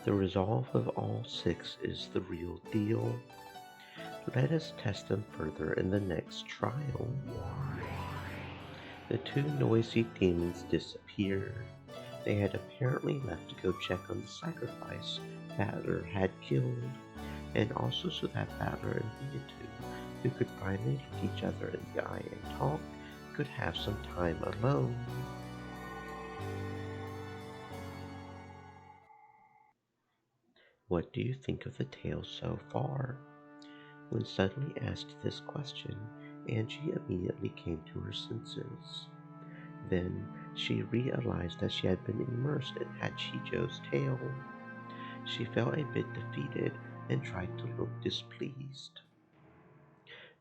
The resolve of all six is the real deal. Let us test them further in the next trial. The two noisy demons disappeared. They had apparently left to go check on the sacrifice Battler had killed, and also so that Battler and Beatrice, who could finally look each other in the eye and talk, could have some time alone. What do you think of the tale so far? When suddenly asked this question, Angie immediately came to her senses. Then she realized that she had been immersed in Hachijo's tale. She felt a bit defeated and tried to look displeased.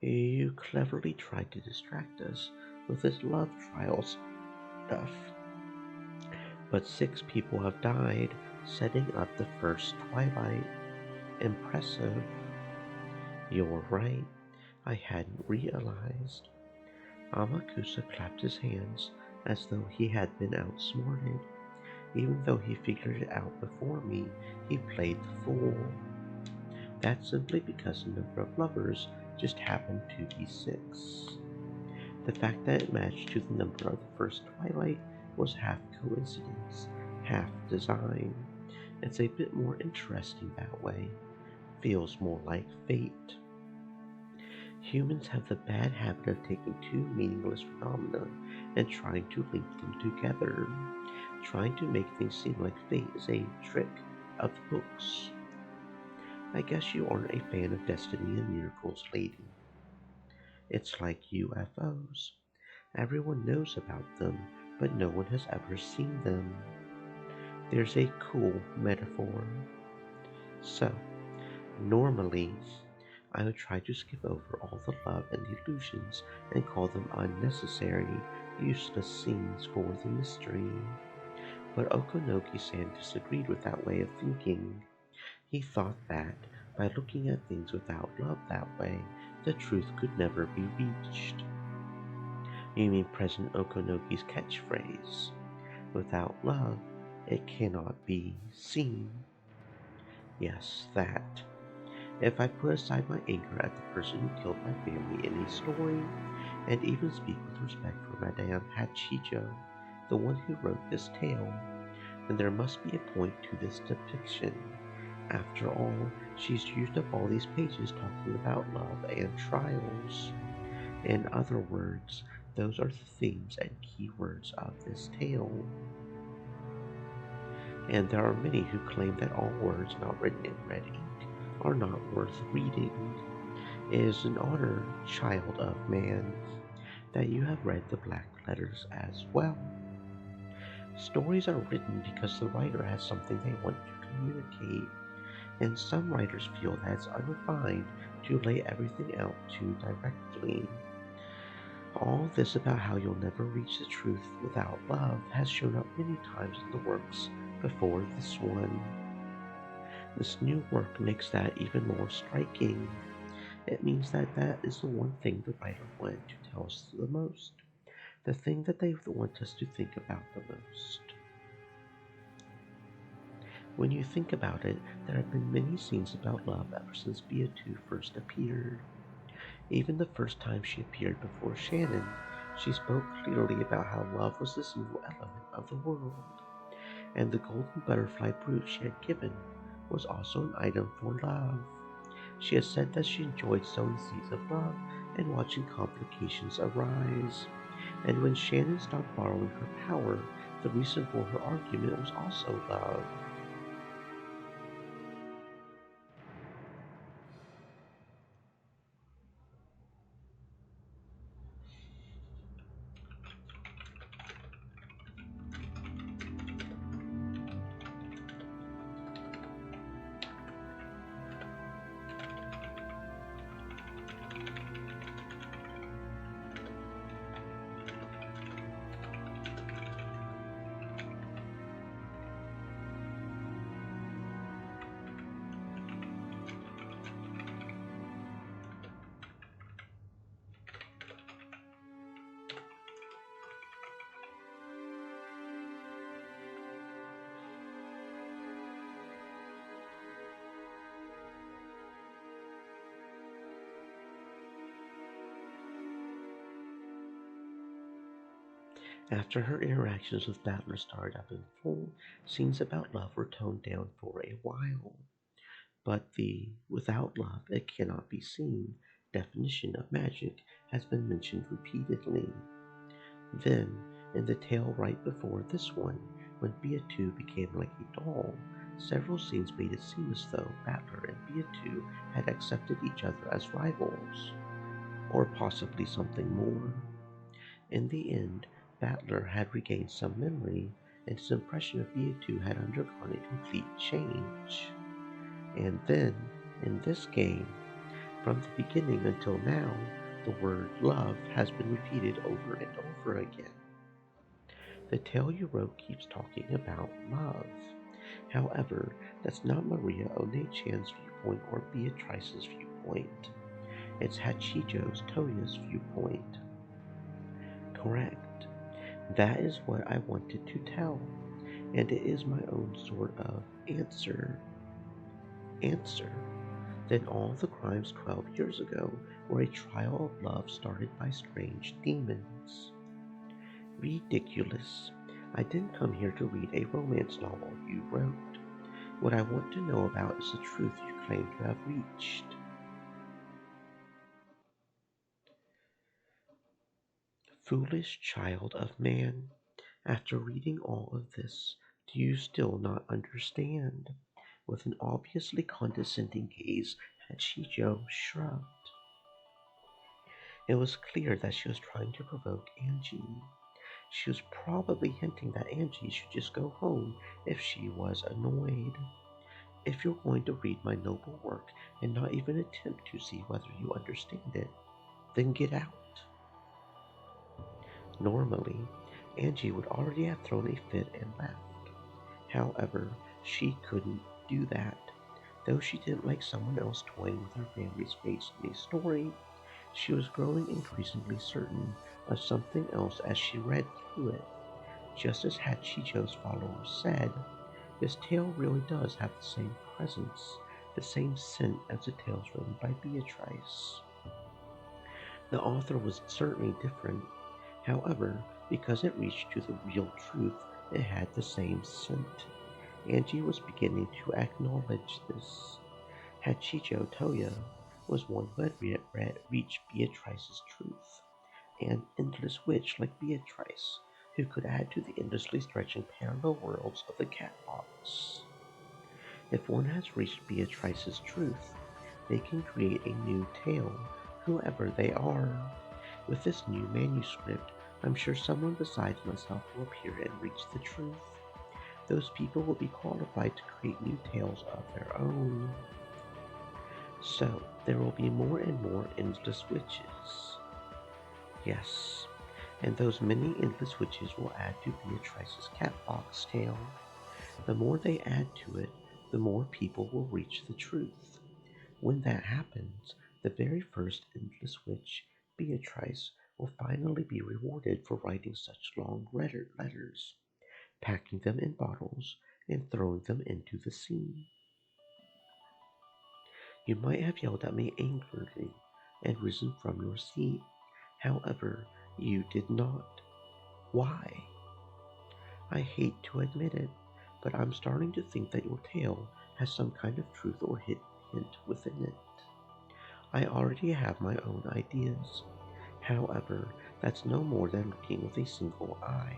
You cleverly tried to distract us with this love trial stuff. But 6 people have died, setting up the first twilight. Impressive. You're right, I hadn't realized. Amakusa clapped his hands as though he had been outsmarted. Even though he figured it out before me, he played the fool. That's simply because the number of lovers just happened to be 6. The fact that it matched to the number of the first twilight was half coincidence, half design. It's a bit more interesting that way. Feels more like fate. Humans have the bad habit of taking two meaningless phenomena and trying to link them together. Trying to make things seem like fate is a trick of the books. I guess you aren't a fan of Destiny and Miracles, lady. It's like UFOs. Everyone knows about them, but no one has ever seen them. There's a cool metaphor. So, normally, I would try to skip over all the love and illusions and call them unnecessary, useless scenes for the mystery. But Okonoki-san disagreed with that way of thinking. He thought that, by looking at things without love that way, the truth could never be reached. You mean President Okonoki's catchphrase, without love, it cannot be seen. Yes, that. If I put aside my anger at the person who killed my family in a story, and even speak with respect for Madame Hachijo, the one who wrote this tale, then there must be a point to this depiction. After all, she's used up all these pages talking about love and trials. In other words, those are the themes and keywords of this tale. And there are many who claim that all words not written in red ink are not worth reading. It is an honor, child of man, that you have read the black letters as well. Stories are written because the writer has something they want to communicate, and some writers feel that it's unrefined to lay everything out too directly. All this about how you'll never reach the truth without love has shown up many times in the works before this one. This new work makes that even more striking. It means that that is the one thing the writer wanted to tell us the most. The thing that they want us to think about the most. When you think about it, there have been many scenes about love ever since Beatu first appeared. Even the first time she appeared before Shannon, she spoke clearly about how love was the single element of the world, and the golden butterfly brooch she had given was also an item for love. She had said that she enjoyed sowing seeds of love and watching complications arise. And when Shannon stopped borrowing her power, the reason for her argument was also love. After her interactions with Battler started up in full, scenes about love were toned down for a while. But the "without love it cannot be seen" definition of magic has been mentioned repeatedly. Then, in the tale right before this one, when Beatu became like a doll, several scenes made it seem as though Battler and Beatu had accepted each other as rivals, or possibly something more. In the end, Battler had regained some memory, and his impression of Beatu had undergone a complete change. And then, in this game, from the beginning until now, the word love has been repeated over and over again. The tale you wrote keeps talking about love. However, that's not Maria Onechan's viewpoint or Beatrice's viewpoint. It's Hachijo's Toya's viewpoint. Correct. That is what I wanted to tell, and it is my own sort of answer. Answer. Then all the crimes 12 years ago were a trial of love started by strange demons. Ridiculous. I didn't come here to read a romance novel you wrote. What I want to know about is the truth you claim to have reached. Foolish child of man, after reading all of this, do you still not understand? With an obviously condescending gaze, Hachijo shrugged. It was clear that she was trying to provoke Angie. She was probably hinting that Angie should just go home if she was annoyed. If you're going to read my noble work and not even attempt to see whether you understand it, then get out. Normally, Angie would already have thrown a fit and left. However, she couldn't do that. Though she didn't like someone else toying with her family's face in a story, she was growing increasingly certain of something else as she read through it. Just as Hachijo's followers said, this tale really does have the same presence, the same scent as the tales written by Beatrice. The author was certainly different. However, because it reached to the real truth, it had the same scent. Angie was beginning to acknowledge this. Hachijo Toya was one who had reached Beatrice's truth, an endless witch like Beatrice, who could add to the endlessly stretching parallel worlds of the cat box. If one has reached Beatrice's truth, they can create a new tale, whoever they are. With this new manuscript, I'm sure someone besides myself will appear and reach the truth. Those people will be qualified to create new tales of their own. So, there will be more and more endless witches. Yes, and those many endless witches will add to Beatrice's catbox tale. The more they add to it, the more people will reach the truth. When that happens, the very first endless witch, Beatrice, will finally be rewarded for writing such long letters, packing them in bottles, and throwing them into the sea. You might have yelled at me angrily and risen from your seat. However, you did not. Why? I hate to admit it, but I'm starting to think that your tale has some kind of truth or hint within it. I already have my own ideas. However, that's no more than looking with a single eye.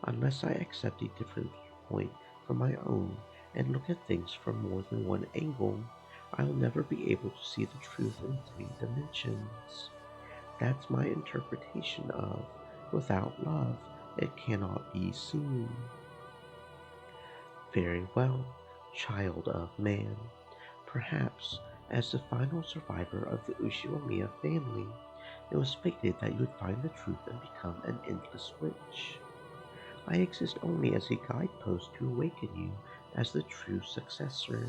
Unless I accept a different viewpoint from my own and look at things from more than one angle, I'll never be able to see the truth in 3 dimensions. That's my interpretation of without love, it cannot be seen. Very well, child of man. Perhaps, as the final survivor of the Ushiwamiya family, it was fated that you would find the truth and become an endless witch. I exist only as a guidepost to awaken you as the true successor.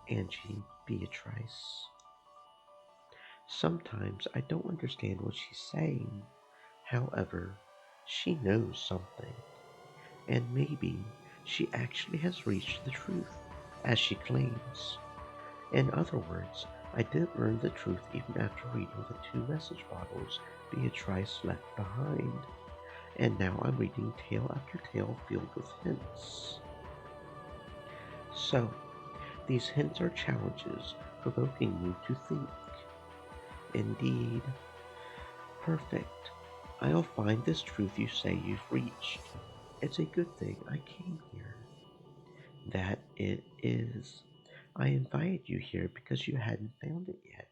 Angie Beatrice. Sometimes I don't understand what she's saying. However, she knows something. And maybe she actually has reached the truth, as she claims. In other words, I didn't learn the truth even after reading the 2 message bottles Beatrice left behind. and now I'm reading tale after tale filled with hints. So, these hints are challenges, provoking you to think. Indeed, perfect. I'll find this truth you say you've reached. It's a good thing I came here. That it is. I invited you here because you hadn't found it yet,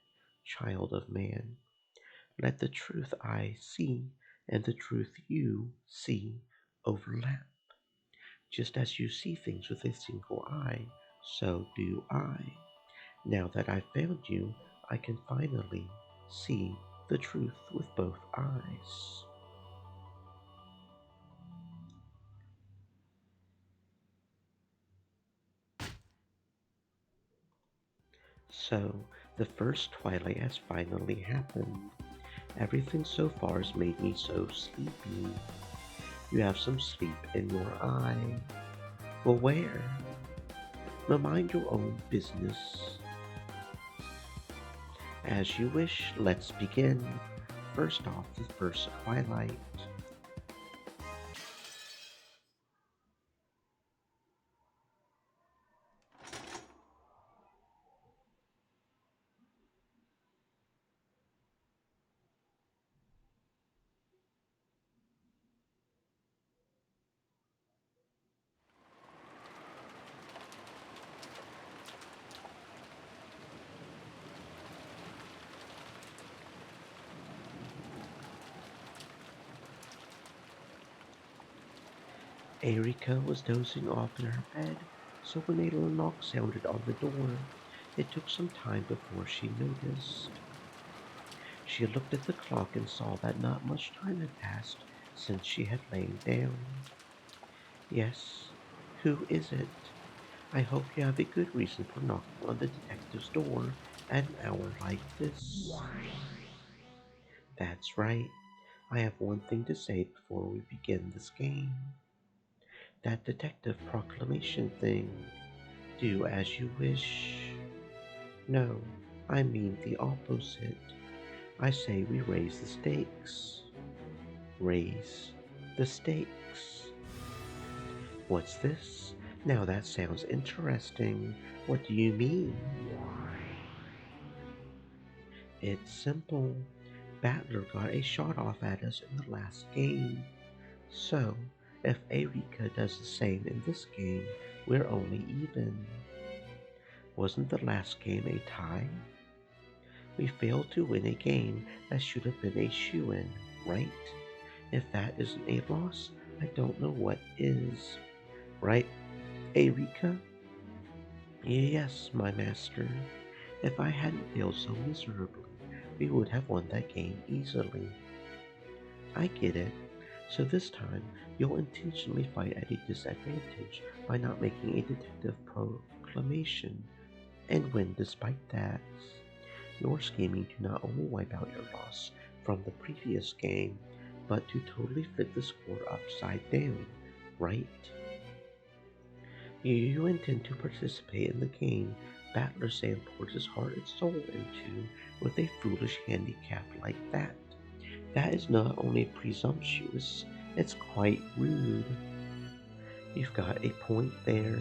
child of man. Let the truth I see and the truth you see overlap. Just as you see things with a single eye, so do I. Now that I've found you, I can finally see the truth with both eyes. So, the first twilight has finally happened. Everything so far has made me so sleepy. You have some sleep in your eye. Well, where? Now mind your own business. As you wish, let's begin. First off, the first twilight. Erika was dozing off in her bed, so when a little knock sounded on the door, it took some time before she noticed. She looked at the clock and saw that not much time had passed since she had lain down. Yes, who is it? I hope you have a good reason for knocking on the detective's door at an hour like this. That's right. I have one thing to say before we begin this game. That detective proclamation thing. Do as you wish. No, I mean the opposite. I say we raise the stakes. Raise the stakes. What's this? Now that sounds interesting. What do you mean? It's simple. Battler got a shot off at us in the last game. So, if Erika does the same in this game, we're only even. Wasn't the last game a tie? We failed to win a game that should have been a shoo-in, right? If that isn't a loss, I don't know what is. Right, Erika? Yes, my master. If I hadn't failed so miserably, we would have won that game easily. I get it. So this time, you'll intentionally fight at a disadvantage by not making a detective proclamation, and win despite that. You're scheming to not only wipe out your loss from the previous game, but to totally flip the score upside down, right? You intend to participate in the game Battler Sam pours his heart and soul into with a foolish handicap like that. That is not only presumptuous, it's quite rude. You've got a point there.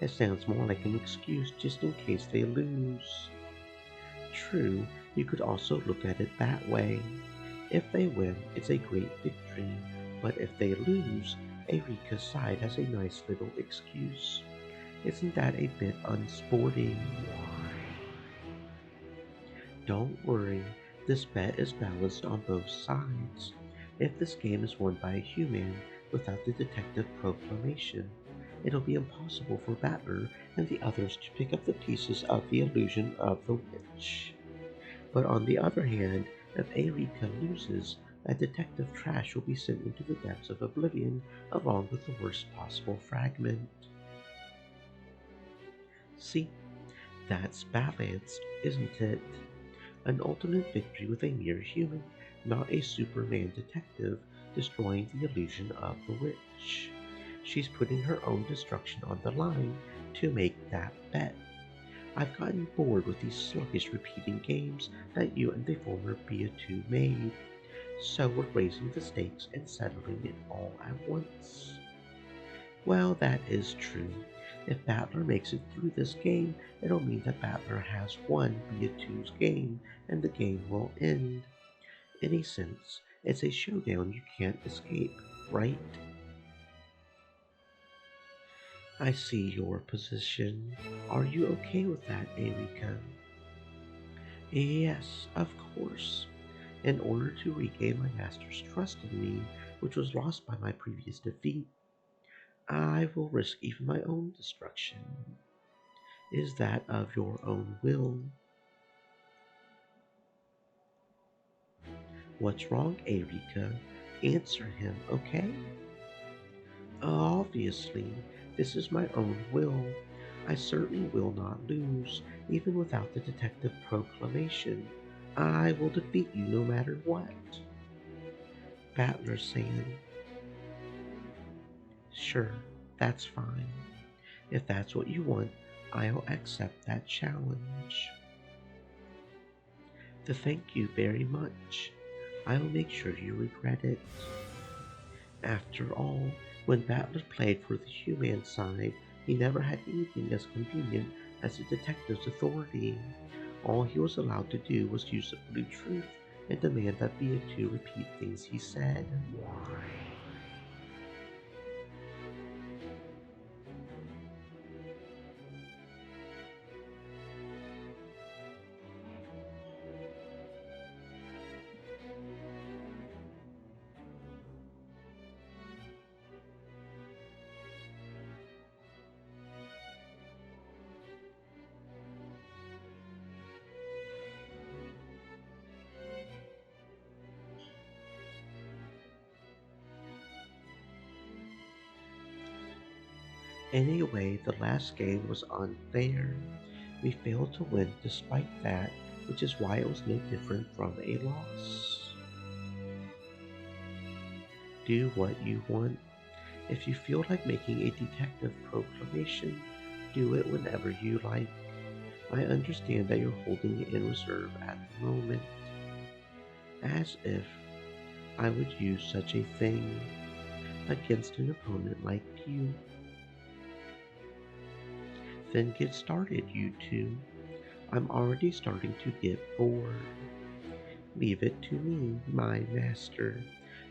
It sounds more like an excuse just in case they lose. True, you could also look at it that way. If they win, it's a great victory, but if they lose, Erika's side has a nice little excuse. Isn't that a bit unsporting? Don't worry, this bet is balanced on both sides. If this game is won by a human without the detective proclamation, it'll be impossible for Battler and the others to pick up the pieces of the illusion of the witch. But on the other hand, if Erika loses, that detective trash will be sent into the depths of oblivion along with the worst possible fragment. See, that's balanced, isn't it? An ultimate victory with a mere human, not a Superman detective, destroying the illusion of the witch. She's putting her own destruction on the line to make that bet. I've gotten bored with these sluggish repeating games that you and the former Beatu made. So we're raising the stakes and settling it all at once. Well, that is true. If Battler makes it through this game, it'll mean that Battler has won Via 2's game, and the game will end. In a sense, it's a showdown you can't escape, right? I see your position. Are you okay with that, Erika? Yes, of course. In order to regain my master's trust in me, which was lost by my previous defeat, I will risk even my own destruction. Is that of your own will? What's wrong, Erika? Answer him, okay? Obviously, this is my own will. I certainly will not lose, even without the detective proclamation. I will defeat you no matter what. Battler saying, sure, that's fine. If that's what you want, I'll accept that challenge. Thank you very much. I'll make sure you regret it. After all, when Battler played for the human side, he never had anything as convenient as a detective's authority. All he was allowed to do was use the blue truth and demand that Via2 repeat things he said. Anyway, the last game was unfair. We failed to win despite that, which is why it was no different from a loss. Do what you want. If you feel like making a detective proclamation, do it whenever you like. I understand that you're holding it in reserve at the moment. As if I would use such a thing against an opponent like you. Then get started, you two. I'm already starting to get bored. Leave it to me, my master.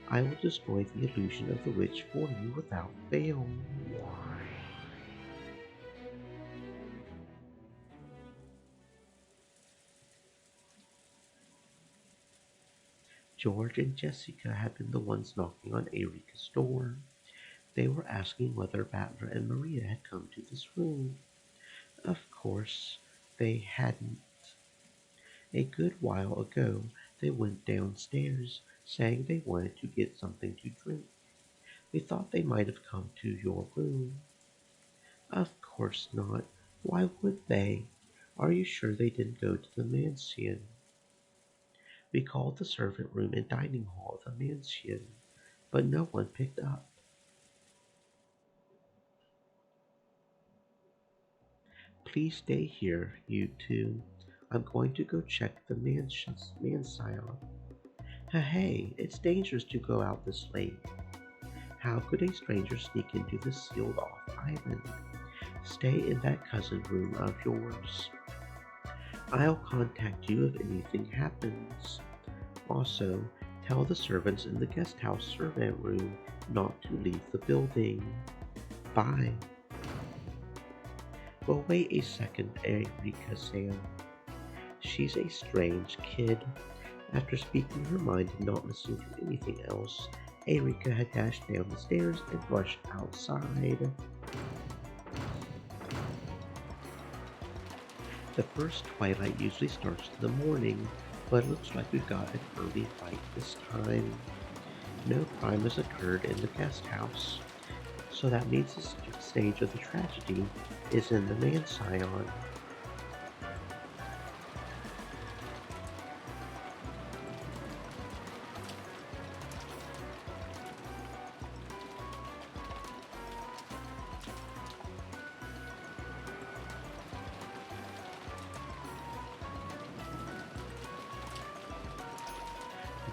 I will destroy the illusion of the witch for you without fail. George and Jessica had been the ones knocking on Erika's door. They were asking whether Battler and Maria had come to this room. Of course, they hadn't. A good while ago, they went downstairs, saying they wanted to get something to drink. We thought they might have come to your room. Of course not. Why would they? Are you sure they didn't go to the mansion? We called the servant room and dining hall of the mansion, but no one picked up. Please stay here, you two. I'm going to go check the mansile. Hey, it's dangerous to go out this late. How could a stranger sneak into the sealed off island? Stay in that cousin room of yours. I'll contact you if anything happens. Also, tell the servants in the guest house servant room not to leave the building. Bye. Well, wait a second, Erika-san. She's a strange kid. After speaking her mind and not listening to anything else, Erika had dashed down the stairs and rushed outside. The first twilight usually starts in the morning, but it looks like we've got an early fight this time. No crime has occurred in the guest house, so that means the stage of the tragedy is in the mansion.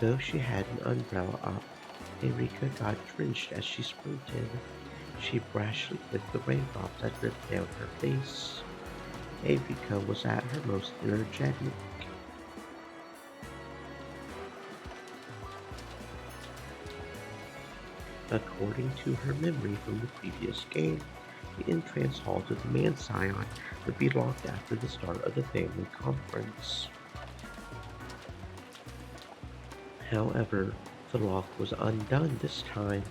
Though she had an umbrella up, Erika got drenched as she sprinted. She brashly flicked the raindrops that dripped down her face. Erika was at her most energetic. According to her memory from the previous game, the entrance hall to the Man Scion would be locked after the start of the family conference. However, the lock was undone this time.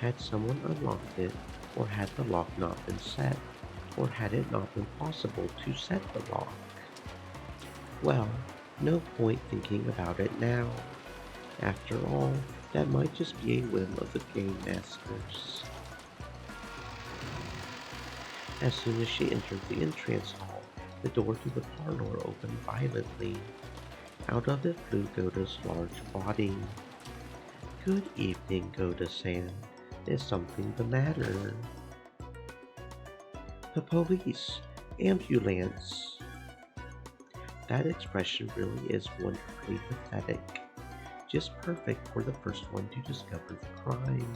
Had someone unlocked it, or had the lock not been set, or had it not been possible to set the lock? Well, no point thinking about it now. After all, that might just be a whim of the game masters. As soon as she entered the entrance hall, the door to the parlor opened violently. Out of it flew Goda's large body. Good evening, Goda-san. Is something the matter? The police! Ambulance! That expression really is wonderfully pathetic. Just perfect for the first one to discover the crime.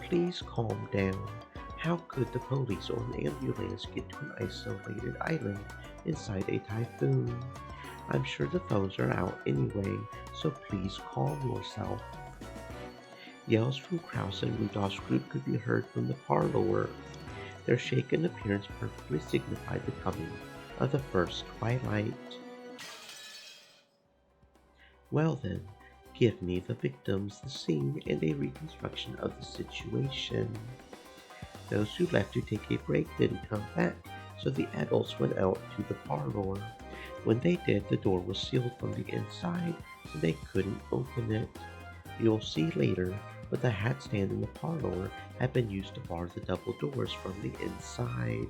Please calm down. How could the police or an ambulance get to an isolated island inside a typhoon? I'm sure the phones are out anyway, so please calm yourself. Yells from Kraus and Rudolph's group could be heard from the parlor. Their shaken appearance perfectly signified the coming of the first twilight. Well then, give me the victims, the scene, and a reconstruction of the situation. Those who left to take a break didn't come back, so the adults went out to the parlor. When they did, the door was sealed from the inside, and they couldn't open it. You'll see later, but the hat stand in the parlor had been used to bar the double doors from the inside.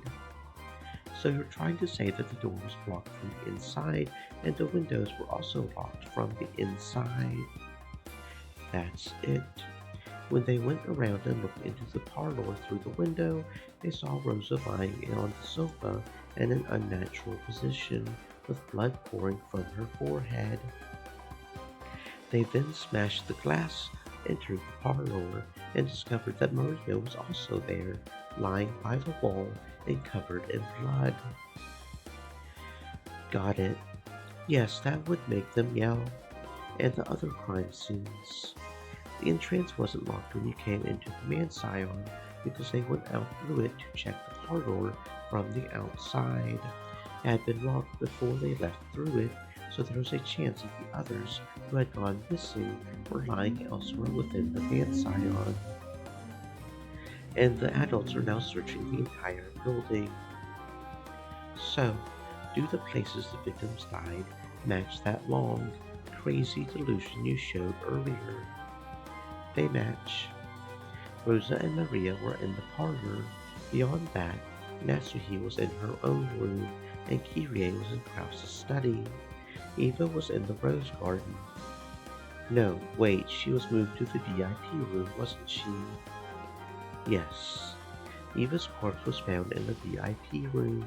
So you're trying to say that the door was blocked from the inside, and the windows were also locked from the inside? That's it. When they went around and looked into the parlor through the window, they saw Rosa lying on the sofa in an unnatural position, with blood pouring from her forehead. They then smashed the glass, entered the parlor, and discovered that Maria was also there, lying by the wall and covered in blood. Got it. Yes, that would make them yell. And the other crime scenes. The entrance wasn't locked when you came into the Man Scion because they went out through it to check the parlor from the outside. It had been locked before they left through it, so there was a chance that the others who had gone missing were lying elsewhere within the Man Scion. And the adults are now searching the entire building. So, do the places the victims died match that long, crazy delusion you showed earlier? They match. Rosa and Maria were in the parlor. Beyond that, Natsuhi was in her own room, and Kirie was in Kraus's study. Eva was in the rose garden. No, wait, she was moved to the VIP room, wasn't she? Yes. Eva's corpse was found in the VIP room.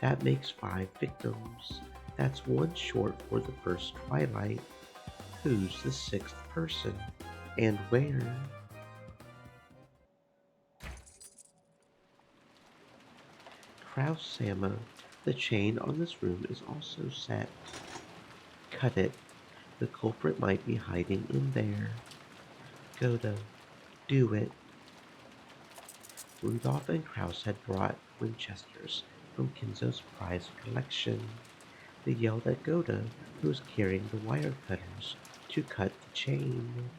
That makes 5 victims. That's one short for the first twilight. Who's the 6th person? And where? Kraus Sama, the chain on this room is also set. Cut it. The culprit might be hiding in there. Goda, do it. Rudolph and Kraus had brought Winchesters from Kinzo's prize collection. They yelled at Goda, who was carrying the wire cutters, to cut the chain.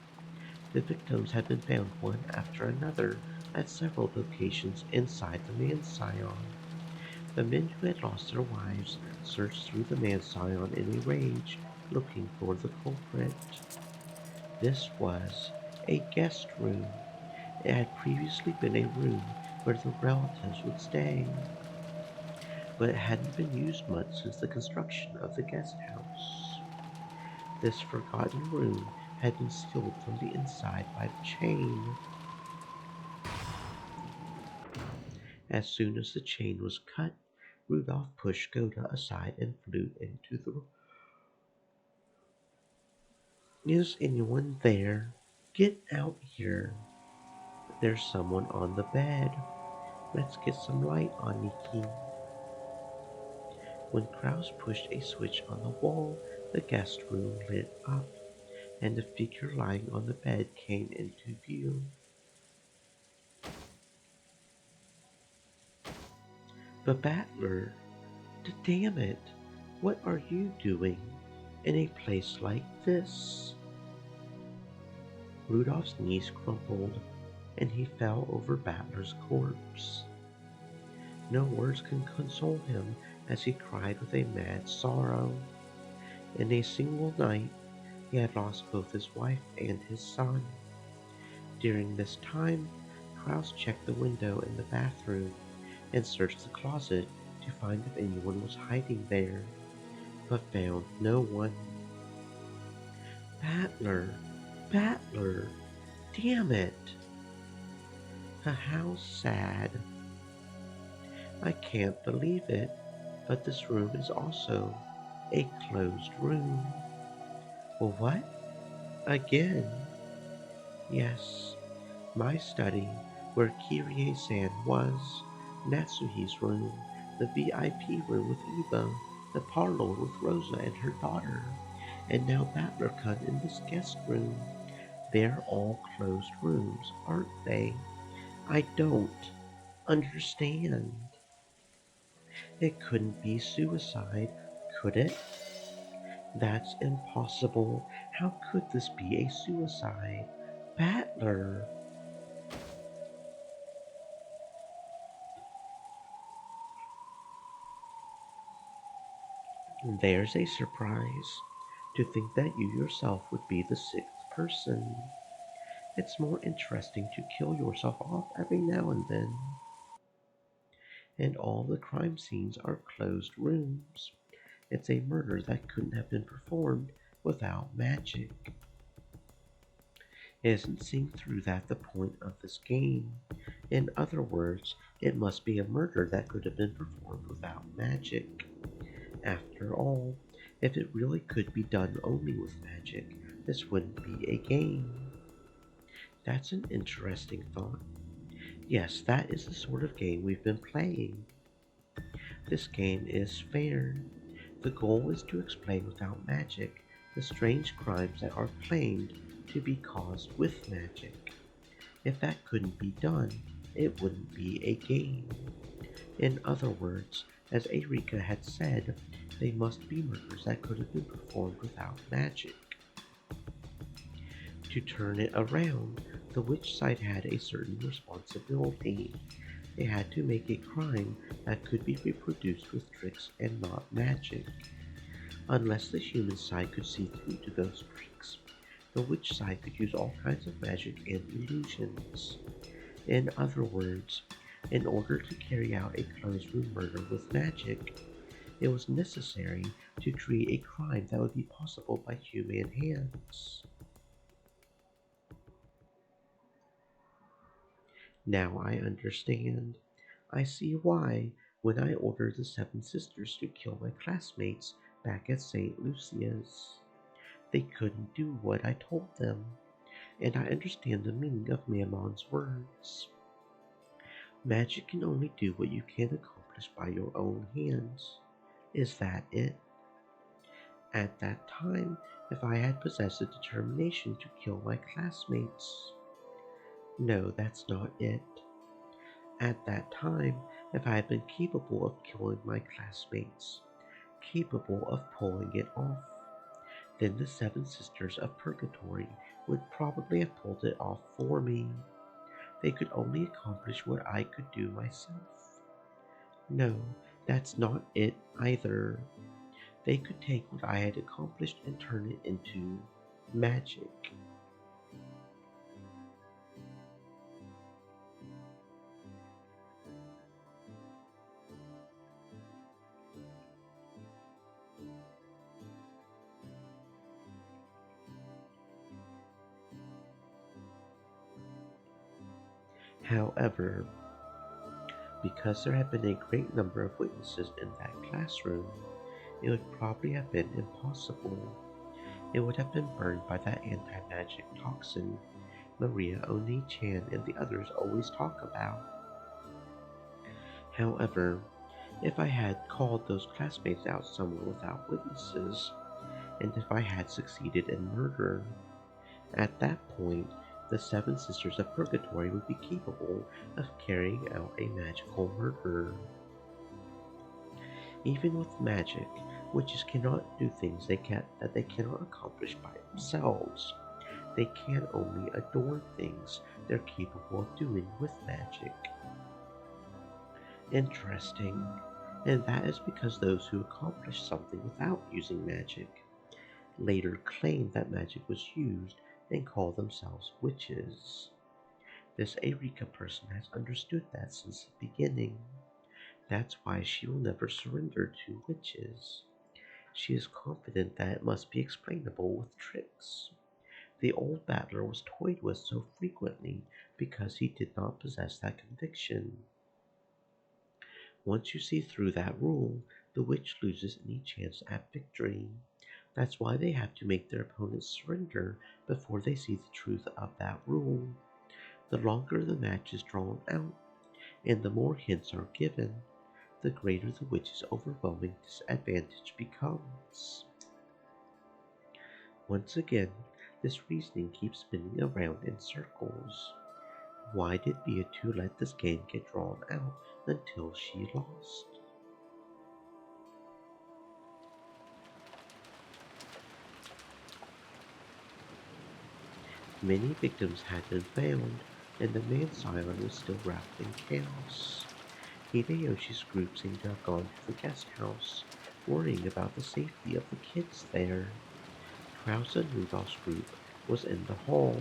The victims had been found one after another at several locations inside the Man Scion. The men who had lost their wives searched through the Man Scion in a rage, looking for the culprit. This was a guest room. It had previously been a room where the relatives would stay, but it hadn't been used much since the construction of the guest house. This forgotten room had been sealed from the inside by the chain. As soon as the chain was cut, Rudolph pushed Goda aside and flew into the Is anyone there? Get out here. There's someone on the bed. Let's get some light on Nikki. When Kraus pushed a switch on the wall, the guest room lit up, and a figure lying on the bed came into view. The Battler! Damn it! What are you doing in a place like this? Rudolph's knees crumpled, and he fell over Battler's corpse. No words can console him as he cried with a mad sorrow. In a single night, he had lost both his wife and his son. During this time, Kraus checked the window in the bathroom and searched the closet to find if anyone was hiding there, but found no one. Battler! Battler! Damn it! How sad. I can't believe it, but this room is also a closed room. Well, what? Again? Yes, my study, where Kirie-san was, Natsuhi's room, the VIP room with Eva, the parlor with Rosa and her daughter, and now Battler-kun in this guest room. They're all closed rooms, aren't they? I don't understand. It couldn't be suicide, could it? That's impossible. How could this be a suicide? Battler! There's a surprise. To think that you yourself would be the sixth person. It's more interesting to kill yourself off every now and then. And all the crime scenes are closed rooms. It's a murder that couldn't have been performed without magic. Isn't seeing through that the point of this game? In other words, it must be a murder that could have been performed without magic. After all, if it really could be done only with magic, this wouldn't be a game. That's an interesting thought. Yes, that is the sort of game we've been playing. This game is fair. The goal is to explain without magic the strange crimes that are claimed to be caused with magic. If that couldn't be done, it wouldn't be a game. In other words, as Erika had said, they must be murders that could have been performed without magic. To turn it around, the witch side had a certain responsibility. They had to make a crime that could be reproduced with tricks and not magic. Unless the human side could see through to those tricks, the witch side could use all kinds of magic and illusions. In other words, in order to carry out a closed room murder with magic, it was necessary to create a crime that would be possible by human hands. Now I understand. I see why, when I ordered the Seven Sisters to kill my classmates back at St. Lucia's, they couldn't do what I told them, and I understand the meaning of Mammon's words. Magic can only do what you can accomplish by your own hands. Is that it? At that time, if I had possessed the determination to kill my classmates. No, that's not it. At that time, if I had been capable of killing my classmates, capable of pulling it off, then the Seven Sisters of Purgatory would probably have pulled it off for me. They could only accomplish what I could do myself. No, that's not it either. They could take what I had accomplished and turn it into magic. However, because there had been a great number of witnesses in that classroom, it would probably have been impossible. it would have been burned by that anti-magic toxin Maria Oni-chan and the others always talk about. However, if I had called those classmates out somewhere without witnesses, and if I had succeeded in murder, at that point the Seven Sisters of Purgatory would be capable of carrying out a magical murder. Even with magic, witches cannot do things that they cannot accomplish by themselves. They can only adorn things they're capable of doing with magic. Interesting. And that is because those who accomplish something without using magic later claim that magic was used and call themselves witches. This Eureka person has understood that since the beginning. That's why she will never surrender to witches. She is confident that it must be explainable with tricks. The old battler was toyed with so frequently because he did not possess that conviction. Once you see through that rule, the witch loses any chance at victory. That's why they have to make their opponents surrender before they see the truth of that rule. The longer the match is drawn out, and the more hints are given, the greater the witch's overwhelming disadvantage becomes. Once again, this reasoning keeps spinning around in circles. Why did Beatrice let this game get drawn out until she lost? Many victims had been found, and the man-Scion was still wrapped in chaos. Hideyoshi's group seemed to have gone to the guest house, worrying about the safety of the kids there. Krause and Rudolph's group was in the hall,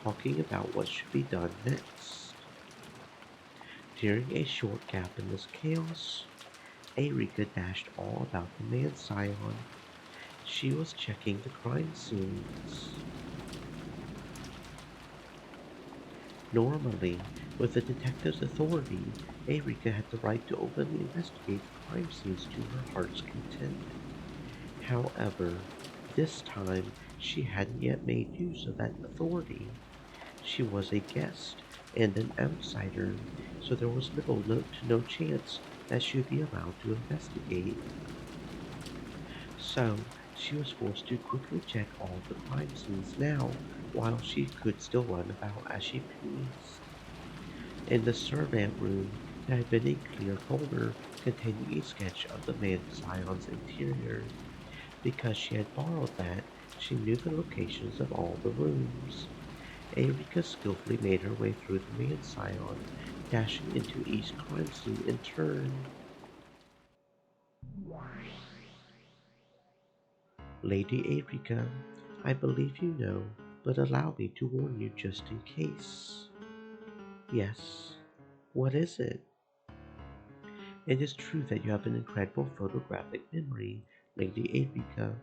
talking about what should be done next. During a short gap in this chaos, Eureka dashed all about the man-Scion. She was checking the crime scenes. Normally, with a detective's authority, Eureka had the right to openly investigate the crime scenes to her heart's content. However, this time she hadn't yet made use of that authority. She was a guest and an outsider, so there was little to no chance that she would be allowed to investigate. So, she was forced to quickly check all the crime scenes now, while she could still run about as she pleased. In the servant room, there had been a clear folder containing a sketch of the man-Scion's interior. Because she had borrowed that, she knew the locations of all the rooms. Eureka skillfully made her way through the man-Scion, dashing into each crime scene in turn. Lady Eureka, I believe you know, but allow me to warn you just in case. Yes, what is it? It is true that you have an incredible photographic memory, Lady Eureka.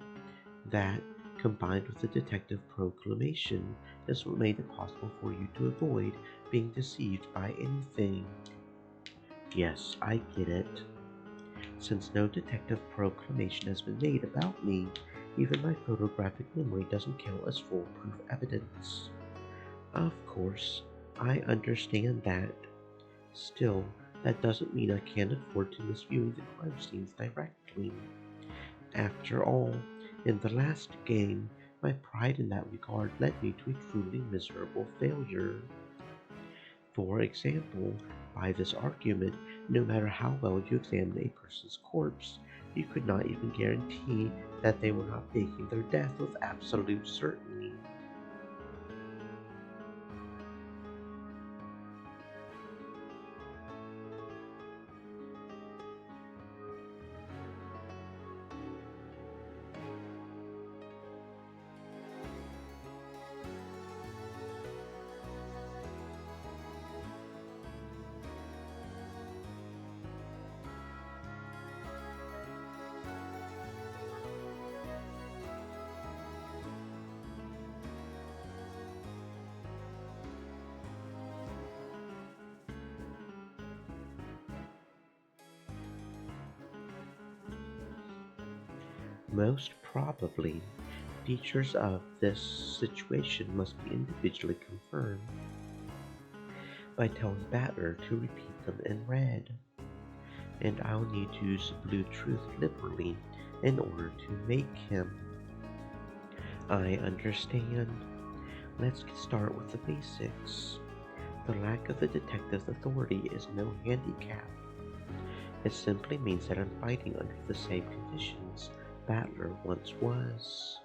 That, combined with the detective proclamation, is what made it possible for you to avoid being deceived by anything. Yes, I get it. Since no detective proclamation has been made about me, even my photographic memory doesn't count as foolproof evidence. Of course, I understand that. Still, that doesn't mean I can't afford to miss viewing the crime scenes directly. After all, in the last game, my pride in that regard led me to a truly miserable failure. For example, by this argument, no matter how well you examine a person's corpse, you could not even guarantee that they were not faking their death with absolute certainty. Most probably, features of this situation must be individually confirmed by telling Battler to repeat them in red, and I'll need to use blue truth liberally in order to make him. I understand. Let's start with the basics. The lack of the detective's authority is no handicap. It simply means that I'm fighting under the same conditions Battler once was.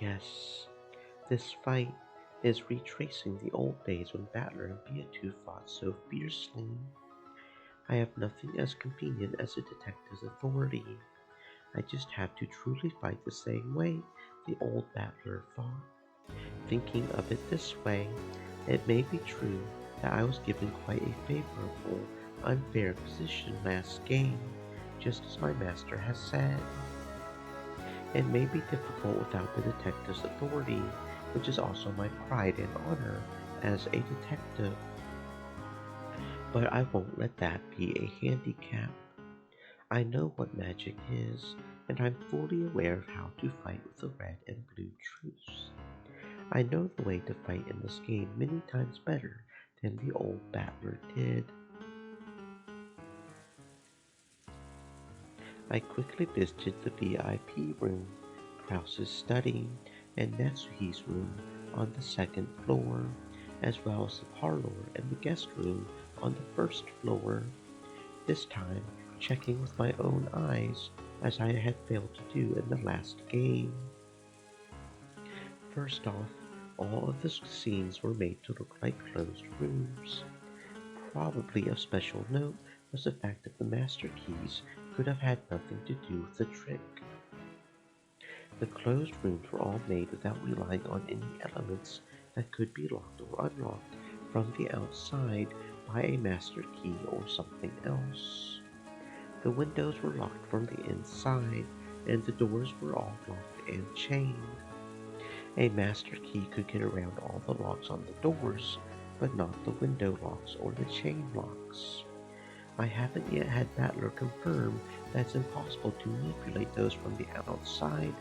Yes, this fight is retracing the old days when Battler and Beatrice fought so fiercely. I have nothing as convenient as a detective's authority. I just have to truly fight the same way the old Battler fought. Thinking of it this way, it may be true that I was given quite a favorable, unfair position last game, just as my master has said. It may be difficult without the detective's authority, which is also my pride and honor as a detective. But I won't let that be a handicap. I know what magic is, and I'm fully aware of how to fight with the red and blue truths. I know the way to fight in this game many times better than the old Battler did. I quickly visited the VIP room, Krause's study, and Natsuhi's room on the second floor, as well as the parlor and the guest room on the first floor, this time checking with my own eyes as I had failed to do in the last game. First off, all of the scenes were made to look like closed rooms. Probably of special note was the fact that the master keys could have had nothing to do with the trick. The closed rooms were all made without relying on any elements that could be locked or unlocked from the outside by a master key or something else. The windows were locked from the inside, and the doors were all locked and chained. A master key could get around all the locks on the doors, but not the window locks or the chain locks. I haven't yet had Battler confirm that it's impossible to manipulate those from the outside,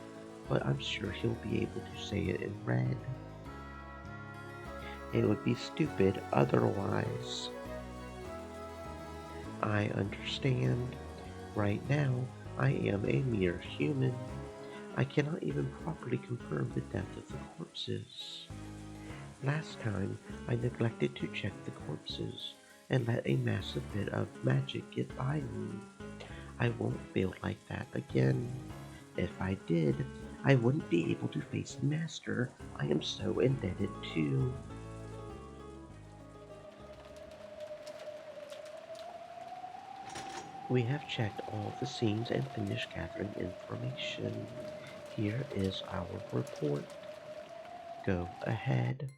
but I'm sure he'll be able to say it in red. It would be stupid otherwise. I understand. Right now, I am a mere human. I cannot even properly confirm the death of the corpses. Last time, I neglected to check the corpses and let a massive bit of magic get by me. I won't feel like that again. If I did, I wouldn't be able to face the master I am so indebted to. We have checked all the scenes and finished gathering information. Here is our report. Go ahead.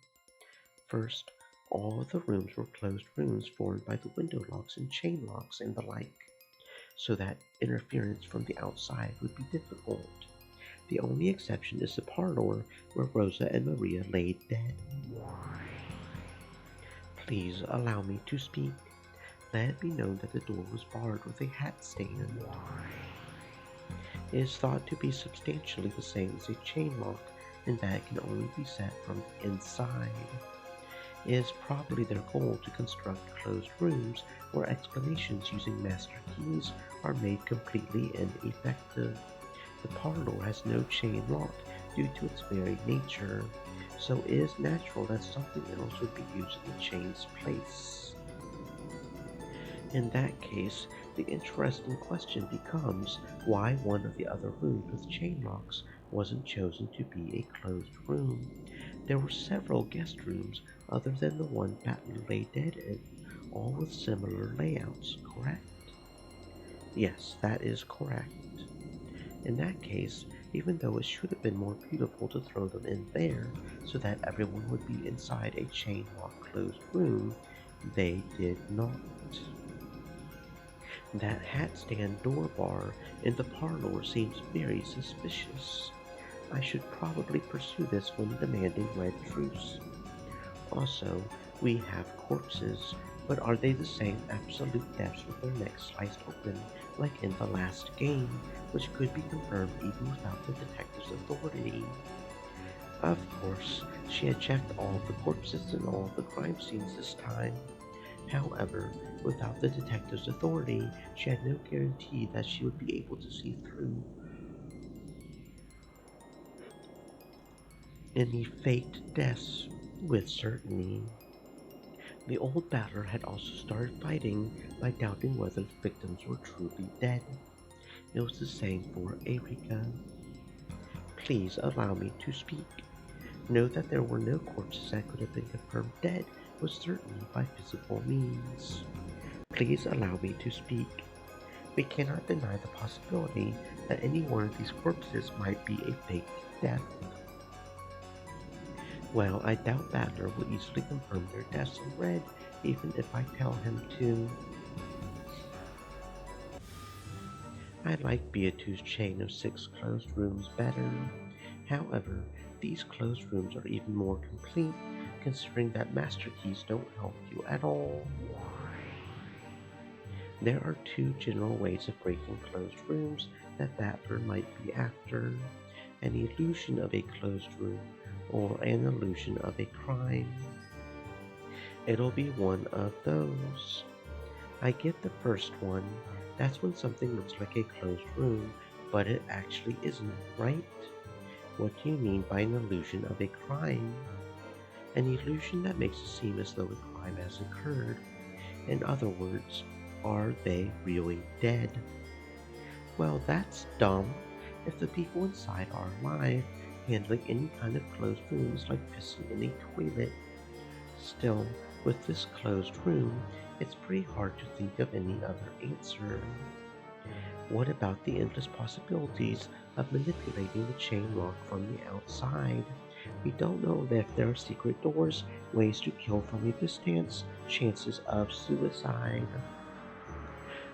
First, all of the rooms were closed rooms formed by the window locks and chain locks and the like, so that interference from the outside would be difficult. The only exception is the parlor where Rosa and Maria lay dead. Please allow me to speak. Let it be known that the door was barred with a hat stand. It is thought to be substantially the same as a chain lock, and that it can only be set from the inside. It is probably their goal to construct closed rooms where explanations using master keys are made completely ineffective. The parlor has no chain lock due to its very nature, so it is natural that something else would be used in the chain's place. In that case, the interesting question becomes why one of the other rooms with chain locks wasn't chosen to be a closed room. There were several guest rooms other than the one Battler lay dead in, all with similar layouts, correct? Yes, that is correct. In that case, even though it should have been more beautiful to throw them in there so that everyone would be inside a chain lock closed room, they did not. That hat stand door bar in the parlor seems very suspicious. I should probably pursue this when demanding red truce. Also, we have corpses, But are they the same absolute deaths with their necks sliced open, like in the last game, which could be confirmed even without the detective's authority? Of course, she had checked all of the corpses and all of the crime scenes this time. However, without the detective's authority, she had no guarantee that she would be able to see through any faked deaths with certainty. The old battler had also started fighting by doubting whether the victims were truly dead. It was the same for Erika. Please allow me to speak. Know that there were no corpses that could have been confirmed dead with certainty by physical means. Please allow me to speak. We cannot deny the possibility that any one of these corpses might be a fake death. Well, I doubt Battler will easily confirm their deaths in red, even if I tell him to. I like Beattu's chain of 6 closed rooms better. However, these closed rooms are even more complete, considering that master keys don't help you at all. There are 2 general ways of breaking closed rooms that Battler might be after: an illusion of a closed room or an illusion of a crime. It'll be one of those. I get the first one. That's when something looks like a closed room, but it actually isn't, right? What do you mean by an illusion of a crime? An illusion that makes it seem as though a crime has occurred. In other words, are they really dead? Well, that's dumb. If the people inside are alive, handling any kind of closed room is like pissing in a toilet. Still, with this closed room, it's pretty hard to think of any other answer. What about the endless possibilities of manipulating the chain lock from the outside? We don't know if there are secret doors, ways to kill from a distance, chances of suicide,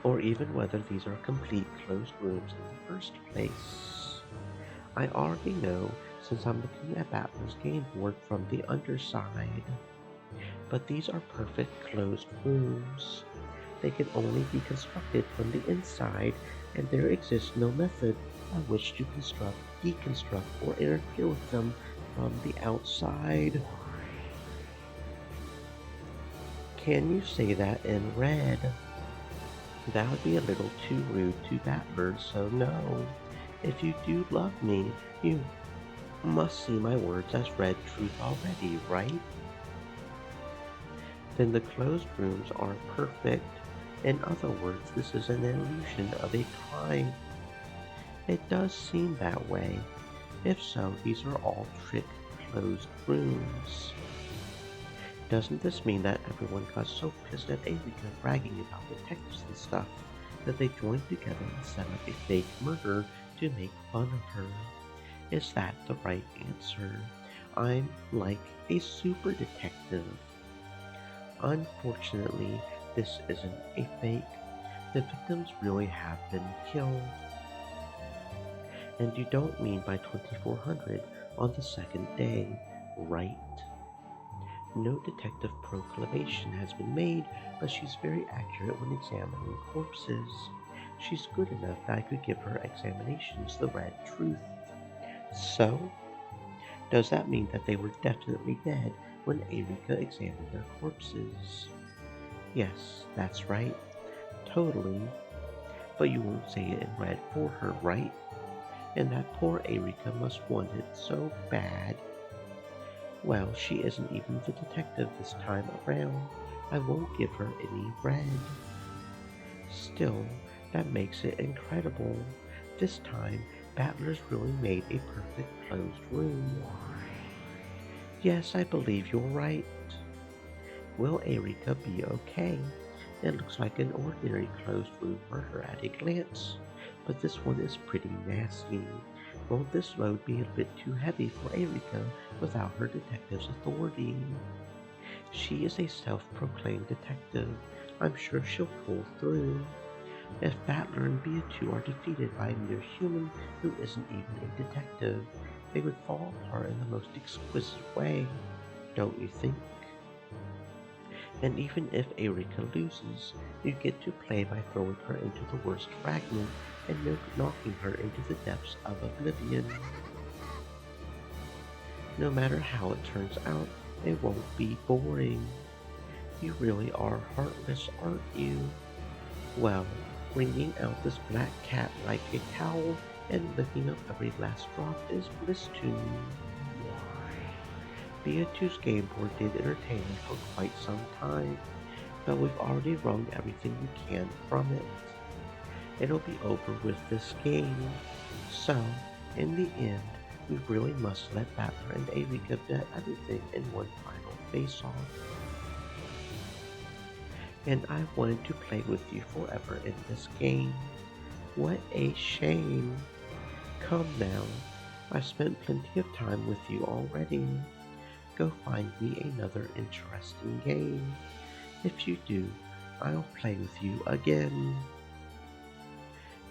or even whether these are complete closed rooms in the first place. I already know, since I'm looking at Battler's game board from the underside. But these are perfect closed rooms. They can only be constructed from the inside, and there exists no method by which to construct, deconstruct, or interfere with them from the outside. Can you say that in red? That would be a little too rude to Battler, so no. If you do love me, you must see my words as red truth already, right? Then the closed rooms are perfect. In other words, this is an illusion of a crime. It does seem that way. If so, these are all trick closed rooms. Doesn't this mean that everyone got so pissed at Erika bragging about detectives and stuff that they joined together and set up a fake murder to make fun of her? Is that the right answer? I'm like a super detective. Unfortunately, this isn't a fake. The victims really have been killed. And you don't mean by 2400 on the second day, right? No detective proclamation has been made, but she's very accurate when examining corpses. She's good enough that I could give her examinations the red truth. So, does that mean that they were definitely dead when Erika examined their corpses? Yes, that's right. Totally. But you won't say it in red for her, right? And that poor Erika must want it so bad. Well, she isn't even the detective this time around. I won't give her any red. Still, that makes it incredible. This time, Battler's really made a perfect closed room. Yes, I believe you're right. Will Erika be okay? It looks like an ordinary closed room murder at a glance, but this one is pretty nasty. Won't this load be a bit too heavy for Erika without her detective's authority? She is a self-proclaimed detective. I'm sure she'll pull through. If Battler and Beatrice are defeated by a mere human who isn't even a detective, they would fall apart in the most exquisite way, don't you think? And even if Erika loses, you get to play by throwing her into the worst fragment and knocking her into the depths of oblivion. No matter how it turns out, it won't be boring. You really are heartless, aren't you? Well, wringing out this black cat like a towel and licking up every last drop is bliss to me. Beatitude's game board did entertain me for quite some time, but we've already wrung everything we can from it. It'll be over with this game. So, in the end, we really must let Battler and Erika bet everything in one final face-off. And I wanted to play with you forever in this game. What a shame. Come now, I've spent plenty of time with you already. Go find me another interesting game. If you do, I'll play with you again.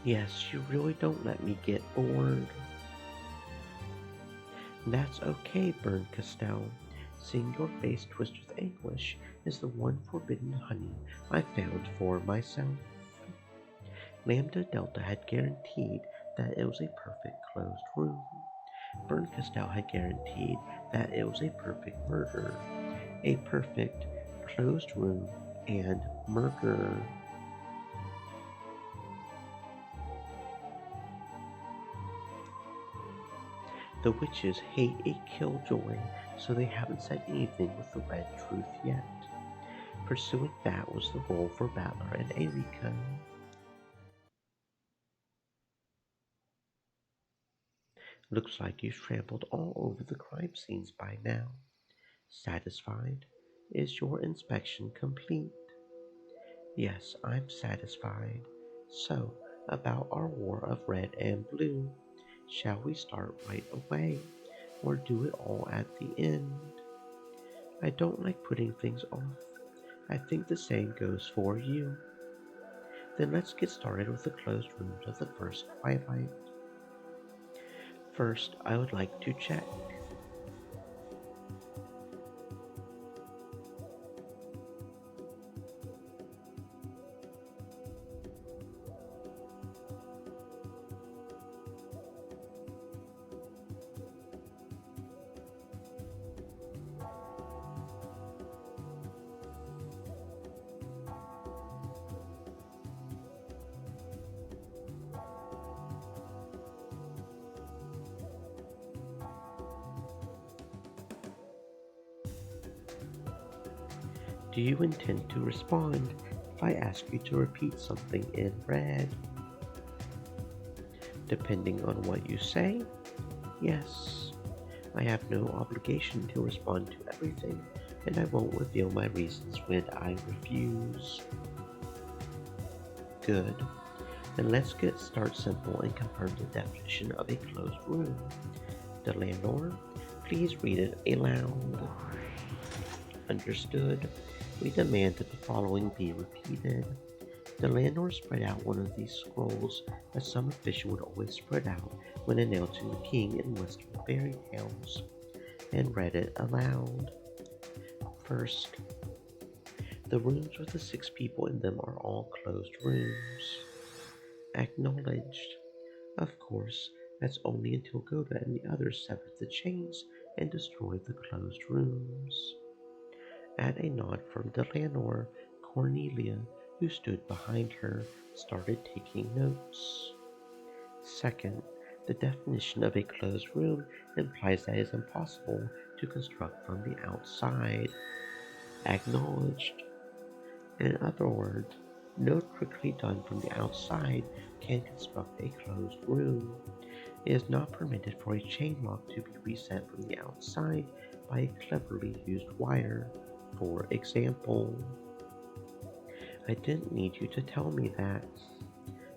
Yes, you really don't let me get bored. That's okay, Bern Castell. Seeing your face twist with anguish is the one forbidden honey I found for myself. Lambda Delta had guaranteed that it was a perfect closed room. Bern Castell had guaranteed that it was a perfect murder. A perfect closed room and murder. The witches hate a killjoy, so they haven't said anything with the red truth yet. Pursuing that was the role for Battler and Erika. Looks like you've trampled all over the crime scenes by now. Satisfied? Is your inspection complete? Yes, I'm satisfied. So, about our war of red and blue. Shall we start right away, or do it all at the end? I don't like putting things off. I think the same goes for you. Then let's get started with the closed rooms of the first twilight. First, I would like to check. Do you intend to respond if I ask you to repeat something in red? Depending on what you say, yes. I have no obligation to respond to everything, and I won't reveal my reasons when I refuse. Good. Then let's start simple and confirm the definition of a closed room. Delanor, please read it aloud. Understood. We demand that the following be repeated. The landlord spread out one of these scrolls, as some official would always spread out when announcing the king in Western fairy tales, and read it aloud. First, the rooms with the 6 people in them are all closed rooms. Acknowledged. Of course, that's only until Goda and the others severed the chains and destroyed the closed rooms. At a nod from Delanor, Cornelia, who stood behind her, started taking notes. Second, the definition of a closed room implies that it is impossible to construct from the outside. Acknowledged. In other words, no trickery done from the outside can construct a closed room. It is not permitted for a chain lock to be reset from the outside by a cleverly used wire. For example, I didn't need you to tell me that.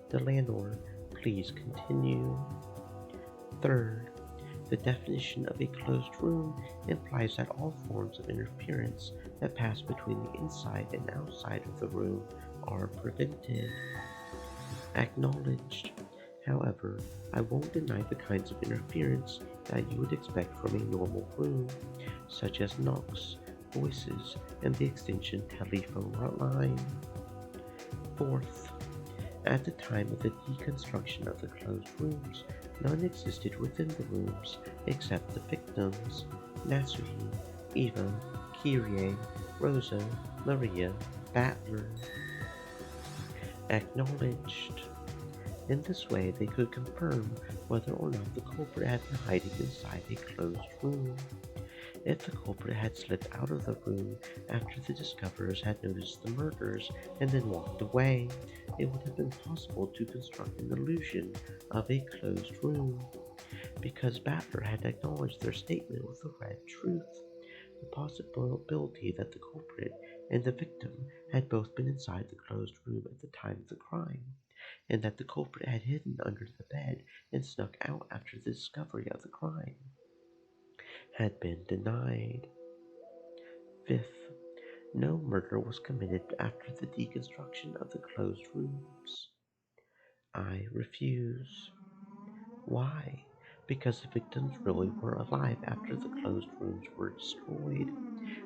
Delanor, please continue. Third, the definition of a closed room implies that all forms of interference that pass between the inside and outside of the room are prevented. Acknowledged. However, I won't deny the kinds of interference that you would expect from a normal room, such as knocks, voices, and the extension telephone line. Fourth, at the time of the deconstruction of the closed rooms, none existed within the rooms except the victims, Nasuhi, Eva, Kyrie, Rosa, Maria, Battler, acknowledged. In this way, they could confirm whether or not the culprit had been hiding inside a closed room. If the culprit had slipped out of the room after the discoverers had noticed the murders and then walked away, it would have been possible to construct an illusion of a closed room. Because Battler had acknowledged their statement with the red truth, the possibility that the culprit and the victim had both been inside the closed room at the time of the crime, and that the culprit had hidden under the bed and snuck out after the discovery of the crime, had been denied. Fifth, no murder was committed after the deconstruction of the closed rooms. I refuse. Why? Because the victims really were alive after the closed rooms were destroyed.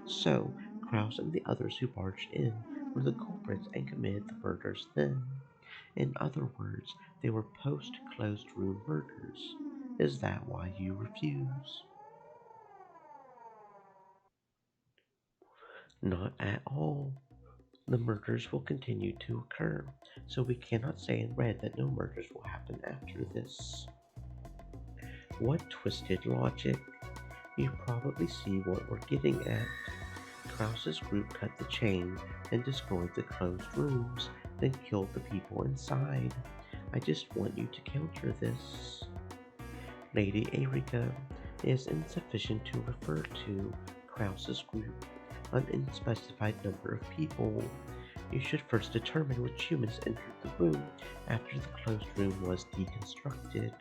So, Krauss and the others who barged in were the culprits and committed the murders then. In other words, they were post-closed room murders. Is that why you refuse? Not at all. The murders will continue to occur, so we cannot say in red that no murders will happen after this. What twisted logic! You probably see what we're getting at. Krauss's group cut the chain and destroyed the closed rooms, then killed the people inside. I just want you to counter this. Lady Erika, it is insufficient to refer to Krauss's group, an unspecified number of people. You should first determine which humans entered the room after the closed room was deconstructed.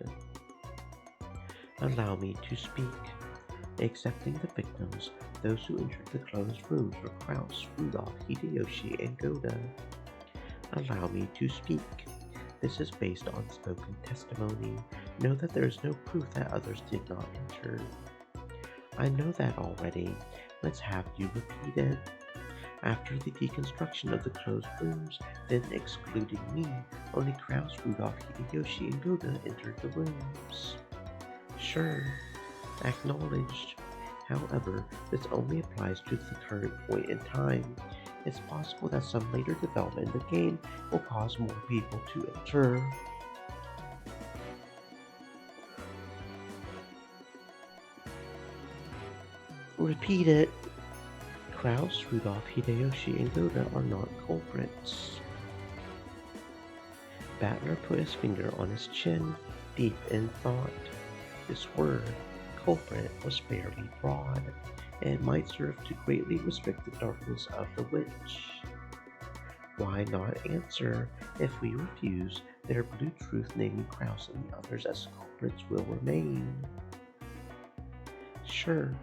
Allow me to speak. Accepting the victims, those who entered the closed rooms were Krauss, Rudolph, Hideyoshi, and Goda. Allow me to speak. This is based on spoken testimony. Know that there is no proof that others did not enter. I know that already. Let's have you repeat it. After the deconstruction of the closed rooms, then excluding me, only Krauss, Rudolph, Hideyoshi, and Goda entered the rooms. Sure. Acknowledged. However, this only applies to the current point in time. It's possible that some later development in the game will cause more people to enter. Repeat it. Krauss, Rudolph, Hideyoshi, and Goda are not culprits. Battler put his finger on his chin, deep in thought. This word, culprit, was fairly broad, and might serve to greatly restrict the darkness of the witch. Why not answer? If we refuse, their blue truth naming Krauss and the others as culprits will remain. Sure,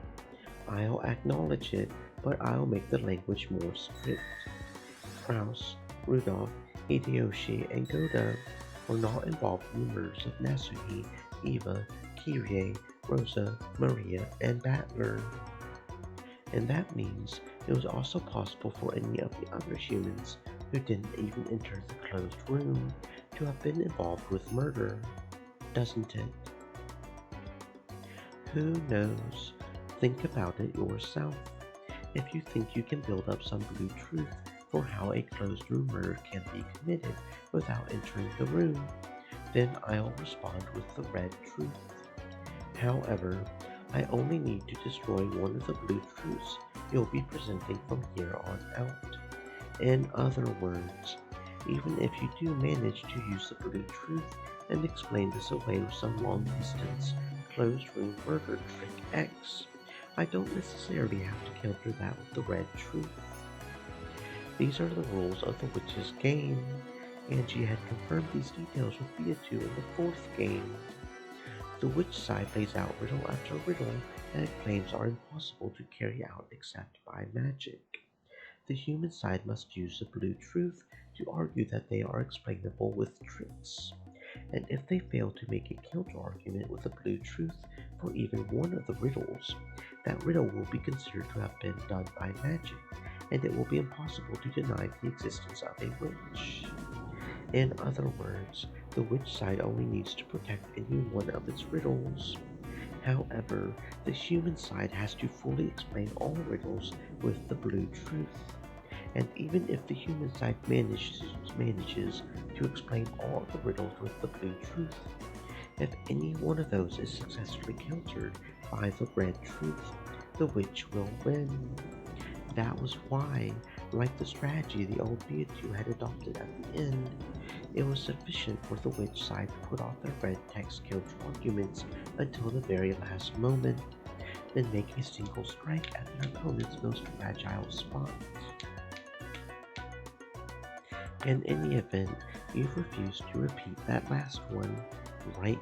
I'll acknowledge it, but I'll make the language more strict. Krauss, Rudolph, Hideyoshi, and Goda were not involved in the murders of Nasuhi, Eva, Kyrie, Rosa, Maria, and Battler. And that means it was also possible for any of the other humans who didn't even enter the closed room to have been involved with murder, doesn't it? Who knows? Think about it yourself. If you think you can build up some blue truth for how a closed room murder can be committed without entering the room, then I'll respond with the red truth. However, I only need to destroy one of the blue truths you'll be presenting from here on out. In other words, even if you do manage to use the blue truth and explain this away with some long-distance closed room murder trick X, I don't necessarily have to counter that with the red truth. These are the rules of the witch's game. Angie had confirmed these details with Beatu in the fourth game. The witch side lays out riddle after riddle that it claims are impossible to carry out except by magic. The human side must use the blue truth to argue that they are explainable with tricks. And if they fail to make a counter-argument with the blue truth, for even one of the riddles, that riddle will be considered to have been done by magic, and it will be impossible to deny the existence of a witch. In other words, the witch side only needs to protect any one of its riddles. However, the human side has to fully explain all riddles with the blue truth. And even if the human side manages to explain all the riddles with the blue truth, if any one of those is successfully countered by the red truth, the witch will win. That was why, like the strategy the old Beatu had adopted at the end, it was sufficient for the witch side to put off their red text counter arguments until the very last moment, then make a single strike at their opponent's most fragile spot. In any event, you've refused to repeat that last one, right?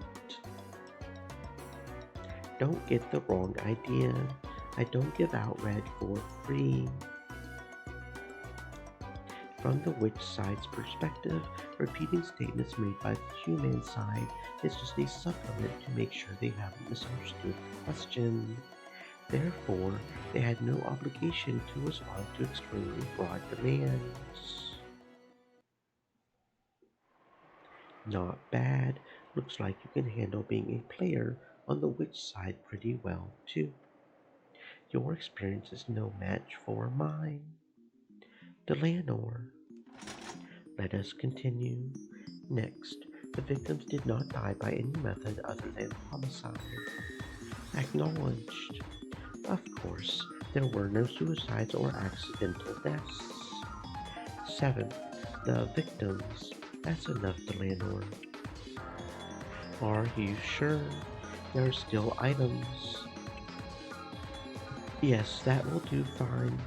Don't get the wrong idea. I don't give out red for free. From the witch side's perspective, repeating statements made by the human side is just a supplement to make sure they haven't misunderstood the question. Therefore, they had no obligation to respond to extremely broad demands. Not bad. Looks like you can handle being a player on the witch side pretty well, too. Your experience is no match for mine. Delanor. Let us continue. Next, the victims did not die by any method other than homicide. Acknowledged. Of course, there were no suicides or accidental deaths. 7. The victims. That's enough, Delanor. Are you sure? There are still items. Yes, that will do fine.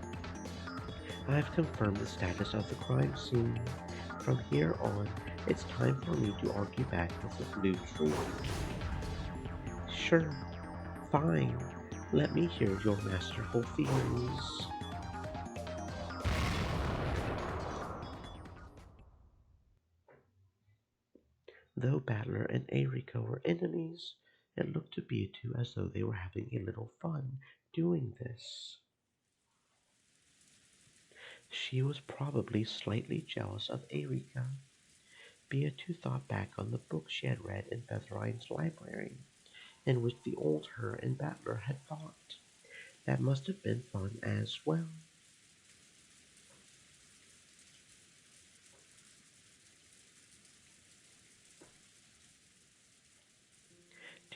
I've confirmed the status of the crime scene. From here on, it's time for me to argue back with the blue truth. Sure, fine. Let me hear your masterful theories. Though Battler and Eiriko were enemies, it looked to Beatrice as though they were having a little fun doing this. She was probably slightly jealous of Eirika. Beatrice thought back on the books she had read in Featherine's library, in which the old her and Battler had fought. That must have been fun as well.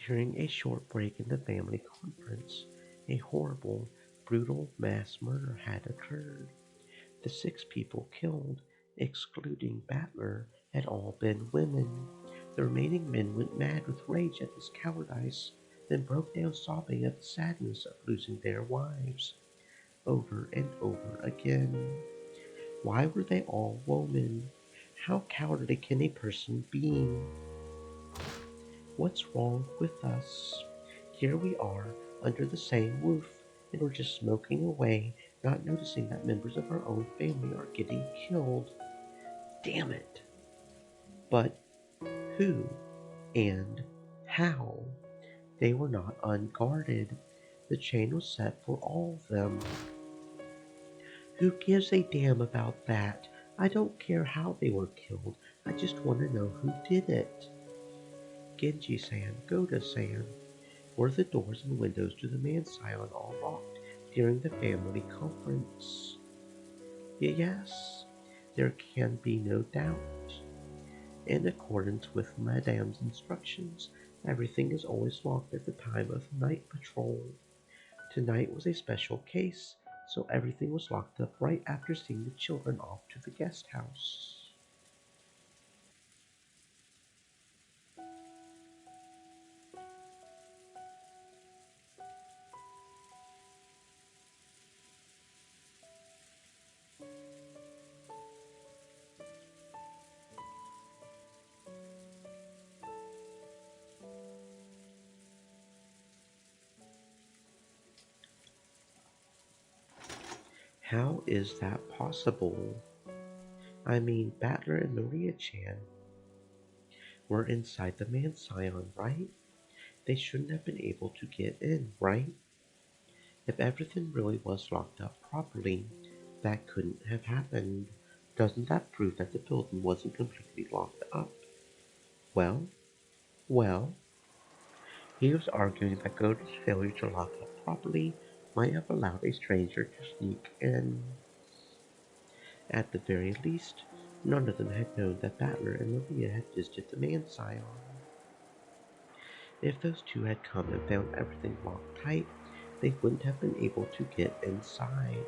During a short break in the family conference, a horrible, brutal mass murder had occurred. The 6 people killed, excluding Battler, had all been women. The remaining men went mad with rage at this cowardice, then broke down sobbing at the sadness of losing their wives, over and over again. Why were they all women? How cowardly can a person be? What's wrong with us? Here we are, under the same roof, and we're just smoking away, not noticing that members of our own family are getting killed. Damn it! But who and how? They were not unguarded. The chain was set for all of them. Who gives a damn about that? I don't care how they were killed. I just want to know who did it. Genji-san, Goda-san, were the doors and windows to the Manseion all locked during the family conference? Yes, there can be no doubt. In accordance with Madame's instructions, everything is always locked at the time of night patrol. Tonight was a special case, so everything was locked up right after seeing the children off to the guest house. How is that possible? I mean, Battler and Maria-chan were inside the Manseion, right? They shouldn't have been able to get in, right? If everything really was locked up properly, that couldn't have happened. Doesn't that prove that the building wasn't completely locked up? Well, well, he was arguing that Godot's failure to lock up properly might have allowed a stranger to sneak in. At the very least, none of them had known that Battler and Maria had visited the man scion. If those two had come and found everything locked tight, they wouldn't have been able to get inside.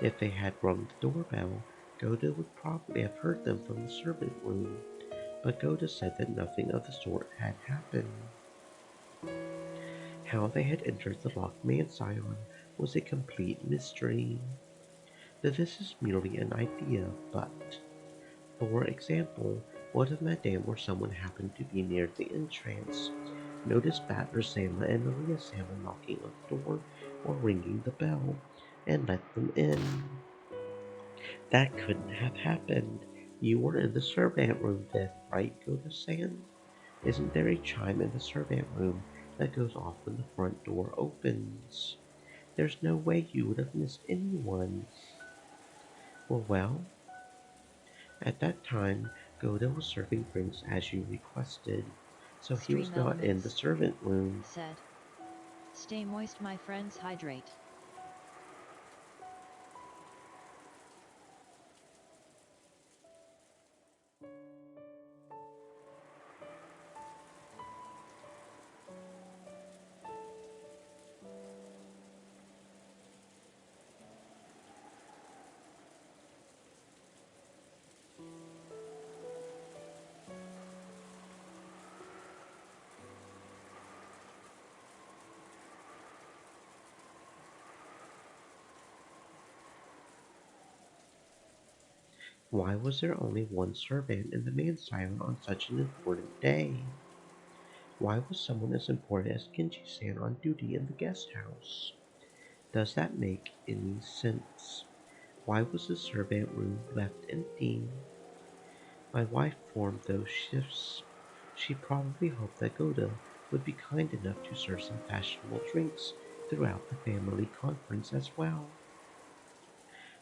If they had rung the doorbell, Goda would probably have heard them from the servant room, but Goda said that nothing of the sort had happened. How they had entered the locked man scion was a complete mystery. This is merely an idea, but, for example, what if Madame or someone happened to be near the entrance, noticed Battler Sama and Maria Sama knocking on the door or ringing the bell, and let them in? That couldn't have happened. You were in the servant room then, right, Goda-san? Isn't there a chime in the servant room that goes off when the front door opens? There's no way you would have missed anyone. Well, at that time, Goda was serving drinks as you requested, so he was Stream not in the elements. servant room. Said. Stay moist, my friends, hydrate. Why was there only one servant in the man-scion on such an important day? Why was someone as important as Genji-san on duty in the guest house? Does that make any sense? Why was the servant room left empty? My wife formed those shifts. She probably hoped that Goda would be kind enough to serve some fashionable drinks throughout the family conference as well.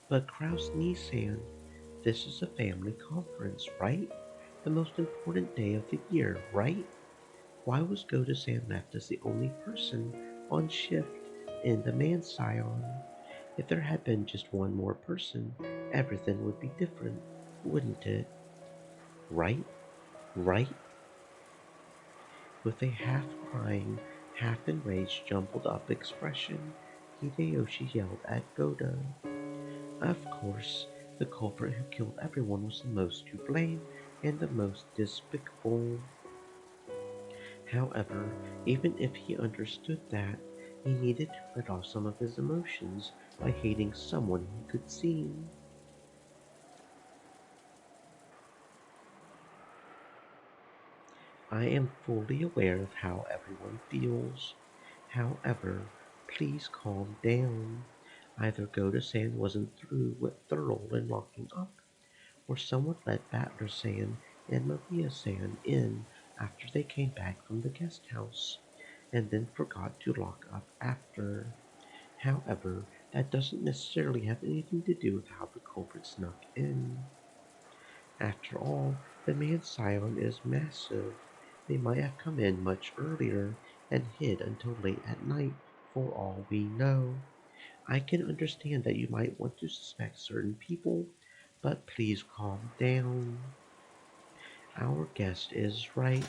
But Kraus Nissan, this is a family conference, right? The most important day of the year, right? Why was Goda-san left as the only person on shift in the man scion? If there had been just one more person, everything would be different, wouldn't it? Right? Right? With a half-crying, half-enraged, jumbled-up expression, Hideyoshi yelled at Goda. Of course, the culprit who killed everyone was the most to blame and the most despicable. However, even if he understood that, he needed to let off some of his emotions by hating someone he could see. I am fully aware of how everyone feels. However, please calm down. Either Goda-san wasn't thorough in locking up, or someone let Battler-san and Maria-san in after they came back from the guest house, and then forgot to lock up after. However, that doesn't necessarily have anything to do with how the culprit snuck in. After all, the man's scion is massive. They might have come in much earlier and hid until late at night, for all we know. I can understand that you might want to suspect certain people, but please calm down. Our guest is right.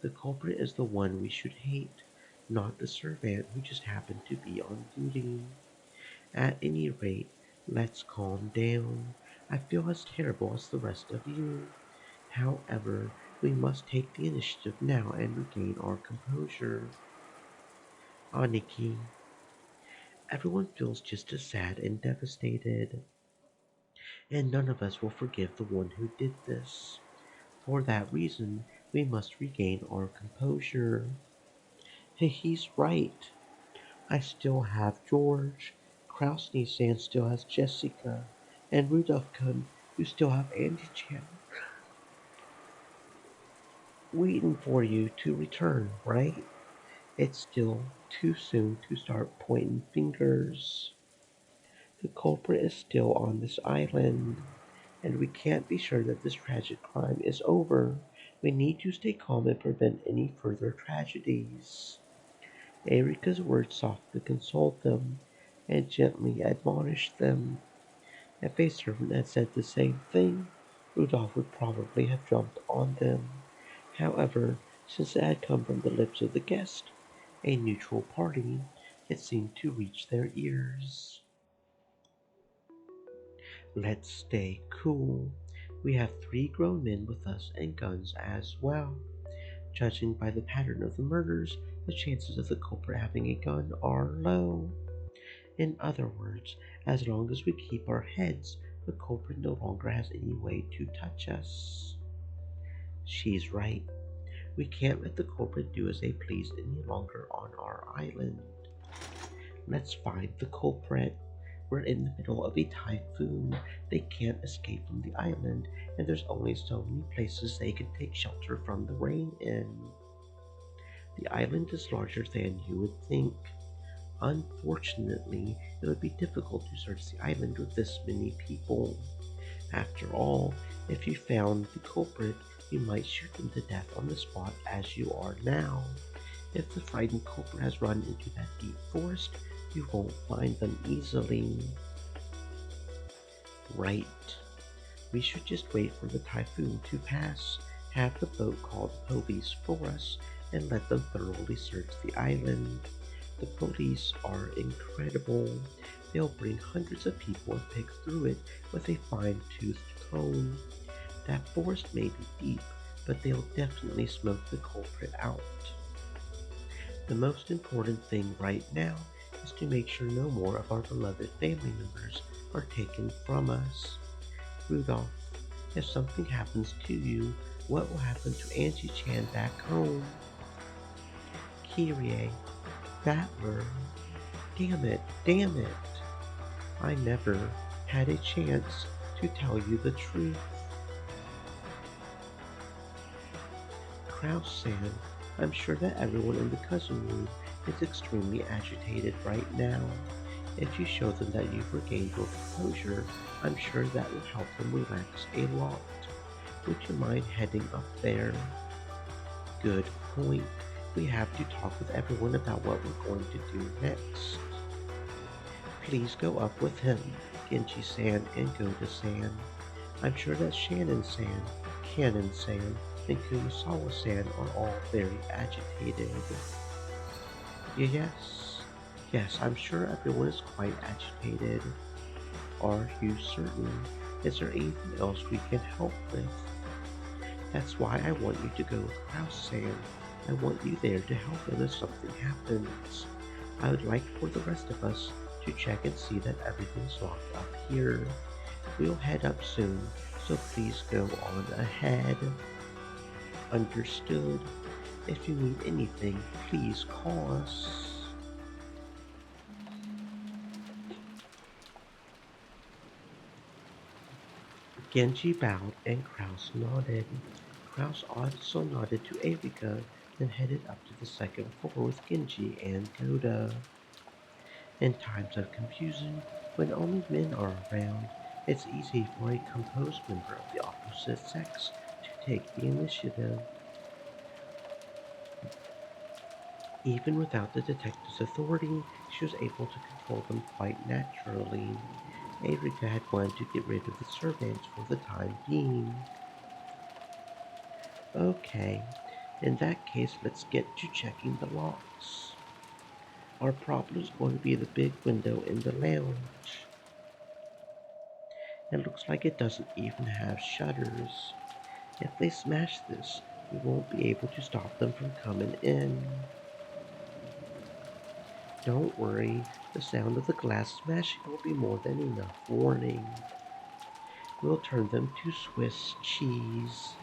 The culprit is the one we should hate, not the servant who just happened to be on duty. At any rate, let's calm down. I feel as terrible as the rest of you. However, we must take the initiative now and regain our composure. Aniki, everyone feels just as sad and devastated, and none of us will forgive the one who did this. For that reason, we must regain our composure. Hey, he's right. I still have George. Krausny-san still has Jessica. And Rudolph-kun, you still have Andy-chan. waiting for you to return, right? It's still too soon to start pointing fingers. The culprit is still on this island, and we can't be sure that this tragic crime is over. We need to stay calm and prevent any further tragedies. Erika's words softly consoled them and gently admonished them. If a servant had said the same thing, Rudolph would probably have jumped on them. However, since it had come from the lips of the guest, a neutral party, it seemed to reach their ears. Let's stay cool. We have three grown men with us and guns as well. Judging by the pattern of the murders, the chances of the culprit having a gun are low. In other words, as long as we keep our heads, the culprit no longer has any way to touch us. She's right. We can't let the culprit do as they please any longer on our island. Let's find the culprit. We're in the middle of a typhoon. They can't escape from the island, and there's only so many places they can take shelter from the rain in. The island is larger than you would think. Unfortunately, it would be difficult to search the island with this many people. After all, if you found the culprit, you might shoot them to death on the spot as you are now. If the frightened culprit has run into that deep forest, you won't find them easily. Right. We should just wait for the typhoon to pass, have the boat call the police for us, and let them thoroughly search the island. The police are incredible. They'll bring hundreds of people and pick through it with a fine-toothed comb. That forest may be deep, but they'll definitely smoke the culprit out. The most important thing right now is to make sure no more of our beloved family members are taken from us. Rudolph, if something happens to you, what will happen to Auntie Chan back home? Kyrie, Battler, damn it. I never had a chance to tell you the truth. Kraus-san, I'm sure that everyone in the cousin room is extremely agitated right now. If you show them that you've regained your composure, I'm sure that will help them relax a lot. Would you mind heading up there? Good point. We have to talk with everyone about what we're going to do next. Please go up with him, Genji-san and Goda-san. I'm sure that Shannon-san, Cannon-san, and Kumasawa-san are all very agitated. Yes, I'm sure everyone is quite agitated. Are you certain? Is there anything else we can help with? That's why I want you to go with Kraus-san. I want you there to help him if something happens. I would like for the rest of us to check and see that everything's locked up here. We'll head up soon, so please go on ahead. Understood. If you need anything, please call us. Genji bowed and Kraus nodded. Kraus also nodded to Erika, then headed up to the second floor with Genji and Goda. In times of confusion, when only men are around, it's easy for a composed member of the opposite sex to take the initiative. Even without the detective's authority, she was able to control them quite naturally. Erika had wanted to get rid of the servants for the time being. Okay, in that case, let's get to checking the locks. Our problem is going to be the big window in the lounge. It looks like it doesn't even have shutters. If they smash this, we won't be able to stop them from coming in. Don't worry, the sound of the glass smashing will be more than enough warning. We'll turn them to Swiss cheese.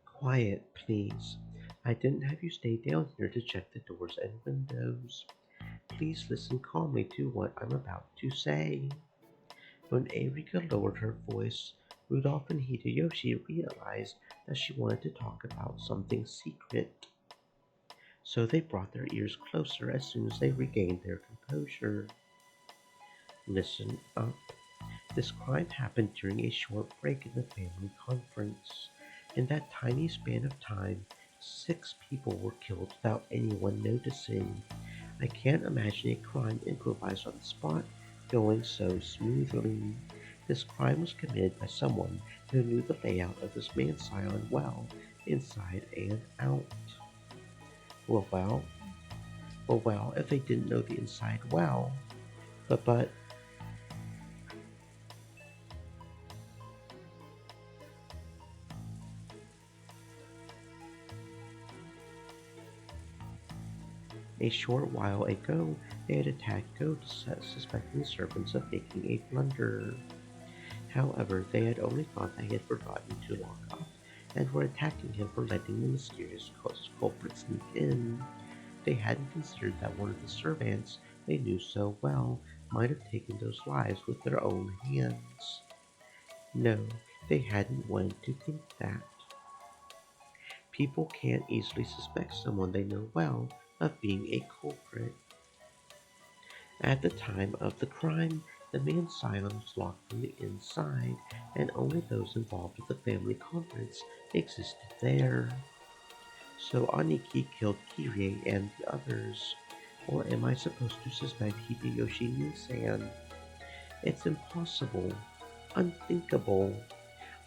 Quiet, please. I didn't have you stay down here to check the doors and windows. Please listen calmly to what I'm about to say. When Erika lowered her voice, Rudolph and Hideyoshi realized that she wanted to talk about something secret, so they brought their ears closer as soon as they regained their composure. Listen up. This crime happened during a short break in the family conference. In that tiny span of time, 6 people were killed without anyone noticing. I can't imagine a crime improvised on the spot going so smoothly. This crime was committed by someone who knew the layout of this man's scion well, inside and out. Well, well, well, if they didn't know the inside well. But a short while ago, they had attacked goats, suspecting the servants of making a blunder. However, they had only thought that he had forgotten to lock up, and were attacking him for letting the mysterious culprit sneak in. They hadn't considered that one of the servants they knew so well might have taken those lives with their own hands. No, they hadn't wanted to think that. People can't easily suspect someone they know well of being a culprit. At the time of the crime, the man's scion was locked from the inside, and only those involved with the family conference existed there. So Aniki killed Kirie and the others. Or am I supposed to suspect Hideyoshi Nisan? It's impossible. Unthinkable.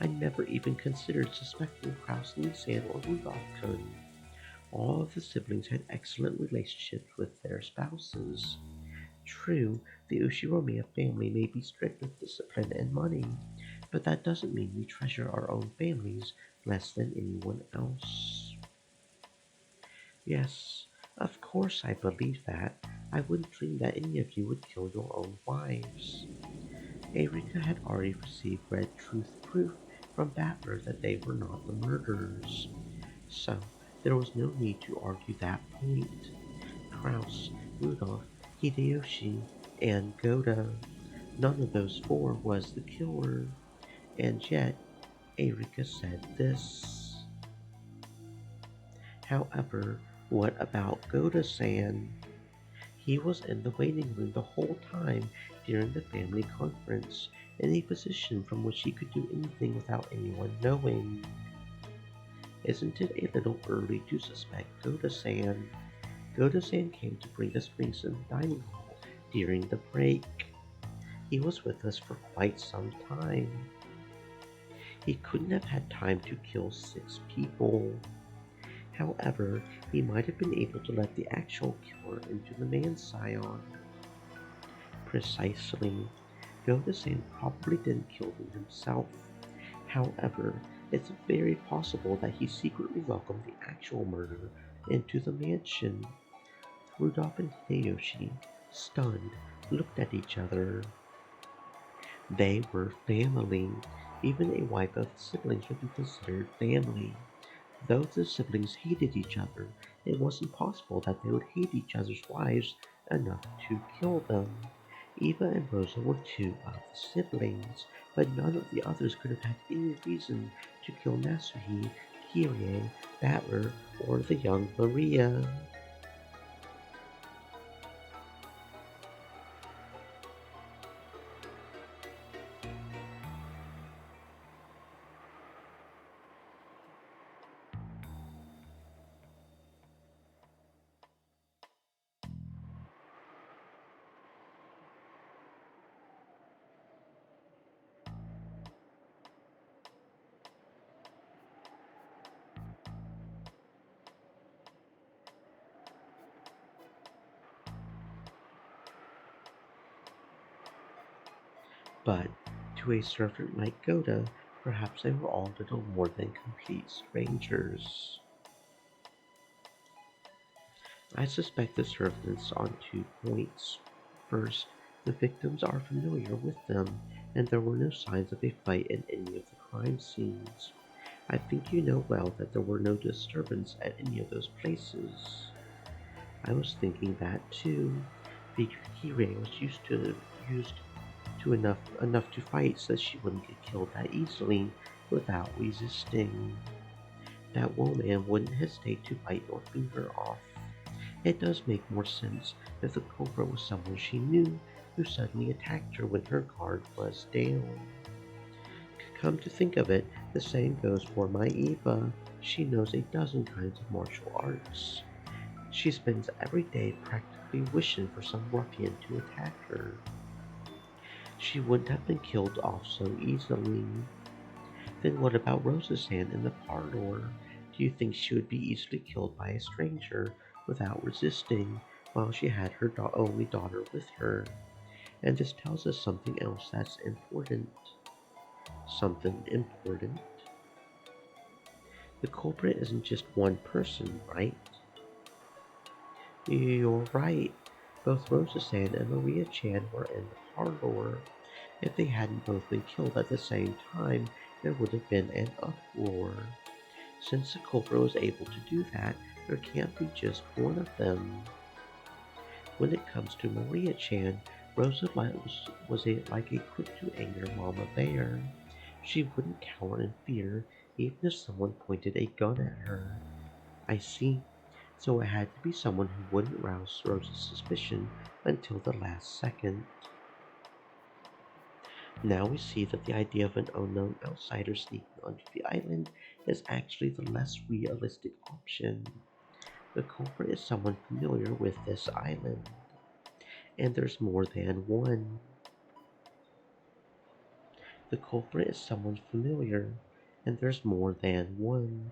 I never even considered suspecting Kraus Nisan or Rudolph-kun. All of the siblings had excellent relationships with their spouses. True, the Ushiromiya family may be strict with discipline and money, but that doesn't mean we treasure our own families less than anyone else. Yes, of course I believe that. I wouldn't dream that any of you would kill your own wives. Erika had already received red truth proof from Battler that they were not the murderers, so there was no need to argue that point. Kraus, Rudolph, Hideyoshi, and Goda. None of those 4 was the killer, and yet Erika said this. However, what about Goda-san? He was in the waiting room the whole time during the family conference, in a position from which he could do anything without anyone knowing. Isn't it a little early to suspect Goda-san? Goda-san came to bring us drinks in the dining hall during the break. He was with us for quite some time. He couldn't have had time to kill 6 people. However, he might have been able to let the actual killer into the man's scion. Precisely. Goda-san probably didn't kill them himself. However, it's very possible that he secretly welcomed the actual murderer into the mansion. Rudolph and Hideyoshi, stunned, looked at each other. They were family. Even a wife of the siblings would be considered family. Though the siblings hated each other, it wasn't possible that they would hate each other's wives enough to kill them. Eva and Rosa were 2 of the siblings, but none of the others could have had any reason to kill Nasuhi, Kirie, Battler, or the young Maria. But to a servant like Goda, perhaps they were all little more than complete strangers. I suspect the servants on 2 points. First, the victims are familiar with them, and there were no signs of a fight in any of the crime scenes. I think you know well that there were no disturbance at any of those places. I was thinking that too. Kirei was used to enough to fight so that she wouldn't get killed that easily without resisting. That woman wouldn't hesitate to bite your finger off. It does make more sense if the culprit was someone she knew who suddenly attacked her when her guard was down. Come to think of it, the same goes for my Eva. She knows a dozen kinds of martial arts. She spends every day practically wishing for some ruffian to attack her. She wouldn't have been killed off so easily. Then what about Rosa's hand in the parlor? Do you think she would be easily killed by a stranger without resisting while she had her only daughter with her? And this tells us something else that's important. Something important? The culprit isn't just one person, right? You're right. Both Rosa San and Maria Chan were in the parlor. If they hadn't both been killed at the same time, there would have been an uproar. Since the culprit was able to do that, there can't be just one of them. When it comes to Maria Chan, Rosa like a quick-to-anger mama bear. She wouldn't cower in fear even if someone pointed a gun at her. I see. So it had to be someone who wouldn't rouse Rosa's suspicion until the last second. Now we see that the idea of an unknown outsider sneaking onto the island is actually the less realistic option. The culprit is someone familiar with this island, and there's more than one. The culprit is someone familiar, and there's more than one.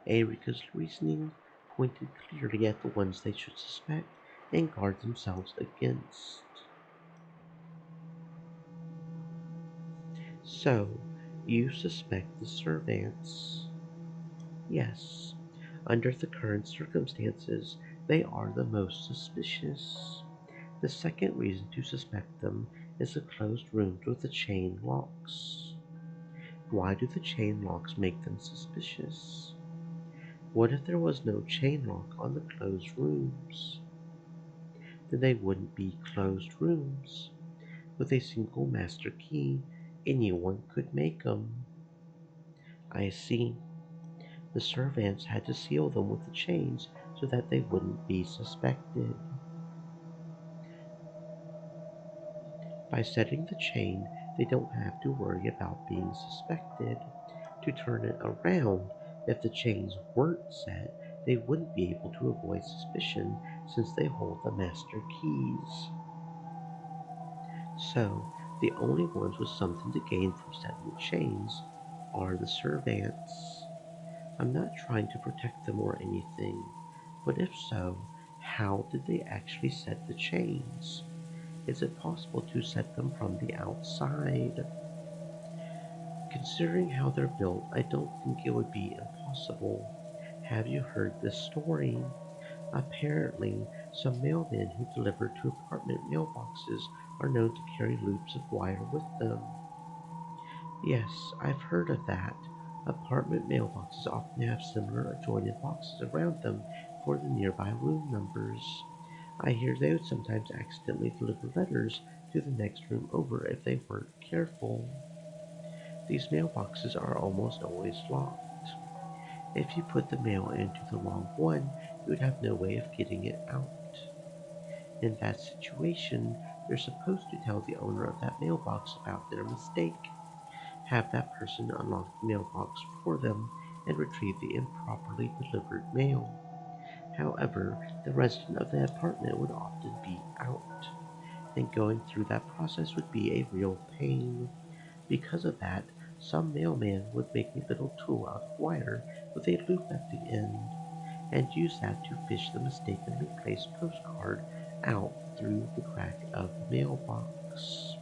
Erika's reasoning pointed clearly at the ones they should suspect and guard themselves against. So, you suspect the servants? Yes. Under the current circumstances, they are the most suspicious. The second reason to suspect them is the closed rooms with the chain locks. Why do the chain locks make them suspicious? What if there was no chain lock on the closed rooms? Then they wouldn't be closed rooms. With a single master key, anyone could make them. I see. The servants had to seal them with the chains so that they wouldn't be suspected. By setting the chain, they don't have to worry about being suspected. To turn it around, if the chains weren't set, they wouldn't be able to avoid suspicion since they hold the master keys. So, the only ones with something to gain from setting the chains are the servants. I'm not trying to protect them or anything, but if so, how did they actually set the chains? Is it possible to set them from the outside? Considering how they're built, I don't think it would be impossible. Have you heard this story? Apparently, some mailmen who deliver to apartment mailboxes are known to carry loops of wire with them. Yes, I've heard of that. Apartment mailboxes often have similar adjoining boxes around them for the nearby room numbers. I hear they would sometimes accidentally deliver letters to the next room over if they weren't careful. These mailboxes are almost always locked. If you put the mail into the wrong one, you would have no way of getting it out. In that situation, you're supposed to tell the owner of that mailbox about their mistake. Have that person unlock the mailbox for them and retrieve the improperly delivered mail. However, the resident of the apartment would often be out, and going through that process would be a real pain. Because of that, some mailman would make a little tool out of wire with a loop at the end, and use that to fish the mistakenly placed postcard out through the crack of the mailbox.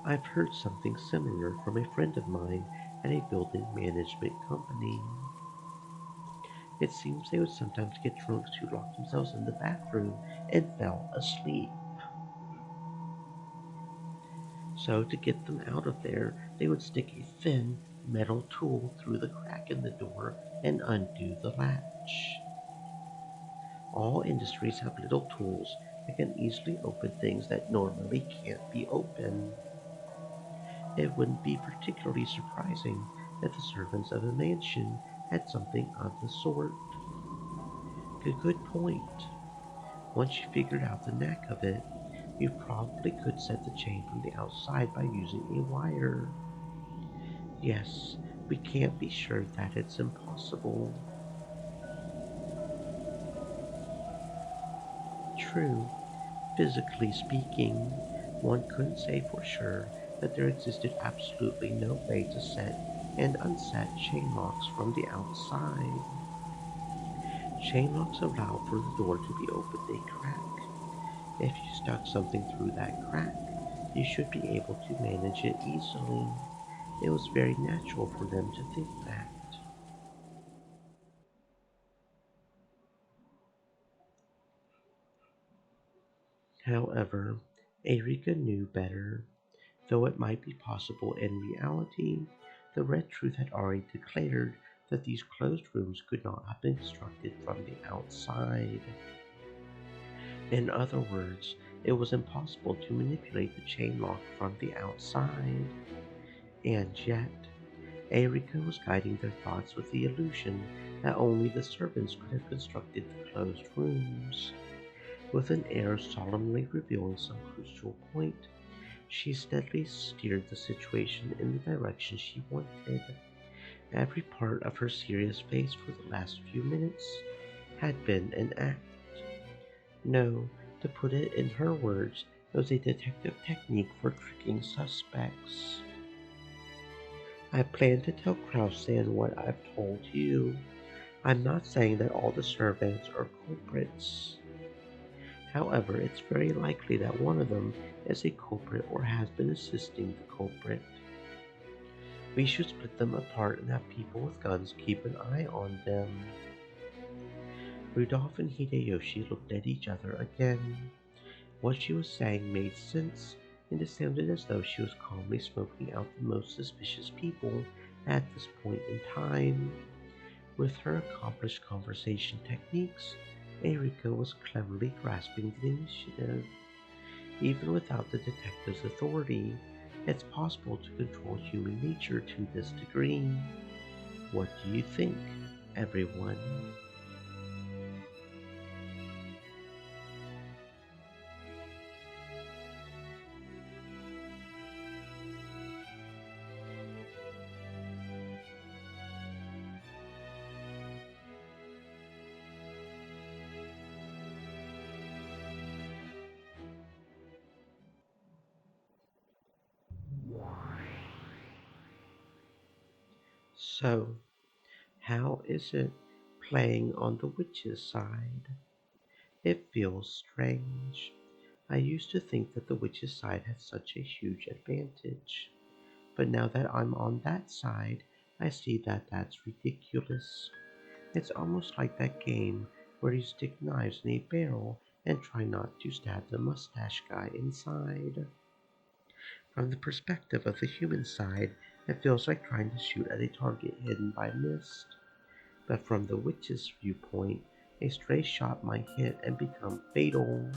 I've heard something similar from a friend of mine at a building management company. It seems they would sometimes get drunks who locked themselves in the bathroom and fell asleep. So, to get them out of there, they would stick a thin metal tool through the crack in the door and undo the latch. All industries have little tools that can easily open things that normally can't be opened. It wouldn't be particularly surprising that the servants of a mansion had something of the sort. Good point. Once you figured out the knack of it, you probably could set the chain from the outside by using a wire. Yes, we can't be sure that it's impossible. True, physically speaking, one couldn't say for sure that there existed absolutely no way to set and unset chain locks from the outside. Chain locks allow for the door to be opened a crack. If you stuck something through that crack, you should be able to manage it easily. It was very natural for them to think that. However, Erika knew better. Though it might be possible in reality, the Red Truth had already declared that these closed rooms could not have been constructed from the outside. In other words, it was impossible to manipulate the chain lock from the outside. And yet, Erika was guiding their thoughts with the illusion that only the servants could have constructed the closed rooms. With an air solemnly revealing some crucial point, she steadily steered the situation in the direction she wanted. Every part of her serious face for the last few minutes had been an act. No, to put it in her words, it was a detective technique for tricking suspects. I plan to tell Krausan what I've told you. I'm not saying that all the servants are culprits. However, it's very likely that one of them is a culprit or has been assisting the culprit. We should split them apart and have people with guns keep an eye on them. Rudolph and Hideyoshi looked at each other again. What she was saying made sense, and it sounded as though she was calmly smoking out the most suspicious people at this point in time. With her accomplished conversation techniques, Erika was cleverly grasping the initiative. Even without the detective's authority, it's possible to control human nature to this degree. What do you think, everyone? So, how is it playing on the witch's side? It feels strange. I used to think that the witch's side had such a huge advantage, but now that I'm on that side, I see that that's ridiculous. It's almost like that game where you stick knives in a barrel and try not to stab the mustache guy inside. From the perspective of the human side, it feels like trying to shoot at a target hidden by mist. But from the witch's viewpoint, a stray shot might hit and become fatal.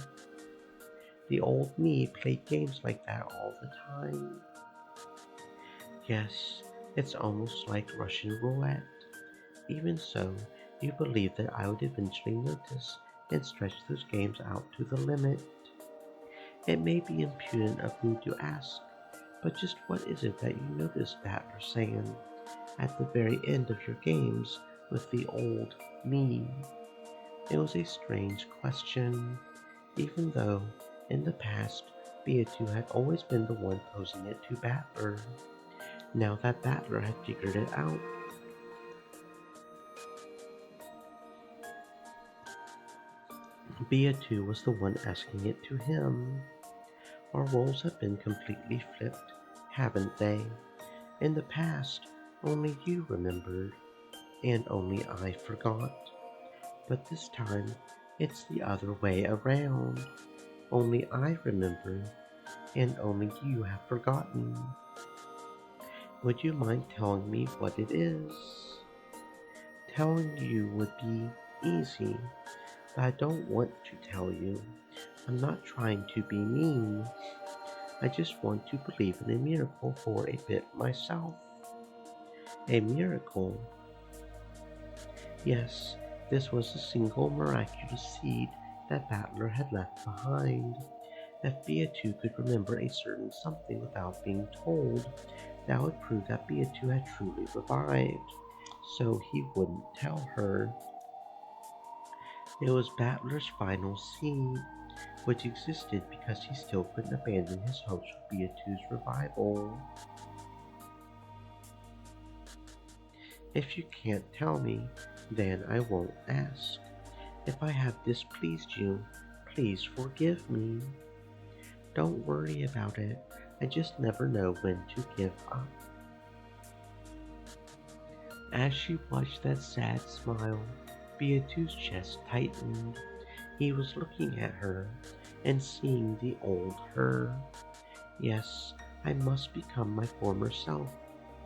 The old me played games like that all the time. Yes, it's almost like Russian roulette. Even so, you believe that I would eventually notice and stretch those games out to the limit. It may be impudent of me to ask, but just what is it that you noticed, Battler Sand, at the very end of your games with the old me? It was a strange question, even though, in the past, Beatu had always been the one posing it to Battler. Now that Battler had figured it out, Beatu was the one asking it to him. Our roles have been completely flipped, haven't they? In the past, only you remembered, and only I forgot. But this time, it's the other way around. Only I remember, and only you have forgotten. Would you mind telling me what it is? Telling you would be easy, but I don't want to tell you. I'm not trying to be mean. I just want to believe in a miracle for a bit myself. A miracle. Yes, this was the single miraculous seed that Battler had left behind. If Beatrice could remember a certain something without being told, that would prove that Beatrice had truly revived, so he wouldn't tell her. It was Battler's final seed, which existed because he still couldn't abandon his hopes for Beatrice's revival. If you can't tell me, then I won't ask. If I have displeased you, please forgive me. Don't worry about it. I just never know when to give up. As she watched that sad smile, Beatu's chest tightened. He was looking at her and seeing the old her. Yes, I must become my former self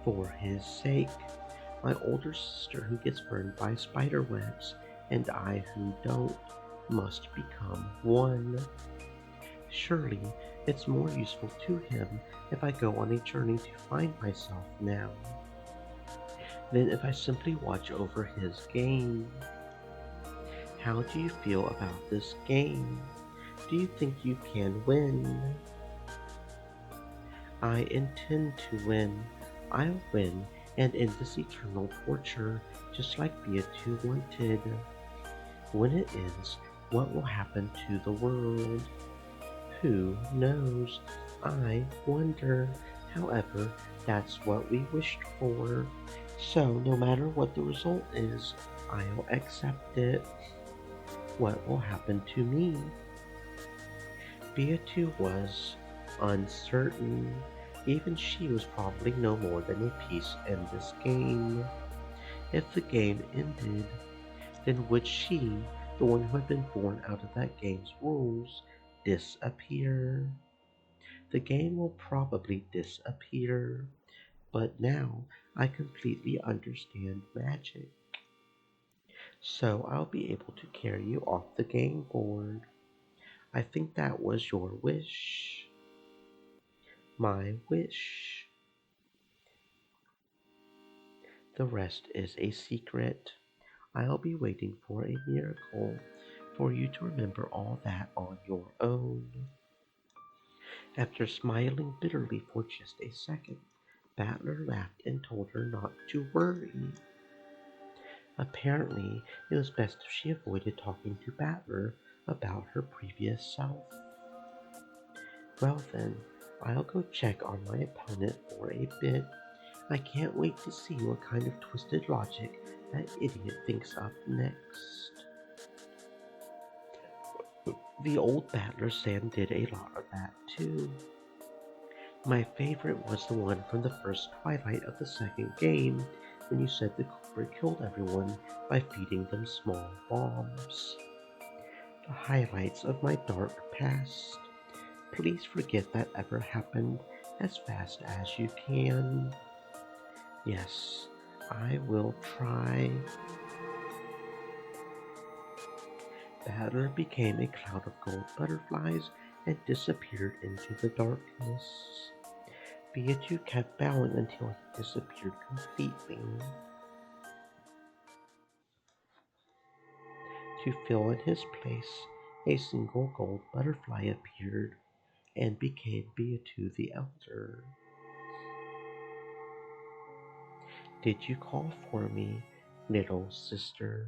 for his sake. My older sister who gets burned by spider webs and I who don't must become one. Surely it's more useful to him if I go on a journey to find myself now than if I simply watch over his game. How do you feel about this game? Do you think you can win? I intend to win. I'll win and end this eternal torture just like Beatu wanted. When it ends, what will happen to the world? Who knows? I wonder. However, that's what we wished for. So no matter what the result is, I'll accept it. What will happen to me? Beatu was uncertain. Even she was probably no more than a piece in this game. If the game ended, then would she, the one who had been born out of that game's rules, disappear? The game will probably disappear, but now I completely understand magic. So I'll be able to carry you off the game board. I think that was your wish. My wish. The rest is a secret. I'll be waiting for a miracle, for you to remember all that on your own. After smiling bitterly for just a second, Battler laughed and told her not to worry. Apparently, it was best if she avoided talking to Battler about her previous self. Well then, I'll go check on my opponent for a bit. I can't wait to see what kind of twisted logic that idiot thinks up next. The old Battler Sam did a lot of that too. My favorite was the one from the first twilight of the second game, when you said the culprit killed everyone by feeding them small bombs. The highlights of my dark past. Please forget that ever happened as fast as you can. Yes, I will try. Battler became a cloud of gold butterflies and disappeared into the darkness. Beatu kept bowing until he disappeared completely. To fill in his place, a single gold butterfly appeared and became Beatu the Elder. Did you call for me, little sister?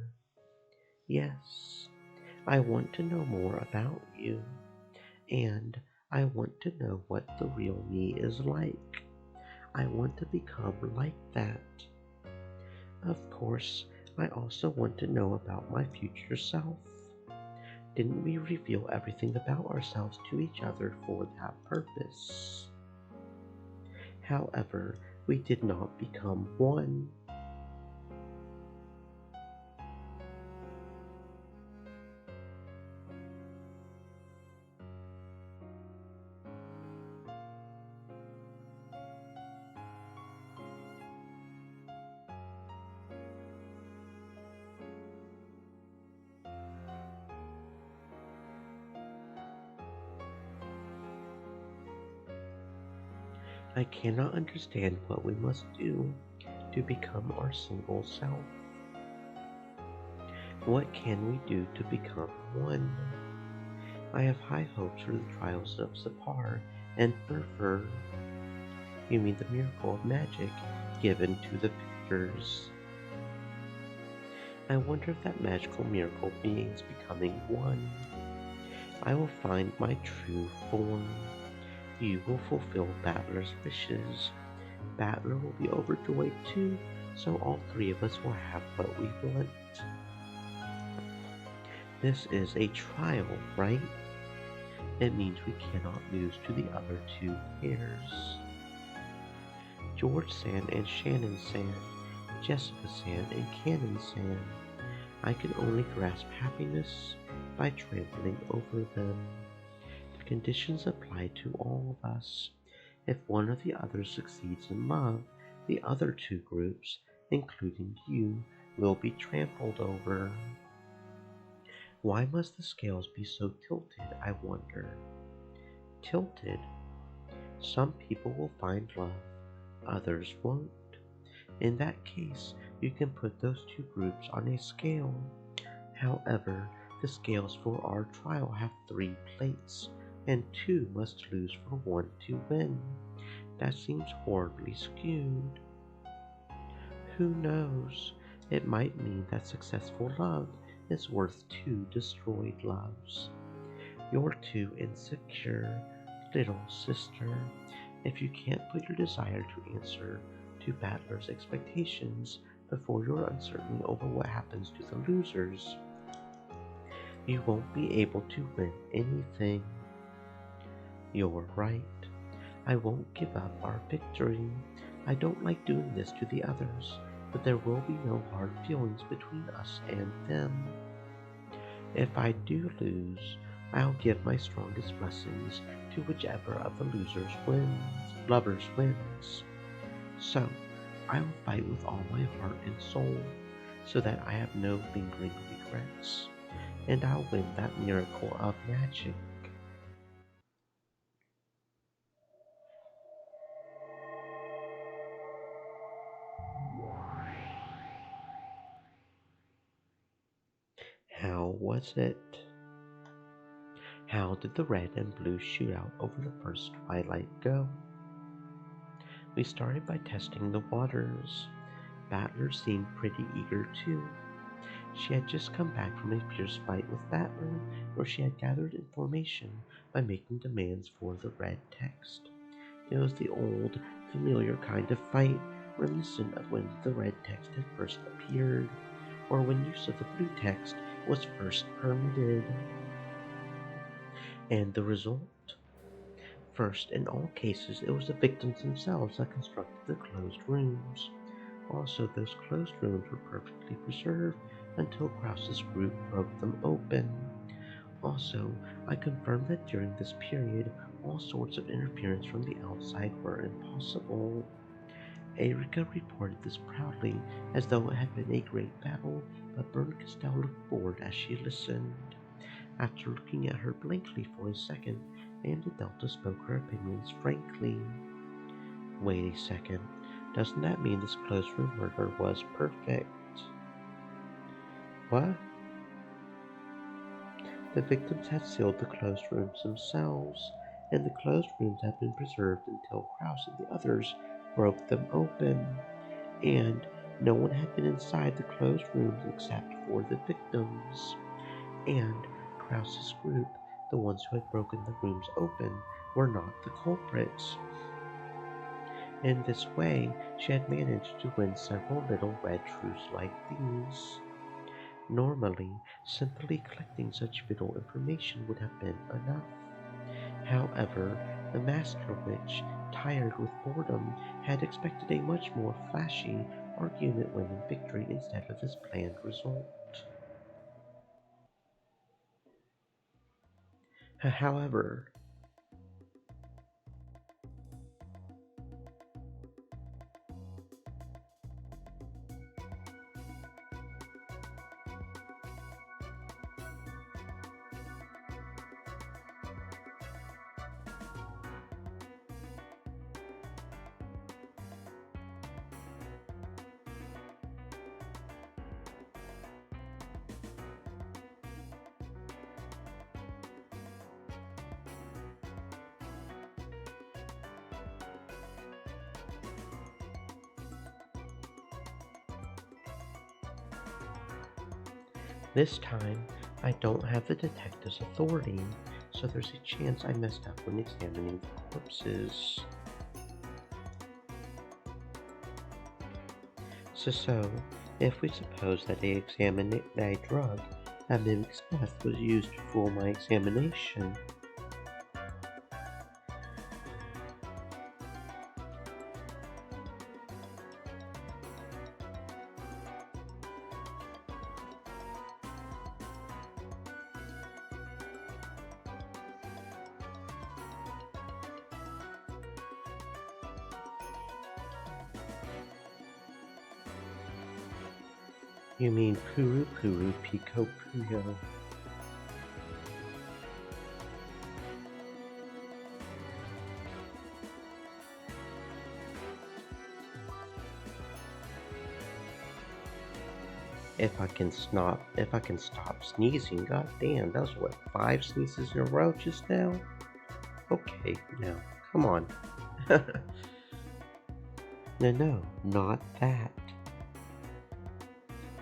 Yes, I want to know more about you, and I want to know what the real me is like. I want to become like that. Of course, I also want to know about my future self. Didn't we reveal everything about ourselves to each other for that purpose? However, we did not become one. I cannot understand what we must do to become our single self. What can we do to become one? I have high hopes for the trials of Sapar and prefer, you mean the miracle of magic given to the victors. I wonder if that magical miracle means becoming one. I will find my true form. You will fulfill Battler's wishes. Battler will be overjoyed too, so all three of us will have what we want. This is a trial, right? It means we cannot lose to the other two pairs. George Sand and Shannon Sand, Jessica Sand and Cannon Sand. I can only grasp happiness by trampling over them. The conditions apply to all of us. If one or the other succeeds in love, the other two groups, including you, will be trampled over. Why must the scales be so tilted, I wonder? Tilted? Some people will find love, others won't. In that case, you can put those two groups on a scale. However, the scales for our trial have 3 plates, and 2 must lose for 1 to win. That seems horribly skewed. Who knows? It might mean that successful love is worth 2 destroyed loves. You're too insecure, little sister. If you can't put your desire to answer to Battler's expectations before you're uncertain over what happens to the losers, you won't be able to win anything. You're right. I won't give up our victory. I don't like doing this to the others, but there will be no hard feelings between us and them. If I do lose, I'll give my strongest blessings to whichever of the lovers wins. So, I will fight with all my heart and soul, so that I have no lingering regrets, and I'll win that miracle of magic. How was it? How did the red and blue shootout over the first twilight go? We started by testing the waters. Battler seemed pretty eager too. She had just come back from a fierce fight with Battler, where she had gathered information by making demands for the red text. It was the old, familiar kind of fight, reminiscent of when the red text had first appeared, or when use of the blue text was first permitted. And the result? First, in all cases, it was the victims themselves that constructed the closed rooms. Also, those closed rooms were perfectly preserved until Krause's group broke them open. Also, I confirmed that during this period, all sorts of interference from the outside were impossible. Erika reported this proudly, as though it had been a great battle, but Berncastel looked bored as she listened. After looking at her blankly for a second, Delta spoke her opinions frankly. Wait a second. Doesn't that mean this closed room murder was perfect? What? The victims had sealed the closed rooms themselves, and the closed rooms had been preserved until Krause and the others broke them open, and no one had been inside the closed rooms except for the victims. And Krause's group, the ones who had broken the rooms open, were not the culprits. In this way, she had managed to win several little red truths like these. Normally, simply collecting such vital information would have been enough. However, the Master Witch, tired with boredom, had expected a much more flashy, argument-winning victory instead of this planned result. However, This time, I don't have the detective's authority, so there's a chance I messed up when examining the corpses. So, if we suppose that a drug that mimics death was used to fool my examination, you mean Puru Puru Pico Puyo. If I can stop sneezing, god damn, that was what, 5 sneezes in a row just now? Okay, now, come on. No, not that.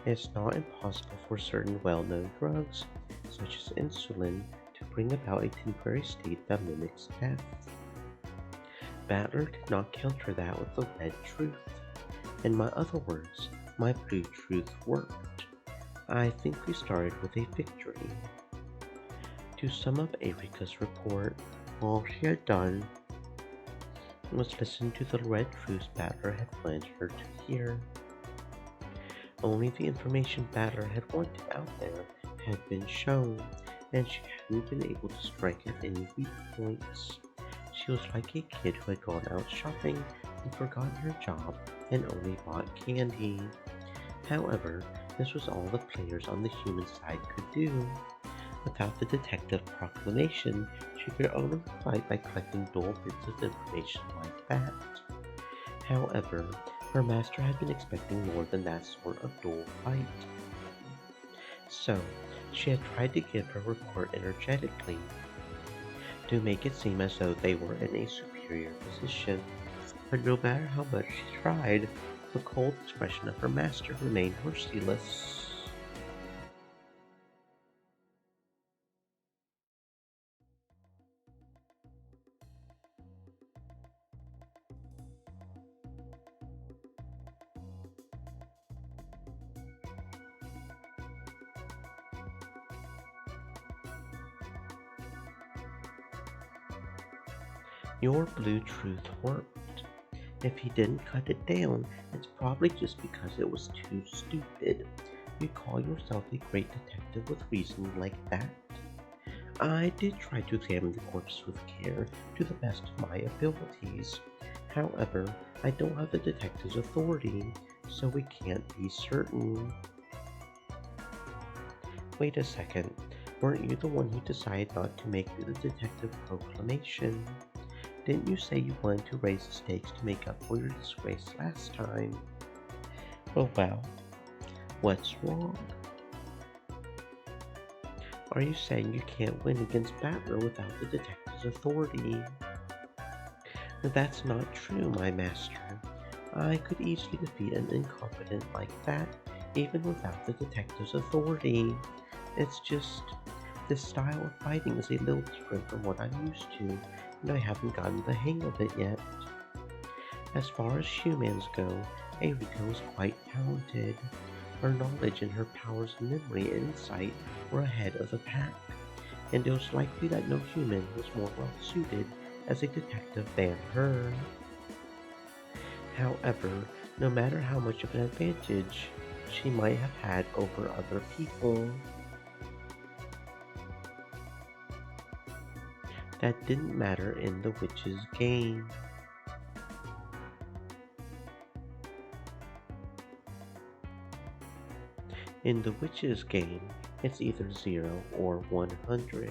It's not impossible for certain well-known drugs, such as insulin, to bring about a temporary state that mimics death. Battler did not counter that with the red truth. In my other words, my blue truth worked. I think we started with a victory. To sum up Erika's report, all she had done was listen to the red truths Battler had wanted her to hear. Only the information Battler had wanted out there had been shown, and she hadn't been able to strike at any weak points. She was like a kid who had gone out shopping and forgotten her job and only bought candy. However, this was all the players on the human side could do. Without the detective proclamation, she could only fight by collecting dull bits of information like that. However, her master had been expecting more than that sort of dull fight. So, she had tried to give her report energetically, to make it seem as though they were in a superior position. But no matter how much she tried, the cold expression of her master remained merciless. Your blue truth worked. If he didn't cut it down, it's probably just because it was too stupid. You call yourself a great detective with reasoning like that? I did try to examine the corpse with care to the best of my abilities. However, I don't have the detective's authority, so we can't be certain. Wait a second, weren't you the one who decided not to make the detective proclamation? Didn't you say you wanted to raise the stakes to make up for your disgrace last time? Oh well, what's wrong? Are you saying you can't win against Battler without the detective's authority? That's not true, my master. I could easily defeat an incompetent like that, even without the detective's authority. It's just, this style of fighting is a little different from what I'm used to, and I haven't gotten the hang of it yet. As far as humans go, Erika was quite talented. Her knowledge and her powers of memory and insight were ahead of the pack, and it was likely that no human was more well suited as a detective than her. However, no matter how much of an advantage she might have had over other people, that didn't matter in the witch's game. In the witch's game, it's either 0 or 100.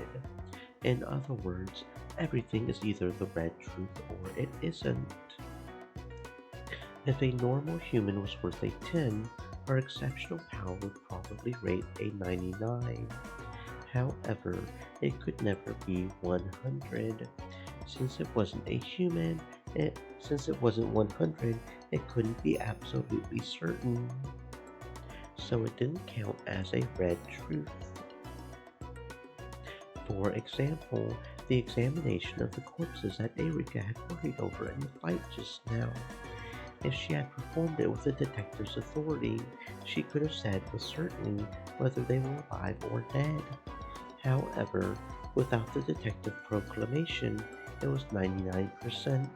In other words, everything is either the red truth or it isn't. If a normal human was worth a 10, her exceptional power would probably rate a 99. However, it could never be 100. Since it wasn't a human, since it wasn't 100, it couldn't be absolutely certain. so it didn't count as a red truth. For example, the examination of the corpses that Erika had worried over in the fight just now. If she had performed it with the detective's authority, she could have said with certainty whether they were alive or dead. However, without the detective proclamation, it was 99%.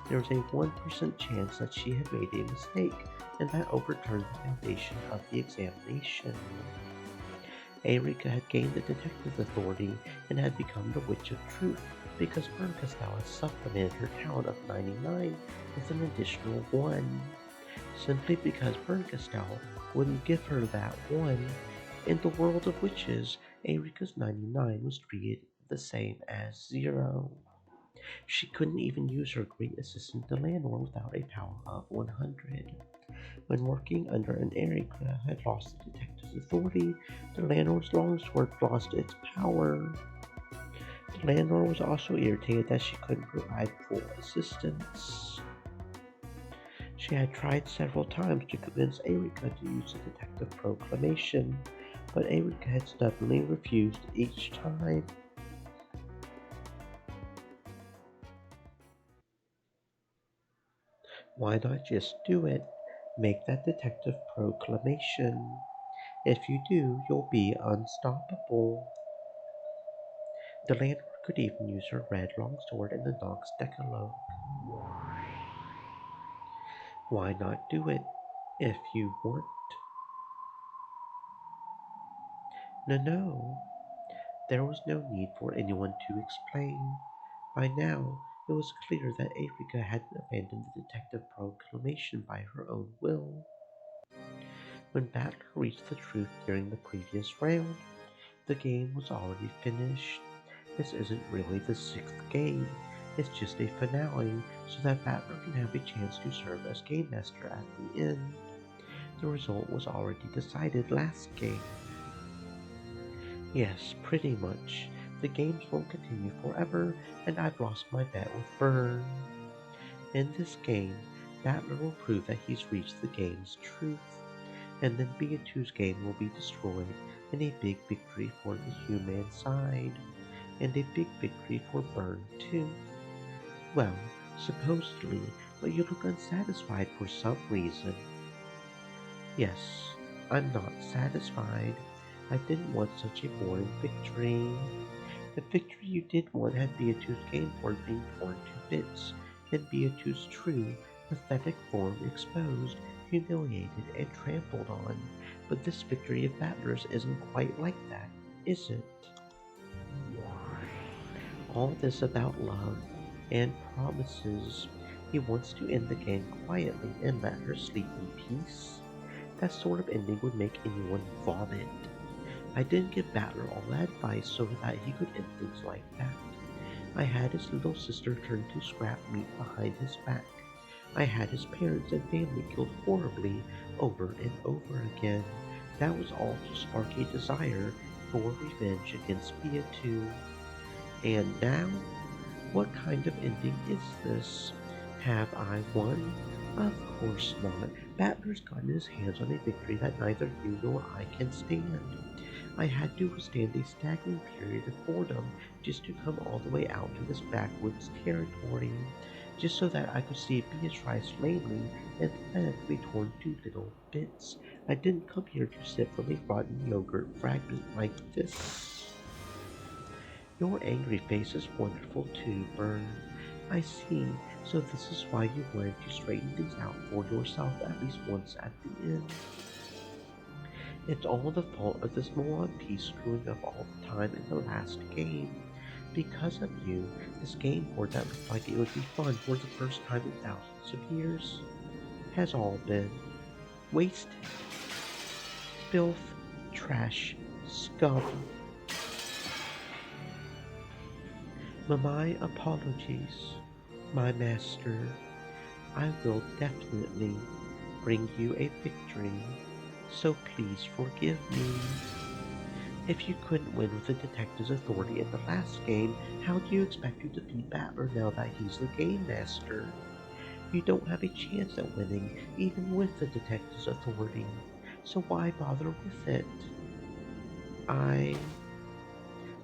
There was a 1% chance that she had made a mistake, and that overturned the foundation of the examination. Erika had gained the detective's authority and had become the Witch of Truth because Bernkastel had supplemented her talent of 99 with an additional 1. Simply because Bernkastel wouldn't give her that 1, in the world of witches, Erika's 99 was treated the same as 0. She couldn't even use her great assistant Delanor without a power of 100. When working under an Erika had lost the detective's authority, Delanor's longsword lost its power. Delanor was also irritated that she couldn't provide full assistance. She had tried several times to convince Erika to use the detective proclamation, but Erika had stubbornly refused each time. Why not just do it? Make that detective proclamation. If you do, you'll be unstoppable. The landlord could even use her red longsword in the Nox Decalogue. Why not do it? If you want. No. There was no need for anyone to explain. By now, it was clear that Africa hadn't abandoned the detective proclamation by her own will. When Battler reached the truth during the previous round, the game was already finished. This isn't really the 6th game, it's just a finale so that Battler can have a chance to serve as Game Master at the end. The result was already decided last game. Yes, pretty much. The games won't continue forever, and I've lost my bet with Burn. In this game, Battler will prove that he's reached the game's truth, and then B2's game will be destroyed in a big victory for the human side, and a big victory for Burn too. Well, supposedly, but you look unsatisfied for some reason. Yes, I'm not satisfied. I didn't want such a boring victory. The victory you did want had Beatu's game board being torn to bits, and Beatu's true, pathetic form exposed, humiliated, and trampled on. But this victory of Battler's isn't quite like that, is it? All this about love and promises. He wants to end the game quietly and let her sleep in peace. That sort of ending would make anyone vomit. I didn't give Battler all that advice so that he could end things like that. I had his little sister turned to scrap meat behind his back. I had his parents and family killed horribly over and over again. That was all to spark a desire for revenge against Beatu. And now? What kind of ending is this? Have I won? Of course not. Battler's gotten his hands on a victory that neither you nor I can stand. I had to withstand a staggering period of boredom just to come all the way out to this backwoods territory, just so that I could see Beatrice lamely and pathetically torn to little bits. I didn't come here to sip from a rotten yogurt fragment like this. Your angry face is wonderful too, Bern. I see, so this is why you wanted to straighten things out for yourself at least once at the end. It's all the fault of this moron piece screwing up all the time in the last game. Because of you, this game board that looked like it would be fun for the first time in thousands of years has all been wasted. Filth, trash, scum. My apologies, my master. I will definitely bring you a victory, so please forgive me. If you couldn't win with the detective's authority in the last game, how do you expect to defeat Battler now that he's the game master? You don't have a chance at winning, even with the detective's authority. so why bother with it? I.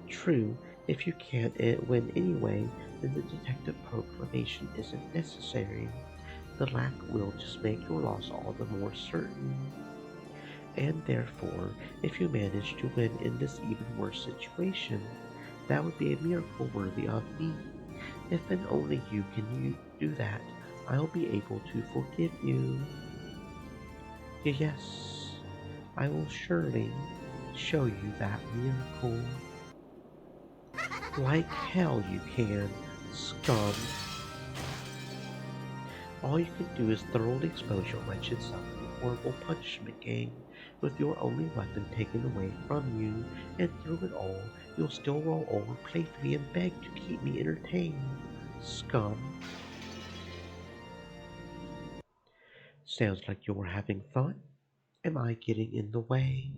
True, if you can't win anyway, then the detective proclamation isn't necessary. The lack will just make your loss all the more certain. And therefore, if you manage to win in this even worse situation, that would be a miracle worthy of me. If and only you can do that, I'll be able to forgive you. Yes, I will surely show you that miracle. Like hell you can, scum. All you can do is thoroughly expose your wretched self to a horrible punishment game, with your only weapon taken away from you, and through it all, you'll still roll over playfully and beg to keep me entertained. Scum. Sounds like you're having fun. Am I getting in the way?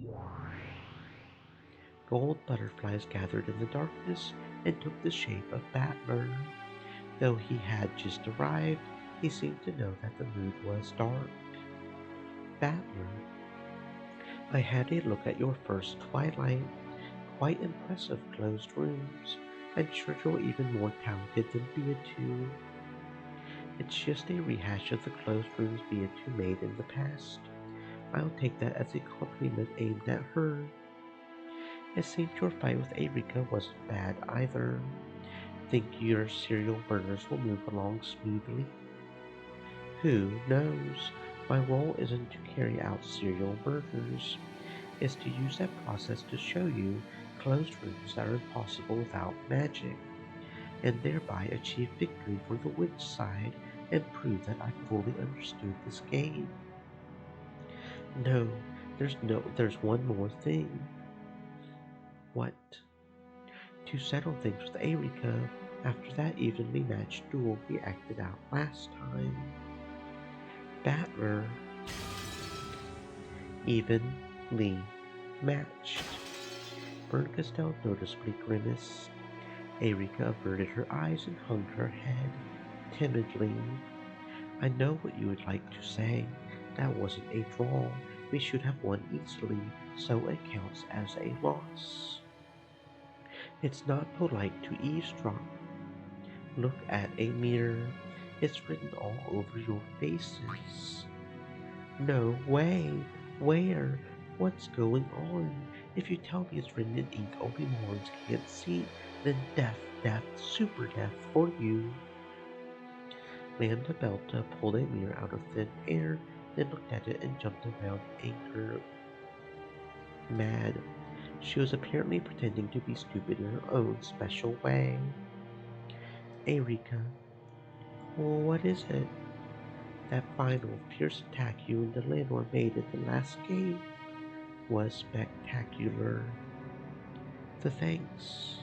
Gold butterflies gathered in the darkness and took the shape of Battler. Though he had just arrived, he seemed to know that the mood was dark. Battler, I had a look at your first twilight. Quite impressive closed rooms. I'm sure you're even more talented than Beatrice. It's just a rehash of the closed rooms Beatrice made in the past. I'll take that as a compliment aimed at her. It seems your fight with Erika wasn't bad either. Think your serial murders will move along smoothly? Who knows? My role isn't to carry out serial murders. It's to use that process to show you closed rooms that are impossible without magic, and thereby achieve victory for the witch side and prove that I fully understood this game. No, there's one more thing. What? To settle things with Erika after that evenly matched duel we acted out last time. Battler, evenly matched. Berncastel noticeably grimaced. Erika averted her eyes and hung her head timidly. I know what you would like to say. That wasn't a draw. We should have won easily, so it counts as a loss. It's not polite to eavesdrop. Look at a mirror. It's written all over your faces. No way. Where? What's going on? If you tell me it's written in ink only morons can't see, then death, death, super death for you. Lambda Belta pulled a mirror out of thin air, then looked at it and jumped around anger mad. She was apparently pretending to be stupid in her own special way. Erika, what is it? That final fierce attack you and the landlord made in the last game was spectacular. The thanks.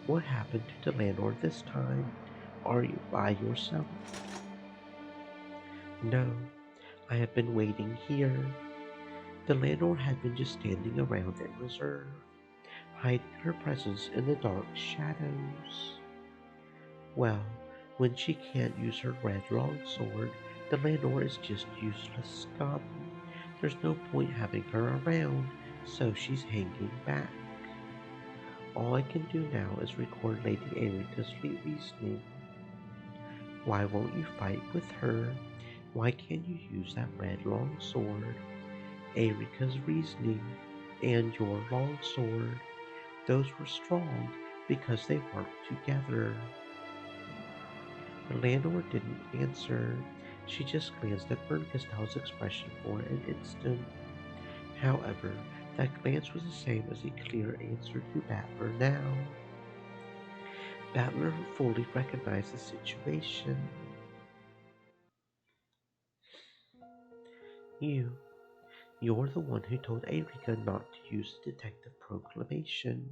What happened to the landlord this time? Are you by yourself? No, I have been waiting here. The landlord had been just standing around in reserve, hiding her presence in the dark shadows. Well, when she can't use her red longsword, the landlord is just useless scum. There's no point having her around, so she's hanging back. All I can do now is record Lady Erika's reasoning. Why won't you fight with her? Why can't you use that red longsword? Erika's reasoning and your longsword. Those were strong because they worked together. The landlord didn't answer. She just glanced at Berncastel's expression for an instant. However, that glance was the same as a clear answer to Battler now. Battler fully recognized the situation. You, you're the one who told Erika not to use the detective proclamation.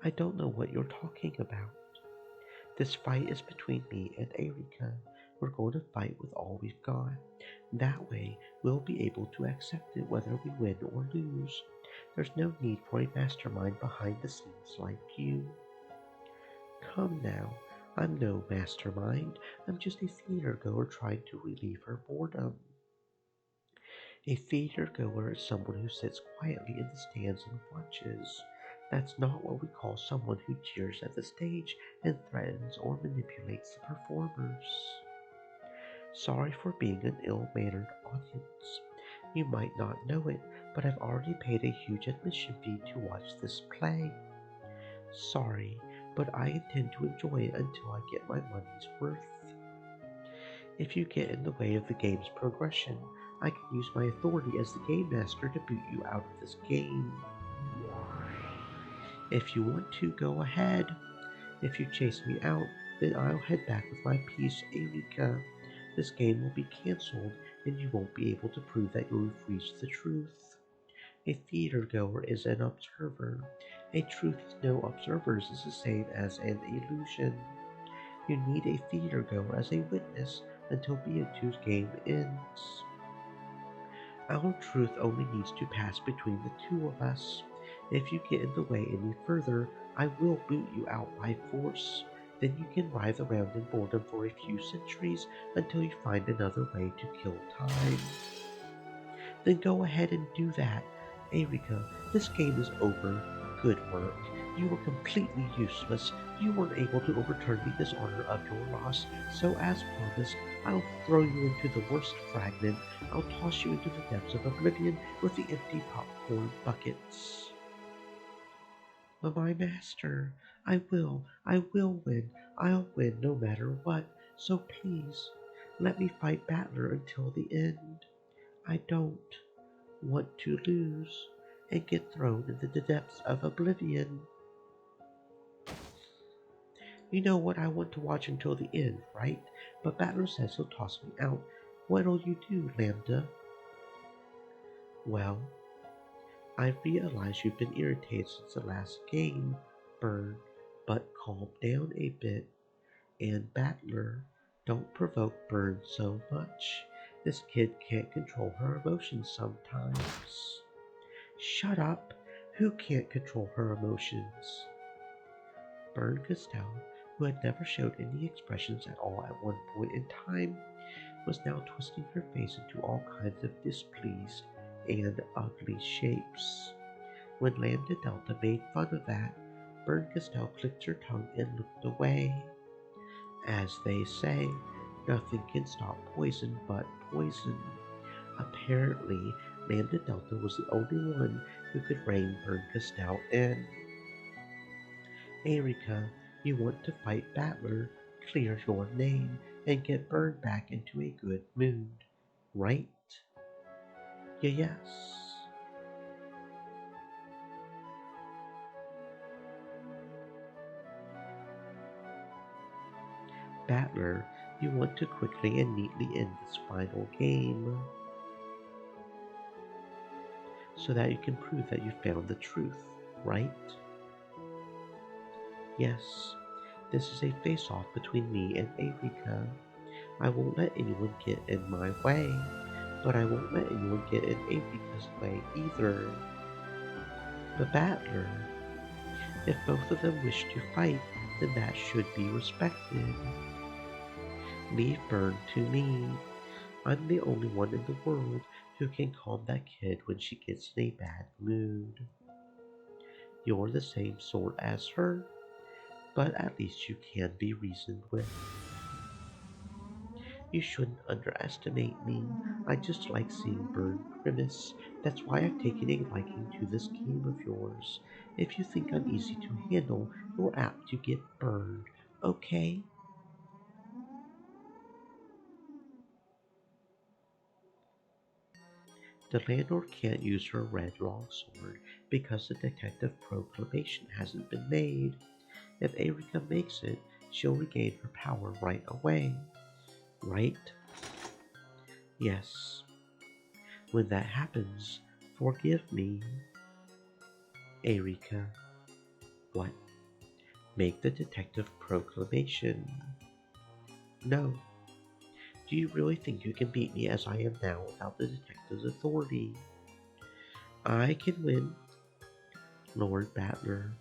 I don't know what you're talking about. This fight is between me and Erika. We're going to fight with all we've got. That way, we'll be able to accept it whether we win or lose. There's no need for a mastermind behind the scenes like you. Come now, I'm no mastermind. I'm just a theater goer trying to relieve her boredom. A theater goer is someone who sits quietly in the stands and watches. That's not what we call someone who cheers at the stage and threatens or manipulates the performers. Sorry for being an ill mannered audience. You might not know it, but I've already paid a huge admission fee to watch this play. Sorry, but I intend to enjoy it until I get my money's worth. If you get in the way of the game's progression, I can use my authority as the game master to boot you out of this game. If you want to, go ahead. If you chase me out, then I'll head back with my piece, Erika. This game will be cancelled, and you won't be able to prove that you've reached the truth. A theater goer is an observer. A truth with no observers is the same as an illusion. You need a theater goer as a witness until B2's game ends. Our truth only needs to pass between the two of us. If you get in the way any further, I will boot you out by force. Then you can writhe around in boredom for a few centuries until you find another way to kill time. Then go ahead and do that. Erika, this game is over. Good work. You were completely useless. You weren't able to overturn the dishonor of your loss, so as promised, I'll throw you into the worst fragment. I'll toss you into the depths of oblivion with the empty popcorn buckets. But my master, I will win. I'll win no matter what. So please, let me fight Battler until the end. I don't want to lose and get thrown into the depths of oblivion. You know what I want to watch until the end, right? But Battler says he'll toss me out. What'll you do, Lambda? Well, I realize you've been irritated since the last game, Burn, but calm down a bit. And Battler, don't provoke Burn so much. This kid can't control her emotions sometimes. Shut up! Who can't control her emotions? Bern Costello, who had never showed any expressions at all at one point in time, was now twisting her face into all kinds of displeased and ugly shapes. When Lambda Delta made fun of that, Bern Costello clicked her tongue and looked away. As they say, nothing can stop poison but poison. Apparently, Lambda Delta was the only one who could rein Bern Costello in. Erika, you want to fight Battler, clear your name, and get Bern back into a good mood, right? Yes. Battler, you want to quickly and neatly end this final game so that you can prove that you found the truth, right? Yes. This is a face-off between me and Erika. I won't let anyone get in my way, but I won't let anyone get in Erika's way either. But Battler, if both of them wish to fight, then that should be respected. Leave Bern to me. I'm the only one in the world who can calm that kid when she gets in a bad mood. You're the same sort as her, but at least you can be reasoned with. You shouldn't underestimate me. I just like seeing Bern grimace. That's why I've taken a liking to this game of yours. If you think I'm easy to handle, you're apt to get burned. Okay? The landlord can't use her red longsword because the detective proclamation hasn't been made. If Erika makes it, she'll regain her power right away. Right? Yes. When that happens, forgive me. Erika. What? Make the detective proclamation. No. Do you really think you can beat me as I am now without the detective's authority? I can win, Lord Battler.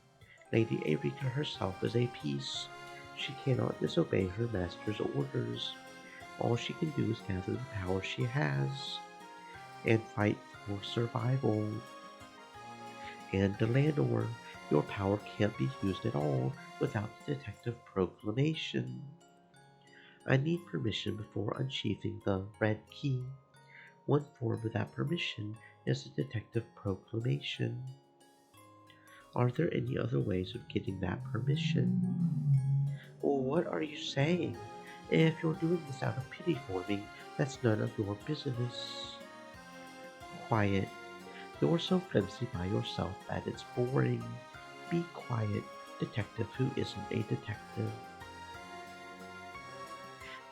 Lady Erika herself is a piece. She cannot disobey her master's orders. All she can do is gather the power she has. and fight for survival. And Delanor, your power can't be used at all without the detective proclamation. I need permission before unsheathing the red key. One form of that permission is the detective proclamation. Are there any other ways of getting that permission? Well, what are you saying? If you're doing this out of pity for me, that's none of your business. Quiet. You're so flimsy by yourself that it's boring. Be quiet, detective who isn't a detective.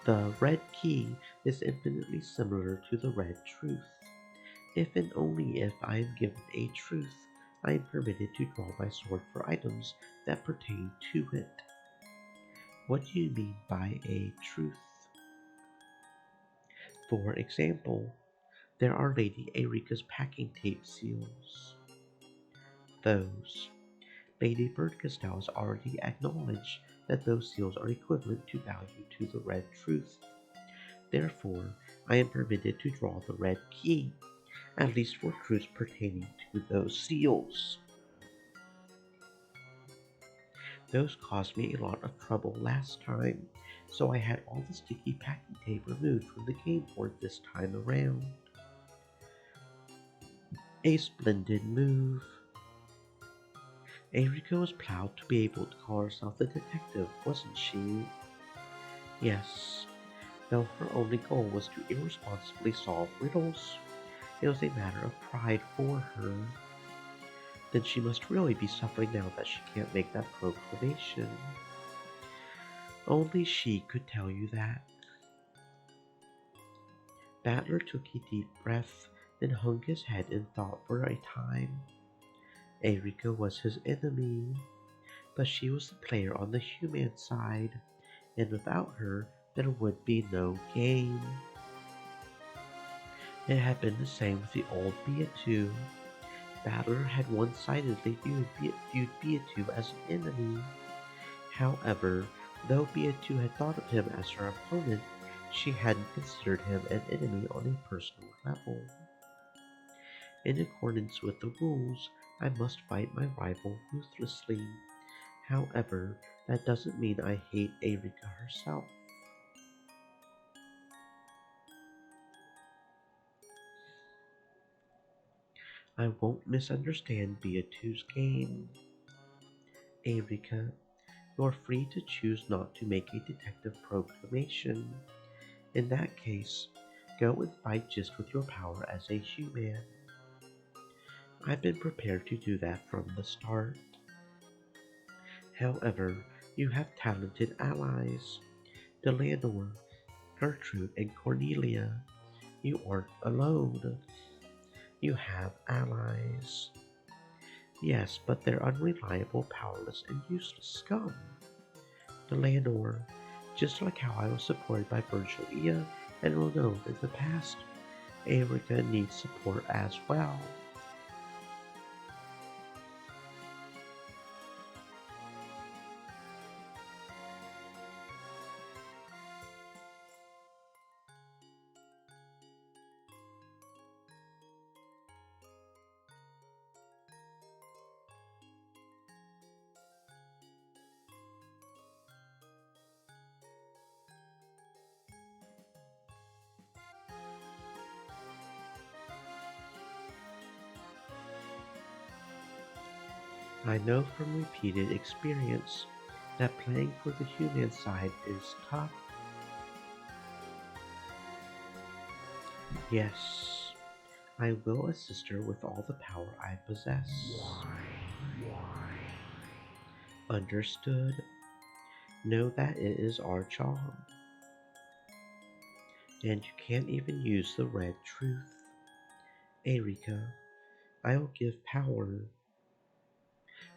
The red key is infinitely similar to the red truth. If and only if I am given a truth, I am permitted to draw my sword for items that pertain to it. What do you mean by a truth? For example, there are Lady Erika's packing tape seals. Those. Lady Birdcastel has already acknowledged that those seals are equivalent to value to the red truth. Therefore, I am permitted to draw the red key, at least for truths pertaining to those seals. Those caused me a lot of trouble last time, so I had all the sticky packing tape removed from the game board this time around. A splendid move. Erika was proud to be able to call herself the detective, wasn't she? Yes, though her only goal was to irresponsibly solve riddles. It was a matter of pride for her. Then she must really be suffering now that she can't make that proclamation. Only she could tell you that. Battler took a deep breath, then hung his head in thought for a time. Erika was his enemy, but she was the player on the human side, and without her there would be no game. It had been the same with the old Beatu. Battler had one-sidedly viewed Beatu as an enemy. However, though Beatu had thought of him as her opponent, she hadn't considered him an enemy on a personal level. In accordance with the rules, I must fight my rival ruthlessly. However, that doesn't mean I hate Erika herself. I won't misunderstand Beatu's game. Erika, you're free to choose not to make a detective proclamation. In that case, go and fight just with your power as a human. I've been prepared to do that from the start. However, you have talented allies. Delanor, Gertrude, and Cornelia. You aren't alone. You have allies. Yes, but they're unreliable, powerless, and useless scum. Delanor, just like how I was supported by Virgilia and Renode in the past, Erika needs support as well. I know from repeated experience that playing for the human side is tough. Yes, I will assist her with all the power I possess. Understood? Know that it is our job. And you can't even use the red truth. Erika, I will give power,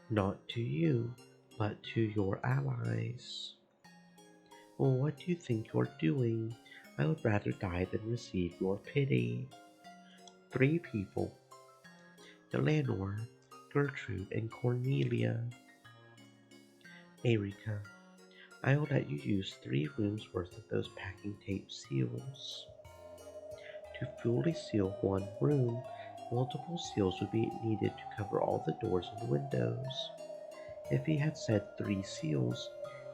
not to you, but to your allies. Well, what do you think you're doing? I would rather die than receive your pity. 3 people. Eleanor, Gertrude, and Cornelia. Erika, I will let you use 3 rooms worth of those packing tape seals. To fully seal one room, multiple seals would be needed to cover all the doors and windows. If he had said 3 seals,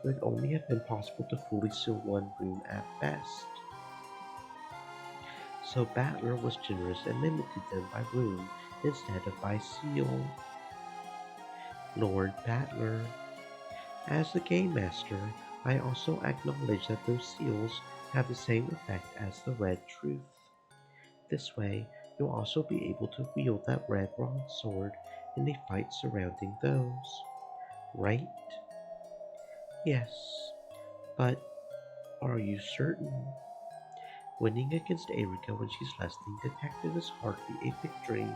it would only have been possible to fully seal one room at best. So Battler was generous and limited them by room instead of by seal. Lord Battler. As the game master, I also acknowledge that those seals have the same effect as the red truth. This way, you'll also be able to wield that red broadsword in the fight surrounding those. Right? Yes. But are you certain? Winning against Erika when she's less than detective is hardly a victory.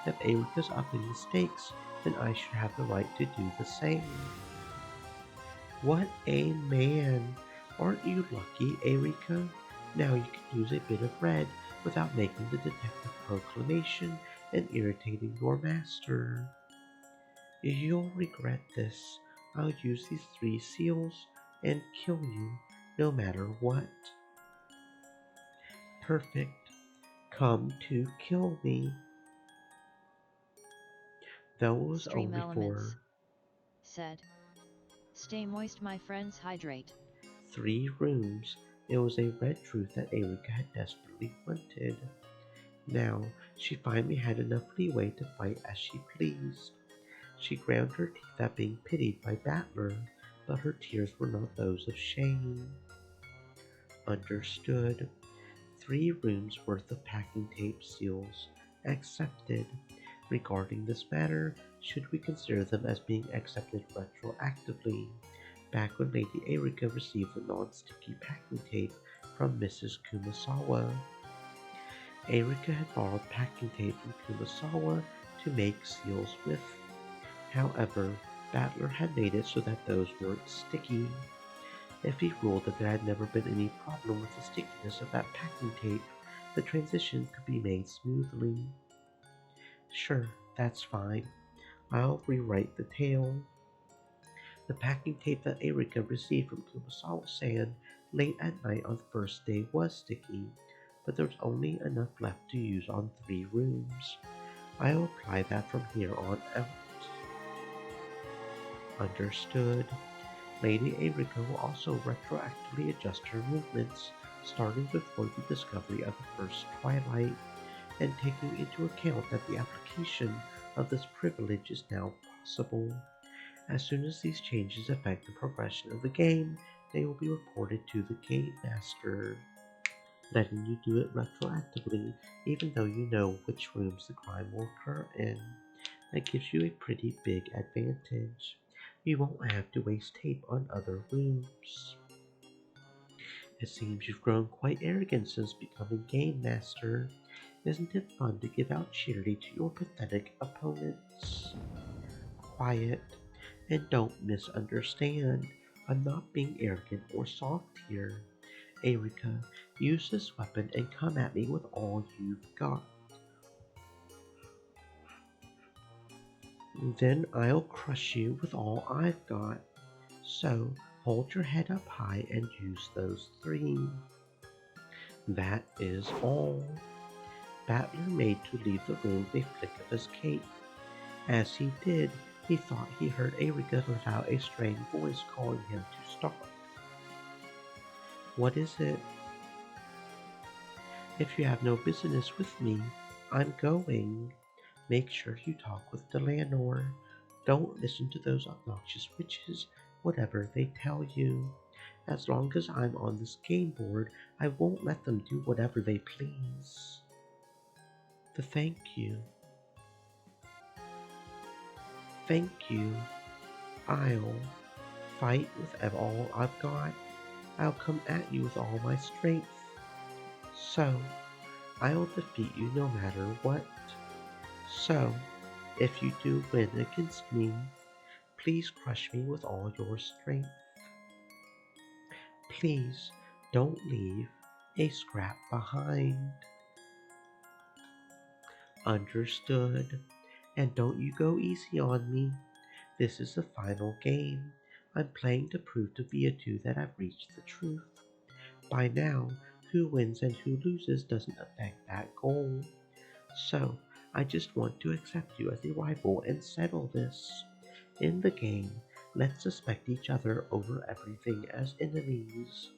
If Erika's upping the stakes, then I should have the right to do the same. What a man! Aren't you lucky, Erika? Now you can use a bit of red without making the detective proclamation and irritating your master. You'll regret this. I'll use these 3 seals and kill you no matter what. Perfect. Come to kill me. Those Stream only elements. for Said. Stay moist, my friends, hydrate. 3 rooms. It was a red truth that Erika had desperately wanted. Now she finally had enough leeway to fight as she pleased. She ground her teeth at being pitied by Battler, but her tears were not those of shame. Understood. 3 rooms worth of packing tape seals. Accepted. Regarding this matter, should we consider them as being accepted retroactively? Back when Lady Erika received the non-sticky packing tape from Mrs. Kumasawa. Erika had borrowed packing tape from Kumasawa to make seals with. However, Battler had made it so that those weren't sticky. If he ruled that there had never been any problem with the stickiness of that packing tape, the transition could be made smoothly. Sure, that's fine. I'll rewrite the tale. The packing tape that Erika received from Kumasawa-san late at night on the first day was sticky, but there was only enough left to use on 3 rooms. I'll apply that from here on out. Understood. Lady Erika will also retroactively adjust her movements, starting before the discovery of the first twilight, and taking into account that the application of this privilege is now possible. As soon as these changes affect the progression of the game, they will be reported to the Game Master, letting you do it retroactively even though you know which rooms the crime will occur in. That gives you a pretty big advantage. You won't have to waste tape on other rooms. It seems you've grown quite arrogant since becoming Game Master. Isn't it fun to give out charity to your pathetic opponents? Quiet, and don't misunderstand. I'm not being arrogant or soft here. Erika, use this weapon and come at me with all you've got. Then I'll crush you with all I've got. So hold your head up high and use those 3. That is all. Battler made to leave the room with a flick of his cape. As he did, he thought he heard Erika let out a strained voice calling him to stop. What is it? If you have no business with me, I'm going. Make sure you talk with Delanor. Don't listen to those obnoxious witches, whatever they tell you. As long as I'm on this game board, I won't let them do whatever they please. Thank you. Thank you. I'll fight with all I've got. I'll come at you with all my strength. So, I'll defeat you no matter what. So, if you do win against me, please crush me with all your strength. Please don't leave a scrap behind. Understood. And don't you go easy on me. This is the final game. I'm playing to prove to Viatu that I've reached the truth. By now, who wins and who loses doesn't affect that goal. So, I just want to accept you as a rival and settle this. In the game, let's suspect each other over everything as enemies.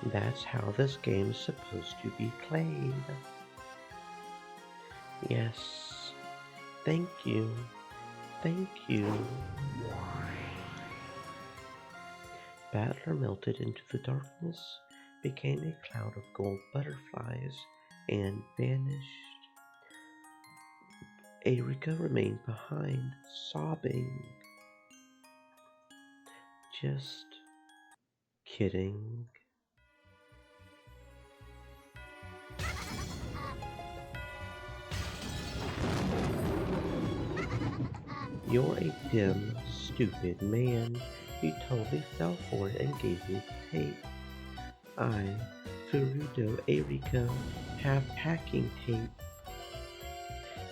That's how this game is supposed to be played. Yes, thank you, thank you. Battler melted into the darkness, became a cloud of gold butterflies and vanished. Erika remained behind, sobbing. Just kidding. You're a dim, stupid man. You totally fell for it and gave me the tape. I, Furudo Erika, have packing tape.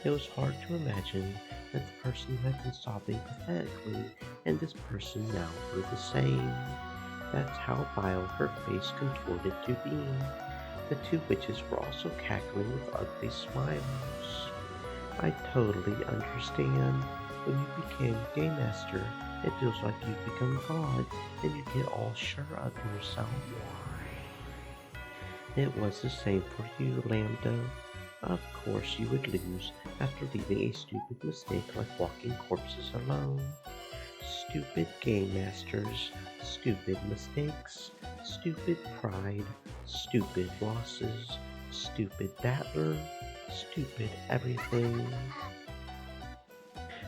It was hard to imagine that the person who had been sobbing pathetically and this person now were the same. That's how vile her face contorted to be. The two witches were also cackling with ugly smiles. I totally understand. When you became Game Master, it feels like you've become God and you get all sure of yourself. It was the same for you, Lambda. Of course you would lose after leaving a stupid mistake like walking corpses alone. Stupid Game Masters, stupid mistakes, stupid pride, stupid losses, stupid battler, stupid everything.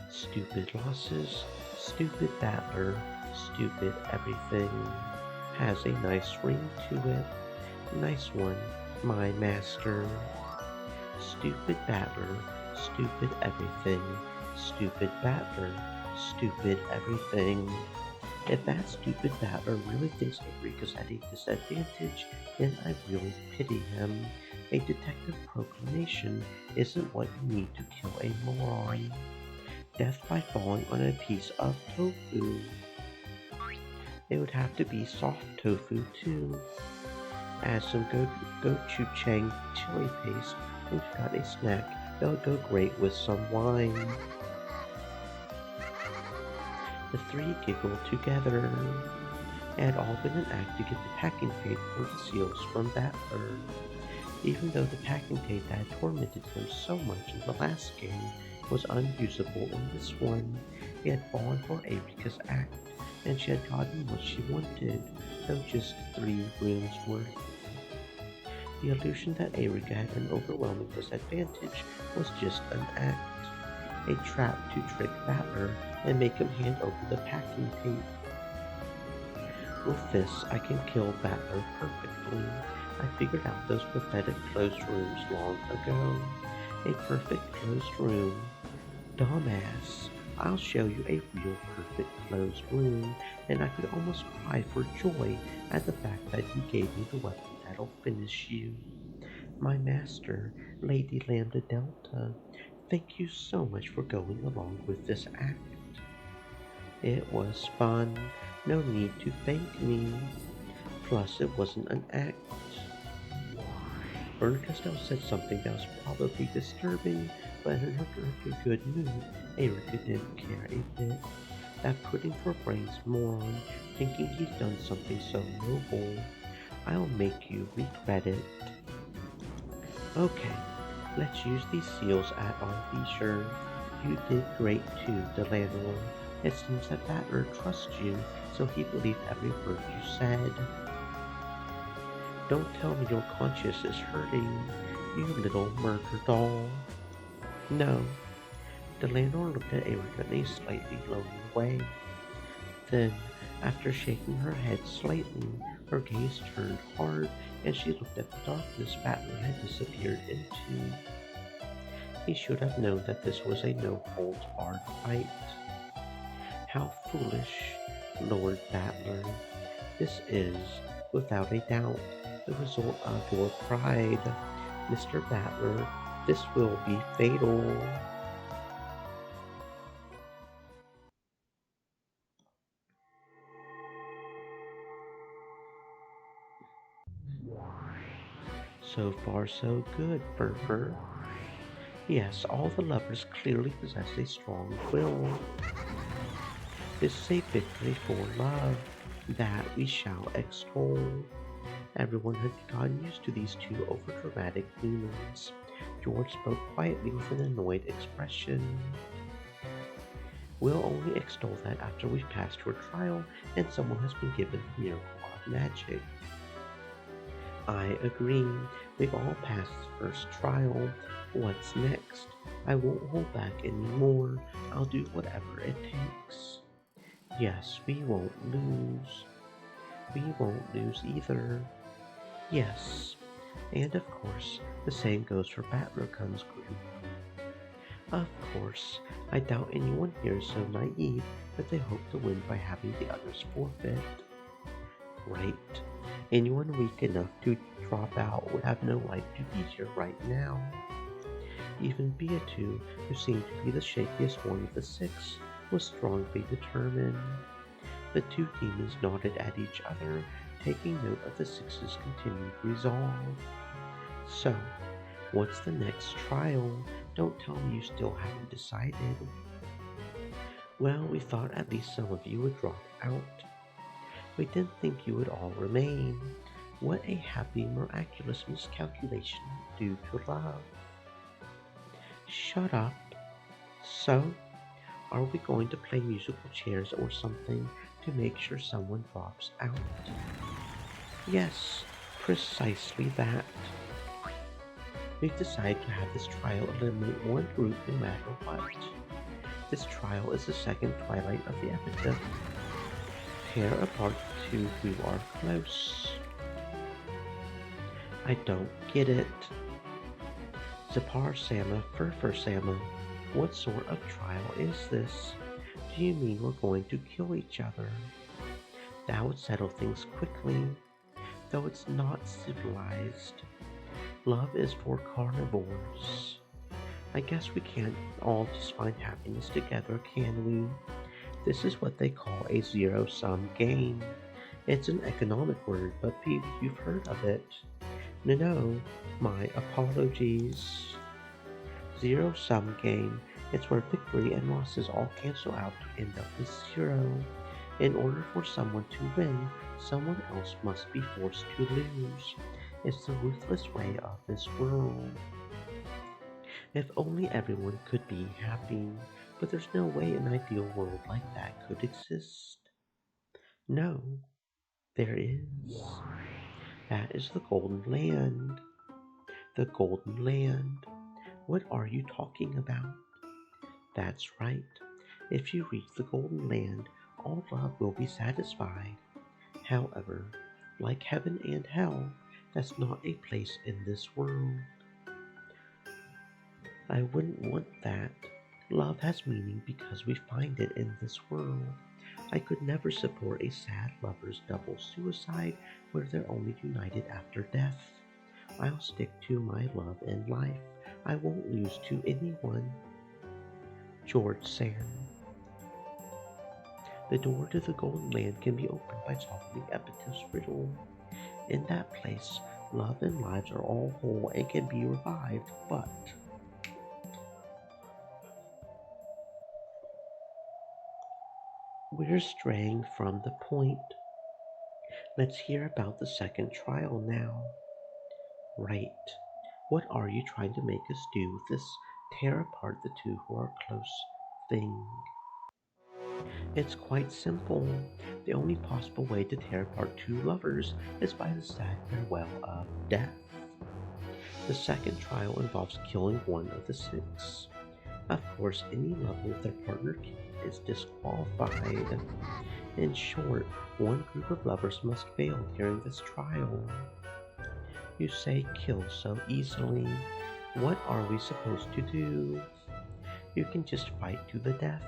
Stupid losses, stupid battler, stupid everything. Has a nice ring to it. Nice one, my master. Stupid battler, stupid everything, stupid battler, stupid everything. If that stupid battler really thinks Eureka's at a disadvantage, then I really pity him. A detective proclamation isn't what you need to kill a moron. Death by falling on a piece of tofu. It would have to be soft tofu too. Add some gochujang chili paste and you've got a snack that would go great with some wine. The three giggled together. It had all been an act to get the packing tape for the seals from Battler. Even though the packing tape that had tormented him so much in the last game was unusable in this one, he had fallen for Erika's act, and she had gotten what she wanted, though just 3 rooms worth. The illusion that Erika had an overwhelming disadvantage was just an act, a trap to trick Battler and make him hand over the packing tape. With this, I can kill Battler perfectly. I figured out those pathetic closed rooms long ago. A perfect closed room. Dumbass, I'll show you a real perfect closed room, and I could almost cry for joy at the fact that you gave me the weapon that'll finish you. My master, Lady Lambda Delta, thank you so much for going along with this act. It was fun. No need to thank me. Plus, it wasn't an act. Ernestelle said something that was probably disturbing, but in her good mood, Erika didn't care a bit. That pudding for brains moron, thinking he's done something so noble. I'll make you regret it. Okay, let's use these seals at our leisure. You did great too, Delano. It seems that Battler trusts you, so he believed every word you said. Don't tell me your conscience is hurting, you little murder doll. No. Delano looked at Erika in a slightly lonely way. Then, after shaking her head slightly, her gaze turned hard and she looked at the darkness Battler had disappeared into. He should have known that this was a no-holds-barred fight. How foolish, Lord Battler. This is, without a doubt, the result of your pride. Mr. Battler, this will be fatal. So far so good, Furfur. Yes, all the lovers clearly possess a strong will. This is a victory for love, that we shall extol. Everyone had gotten used to these two overdramatic demons. George spoke quietly with an annoyed expression. We'll only extol that after we've passed your trial and someone has been given the miracle of magic. I agree. We've all passed the first trial. What's next? I won't hold back anymore. I'll do whatever it takes. Yes, we won't lose. We won't lose either. Yes. And of course, the same goes for Battlerkun's group. Of course, I doubt anyone here is so naive that they hope to win by having the others forfeit. Right. Anyone weak enough to drop out would have no right to be here right now. Even Beatu, who seemed to be the shakiest one of the six, was strongly determined. The two demons nodded at each other, taking note of the six's continued resolve. So, what's the next trial? Don't tell me you still haven't decided. Well, we thought at least some of you would drop out. We didn't think you would all remain. What a happy, miraculous miscalculation due to love. Shut up. So, are we going to play musical chairs or something to make sure someone drops out? Yes, precisely that. We've decided to have this trial eliminate one group no matter what. This trial is the second twilight of the epitaph. Tear apart the two who are close. I don't get it. Zapar Sama, Furfur Sama, what sort of trial is this? Do you mean we're going to kill each other? That would settle things quickly, though it's not civilized. Love is for carnivores. I guess we can't all just find happiness together, can we? This is what they call a zero-sum game. It's an economic word, but maybe you've heard of it. No, my apologies. Zero-sum game. It's where victory and losses all cancel out to end up with zero. In order for someone to win, someone else must be forced to lose. It's the ruthless way of this world. If only everyone could be happy, but there's no way an ideal world like that could exist. No, there is. That is the Golden Land. The Golden Land. What are you talking about? That's right. If you reach the Golden Land, all love will be satisfied. However, like heaven and hell, that's not a place in this world. I wouldn't want that. Love has meaning because we find it in this world. I could never support a sad lover's double suicide where they're only united after death. I'll stick to my love and life. I won't lose to anyone. George Sand. The door to the Golden Land can be opened by solving the epitaph's riddle. In that place, love and lives are all whole and can be revived, but we're straying from the point. Let's hear about the second trial now. Right. What are you trying to make us do with this tear apart the two who are close thing? It's quite simple. The only possible way to tear apart two lovers is by the sad farewell of death. The second trial involves killing one of the six. Of course, any lover with their partner killed is disqualified. In short, one group of lovers must fail during this trial. You say kill so easily. What are we supposed to do? You can just fight to the death,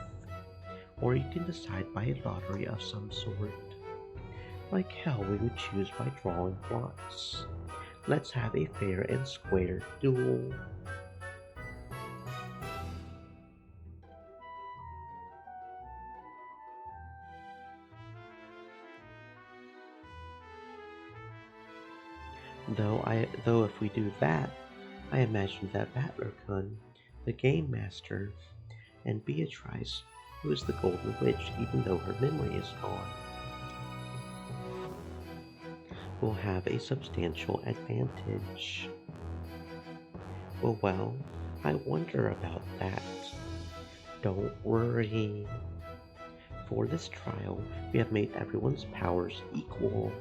or you can decide by a lottery of some sort. Like hell, we would choose by drawing lots. Let's have a fair and square duel. Though if we do that, I imagine that Battlerkun, the game master, and Beatrice, who is the Golden Witch even though her memory is gone, will have a substantial advantage. Well, I wonder about that. Don't worry. For this trial, we have made everyone's powers equal.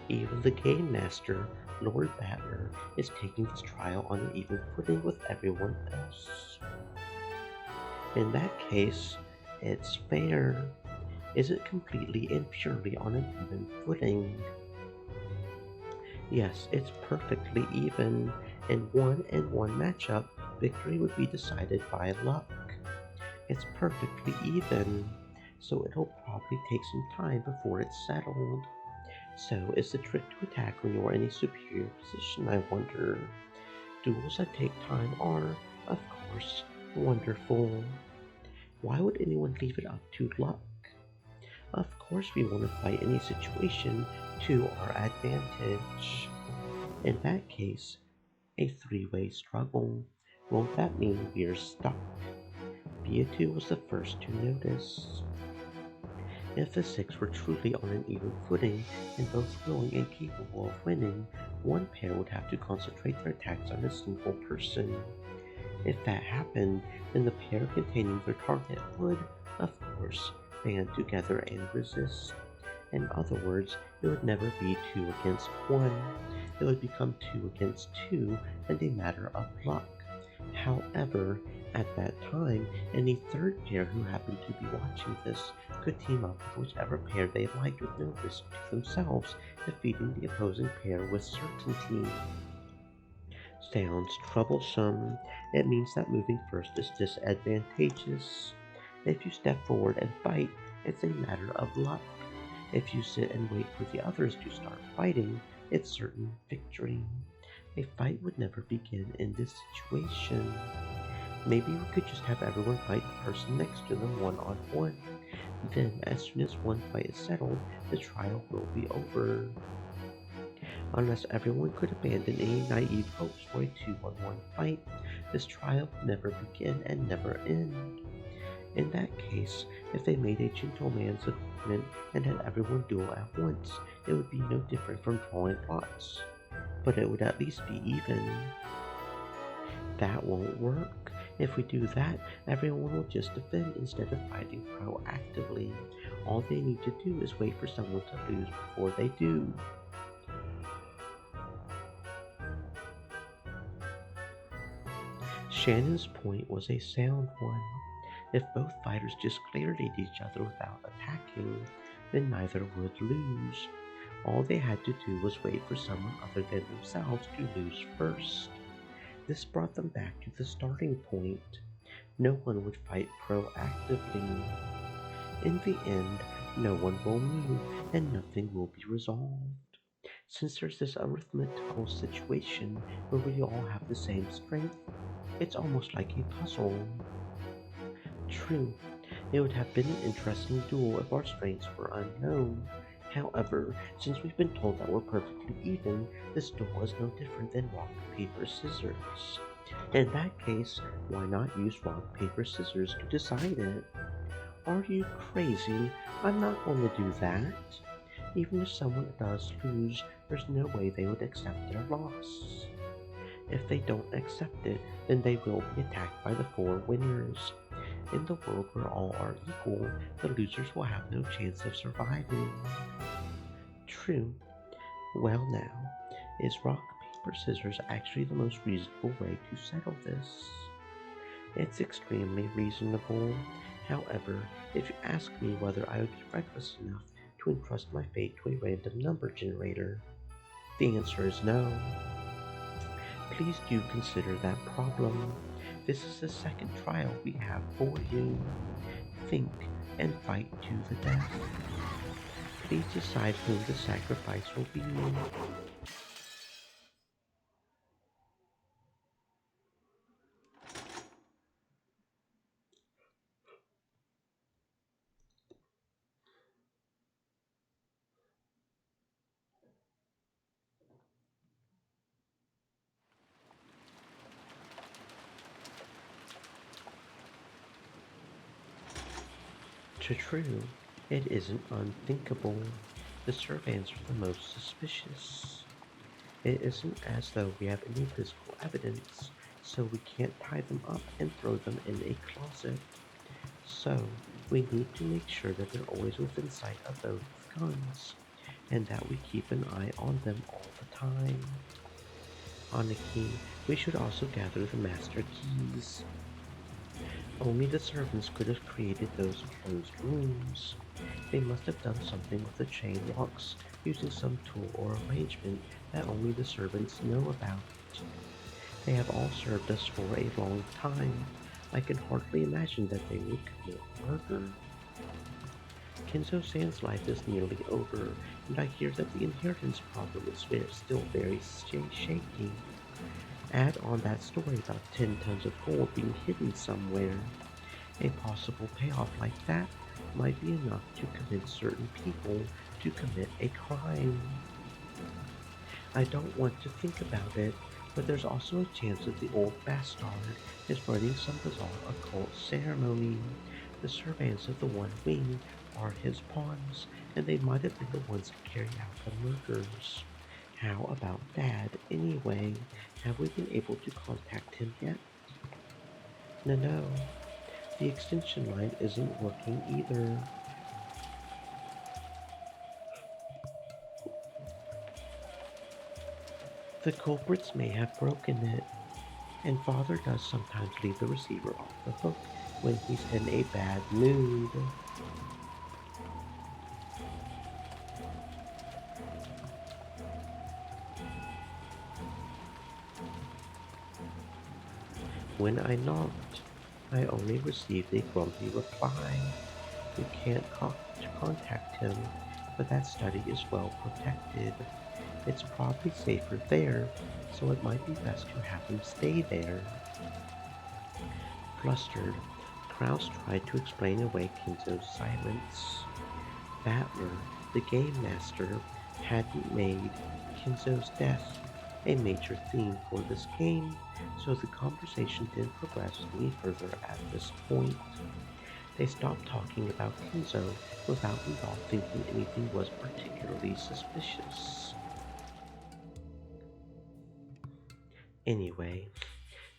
Even the game master, Lord Battler, is taking this trial on an even footing with everyone else. In that case, it's fair. Is it completely and purely on an even footing? Yes, it's perfectly even. In one matchup, victory would be decided by luck. It's perfectly even, so it'll probably take some time before it's settled. So, is the trick to attack when you're in a superior position, I wonder? Duels that take time are, of course, wonderful. Why would anyone leave it up to luck? Of course, we want to fight any situation to our advantage. In that case, a three-way struggle. Won't that mean we're stuck? Beatu was the first to notice. If the six were truly on an even footing and both willing and capable of winning, one pair would have to concentrate their attacks on a single person. If that happened, then the pair containing their target would, of course, band together and resist. In other words, it would never be 2 against 1. It would become 2 against 2 and a matter of luck. However, at that time, any third pair who happened to be watching this could team up with whichever pair they liked with no risk to themselves, defeating the opposing pair with certainty. Sounds troublesome. It means that moving first is disadvantageous. If you step forward and fight, it's a matter of luck. If you sit and wait for the others to start fighting, it's certain victory. A fight would never begin in this situation. Maybe we could just have everyone fight the person next to them one-on-one. Then, as soon as one fight is settled, the trial will be over. Unless everyone could abandon any naive hopes for a 2-on-1 fight, this trial would never begin and never end. In that case, if they made a gentleman's agreement and had everyone duel at once, it would be no different from drawing lots. But it would at least be even. That won't work. If we do that, everyone will just defend instead of fighting proactively. All they need to do is wait for someone to lose before they do. Shannon's point was a sound one. If both fighters just glared at each other without attacking, then neither would lose. All they had to do was wait for someone other than themselves to lose first. This brought them back to the starting point. No one would fight proactively. In the end, no one will move and nothing will be resolved. Since there's this arithmetical situation where we all have the same strength, it's almost like a puzzle. True, it would have been an interesting duel if our strengths were unknown. However, since we've been told that we're perfectly even, this duel is no different than rock, paper, scissors. In that case, why not use rock, paper, scissors to decide it? Are you crazy? I'm not going to do that. Even if someone does lose, there's no way they would accept their loss. If they don't accept it, then they will be attacked by the 4 winners. In the world where all are equal, the losers will have no chance of surviving. True. Well now, is rock, paper, scissors actually the most reasonable way to settle this? It's extremely reasonable. However, if you ask me whether I would be reckless enough to entrust my fate to a random number generator, the answer is no. Please do consider that problem. This is the second trial we have for you. Think and fight to the death. Please decide whom the sacrifice will be. True, it isn't unthinkable. The Servants are the most suspicious. It isn't as though we have any physical evidence, so we can't tie them up and throw them in a closet. So, we need to make sure that they're always within sight of those with guns. and that we keep an eye on them all the time. On the key, we should also gather the master keys. Only the servants could have created those closed rooms. They must have done something with the chain locks, using some tool or arrangement that only the servants know about. They have all served us for a long time. I can hardly imagine that they would commit murder. Kinzo-san's life is nearly over, and I hear that the inheritance problem is still very shaky. Add on that story about 10 tons of gold being hidden somewhere. A possible payoff like that might be enough to convince certain people to commit a crime. I don't want to think about it, but there's also a chance that the old bastard is running some bizarre occult ceremony. The servants of the One Wing are his pawns, and they might have been the ones to carry out the murders. How about Dad, anyway? Have we been able to contact him yet? No. The extension line isn't working either. The culprits may have broken it, and Father does sometimes leave the receiver off the hook when he's in a bad mood. When I knocked, I only received a grumpy reply. We can't contact him, but that study is well protected. It's probably safer there, so it might be best to have him stay there. Flustered, Kraus tried to explain away Kinzo's silence. Battler, the game master, hadn't made Kinzo's death a major theme for this game, so the conversation didn't progress any further at this point. They stopped talking about Kinzo without Rudolph thinking anything was particularly suspicious. Anyway,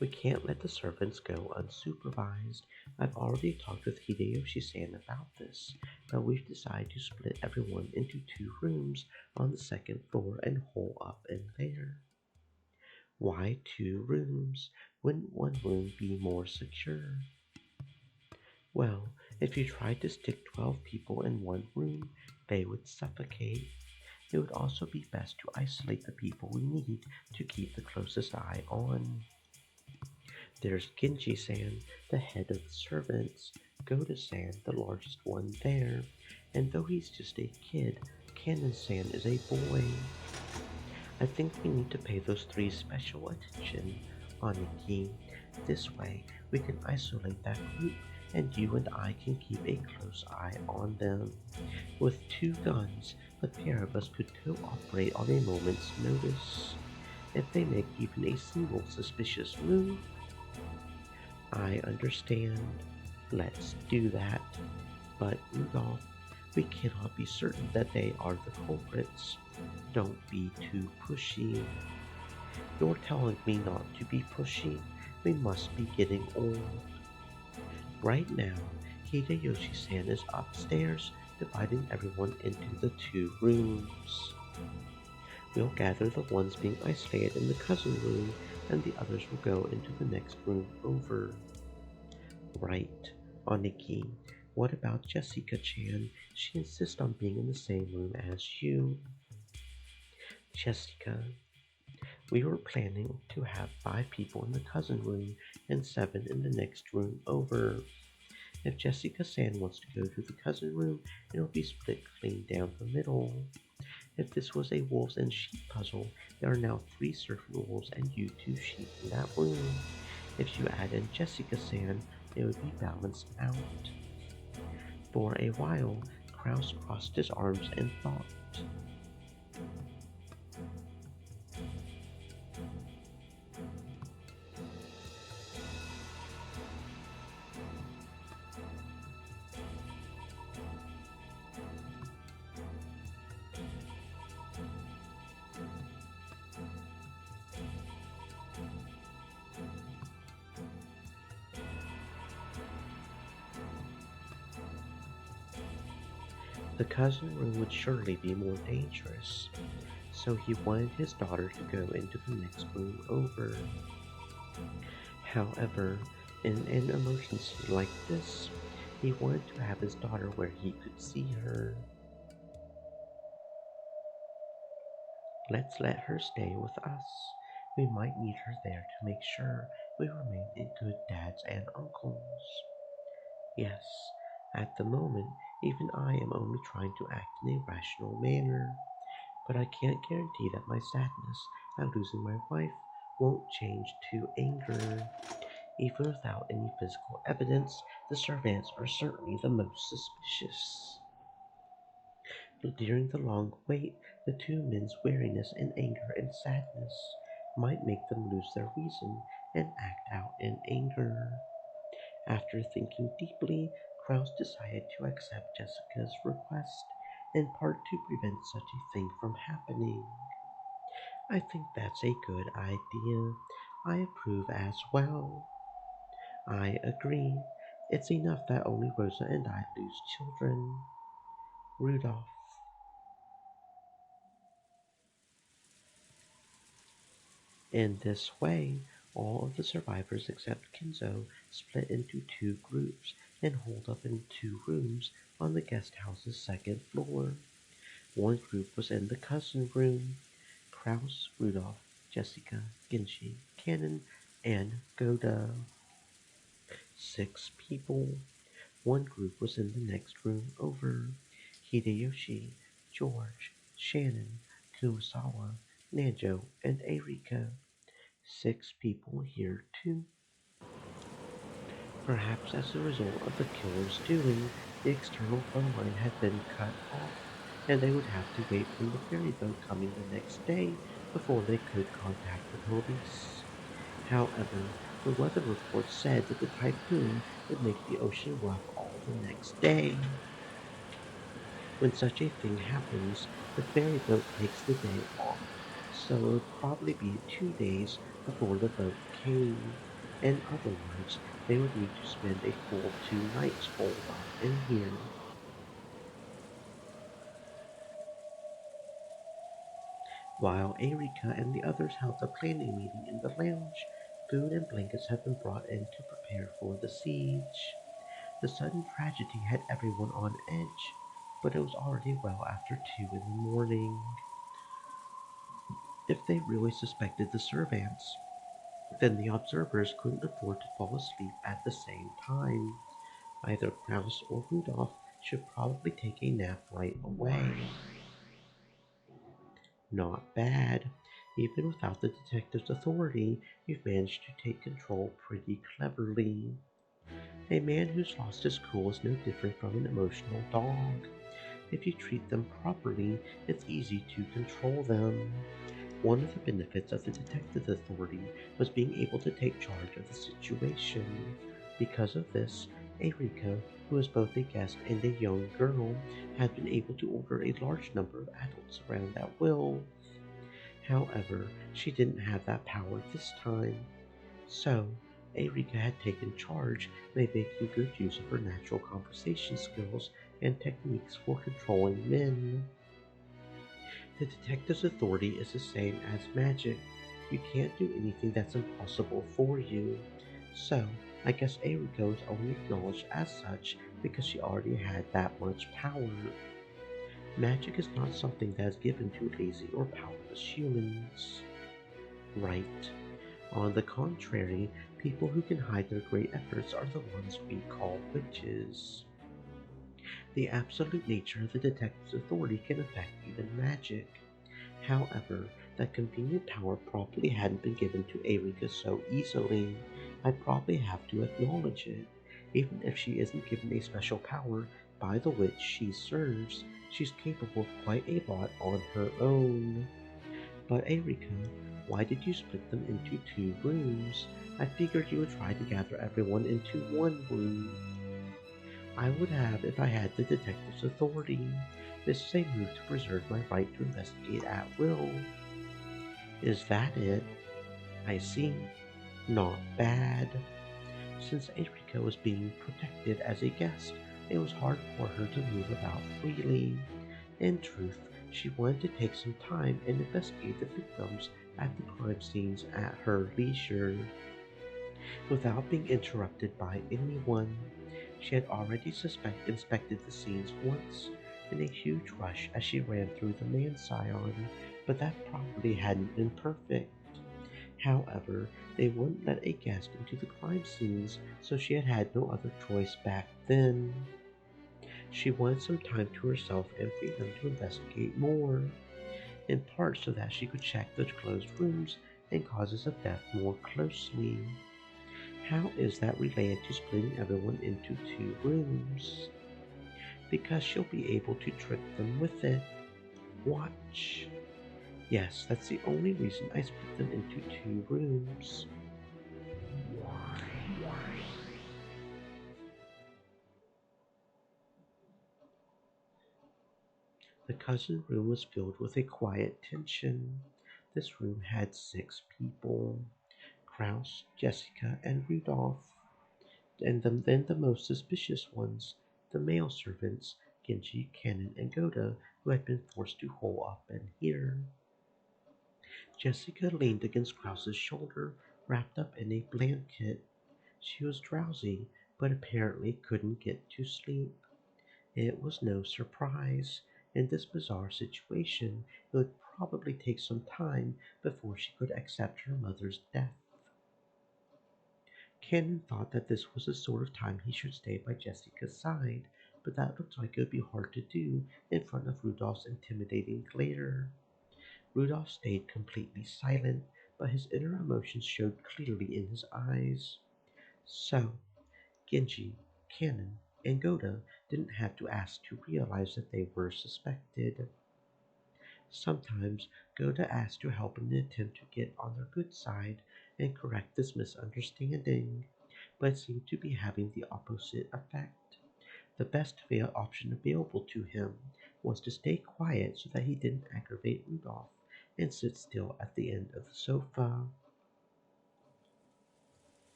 we can't let the servants go unsupervised. I've already talked with Hideyoshi-san about this, but we've decided to split everyone into 2 rooms on the 2nd floor and hole up in there. Why 2 rooms? Wouldn't one room be more secure? Well, if you tried to stick 12 people in one room, they would suffocate. It would also be best to isolate the people we need to keep the closest eye on. There's Genji-san, the head of the servants, Goda-san, the largest one there, and though he's just a kid, Kanon-san is a boy. I think we need to pay those 3 special attention, Aniki. This way, we can isolate that group, and you and I can keep a close eye on them. With 2 guns, the pair of us could cooperate on a moment's notice. If they make even a single suspicious move, I understand. Let's do that. But Rudolph, we cannot be certain that they are the culprits. Don't be too pushy. You're telling me not to be pushy? We must be getting old. Right now, Hideyoshi-san is upstairs, dividing everyone into the 2 rooms. We'll gather the ones being isolated in the cousin room, and the others will go into the next room over. Right, Aniki. What about Jessica-chan? She insists on being in the same room as you. Jessica. We were planning to have 5 people in the cousin room and 7 in the next room over. If Jessica-san wants to go to the cousin room, it'll be split clean down the middle. If this was a wolves and sheep puzzle, there are now 3 servant wolves and you 2 sheep in that room. If you add in Jessica-san, it would be balanced out. For a while, Kraus crossed his arms and thought. The cousin room would surely be more dangerous, so he wanted his daughter to go into the next room over. However, in an emergency like this, he wanted to have his daughter where he could see her. Let's let her stay with us. We might need her there to make sure we remain in good dads and uncles. Yes, at the moment, even I am only trying to act in a rational manner, but I can't guarantee that my sadness at losing my wife won't change to anger. Even without any physical evidence, the servants are certainly the most suspicious. During the long wait, the two men's weariness and anger and sadness might make them lose their reason and act out in anger. After thinking deeply, Krause decided to accept Jessica's request, in part to prevent such a thing from happening. I think that's a good idea. I approve as well. I agree. It's enough that only Rosa and I lose children. Rudolph. In this way, all of the survivors except Kinzo split into two groups and holed up in two rooms on the guest house's second floor. One group was in the cousin room. Kraus, Rudolph, Jessica, Genshi, Cannon, and Goda. 6 people. One group was in the next room over. Hideyoshi, George, Shannon, Kumasawa, Nanjo, and Erika. 6 people here too. Perhaps as a result of the killer's doing, the external phone line had been cut off, and they would have to wait for the ferry boat coming the next day before they could contact the police. However, the weather report said that the typhoon would make the ocean rough all the next day. When such a thing happens, the ferry boat takes the day off, so it would probably be 2 days before the boat came. In other words, they would need to spend a full 2 nights holed up in here. While Erika and the others held a planning meeting in the lounge, food and blankets had been brought in to prepare for the siege. The sudden tragedy had everyone on edge, but it was already well after 2 in the morning. If they really suspected the servants, then the observers couldn't afford to fall asleep at the same time. Either Kraus or Rudolph should probably take a nap right away. Not bad. Even without the detective's authority, you've managed to take control pretty cleverly. A man who's lost his cool is no different from an emotional dog. If you treat them properly, it's easy to control them. One of the benefits of the detective's authority was being able to take charge of the situation. Because of this, Erika, who was both a guest and a young girl, had been able to order a large number of adults around at will. However, she didn't have that power this time. So, Erika had taken charge by making good use of her natural conversation skills and techniques for controlling men. The detective's authority is the same as magic. You can't do anything that's impossible for you. So, I guess Erika was only acknowledged as such because she already had that much power. Magic is not something that is given to lazy or powerless humans. Right. On the contrary, people who can hide their great efforts are the ones we call witches. The absolute nature of the detective's authority can affect even magic. However, that convenient power probably hadn't been given to Erika so easily. I probably have to acknowledge it. Even if she isn't given a special power by the witch she serves, she's capable of quite a lot on her own. But Erika, why did you split them into 2 rooms? I figured you would try to gather everyone into one room. I would have if I had the detective's authority. This is a move to preserve my right to investigate at will. Is that it? I see. Not bad. Since Erika was being protected as a guest, It was hard for her to move about freely. In truth, she wanted to take some time and investigate the victims at the crime scenes at her leisure, without being interrupted by anyone. She had already inspected the scenes once, in a huge rush as she ran through the man scion, but that probably hadn't been perfect. However, they wouldn't let a guest into the crime scenes, so she had had no other choice back then. She wanted some time to herself and freedom to investigate more, in part so that she could check those closed rooms and causes of death more closely. How is that related to splitting everyone into two rooms? Because she'll be able to trick them with it. Watch. Yes, that's the only reason I split them into two rooms. The cousin room was filled with a quiet tension. This room had 6 people: Kraus, Jessica, and Rudolph. And then the most suspicious ones, the male servants, Genji, Cannon, and Goda, who had been forced to hole up in here. Jessica leaned against Kraus's shoulder, wrapped up in a blanket. She was drowsy, but apparently couldn't get to sleep. It was no surprise. In this bizarre situation, it would probably take some time before she could accept her mother's death. Cannon thought that this was the sort of time he should stay by Jessica's side, but that looked like it would be hard to do in front of Rudolph's intimidating glare. Rudolph stayed completely silent, but his inner emotions showed clearly in his eyes. So, Genji, Cannon, and Goda didn't have to ask to realize that they were suspected. Sometimes Goda asked to help in an attempt to get on their good side and correct this misunderstanding, but it seemed to be having the opposite effect. The best option available to him was to stay quiet so that he didn't aggravate Rudolph and sit still at the end of the sofa.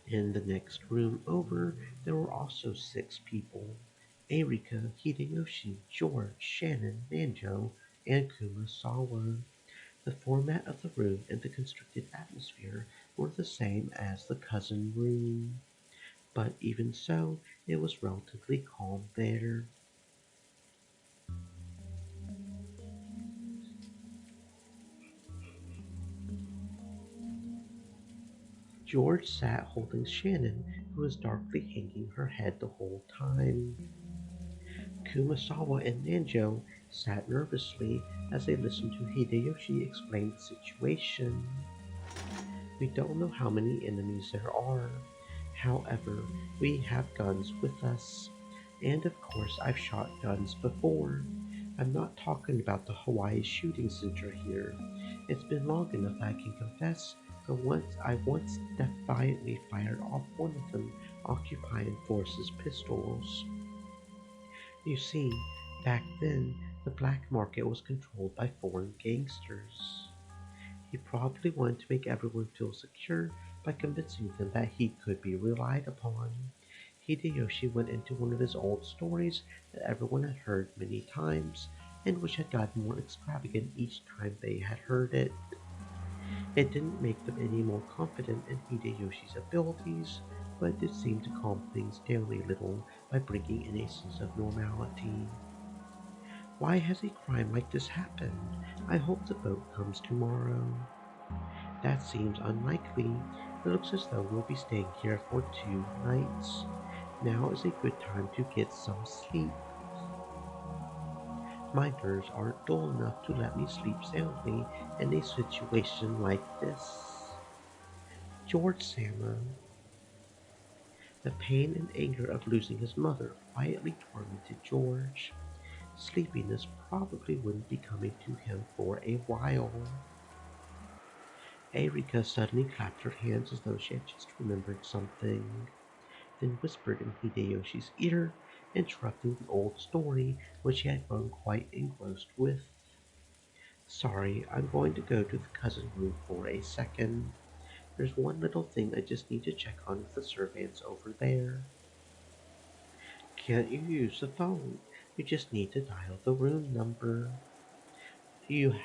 In the next room over, there were also 6 people: Erika, Hideyoshi, George, Shannon, Nanjo, and Kumasawa. The format of the room and the constricted atmosphere were the same as the cousin room, but even so, it was relatively calm there. George sat holding Shannon, who was darkly hanging her head the whole time. Kumasawa and Nanjo sat nervously as they listened to Hideyoshi explain the situation. We don't know how many enemies there are. However, we have guns with us. And of course, I've shot guns before. I'm not talking about the Hawaii shooting center here. It's been long enough I can confess, but I once defiantly fired off one of them occupying Force's pistols. You see, back then, the black market was controlled by foreign gangsters. He probably wanted to make everyone feel secure by convincing them that he could be relied upon. Hideyoshi went into one of his old stories that everyone had heard many times, and which had gotten more extravagant each time they had heard it. It didn't make them any more confident in Hideyoshi's abilities, but it did seem to calm things down a little by bringing in a sense of normality. Why has a crime like this happened? I hope the boat comes tomorrow. That seems unlikely. It looks as though we'll be staying here for 2 nights. Now is a good time to get some sleep. My nerves aren't dull enough to let me sleep soundly in a situation like this. George Sama, the pain and anger of losing his mother quietly tormented George. Sleepiness probably wouldn't be coming to him for a while. Erika suddenly clapped her hands as though she had just remembered something, then whispered in Hideyoshi's ear, interrupting the old story which he had grown quite engrossed with. Sorry, I'm going to go to the cousin room for a second. There's one little thing I just need to check on with the servants over there. Can't you use the phone? You just need to dial the room number.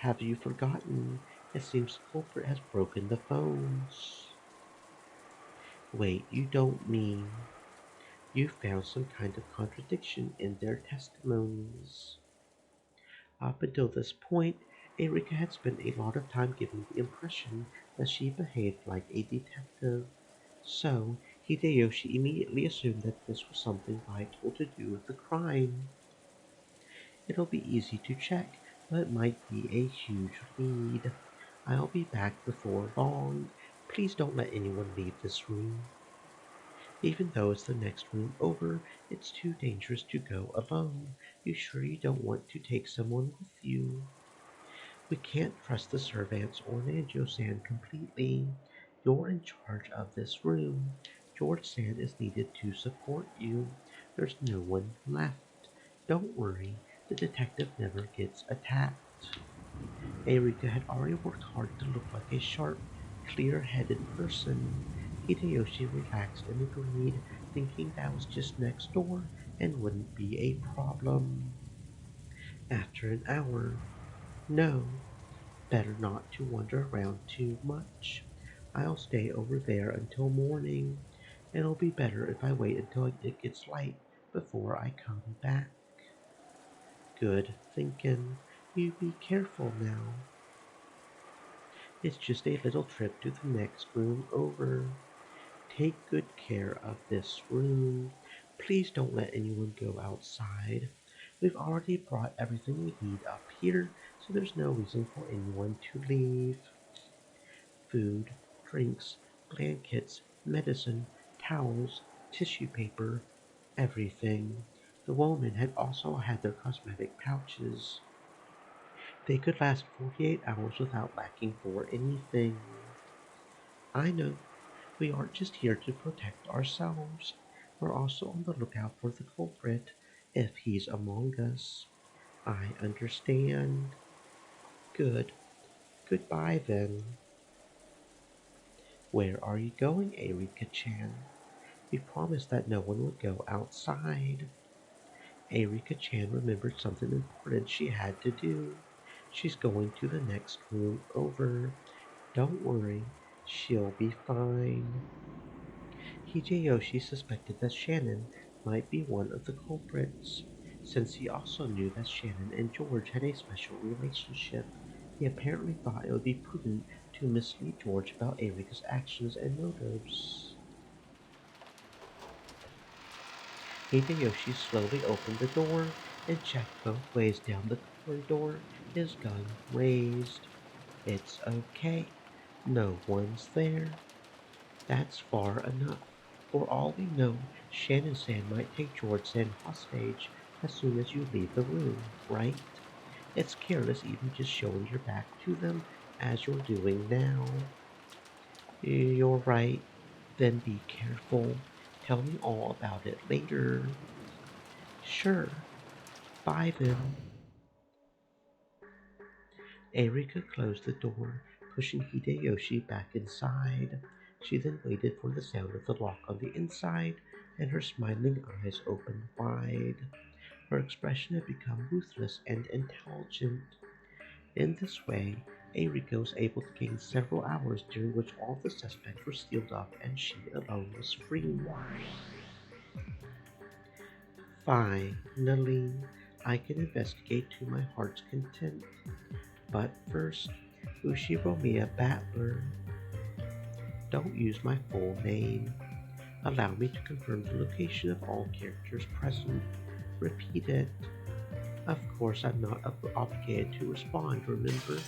Have you forgotten? It seems the culprit has broken the phones. Wait, you don't mean you found some kind of contradiction in their testimonies? Up until this point, Erika had spent a lot of time giving the impression that she behaved like a detective. So, Hideyoshi immediately assumed that this was something vital to do with the crime. It'll be easy to check, but it might be a huge lead. I'll be back before long. Please don't let anyone leave this room. Even though it's the next room over, it's too dangerous to go alone. You sure you don't want to take someone with you? We can't trust the servants or Nanjo-san completely. You're in charge of this room. George-san is needed to support you. There's no one left. Don't worry, the detective never gets attacked. Erika had already worked hard to look like a sharp, clear-headed person. Hideyoshi relaxed and agreed, thinking that was just next door and wouldn't be a problem. After an hour, no, better not to wander around too much. I'll stay over there until morning. It'll be better if I wait until it gets light before I come back. Good thinking. You be careful now. It's just a little trip to the next room over. Take good care of this room. Please don't let anyone go outside. We've already brought everything we need up here, so there's no reason for anyone to leave. Food, drinks, blankets, medicine, towels, tissue paper, everything. The woman had also had their cosmetic pouches. They could last 48 hours without lacking for anything. I know, we aren't just here to protect ourselves. We're also on the lookout for the culprit, if he's among us. I understand. Good. Goodbye then. Where are you going, Erika-chan? We promised that no one would go outside. Erika-chan remembered something important she had to do. She's going to the next room over. Don't worry, she'll be fine. Hideyoshi suspected that Shannon might be one of the culprits. Since he also knew that Shannon and George had a special relationship, he apparently thought it would be prudent to mislead George about Erika's actions and motives. Hideyoshi slowly opened the door and checked both ways down the corridor, his gun raised. It's okay. No one's there. That's far enough. For all we know, Shannon-san might take George-san hostage as soon as you leave the room, right? It's careless even just showing your back to them as you're doing now. You're right. Then be careful. Tell me all about it later. Sure. Bye then. Erika closed the door, pushing Hideyoshi back inside. She then waited for the sound of the lock on the inside, and her smiling eyes opened wide. Her expression had become ruthless and intelligent. In this way, Erika was able to gain several hours during which all the suspects were sealed up and she alone was free. Finally, I can investigate to my heart's content. But first, Ushiromiya Battler. Don't use my full name. Allow me to confirm the location of all characters present. Repeat it. Of course, I'm not obligated to respond, remember?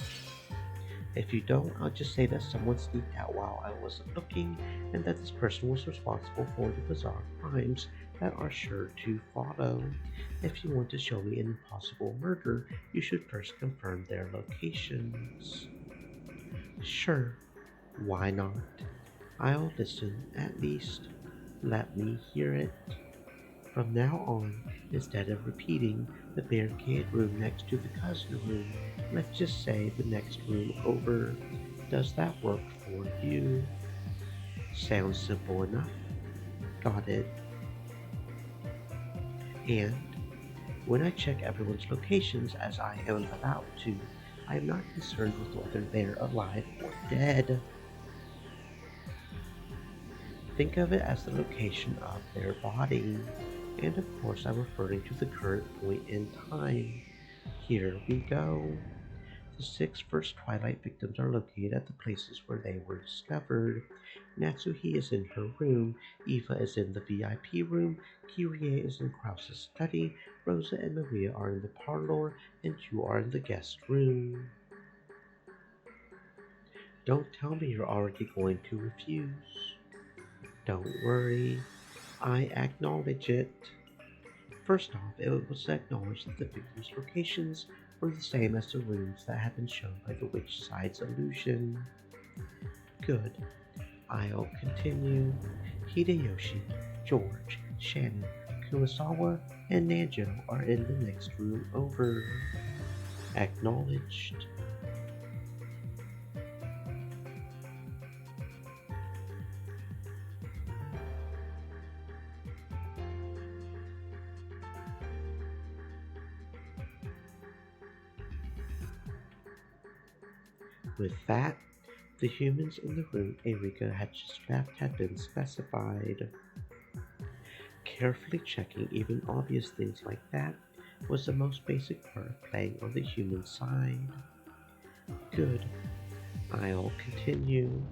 If you don't, I'll just say that someone sneaked out while I wasn't looking, and that this person was responsible for the bizarre crimes that are sure to follow. If you want to show me an impossible murder, you should first confirm their locations. Sure, why not? I'll listen, at least. Let me hear it. From now on, instead of repeating the barricaded room next to the cousin room, let's just say the next room over. Does that work for you? Sounds simple enough. Got it. And when I check everyone's locations as I am about to, I am not concerned with whether they're alive or dead. Think of it as the location of their body. And of course, I'm referring to the current point in time. Here we go. The six first Twilight victims are located at the places where they were discovered. Natsuhi is in her room, Eva is in the VIP room, Kirie is in Krause's study, Rosa and Maria are in the parlor, and you are in the guest room. Don't tell me you're already going to refuse. Don't worry, I acknowledge it. First off, it was acknowledged that the victims' locations were the same as the rooms that had been shown by the witch side's illusion. Good. I'll continue. Hideyoshi, George, Shannon, Kumasawa, and Nanjo are in the next room over. Acknowledged. With that, the humans in the room Erika had just left had been specified. Carefully checking even obvious things like that was the most basic part of playing on the human side. Good. I'll continue.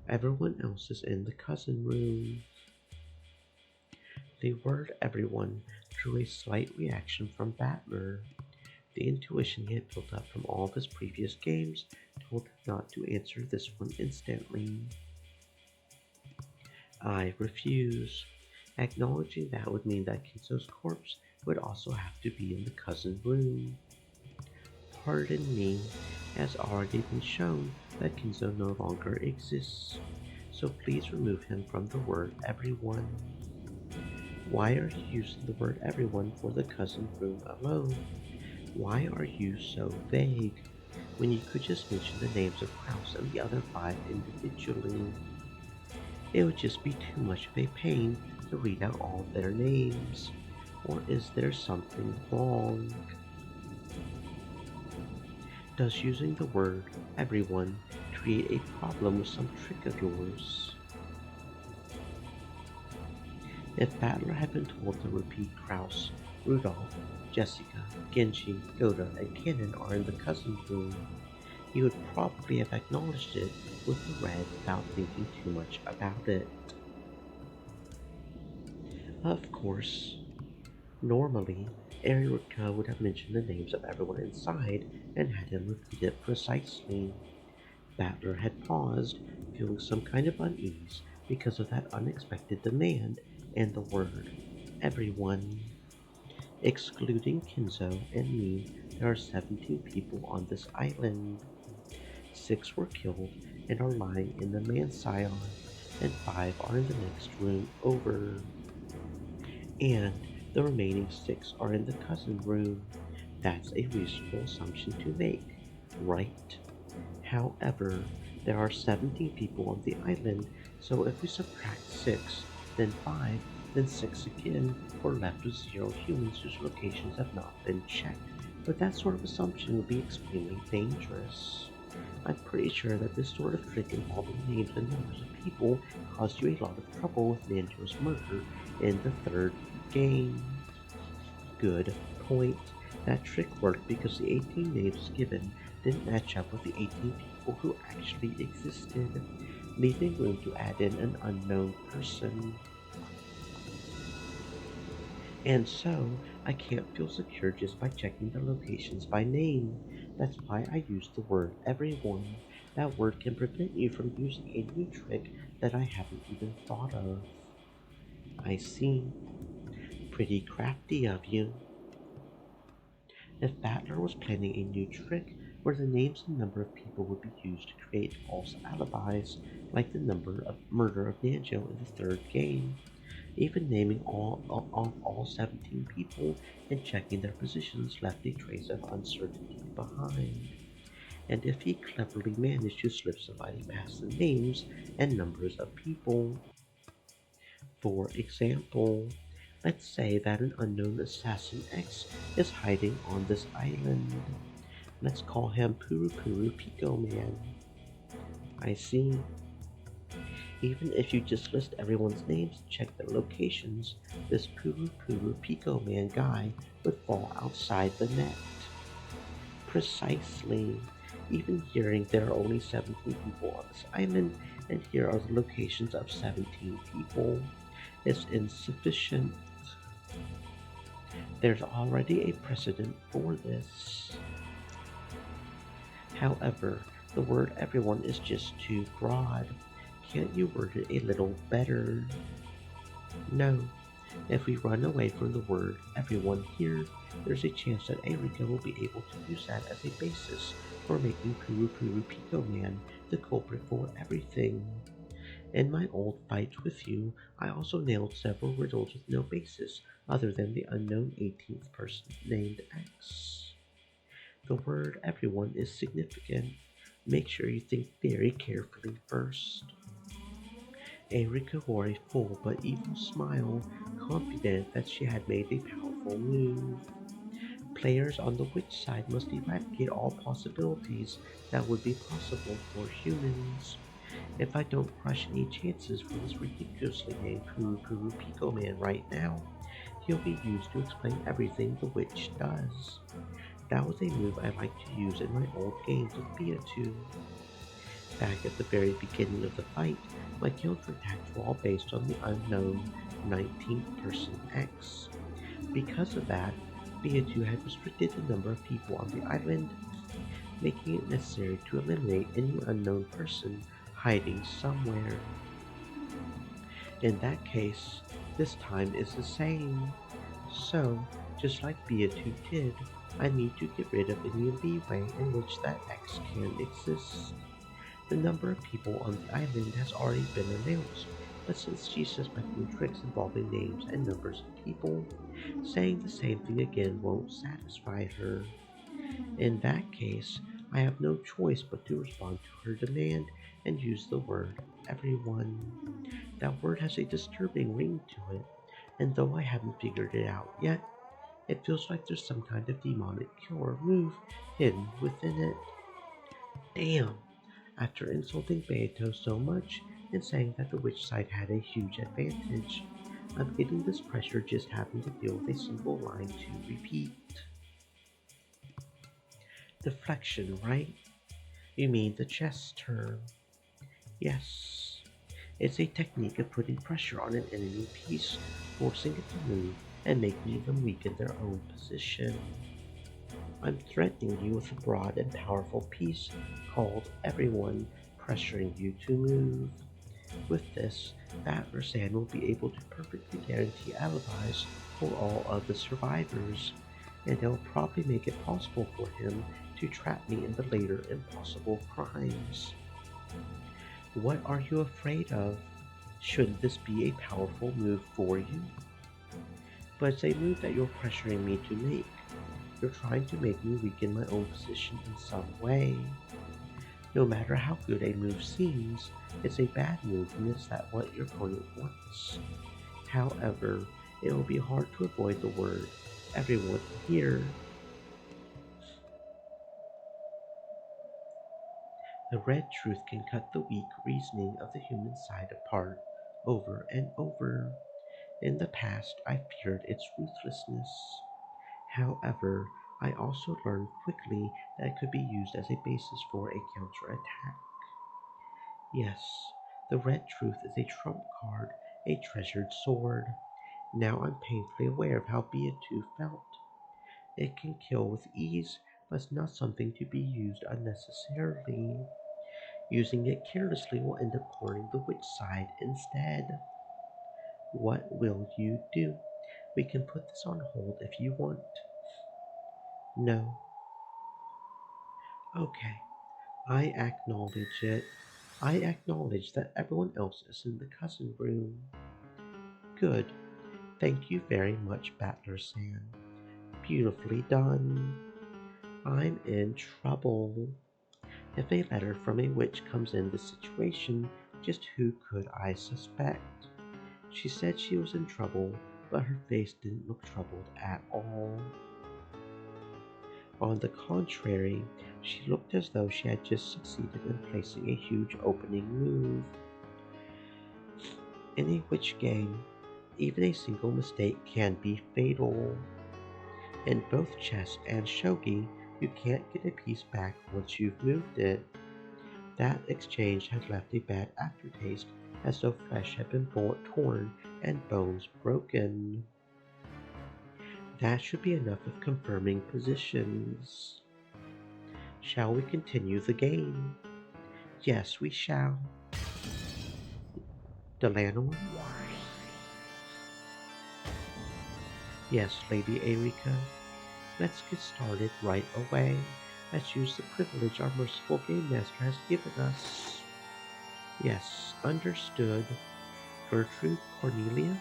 Everyone else is in the cousin room. The word everyone drew a slight reaction from Battler. The intuition he had built up from all of his previous games told him not to answer this one instantly. I refuse. Acknowledging that would mean that Kinzo's corpse would also have to be in the cousin room. Pardon me, it has already been shown that Kinzo no longer exists, so please remove him from the word everyone. Why are you using the word everyone for the cousin room alone? Why are you so vague when you could just mention the names of Kraus and the other five individually? It would just be too much of a pain to read out all their names. Or is there something wrong? Does using the word everyone create a problem with some trick of yours? If Battler had been told to repeat Kraus, Rudolph, Jessica, Genji, Goda, and Cannon are in the cousin room, he would probably have acknowledged it with the red without thinking too much about it. Of course, normally, Erika would have mentioned the names of everyone inside and had him repeat it precisely. Battler had paused, feeling some kind of unease because of that unexpected demand and the word everyone. Excluding Kinzo and me, there are 17 people on this island. 6 were killed and are lying in the Mansyon, and 5 are in the next room over. And the remaining 6 are in the cousin room. That's a reasonable assumption to make, right? However, there are 17 people on the island, so if we subtract 6, then 5, then 6 again, we're left with 0 humans whose locations have not been checked. But that sort of assumption would be extremely dangerous. I'm pretty sure that this sort of trick involving names and numbers of people caused you a lot of trouble with Nanjo's murder in the third game. Good point. That trick worked because the 18 names given didn't match up with the 18 people who actually existed, leaving room to add in an unknown person. And so, I can't feel secure just by checking the locations by name. That's why I used the word everyone. That word can prevent you from using a new trick that I haven't even thought of. I see. Pretty crafty of you. If Battler was planning a new trick where the names and number of people would be used to create false alibis, like the number of murder of Nanjo in the third game, even naming all 17 people and checking their positions left a trace of uncertainty behind. And if he cleverly managed to slip somebody past the names and numbers of people, for example, Let's say that an unknown assassin X is hiding on this island. Let's call him Puru Puru Pico Man. I see. Even if you just list everyone's names and check their locations, this Puru Puru Pico Man guy would fall outside the net. Precisely. Even hearing there are only 17 people on this island, and here are the locations of 17 people, is insufficient. There's already a precedent for this. However, the word everyone is just too broad. Can't you word it a little better? No. If we run away from the word everyone here, there's a chance that Erika will be able to use that as a basis for making Puru Puru Pico Man the culprit for everything. In my old fights with you, I also nailed several riddles with no basis other than the unknown 18th person named X. The word everyone is significant. Make sure you think very carefully first. Erika wore a full but evil smile, confident that she had made a powerful move. Players on the witch side must eradicate all possibilities that would be possible for humans. If I don't crush any chances for this ridiculously named Puru Puru Pico Man right now, he'll be used to explain everything the witch does. That was a move I liked to use in my old games with Beatu. Back at the very beginning of the fight, my counterattacks were all based on the unknown 19th person X. Because of that, Beatu had restricted the number of people on the island, making it necessary to eliminate any unknown person hiding somewhere. In that case, this time is the same. So, just like Beatu did, I need to get rid of any leeway in which that X can exist. The number of people on the island has already been announced, but since she's suspecting tricks involving names and numbers of people, saying the same thing again won't satisfy her. In that case, I have no choice but to respond to her demand and use the word everyone. That word has a disturbing ring to it, and though I haven't figured it out yet, it feels like there's some kind of demonic killer move hidden within it. Damn! After insulting Beato so much and saying that the witch side had a huge advantage, I'm getting this pressure just having to deal with a single line to repeat. Deflection, right? You mean the chess term? Yes. It's a technique of putting pressure on an enemy piece, forcing it to move, and making them weaken their own position. I'm threatening you with a broad and powerful piece called Everyone, pressuring you to move. With this, Battler-san will be able to perfectly guarantee alibis for all of the survivors, and it'll probably make it possible for him to trap me in the later impossible crimes. What are you afraid of? Should this be a powerful move for you? But it's a move that you're pressuring me to make. You're trying to make me weaken my own position in some way. No matter how good a move seems, it's a bad move when it's that what your opponent wants. However, it will be hard to avoid the word everyone here. The red truth can cut the weak reasoning of the human side apart over and over. In the past, I feared its ruthlessness. However, I also learned quickly that it could be used as a basis for a counterattack. Yes, the red truth is a trump card, a treasured sword. Now I'm painfully aware of how Beatu felt. It can kill with ease, but it's not something to be used unnecessarily. Using it carelessly will end up cornering the witch side instead. What will you do? We can put this on hold if you want. No. Okay, I acknowledge it. I acknowledge that everyone else is in the cousin room. Good. Thank you very much, Battler-san. Beautifully done. I'm in trouble. If a letter from a witch comes in this situation, just who could I suspect? She said she was in trouble, but her face didn't look troubled at all. On the contrary, she looked as though she had just succeeded in placing a huge opening move. In a witch game, even a single mistake can be fatal. In both chess and shogi, you can't get a piece back once you've moved it. That exchange had left a bad aftertaste, as though flesh had been torn and bones broken. That should be enough of confirming positions. Shall we continue the game? Yes, we shall. Delanor? Yes, Lady Erika. Let's get started right away. Let's use the privilege our merciful game master has given us. Yes, understood. Gertrude, Cornelia,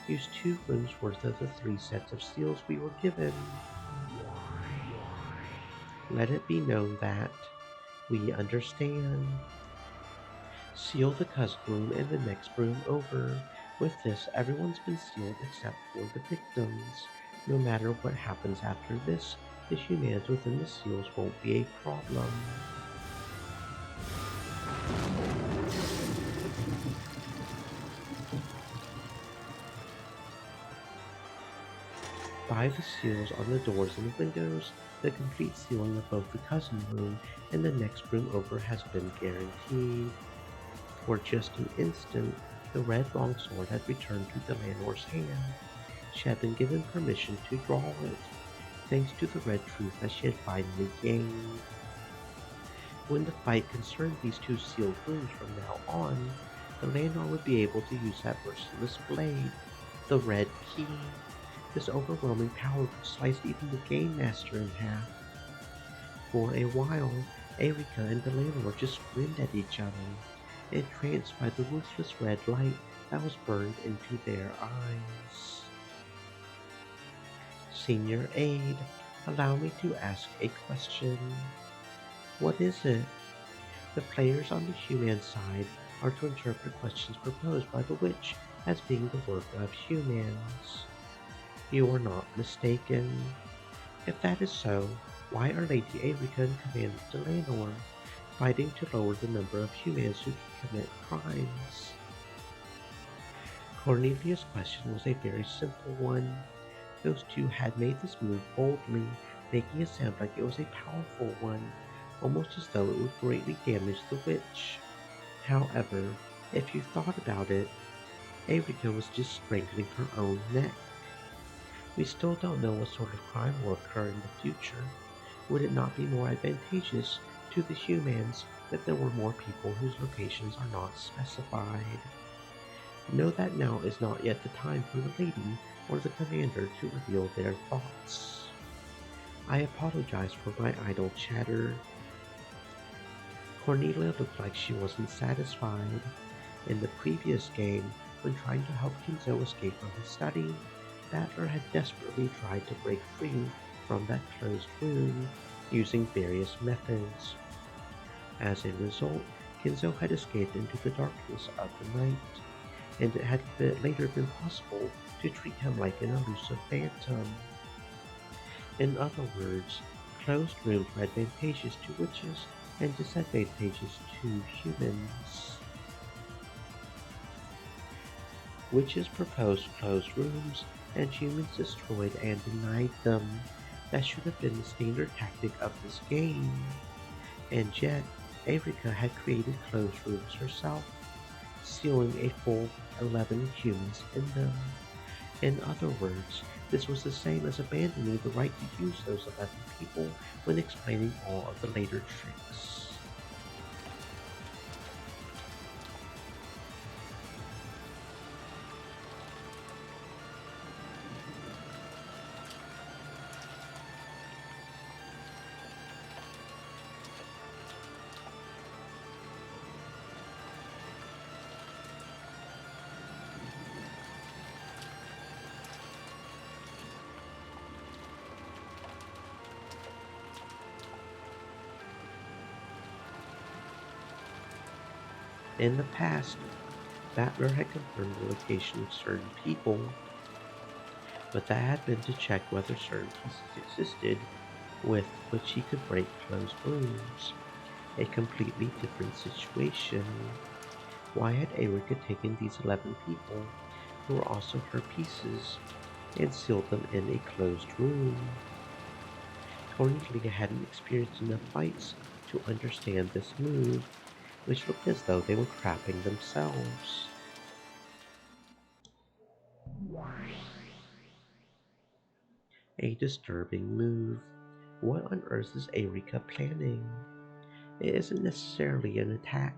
use 2 rooms worth of the 3 sets of seals we were given. Let it be known that we understand. Seal the cousin room and the next room over. With this, everyone's been sealed except for the victims. No matter what happens after this, the humans within the seals won't be a problem. By the seals on the doors and the windows, the complete sealing of both the cousin room and the next room over has been guaranteed. For just an instant, the red longsword had returned to Delanor's hand. She had been given permission to draw it, thanks to the red truth that she had finally gained. When the fight concerned these 2 sealed rooms from now on, Delanor would be able to use that merciless blade, the red key. This overwhelming power could slice even the Game Master in half. For a while, Erika and Delanor just grinned at each other, entranced by the ruthless red light that was burned into their eyes. Senior Aide, allow me to ask a question. What is it? The players on the human side are to interpret questions proposed by the witch as being the work of humans. You are not mistaken. If that is so, why are Lady Erika and Commander Delanor fighting to lower the number of humans who can commit crimes? Cornelia's question was a very simple one. Those 2 had made this move boldly, making it sound like it was a powerful one, almost as though it would greatly damage the witch. However, if you thought about it, Erika was just strangling her own neck. We still don't know what sort of crime will occur in the future. Would it not be more advantageous to the humans if there were more people whose locations are not specified? Know that now is not yet the time for the lady or the commander to reveal their thoughts. I apologize for my idle chatter. Cornelia looked like she wasn't satisfied. In the previous game, when trying to help Kinzo escape from his study, Battler had desperately tried to break free from that closed room using various methods. As a result, Kinzo had escaped into the darkness of the night, and it had later been possible to treat him like an elusive phantom. In other words, closed rooms were advantageous to witches and disadvantageous to humans. Witches proposed closed rooms, and humans destroyed and denied them. That should have been the standard tactic of this game. And yet, Erika had created closed rooms herself, sealing a full 11 humans in them. In other words, this was the same as abandoning the right to use those 11 people when explaining all of the later tricks. In the past, Battler had confirmed the location of certain people. but that had been to check whether certain pieces existed with which he could break closed rooms. A completely different situation. Why had Erika taken these 11 people, who were also her pieces, and sealed them in a closed room? Cornelia hadn't experienced enough fights to understand this move, which looked as though they were trapping themselves. A disturbing move. What on earth is Erika planning? It isn't necessarily an attack.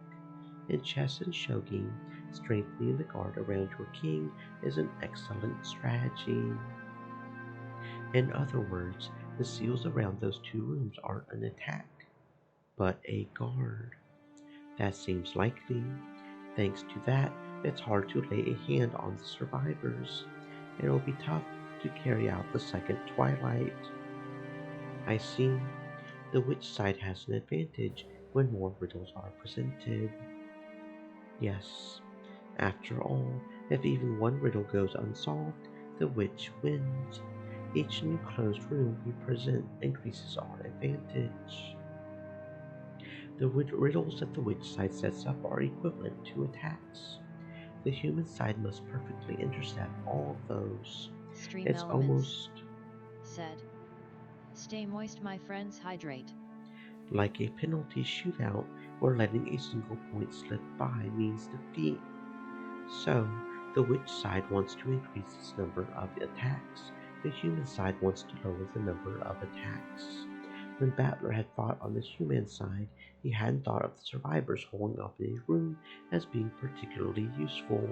In chess and shogi, strengthening the guard around your king is an excellent strategy. In other words, the seals around those two rooms aren't an attack, but a guard. That seems likely. Thanks to that, it's hard to lay a hand on the survivors. It'll be tough to carry out the second twilight. I see. The witch side has an advantage when more riddles are presented. Yes, after all, if even one riddle goes unsolved, the witch wins. Each new closed room we present increases our advantage. The riddles that the witch side sets up are equivalent to attacks. The human side must perfectly intercept all of those. Stream It's Elements almost said. Stay moist, my friends, hydrate. like a penalty shootout where letting a single point slip by means defeat. So, the witch side wants to increase its number of attacks. The human side wants to lower the number of attacks. When Battler had fought on the human side, he hadn't thought of the survivors holding up in a room as being particularly useful.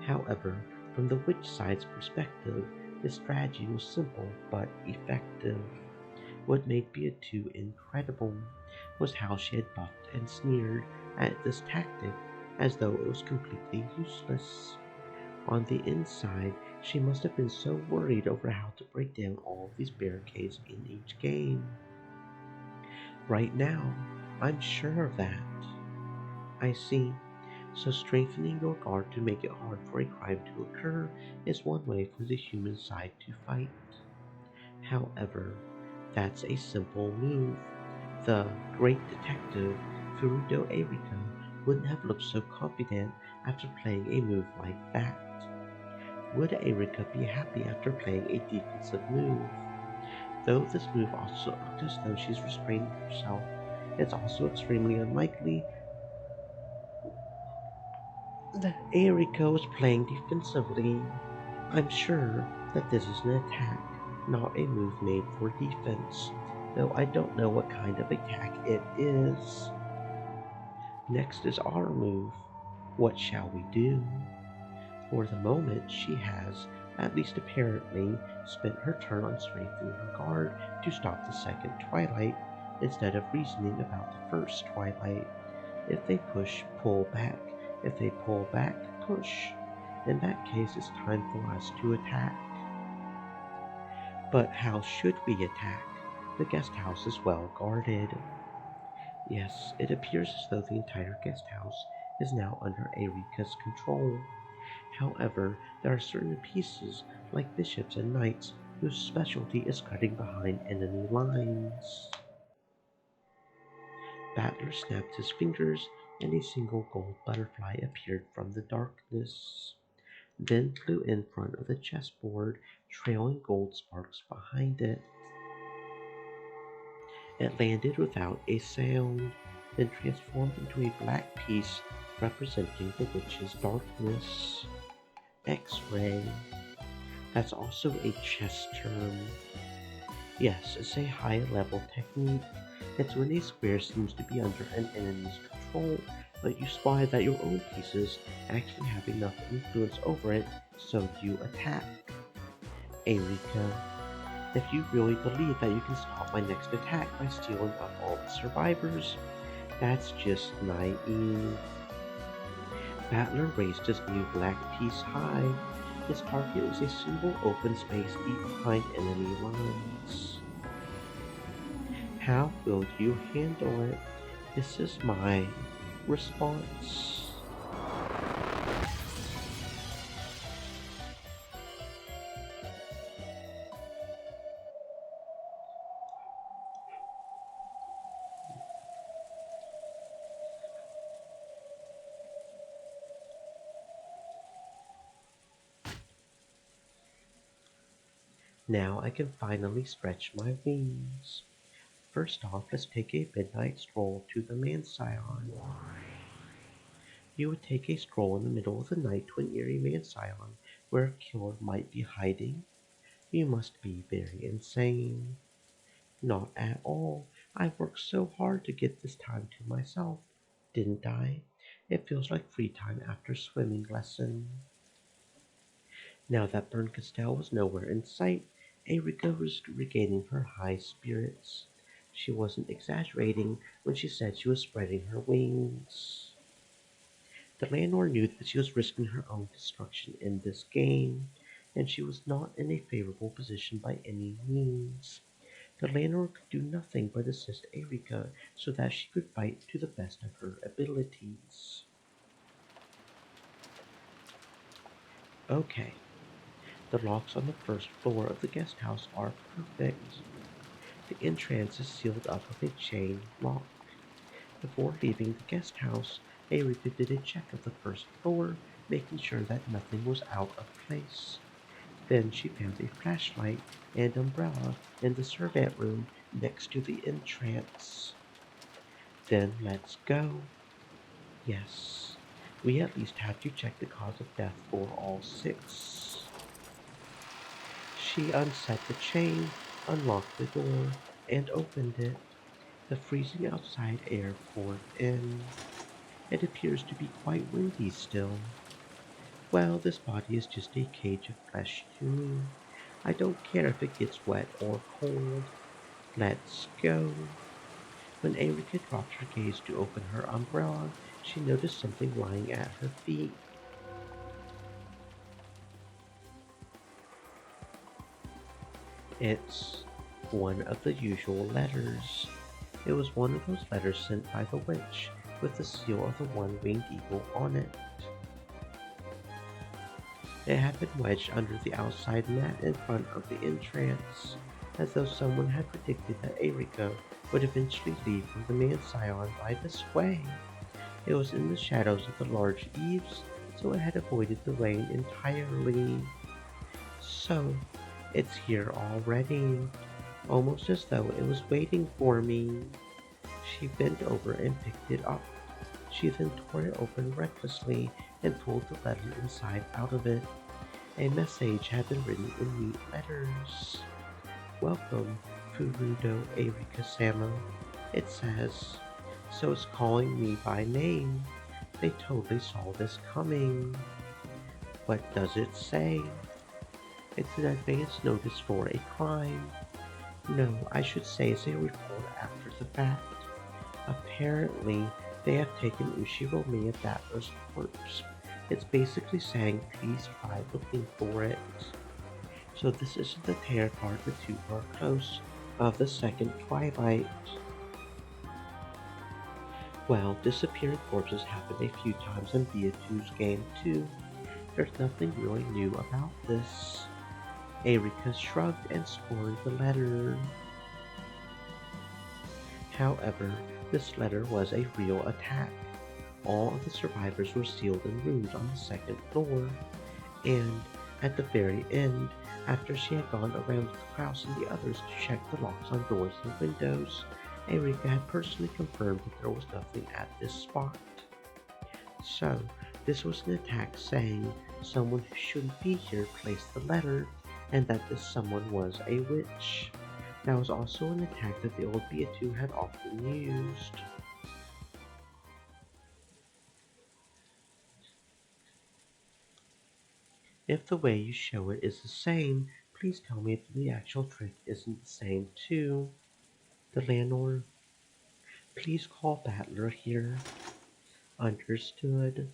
However, from the witch side's perspective, this strategy was simple but effective. What made Bea 2 incredible was how she had buffed and sneered at this tactic as though it was completely useless. On the inside, she must have been so worried over how to break down all of these barricades in each game. Right now, I'm sure of that. I see. So strengthening your guard to make it hard for a crime to occur is one way for the human side to fight. However, that's a simple move. The great detective Furudo Erika wouldn't have looked so confident after playing a move like that. Would Erika be happy after playing a defensive move? Though this move also looked as though she's restraining herself, it's also extremely unlikely that Erika was playing defensively. I'm sure that this is an attack, not a move made for defense, though I don't know what kind of attack it is. Next is our move. What shall we do? For the moment, she has, at least apparently, spent her turn on strengthening her guard to stop the second twilight, instead of reasoning about the first twilight. If they push, pull back. If they pull back, push. In that case, it's time for us to attack. But how should we attack? The guest house is well guarded. Yes, it appears as though the entire guest house is now under Erika's control. However, there are certain pieces, like bishops and knights, whose specialty is cutting behind enemy lines. Battler snapped his fingers, and a single gold butterfly appeared from the darkness, then flew in front of the chessboard, trailing gold sparks behind it. It landed without a sound, then transformed into a black piece representing the witch's darkness. X-ray. That's also a chess term. Yes, it's a high-level technique. It's when a square seems to be under an enemy's control, but you spy that your own pieces actually have enough influence over it, so you attack. Erika, if you really believe that you can stop my next attack by stealing up all the survivors, that's just naive. Battler raised his new black piece high. His target was a single open space deep behind enemy lines. How will you handle it? This is my response. Now I can finally stretch my wings. First off, let's take a midnight stroll to the Mansion. You would take a stroll in the middle of the night to an eerie Mansion where a killer might be hiding? You must be very insane. Not at all. I worked so hard to get this time to myself, didn't I? It feels like free time after swimming lesson. Now that Bern Castell was nowhere in sight, Erika was regaining her high spirits. She wasn't exaggerating when she said she was spreading her wings. The landlord knew that she was risking her own destruction in this game, and she was not in a favorable position by any means. The landlord could do nothing but assist Erika so that she could fight to the best of her abilities. Okay, the locks on the first floor of the guest house are perfect. The entrance is sealed up with a chain lock. Before leaving the guest house, Erika did a check of the first floor, making sure that nothing was out of place. Then she found a flashlight and umbrella in the servant room next to the entrance. Then let's go. Yes, we at least have to check the cause of death for all six. She unset the chain, unlocked the door, and opened it. The freezing outside air poured in. It appears to be quite windy still. Well, this body is just a cage of flesh to me. I don't care if it gets wet or cold. Let's go. When Erika dropped her gaze to open her umbrella, she noticed something lying at her feet. It's one of the usual letters. It was one of those letters sent by the witch, with the seal of the one-winged eagle on it. It had been wedged under the outside mat in front of the entrance, as though someone had predicted that Erika would eventually leave from the Mansion by this way. It was in the shadows of the large eaves, so it had avoided the rain entirely. So, it's here already, almost as though it was waiting for me. She bent over and picked it up. She then tore it open recklessly and pulled the letter inside out of it. A message had been written in neat letters. Welcome, Furudo Erika Samo. It says, so it's calling me by name. They totally saw this coming. What does it say? It's an advance notice for a crime. No, I should say it's a report after the fact. Apparently, they have taken Ushiro Miyazawa's corpse. It's basically saying, please try looking for it. So this isn't the tarot card the two are close of the second twilight. Well, disappearing corpses happen a few times in Beatu's game too. There's nothing really new about this. Erika shrugged and scorned the letter. However, this letter was a real attack. All of the survivors were sealed in rooms on the second floor, and at the very end, after she had gone around with Kraus and the others to check the locks on doors and windows, Erika had personally confirmed that there was nothing at this spot. So, this was an attack saying someone who shouldn't be here placed the letter, and that this someone was a witch. That was also an attack that the old Beatu had often used. If the way you show it is the same, please tell me if the actual trick isn't the same too. The landlord, please call Battler here. Understood.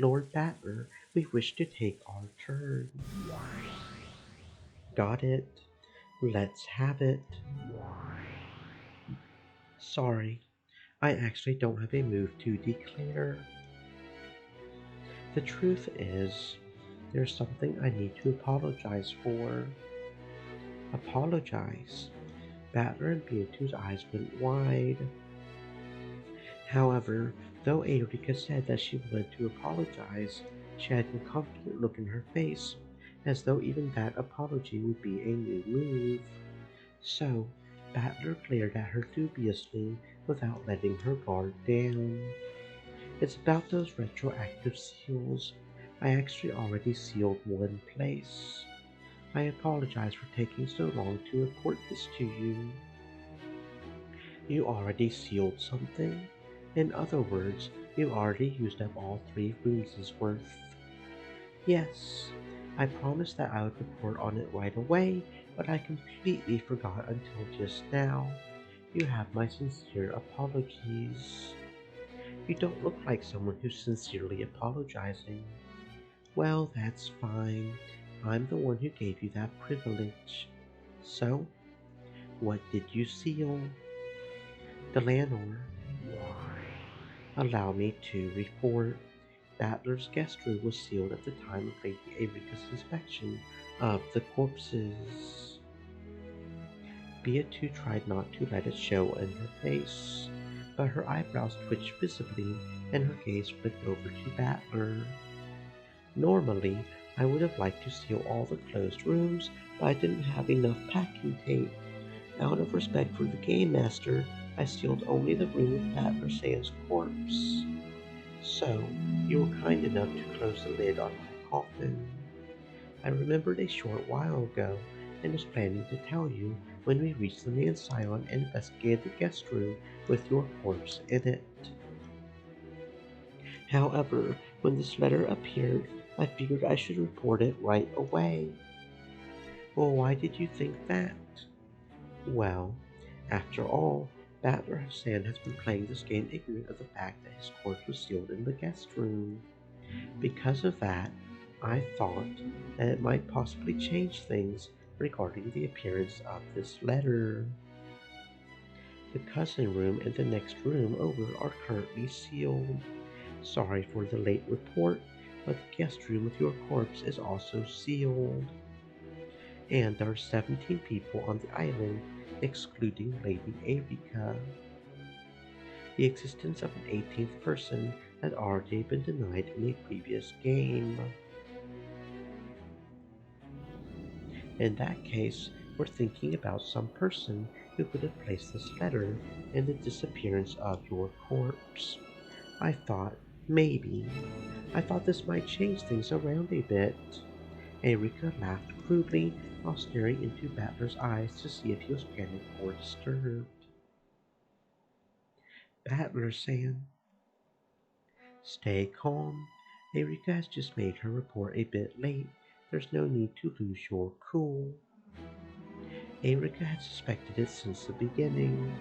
Lord Battler, we wish to take our turn. Got it. Let's have it. Sorry, I actually don't have a move to declare. The truth is, there's something I need to apologize for. Apologize? Battler and Beatu's eyes went wide. However, though Erika said that she wanted to apologize, she had a confident look in her face, as though even that apology would be a new move. So, Battler glared at her dubiously without letting her guard down. It's about those retroactive seals. I actually already sealed one place. I apologize for taking so long to report this to you. You already sealed something? In other words, you already used up all 3 rooms' worth. Yes, I promised that I would report on it right away, but I completely forgot until just now. You have my sincere apologies. You don't look like someone who's sincerely apologizing. Well, that's fine. I'm the one who gave you that privilege. So, what did you seal? The landlord. Allow me to report. Battler's guest room was sealed at the time of Lady Erika's inspection of the corpses. Beatrice tried not to let it show in her face, but her eyebrows twitched visibly and her gaze flicked over to Battler. Normally, I would have liked to seal all the closed rooms, but I didn't have enough packing tape. Out of respect for the game master, I sealed only the room with Battler Sand's corpse. So, you were kind enough to close the lid on my coffin. I remembered a short while ago and was planning to tell you when we reached the Man's Scion and investigated the guest room with your corpse in it. However, when this letter appeared, I figured I should report it right away. Well, why did you think that? Well, after all, Battler Hassan has been playing this game ignorant of the fact that his corpse was sealed in the guest room. Because of that, I thought that it might possibly change things regarding the appearance of this letter. The cousin room and the next room over are currently sealed. Sorry for the late report, but the guest room with your corpse is also sealed. And there are 17 people on the island, excluding Lady Erika. The existence of an 18th person had already been denied in a previous game. In that case, we're thinking about some person who could have placed this letter in the disappearance of your corpse. I thought, maybe. I thought this might change things around a bit. Erika laughed crudely while staring into Battler's eyes to see if he was panicked or disturbed. Battler San, stay calm. Erika has just made her report a bit late. There's no need to lose your cool. Erika had suspected it since the beginning.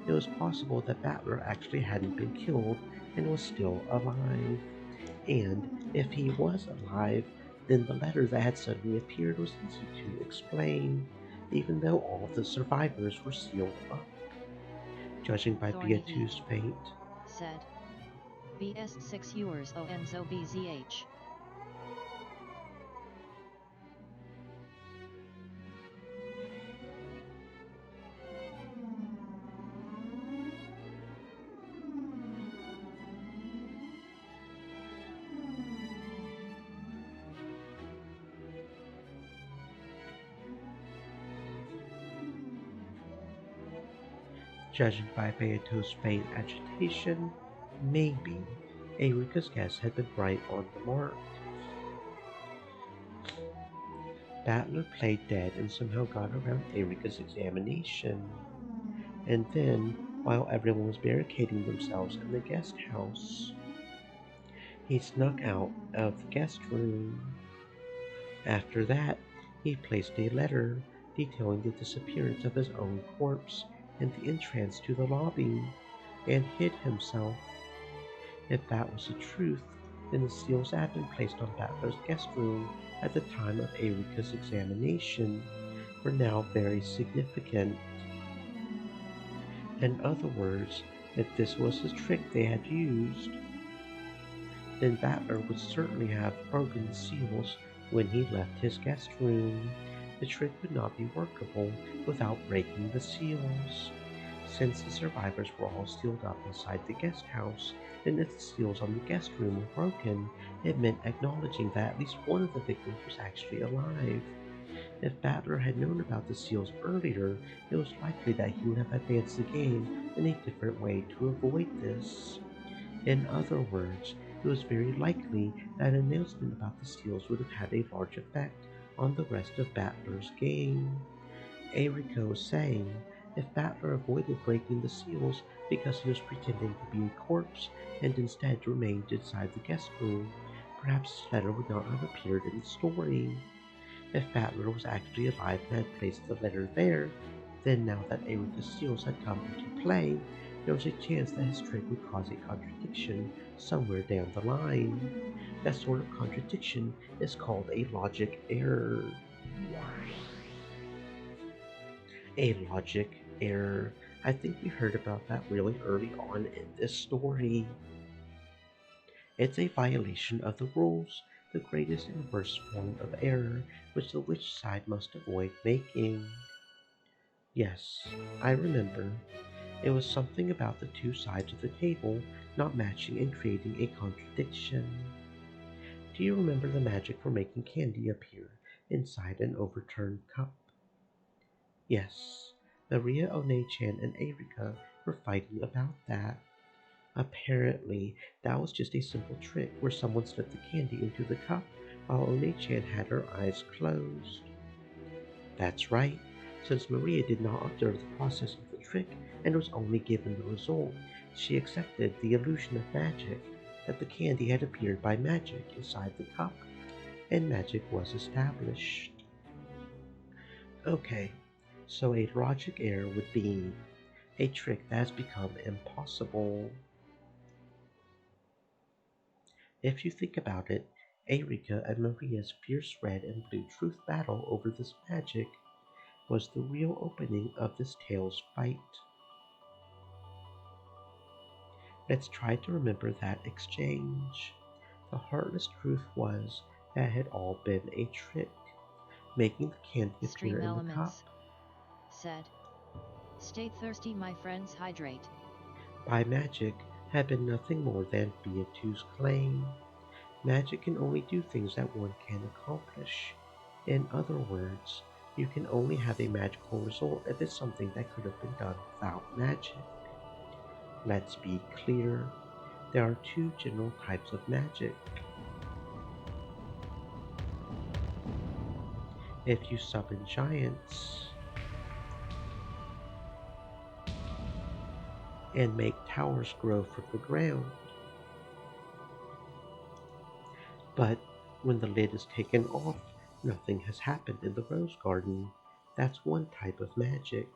It was possible that Battler actually hadn't been killed and was still alive. And if he was alive, then the letter that had suddenly appeared was easy to explain, even though all of the survivors were sealed up. Judging by Thorny Heath, Beatu's fate, said. BS 6 yours O Enzo BZH. judging by Beatu's faint agitation, maybe Erika's guess had been right on the mark. Battler played dead and somehow got around Erika's examination. And then, while everyone was barricading themselves in the guest house, he snuck out of the guest room. After that, he placed a letter detailing the disappearance of his own corpse in the entrance to the lobby and hid himself. If that was the truth, then the seals that had been placed on Battler's guest room at the time of Erika's examination were now very significant. In other words, if this was the trick they had used, then Battler would certainly have broken the seals when he left his guest room. The trick would not be workable without breaking the seals. Since the survivors were all sealed up inside the guest house, then if the seals on the guest room were broken, It meant acknowledging that at least one of the victims was actually alive. If Battler had known about the seals earlier, it was likely that he would have advanced the game in a different way to avoid this. In other words, it was very likely that an announcement about the seals would have had a large effect on the rest of Battler's game. Eriko was saying if Battler avoided breaking the seals because he was pretending to be a corpse and instead remained inside the guest room, perhaps his letter would not have appeared in the story. If Battler was actually alive and had placed the letter there, then now that Erika's seals had come into play, there was a chance that his trick would cause a contradiction somewhere down the line. That sort of contradiction is called a logic error. A logic error. I think we heard about that really early on in this story. It's a violation of the rules, the greatest and worst form of error which the witch side must avoid making. Yes, I remember. It was something about the two sides of the table not matching and creating a contradiction. Do you remember the magic for making candy appear inside an overturned cup? Yes, Maria One-chan and Erika were fighting about that. Apparently, that was just a simple trick where someone slipped the candy into the cup while One-chan had her eyes closed. That's right. Since Maria did not observe the process of the trick and was only given the result, she accepted the illusion of magic, that the candy had appeared by magic inside the cup, and magic was established. Okay, so a logic error would be a trick that has become impossible. If you think about it, Erika and Maria's fierce red and blue truth battle over this magic was the real opening of this tale's fight. Let's try to remember that exchange. The heartless truth was that it had all been a trick, making the candy appear Stream in the cup Elements said. Stay thirsty, my friends, hydrate. by magic had been nothing more than Beatu's claim. Magic can only do things that one can accomplish. In other words, you can only have a magical result if it's something that could have been done without magic. Let's be clear. There are two general types of magic. If you summon giants and make towers grow from the ground, but when the lid is taken off, nothing has happened in the rose garden. That's one type of magic.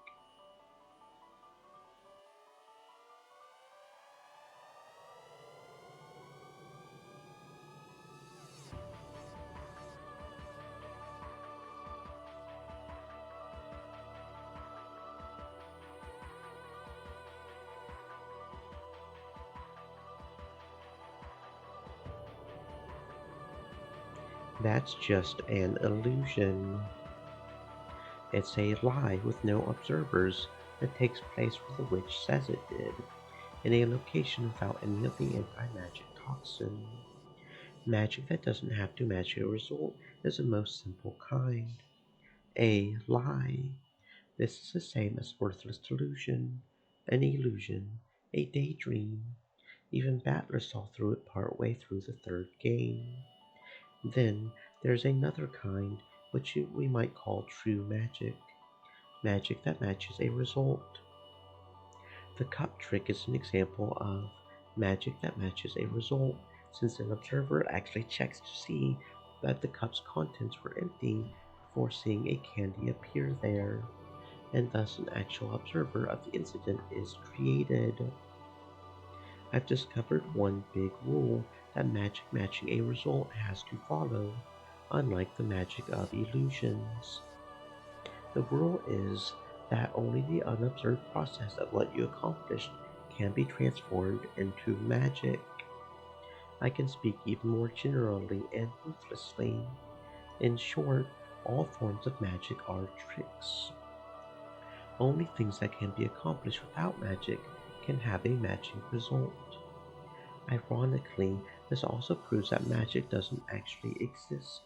That's just an illusion. It's a lie with no observers that takes place where the witch says it did, in a location without any of the anti-magic toxin. Magic that doesn't have to match a result is the most simple kind. A lie. This is the same as worthless delusion, an illusion, a daydream. Even Battler saw through it part way through the third game. Then there's another kind, which we might call true magic. Magic that matches a result. The cup trick is an example of magic that matches a result, since an observer actually checks to see that the cup's contents were empty before seeing a candy appear there, and thus an actual observer of the incident is created. I've discovered one big rule that magic matching a result has to follow, unlike the magic of illusions. The rule is that only the unobserved process of what you accomplished can be transformed into magic. I can speak even more generally and ruthlessly. In short, all forms of magic are tricks. Only things that can be accomplished without magic can have a matching result. Ironically, This also proves that magic doesn't actually exist,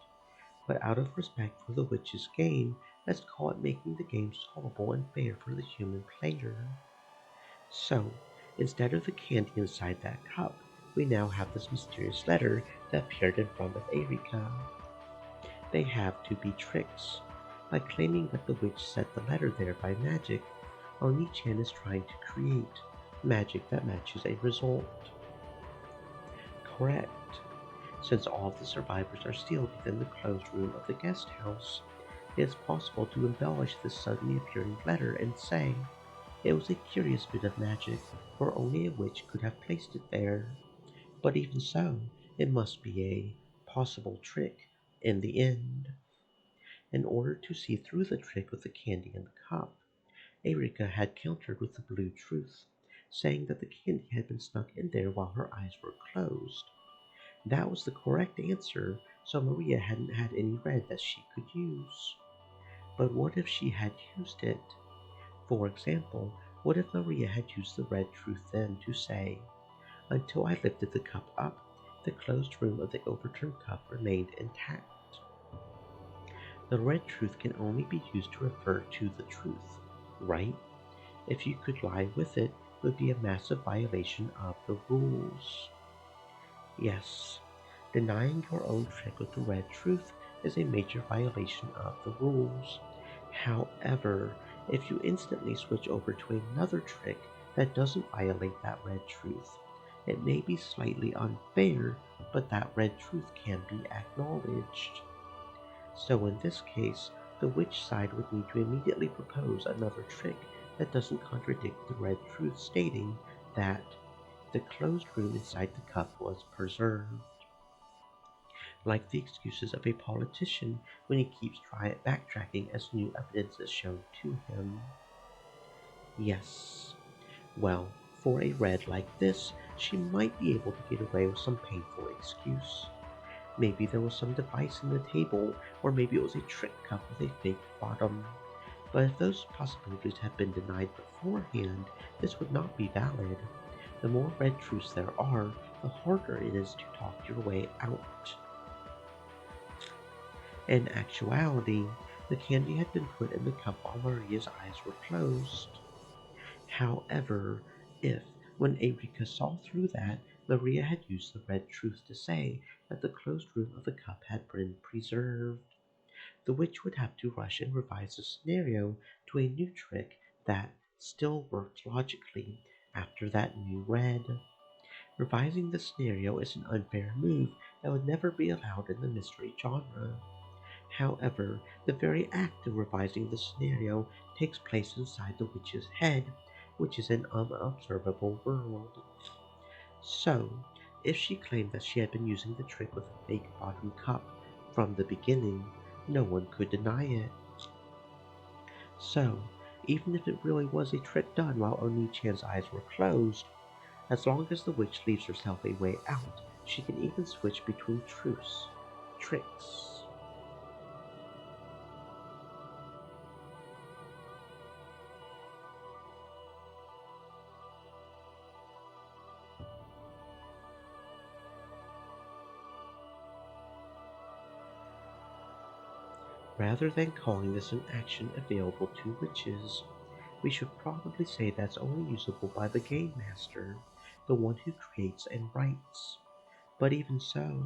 but out of respect for the witch's game, let's call it making the game solvable and fair for the human player. So, instead of the candy inside that cup, we now have this mysterious letter that appeared in front of Erika. They have to be tricks. By claiming that the witch set the letter there by magic, Oni-chan is trying to create magic that matches a result. Correct. Since all of the survivors are still within the closed room of the guest house, it is possible to embellish this suddenly appearing letter and say, it was a curious bit of magic, for only a witch could have placed it there. But even so, it must be a possible trick in the end. In order to see through the trick with the candy in the cup, Erika had countered with the blue truth, saying that the candy had been snuck in there while her eyes were closed. That was the correct answer, so Maria hadn't had any red that she could use. But what if she had used it? For example, what if Maria had used the red truth then to say, until I lifted the cup up, the closed room of the overturned cup remained intact. The red truth can only be used to refer to the truth, right? If you could lie with it, it would be a massive violation of the rules. Yes, denying your own trick with the red truth is a major violation of the rules. However, if you instantly switch over to another trick that doesn't violate that red truth, it may be slightly unfair, but that red truth can be acknowledged. So in this case, the witch side would need to immediately propose another trick that doesn't contradict the red truth stating that the closed room inside the cup was preserved. Like the excuses of a politician when he keeps backtracking as new evidence is shown to him. Yes, well, for a red like this, she might be able to get away with some painful excuse. Maybe there was some device in the table, or maybe it was a trick cup with a fake bottom. But if those possibilities had been denied beforehand, this would not be valid. The more red truths there are, the harder it is to talk your way out. In actuality, the candy had been put in the cup while Maria's eyes were closed. However, if, when Eureka saw through that, Maria had used the red truth to say that the closed room of the cup had been preserved, the witch would have to rush and revise the scenario to a new trick that still worked logically after that new red. Revising the scenario is an unfair move that would never be allowed in the mystery genre. However, the very act of revising the scenario takes place inside the witch's head, which is an unobservable world. So, if she claimed that she had been using the trick with a fake bottom cup from the beginning, no one could deny it. So, even if it really was a trick done while Oni-chan's eyes were closed, as long as the witch leaves herself a way out, she can even switch between truths, tricks. Rather than calling this an action available to witches, we should probably say that's only usable by the game master, the one who creates and writes. But even so,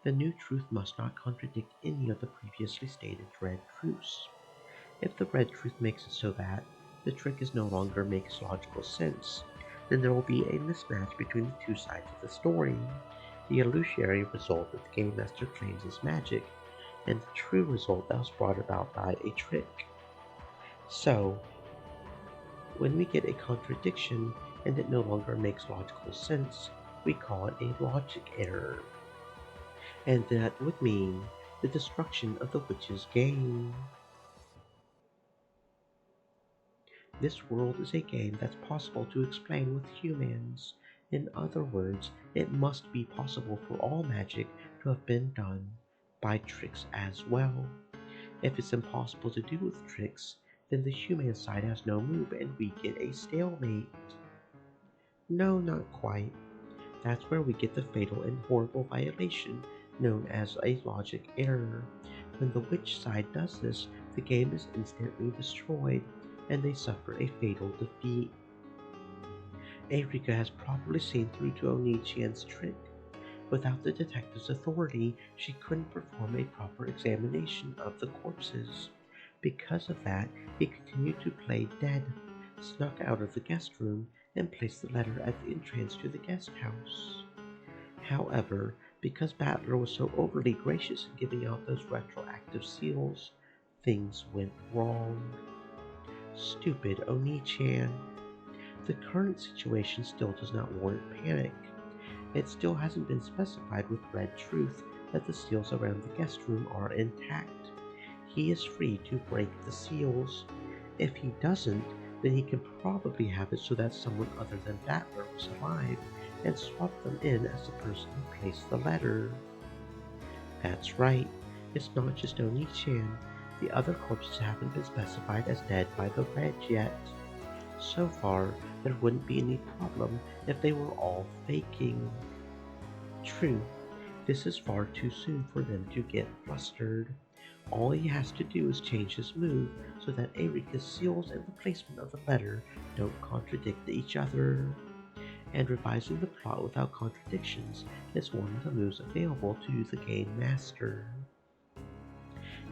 the new truth must not contradict any of the previously stated red truths. If the red truth makes it so that the trick is no longer makes logical sense, then there will be a mismatch between the two sides of the story. The illusory result that the game master claims is magic, and the true result that was brought about by a trick. So, when we get a contradiction and it no longer makes logical sense, we call it a logic error. And that would mean the destruction of the witch's game. This world is a game that's possible to explain with humans. In other words, it must be possible for all magic to have been done by tricks as well. If it's impossible to do with tricks, then the human side has no move and we get a stalemate. No, not quite. That's where we get the fatal and horrible violation known as a logic error. When the witch side does this, the game is instantly destroyed, and they suffer a fatal defeat. Eureka has probably seen through to Oni-chan's trick. Without the detective's authority, she couldn't perform a proper examination of the corpses. Because of that, he continued to play dead, snuck out of the guest room, and placed the letter at the entrance to the guest house. However, because Battler was so overly gracious in giving out those retroactive seals, things went wrong. Stupid Oni-chan. The current situation still does not warrant panic. It still hasn't been specified with Red Truth that the seals around the guest room are intact. He is free to break the seals. If he doesn't, then he can probably have it so that someone other than Battler was alive and swap them in as the person who placed the letter. That's right, it's not just Oni-chan. The other corpses haven't been specified as dead by the Red yet. So far, there wouldn't be any problem if they were all faking. True, this is far too soon for them to get flustered. All he has to do is change his move so that Eureka's seals and the placement of the letter don't contradict each other. And revising the plot without contradictions is one of the moves available to the game master.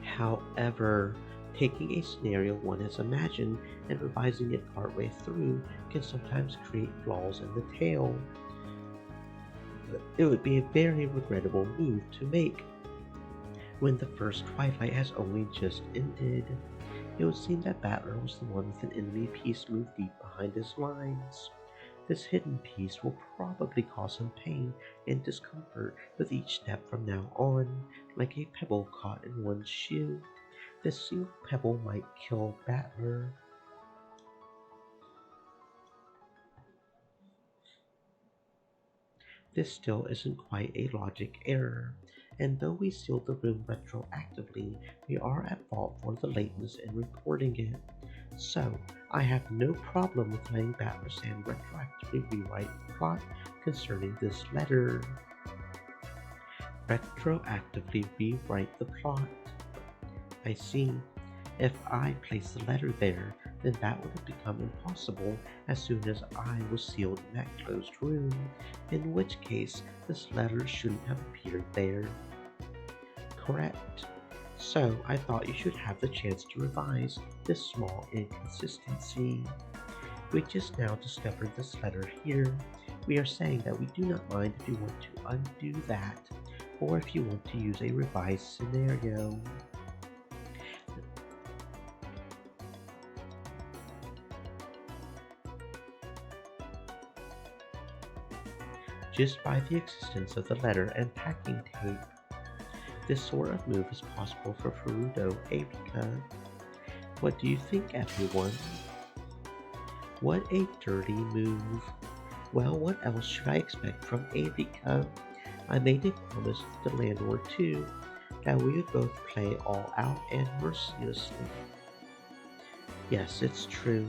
However, taking a scenario one has imagined and revising it partway through can sometimes create flaws in the tale. It would be a very regrettable move to make when the first twilight has only just ended. It would seem that Battler was the one with an enemy piece moved deep behind his lines. This hidden piece will probably cause him pain and discomfort with each step from now on, like a pebble caught in one's shoe. This single pebble might kill Battler. This still isn't quite a logic error, and though we sealed the room retroactively, we are at fault for the lateness in reporting it. So, I have no problem with letting Battler-san retroactively rewrite the plot concerning this letter. Retroactively rewrite the plot. I see. If I placed the letter there, then that would have become impossible as soon as I was sealed in that closed room, in which case this letter shouldn't have appeared there. Correct. So I thought you should have the chance to revise this small inconsistency. We just now discovered this letter here. We are saying that we do not mind if you want to undo that, or if you want to use a revised scenario. Just by the existence of the letter and packing tape. This sort of move is possible for Furudo Eureka. What do you think, everyone? What a dirty move. Well, what else should I expect from Eureka? I made a promise to the landlord too, that we would both play all out and mercilessly. Yes, it's true.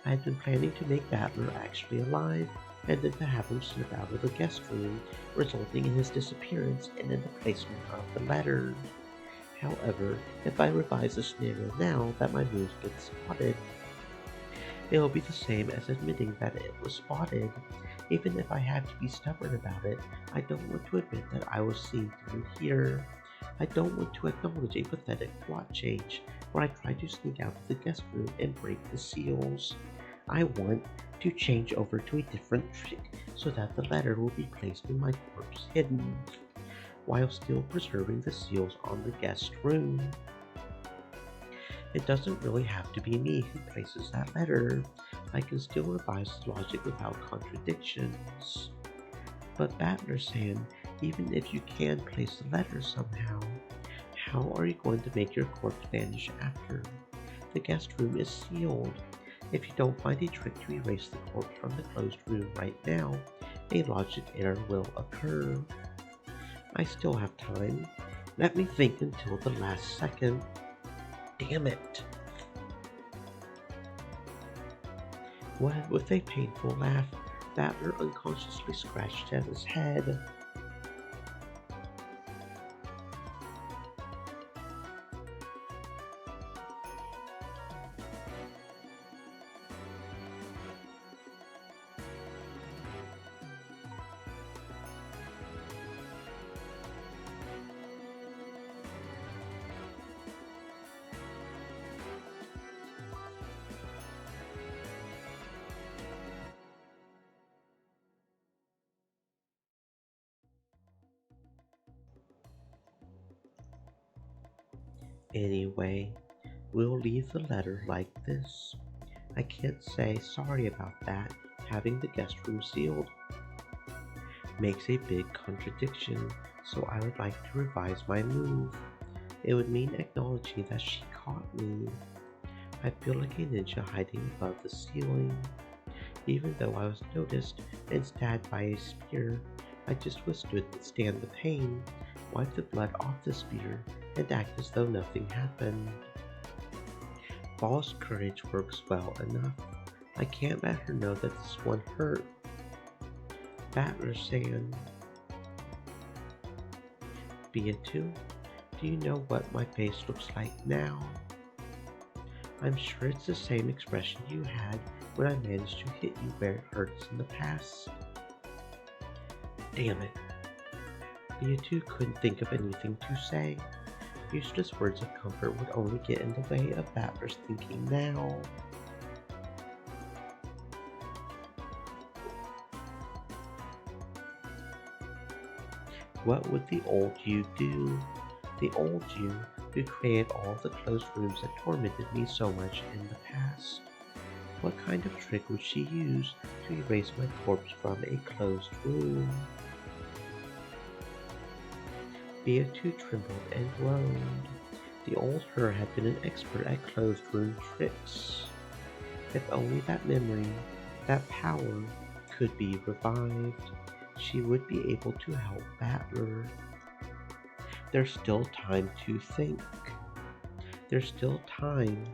I had been planning to make Battler actually alive, and then to have him slip out of the guest room, resulting in his disappearance and in the placement of the letter. However, if I revise the scenario now that my moves get spotted, it will be the same as admitting that it was spotted. Even if I have to be stubborn about it, I don't want to admit that I was seen through here. I don't want to acknowledge a pathetic plot change where I try to sneak out of the guest room and break the seals. I want to change over to a different trick so that the letter will be placed in my corpse hidden, while still preserving the seals on the guest room. It doesn't really have to be me who places that letter. I can still revise the logic without contradictions. But Battler-san, even if you can place the letter somehow, how are you going to make your corpse vanish after? The guest room is sealed. If you don't find a trick to erase the corpse from the closed room right now, a logic error will occur. I still have time. Let me think until the last second. Damn it! With a painful laugh, Battler unconsciously scratched at his head. Anyway, we'll leave the letter like this. I can't say sorry about that. Having the guest room sealed makes a big contradiction, so I would like to revise my move. It would mean acknowledging that she caught me. I feel like a ninja hiding above the ceiling. Even though I was noticed and stabbed by a spear, I just withstood and stand the pain, wipe the blood off the spear, and act as though nothing happened. False courage works well enough. I can't let her know that this one hurt. Battler-san. Beatu, do you know what my face looks like now? I'm sure it's the same expression you had when I managed to hit you where it hurts in the past. Damn it. Beatu couldn't think of anything to say. Useless words of comfort would only get in the way of Battler's thinking now. What would the old you do? The old you who created all the closed rooms that tormented me so much in the past. What kind of trick would she use to erase my corpse from a closed room? Beatu trembled and groaned. The old her had been an expert at closed room tricks. If only that memory, that power, could be revived, she would be able to help Battler. There's still time to think. There's still time.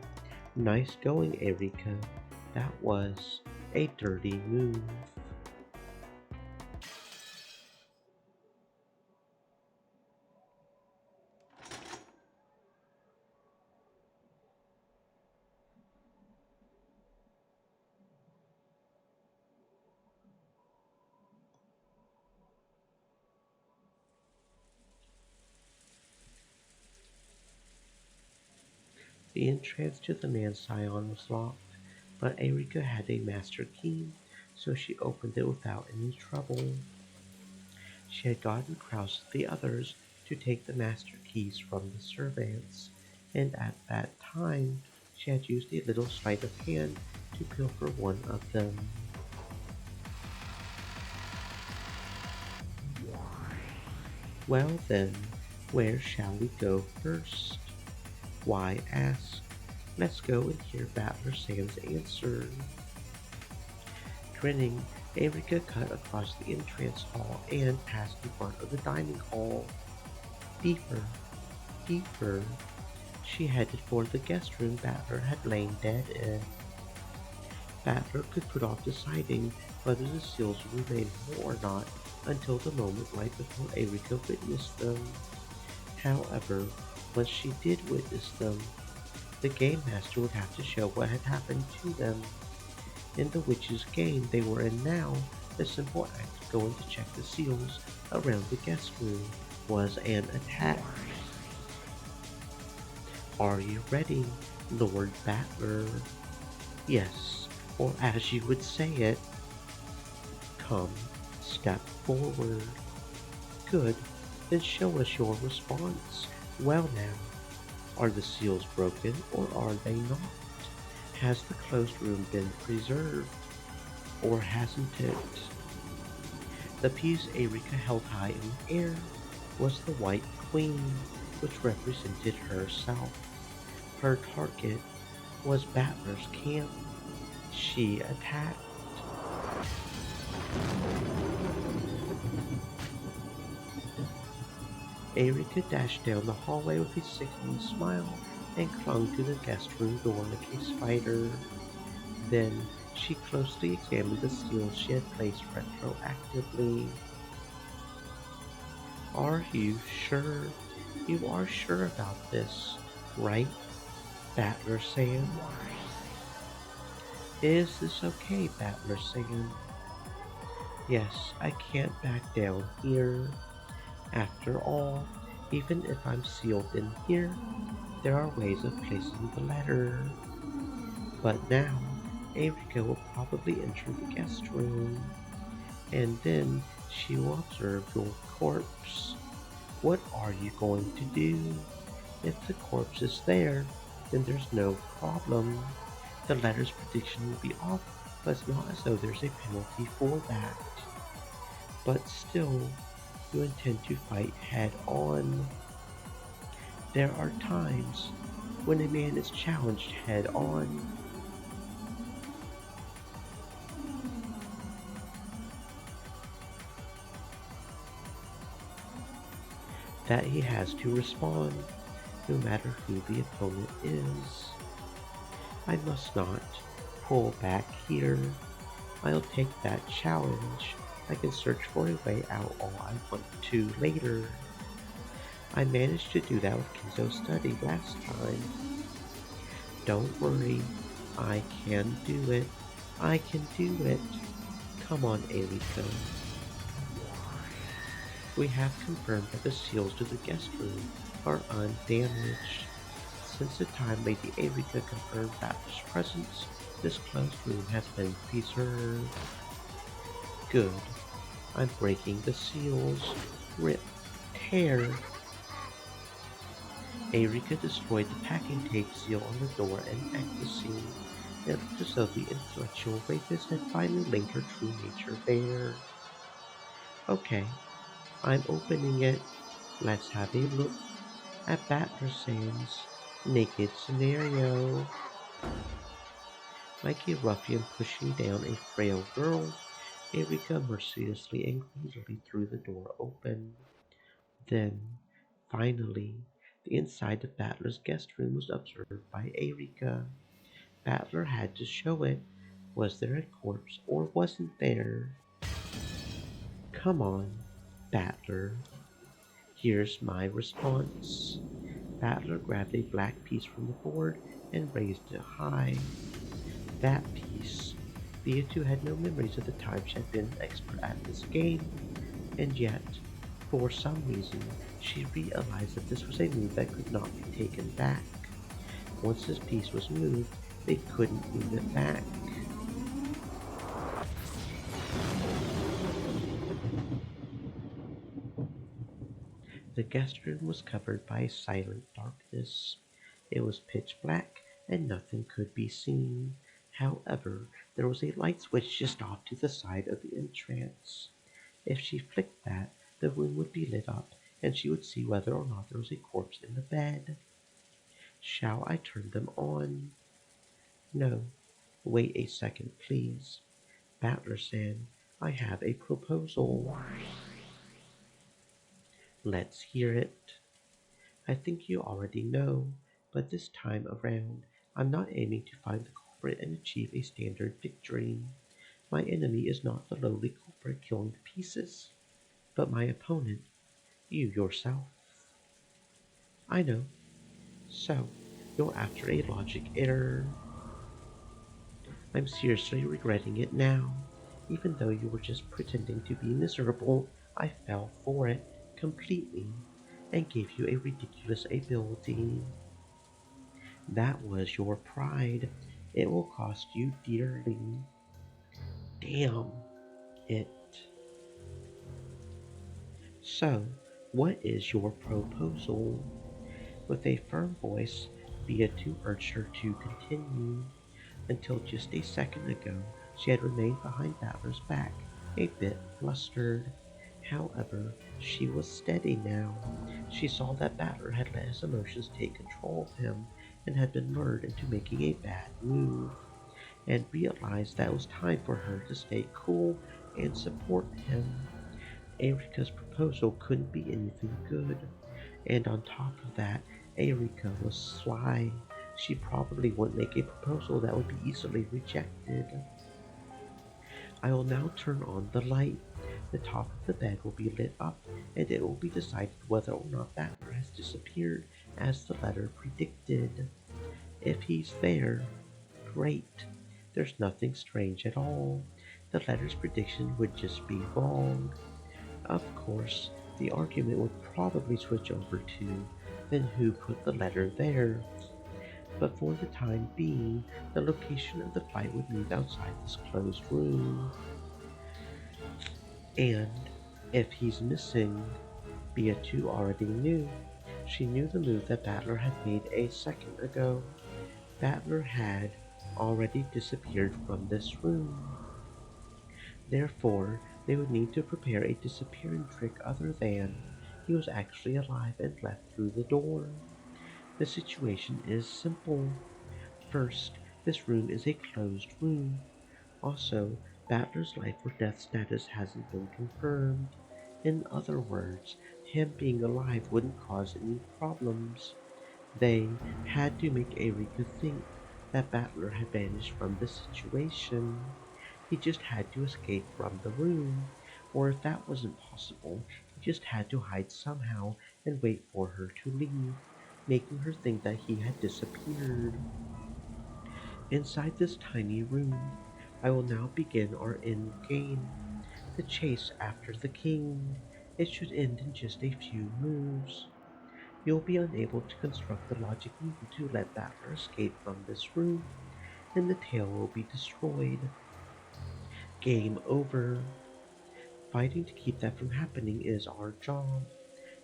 Nice going, Erika. That was a dirty move. The entrance to the man's scion was locked, but Erika had a master key, so she opened it without any trouble. She had gotten Kraus and the others to take the master keys from the servants, and at that time she had used a little sleight of hand to pilfer one of them. Well then, where shall we go first? Why ask? Let's go and hear Battler-san's answer. Grinning, Erika cut across the entrance hall and past in front of the dining hall. Deeper, deeper. She headed for the guest room Battler had lain dead in. Battler could put off deciding whether the seals would remain whole or not until the moment right before Erika witnessed them. However, once she did witness them, the game master would have to show what had happened to them. In the witch's game they were in now, the simple act of going to check the seals around the guest room was an attack. Are you ready, Lord Battler? Yes, or as you would say it. Come, step forward. Good, then show us your response. Well now, are the seals broken or are they not? Has the closed room been preserved, or hasn't it? The piece Erika held high in the air was the White Queen, which represented herself. Her target was Battler's camp. She attacked. Erika dashed down the hallway with a sickening smile and clung to the guest room door like a spider. Then She closely examined the seals she had placed retroactively. Are you sure? You are sure about this, right, Battler Sam? Is this okay, Battler Sam? Yes, I can't back down here. After all, even if I'm sealed in here, there are ways of placing the letter. But now, Erika will probably enter the guest room, and then she will observe your corpse. What are you going to do? If the corpse is there, then there's no problem. The letter's prediction will be off, but it's not as though there's a penalty for that. But still, you intend to fight head on. There are times when a man is challenged head on that he has to respond, no matter who the opponent is. I must not pull back here. I'll take that challenge. I can search for a way out all I want to later. I managed to do that with Kinzo's study last time. Don't worry, I can do it. I can do it. Come on, Erika. We have confirmed that the seals to the guest room are undamaged. Since the time Lady Erika confirmed Battler's presence, this closed room has been preserved. Good. I'm breaking the seals. Rip. Tear. Erika destroyed the packing tape seal on the door and ecstasy. It looked as though the intellectual rapist had finally laid her true nature bare. Okay, I'm opening it. Let's have a look at Battler Sam's naked scenario. Like a ruffian pushing down a frail girl, Erika mercilessly and greedily threw the door open. Then, finally, the inside of Battler's guest room was observed by Erika. Battler had to show it. Was there a corpse or wasn't there? Come on, Battler. Here's my response. Battler grabbed a black piece from the board and raised it high. That piece. Beatrice had no memories of the time she had been an expert at this game, and yet, for some reason, she realized that this was a move that could not be taken back. Once this piece was moved, they couldn't move it back. The guest room was covered by a silent darkness. It was pitch black, and nothing could be seen. However, there was a light switch just off to the side of the entrance. If she flicked that, the room would be lit up, and she would see whether or not there was a corpse in the bed. Shall I turn them on? No. Wait a second, please. Battler-san, I have a proposal. Let's hear it. I think you already know, but this time around, I'm not aiming to find the culprit and achieve a standard victory. My enemy is not the lowly culprit killing to pieces, but my opponent, you yourself. I know. So, you're after a logic error. I'm seriously regretting it now. Even though you were just pretending to be miserable, I fell for it completely and gave you a ridiculous ability. That was your pride. It will cost you dearly. Damn it. So, what is your proposal? With a firm voice, Beatrice urged her to continue. Until just a second ago, she had remained behind Battler's back, a bit flustered. However, she was steady now. She saw that Battler had let his emotions take control of him and had been lured into making a bad move, and realized that it was time for her to stay cool and support him. Erika's proposal couldn't be anything good, and on top of that, Erika was sly. She probably wouldn't make a proposal that would be easily rejected. I will now turn on the light. The top of the bed will be lit up, and it will be decided whether or not Battler has disappeared as the letter predicted. If he's there, great. There's nothing strange at all. The letter's prediction would just be wrong. Of course, the argument would probably switch over to then who put the letter there. But for the time being, the location of the fight would meet outside this closed room. And if he's missing, Beatu already knew. She knew the move that Battler had made a second ago. Battler had already disappeared from this room. Therefore, they would need to prepare a disappearing trick other than he was actually alive and left through the door. The situation is simple. First, this room is a closed room. Also, Battler's life or death status hasn't been confirmed. In other words, him being alive wouldn't cause any problems. They had to make Erika think that Battler had vanished from the situation. He just had to escape from the room. Or if that wasn't possible, he just had to hide somehow and wait for her to leave, making her think that he had disappeared. Inside this tiny room, I will now begin our end game, the chase after the king. It should end in just a few moves. You'll be unable to construct the logic needed to let Battler escape from this room, and the tale will be destroyed. Game over. Fighting to keep that from happening is our job.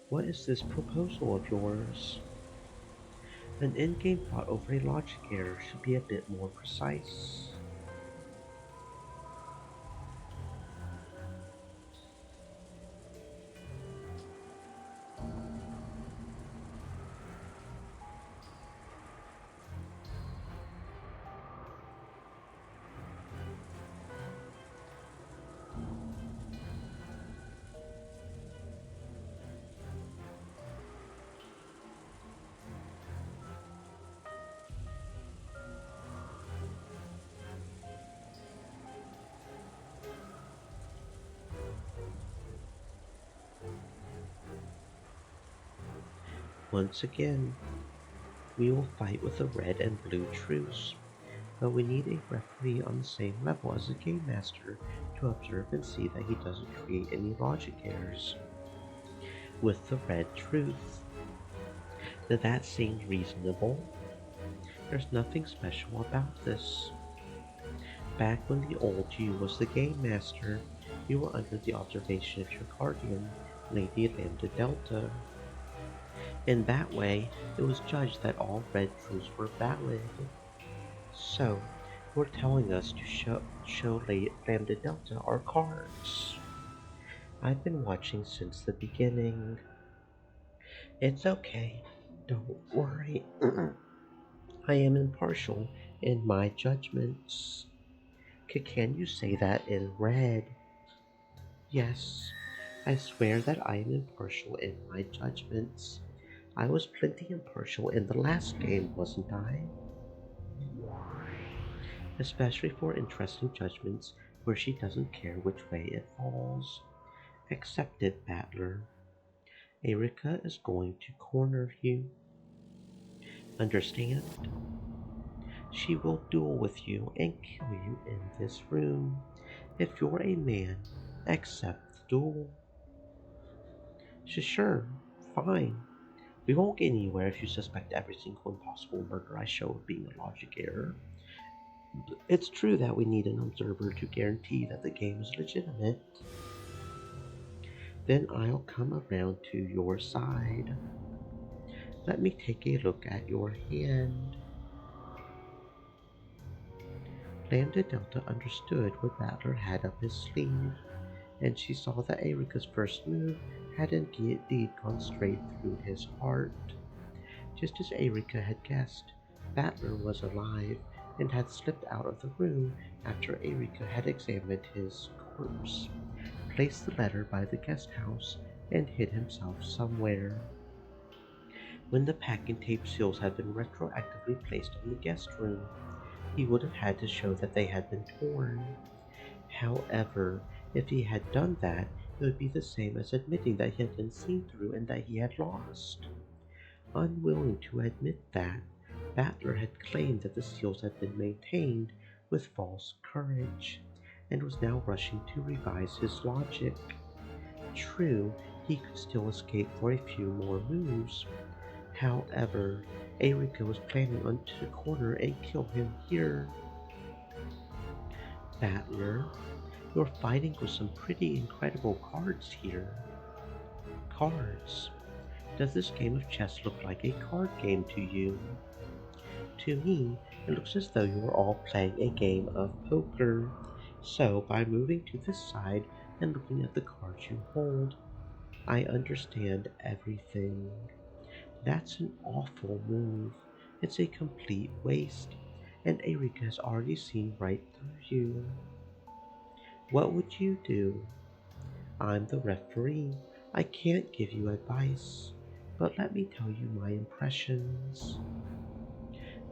What is this proposal of yours? An endgame fought over a logic error should be a bit more precise. Once again, we will fight with a red and blue truce, but we need a referee on the same level as the game master to observe and see that he doesn't create any logic errors. With the red truth, that seems reasonable. There's nothing special about this. Back when the old you was the game master, you were under the observation of your guardian, Lady Lambda Delta. In that way, it was judged that all red truths were valid. So, you're telling us to show Lambda Delta our cards. I've been watching since the beginning. It's okay. Don't worry. I am impartial in my judgments. Can you say that in red? Yes. I swear that I am impartial in my judgments. I was plenty impartial in the last game, wasn't I? Especially for interesting judgments where she doesn't care which way it falls. Accepted, Battler. Erika is going to corner you. Understand? She will duel with you and kill you in this room. If you're a man, accept the duel. Sure, fine. We won't get anywhere if you suspect every single impossible murder I show of being a logic error. It's true that we need an observer to guarantee that the game is legitimate. Then I'll come around to your side. Let me take a look at your hand. Lambda Delta understood what Battler had up his sleeve, and she saw that Erika's first move had indeed gone straight through his heart. Just as Erika had guessed, Battler was alive and had slipped out of the room after Erika had examined his corpse, placed the letter by the guest house, and hid himself somewhere. When the packing tape seals had been retroactively placed on the guest room, he would have had to show that they had been torn. However, if he had done that, it would be the same as admitting that he had been seen through and that he had lost. Unwilling to admit that, Battler had claimed that the seals had been maintained with false courage, and was now rushing to revise his logic. True, he could still escape for a few more moves. However, Erika was planning on to corner and kill him here. Battler, you're fighting with some pretty incredible cards here. Cards. Does this game of chess look like a card game to you? To me, it looks as though you are all playing a game of poker. So, by moving to this side and looking at the cards you hold, I understand everything. That's an awful move. It's a complete waste, and Erika has already seen right through you. What would you do? I'm the referee. I can't give you advice, but let me tell you my impressions.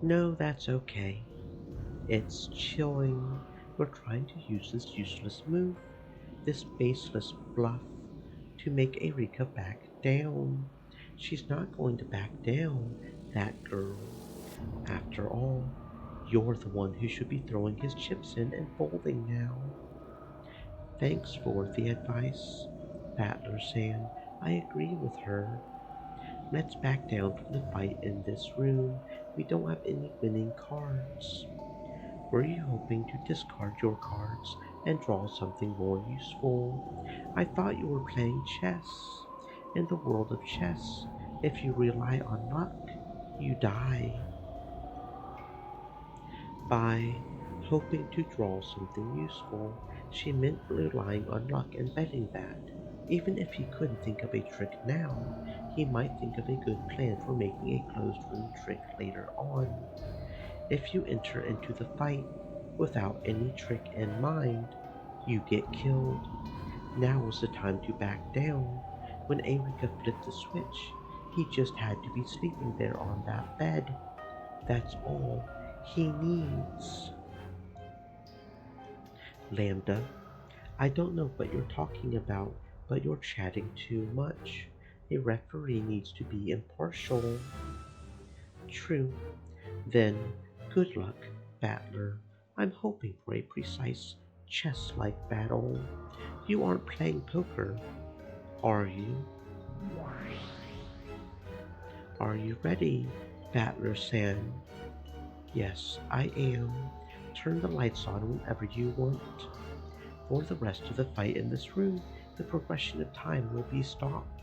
No, that's okay. It's chilling. We're trying to use this useless move, this baseless bluff, to make Erika back down. She's not going to back down, that girl. After all, you're the one who should be throwing his chips in and folding now. Thanks for the advice, Battler Sand. I agree with her. Let's back down from the fight in this room. We don't have any winning cards. Were you hoping to discard your cards and draw something more useful? I thought you were playing chess. In the world of chess, if you rely on luck, you die. By hoping to draw something useful, she meant relying on luck and betting that, even if he couldn't think of a trick now, he might think of a good plan for making a closed room trick later on. If you enter into the fight without any trick in mind, you get killed. Now was the time to back down. When Erika flipped the switch, he just had to be sleeping there on that bed. That's all he needs. Lambda, I don't know what you're talking about, but you're chatting too much. A referee needs to be impartial. True. Then, good luck, Battler. I'm hoping for a precise, chess-like battle. You aren't playing poker, are you? Are you ready, Battler San? Yes, I am. Turn the lights on whenever you want. For the rest of the fight in this room, the progression of time will be stopped.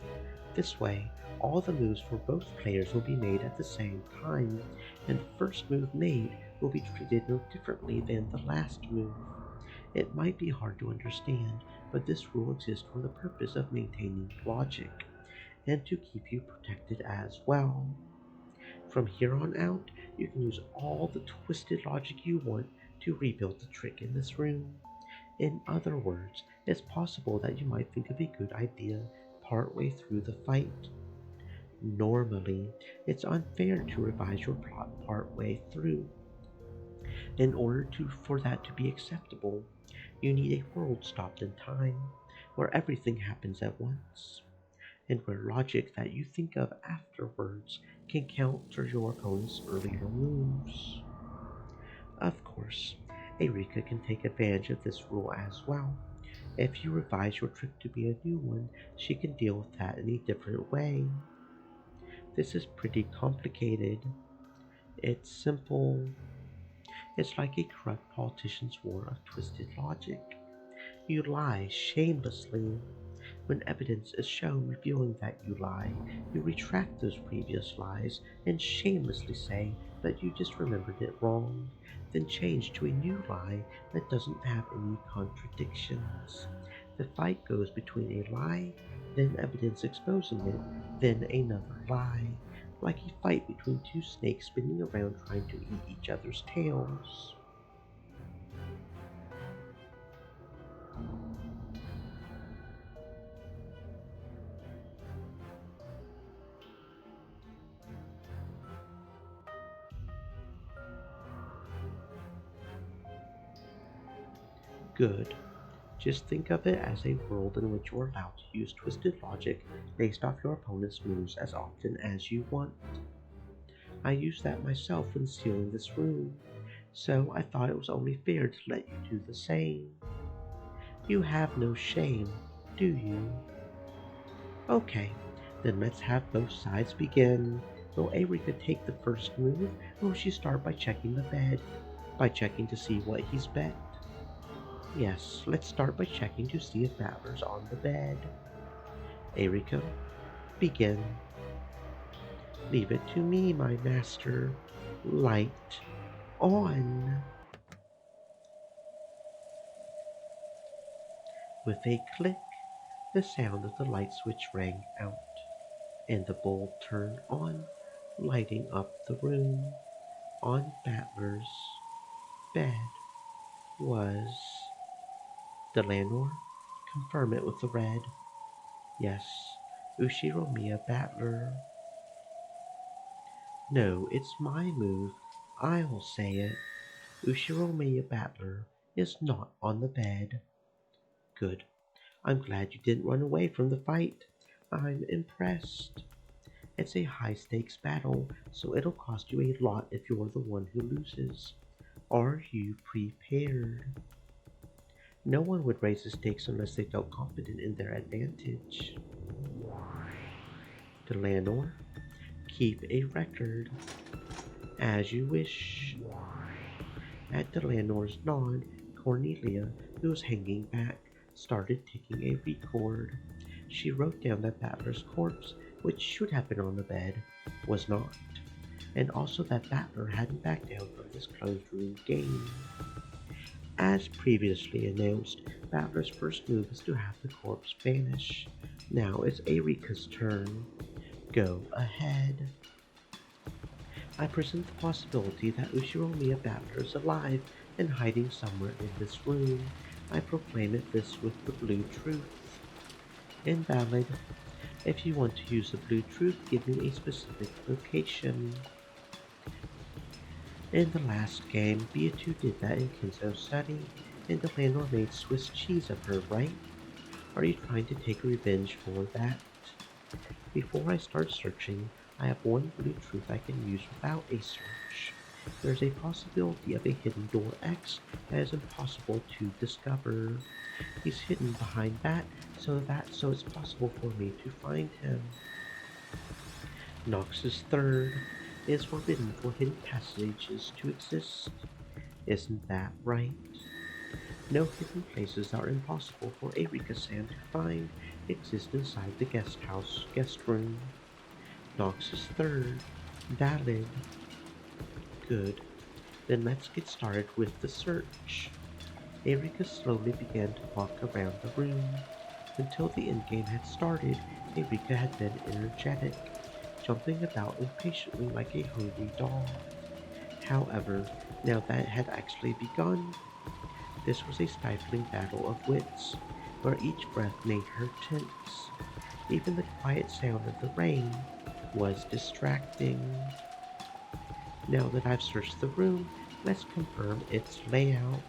This way, all the moves for both players will be made at the same time, and the first move made will be treated no differently than the last move. It might be hard to understand, but this rule exists for the purpose of maintaining logic, and to keep you protected as well. From here on out, you can use all the twisted logic you want to rebuild the trick in this room. In other words, it's possible that you might think of a good idea partway through the fight. Normally, it's unfair to revise your plot partway through. In order for that to be acceptable, you need a world stopped in time, where everything happens at once, and where logic that you think of afterwards can counter your opponent's earlier moves. Of course, Erika can take advantage of this rule as well. If you revise your trick to be a new one, she can deal with that in a different way. This is pretty complicated. It's simple. It's like a corrupt politician's war of twisted logic. You lie shamelessly. When evidence is shown revealing that you lie, you retract those previous lies and shamelessly say that you just remembered it wrong, then change to a new lie that doesn't have any contradictions. The fight goes between a lie, then evidence exposing it, then another lie, like a fight between two snakes spinning around trying to eat each other's tails. Good. Just think of it as a world in which you're allowed to use twisted logic based off your opponent's moves as often as you want. I used that myself when sealing this room, so I thought it was only fair to let you do the same. You have no shame, do you? Okay, then let's have both sides begin. Will Eureka take the first move, or will she start by checking the bed? By checking to see what he's bet? Yes, let's start by checking to see if Battler's on the bed. Eureka, begin. Leave it to me, my master. Light on. With a click, the sound of the light switch rang out, and the bulb turned on, lighting up the room. On Battler's bed was the landlord. Confirm it with the red. Yes, Ushiromiya Battler. No, it's my move. I'll say it. Ushiromiya Battler is not on the bed. Good. I'm glad you didn't run away from the fight. I'm impressed. It's a high stakes battle, so it'll cost you a lot if you're the one who loses. Are you prepared? No one would raise the stakes unless they felt confident in their advantage. The landlord, keep a record. As you wish. At the landlord's nod, Cornelia, who was hanging back, started taking a record. She wrote down that Battler's corpse, which should have been on the bed, was not, and also that Battler hadn't backed down from this closed room game. As previously announced, Battler's first move is to have the corpse vanish. Now it's Eureka's turn. Go ahead. I present the possibility that Ushiromiya Battler is alive and hiding somewhere in this room. I proclaim it this with the blue truth. Invalid. If you want to use the blue truth, give me a specific location. In the last game, Beatrice did that in Kenzo's study, and the landlord made Swiss cheese of her, right? Are you trying to take revenge for that? Before I start searching, I have one blue truth I can use without a search. There's a possibility of a hidden door X that is impossible to discover. He's hidden behind that, so it's possible for me to find him. Nox's third is forbidden for hidden passages to exist. Isn't that right? No hidden places that are impossible for Eureka-san to find exist inside the guest room. Nox's third, valid. Good. Then let's get started with the search. Eureka slowly began to walk around the room. Until the endgame had started, Eureka had been energetic, jumping about impatiently like a hungry dog. However, now that it had actually begun, this was a stifling battle of wits, where each breath made her tense. Even the quiet sound of the rain was distracting. Now that I've searched the room, let's confirm its layout.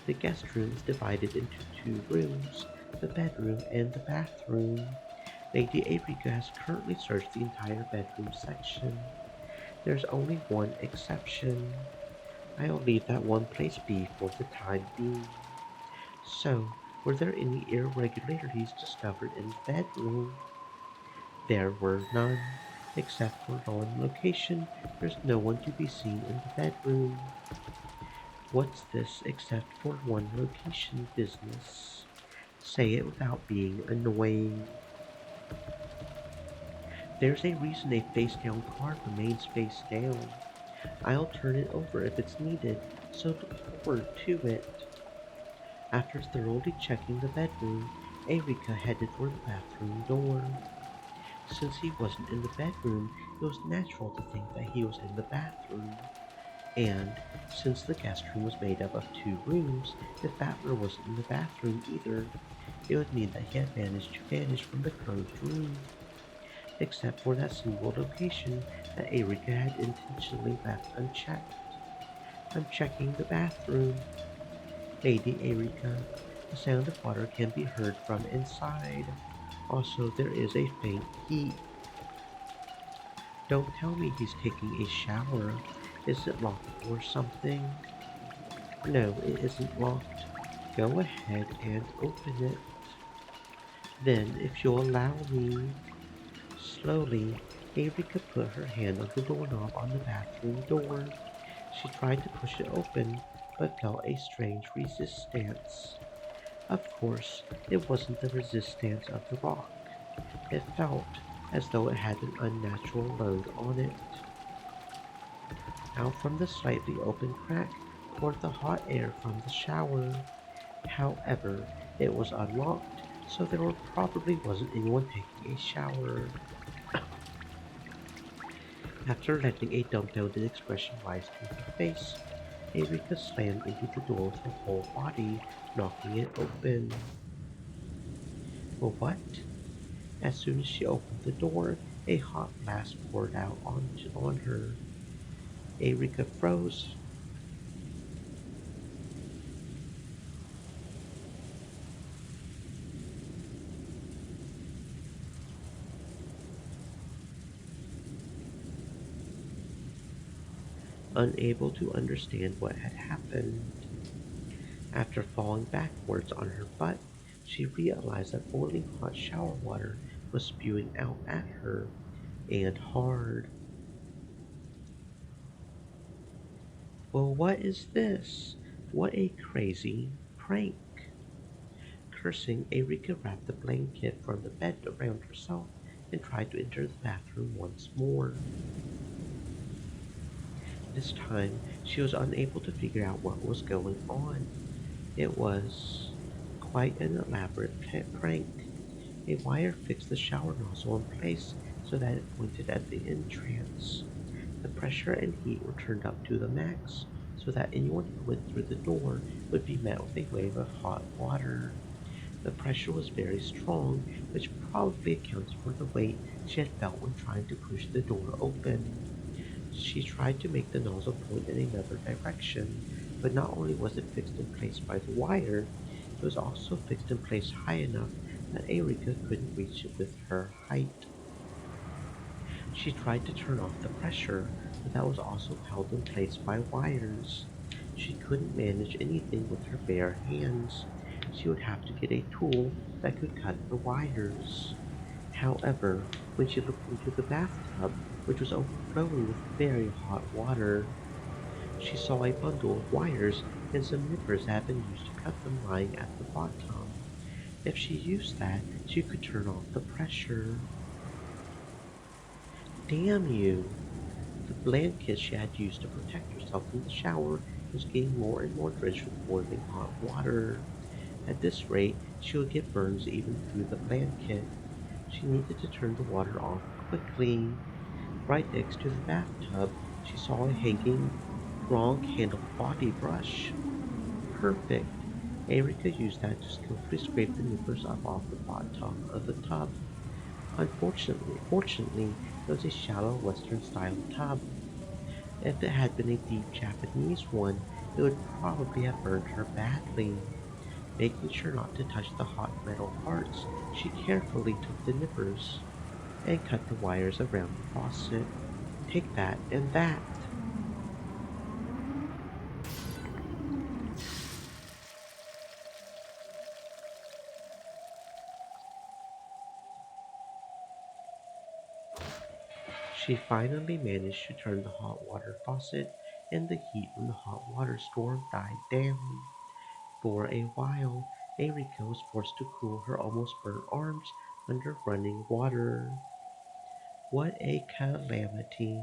The guest room is divided into two rooms, the bedroom and the bathroom. Lady Eureka has currently searched the entire bedroom section. There's only one exception. I'll leave that one place be for the time being. So, were there any irregularities discovered in the bedroom? There were none, except for one location. There's no one to be seen in the bedroom. What's this except for one location business? Say it without being annoying. There's a reason a face-down card remains face down. I'll turn it over if it's needed, so look forward to it. After thoroughly checking the bedroom, Eureka headed for the bathroom door. Since he wasn't in the bedroom, it was natural to think that he was in the bathroom. And, since the guest room was made up of two rooms, if Battler wasn't in the bathroom either, it would mean that he had managed to vanish from the closed room. Except for that single location that Eureka had intentionally left unchecked. I'm checking the bathroom. Lady Eureka, The sound of water can be heard from inside. Also, there is a faint heat. Don't tell me he's taking a shower. Is it locked or something? No, it isn't locked. Go ahead and open it. Then, if you'll allow me. Slowly, Erika put her hand on the doorknob on the bathroom door. She tried to push it open, but felt a strange resistance. Of course, it wasn't the resistance of the rock. It felt as though it had an unnatural load on it. Out from the slightly open crack poured the hot air from the shower. However, it was unlocked, so there probably wasn't anyone taking a shower. After letting a dumbfounded expression rise to her face, Erika slammed into the door with her whole body, knocking it open. Well, what? As soon as she opened the door, a hot blast poured out on her. Erika froze. Unable to understand what had happened. After falling backwards on her butt, she realized that boiling hot shower water was spewing out at her, and hard. Well, what is this? What a crazy prank! Cursing, Erika wrapped the blanket from the bed around herself and tried to enter the bathroom once more. This time, she was unable to figure out what was going on. It was quite an elaborate prank. A wire fixed the shower nozzle in place so that it pointed at the entrance. The pressure and heat were turned up to the max so that anyone who went through the door would be met with a wave of hot water. The pressure was very strong, which probably accounts for the weight she had felt when trying to push the door open. She tried to make the nozzle point in another direction, but not only was it fixed in place by the wire, it was also fixed in place high enough that Erika couldn't reach it with her height. She tried to turn off the pressure, but that was also held in place by wires. She couldn't manage anything with her bare hands. She would have to get a tool that could cut the wires. However, when she looked into the bathtub, which was overflowing with very hot water, she saw a bundle of wires and some nippers that had been used to cut them lying at the bottom. If she used that, she could turn off the pressure. Damn you! The blanket she had used to protect herself in the shower was getting more and more drenched with boiling hot water. At this rate, she would get burns even through the blanket. She needed to turn the water off quickly. Right next to the bathtub, she saw a hanging, wrong-handled body brush. Perfect! Erika used that to skillfully scrape the nippers up off the bottom of the tub. Fortunately, it was a shallow Western-style tub. If it had been a deep Japanese one, it would probably have burned her badly. Making sure not to touch the hot metal parts, she carefully took the nippers and cut the wires around the faucet. Take that and that. She finally managed to turn the hot water faucet, and the heat from the hot water storm died down. For a while, Erika was forced to cool her almost burnt arms under running water. What a calamity!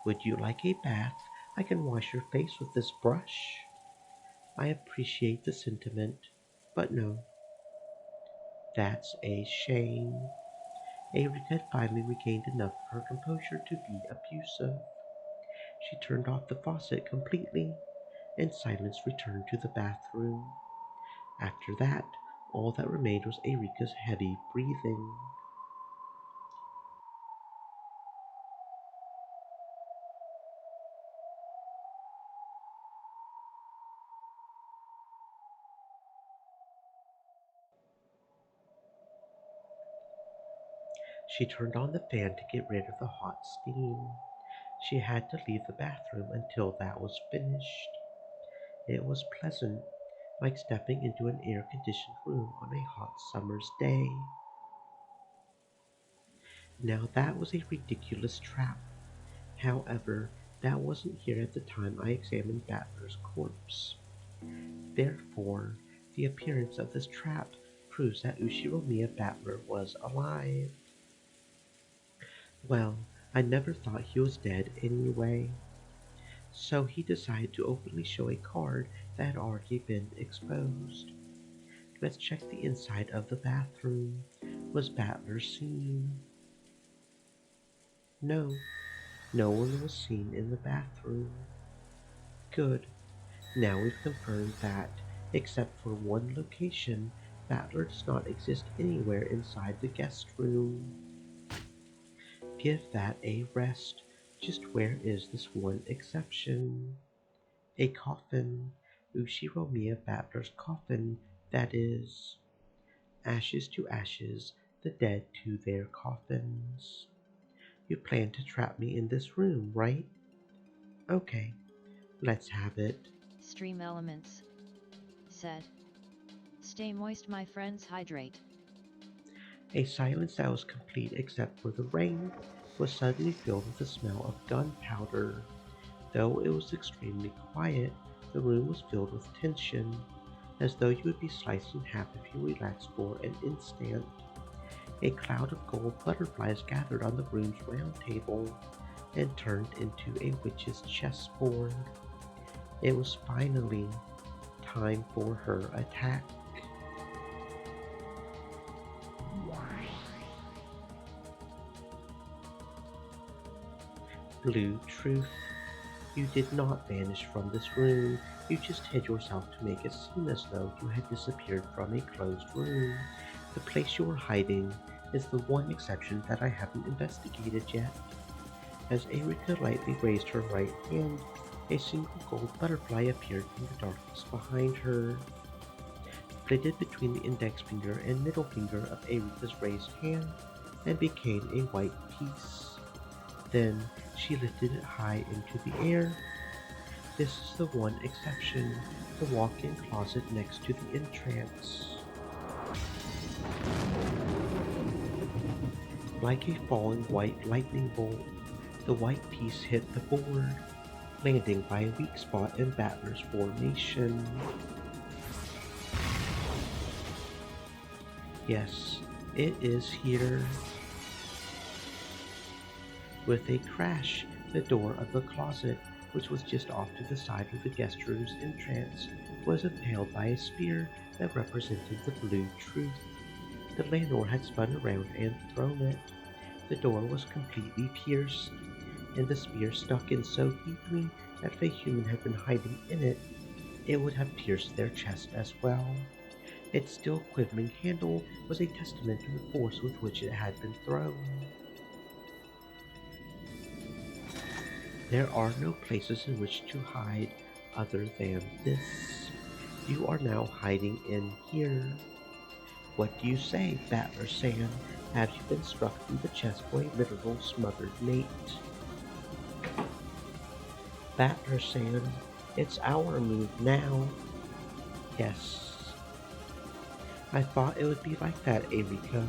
Would you like a bath? I can wash your face with this brush. I appreciate the sentiment, but no, that's a shame. Erika had finally regained enough of her composure to be abusive. She turned off the faucet completely, and silence returned to the bathroom. After that, all that remained was Erika's heavy breathing. She turned on the fan to get rid of the hot steam. She had to leave the bathroom until that was finished. It was pleasant, like stepping into an air-conditioned room on a hot summer's day. Now that was a ridiculous trap. However, that wasn't here at the time I examined Battler's corpse. Therefore, the appearance of this trap proves that Ushiromiya Battler was alive. Well, I never thought he was dead anyway. So he decided to openly show a card that had already been exposed. Let's check the inside of the bathroom. Was Battler seen? No, no one was seen in the bathroom. Good. Now we've confirmed that, except for one location, Battler does not exist anywhere inside the guest room. Give that a rest. Just where is this one exception? A coffin. Ushiromiya Battler's coffin, that is. Ashes to ashes, the dead to their coffins. You plan to trap me in this room, right? Okay, let's have it. Stream elements. Said. Stay moist, my friends, hydrate. A silence that was complete except for the rain was suddenly filled with the smell of gunpowder. Though it was extremely quiet, the room was filled with tension, as though you would be sliced in half if you relaxed for an instant. A cloud of gold butterflies gathered on the room's round table and turned into a witch's chessboard. It was finally time for her attack. Blue Truth. You did not vanish from this room. You just hid yourself to make it seem as though you had disappeared from a closed room. The place you were hiding is the one exception that I haven't investigated yet. As Erika lightly raised her right hand, a single gold butterfly appeared from the darkness behind her. Flitted between the index finger and middle finger of Erika's raised hand and became a white piece. Then she lifted it high into the air. This is the one exception, the walk-in closet next to the entrance. Like a falling white lightning bolt, the white piece hit the board, landing by a weak spot in Battler's formation. Yes, it is here. With a crash, the door of the closet, which was just off to the side of the guest room's entrance, was impaled by a spear that represented the Blue Truth. The landlord had spun around and thrown it. The door was completely pierced, and the spear stuck in so deeply that if a human had been hiding in it, it would have pierced their chest as well. Its still quivering handle was a testament to the force with which it had been thrown. There are no places in which to hide other than this. You are now hiding in here. What do you say, Battler-san? Have you been struck through the chest by a literal smothered mate? Battler-san, it's our move now. Yes. I thought it would be like that, Erika.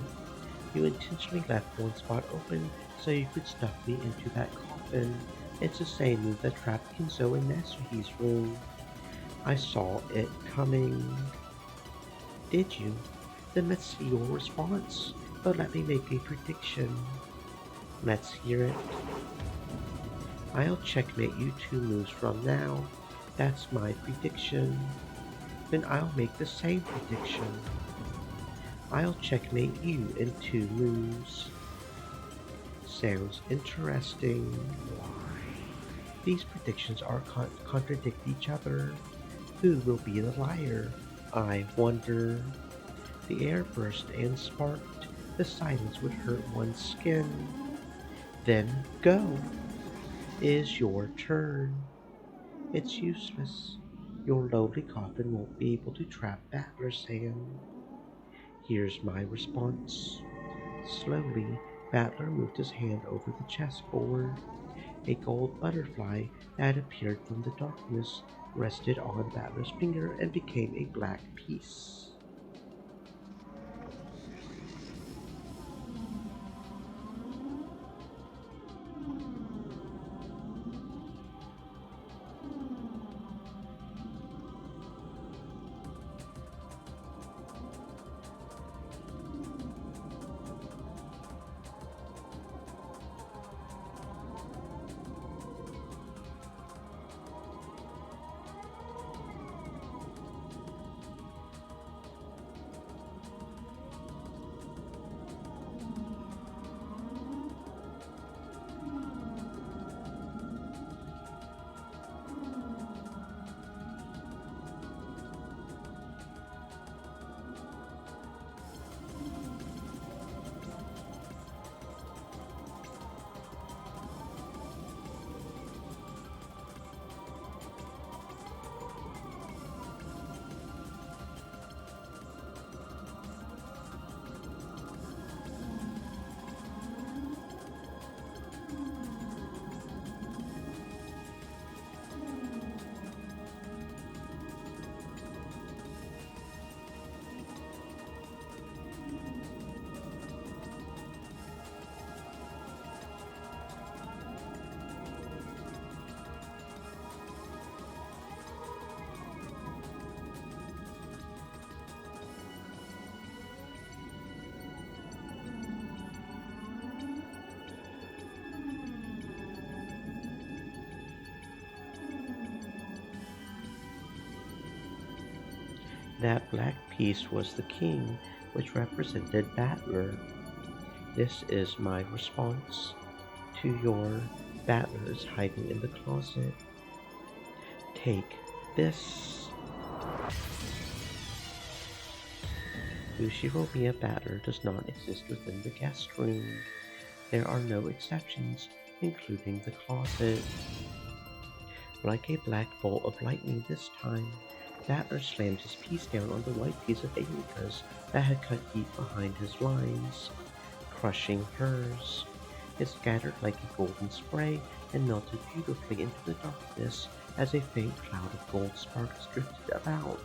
You intentionally left one spot open so you could stuff me into that coffin. It's the same move that trapped Kinzo in Nasuhi's room. I saw it coming. Did you? Then let's see your response. But let me make a prediction. Let's hear it. I'll checkmate you 2 moves from now. That's my prediction. Then I'll make the same prediction. I'll checkmate you in 2 moves. Sounds interesting. These predictions are contradict each other. Who will be the liar? I wonder. The air burst and sparked. The silence would hurt one's skin. Then go. Is your turn. It's useless. Your lowly coffin won't be able to trap Battler's hand. Here's my response. Slowly, Battler moved his hand over the chessboard. A gold butterfly that appeared from the darkness rested on Battler's finger and became a black piece. That black piece was the king, which represented Battler. This is my response to your Battler is hiding in the closet. Take this. Ushiromiya Battler does not exist within the guest room. There are no exceptions, including the closet. Like a black bolt of lightning this time, Battler slammed his piece down on the white piece of Erika's that had cut deep behind his lines, crushing hers. It scattered like a golden spray and melted beautifully into the darkness as a faint cloud of gold sparks drifted about.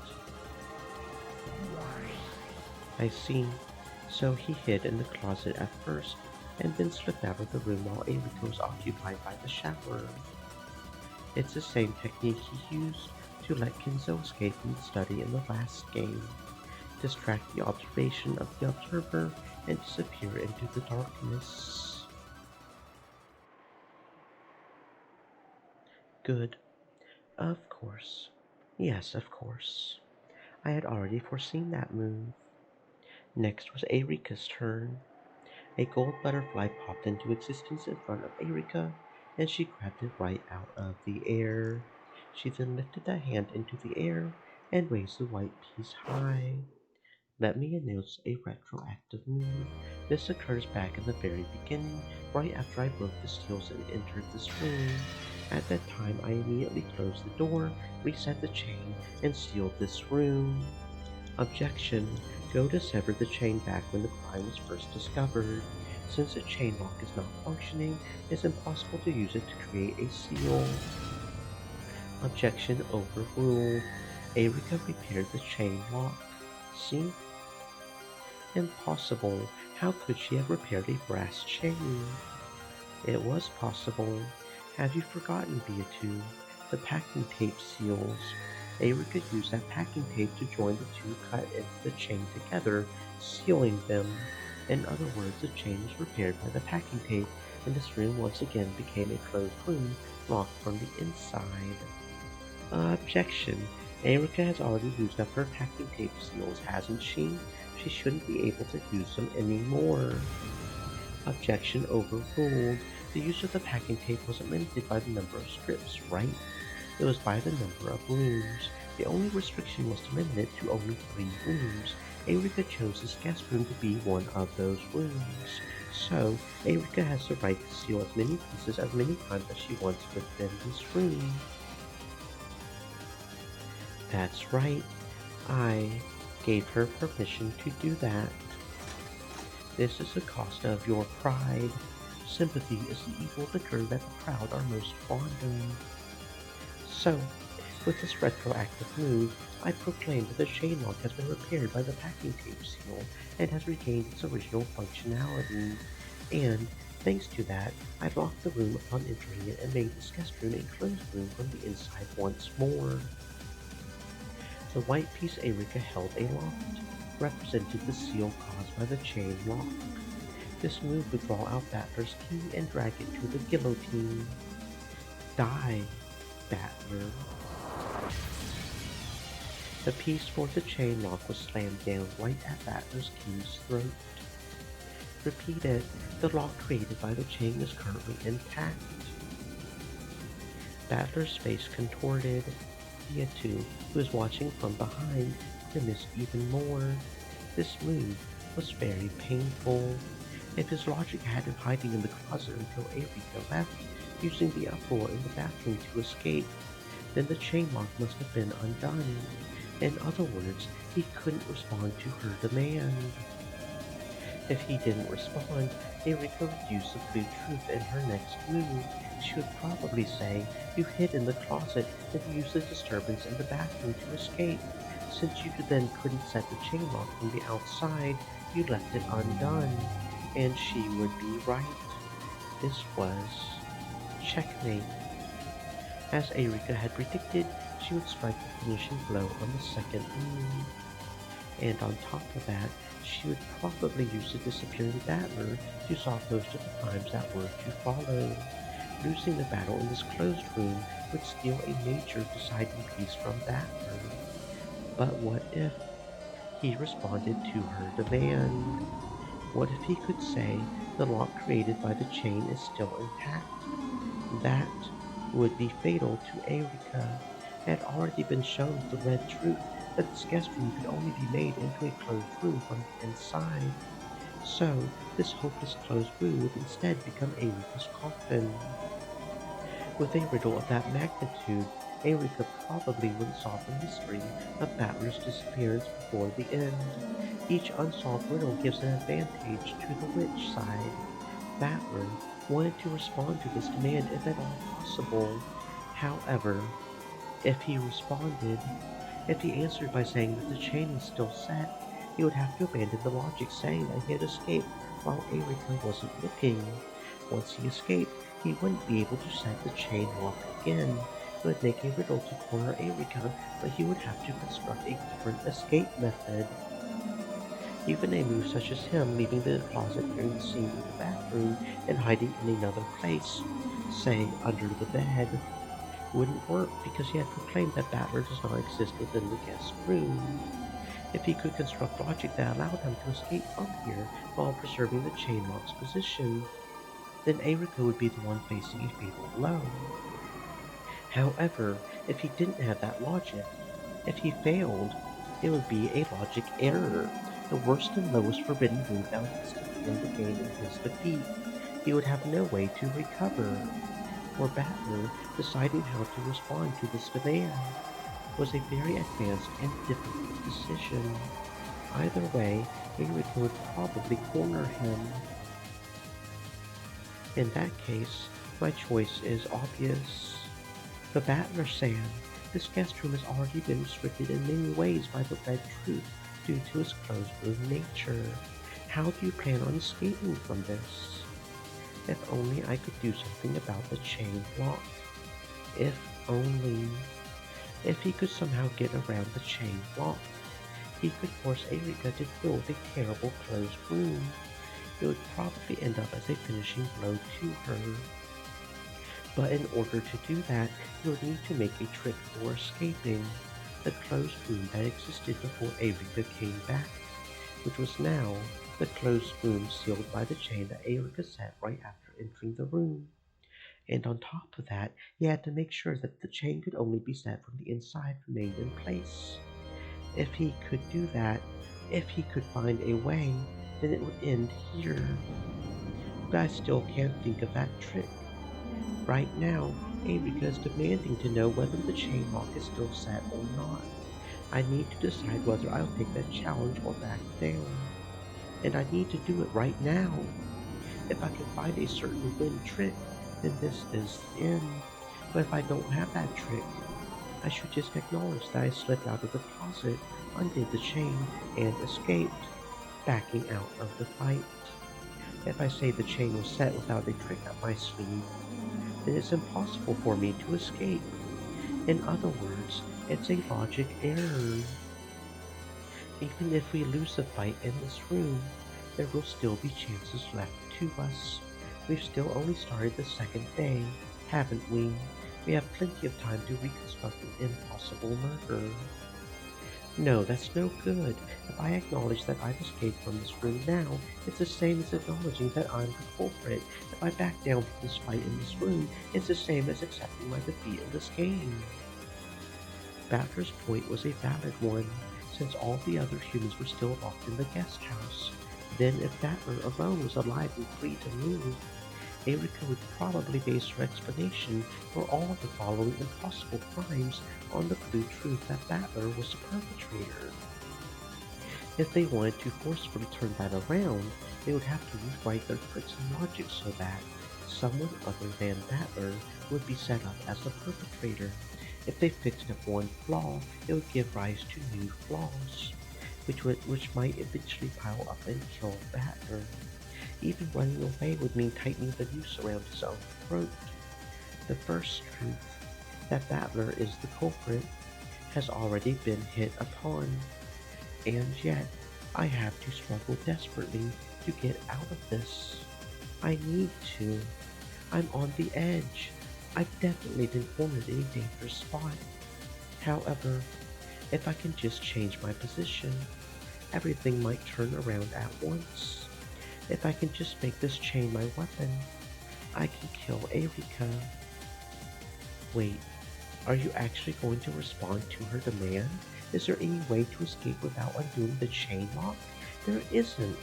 I see. So he hid in the closet at first, and then slipped out of the room while Erika was occupied by the shower. It's the same technique he used to let Kenzo escape from the study in the last game, distract the observation of the observer, and disappear into the darkness. Good. Of course. Yes, of course. I had already foreseen that move. Next was Erika's turn. A gold butterfly popped into existence in front of Erika, and she grabbed it right out of the air. She then lifted the hand into the air and raised the white piece high. Let me announce a retroactive move. This occurs back in the very beginning, right after I broke the seals and entered this room. At that time, I immediately closed the door, reset the chain, and sealed this room. Objection. Go to sever the chain back when the crime was first discovered. Since the chain lock is not functioning, it's impossible to use it to create a seal. Objection overruled. Erika repaired the chain lock. See? Impossible. How could she have repaired a brass chain? It was possible. Have you forgotten, Beatu? The packing tape seals. Erika used that packing tape to join the two cut ends of the chain together, sealing them. In other words, the chain was repaired by the packing tape, and this room once again became a closed room, locked from the inside. Objection. Erika has already used up her packing tape seals, hasn't she? She shouldn't be able to use them anymore. Objection overruled. The use of the packing tape wasn't limited by the number of strips, right? It was by the number of rooms. The only restriction was to limit it to only 3 rooms. Erika chose this guest room to be one of those rooms. So, Erika has the right to seal as many pieces as many times as she wants within this room. That's right. I gave her permission to do that. This is the cost of your pride. Sympathy is the evil liquor that the proud are most fond of. So, with this retroactive move, I proclaim that the chain lock has been repaired by the packing tape seal and has regained its original functionality. And, thanks to that, I've locked the room upon entering it and made this guest room a closed room from the inside once more. The white piece Erica held aloft represented the seal caused by the chain lock. This move would draw out Battler's key and drag it to the guillotine. Die, Battler. The piece for the chain lock was slammed down right at Battler's key's throat. Repeated, the lock created by the chain is currently intact. Battler's face contorted. Viatu, who was watching from behind, grimaced even more. This move was very painful. If his logic had him hiding in the closet until Eureka left, using the uproar in the bathroom to escape, then the chain lock must have been undone. In other words, he couldn't respond to her demand. If he didn't respond, Eureka would use the blue truth in her next move. She would probably say, "You hid in the closet and used the disturbance in the bathroom to escape. Since you then couldn't set the chain lock from the outside, you left it undone." And she would be right. This was checkmate. As Eureka had predicted, she would strike the finishing blow on the second move. And on top of that, she would probably use the disappearing Battler to solve most of the crimes that were to follow. Losing the battle in this closed room would steal a major deciding piece from Battler. But what if he responded to her demand? What if he could say the lock created by the chain is still intact? That would be fatal to Eureka. It had already been shown the red truth that this guest room could only be made into a closed room from the inside. So, this hopeless closed room would instead become Eureka's coffin. With a riddle of that magnitude, Eureka probably wouldn't solve the mystery of Battler's disappearance before the end. Each unsolved riddle gives an advantage to the witch side. Battler wanted to respond to this demand if at all possible. However, if he answered by saying that the chain was still set, he would have to abandon the logic saying that he had escaped while Eureka wasn't looking. Once he escaped, he wouldn't be able to set the chain lock again. It would make a riddle to corner Eureka, but he would have to construct a different escape method. Even a move such as him leaving the closet during the scene in the bathroom and hiding in another place, say under the bed, wouldn't work because he had proclaimed that Battler does not exist within the guest room. If he could construct logic that allowed him to escape from here while preserving the chain lock's position, then Erika would be the one facing a fatal blow. However, if he didn't have that logic, if he failed, it would be a logic error, the worst and lowest forbidden move that would instantly end the game in his defeat. He would have no way to recover. For Battler, deciding how to respond to this demand was a very advanced and difficult decision. Either way, Erika would probably corner him. In that case, my choice is obvious. The Battler Sand. This guest room has already been restricted in many ways by the red truth due to its closed room nature. How do you plan on escaping from this? If only I could do something about the chain lock. If only. If he could somehow get around the chain lock, he could force Erika to build a terrible closed room. It would probably end up as a finishing blow to her. But in order to do that, he would need to make a trick for escaping. The closed room that existed before Erika came back, which was now the closed room sealed by the chain that Erika set right after entering the room. And on top of that, he had to make sure that the chain could only be set from the inside remained in place. If he could do that, if he could find a way, then it would end here. But I still can't think of that trick. Right now, Erika is demanding to know whether the chain lock is still set or not. I need to decide whether I'll take that challenge or back down. and I need to do it right now. If I can find a certain win trick, then this is the end. But if I don't have that trick, I should just acknowledge that I slipped out of the closet, undid the chain, and escaped, backing out of the fight. If I say the chain was set without a trick up my sleeve, then it's impossible for me to escape. In other words, it's a logic error. Even if we lose the fight in this room, there will still be chances left to us. We've still only started the second day, haven't we? We have plenty of time to reconstruct an impossible murder. No, that's no good. If I acknowledge that I've escaped from this room now, it's the same as acknowledging that I'm the culprit. If I back down from this fight in this room, it's the same as accepting my defeat in this game. Battler's point was a valid one, since all the other humans were still locked in the guest house. Then if Battler alone was alive and free to move, Erika would probably base her explanation for all of the following impossible crimes on the crude truth that Battler was the perpetrator. If they wanted to forcefully turn that around, they would have to rewrite their tricks and logic so that someone other than Battler would be set up as the perpetrator. If they fixed up one flaw, it would give rise to new flaws, which might eventually pile up and kill Battler. Even running away would mean tightening the noose around his own throat. The first truth, that Battler is the culprit, has already been hit upon, and yet I have to struggle desperately to get out of this. I need to. I'm on the edge. I've definitely been cornered in a dangerous spot. However, if I can just change my position, everything might turn around at once. If I can just make this chain my weapon, I can kill Erika. Wait, are you actually going to respond to her demand? Is there any way to escape without undoing the chain lock? There isn't.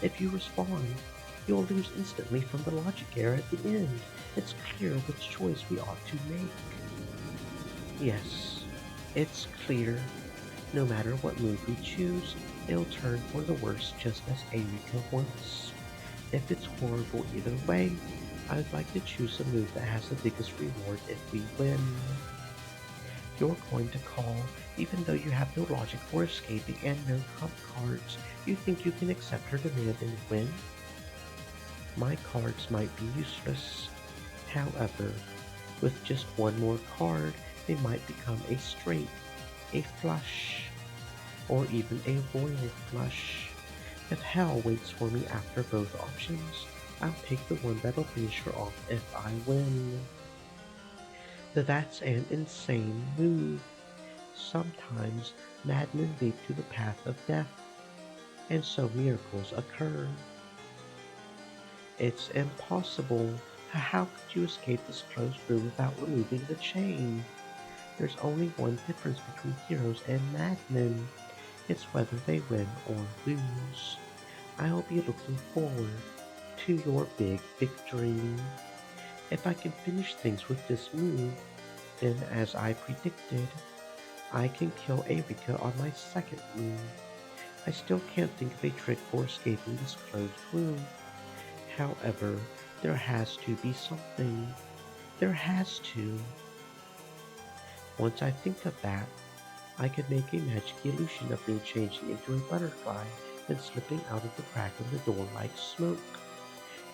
If you respond, you'll lose instantly from the logic error at the end. It's clear which choice we ought to make. Yes, it's clear. No matter what move we choose, it'll turn for the worse just as Erika wants. If it's horrible either way, I'd like to choose a move that has the biggest reward if we win. You're going to call, even though you have no logic for escaping and no trump cards. You think you can accept her demand and win? My cards might be useless. However, with just one more card, they might become a straight, a flush, or even a royal flush. If hell waits for me after both options, I'll take the one that'll finish her off if I win. That's an insane move. Sometimes madmen lead to the path of death, and so miracles occur. It's impossible. How could you escape this closed room without removing the chain? There's only one difference between heroes and madmen. It's whether they win or lose. I'll be looking forward to your big victory. If I can finish things with this move, then as I predicted, I can kill Erika on my second move. I still can't think of a trick for escaping this closed room. However, there has to be something. There has to. Once I think of that, I can make a magic illusion of me changing into a butterfly and slipping out of the crack in the door like smoke.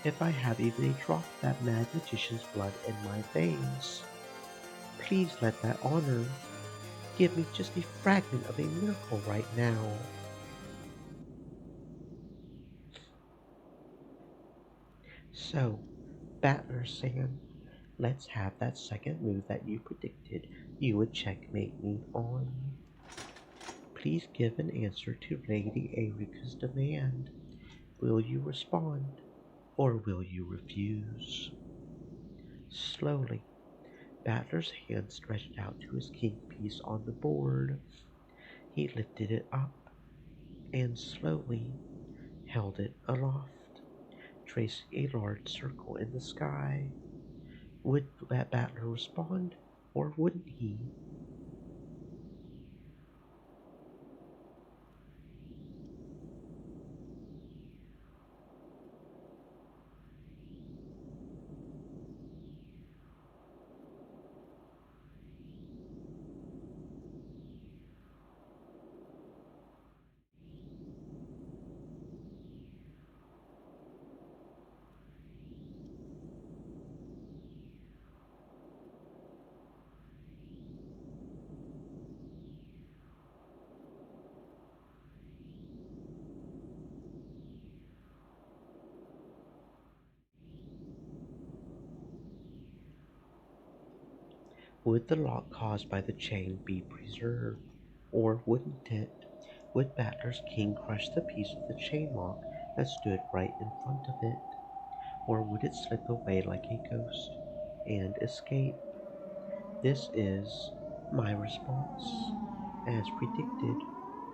If I have even a drop of that mad magician's blood in my veins, please let that honor give me just a fragment of a miracle right now. So, Battler Sam, let's have that second move that you predicted you would checkmate me on. Please give an answer to Lady Erika's demand. Will you respond, or will you refuse? Slowly, Battler's hand stretched out to his king piece on the board. He lifted it up and slowly held it aloft, tracing a large circle in the sky. Would that Battler respond, or wouldn't he? Would the lock caused by the chain be preserved, or wouldn't it? Would Battler's king crush the piece of the chain lock that stood right in front of it, or would it slip away like a ghost and escape? This is my response. As predicted,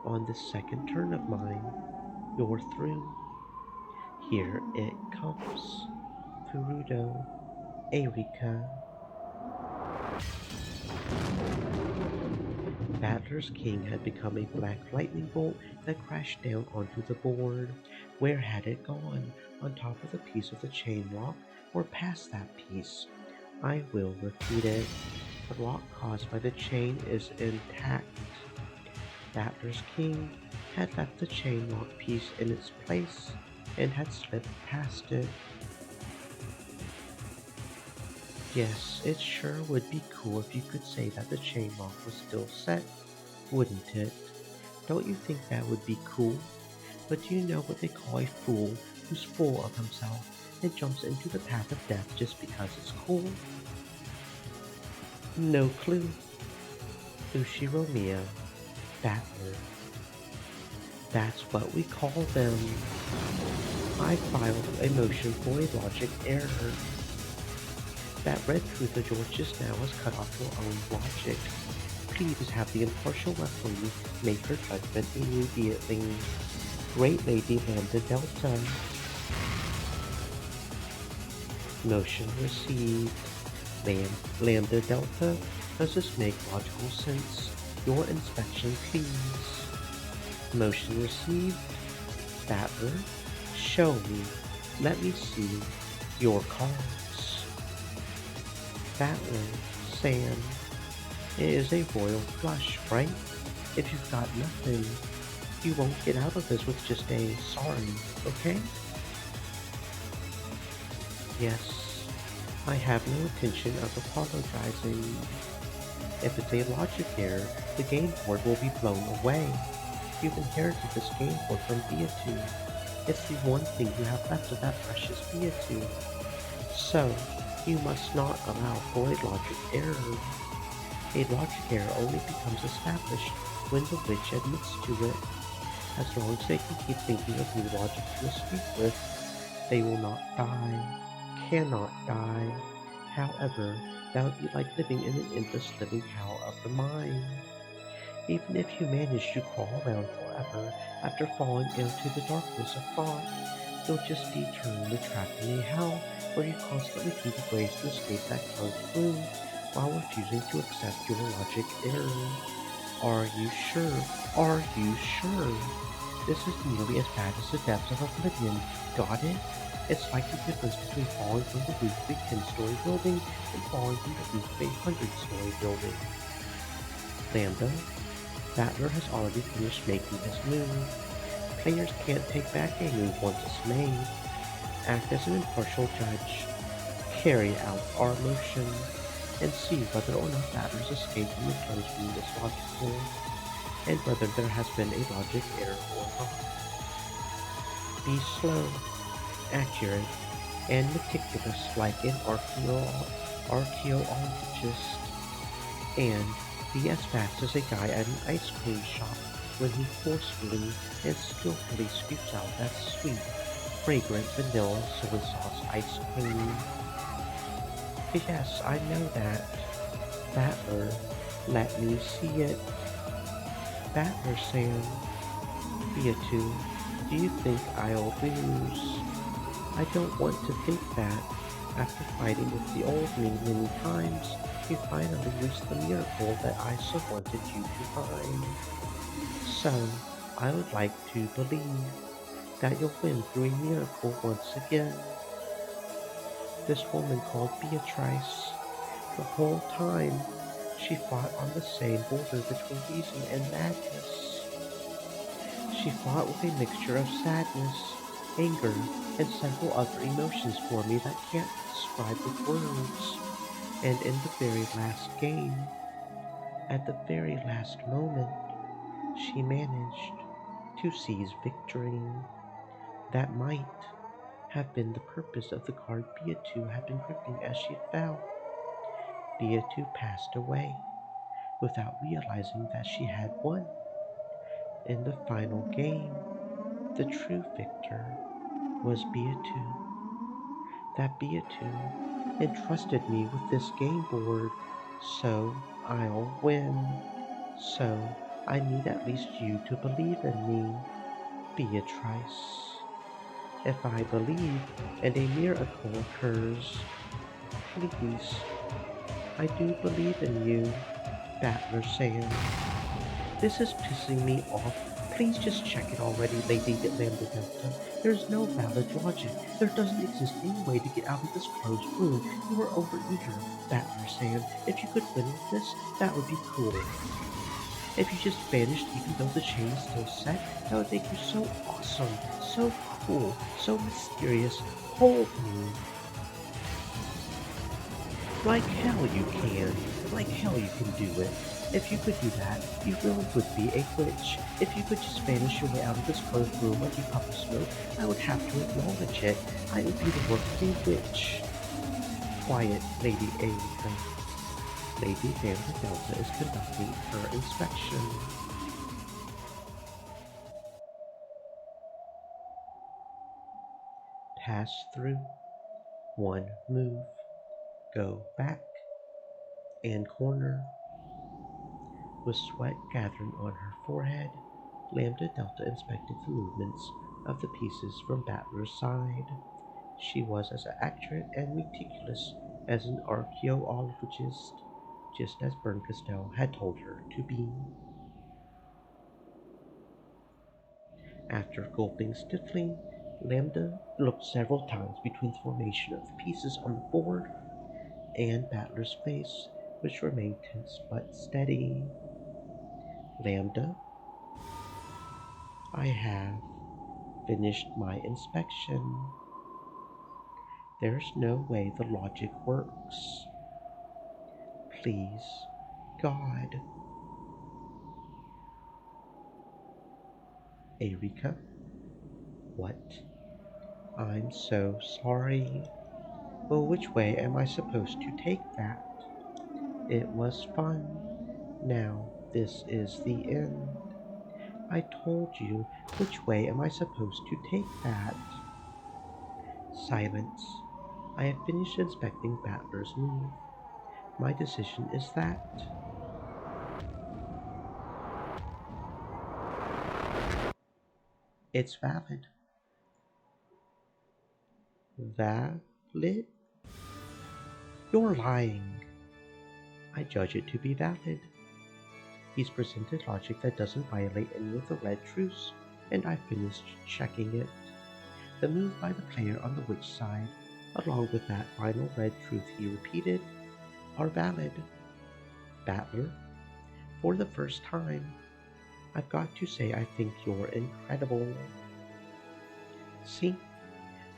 on the second turn of mine, you're through. Here it comes. Furudo, Erika. Battler's king had become a black lightning bolt that crashed down onto the board. Where had it gone? On top of the piece of the chain lock, or past that piece? I will repeat it. The lock caused by the chain is intact. Battler's king had left the chain lock piece in its place and had slipped past it. Yes, it sure would be cool if you could say that the chain lock was still set, wouldn't it? Don't you think that would be cool? But do you know what they call a fool who's full of himself and jumps into the path of death just because it's cool? No clue. Ushiromiya, Battler. That's what we call them. I filed a motion for a logic error. That red truth of yours just now has cut off your own logic. Please have the impartial referee make her judgment immediately. Great Lady Lambda Delta. Motion received. Lambda Delta, does this make logical sense? Your inspection, please. Motion received. Battler, show me. Let me see your cards. Battler, Sam. It is a royal flush, right? If you've got nothing, you won't get out of this with just a sorry, okay? Yes, I have no intention of apologizing. If it's a logic error, the game board will be blown away. You've inherited this game board from Beatu. It's the one thing you have left of that precious Beatu. So, you must not allow for a logic error. A logic error only becomes established when the witch admits to it. As long as they can keep thinking of new logic to escape with, they will not die, cannot die. However, that would be like living in an endless living hell of the mind. Even if you manage to crawl around forever after falling into the darkness of thought, you'll just be eternally trapped in a hell where you constantly think of ways to escape that closed room while refusing to accept your logic error. Are you sure? Are you sure? This is nearly as bad as the depths of oblivion. Got it? It's like the difference between falling from the roof of a 10-story building and falling from the roof of a 100-story building. Lambda, Battler has already finished making his move. Players can't take back a move once it's made. Act as an impartial judge. Carry out our motion, and see whether or not Battler's escape from the closed room is logical, and whether there has been a logic error or not. Be slow, accurate, and meticulous like an archaeologist, and be as fast as a guy at an ice cream shop when he forcefully and skillfully scoops out that sweet, fragrant vanilla soy sauce ice cream. Yes, I know that. Battler, let me see it. Battler, Sam. Beatu, do you think I'll lose? I don't want to think that. After fighting with the old me many times, you finally reached the miracle that I so wanted you to find. So, I would like to believe that you'll win through a miracle once again. This woman called Beatrice. The whole time, she fought on the same border between reason and madness. She fought with a mixture of sadness, anger, and several other emotions for me that can't be described with words. And in the very last game, at the very last moment, she managed to seize victory. That might have been the purpose of the card Beatu had been gripping as she fell. Beatu passed away without realizing that she had won. In the final game, the true victor was Beatu. That Beatu entrusted me with this game board, so I'll win. So I need at least you to believe in me, Beatrice. If I believe and a miracle occurs, please, I do believe in you, Battler Sam. This is pissing me off. Please just check it already, Lady Lambda Delta. There's no valid logic. There doesn't exist any way to get out of this closed room. You are overeager, Battler Sam. If you could win with this, that would be cool. If you just vanished even though the chain is still set, that would make you so awesome, so cool, so mysterious. Hold me. Like hell you can. Like hell you can do it. If you could do that, you really would be a witch. If you could just vanish your way out of this closed room like you puff of smoke, I would have to acknowledge it. I would be the work of a witch. Quiet, Lady Aenica. Lady Lambda Delta is conducting her inspection. Pass through. One move. Go back. And corner. With sweat gathering on her forehead, Lambda Delta inspected the movements of the pieces from Battler's side. She was as accurate and meticulous as an archaeologist, just as Berncastel had told her to be. After gulping stiffly, Lambda looked several times between the formation of the pieces on the board and Battler's face, which remained tense but steady. Lambda, I have finished my inspection. There's no way the logic works. Please, God. Erika, what? I'm so sorry. Well, which way am I supposed to take that? It was fun. Now this is the end. I told you, which way am I supposed to take that? Silence. I have finished inspecting Battler's move. My decision is that. It's valid. Valid? You're lying. I judge it to be valid. He's presented logic that doesn't violate any of the red truths, and I finished checking it. The move by the player on the witch side, along with that final red truth he repeated, are valid. Battler, for the first time, I've got to say I think you're incredible. See,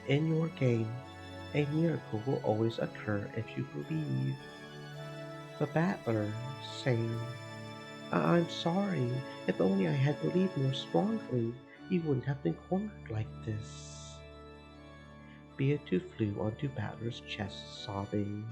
in your game, a miracle will always occur if you believe. The Battler, Sam, I'm sorry. If only I had believed more strongly, you wouldn't have been cornered like this. Beatu flew onto Battler's chest, sobbing.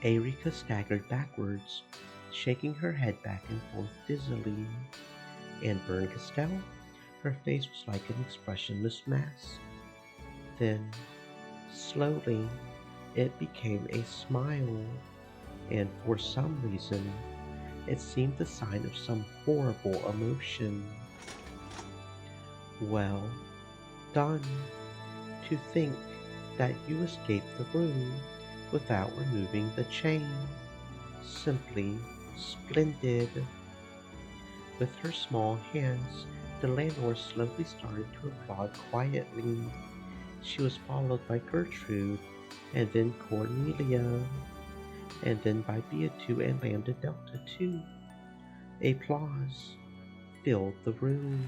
Erika staggered backwards, shaking her head back and forth dizzily. And Berncastel, her face was like an expressionless mask. Then, slowly, it became a smile, and for some reason, it seemed the sign of some horrible emotion. Well done. To think that you escaped the room without removing the chain. Simply splendid. With her small hands, the landlord slowly started to applaud quietly. She was followed by Gertrude, and then Cornelia, and then by Beatu and Lambda Delta too. Applause filled the room.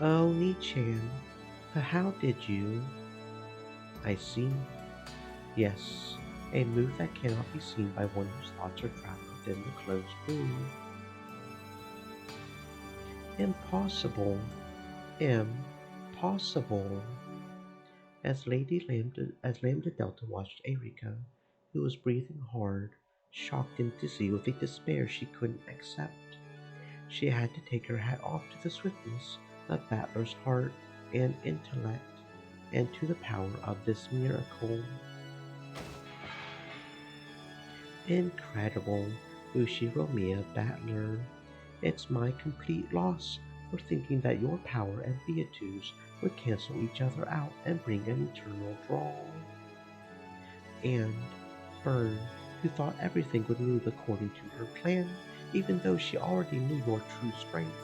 Oh, Nichan, how did you? I see. Yes, a move that cannot be seen by one whose thoughts are trapped within the closed room. Impossible. Impossible. As Lambda Delta watched Erika, who was breathing hard, shocked and dizzy with a despair she couldn't accept, she had to take her hat off to the swiftness of Battler's heart and intellect, and to the power of this miracle. Incredible, Ushiromiya Battler. It's my complete loss for thinking that your power and beatitudes would cancel each other out and bring an eternal draw. And Byrne, who thought everything would move according to her plan, even though she already knew your true strength,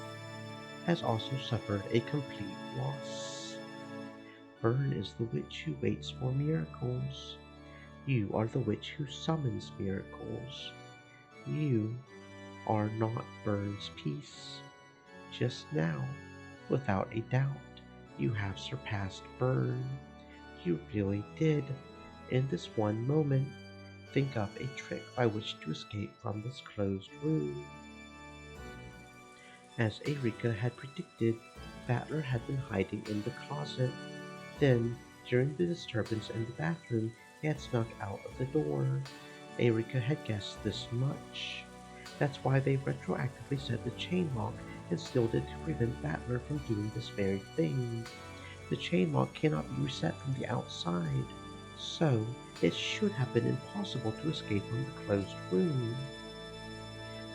has also suffered a complete loss. Byrne is the witch who waits for miracles. You are the witch who summons miracles. You are not Byrne's peace. Just now, without a doubt, you have surpassed Byrne. You really did, in this one moment, think up a trick by which to escape from this closed room. As Erika had predicted, Battler had been hiding in the closet. Then, during the disturbance in the bathroom, he had snuck out of the door. Erika had guessed this much. That's why they retroactively set the chain lock and sealed it to prevent Battler from doing this very thing. The chain lock cannot be reset from the outside, so it should have been impossible to escape from the closed room.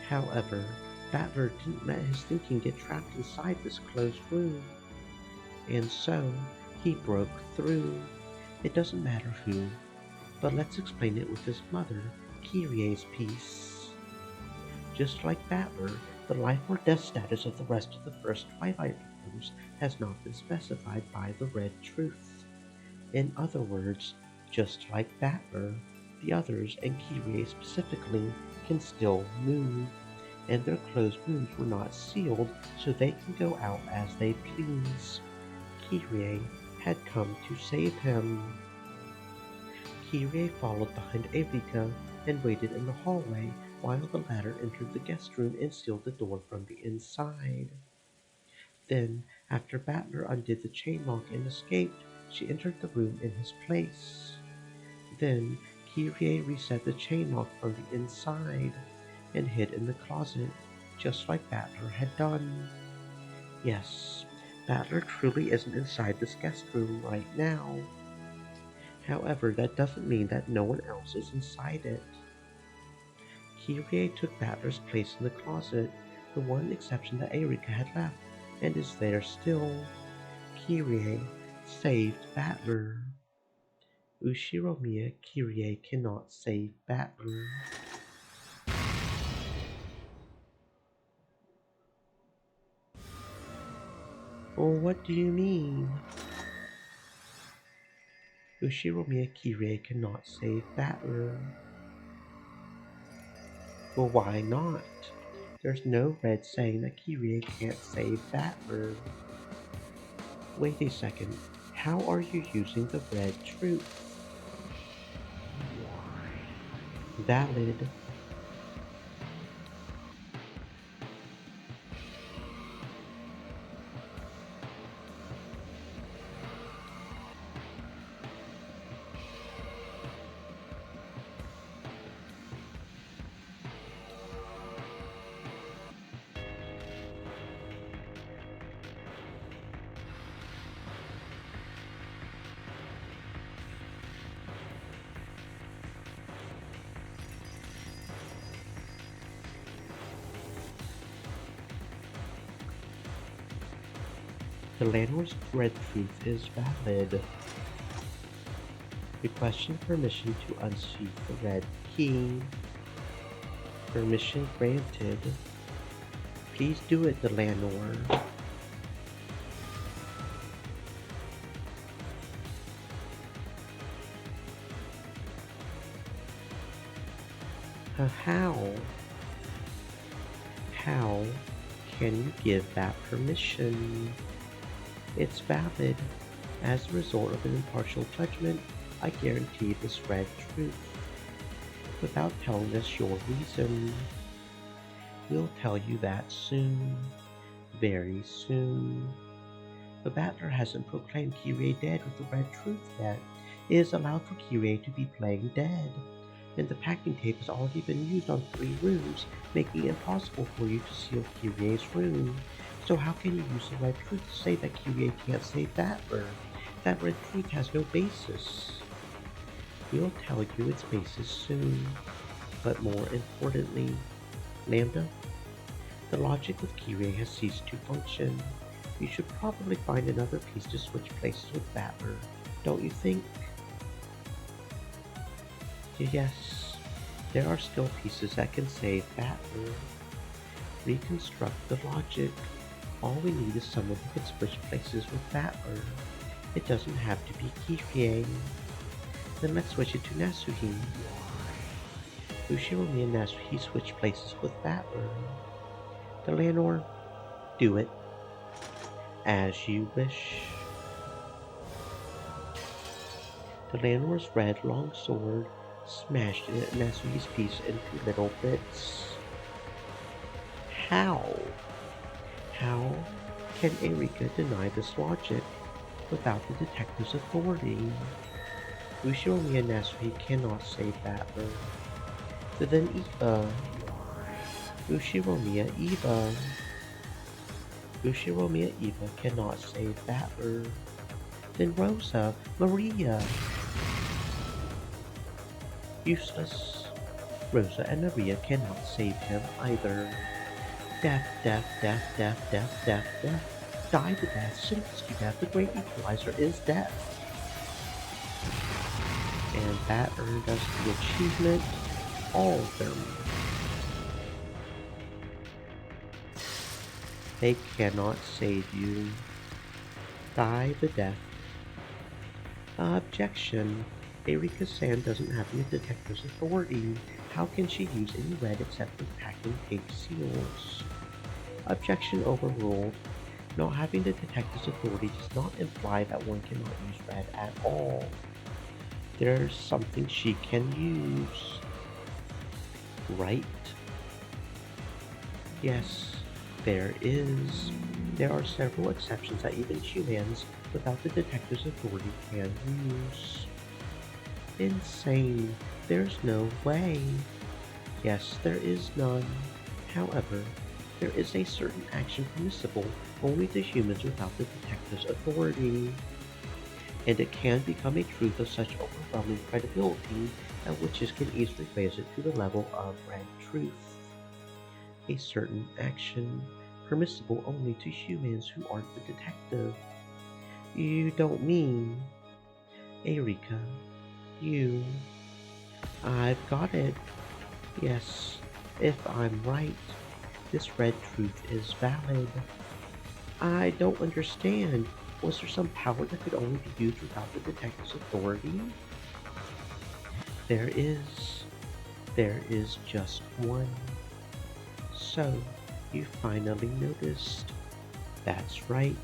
However, Battler didn't let his thinking get trapped inside this closed room, and so he broke through. It doesn't matter who, but let's explain it with his mother, Kyrie's piece. Just like Battler, the life or death status of the rest of the first Twilight victims has not been specified by the Red Truth. In other words, just like Battler, the others, and Kyrie specifically, can still move, and their closed rooms were not sealed so they can go out as they please. Kyrie had come to save him. Kyrie followed behind Erika and waited in the hallway while the latter entered the guest room and sealed the door from the inside. Then, after Battler undid the chain lock and escaped, she entered the room in his place. Then, Kyrie reset the chain lock from the inside and hid in the closet, just like Battler had done. Yes, Battler truly isn't inside this guest room right now. However, that doesn't mean that no one else is inside it. Kyrie took Battler's place in the closet, the one exception that Erika had left, and is there still. Kyrie saved Battler. Ushiromiya Kyrie cannot save Battler. Well, what do you mean? Ushiromiya Kyrie cannot save Battler. Well, why not? There's no red saying that Kyrie can't save Battler. Wait a second, how are you using the red truth? Valid. The landlord's red truth is valid. Requesting permission to unsheath the red key. Permission granted. Please do it, the landlord. How? How can you give that permission? It's valid, As a result of an impartial judgment, I guarantee this red truth. Without telling us your reason, we'll tell you that soon, very soon. The battler hasn't proclaimed Kyrie dead with the red truth yet. It is allowed for Kyrie to be playing dead, and the packing tape has already been used on 3 rooms, making it impossible for you to seal Kyrie's room. So how can you use the red truth to say that Kyrie can't save Battler? That red truth has no basis. We'll tell you its basis soon, but more importantly, Lambda, the logic with Kyrie has ceased to function. You should probably find another piece to switch places with Battler, don't you think? Yes, there are still pieces that can save Battler. Reconstruct the logic. All we need is someone who can switch places with Battler. It doesn't have to be Kyrie. Then let's switch it to Nasuhi. Ushiromi and Nasuhi switch places with Battler. Delanor, do it. As you wish. Delanor's red longsword smashed Nasuhi's piece into little bits. How? How can Erika deny this logic without the detective's authority? Ushiromi and Nasuhi cannot save Battler. So then Eva. Ushiromi Eva cannot save Battler. Then Rosa, Maria. Useless. Rosa and Maria cannot save him either. Death, death, death, death, death, death, death. Die to death, sentence to death. The great equalizer is death. And that earned us the achievement. All of them. They cannot save you. Die the death. Objection. Erika-san doesn't have the detective's authority. How can she use any red except for packing tape seals? Objection overruled. Not having the detective's authority does not imply that one cannot use red at all. There's something she can use. Right? Yes, there is. There are several exceptions that even humans without the detective's authority can use. Insane. There's no way. Yes, there is none. However, there is a certain action permissible only to humans without the detective's authority. And it can become a truth of such overwhelming credibility that witches can easily raise it to the level of red truth. A certain action permissible only to humans who aren't the detective. You don't mean... Erika, you... I've got it. Yes, if I'm right, this red truth is valid. I don't understand. Was there some power that could only be used without the detective's authority? There is. There is just one. So, you finally noticed. That's right.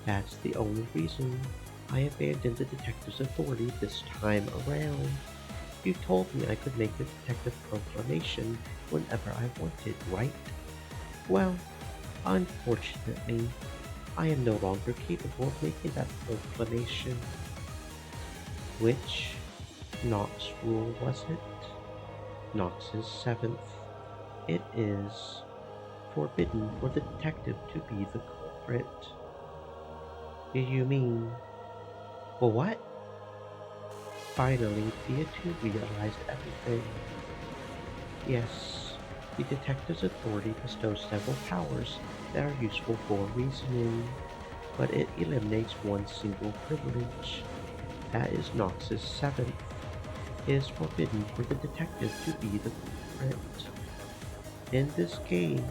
That's the only reason I abandoned the detective's authority this time around. You told me I could make the detective proclamation whenever I wanted, right? Well, unfortunately, I am no longer capable of making that proclamation. Which Knox rule was it? Knox's 7th. It is forbidden for the detective to be the culprit. You mean... Well, what? Finally, Theatu realized everything. Yes, the detective's authority bestows several powers that are useful for reasoning, but it eliminates one single privilege. That is Knox's 7th. It is forbidden for the detective to be the culprit. In this game,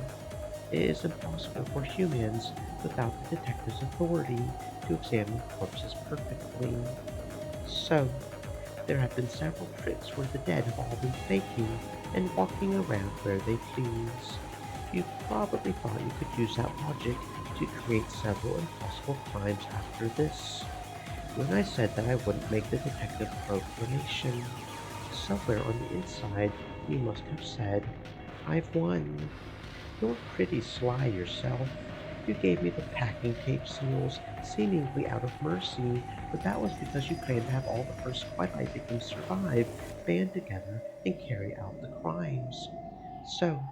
it is impossible for humans without the detective's authority to examine corpses perfectly. So, there have been several tricks where the dead have all been faking and walking around where they please. You probably thought you could use that logic to create several impossible crimes after this. when I said that I wouldn't make the detective proclamation. Somewhere on the inside, you must have said, I've won. You're pretty sly yourself. You gave me the packing tape seals, seemingly out of mercy, but that was because you planned to have all the first Twilight victims survive, band together, and carry out the crimes. So,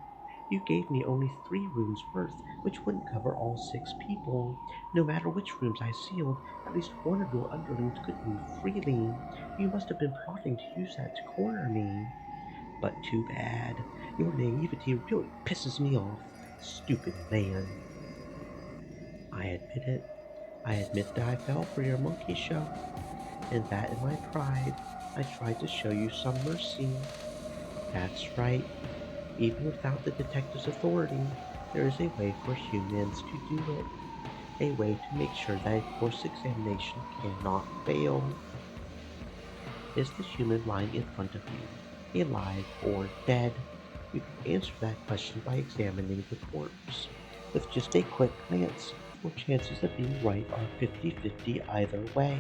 you gave me only 3 rooms worth, which wouldn't cover all 6 people. No matter which rooms I sealed, at least one of your underlings could move freely. You must have been plotting to use that to corner me. But too bad. Your naivety really pisses me off. Stupid man. I admit it. I admit that I fell for your monkey show, and that in my pride, I tried to show you some mercy. That's right. Even without the detective's authority, there is a way for humans to do it. A way to make sure that a course examination cannot fail. Is the human lying in front of you alive or dead? You can answer that question by examining the corpse. With just a quick glance, your chances of being right are 50-50 either way.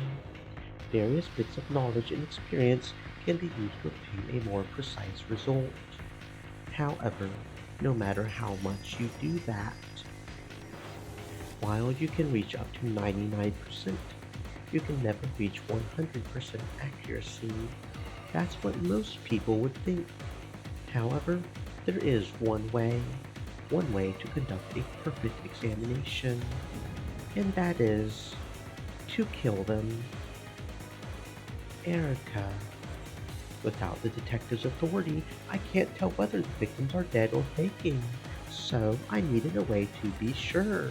Various bits of knowledge and experience can be used to obtain a more precise result. However, no matter how much you do that, while you can reach up to 99%, you can never reach 100% accuracy. That's what most people would think. However, there is one way to conduct a perfect examination, and that is to kill them. Erica. Without the detective's authority, I can't tell whether the victims are dead or faking, so I needed a way to be sure.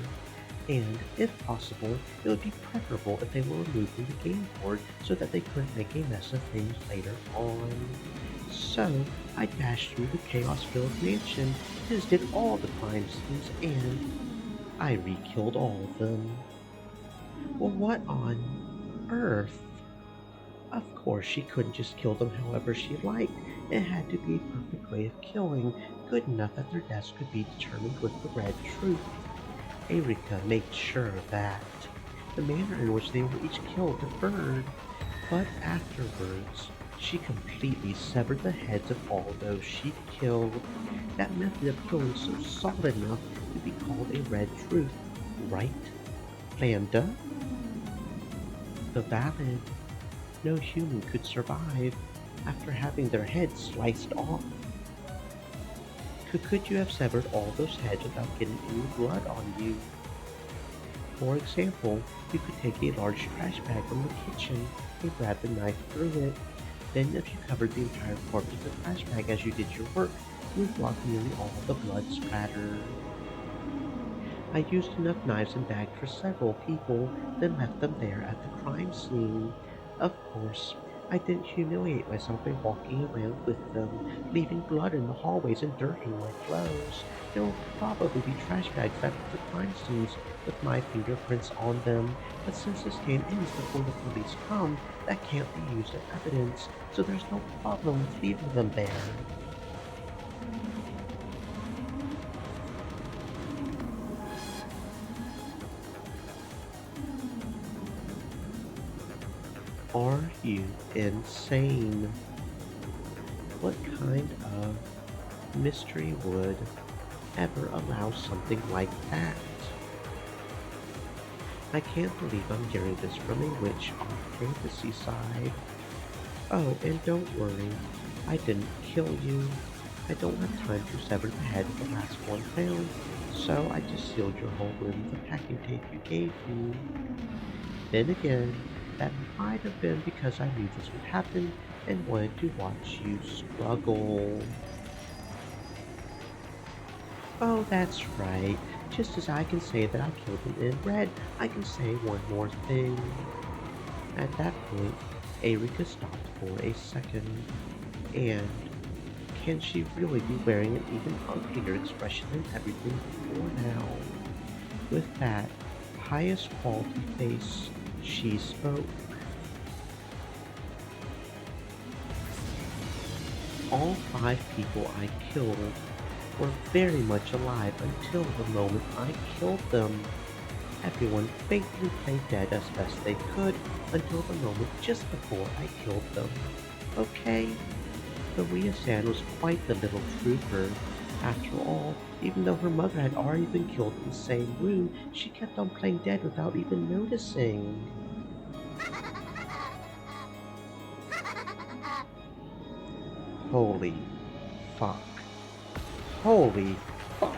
And, if possible, it would be preferable if they were removed from the game board so that they couldn't make a mess of things later on. So, I dashed through the chaos-filled mansion, visited all the crime scenes, and I re-killed all of them. Well, what on earth? Of course, she couldn't just kill them however she liked. It had to be a perfect way of killing, good enough that their deaths could be determined with the red truth. Erika made sure of that. The manner in which they were each killed differed, but afterwards, she completely severed the heads of all those she killed. That method of killing so solid enough to be called a red truth, right, Lambda? The valid. No human could survive after having their heads sliced off. Could you have severed all those heads without getting any blood on you? For example, you could take a large trash bag from the kitchen and grab the knife through it. Then if you covered the entire corpse with the trash bag as you did your work, you would block nearly all the blood splatter. I used enough knives and bags for several people, then left them there at the crime scene. Of course, I didn't humiliate myself by walking around with them, leaving blood in the hallways and dirt in my clothes. There will probably be trash bags left at the crime scenes with my fingerprints on them, but since this game ends before the police come, that can't be used as evidence, so there's no problem with leaving them there. Are you insane? What kind of mystery would ever allow something like that? I can't believe I'm hearing this from a witch on the fantasy side. Oh, and don't worry, I didn't kill you. I don't have time to sever the head of the last one found, so I just sealed your whole room with the packing tape you gave me. Then again, that might have been because I knew this would happen and wanted to watch you struggle. Oh, that's right. Just as I can say that I killed him in red, I can say one more thing. At that point, Erika stopped for a second. And can she really be wearing an even uglier expression than everything before now? With that highest quality face, she spoke. All 5 people I killed were very much alive until the moment I killed them. Everyone faithfully played dead as best they could until the moment just before I killed them. Okay? Maria-san was quite the little trooper. After all, even though her mother had already been killed in the same room, she kept on playing dead without even noticing. Holy fuck. Holy fuck.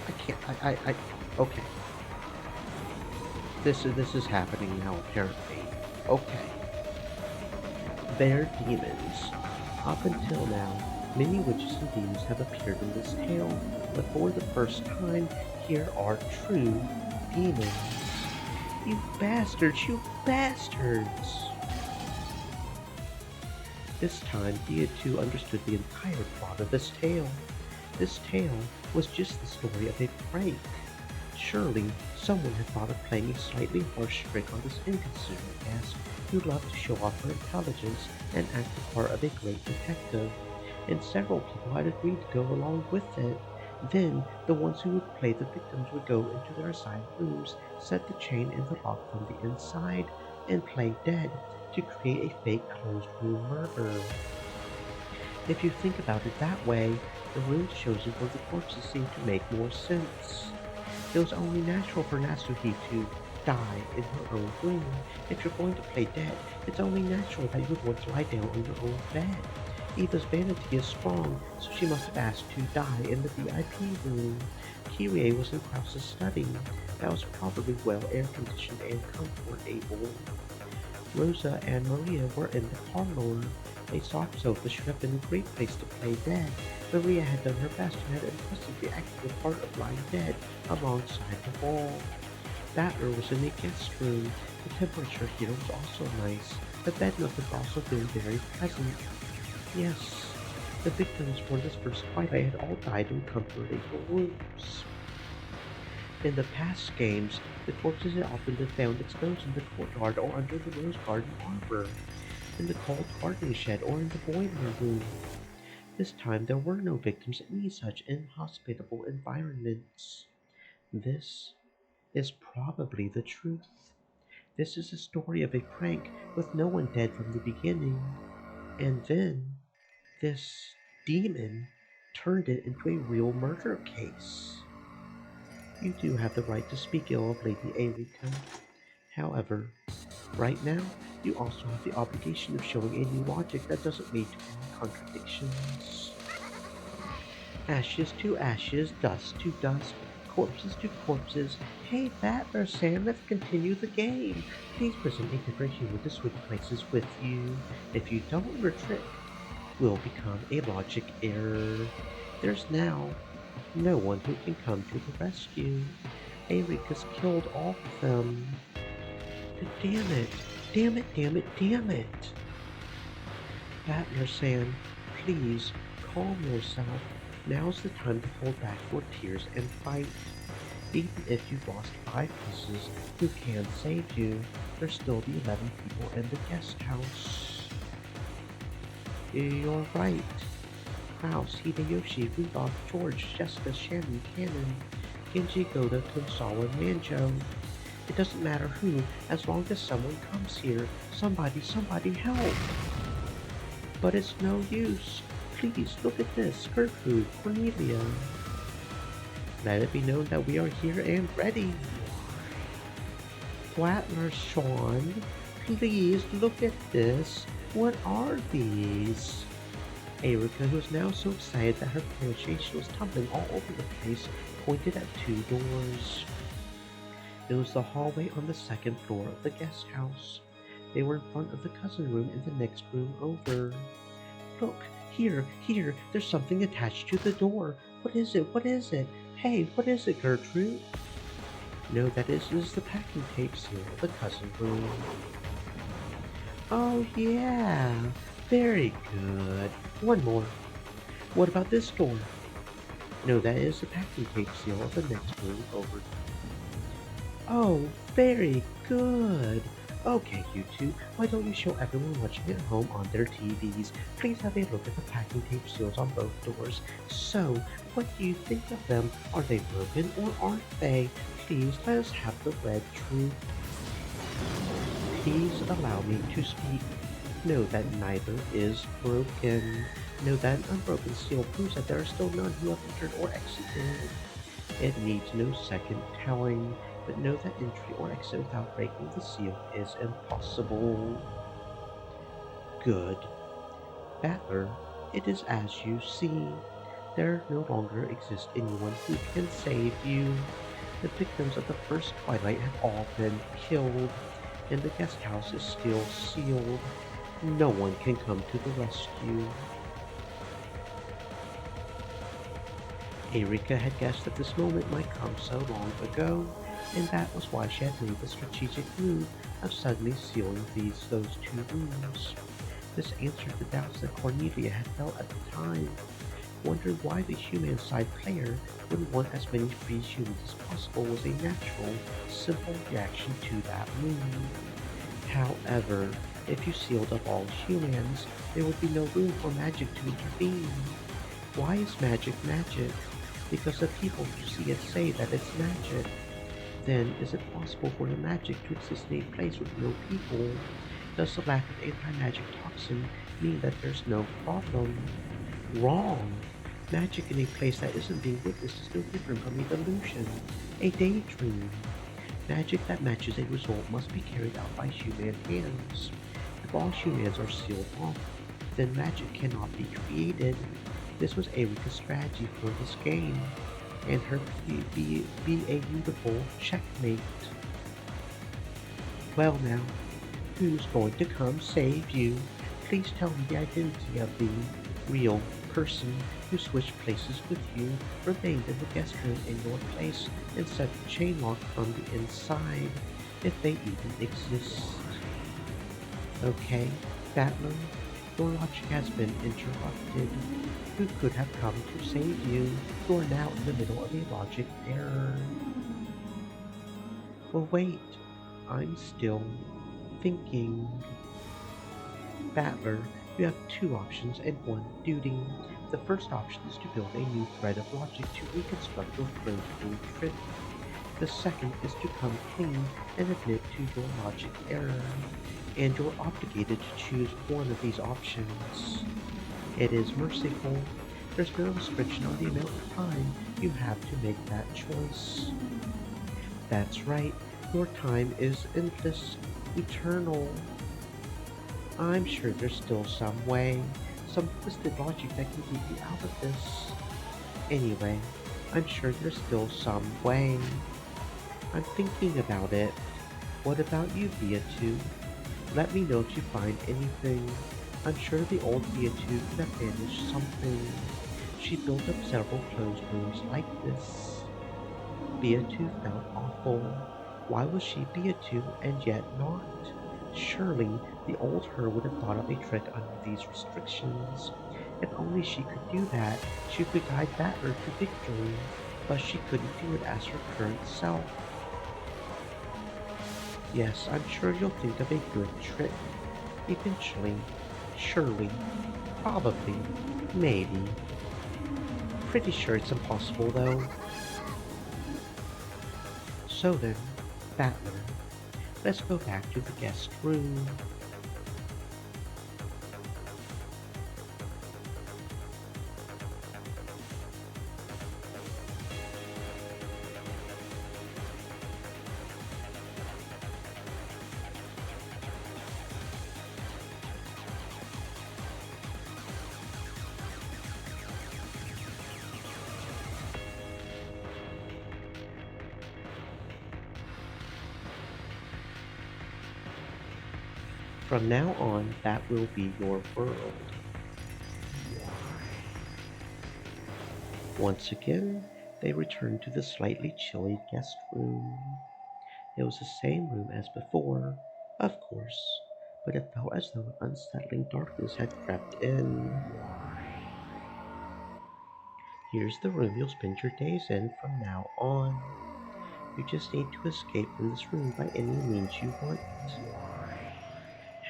I can't, okay. This is happening now, apparently. Okay. They're demons. Up until now, many witches and demons have appeared in this tale, but for the first time, here are true demons. You bastards! You bastards! This time, Dia too understood the entire plot of this tale. This tale was just the story of a prank. Surely, someone had thought of playing a slightly harsh trick on this inconsiderate guest who loved to show off her intelligence and act the part of a great detective, and several people had agreed to go along with it. Then, the ones who would play the victims would go into their assigned rooms, set the chain in the lock from the inside, and play dead to create a fake closed room murder. If you think about it that way, the rooms chosen for the corpses seem to make more sense. It was only natural for Natsuki to die in her own room. If you're going to play dead, it's only natural that you would want to lie down on your own bed. Eva's vanity is strong, so she must have asked to die in the VIP room. Kirie was in Krause's study. That was probably well air-conditioned and comfortable. Rosa and Maria were in the parlor. A soft sofa should have been a great place to play dead. Maria had done her best and had impressively acted the part of lying dead alongside the wall. Battler was in the guest room. The temperature here was also nice. The bed must have also been very pleasant. Yes, the victims for this first twilight had all died in comfortable rooms. In the past games, the corpses had often been found exposed in the courtyard or under the rose garden arbor, in the cold gardening shed or in the boiler room. This time there were no victims in any such inhospitable environments. This is probably the truth. This is a story of a prank with no one dead from the beginning. And then, this demon turned it into a real murder case. You do have the right to speak ill of Lady Erika. However, right now, you also have the obligation of showing a new logic that doesn't lead to any contradictions. Ashes to ashes, dust to dust, corpses to corpses. Hey, Battler Sam, let's continue the game. Please present a different human to switch places with you. If you don't, your trick will become a logic error. There's now no one who can come to the rescue. Erika's killed all of them. Damn it! Damn it, damn it, damn it! Battler Sam, please, calm yourself. Now's the time to hold back your tears and fight. Even if you've lost 5 pieces who can save you, there's still the 11 people in the guest house. You're right. Kraus, Hideyoshi, Rudolph, George, Jessica, Shannon, Cannon, Genji, Goda, Kunsawa, and Manjo. It doesn't matter who, as long as someone comes here. Somebody help! But it's no use. Please, look at this. Gertrude, Cornelia. Let it be known that we are here and ready. Flatler, Sean, please look at this. What are these? Erika, who was now so excited that her pronunciation was tumbling all over the place, pointed at 2 doors. It was the hallway on the 2nd floor of the guest house. They were in front of the cousin room in the next room over. Look, here, there's something attached to the door. What is it? Hey, what is it, Gertrude? No, that is the packing tape seal of the cousin room. Oh yeah, very good. One more. What about this door? No, that is the packing tape seal of the next room over. Oh, very good. Okay, you two, why don't you show everyone watching at home on their TVs? Please have a look at the packing tape seals on both doors. So, what do you think of them? Are they broken or aren't they? Please let us have the red truth. Please allow me to speak. Know that neither is broken. Know that an unbroken seal proves that there are still none who have entered or exited. It needs no second telling, but know that entry or exit without breaking the seal is impossible. Good. Battler, it is as you see. There no longer exists anyone who can save you. The victims of the first twilight have all been killed, and the guest house is still sealed. No one can come to the rescue. Erika had guessed that this moment might come so long ago, and that was why she had made the strategic move of suddenly sealing those two rooms. This answered the doubts that Cornelia had felt at the time, wondering why the human side player would want as many free humans as possible was a natural, simple reaction to that move. However, if you sealed up all humans, there would be no room for magic to intervene. Why is magic magic? Because the people who see it say that it's magic. Then, is it possible for the magic to exist in a place with no people? Does the lack of anti-magic toxin mean that there's no problem? Wrong! Magic in a place that isn't being witnessed is no different from a delusion, a daydream. Magic that matches a result must be carried out by human hands. If all humans are sealed off, then magic cannot be created. This was Erika's strategy for this game, and her be a beautiful checkmate. Well now, who's going to come save you? Please tell me the identity of the real person who switched places with you, remained in the guest room in your place, and set the chain lock from the inside, if they even exist. Okay, Battler, your logic has been interrupted. Who could have come to save you? You are now in the middle of a logic error. Well, wait, I'm still thinking. Battler, you have two options and one duty. The first option is to build a new thread of logic to reconstruct your friend's old trick. The second is to come clean and admit to your logic error, and you're obligated to choose one of these options. It is merciful. There's no restriction on the amount of time you have to make that choice. That's right, your time is endless, eternal. I'm sure there's still some way, some twisted logic that can get you out of this. Anyway, I'm sure there's still some way. I'm thinking about it. What about you, Beatu? Let me know if you find anything. I'm sure the old Beatu could have managed something. She built up several closed rooms like this. Beatu felt awful. Why was she Beatu and yet not? Surely the old her would have thought of a trick under these restrictions. If only she could do that, she could guide Battler to victory, but she couldn't do it as her current self. Yes, I'm sure you'll think of a good trick. Eventually. Surely. Probably. Maybe. Pretty sure it's impossible though. So then, Battler, let's go back to the guest room. From now on, that will be your world. Once again, they returned to the slightly chilly guest room. It was the same room as before, of course, but it felt as though unsettling darkness had crept in. Here's the room you'll spend your days in from now on. You just need to escape from this room by any means you want.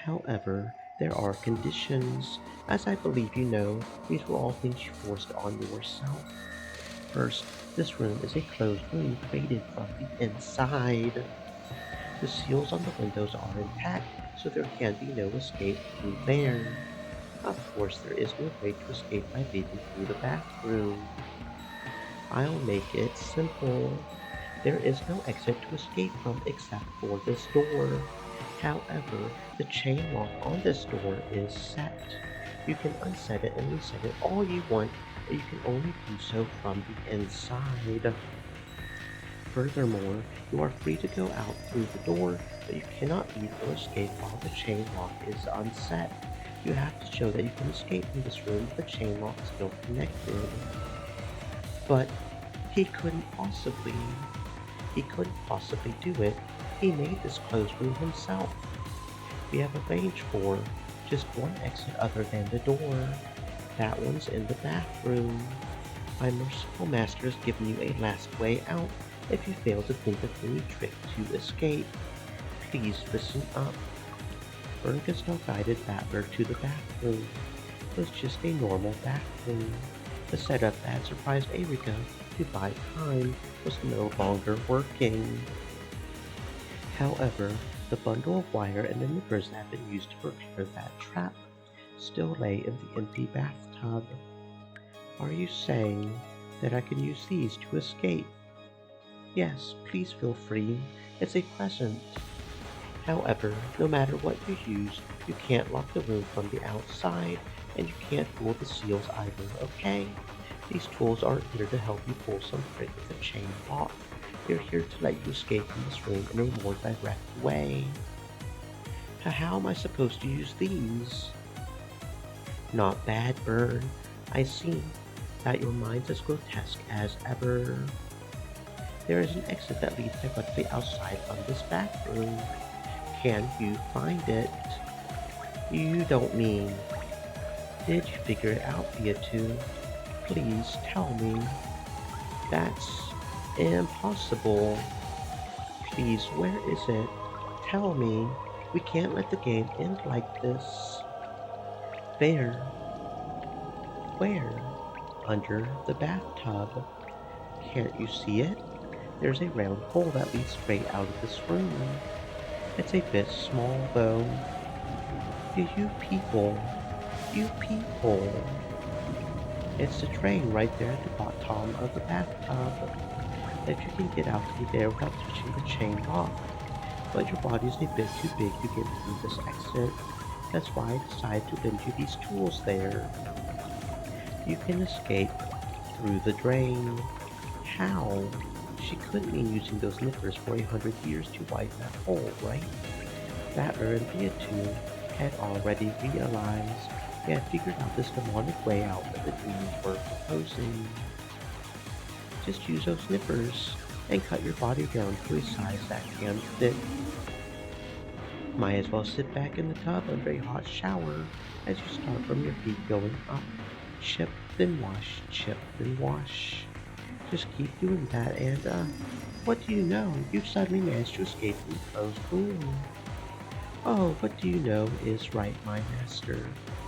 However, there are conditions. As I believe you know, these were all things you forced on yourself. First, this room is a closed room created from the inside. The seals on the windows are intact, so there can be no escape through there. Of course, there is no way to escape by leaving through the bathroom. I'll make it simple. There is no exit to escape from except for this door. However, the chain lock on this door is set. You can unset it and reset it all you want, but you can only do so from the inside. Furthermore, you are free to go out through the door, but you cannot leave or escape while the chain lock is unset. You have to show that you can escape from this room with the chain lock still connected. But he couldn't possibly. He couldn't possibly do it. He made this closed room himself. We have arranged for just one exit other than the door. That one's in the bathroom. My merciful master has given you a last way out if you fail to think of any trick to escape. Please listen up. Bernkastel guided Battler to the bathroom. It was just a normal bathroom. The setup that had surprised Erika to buy time was no longer working. However, the bundle of wire and the nippers that had been used to prepare that trap still lay in the empty bathtub. Are you saying that I can use these to escape? Yes, please feel free. It's a present. However, no matter what you use, you can't lock the room from the outside, and you can't fool the seals either, okay? These tools aren't here to help you pull some trick with a chain lock. They're here to let you escape from this room in a more direct way. How am I supposed to use these? Not bad, Burn. I see that your mind's as grotesque as ever. There is an exit that leads directly outside from this bathroom. Can you find it? You don't mean. Did you figure it out via two? Please tell me. That's impossible. Please, where is it? Tell me. We can't let the game end like this. There. Where? Under the bathtub. Can't you see it? There's a round hole that leads straight out of this room. It's a bit small, though. You people. It's the drain right there at the bottom of the bathtub. If you can get out through there without touching the chain lock. But your body's a bit too big to get through this exit. That's why I decided to lend you these tools there. You can escape through the drain. How? She couldn't be using those nippers for 100 years to widen that hole, right? Battler and Viatu had already realized they had figured out this demonic way out that the demons were proposing. Just use those nippers and cut your body down to a size that can fit. Might as well sit back in the tub under a hot shower as you start from your feet going up. Chip, then wash, chip, then wash. Just keep doing that and, what do you know? You've suddenly managed to escape from the closed room. Oh, what do you know is right, my master.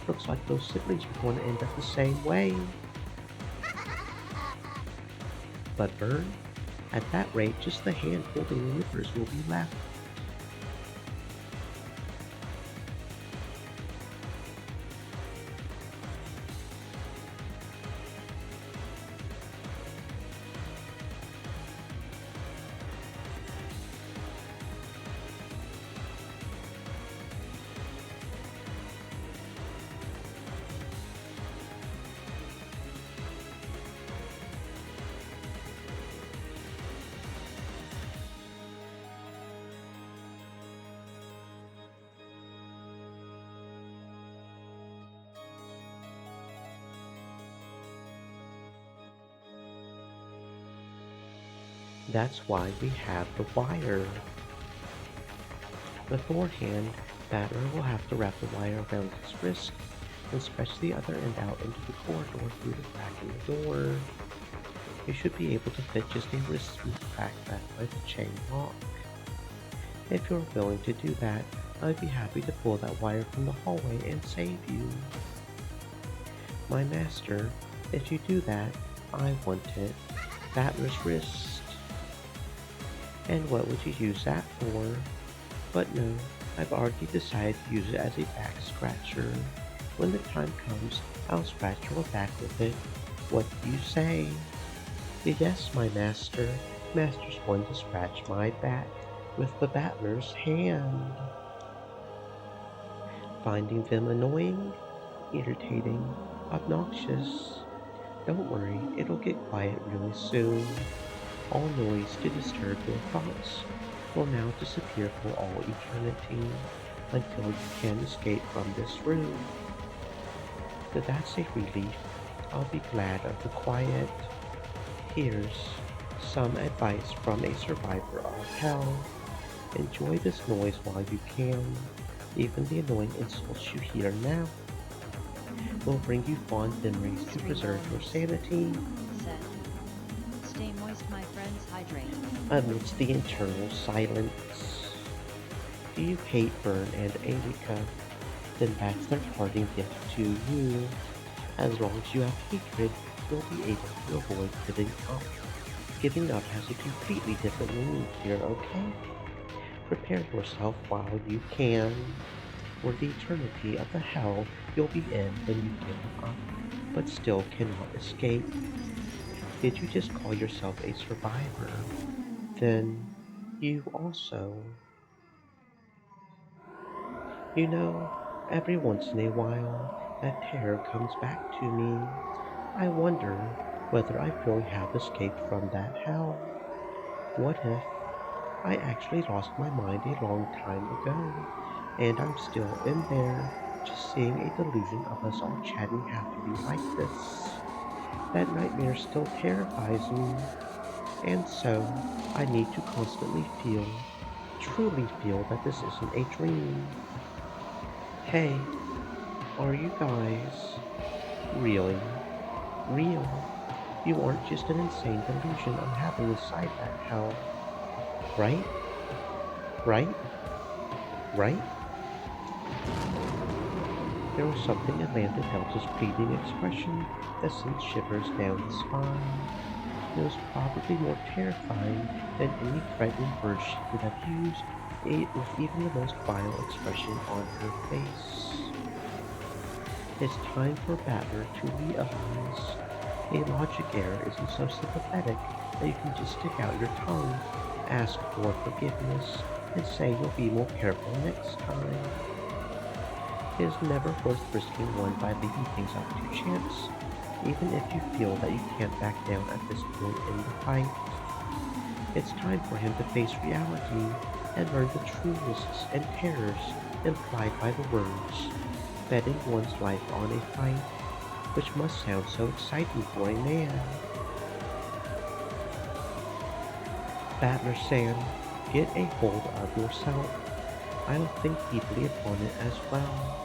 Looks like those siblings are going to end up the same way. But Burn, at that rate, just the hand holding the nippers will be left. That's why we have the wire. Beforehand, Battler will have to wrap the wire around his wrist and stretch the other end out into the corridor through the crack in the door. You should be able to fit just a wrist backpack with a chain lock. If you're willing to do that, I'd be happy to pull that wire from the hallway and save you. My master, if you do that, I want it. Battler's wrist. And what would you use that for? But no, I've already decided to use it as a back scratcher. When the time comes, I'll scratch your back with it. What do you say? Yes, my master. Master's going to scratch my back with the battler's hand. Finding them annoying, irritating, obnoxious. Don't worry, it'll get quiet really soon. All noise to disturb your thoughts will now disappear for all eternity until you can escape from this room. But that's a relief. I'll be glad of the quiet. Here's some advice from a survivor of hell. Enjoy this noise while you can. Even the annoying insults you hear now will bring you fond memories to Sweet preserve your melodies, sanity said. Stay moist, my friends, hydrate. amidst the eternal silence. Do you hate Vern and Erika? Then that's their parting gift to you. As long as you have hatred, you'll be able to avoid giving up. Giving up has a completely different meaning here, okay? Prepare yourself while you can. For the eternity of the hell you'll be in when you give up, but still cannot escape. Did you just call yourself a survivor? Then you also, you know, every once in a while, that terror comes back to me. I wonder whether I really have escaped from that hell. What if I actually lost my mind a long time ago, and I'm still in there, just seeing a delusion of us all chatting happily like this? That nightmare still terrifies me, and so I need to constantly feel, truly feel that this isn't a dream. Hey, are you guys really real? You aren't just an insane delusion I'm having inside that hell, right? Right? Right? There was something in Lambda Delta's pleading expression that sent shivers down the spine. It was probably more terrifying than any threatening word she could have used, with even the most vile expression on her face. It's time for Battler to realize a logic error isn't so sympathetic that you can just stick out your tongue, ask for forgiveness, and say you'll be more careful next time. It is never worth risking one by leaving things up to chance, even if you feel that you can't back down at this point in the fight. It's time for him to face reality and learn the true risks and terrors implied by the words, betting one's life on a fight, which must sound so exciting for a man. Battler Sam, get a hold of yourself. I'll think deeply upon it as well.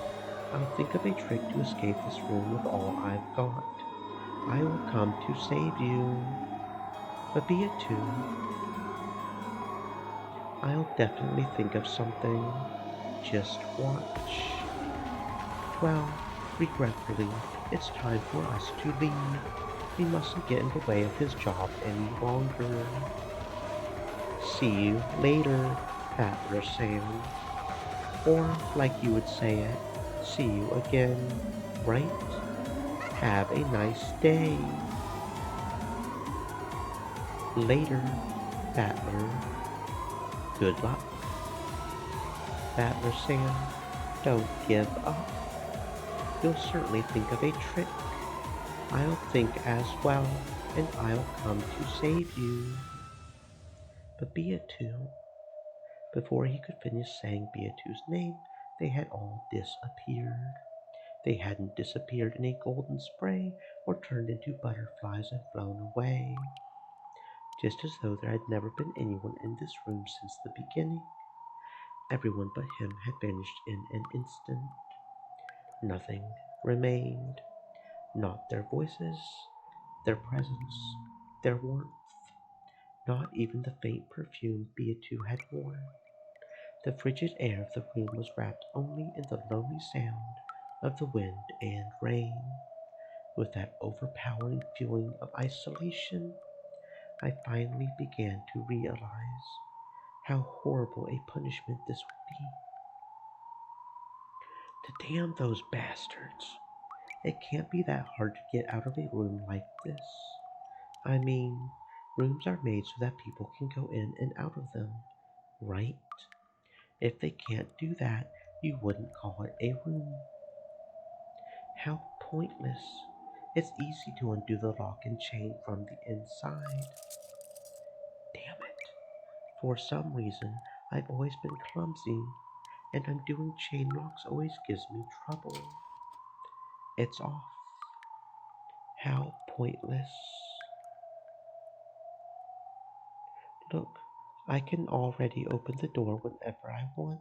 I'll think of a trick to escape this room with all I've got. I will come to save you. But be it too, I'll definitely think of something. Just watch. Well, regretfully, it's time for us to leave. We mustn't get in the way of his job any longer. See you later, Battler Sam. Or, like you would say it, see you again, right? Have a nice day. Later, Battler. Good luck. Battler Sam, don't give up. You'll certainly think of a trick. I'll think as well, and I'll come to save you. But Beatu, before he could finish saying Beatu's name, they had all disappeared. They hadn't disappeared in a golden spray or turned into butterflies and flown away. Just as though there had never been anyone in this room since the beginning, everyone but him had vanished in an instant. Nothing remained, not their voices, their presence, their warmth, not even the faint perfume Beatrice had worn. The frigid air of the room was wrapped only in the lonely sound of the wind and rain. With that overpowering feeling of isolation, I finally began to realize how horrible a punishment this would be. To damn those bastards! It can't be that hard to get out of a room like this. I mean, rooms are made so that people can go in and out of them, right? If they can't do that, you wouldn't call it a room. How pointless. It's easy to undo the lock and chain from the inside. Damn it. For some reason, I've always been clumsy, and undoing chain locks always gives me trouble. It's off. How pointless. Look, I can already open the door whenever I want.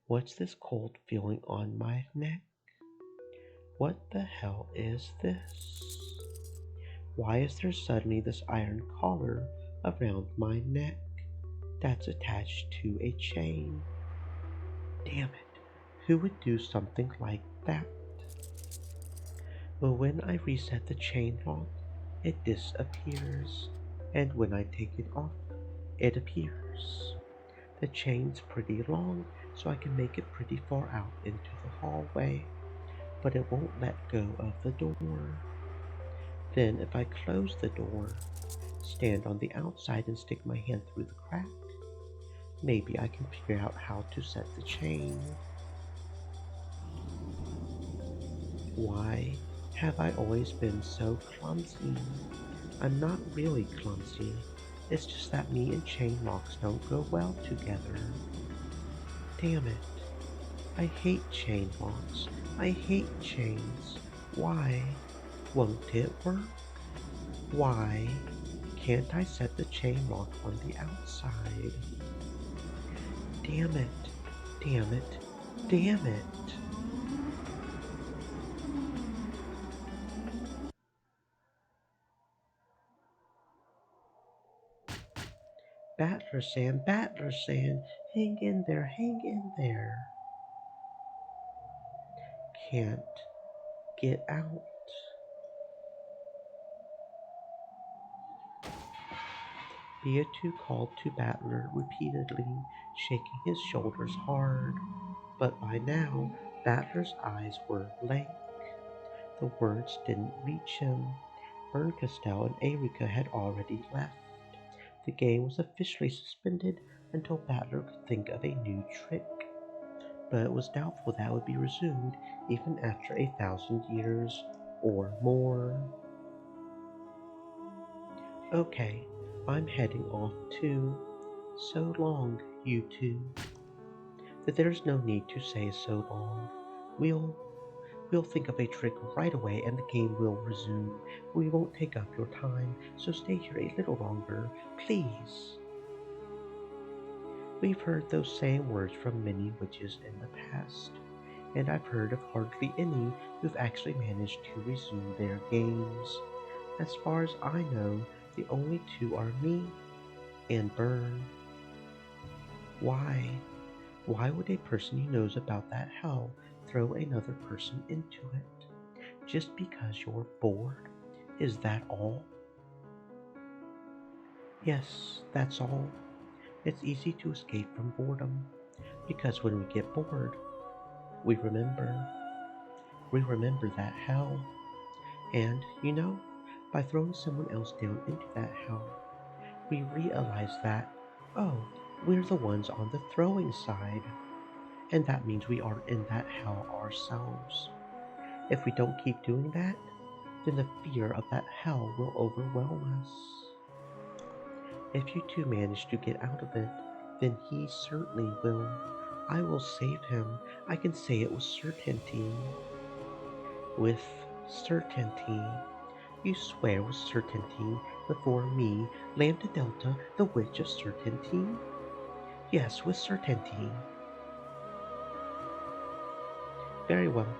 What's this cold feeling on my neck? What the hell is this? Why is there suddenly this iron collar around my neck that's attached to a chain? Damn it, who would do something like that? But when I reset the chain lock, it disappears, and when I take it off, it appears. The chain's pretty long, so I can make it pretty far out into the hallway, but it won't let go of the door. Then if I close the door, stand on the outside and stick my hand through the crack, maybe I can figure out how to set the chain. Why have I always been so clumsy? I'm not really clumsy. It's just that me and chain locks don't go well together. Damn it. I hate chain locks. I hate chains. Why won't it work? Why can't I set the chain lock on the outside? Damn it. Damn it. Damn it. Battler Sand, hang in there, hang in there. Can't get out. Beatu called to Battler repeatedly, shaking his shoulders hard. But by now, Battler's eyes were blank. The words didn't reach him. Berncastel and Erika had already left. The game was officially suspended until Battler could think of a new trick. But it was doubtful that would be resumed even after 1,000 years or more. Okay, I'm heading off too. So long, you two. That there's no need to say so long. We'll think of a trick right away and the game will resume. We won't take up your time, so stay here a little longer, please. We've heard those same words from many witches in the past, and I've heard of hardly any who've actually managed to resume their games. As far as I know, the only two are me and Burn. Why? Why would a person who knows about that hell throw another person into it? Just because you're bored? Is that all? Yes, that's all. It's easy to escape from boredom, because when we get bored, we remember. We remember that hell. And, by throwing someone else down into that hell, we realize that, oh, we're the ones on the throwing side. And that means we aren't in that hell ourselves. If we don't keep doing that, then the fear of that hell will overwhelm us. If you two manage to get out of it, then he certainly will. I will save him. I can say it with certainty. With certainty. You swear with certainty before me, Lambda Delta, the Witch of Certainty? Yes, with certainty. Very well.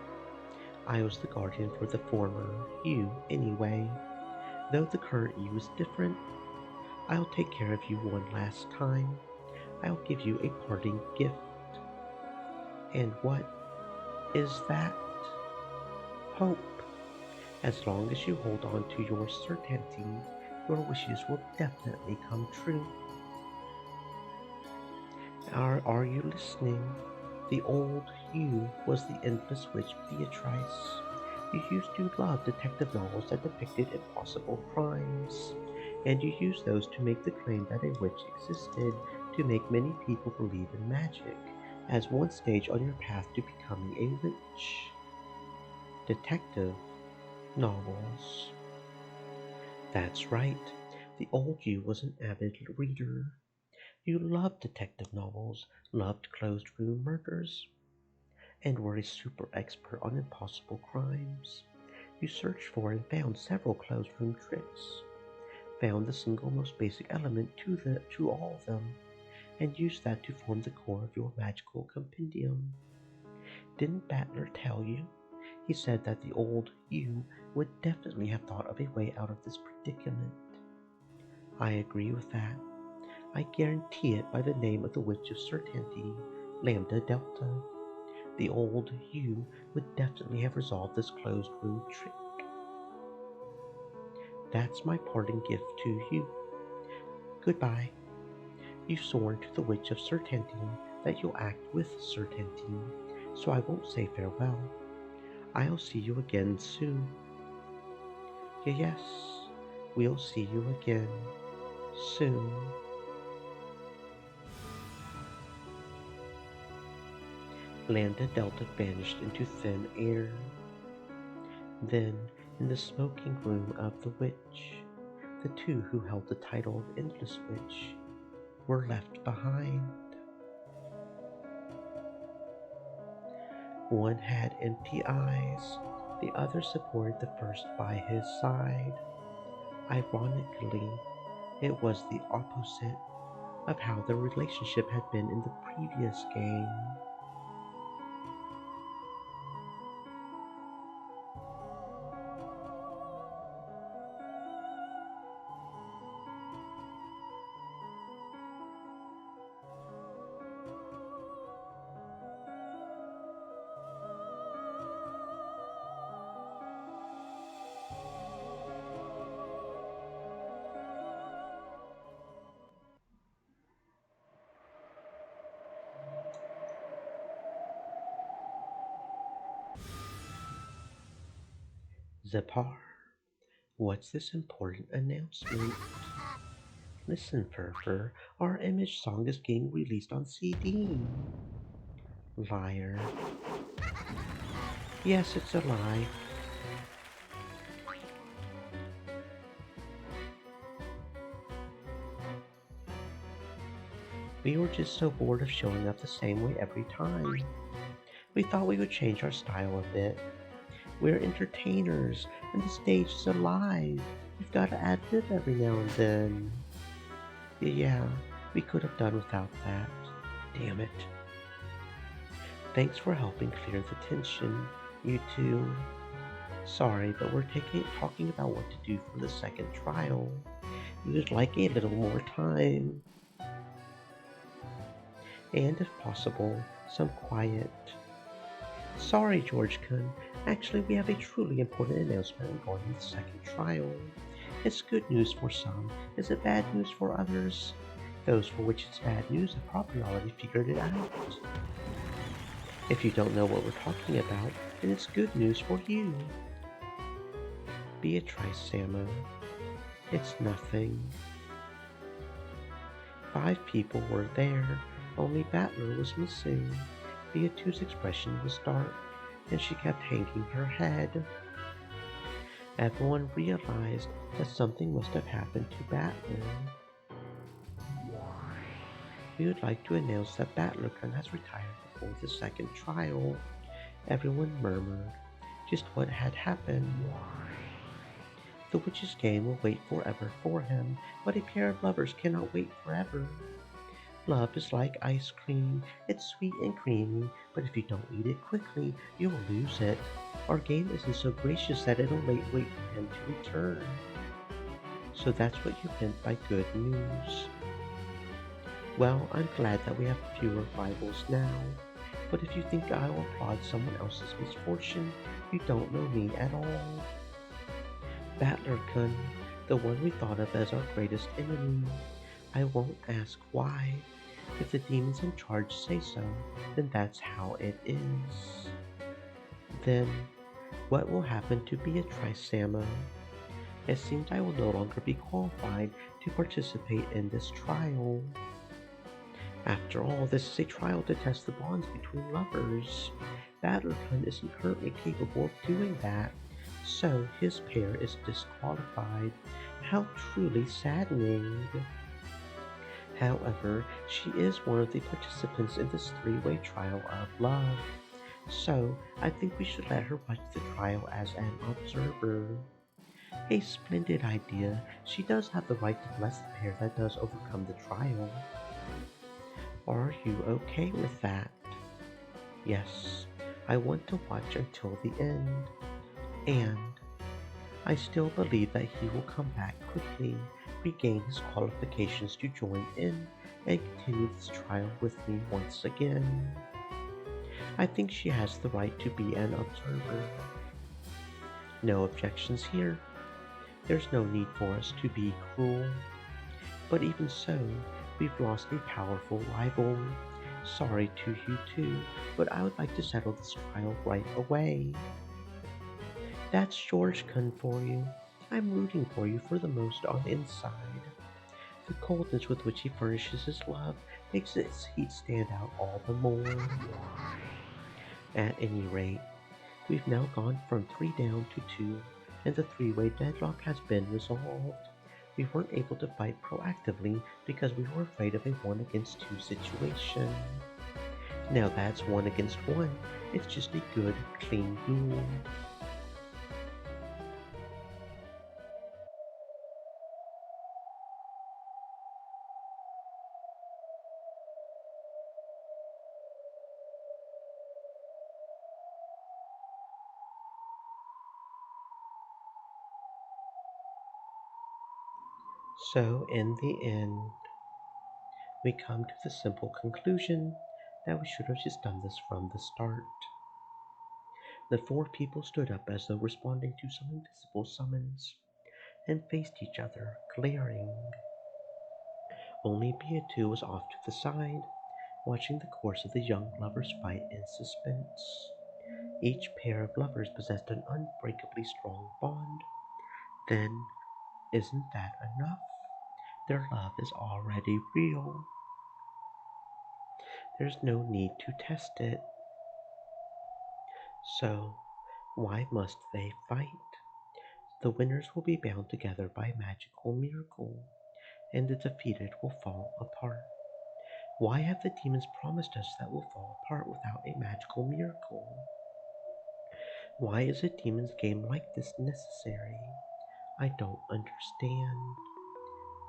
I was the guardian for the former, you, anyway. Though the current you is different, I'll take care of you one last time. I'll give you a parting gift. And what is that? Hope. As long as you hold on to your certainty, your wishes will definitely come true. Are you listening? The old you was the endless witch Beatrice. You used to love detective novels that depicted impossible crimes, and you used those to make the claim that a witch existed to make many people believe in magic as one stage on your path to becoming a witch. Detective novels. That's right. The old you was an avid reader. You loved detective novels, loved closed room murders, and were a super expert on impossible crimes. You searched for and found several closed room tricks, found the single most basic element to all of them, and used that to form the core of your magical compendium. Didn't Battler tell you? He said that the old you would definitely have thought of a way out of this predicament. I agree with that. I guarantee it by the name of the Witch of Certainty, Lambda Delta. The old you would definitely have resolved this closed room trick. That's my parting gift to you. Goodbye. You've sworn to the Witch of Certainty that you'll act with certainty, so I won't say farewell. I'll see you again soon. Yes, we'll see you again soon. Lambda Delta vanished into thin air. Then, in the smoking room of the witch, the two who held the title of Endless Witch were left behind. One had empty eyes, the other supported the first by his side. Ironically, it was the opposite of how their relationship had been in the previous game. Zepar, what's this important announcement? Listen, Furfur, our image song is getting released on CD. Liar. Yes, it's a lie. We were just so bored of showing up the same way every time. We thought we would change our style a bit. We're entertainers, and the stage is alive. We've got to ad lib every now and then. Yeah, we could have done without that. Damn it. Thanks for helping clear the tension, you two. Sorry, but we're talking about what to do for the second trial. We would like a little more time. And if possible, some quiet. Sorry, George Kun. Actually, we have a truly important announcement regarding the second trial. It's good news for some. Is it bad news for others? Those for which it's bad news have probably already figured it out. If you don't know what we're talking about, then it's good news for you. Beatrice Samo. It's nothing. 5 people were there, only Battler was missing. Beatu's expression was dark, and she kept hanging her head. Everyone realized that something must have happened to Battler. We would like to announce that Battlerkun has retired before the second trial. Everyone murmured just what had happened. The witch's game will wait forever for him, but a pair of lovers cannot wait forever. Love is like ice cream. It's sweet and creamy, but if you don't eat it quickly, you'll lose it. Our game isn't so gracious that it'll wait for him to return. So that's what you meant by good news. Well, I'm glad that we have fewer rivals now. But if you think I will applaud someone else's misfortune, you don't know me at all. Battler-kun, the one we thought of as our greatest enemy. I won't ask why. If the demons in charge say so, then that's how it is. Then, what will happen to Beatrice, Samo? It seems I will no longer be qualified to participate in this trial. After all, this is a trial to test the bonds between lovers. Battlerton isn't currently capable of doing that, so his pair is disqualified. How truly saddening. However, she is one of the participants in this three-way trial of love, so I think we should let her watch the trial as an observer. A splendid idea. She does have the right to bless the pair that does overcome the trial. Are you okay with that? Yes, I want to watch until the end. And I still believe that he will come back quickly, regain his qualifications to join in, and continue this trial with me once again. I think she has the right to be an observer. No objections here. There's no need for us to be cruel. But even so, we've lost a powerful rival. Sorry to you too, but I would like to settle this trial right away. That's George Kun for you. I'm rooting for you for the most on the inside. The coldness with which he furnishes his love makes his heat stand out all the more. At any rate, we've now gone from 3 down to 2, and the three-way deadlock has been resolved. We weren't able to fight proactively because we were afraid of a 1 against 2 situation. Now that's 1 against 1, it's just a good, clean duel. So in the end, we come to the simple conclusion that we should have just done this from the start. The 4 people stood up as though responding to some invisible summons, and faced each other, glaring. Only Beatu was off to the side, watching the course of the young lovers fight in suspense. Each pair of lovers possessed an unbreakably strong bond. Then, isn't that enough? Their love is already real. There's no need to test it. So, why must they fight? The winners will be bound together by a magical miracle, and the defeated will fall apart. Why have the demons promised us that we'll fall apart without a magical miracle? Why is a demon's game like this necessary? I don't understand.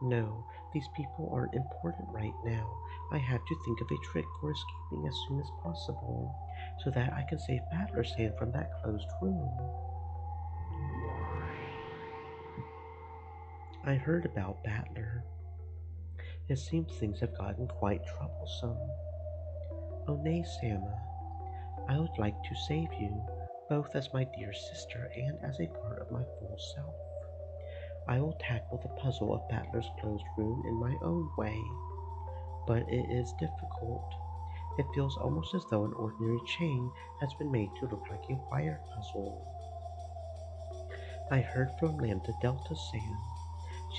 No, these people aren't important right now. I have to think of a trick for escaping as soon as possible, so that I can save Battler's hand from that closed room. I heard about Battler. It seems things have gotten quite troublesome. Oh nay, Sama, I would like to save you, both as my dear sister and as a part of my full self. I will tackle the puzzle of Battler's closed room in my own way, but it is difficult. It feels almost as though an ordinary chain has been made to look like a wire puzzle. I heard from Lambda Delta Sam.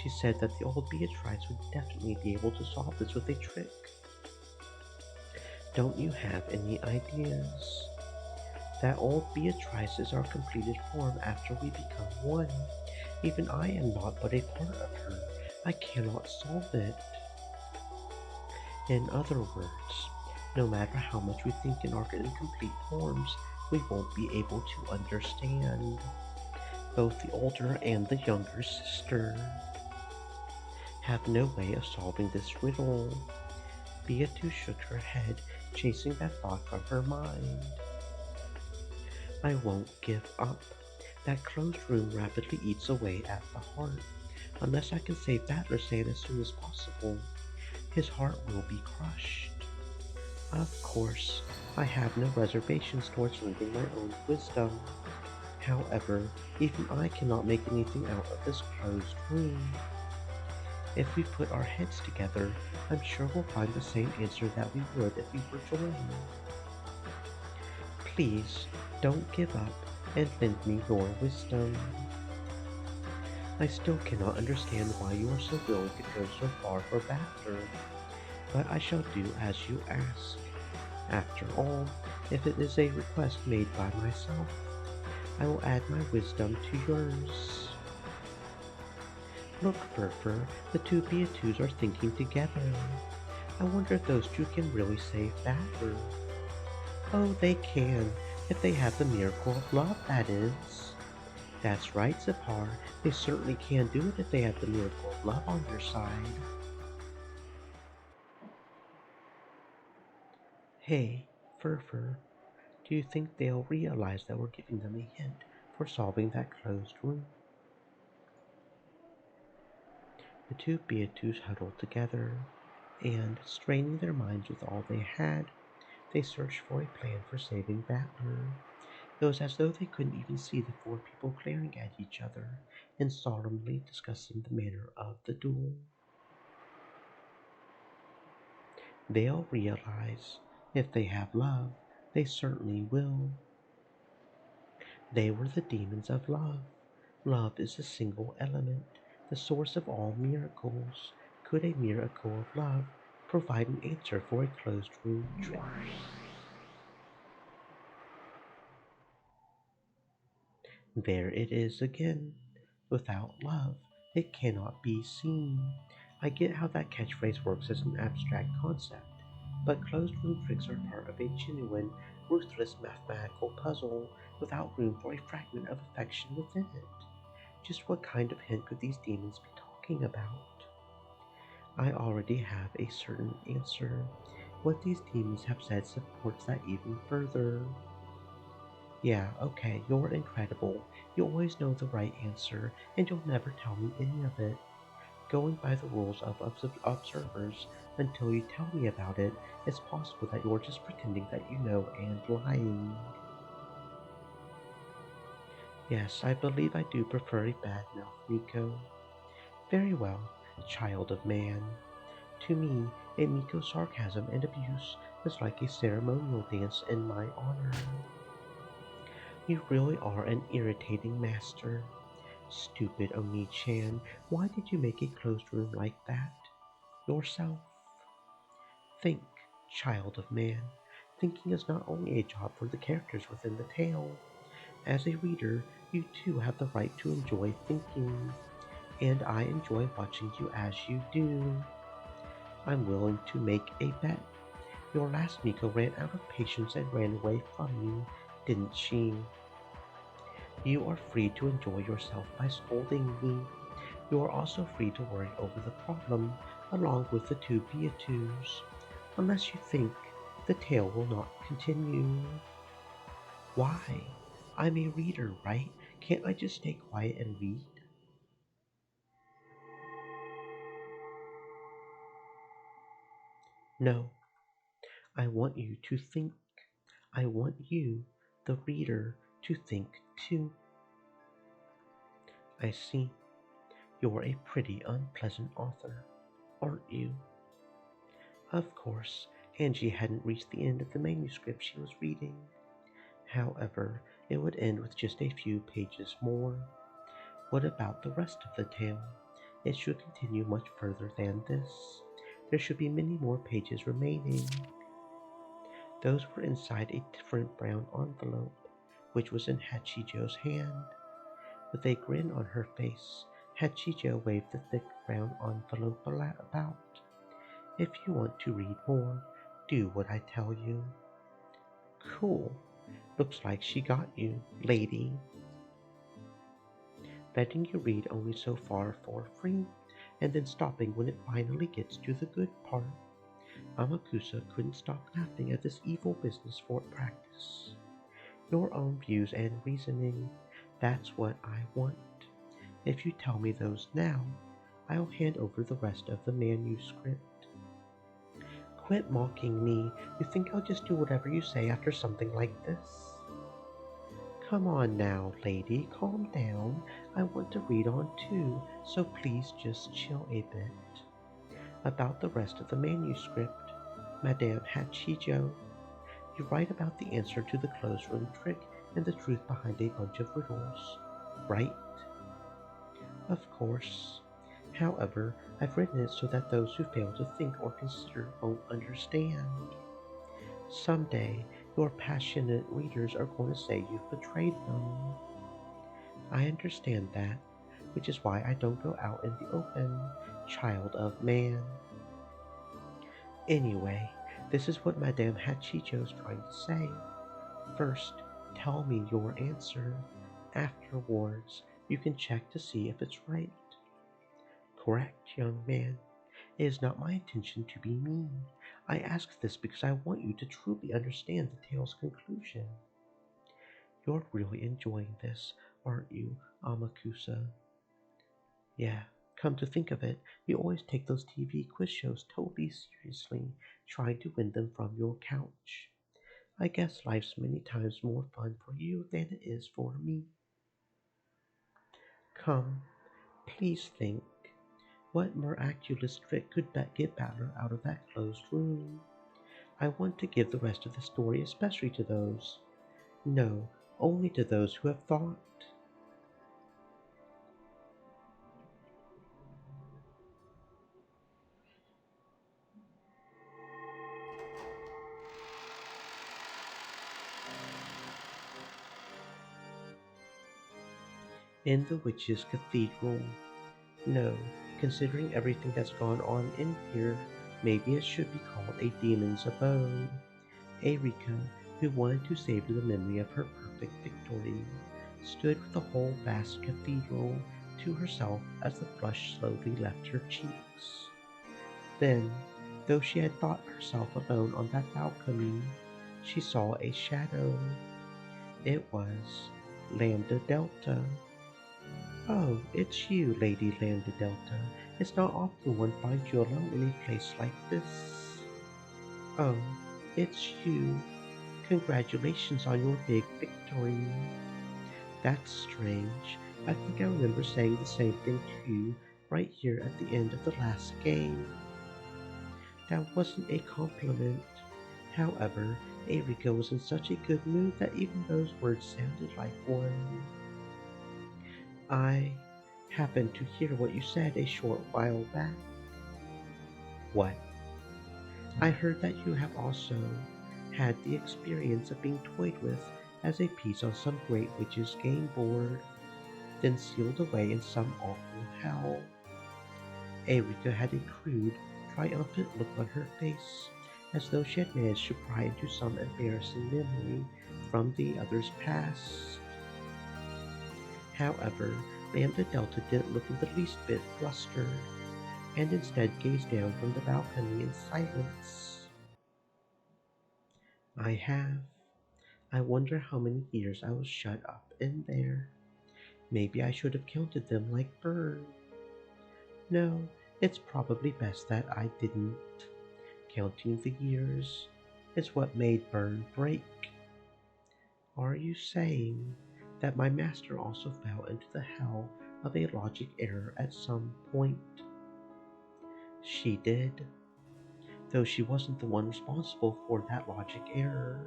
She said that the old Beatrice would definitely be able to solve this with a trick. Don't you have any ideas? That old Beatrice is our completed form after we become one. Even I am not but a part of her. I cannot solve it. In other words, no matter how much we think in our incomplete forms, we won't be able to understand. Both the older and the younger sister have no way of solving this riddle. Beatu shook her head, chasing that thought from her mind. I won't give up. That closed room rapidly eats away at the heart. Unless I can save Battler Sand as soon as possible, his heart will be crushed. Of course, I have no reservations towards lending my own wisdom. However, even I cannot make anything out of this closed room. If we put our heads together, I'm sure we'll find the same answer that we would if we were joined. Please, don't give up and lend me your wisdom. I still cannot understand why you are so willing to go so far for Battler, but I shall do as you ask. After all, if it is a request made by myself, I will add my wisdom to yours. Look, Furfur, the two Beatus are thinking together. I wonder if those two can really save Battler. Oh, they can, if they have the miracle of love, that is. That's right, Zipar. They certainly can do it if they have the miracle of love on their side. Hey, Furfur, do you think they'll realize that we're giving them a hint for solving that closed room? The two Beatus huddled together, and, straining their minds with all they had, they searched for a plan for saving Battler. It was as though they couldn't even see the four people glaring at each other and solemnly discussing the manner of the duel. They'll realize, if they have love, they certainly will. They were the demons of love. Love is a single element, the source of all miracles. Could a miracle of love provide an answer for a closed room trick? There it is again. Without love, it cannot be seen. I get how that catchphrase works as an abstract concept, but closed room tricks are part of a genuine, ruthless mathematical puzzle without room for a fragment of affection within it. Just what kind of hint could these demons be talking about? I already have a certain answer. What these demons have said supports that even further. Yeah, okay, you're incredible. You always know the right answer, and you'll never tell me any of it. Going by the rules of observers, until you tell me about it, it's possible that you're just pretending that you know and lying. Yes, I believe I do prefer a bad mouth, Miko. Very well, child of man. To me, a Miko's sarcasm and abuse is like a ceremonial dance in my honor. You really are an irritating master. Stupid Oni-chan, why did you make a closed room like that? Yourself? Think, child of man. Thinking is not only a job for the characters within the tale. As a reader, you too have the right to enjoy thinking, and I enjoy watching you as you do. I'm willing to make a bet. Your last Miko ran out of patience and ran away from you, didn't she? You are free to enjoy yourself by scolding me. You are also free to worry over the problem, along with the two Beatus, unless you think the tale will not continue. Why? I'm a reader, right? Can't I just stay quiet and read? No, I want you to think. I want you, the reader, to think too. I see. You're a pretty unpleasant author, aren't you? Of course, Angie hadn't reached the end of the manuscript she was reading. However, it would end with just a few pages more. What about the rest of the tale? It should continue much further than this. There should be many more pages remaining. Those were inside a different brown envelope, which was in Hachijo's hand. With a grin on her face, Hachijo waved the thick brown envelope about. If you want to read more, do what I tell you. Cool. Looks like she got you, lady. Letting you read only so far for free, and then stopping when it finally gets to the good part. Amakusa couldn't stop laughing at this evil business for practice. Your own views and reasoning, that's what I want. If you tell me those now, I'll hand over the rest of the manuscript. Quit mocking me. You think I'll just do whatever you say after something like this? Come on now, lady, calm down. I want to read on too, so please just chill a bit. About the rest of the manuscript, Madame Hachijo, you write about the answer to the closed room trick and the truth behind a bunch of riddles, right? Of course. However, I've written it so that those who fail to think or consider won't understand. Someday, your passionate readers are going to say you've betrayed them. I understand that, which is why I don't go out in the open, child of man. Anyway, this is what Madame Hachicho's trying to say. First, tell me your answer. Afterwards, you can check to see if it's right. Correct, young man. It is not my intention to be mean. I ask this because I want you to truly understand the tale's conclusion. You're really enjoying this, aren't you, Amakusa? Yeah, come to think of it, you always take those TV quiz shows totally seriously, trying to win them from your couch. I guess life's many times more fun for you than it is for me. Come, please think. What miraculous trick could get Battler out of that closed room? I want to give the rest of the story especially to those. No, only to those who have thought. In the witch's cathedral. No, considering everything that's gone on in here, maybe it should be called a demon's abode. Erika, who wanted to savor the memory of her perfect victory, stood with the whole vast cathedral to herself as the flush slowly left her cheeks. Then, though she had thought herself alone on that balcony, she saw a shadow. It was Lambda Delta. Oh, it's you, Lady Lambda Delta. It's not often one finds you alone in a place like this. Oh, it's you. Congratulations on your big victory. That's strange. I think I remember saying the same thing to you right here at the end of the last game. That wasn't a compliment. However, Erika was in such a good mood that even those words sounded like one. I happened to hear what you said a short while back. What? I heard that you have also had the experience of being toyed with as a piece on some great witch's game board, then sealed away in some awful hell. Erika had a crude, triumphant look on her face, as though she had managed to pry into some embarrassing memory from the other's past. However, Lambda Delta didn't look in the least bit flustered, and instead gazed down from the balcony in silence. I have. I wonder how many years I was shut up in there. Maybe I should have counted them like birds. No, it's probably best that I didn't. Counting the years is what made Burn break. Are you saying that my master also fell into the hell of a logic error at some point? She did, though she wasn't the one responsible for that logic error.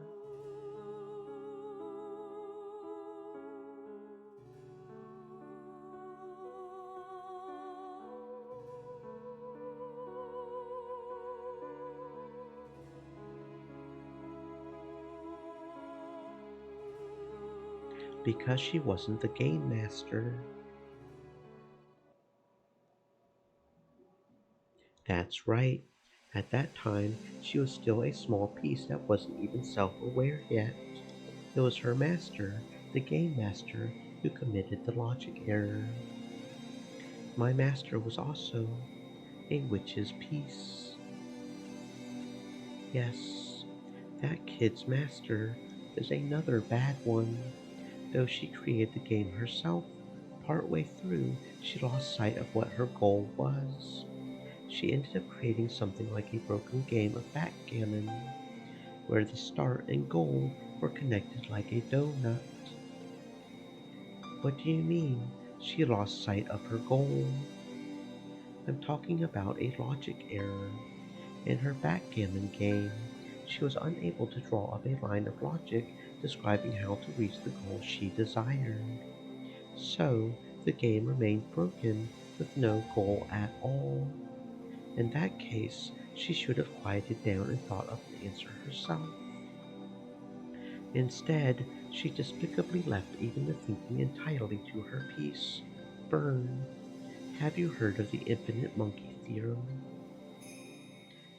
Because she wasn't the game master. That's right. At that time, she was still a small piece that wasn't even self-aware yet. It was her master, the game master, who committed the logic error. My master was also a witch's piece. Yes, that kid's master is another bad one, though she created the game herself, Partway through, she lost sight of what her goal was. She ended up creating something like a broken game of backgammon, where the start and goal were connected like a donut. What do you mean, she lost sight of her goal? I'm talking about a logic error. In her backgammon game, she was unable to draw up a line of logic describing how to reach the goal she desired. So, the game remained broken with no goal at all. In that case, she should have quieted down and thought of an answer herself. Instead, she despicably left even the thinking entirely to her piece. Burn. Have you heard of the infinite monkey theorem?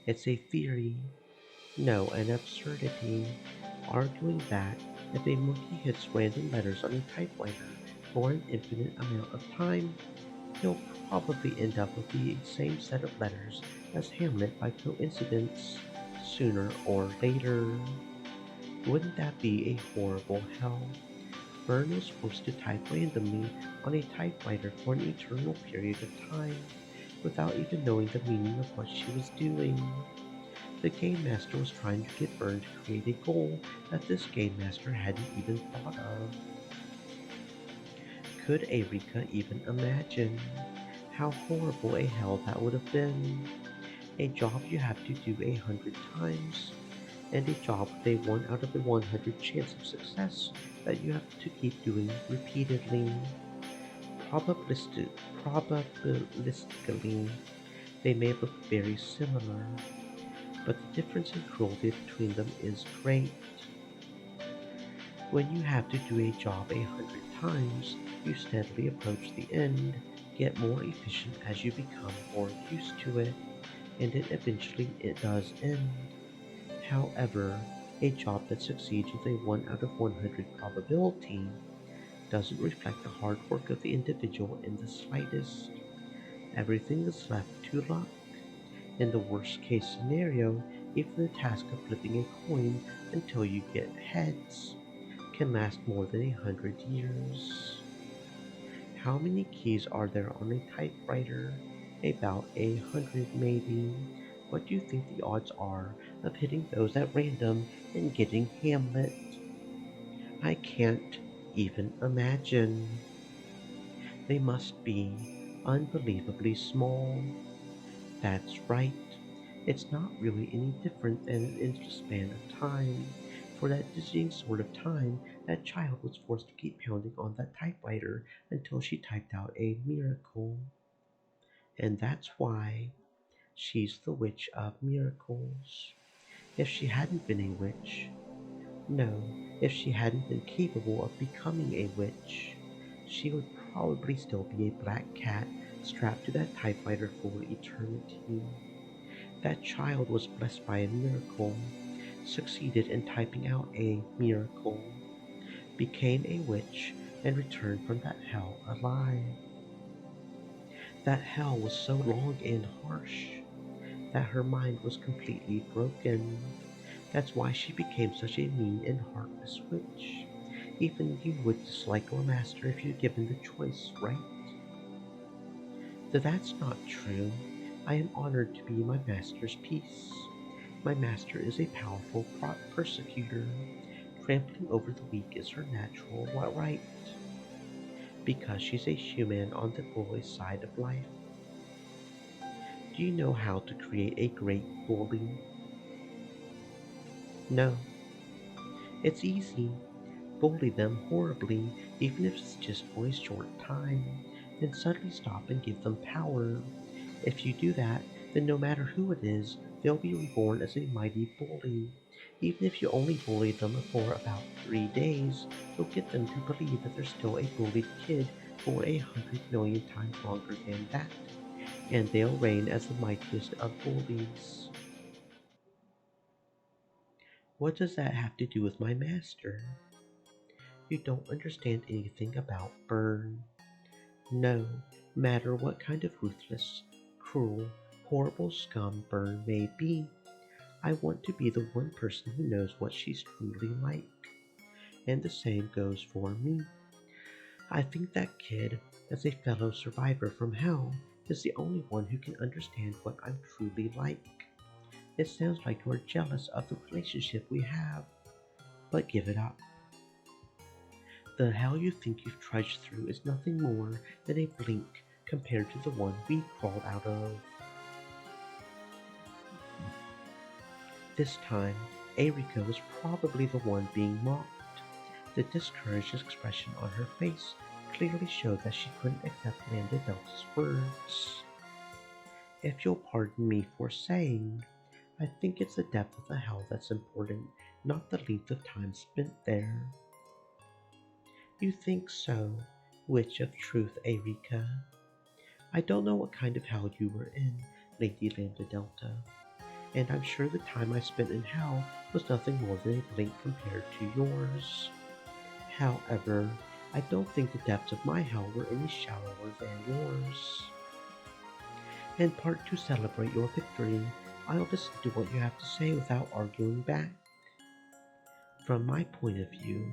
It's a theory, no, an absurdity, arguing that if a monkey hits random letters on a typewriter for an infinite amount of time, he'll probably end up with the same set of letters as Hamlet by coincidence, sooner or later. Wouldn't that be a horrible hell? Vern was forced to type randomly on a typewriter for an eternal period of time, without even knowing the meaning of what she was doing. The Game Master was trying to get Vern to create a goal that this Game Master hadn't even thought of. Could Erika even imagine? How horrible a hell that would have been. A job you have to do 100 times, and a job with a 1 out of a 100 chance of success that you have to keep doing repeatedly. Probabilistic, Probabilistically, they may look very similar, but the difference in cruelty between them is great. When you have to do a job 100 times, you steadily approach the end, get more efficient as you become more used to it, and it does end. However, a job that succeeds with a 1 out of 100 probability doesn't reflect the hard work of the individual in the slightest. Everything is left to luck. In the worst case scenario, even the task of flipping a coin until you get heads can last more than 100 years. How many keys are there on a typewriter? About 100 maybe. What do you think the odds are of hitting those at random and getting Hamlet? I can't even imagine. They must be unbelievably small. That's right. It's not really any different than an endless span of time. For that dizzying sort of time, that child was forced to keep pounding on that typewriter until she typed out a miracle. And that's why she's the Witch of Miracles. If she hadn't been a witch, no, if she hadn't been capable of becoming a witch, she would probably still be a black cat strapped to that typewriter for eternity. That child was blessed by a miracle, succeeded in typing out a miracle, became a witch, and returned from that hell alive. That hell was so long and harsh that her mind was completely broken. That's why she became such a mean and heartless witch. Even you would dislike your master if you're given the choice, right? Though that's not true. I am honored to be my master's piece. My master is a powerful persecutor. Trampling over the weak is her natural right, because she's a human on the bully side of life. Do you know how to create a great bully? No. It's easy. Bully them horribly, even if it's just for a short time. Then suddenly stop and give them power. If you do that, then no matter who it is, they'll be reborn as a mighty bully. Even if you only bully them for about 3 days, you'll get them to believe that they're still a bullied kid for 100 million times longer than that, and they'll reign as the mightiest of bullies. What does that have to do with my master? You don't understand anything about Burn. No matter what kind of ruthless, cruel, horrible scum Burn may be, I want to be the one person who knows what she's truly like. And the same goes for me. I think that kid, as a fellow survivor from hell, is the only one who can understand what I'm truly like. It sounds like you're jealous of the relationship we have, but give it up. The hell you think you've trudged through is nothing more than a blink compared to the one we crawled out of. This time, Erika was probably the one being mocked. The discouraged expression on her face clearly showed that she couldn't accept Landadelta's words. If you'll pardon me for saying, I think it's the depth of the hell that's important, not the length of time spent there. You think so, Witch of Truth, Erika. I don't know what kind of hell you were in, Lady Landadelta, and I'm sure the time I spent in hell was nothing more than a blink compared to yours. However, I don't think the depths of my hell were any shallower than yours. In part to celebrate your victory, I'll listen to what you have to say without arguing back. From my point of view,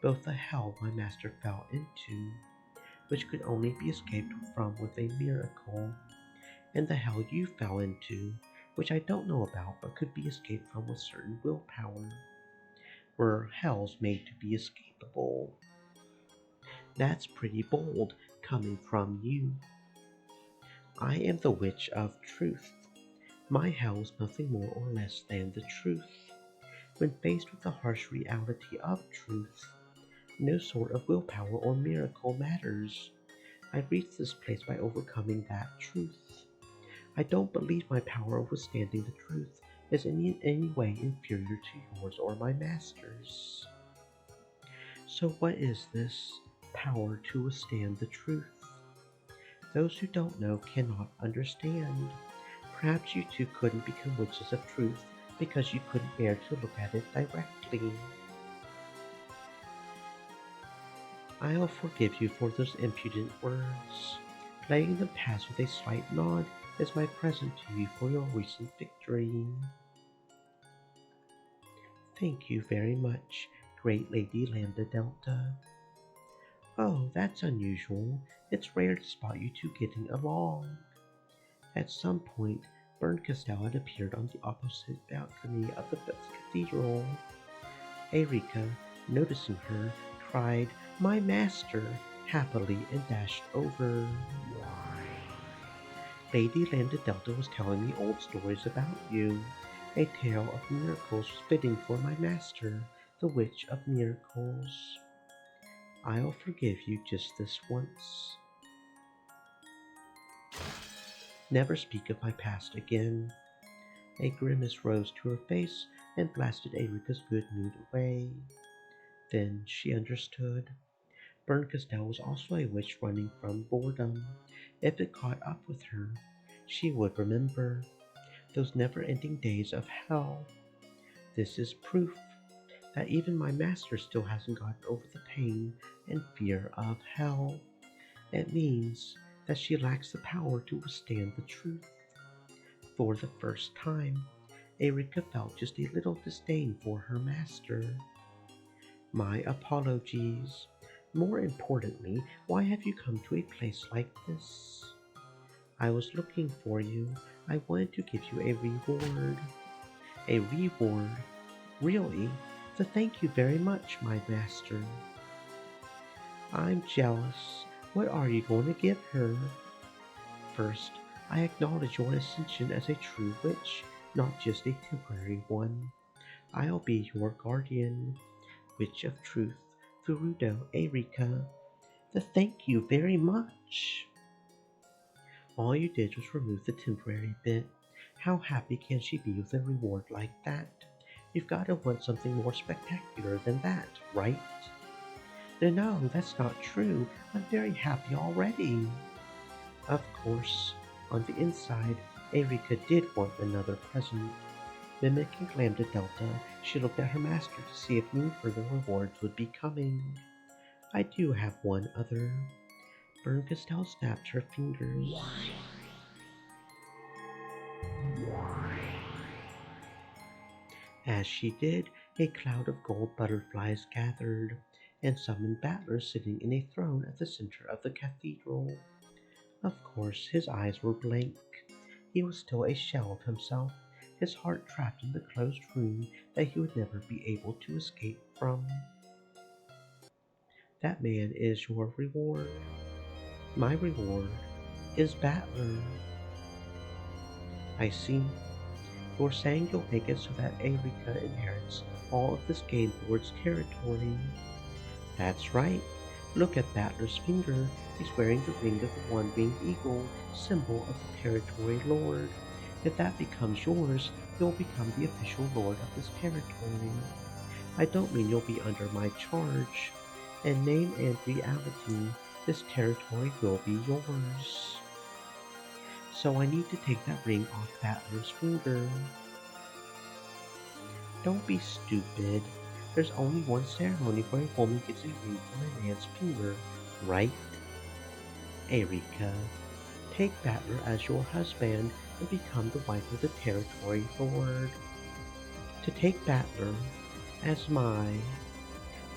both the hell my master fell into, which could only be escaped from with a miracle, and the hell you fell into, which I don't know about but could be escaped from with certain willpower, were hells made to be escapable. That's pretty bold coming from you. I am the Witch of Truth. My hell is nothing more or less than the truth. When faced with the harsh reality of truth, no sort of willpower or miracle matters. I reached this place by overcoming that truth. I don't believe my power of withstanding the truth is in any way inferior to yours or my master's. So what is this power to withstand the truth? Those who don't know cannot understand. Perhaps you two couldn't become witches of truth because you couldn't bear to look at it directly. I'll forgive you for those impudent words. Letting them pass with a slight nod is my present to you for your recent victory. Thank you very much, great Lady Landadelta. Oh, that's unusual. It's rare to spot you two getting along. At some point, Berncastel had appeared on the opposite balcony of the cathedral. Erika, noticing her, cried, "My master!" happily and dashed over. Lady Landadelta was telling me old stories about you. A tale of miracles fitting for my master, the Witch of Miracles. I'll forgive you just this once. Never speak of my past again. A grimace rose to her face and blasted Erika's good mood away. Then she understood. Berncastel was also a witch running from boredom. If it caught up with her, she would remember those never-ending days of hell. This is proof that even my master still hasn't gotten over the pain and fear of hell. It means that she lacks the power to withstand the truth. For the first time, Erika felt just a little disdain for her master. My apologies. More importantly, why have you come to a place like this? I was looking for you. I wanted to give you a reward. A reward? Really? So thank you very much, my master. I'm jealous. What are you going to give her? First, I acknowledge your ascension as a true witch, not just a temporary one. I'll be your guardian, Witch of Truth, Furudo Erika. Thank you very much. All you did was remove the temporary bit. How happy can she be with a reward like that? You've got to want something more spectacular than that, right? No, that's not true. I'm very happy already. Of course, on the inside, Erika did want another present. Mimicking Landadelta, she looked at her master to see if any further rewards would be coming. I do have one other. Berncastel snapped her fingers. As she did, a cloud of gold butterflies gathered, and summoned Battler sitting in a throne at the center of the cathedral. Of course, his eyes were blank. He was still a shell of himself, his heart trapped in the closed room that he would never be able to escape from. That man is your reward. My reward is Battler. I see. You're saying you'll make it so that Erika inherits all of this game board's territory. That's right. Look at Battler's finger. He's wearing the ring of the one-winged eagle, symbol of the territory lord. If that becomes yours, you'll become the official lord of this territory. I don't mean you'll be under my charge. In name and reality, this territory will be yours. So I need to take that ring off Battler's finger. Don't be stupid. There's only one ceremony where a woman gets a ring from a man's finger, right? Erika, take Battler as your husband and become the wife of the territory lord. To take Battler as my...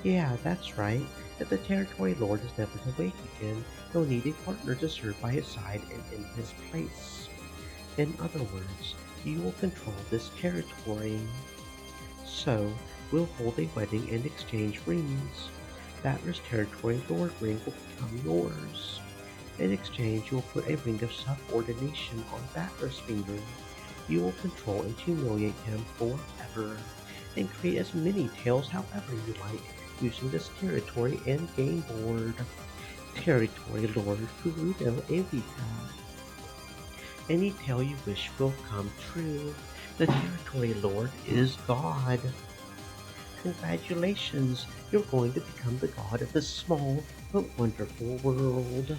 Yeah, that's right. If the territory lord is never to wake again, he'll need a partner to serve by his side and in his place. In other words, you will control this territory. So, we'll hold a wedding and exchange rings. Battler's territory lord ring will become yours. In exchange, you will put a ring of subordination on Battler's finger. You will control and humiliate him forever, and create as many tales however you like, using this territory and game board. Territory Lord Furudo Erika. Any tale you wish will come true. The territory lord is God. Congratulations, you're going to become the god of this small but wonderful world.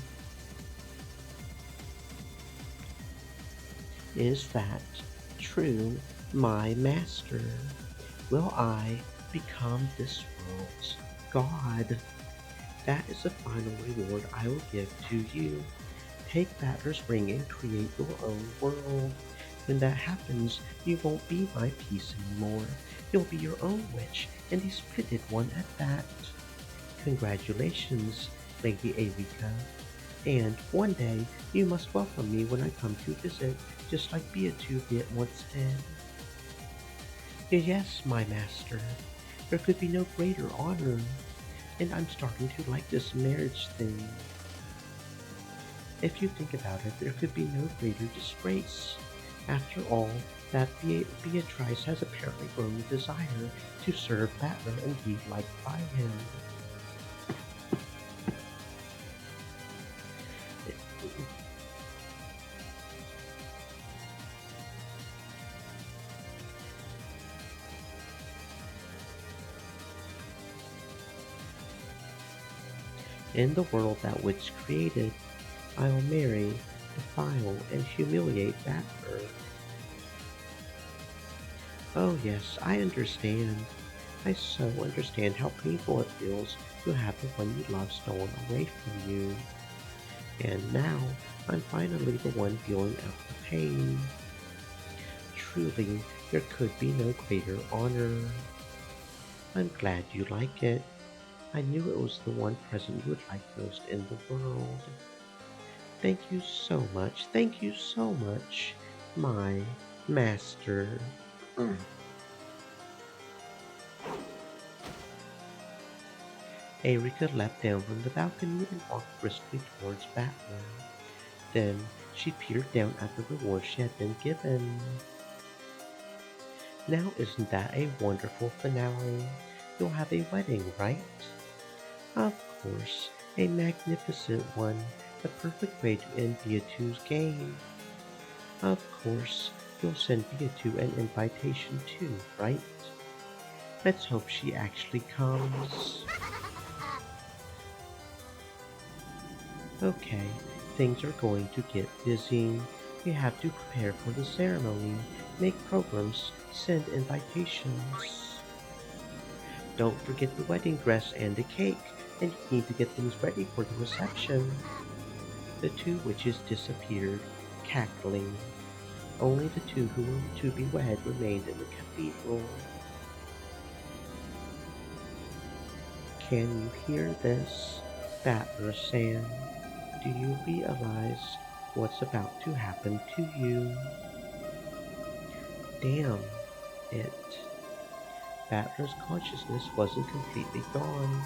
Is that true, my master? Will I become this world's god? That is the final reward I will give to you. Take Battler's ring and create your own world. When that happens, you won't be my piece anymore. You'll be your own witch, and a splendid one at that. Congratulations, Lady Erika. And one day, you must welcome me when I come to visit, just like Beatuvit once did. Yes, my master. There could be no greater honor, and I'm starting to like this marriage thing. If you think about it, there could be no greater disgrace. After all, that Beatrice has apparently grown a desire to serve Battler and be liked by him. In the world that Witch created, I'll marry, defile, and humiliate Battler. Oh yes, I understand. I so understand how painful it feels to have the one you love stolen away from you. And now, I'm finally the one feeling out the pain. Truly, there could be no greater honor. I'm glad you like it. I knew it was the one present you would like most in the world. Thank you so much, my master. Erika leapt down from the balcony and walked briskly towards Battler. Then she peered down at the reward she had been given. Now isn't that a wonderful finale? You'll have a wedding, right? Of course, a magnificent one, the perfect way to end Beatu's game. Of course, you'll send Beatu an invitation too, right? Let's hope she actually comes. Okay, things are going to get busy. We have to prepare for the ceremony, make programs, send invitations. Don't forget the wedding dress and the cake, and you need to get things ready for the reception. The two witches disappeared, cackling. Only the two who were to be wed remained in the cathedral. Can you hear this? Battler-san, do you realize what's about to happen to you? Damn it. Battler's consciousness wasn't completely gone.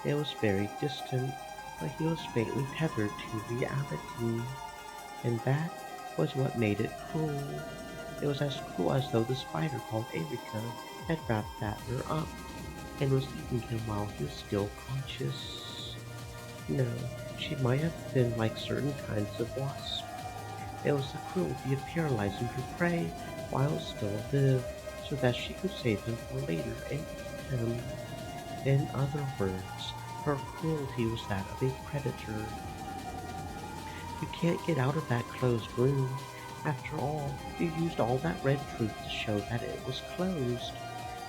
It was very distant, but he was faintly tethered to reality. And that was what made it cruel. It was as cruel as though the spider called Erika had wrapped Battler up and was eating him while he was still conscious. No, she might have been like certain kinds of wasps. It was the cruelty of paralyzing her prey while still alive, so that she could save him for later and eat him. In other words, her cruelty was that of a predator. You can't get out of that closed room. After all, you used all that red truth to show that it was closed.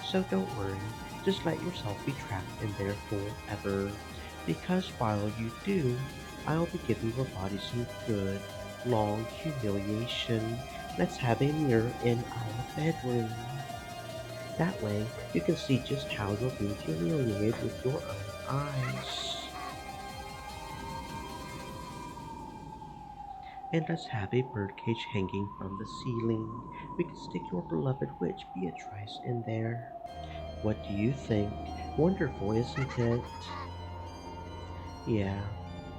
So don't worry, just let yourself be trapped in there forever. Because while you do, I'll be giving your body some good, long humiliation. Let's have a mirror in our bedroom. That way, you can see just how you're being humiliated with your own eyes. And let's have a birdcage hanging from the ceiling. We can stick your beloved witch Beatrice in there. What do you think? Wonderful, isn't it? Yeah,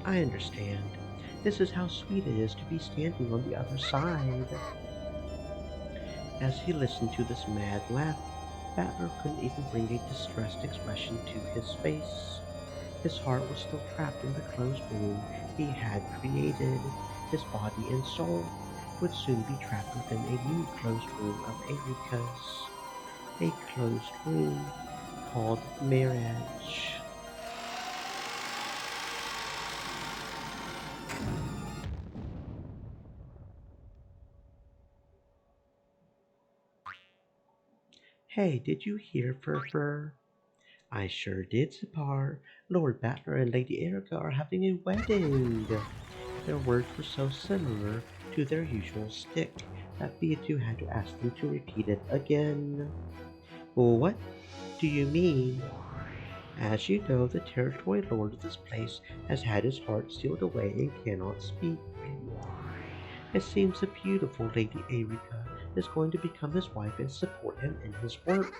I understand. This is how sweet it is to be standing on the other side. As he listened to this mad laugh, Battler couldn't even bring a distressed expression to his face. His heart was still trapped in the closed room he had created. His body and soul would soon be trapped within a new closed room of Erika's. A closed room called marriage. Hey, did you hear, Fur? I sure did, Sipar. Lord Battler and Lady Erica are having a wedding. Their words were so similar to their usual stick that Beatu had to ask them to repeat it again. What do you mean? As you know, the territory lord of this place has had his heart sealed away and cannot speak. It seems the beautiful Lady Erika is going to become his wife and support him in his work.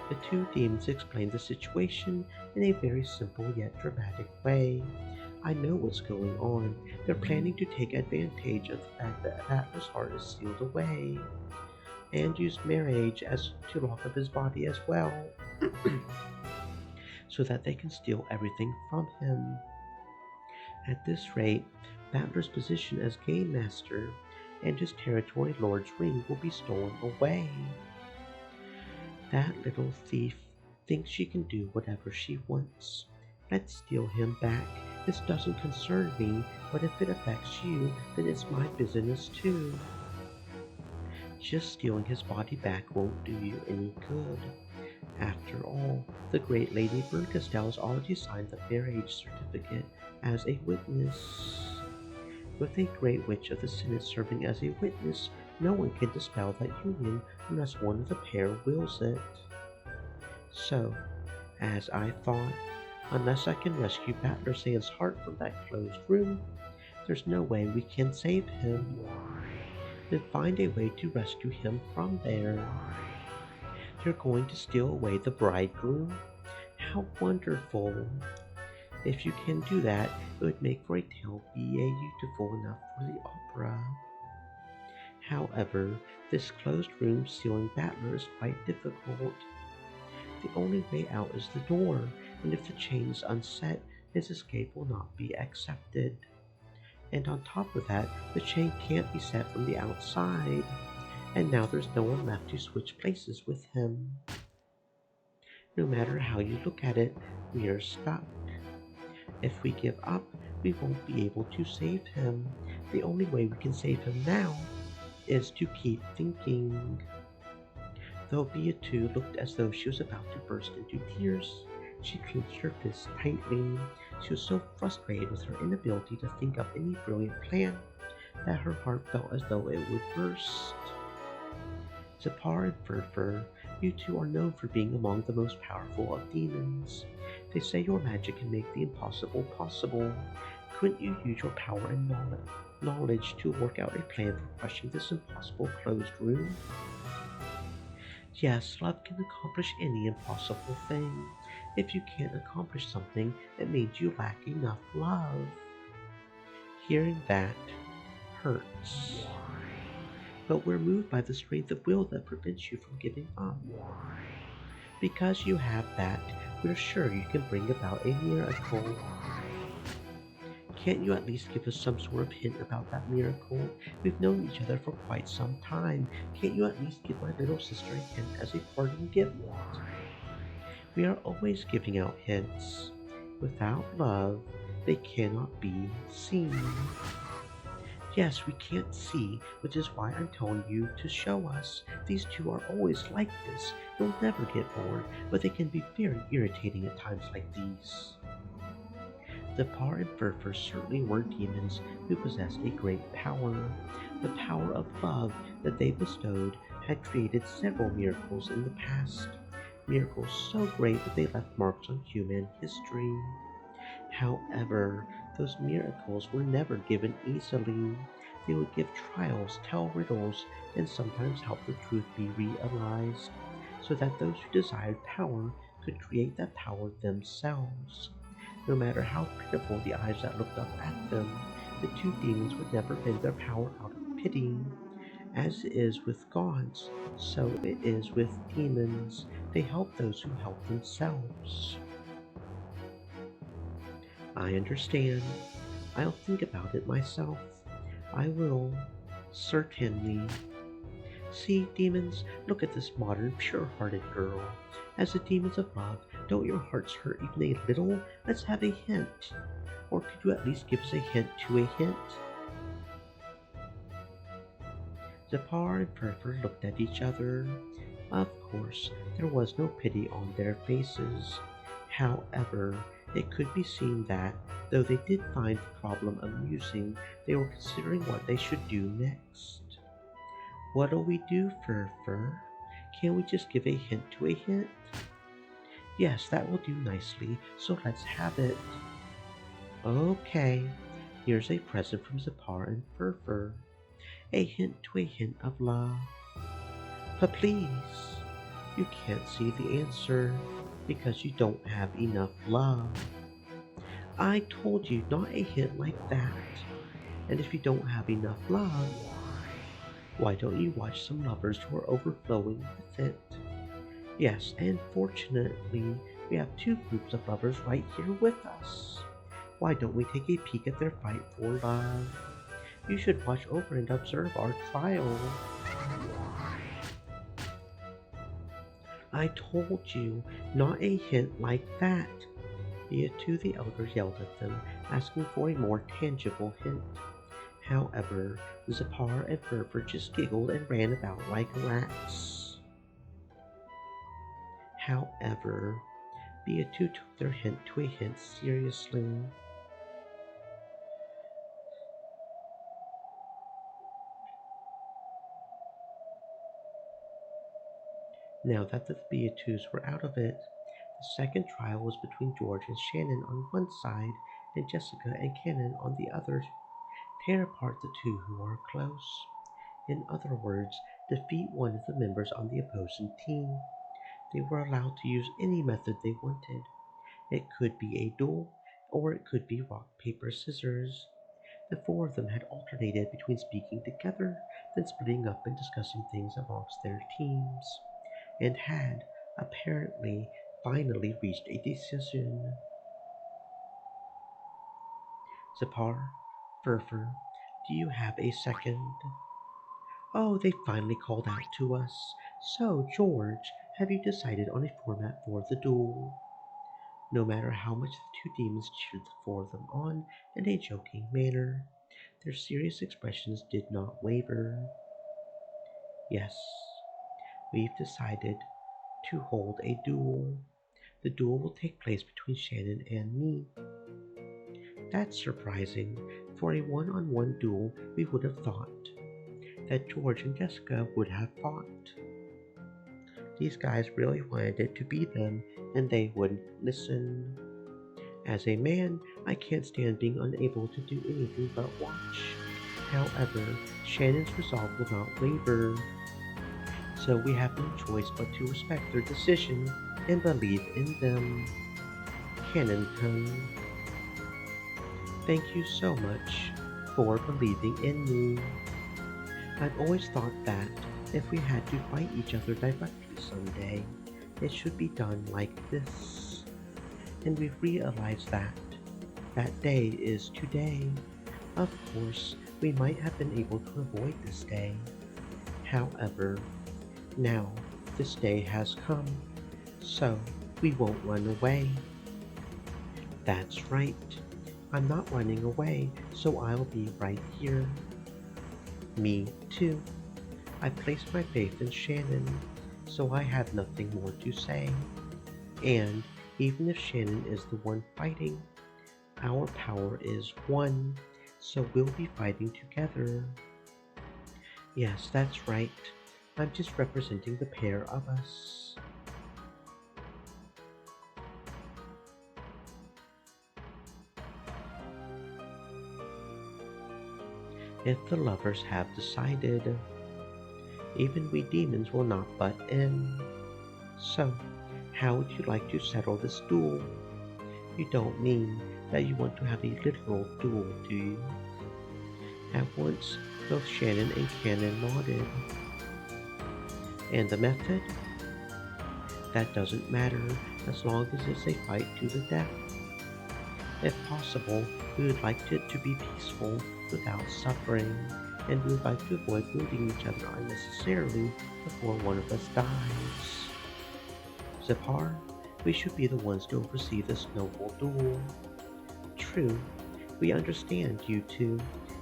The two demons explained the situation in a very simple yet dramatic way. I know what's going on. They're planning to take advantage of the fact that Atlas' heart is sealed away, and use marriage as to lock up his body as well, so that they can steal everything from him. At this rate, Battler's position as Game Master and his territory lord's ring will be stolen away. That little thief thinks she can do whatever she wants. Let's steal him back. This doesn't concern me, but if it affects you, then it's my business too. Just stealing his body back won't do you any good. After all, the great Lady Burkesdale has already signed the marriage certificate as a witness. With a great witch of the Senate serving as a witness, no one can dispel that union unless one of the pair wills it. So, as I thought, unless I can rescue Battler Sand's heart from that closed room, there's no way we can save him. Then find a way to rescue him from there. You're going to steal away the bridegroom? How wonderful! If you can do that, it would make for a tale beautiful enough for the opera. However, this closed room sealing Battler is quite difficult. The only way out is the door, and if the chain is unset, his escape will not be accepted. And on top of that, the chain can't be set from the outside, and now there's no one left to switch places with him. No matter how you look at it, we are stuck. If we give up, we won't be able to save him. The only way we can save him now is to keep thinking. Though Beatu looked as though she was about to burst into tears, she clenched her fists tightly. She was so frustrated with her inability to think up any brilliant plan that her heart felt as though it would burst. Zipar and Furfur, You two are known for being among the most powerful of demons. They say your magic can make the impossible possible. Couldn't you use your power and knowledge to work out a plan for crushing this impossible closed room? Yes, love can accomplish any impossible thing. If you can't accomplish something, it means you lack enough love. Hearing that hurts. But we're moved by the strength of will that prevents you from giving up. Because you have that, we're sure you can bring about a miracle. Can't you at least give us some sort of hint about that miracle? We've known each other for quite some time. Can't you at least give my little sister a hint as a parting gift? We are always giving out hints. Without love, they cannot be seen. Yes, we can't see, which is why I'm telling you to show us. These two are always like this. You'll never get bored, but they can be very irritating at times like these. The Par and Furfur certainly were demons who possessed a great power. The power of love that they bestowed had created several miracles in the past. Miracles so great that they left marks on human history. However, those miracles were never given easily. They would give trials, tell riddles, and sometimes help the truth be realized, so that those who desired power could create that power themselves. No matter how pitiful the eyes that looked up at them, the two demons would never bend their power out of pity. As it is with gods, so it is with demons. They help those who help themselves. I understand. I'll think about it myself. I will. Certainly. See, demons, look at this modern, pure-hearted girl. As the demons of love, don't your hearts hurt even a little? Let's have a hint. Or could you at least give us a hint to a hint? Zepar and Furfur looked at each other. Of course, there was no pity on their faces. However, it could be seen that, though they did find the problem amusing, they were considering what they should do next. What'll we do, Furfur? Can't we just give a hint to a hint? Yes, that will do nicely, so let's have it. Okay, here's a present from Zepar and Furfur. A hint to a hint of love. But please, you can't see the answer because you don't have enough love. I told you not a hint like that. And if you don't have enough love, why don't you watch some lovers who are overflowing with it? Yes, and fortunately, we have two groups of lovers right here with us. Why don't we take a peek at their fight for love? You should watch over and observe our trial. I told you, not a hint like that. Yet two the elder yelled at them, asking for a more tangible hint. However, Zepar and Furfur just giggled and ran about like rats. However, Beatu took their hint to a hint seriously. Now that the Beatus were out of it, the second trial was between George and Shannon on one side and Jessica and Cannon on the other. Tear apart the two who are close. In other words, defeat one of the members on the opposing team. They were allowed to use any method they wanted. It could be a duel, or it could be rock, paper, scissors. The four of them had alternated between speaking together, then splitting up and discussing things amongst their teams, and had, apparently, finally reached a decision. Zepar, Furfur, do you have a second? Oh, they finally called out to us. So, George, have you decided on a format for the duel? No matter how much the two demons cheered the four of them on in a joking manner, their serious expressions did not waver. Yes, we've decided to hold a duel. The duel will take place between Shannon and me. That's surprising. For a one-on-one duel, we would have thought that George and Jessica would have fought. These guys really wanted it to be them, and they wouldn't listen. As a man, I can't stand being unable to do anything but watch. However, Shannon's resolve will not waver, so we have no choice but to respect their decision and believe in them. Cannon, thank you so much for believing in me. I've always thought that if we had to fight each other directly someday, it should be done like this. And we've realized that that day is today. Of course, we might have been able to avoid this day. However, now this day has come, so we won't run away. That's right. I'm not running away, so I'll be right here. Me too. I placed my faith in Shannon, so I have nothing more to say. And even if Shannon is the one fighting, our power is one, so we'll be fighting together. Yes, that's right. I'm just representing the pair of us. If the lovers have decided, even we demons will not butt in. So, how would you like to settle this duel? You don't mean that you want to have a literal duel, do you? At once, both Shannon and Cannon nodded. And the method? That doesn't matter as long as it's a fight to the death. If possible, we would like it to be peaceful without suffering, and we would like to avoid wounding each other unnecessarily before one of us dies. Zepar, we should be the ones to oversee this noble duel. True, we understand you two.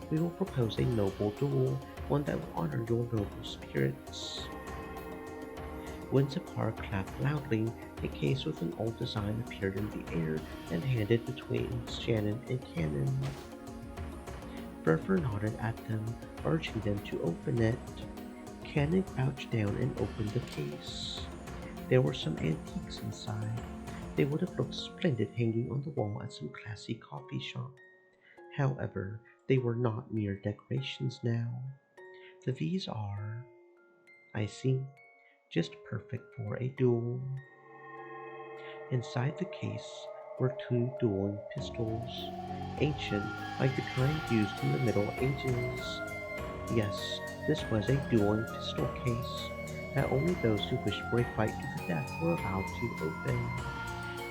We will propose a noble duel, one that will honor your noble spirits. When Zepar clapped loudly, a case with an old design appeared in the air and handed between Shannon and Cannon. Furfur nodded at them, urging them to open it. Cannon crouched down and opened the case. There were some antiques inside. They would have looked splendid hanging on the wall at some classy coffee shop. However, they were not mere decorations now. These are, I see, just perfect for a duel. Inside the case were two dueling pistols, ancient like the kind used in the Middle Ages. Yes, this was a dueling pistol case that only those who wished for a fight to the death were allowed to open.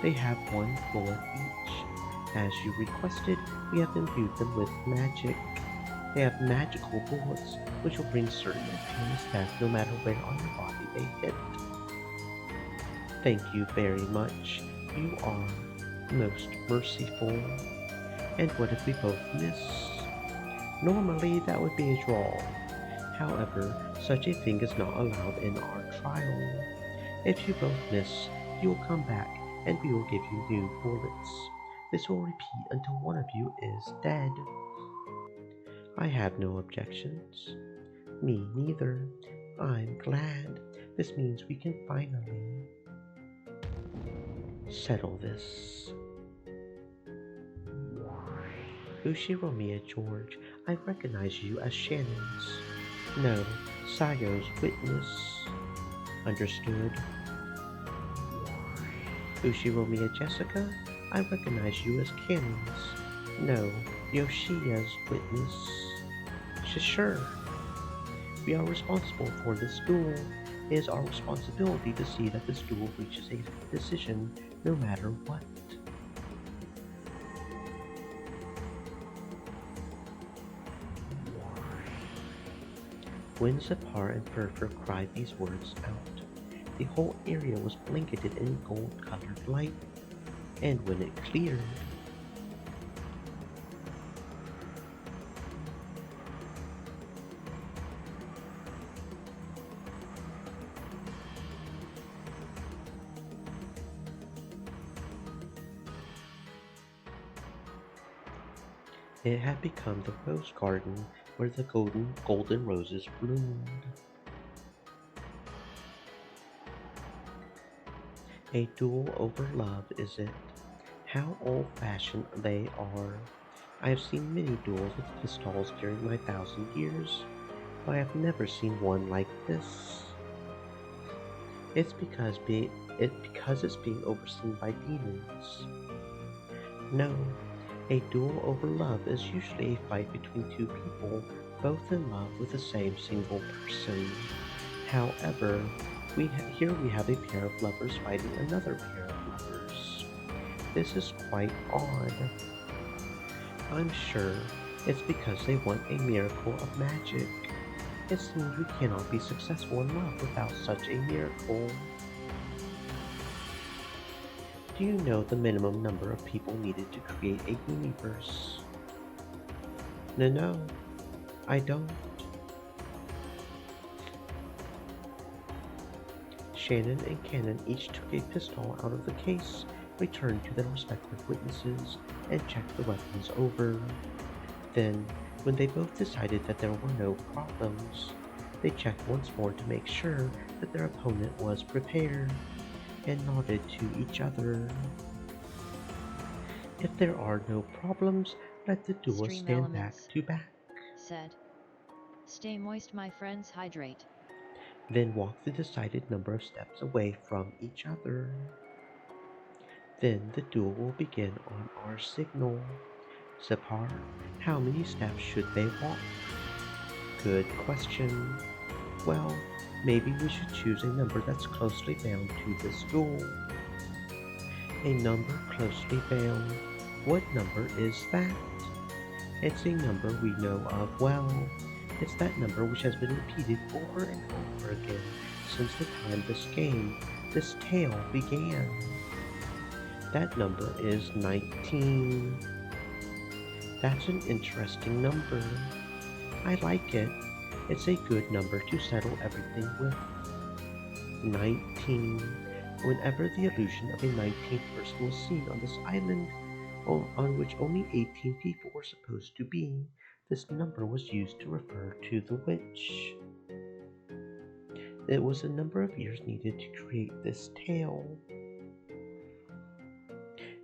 They have one bullet each. As you requested, we have imbued them with magic. They have magical bullets, which will bring certain and painless death no matter where on your body they hit. Thank you very much. You are most merciful. And what if we both miss? Normally, that would be a draw. However, such a thing is not allowed in our trial. If you both miss, you will come back and we will give you new bullets. This will repeat until one of you is dead. I have no objections. Me neither. I'm glad. This means we can finally settle this. Ushiromiya George, I recognize you as Shannon's. No, Sayo's witness. Understood. Ushiromiya Jessica, I recognize you as Cannon's. No, Yoshiya's witness. Sure. We are responsible for this duel. It is our responsibility to see that this duel reaches a decision no matter what. When Zepar and Furfur cried these words out, the whole area was blanketed in gold-colored light, and when it cleared, it had become the rose garden where the golden roses bloomed. A duel over love, is it? How old-fashioned they are. I have seen many duels with pistols during my 1,000 years, but I have never seen one like this. It's because it's being overseen by demons. No, a duel over love is usually a fight between two people, both in love with the same single person. However, here we have a pair of lovers fighting another pair of lovers. This is quite odd. I'm sure it's because they want a miracle of magic. It seems we cannot be successful in love without such a miracle. Do you know the minimum number of people needed to create a universe? No, I don't. Shannon and Cannon each took a pistol out of the case, returned to their respective witnesses, and checked the weapons over. Then, when they both decided that there were no problems, they checked once more to make sure that their opponent was prepared, and nodded to each other. If there are no problems, let the duelists Stream stand back elements, to back. said. Stay moist, my friends, hydrate. Then walk the decided number of steps away from each other. Then the duel will begin on our signal. Sapar, how many steps should they walk? Good question. Well, maybe we should choose a number that's closely bound to this duel. A number closely bound. What number is that? It's a number we know of well. It's that number which has been repeated over and over again since the time this tale began. That number is 19. That's an interesting number. I like it. It's a good number to settle everything with. 19. Whenever the illusion of a 19th person was seen on this island, on which only 18 people were supposed to be, this number was used to refer to the witch. It was the number of years needed to create this tale.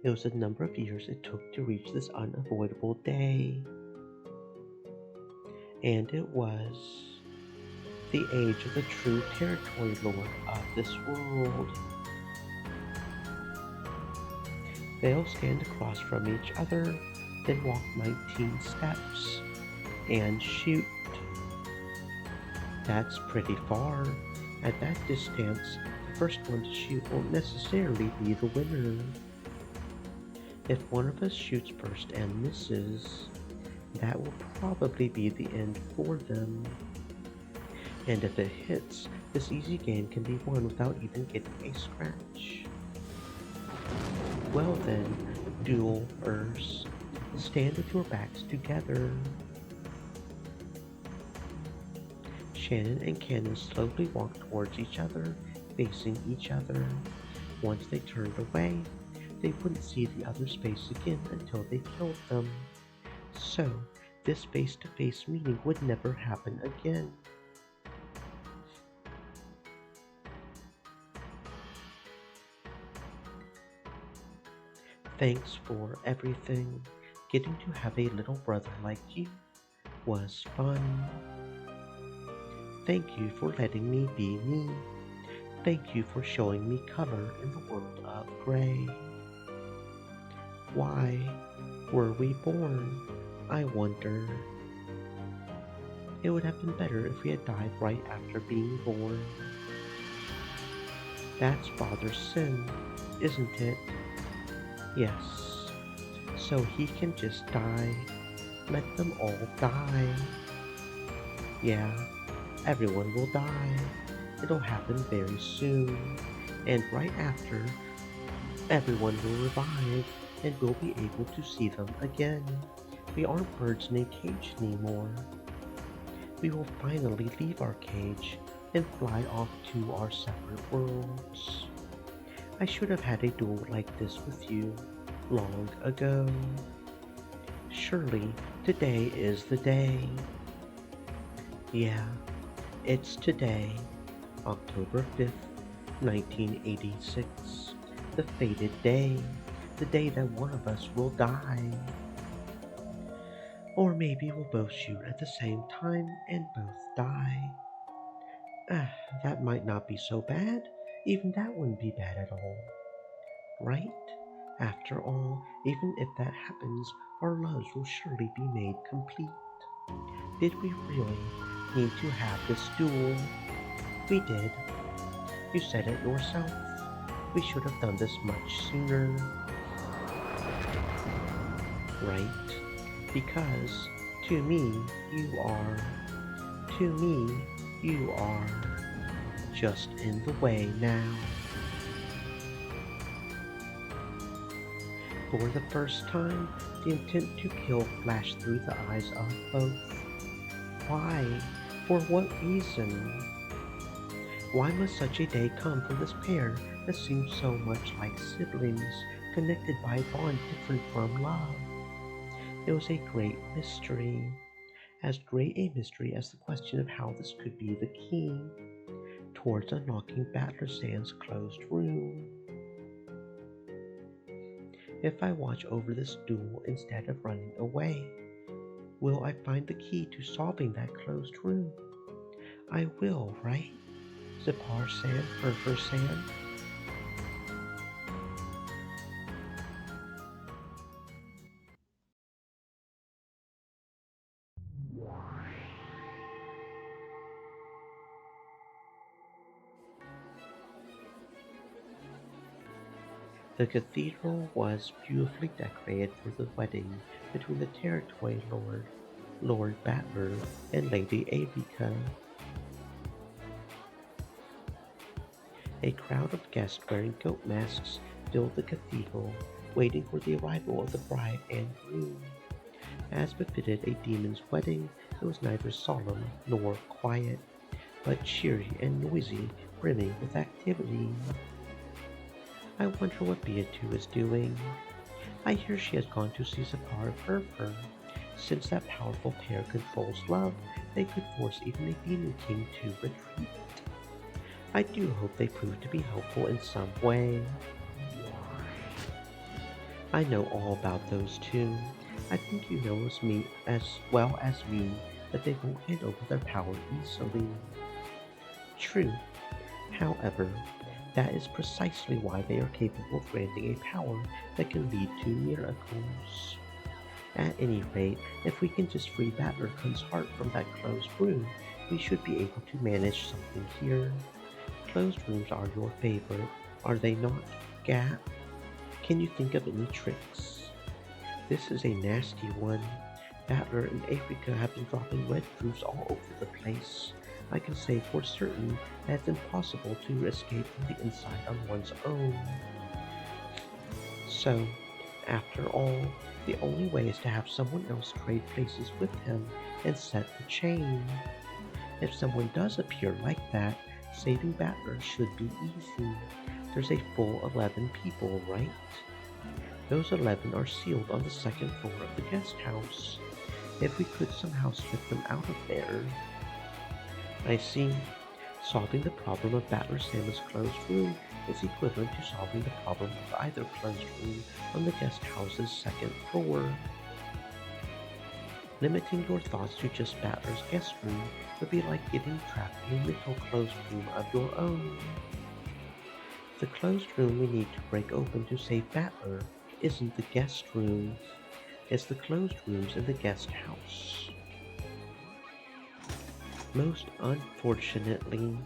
It was the number of years it took to reach this unavoidable day. And it was the age of the true territory lord of this world. They'll stand across from each other, then walk 19 steps, and shoot. That's pretty far. At that distance, the first one to shoot won't necessarily be the winner. If one of us shoots first and misses, that will probably be the end for them. And if it hits, this easy game can be won without even getting a scratch. Well then, duelers, stand with your backs together. Shannon and Cannon slowly walked towards each other, facing each other. Once they turned away, they wouldn't see the other's face again until they killed them. So, this face-to-face meeting would never happen again. Thanks for everything. Getting to have a little brother like you was fun. Thank you for letting me be me. Thank you for showing me color in the world of gray. Why were we born? I wonder. It would have been better if we had died right after being born. That's Father's sin, isn't it? Yes. So he can just die. Let them all die. Yeah, everyone will die. It'll happen very soon. And right after, everyone will revive, and we'll be able to see them again. We aren't birds in a cage anymore. We will finally leave our cage and fly off to our separate worlds. I should have had a duel like this with you long ago. Surely today is the day. Yeah, it's today, October 5th, 1986. The fated day. The day that one of us will die. Or maybe we'll both shoot at the same time and both die. Ah, that might not be so bad. Even that wouldn't be bad at all. Right? After all, even if that happens, our lives will surely be made complete. Did we really need to have this duel? We did. You said it yourself. We should have done this much sooner. Right? Because to me, you are. To me, you are just in the way now. For the first time, the intent to kill flashed through the eyes of both. Why? For what reason? Why must such a day come for this pair that seems so much like siblings, connected by a bond different from love? It was a great mystery, as great a mystery as the question of how this could be the key towards unlocking Battler Sand's closed room. If I watch over this duel instead of running away, will I find the key to solving that closed room? I will, right? Zipar San, Furfur San. The cathedral was beautifully decorated for the wedding between the territory lord, Lord Battler, and Lady Avica. A crowd of guests wearing goat masks filled the cathedral, waiting for the arrival of the bride and groom. As befitted a demon's wedding, it was neither solemn nor quiet, but cheery and noisy, brimming with activity. I wonder what Beatrice is doing. I hear she has gone to see Zipar Furfur. Since that powerful pair controls love, they could force even a demon king to retreat. I do hope they prove to be helpful in some way. I know all about those two. I think you know as well as me that they won't hand over their power easily. True. However, that is precisely why they are capable of granting a power that can lead to miracles. At any rate, if we can just free Battler Kun's heart from that closed room, we should be able to manage something here. Closed rooms are your favorite, are they not, Gap? Can you think of any tricks? This is a nasty one. Battler and Africa have been dropping red proofs all over the place. I can say for certain that it's impossible to escape from the inside on one's own. So, after all, the only way is to have someone else trade places with him and set the chain. If someone does appear like that, saving Battler should be easy. There's a full 11 people, right? Those 11 are sealed on the second floor of the guest house. If we could somehow slip them out of there. I see. Solving the problem of Battler Salmon's closed room is equivalent to solving the problem of either closed room on the guest house's second floor. Limiting your thoughts to just Battler's guest room would be like getting trapped in a mental closed room of your own. The closed room we need to break open to save Battler isn't the guest room, it's the closed rooms in the guest house. Most unfortunately,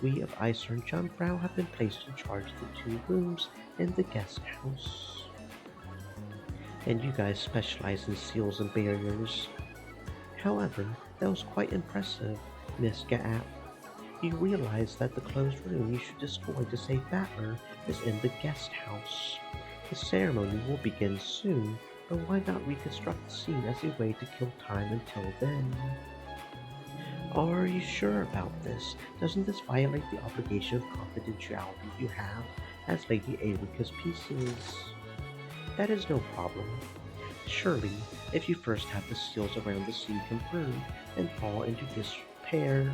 we of Eisern Jungfrau have been placed in charge of the two rooms in the guest house. And you guys specialize in seals and barriers. However, that was quite impressive, Miss Gap. You realize that the closed room you should destroy to save Battler is in the guest house. The ceremony will begin soon, but why not reconstruct the scene as a way to kill time until then? Are you sure about this? Doesn't this violate the obligation of confidentiality you have as Lady Erika's pieces? That is no problem. Surely, if you first have the seals around the scene confirmed and fall into disrepair,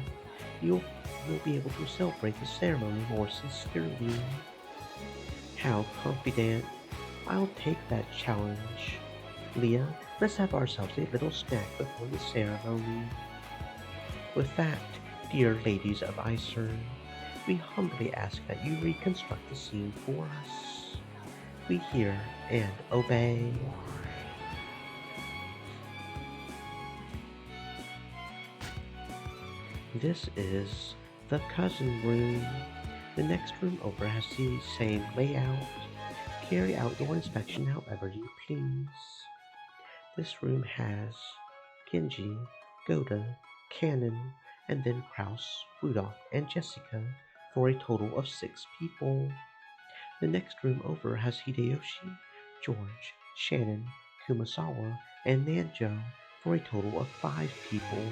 You'll, you'll be able to celebrate the ceremony more sincerely. How confident. I'll take that challenge. Leah, let's have ourselves a little snack before the ceremony. With that, dear ladies of Icern, we humbly ask that you reconstruct the scene for us. We hear and obey. This is the cousin room. The next room over has the same layout. Carry out your inspection however you please. This room has Genji, Goda, Cannon, and then Kraus, Rudolph, and Jessica for a total of 6 people. The next room over has Hideyoshi, George, Shannon, Kumasawa, and Nanjo for a total of 5 people.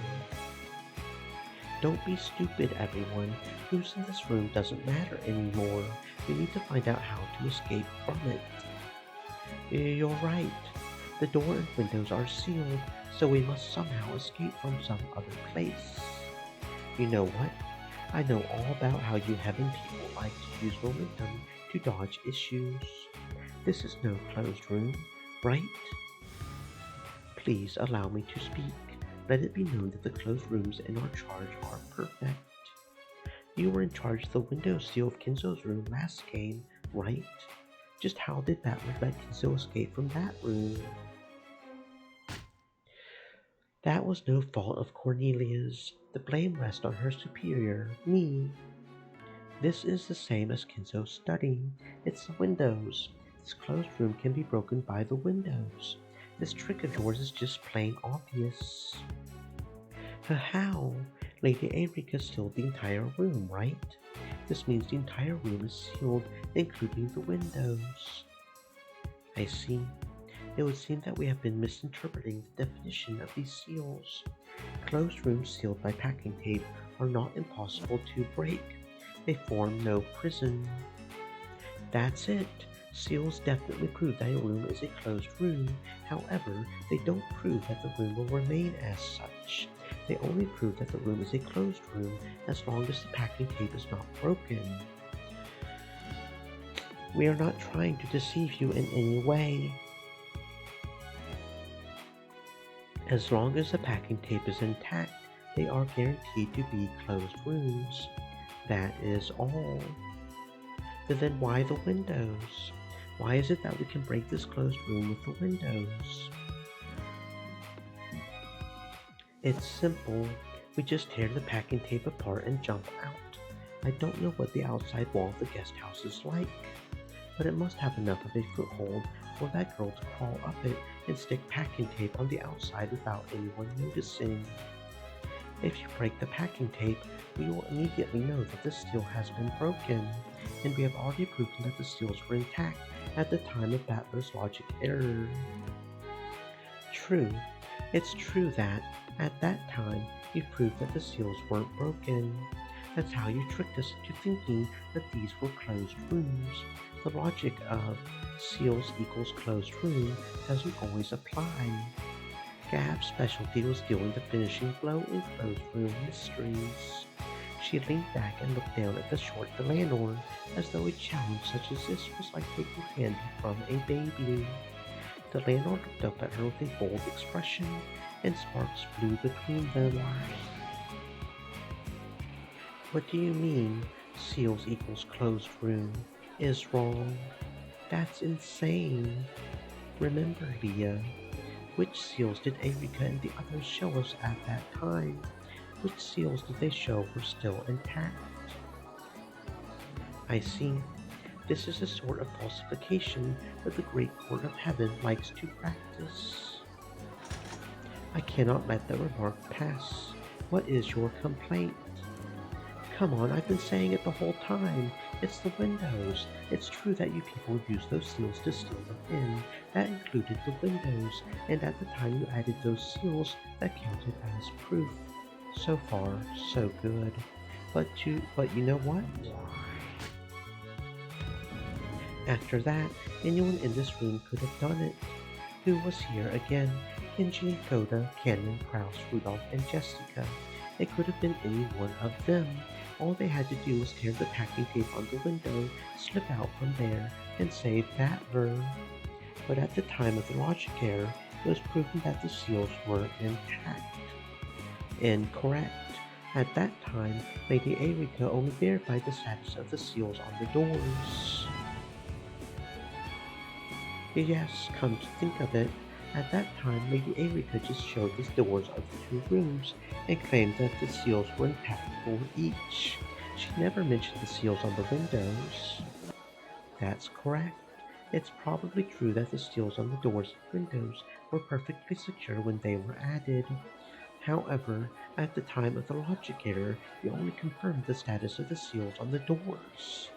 Don't be stupid, everyone. Who's in this room doesn't matter anymore. We need to find out how to escape from it. You're right. The door and windows are sealed, so we must somehow escape from some other place. You know what? I know all about how you heaven people like to use momentum to dodge issues. This is no closed room, right? Please allow me to speak. Let it be known that the closed rooms in our charge are perfect. You were in charge of the window seal of Kinzo's room last game, right? Just how did Battler let Kinzo escape from that room? That was no fault of Cornelia's. The blame rests on her superior, me. This is the same as Kinzo's study. It's the windows. This closed room can be broken by the windows. This trick of yours is just plain obvious. How? Lady Erika sealed the entire room, right? This means the entire room is sealed, including the windows. I see. It would seem that we have been misinterpreting the definition of these seals. Closed rooms sealed by packing tape are not impossible to break. They form no prison. That's it. Seals definitely prove that a room is a closed room. However, they don't prove that the room will remain as such. They only prove that the room is a closed room as long as the packing tape is not broken. We are not trying to deceive you in any way. As long as the packing tape is intact, they are guaranteed to be closed rooms. That is all. But then why the windows? Why is it that we can break this closed room with the windows? It's simple. We just tear the packing tape apart and jump out. I don't know what the outside wall of the guest house is like, but it must have enough of a foothold for that girl to crawl up it and stick packing tape on the outside without anyone noticing. If you break the packing tape, we will immediately know that the seal has been broken, and we have already proven that the seals were intact at the time of Battler's logic error. True. It's true that, at that time, you proved that the seals weren't broken. That's how you tricked us into thinking that these were closed rooms. The logic of seals equals closed room doesn't always apply. Gab's specialty was dealing the finishing blow in closed room mysteries. She leaned back and looked down at the short Delanor, as though a challenge such as this was like taking candy from a baby. Delanor looked up at her with a bold expression, and sparks flew between them. What do you mean, seals equals closed room, is wrong? That's insane. Remember, Leah, which seals did Erika and the others show us at that time? Which seals did they show were still intact? I see. This is a sort of falsification that the Great Court of Heaven likes to practice. I cannot let that remark pass. What is your complaint? Come on, I've been saying it the whole time. It's the windows. It's true that you people used those seals to seal them in. That included the windows, and at the time you added those seals, that counted as proof. So far, so good. But you know what? After that, anyone in this room could have done it. Who was here again? Genji, Koda, Cannon, Kraus, Rudolph, and Jessica. It could have been any one of them. All they had to do was tear the packing tape on the window, slip out from there, and save Battler. But at the time of the logic error, it was proven that the seals were intact. Incorrect. At that time, Lady Erika only verified the status of the seals on the doors. Yes, come to think of it, at that time Lady Erika just showed the doors of the two rooms and claimed that the seals were intact for each. She never mentioned the seals on the windows. That's correct. It's probably true that the seals on the doors and windows were perfectly secure when they were added. However, at the time of the logic error, you only confirmed the status of the seals on the doors.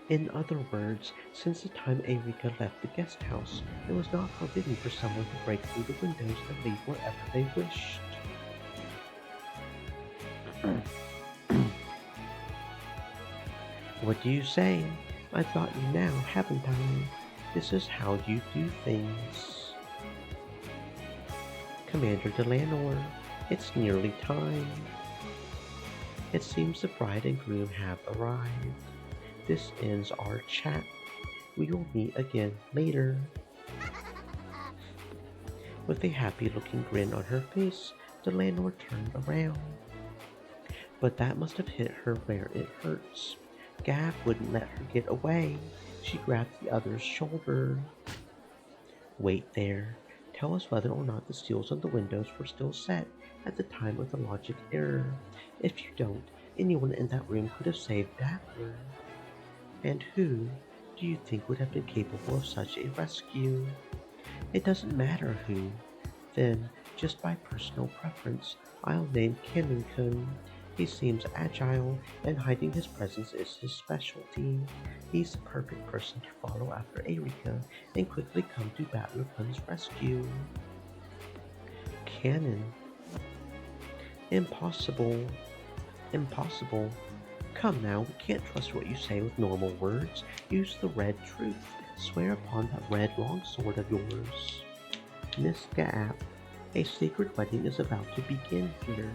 In other words, since the time Erika left the guest house, it was not forbidden for someone to break through the windows and leave wherever they wished. What do you say? I've got you now, haven't I? This is how you do things. Commander Delanor, it's nearly time. It seems the bride and groom have arrived. This ends our chat. We will meet again later. With a happy-looking grin on her face, Delanor turned around. But that must have hit her where it hurts. Gab wouldn't let her get away. She grabbed the other's shoulder. Wait there. Tell us whether or not the seals on the windows were still set at the time of the logic error. If you don't, anyone in that room could have saved Battler. And who do you think would have been capable of such a rescue? It doesn't matter who. Then, just by personal preference, I'll name Kennington. He seems agile, and hiding his presence is his specialty. He's the perfect person to follow after Erika and quickly come to Battlerkun's rescue. Cannon. Impossible. Impossible. Come now, we can't trust what you say with normal words. Use the red truth. Swear upon that red long sword of yours. Miss Gap, a sacred wedding is about to begin here.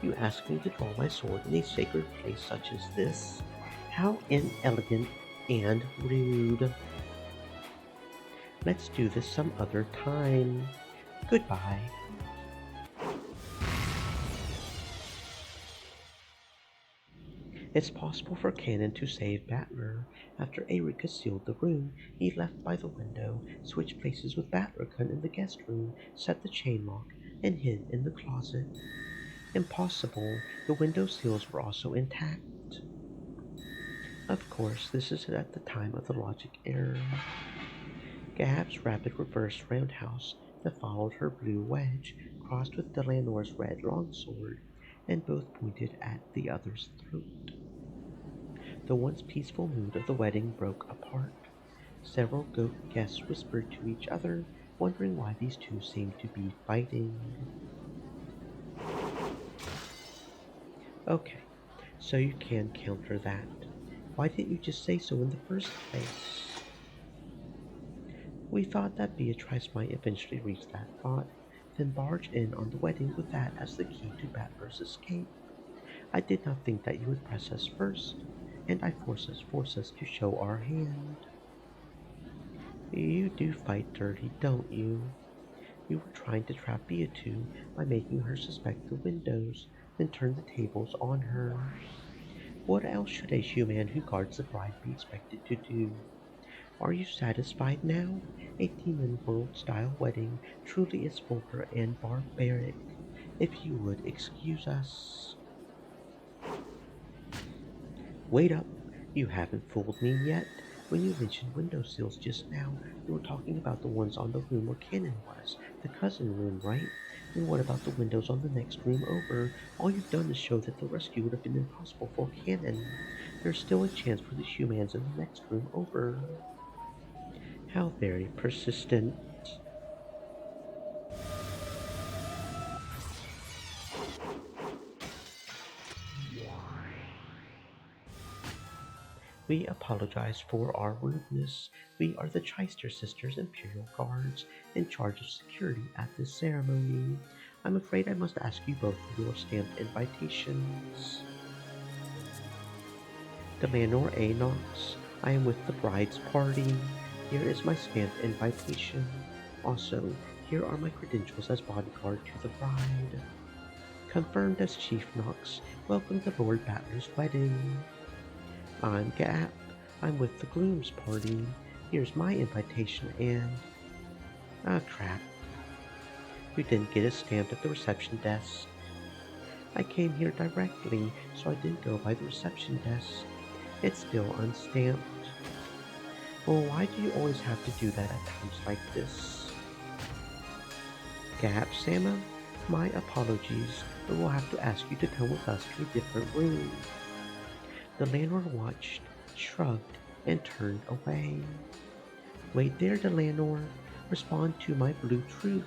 You ask me to draw my sword in a sacred place such as this? How inelegant and rude. Let's do this some other time. Goodbye. It's possible for Cannon to save Battler. After Erika sealed the room, he left by the window, switched places with Battlerkun in the guest room, set the chain lock, and hid in the closet. Impossible. The window seals were also intact. Of course, this is at the time of the logic error. Gab's rapid reverse roundhouse that followed her blue wedge crossed with Delanor's red longsword, and both pointed at the other's throat. The once peaceful mood of the wedding broke apart. Several goat guests whispered to each other, wondering why these two seemed to be fighting. Okay, so you can counter that. Why didn't you just say so in the first place? We thought that Beatrice might eventually reach that thought, then barge in on the wedding with that as the key to Battler's escape. I did not think that you would press us first, and I force us to show our hand. You do fight dirty, don't you? You were trying to trap Beatu by making her suspect the windows, then turn the tables on her. What else should a human who guards the bride be expected to do? Are you satisfied now? A demon world-style wedding truly is vulgar and barbaric. If you would excuse us. Wait up, you haven't fooled me yet. When you mentioned window sills just now, you were talking about the ones on the room where Cannon was, the cousin room, right? And what about the windows on the next room over? All you've done is show that the rescue would have been impossible for Cannon. There's still a chance for the humans in the next room over. How very persistent. We apologize for our rudeness. We are the Cheister Sisters Imperial Guards in charge of security at this ceremony. I'm afraid I must ask you both for your stamped invitations. Delanor A. Knox, I am with the bride's party. Here is my stamped invitation. Also, here are my credentials as bodyguard to the bride. Confirmed as Chief Knox, welcome to Lord Battler's wedding. I'm Gap. I'm with the Gloom's party. Here's my invitation and... Ah, crap. You didn't get it stamped at the reception desk. I came here directly, so I didn't go by the reception desk. It's still unstamped. Well, why do you always have to do that at times like this? Gap, Sama? My apologies, but we'll have to ask you to come with us to a different room. The landlord watched, shrugged, and turned away. Wait there, Delanor. Respond to my blue truth.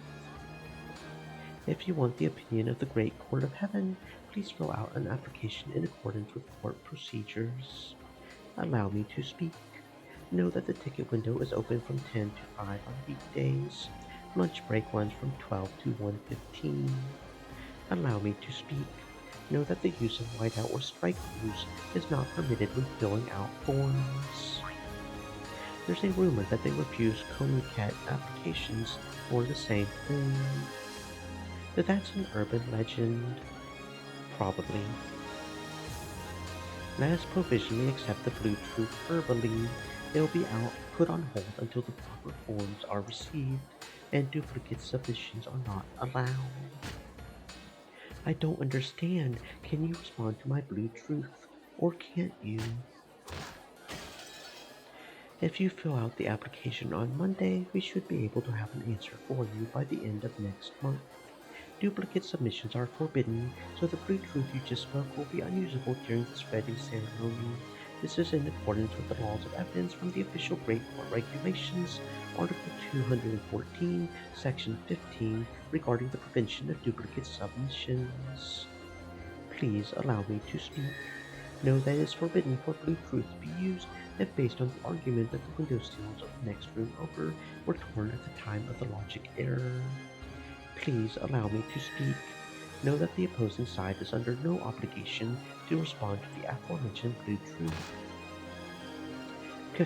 If you want the opinion of the Great Court of Heaven, please fill out an application in accordance with court procedures. Allow me to speak. Know that the ticket window is open from 10 to 5 on weekdays. Lunch break runs from 12 to 1:15. Allow me to speak. Know that the use of whiteout or strike blues is not permitted when filling out forms. There's a rumor that they refuse Komuket applications for the same thing. But that's an urban legend. Probably. Let us provisionally accept the blue truth verbally. They will be put on hold until the proper forms are received and duplicate submissions are not allowed. I don't understand. Can you respond to my blue truth? Or can't you? If you fill out the application on Monday, we should be able to have an answer for you by the end of next month. Duplicate submissions are forbidden, so the blue truth you just spoke will be unusable during this wedding ceremony. This is in accordance with the laws of evidence from the official Great Court Regulations, Article 214, Section 15, regarding the prevention of duplicate submissions. Please allow me to speak. Know that it is forbidden for blue truth to be used if based on the argument that the window sills of the next room over were torn at the time of the logic error. Please allow me to speak. Know that the opposing side is under no obligation to respond to the aforementioned blue truth.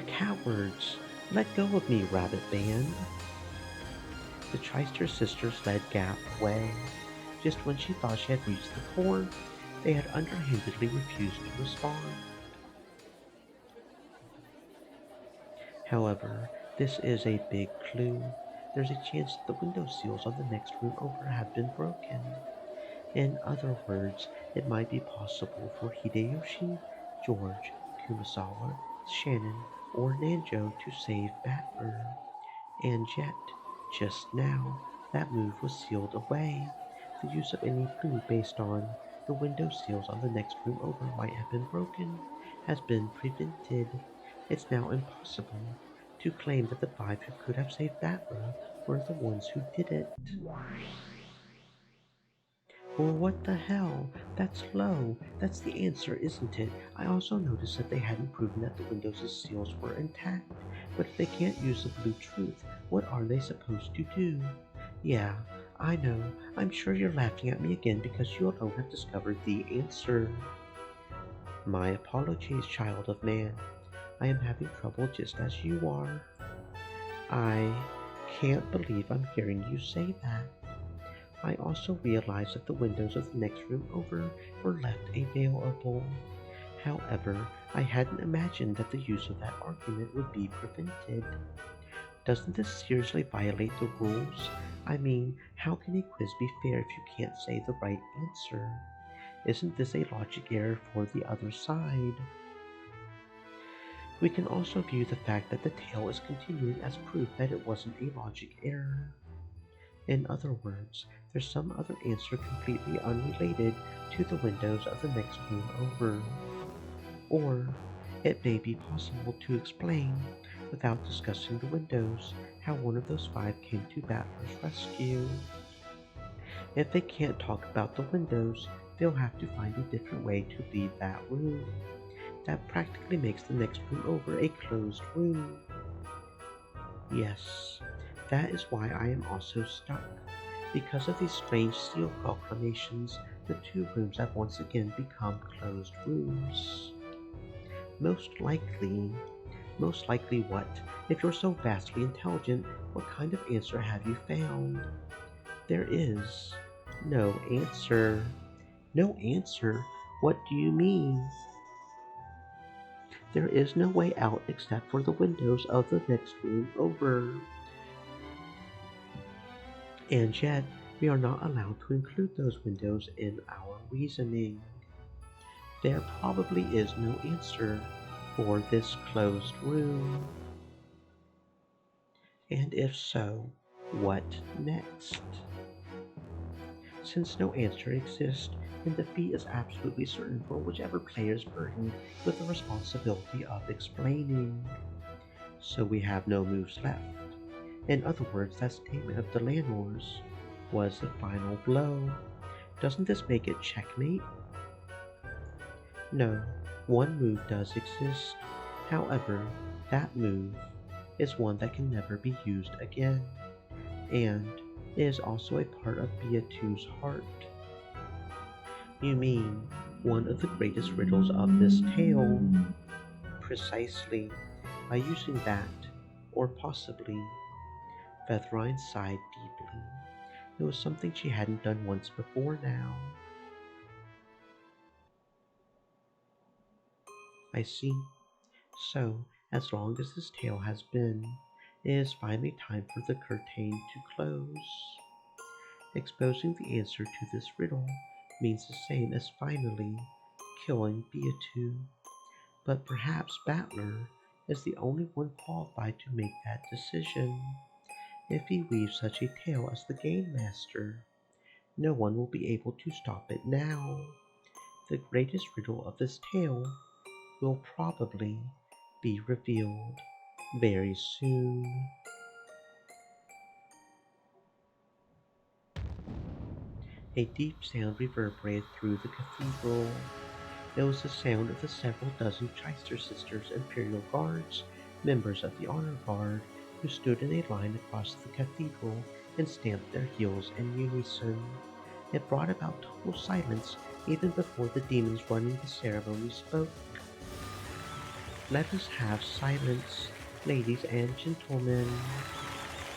Cowards! Let go of me, Rabbit Band! The Tryster sisters led Gap away. Just when she thought she had reached the core, they had underhandedly refused to respond. However, this is a big clue. There's a chance that the window seals on the next room over have been broken. In other words, it might be possible for Hideyoshi, George, Kumasawa, Shannon, or Nanjo to save Battler. And yet, just now, that move was sealed away. The use of any clue based on the window seals on the next room over might have been broken has been prevented. It's now impossible to claim that the five who could have saved Battler were the ones who did it. Well, what the hell? That's low. That's the answer, isn't it? I also noticed that they hadn't proven that the windows' seals were intact. But if they can't use the blue truth, what are they supposed to do? Yeah, I know. I'm sure you're laughing at me again because you alone have discovered the answer. My apologies, child of man. I am having trouble just as you are. I can't believe I'm hearing you say that. I also realized that the windows of the next room over were left available. However, I hadn't imagined that the use of that argument would be prevented. Doesn't this seriously violate the rules? I mean, how can a quiz be fair if you can't say the right answer? Isn't this a logic error for the other side? We can also view the fact that the tale is continuing as proof that it wasn't a logic error. In other words, there's some other answer completely unrelated to the windows of the next room over. Or, it may be possible to explain, without discussing the windows, how one of those five came to Battler's rescue. If they can't talk about the windows, they'll have to find a different way to leave that room. That practically makes the next room over a closed room. Yes, that is why I am also stuck. Because of these strange seal proclamations, the two rooms have once again become closed rooms. Most likely, most likely what? If you're so vastly intelligent, what kind of answer have you found? There is no answer. No answer? What do you mean? There is no way out except for the windows of the next room over. And yet, we are not allowed to include those windows in our reasoning. There probably is no answer for this closed room. And if so, what next? Since no answer exists, then defeat is absolutely certain for whichever player is burdened with the responsibility of explaining. So we have no moves left. In other words, that statement of Delanor's was the final blow. Doesn't this make it checkmate? No, one move does exist. However, that move is one that can never be used again, and it is also a part of Beatu's heart. You mean one of the greatest riddles of this tale? Precisely. By using that, or possibly, Featherine sighed deeply. It was something she hadn't done once before now. I see. So, as long as this tale has been, it is finally time for the curtain to close. Exposing the answer to this riddle means the same as finally killing Beatu. But perhaps Battler is the only one qualified to make that decision. If he weaves such a tale as the Game Master, no one will be able to stop it now. The greatest riddle of this tale will probably be revealed very soon. A deep sound reverberated through the cathedral. It was the sound of the several dozen Chester Sisters Imperial Guards, members of the Honor Guard, who stood in a line across the cathedral and stamped their heels in unison. It brought about total silence even before the demons running the ceremony spoke. Let us have silence, ladies and gentlemen.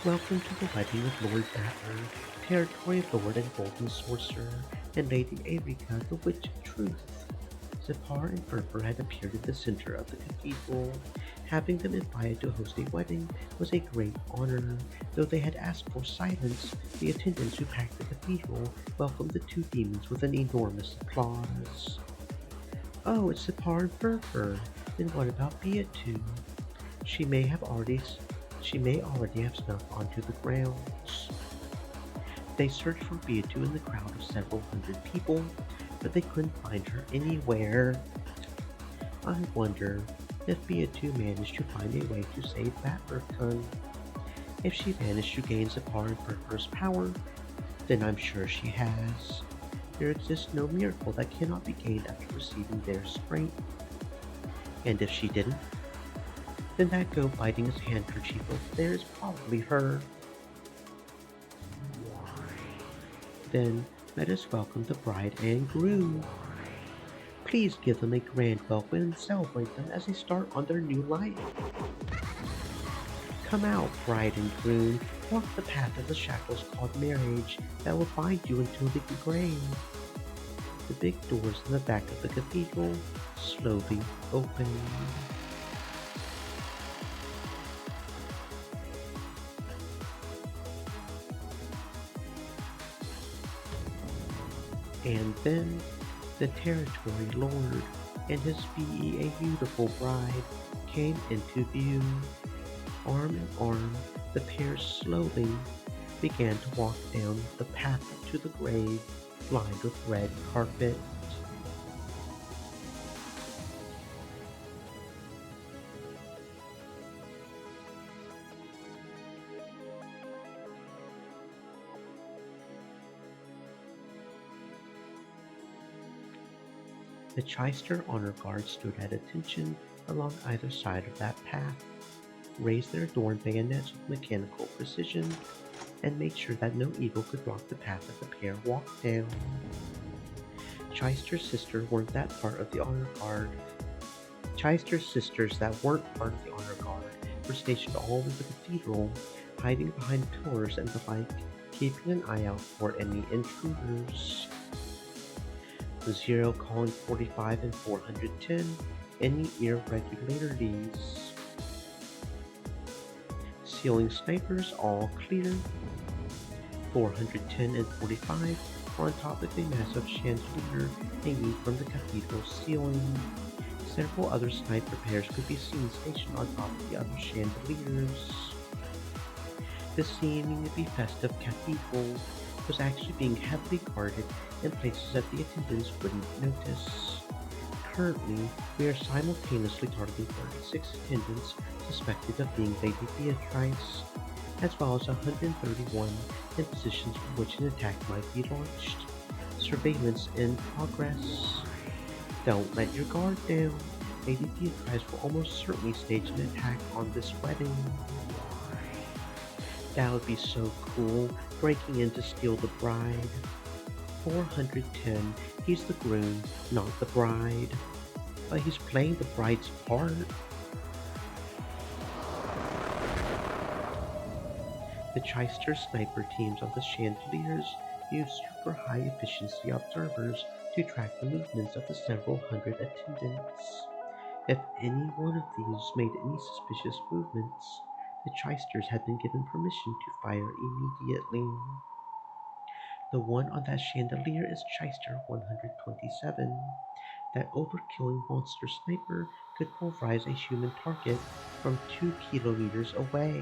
Welcome to the wedding of Lord Battler, Territory Lord and Golden Sorcerer, and Lady Erika, the Witch of Truth. Zipar and Furfur had appeared at the center of the cathedral. Having them invited to host a wedding was a great honor. Though they had asked for silence, the attendants who packed the cathedral welcomed the two demons with an enormous applause. Oh, it's Zipar and Furfur. Then what about Beatu? She may already have snuck onto the grounds. They searched for Beatu in the crowd of several hundred people, but they couldn't find her anywhere. I wonder if Beatu managed to find a way to save Battlerton. If she managed to gain Zipar and Furfur's power, then I'm sure she has. There exists no miracle that cannot be gained after receiving their strength. And if she didn't, then that goat biting his handkerchief over there is probably her. Then let us welcome the bride and groom. Please give them a grand welcome and celebrate them as they start on their new life. Come out, bride and groom, walk the path of the shackles called marriage that will bind you until the grave. The big doors in the back of the cathedral slowly open. And then the Territory Lord and his beautiful bride came into view. Arm in arm, the pair slowly began to walk down the path to the grave lined with red carpet. The Chester Honor Guard stood at attention along either side of that path, raised their adorned bayonets with mechanical precision, and made sure that no evil could block the path that the pair walked down. Chyster's sisters weren't that part of the honor guard. Chyster's sisters that weren't part of the honor guard were stationed all over the cathedral, hiding behind pillars and the like, keeping an eye out for any intruders. 0 calling 45 and 410, any irregularities. Ceiling snipers all clear. 410 and 45 are on top of a massive chandelier hanging from the cathedral ceiling. Several other sniper pairs could be seen stationed on top of the other chandeliers. The seemingly festive cathedral was actually being heavily guarded in places that the attendants wouldn't notice. Currently, we are simultaneously targeting 36 attendants suspected of being Lady Beatrice, as well as 131 in positions from which an attack might be launched. Surveillance in progress. Don't let your guard down. Lady Beatrice will almost certainly stage an attack on this wedding. That would be so cool, breaking in to steal the bride. 410, he's the groom, not the bride. But he's playing the bride's part. The Chyster sniper teams on the chandeliers use super high efficiency observers to track the movements of the several hundred attendants. If any one of these made any suspicious movements, the Chysters had been given permission to fire immediately. The one on that chandelier is Chyster 127. That overkilling monster sniper could pulverize a human target from 2 kilometers away.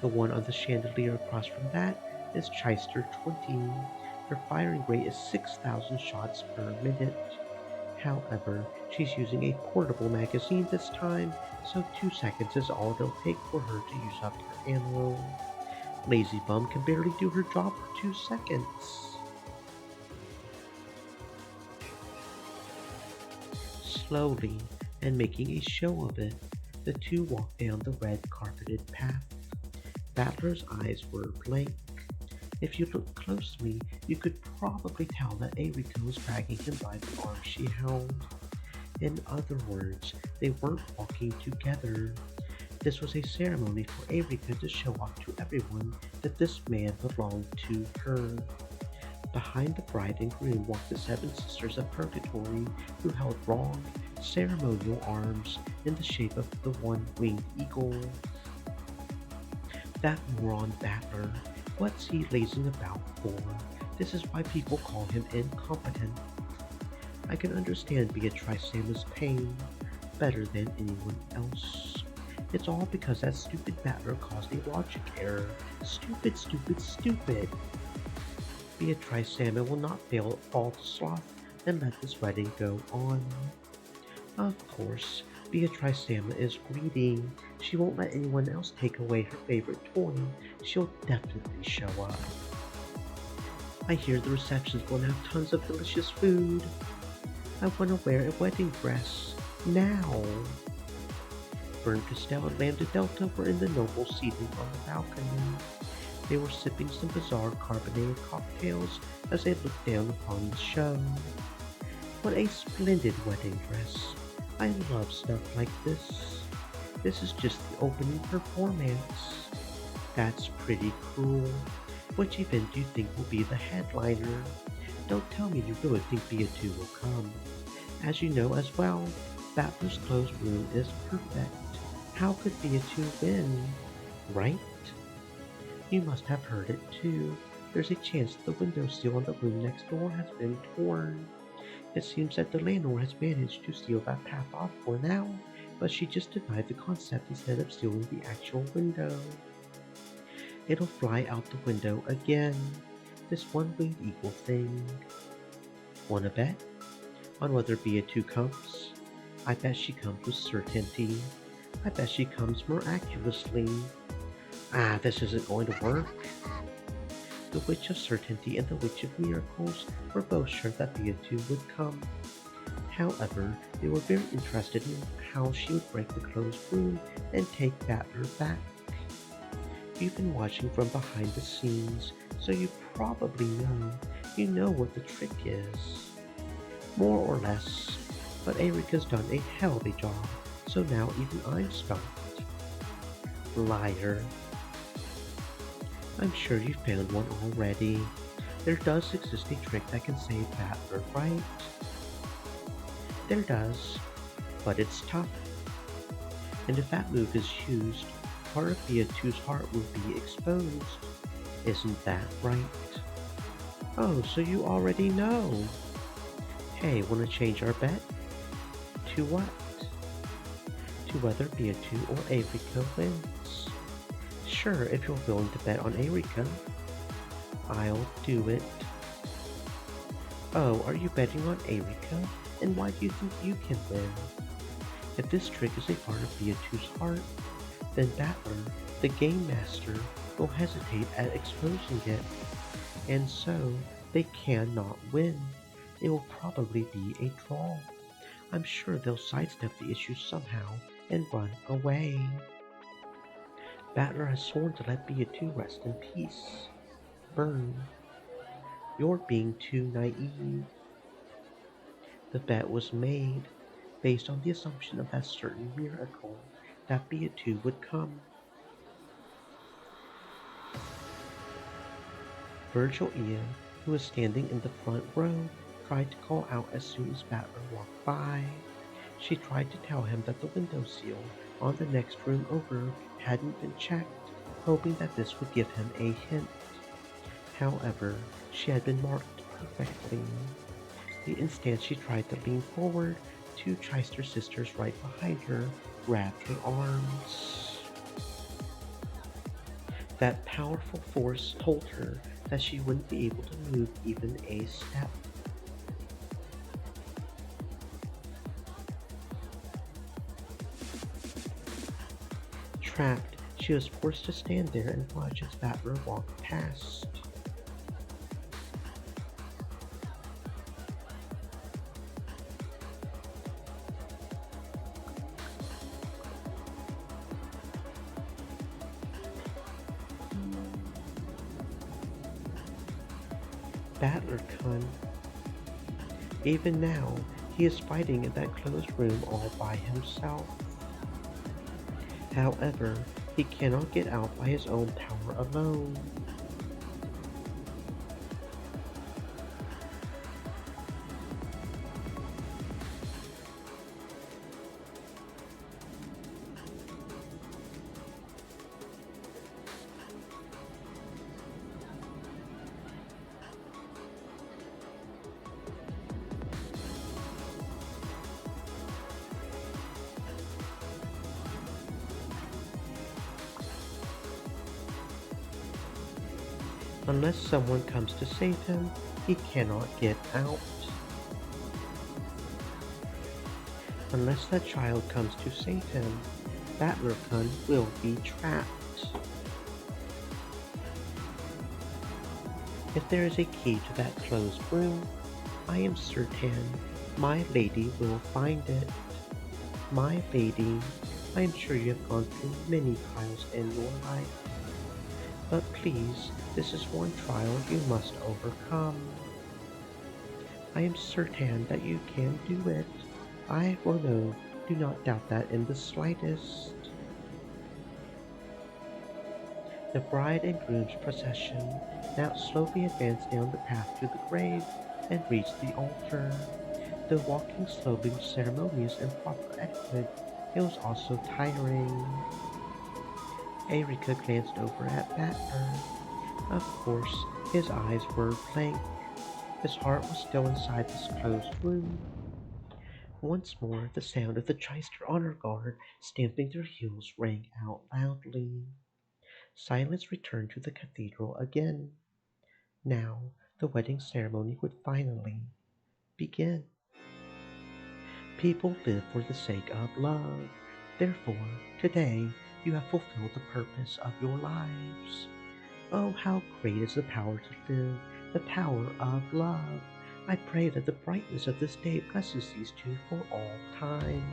The one on the chandelier across from that is Chyster 20. Her firing rate is 6,000 shots per minute. However, she's using a portable magazine this time, so 2 seconds is all it'll take for her to use up her ammo. Lazy Bum can barely do her job for 2 seconds. Slowly, and making a show of it, the two walked down the red carpeted path. Battler's eyes were blank. If you looked closely, you could probably tell that Erika was dragging him by the arm she held. In other words, they weren't walking together. This was a ceremony for Erika to show off to everyone that this man belonged to her. Behind the bride and groom walked the 7 sisters of Purgatory, who held long, ceremonial arms in the shape of the one-winged eagle. That moron Battler, what's he lazing about for? This is why people call him incompetent. I can understand Beatrice Sama's pain better than anyone else. It's all because that stupid Battler caused a logic error. Stupid, stupid, stupid. Beatrice Sama will not fall to sloth and let this wedding go on. Of course, Beatrice Sama is greedy. She won't let anyone else take away her favorite toy. She'll definitely show up. I hear the reception's going to have tons of delicious food. I want to wear a wedding dress. Now! Vern Castell and Lambda Delta were in the noble seating on the balcony. They were sipping some bizarre carbonated cocktails as they looked down upon the show. What a splendid wedding dress. I love stuff like this. This is just the opening performance. That's pretty cool. Which event do you think will be the headliner? Don't tell me you really think Beatu will come. As you know as well, Battler's closed room is perfect. How could Beatu win? Right? You must have heard it too. There's a chance the windowsill on the room next door has been torn. It seems that the landlord has managed to seal that path off for now, but she just denied the concept instead of sealing the actual window. It'll fly out the window again. This one-winged eagle thing. Wanna bet? On whether Beatu comes? I bet she comes with certainty. I bet she comes miraculously. This isn't going to work. The Witch of Certainty and the Witch of Miracles were both sure that Beatu would come. However, they were very interested in how she would break the closed room and take Battler back. You've been watching from behind the scenes, so you know what the trick is. More or less, but Erika's done a hell of a job, so now even I'm stumped. Liar. I'm sure you found one already. There does exist a trick that can save Battler, right? There does, but it's tough. And if that move is used, part of BA2's heart will be exposed. Isn't that right? Oh, so you already know. Hey, wanna change our bet? To what? To whether BA2 or Eureka wins. Sure, if you're willing to bet on Eureka. I'll do it. Oh, are you betting on Eureka? And why do you think you can win? If this trick is a part of BA2's heart, then Battler, the Game Master, will hesitate at exposing it, and so they cannot win. It will probably be a draw. I'm sure they'll sidestep the issue somehow and run away. Battler has sworn to let BA2 rest in peace. Burn. You're being too naive. The bet was made based on the assumption of that certain miracle that BA2 would come. Virgil Ian, who was standing in the front row, tried to call out as soon as Battler walked by. She tried to tell him that the window seal on the next room over hadn't been checked, hoping that this would give him a hint. However, she had been marked perfectly. The instant she tried to lean forward, two Chister sisters right behind her grabbed her arms. That powerful force told her that she wouldn't be able to move even a step. Trapped, she was forced to stand there and watch as Battler walked past. Battler-kun. Even now, he is fighting in that closed room all by himself. However, he cannot get out by his own power alone. Unless someone comes to save him, he cannot get out. Unless that child comes to save him, Battler-kun will be trapped. If there is a key to that closed room, I am certain my lady will find it. My lady, I am sure you have gone through many trials in your life. But please, this is one trial you must overcome. I am certain that you can do it. I will know, do not doubt that in the slightest. The bride and groom's procession now slowly advanced down the path to the grave and reached the altar. Though walking slowly with ceremonious and proper etiquette, it was also tiring. Erika glanced over at Battler. Of course, his eyes were blank. His heart was still inside this closed room. Once more, the sound of the Chister honor guard stamping their heels rang out loudly. Silence returned to the cathedral again. Now, the wedding ceremony would finally begin. People live for the sake of love. Therefore, today, you have fulfilled the purpose of your lives. Oh, how great is the power to live, the power of love. I pray that the brightness of this day blesses these two for all time.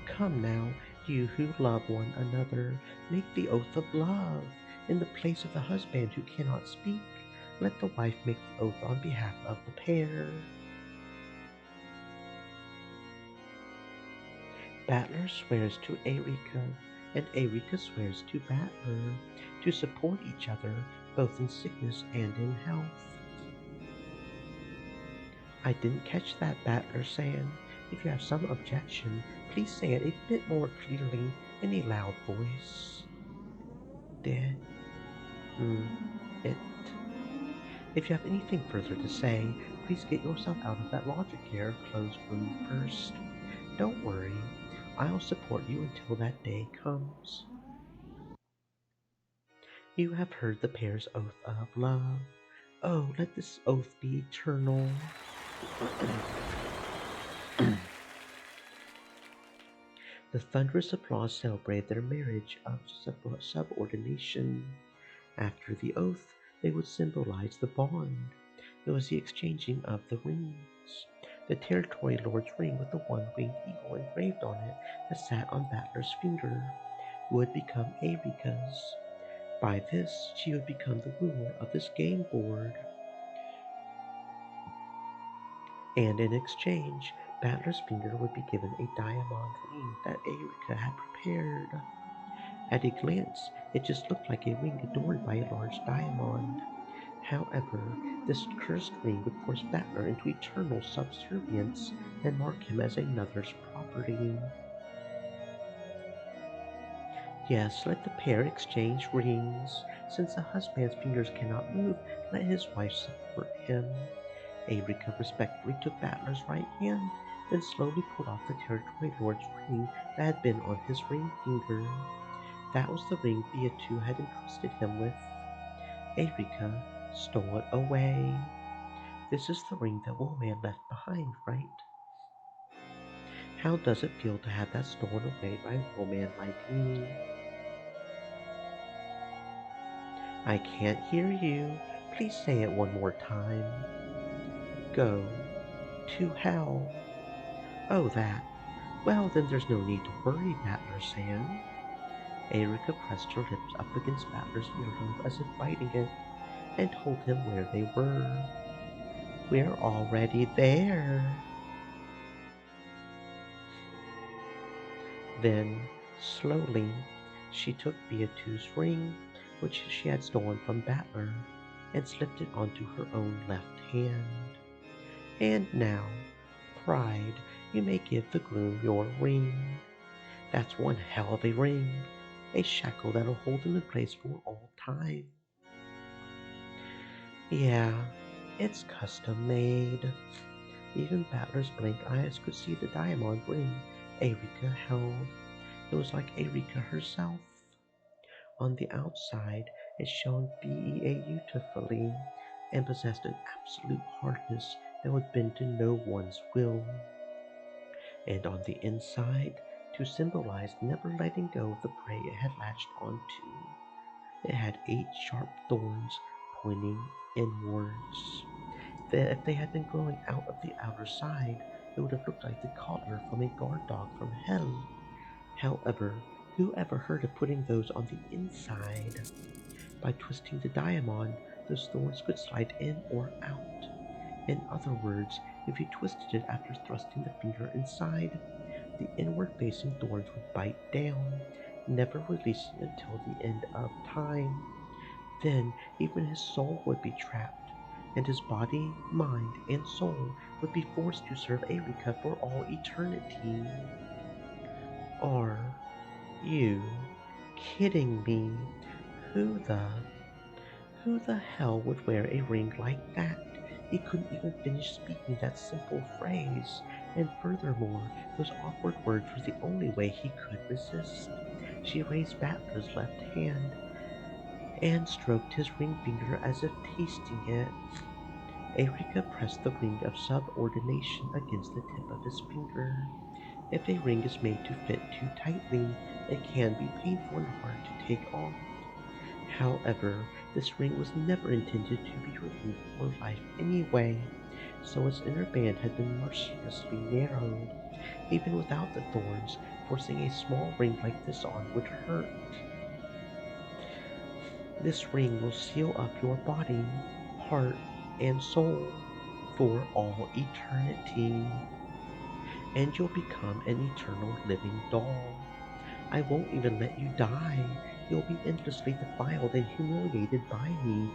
Come now, You who love one another, make the oath of love. In the place of the husband who cannot speak, let the wife make the oath on behalf of the pair. Battler swears to Erika, and Erika swears to Battler to support each other both in sickness and in health. I didn't catch that, Battler San. If you have some objection, please say it a bit more clearly in a loud voice. Did, it. If you have anything further to say, please get yourself out of that logic care closed room first. Don't worry, I'll support you until that day comes. You have heard the pair's oath of love. Oh, let this oath be eternal. The thunderous applause celebrated their marriage of subordination. After the oath, they would symbolize the bond. It was the exchanging of the rings. The territory lord's ring with the one-winged eagle engraved on it that sat on Battler's finger would become Erika's. By this, she would become the ruler of this game board. And in exchange, Battler's finger would be given a diamond ring that Erika had prepared. At a glance, it just looked like a ring adorned by a large diamond. However, this cursed ring would force Battler into eternal subservience and mark him as another's property. Yes, let the pair exchange rings. Since the husband's fingers cannot move, let his wife support him. Erika respectfully took Battler's right hand, then slowly pulled off the territory lord's ring that had been on his ring finger. That was the ring Beatu had entrusted him with. Erika stole it away. This is the ring that Woolman left behind, right? How does it feel to have that stolen away by a Woolman like me? I can't hear you. Please say it one more time. Go to hell. Oh, that. Well, then there's no need to worry, Battler San. Erika pressed her lips up against Battler's earlobe as if biting it, and told him where they were. We're already there. Then, slowly, she took Beatu's ring, which she had stolen from Battler, and slipped it onto her own left hand. And now, Pride, you may give the groom your ring. That's one hell of a ring, a shackle that'll hold him in place for all time. Yeah, it's custom made. Even Battler's blank eyes could see the diamond ring Erika held. It was like Erika herself. On the outside, it shone beautifully and possessed an absolute hardness that would bend to no one's will. And on the inside, to symbolize never letting go of the prey it had latched onto, it had 8 sharp thorns pointing inwards. That if they had been growing out of the outer side, it would have looked like the collar from a guard dog from hell. However, who ever heard of putting those on the inside? By twisting the diamond, those thorns could slide in or out. In other words, if you twisted it after thrusting the finger inside, the inward-facing thorns would bite down, never releasing until the end of time. Then even his soul would be trapped, and his body, mind, and soul would be forced to serve Erika for all eternity. Are you kidding me? Who the who the hell would wear a ring like that? He couldn't even finish speaking that simple phrase, and furthermore, those awkward words were the only way he could resist. She raised Battler's left hand and stroked his ring finger as if tasting it. Erika pressed the ring of subordination against the tip of his finger. If a ring is made to fit too tightly, it can be painful and hard to take off. However, this ring was never intended to be removed for life anyway, so its inner band had been mercilessly narrowed. Even without the thorns, forcing a small ring like this on would hurt. This ring will seal up your body, heart, and soul for all eternity, and you'll become an eternal living doll. I won't even let you die. You'll be endlessly defiled and humiliated by me,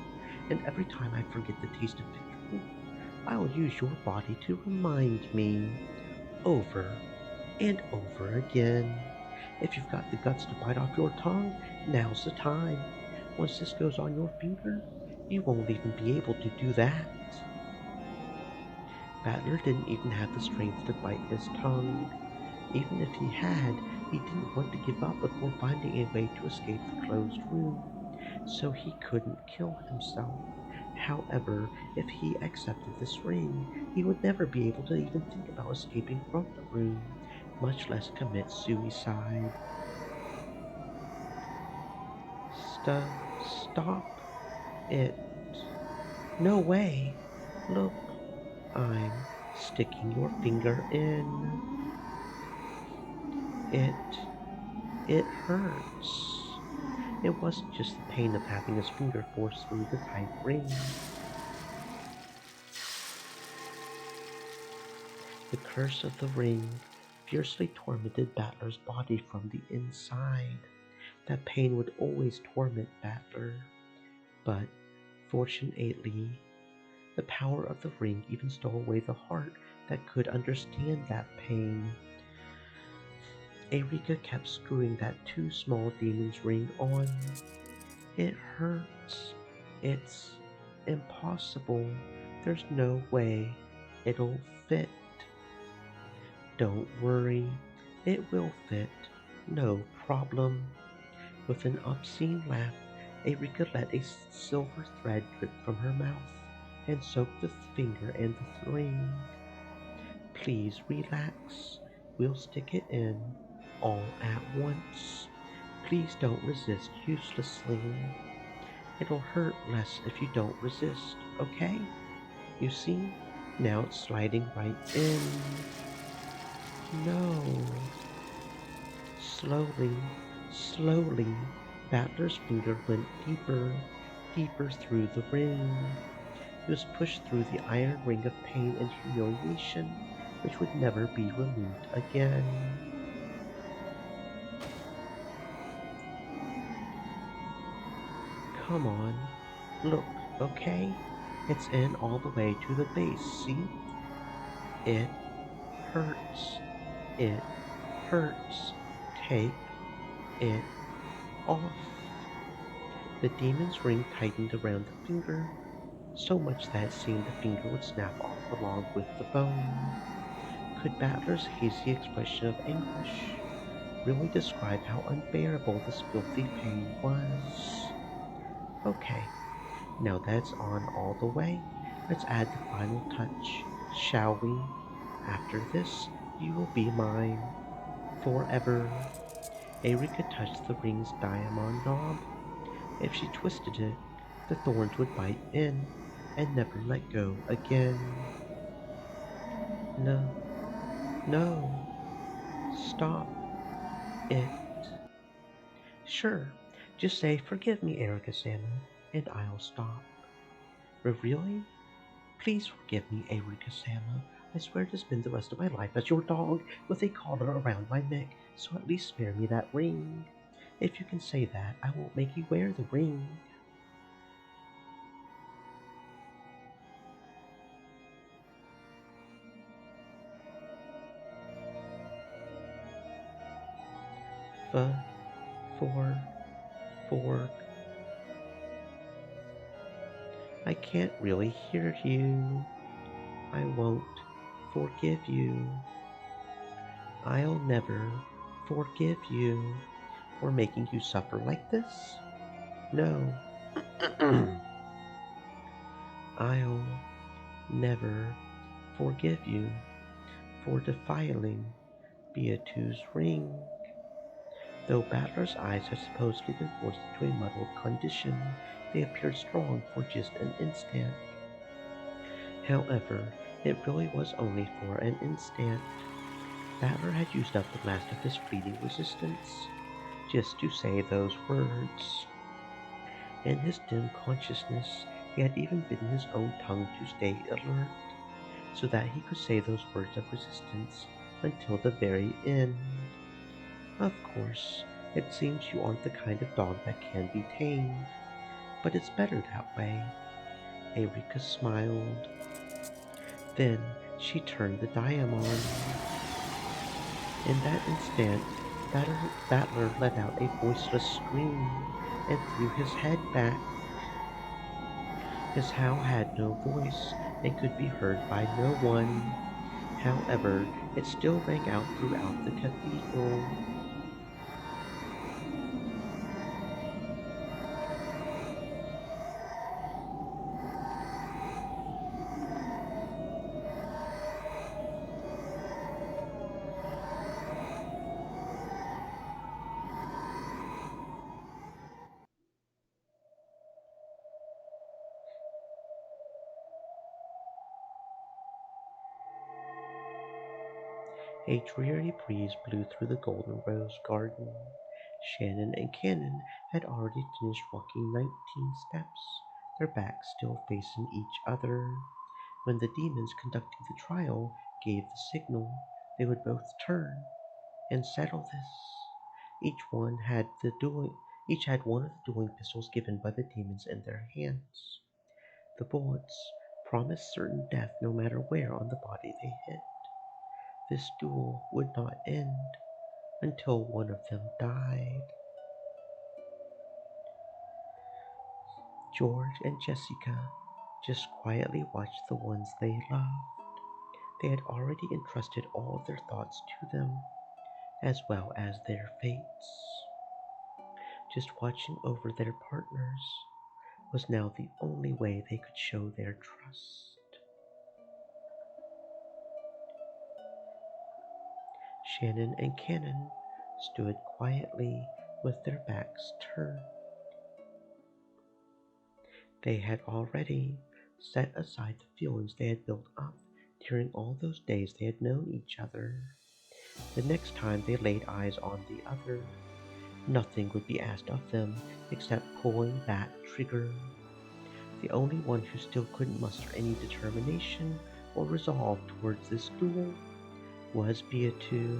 and every time I forget the taste of victory, I'll use your body to remind me over and over again. If you've got the guts to bite off your tongue, now's the time. Once this goes on your finger, you won't even be able to do that. Battler didn't even have the strength to bite his tongue. Even if he had, he didn't want to give up before finding a way to escape the closed room, so he couldn't kill himself. However, if he accepted this ring, he would never be able to even think about escaping from the room, much less commit suicide. Stop it. No way. Look, I'm sticking your finger in. It, it hurts. It wasn't just the pain of having his finger forced through the tight ring. The curse of the ring fiercely tormented Battler's body from the inside. That pain would always torment Battler, but fortunately, the power of the ring even stole away the heart that could understand that pain. Erika kept screwing that too small demon's ring on. It hurts. It's impossible. There's no way it'll fit. Don't worry, it will fit. No problem. With an obscene laugh, Erika let a silver thread drip from her mouth and soaked the finger and the ring. Please relax. We'll stick it in all at once. Please don't resist uselessly. It'll hurt less if you don't resist, okay? You see? Now it's sliding right in. No. Slowly, slowly, Battler's finger went deeper, deeper through the ring. He was pushed through the iron ring of pain and humiliation, which would never be removed again. Come on, look, okay? It's in all the way to the base, see? It hurts. It hurts. Take it off. The demon's ring tightened around the finger, so much that it seemed the finger would snap off along with the bone. Could Battler's hazy expression of anguish really describe how unbearable this filthy pain was? Okay, now that's on all the way, let's add the final touch, shall we? After this, you will be mine forever. Erika touched the ring's diamond knob. If she twisted it, the thorns would bite in and never let go again. No, no, stop it. Sure, just say, "Forgive me, Erika-sama," and I'll stop. But really? Please forgive me, Erika-sama. I swear to spend the rest of my life as your dog with a collar around my neck, so at least spare me that ring. If you can say that, I won't make you wear the ring. F, for, I can't really hear you. I won't forgive you. I'll never forgive you for making you suffer like this. No, I'll never forgive you for defiling Beatu's ring. Though Battler's eyes had supposedly been forced into a muddled condition, they appeared strong for just an instant. However, it really was only for an instant. Battler had used up the last of his fleeting resistance just to say those words. In his dim consciousness, he had even bitten his own tongue to stay alert, so that he could say those words of resistance until the very end. Of course, it seems you aren't the kind of dog that can be tamed, but it's better that way. Eureka smiled. Then she turned the diam on. In that instant, Battler let out a voiceless scream and threw his head back. His howl had no voice and could be heard by no one. However, it still rang out throughout the cathedral. A dreary breeze blew through the golden rose garden. Shannon and Cannon had already finished walking 19 steps, their backs still facing each other. When the demons conducting the trial gave the signal, they would both turn and settle this. Each one had the dueling each had one of the dueling pistols given by the demons in their hands. The bullets promised certain death no matter where on the body they hit. This duel would not end until one of them died. George and Jessica just quietly watched the ones they loved. They had already entrusted all their thoughts to them, as well as their fates. Just watching over their partners was now the only way they could show their trust. Shannon and Cannon stood quietly with their backs turned. They had already set aside the feelings they had built up during all those days they had known each other. The next time they laid eyes on the other, nothing would be asked of them except pulling that trigger. The only one who still couldn't muster any determination or resolve towards this duel was Beatrice.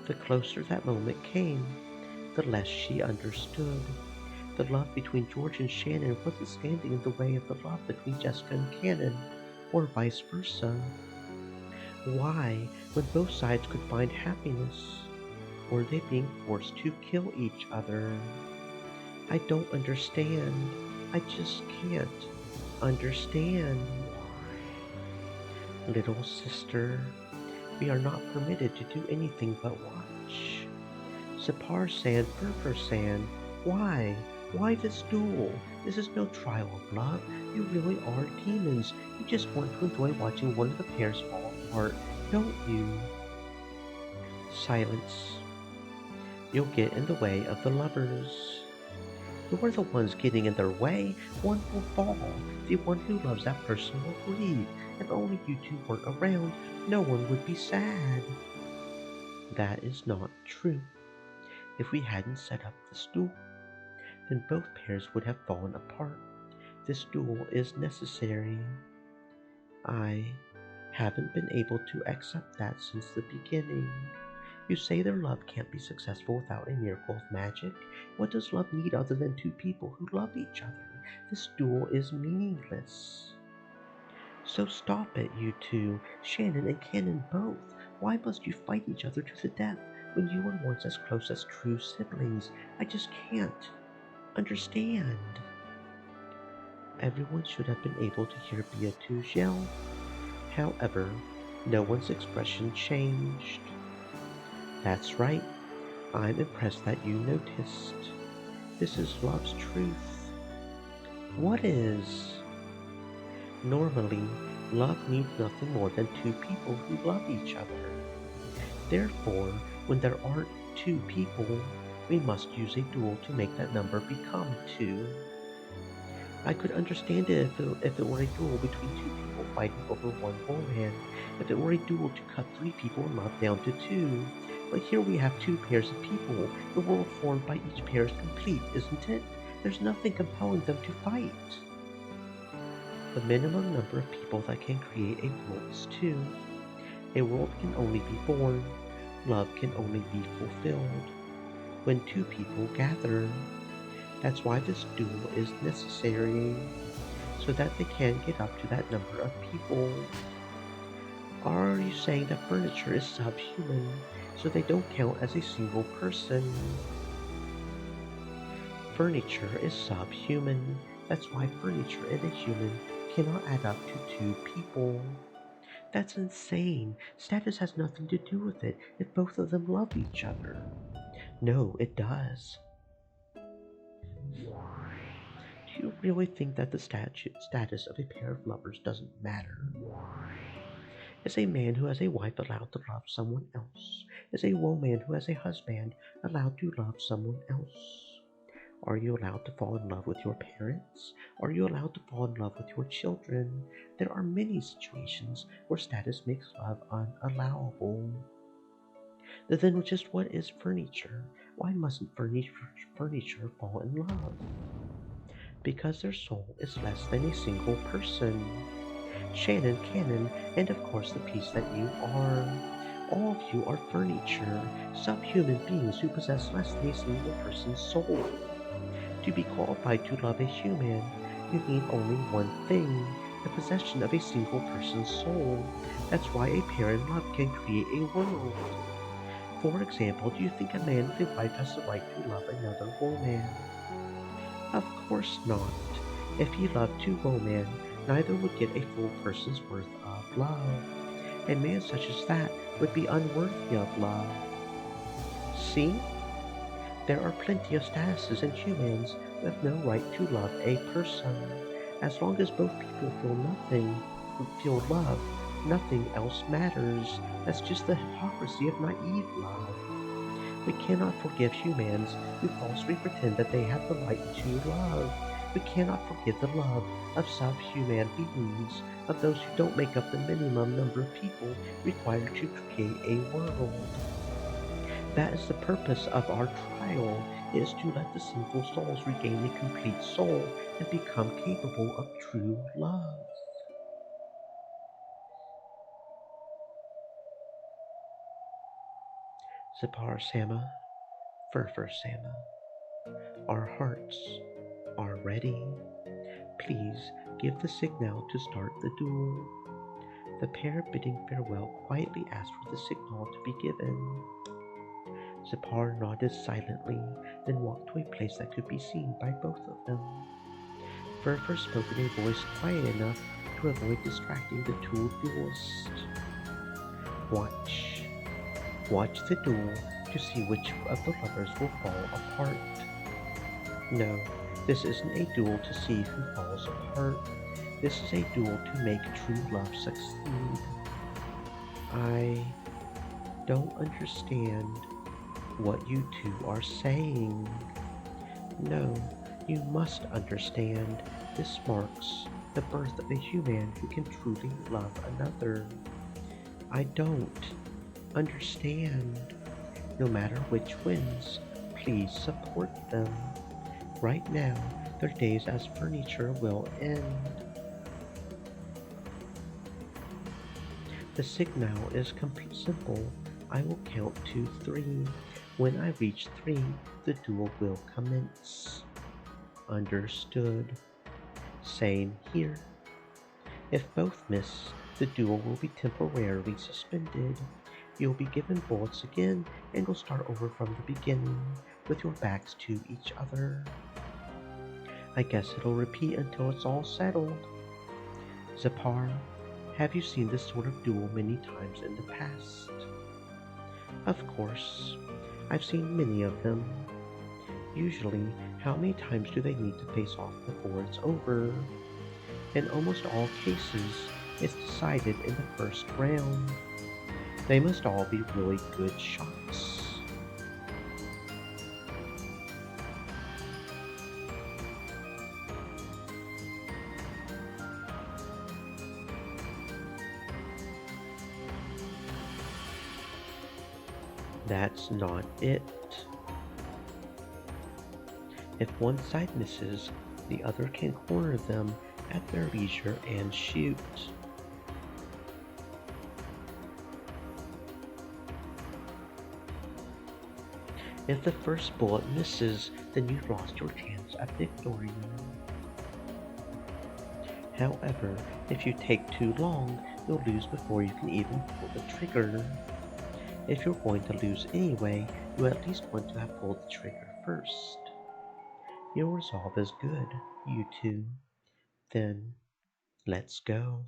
The closer that moment came, the less she understood. The love between George and Shannon wasn't standing in the way of the love between Jessica and Cannon, or vice versa. Why, when both sides could find happiness, were they being forced to kill each other? I don't understand. I just can't understand. Little sister, we are not permitted to do anything but watch. Separ-san, Furfur-san, why? Why this duel? This is no trial of love. You really are demons. You just want to enjoy watching one of the pairs fall apart, don't you? Silence. You'll get in the way of the lovers. You're the ones getting in their way. One will fall. The one who loves that person will grieve. If only you two weren't around, no one would be sad. That is not true. If we hadn't set up this duel, then both pairs would have fallen apart. This duel is necessary. I haven't been able to accept that since the beginning. You say their love can't be successful without a miracle of magic. What does love need other than two people who love each other? This duel is meaningless. So stop it, you two, Shannon and Cannon both. Why must you fight each other to the death when you were once as close as true siblings? I just can't understand. Everyone should have been able to hear Beatrice yell. However, no one's expression changed. That's right. I'm impressed that you noticed. This is love's truth. What is? Normally, love needs nothing more than two people who love each other. Therefore, when there aren't two people, we must use a duel to make that number become two. I could understand it if it were a duel between two people fighting over one woman, if it were a duel to cut three people in love down to two. But here we have two pairs of people. The world formed by each pair is complete, isn't it? There's nothing compelling them to fight. The minimum number of people that can create a world is two. A world can only be born. Love can only be fulfilled when two people gather. That's why this duel is necessary, so that they can get up to that number of people. Are you saying that furniture is subhuman, so they don't count as a single person? Furniture is subhuman. That's why furniture and a human cannot add up to two people. That's insane. Status has nothing to do with it if both of them love each other. No, it does. Do you really think that the status of a pair of lovers doesn't matter? Is a man who has a wife allowed to love someone else? Is a woman who has a husband allowed to love someone else? Are you allowed to fall in love with your parents? Are you allowed to fall in love with your children? There are many situations where status makes love unallowable. Then just what is furniture? Why mustn't furniture fall in love? Because their soul is less than a single person. Shannon, Cannon, and of course the piece that you are. All of you are furniture, subhuman beings who possess less than a single person's soul. To be qualified to love a human, you need only one thing, the possession of a single person's soul. That's why a pair in love can create a world. For example, do you think a man with a wife has the right to love another woman? Of course not. If he loved two women, neither would get a full person's worth of love. A man such as that would be unworthy of love. See? There are plenty of statuses in humans with no right to love a person. As long as both people feel love, nothing else matters. That's just the hypocrisy of naive love. We cannot forgive humans who falsely pretend that they have the right to love. We cannot forgive the love of subhuman beings, of those who don't make up the minimum number of people required to create a world. That is the purpose of our trial, is to let the sinful souls regain a complete soul and become capable of true love. Zipar Sama, Furfur Sama, our hearts are ready. Please give the signal to start the duel. The pair bidding farewell quietly asked for the signal to be given. Zipar nodded silently, then walked to a place that could be seen by both of them. Furfur spoke in a voice quiet enough to avoid distracting the two duelists. Watch. Watch the duel to see which of the lovers will fall apart. No, this isn't a duel to see who falls apart. This is a duel to make true love succeed. I don't understand what you two are saying. No, you must understand. This marks the birth of a human who can truly love another. I don't understand. No matter which wins, please support them. Right now, their days as furniture will end. The signal is simple. I will count to 3. When I reach 3, the duel will commence. Understood. Same here. If both miss, the duel will be temporarily suspended. You'll be given bullets again and will start over from the beginning, with your backs to each other. I guess it'll repeat until it's all settled. Zipar, have you seen this sort of duel many times in the past? Of course, I've seen many of them. Usually, how many times do they need to face off before it's over? In almost all cases, it's decided in the first round. They must all be really good shots. That's not it. If one side misses, the other can corner them at their leisure and shoot. If the first bullet misses, then you've lost your chance at victory. However, if you take too long, you'll lose before you can even pull the trigger. If you're going to lose anyway, you at least want to have pulled the trigger first. Your resolve is good, you two. Then, let's go.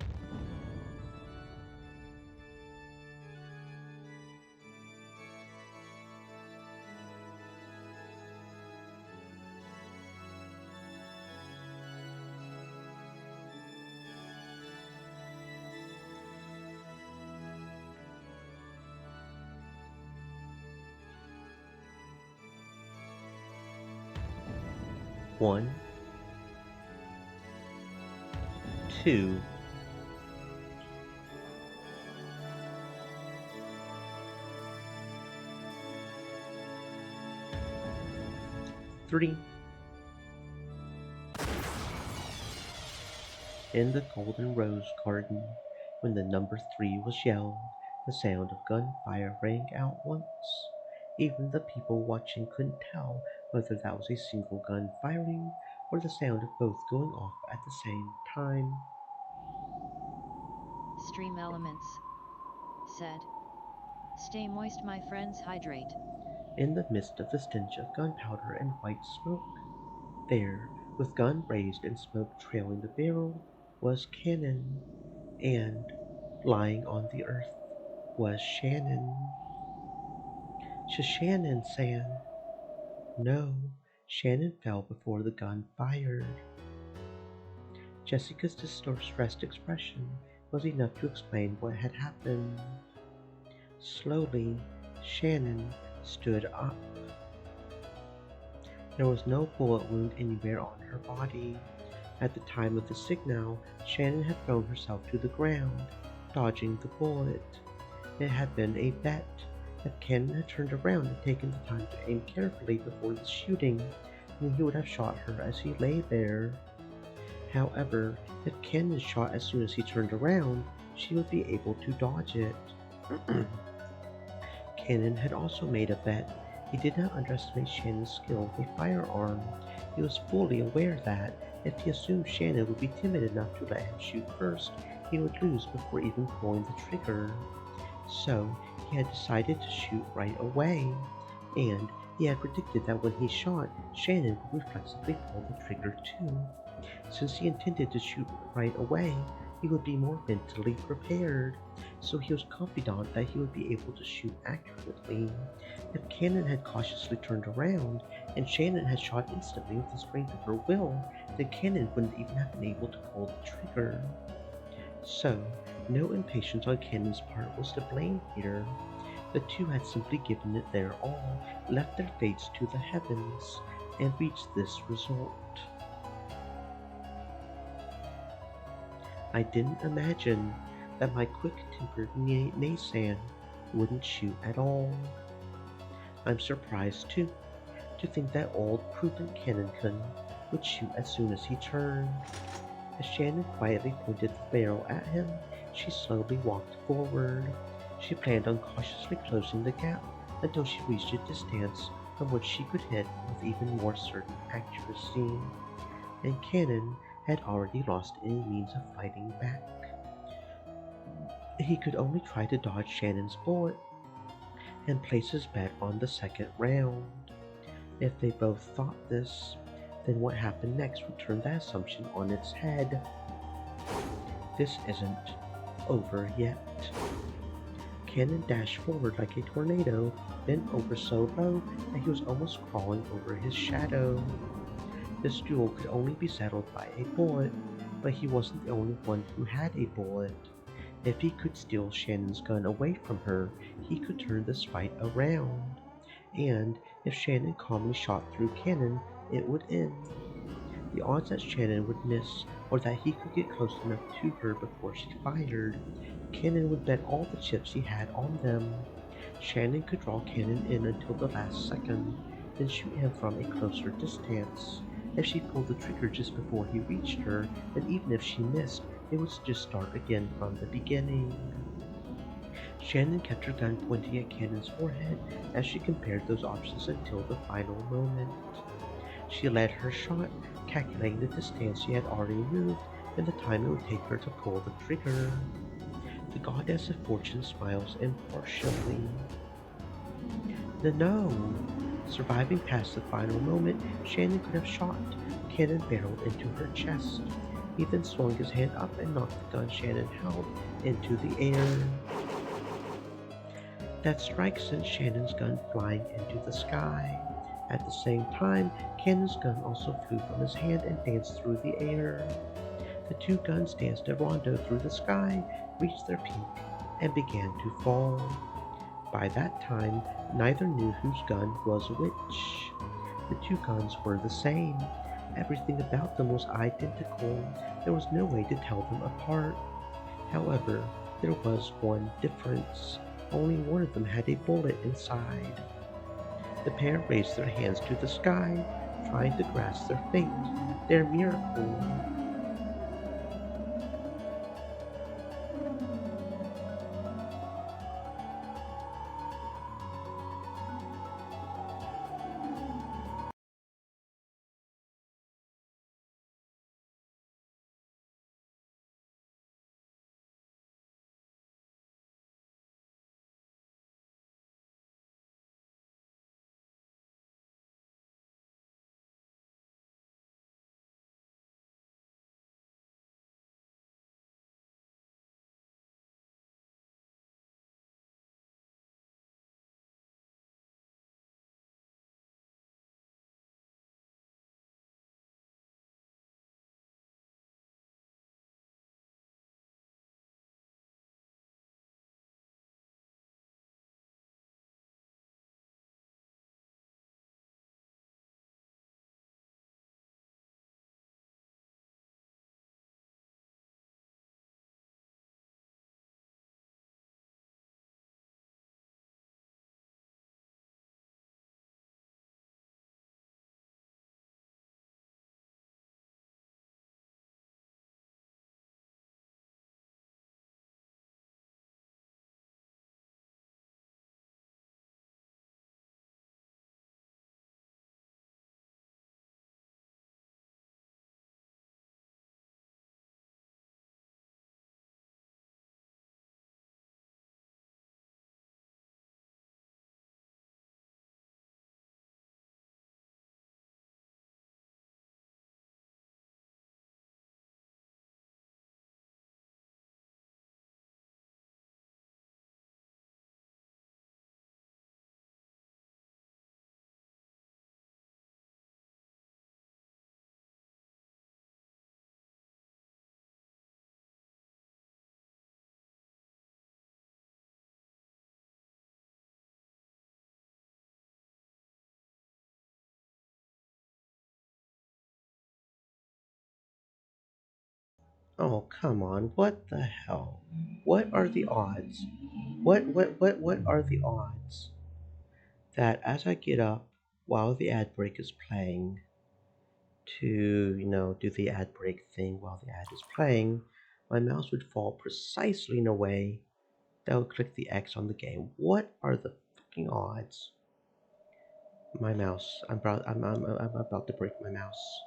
One, two, three. In the golden rose garden, when the number 3 was yelled, the sound of gunfire rang out once. Even the people watching couldn't tell whether that was a single gun firing or the sound of both going off at the same time. Stream Elements said. Stay moist, my friends, hydrate. In the midst of the stench of gunpowder and white smoke, there, with gun raised and smoke trailing the barrel, was Cannon, and, lying on the earth, was Shannon. Shannon, San. No, Shannon fell before the gun fired. Jessica's distressed expression was enough to explain what had happened. Slowly, Shannon stood up. There was no bullet wound anywhere on her body. At the time of the signal, Shannon had thrown herself to the ground, dodging the bullet. It had been a bet. If Cannon had turned around and taken the time to aim carefully before the shooting, then he would have shot her as he lay there. However, if Cannon shot as soon as he turned around, she would be able to dodge it. Cannon had also made a bet. He did not underestimate Shannon's skill with a firearm. He was fully aware that, if he assumed Shannon would be timid enough to let him shoot first, he would lose before even pulling the trigger. So, he had decided to shoot right away, and he had predicted that when he shot, Shannon would reflexively pull the trigger too. Since he intended to shoot right away, he would be more mentally prepared, so he was confident that he would be able to shoot accurately. If Cannon had cautiously turned around, and Shannon had shot instantly with the strength of her will, then Cannon wouldn't even have been able to pull the trigger. So, no impatience on Cannon's part was to blame here. The two had simply given it their all, left their fates to the heavens, and reached this result. I didn't imagine that my quick-tempered Nasan wouldn't shoot at all. I'm surprised too, to think that old prudent Cannoncon would shoot as soon as he turned. As Shannon quietly pointed the barrel at him, she slowly walked forward. She planned on cautiously closing the gap until she reached a distance from which she could hit with even more certain accuracy. And Cannon had already lost any means of fighting back. He could only try to dodge Shannon's bullet and place his bet on the second round. If they both thought this, then what happened next would turn that assumption on its head. This isn't over yet. Cannon dashed forward like a tornado, bent over so low that he was almost crawling over his shadow. This duel could only be settled by a bullet, but he wasn't the only one who had a bullet. If he could steal Shannon's gun away from her, he could turn this fight around. And if Shannon calmly shot through Cannon, it would end. The odds that Shannon would miss, or that he could get close enough to her before she fired, Cannon would bet all the chips he had on them. Shannon could draw Cannon in until the last second, then shoot him from a closer distance. If she pulled the trigger just before he reached her, and even if she missed, it would just start again from the beginning. Shannon kept her gun pointing at Cannon's forehead as she compared those options until the final moment. She led her shot, calculating the distance she had already moved and the time it would take her to pull the trigger. The goddess of fortune smiles impartially. No. Surviving past the final moment, Shannon could have shot. Cannon barreled into her chest. He then swung his hand up and knocked the gun Shannon held into the air. That strike sent Shannon's gun flying into the sky. At the same time, Cannon's gun also flew from his hand and danced through the air. The two guns danced a rondo through the sky, reached their peak, and began to fall. By that time, neither knew whose gun was which. The two guns were the same. Everything about them was identical. There was no way to tell them apart. However, there was one difference. Only one of them had a bullet inside. The pair raised their hands to the sky, trying to grasp their fate, their miracle. Oh, come on, what the hell? What are the odds? What are the odds that as I get up while the ad break is playing to, do the ad break thing while the ad is playing, my mouse would fall precisely in a way that would click the X on the game? What are the fucking odds? My mouse. I'm about to break my mouse.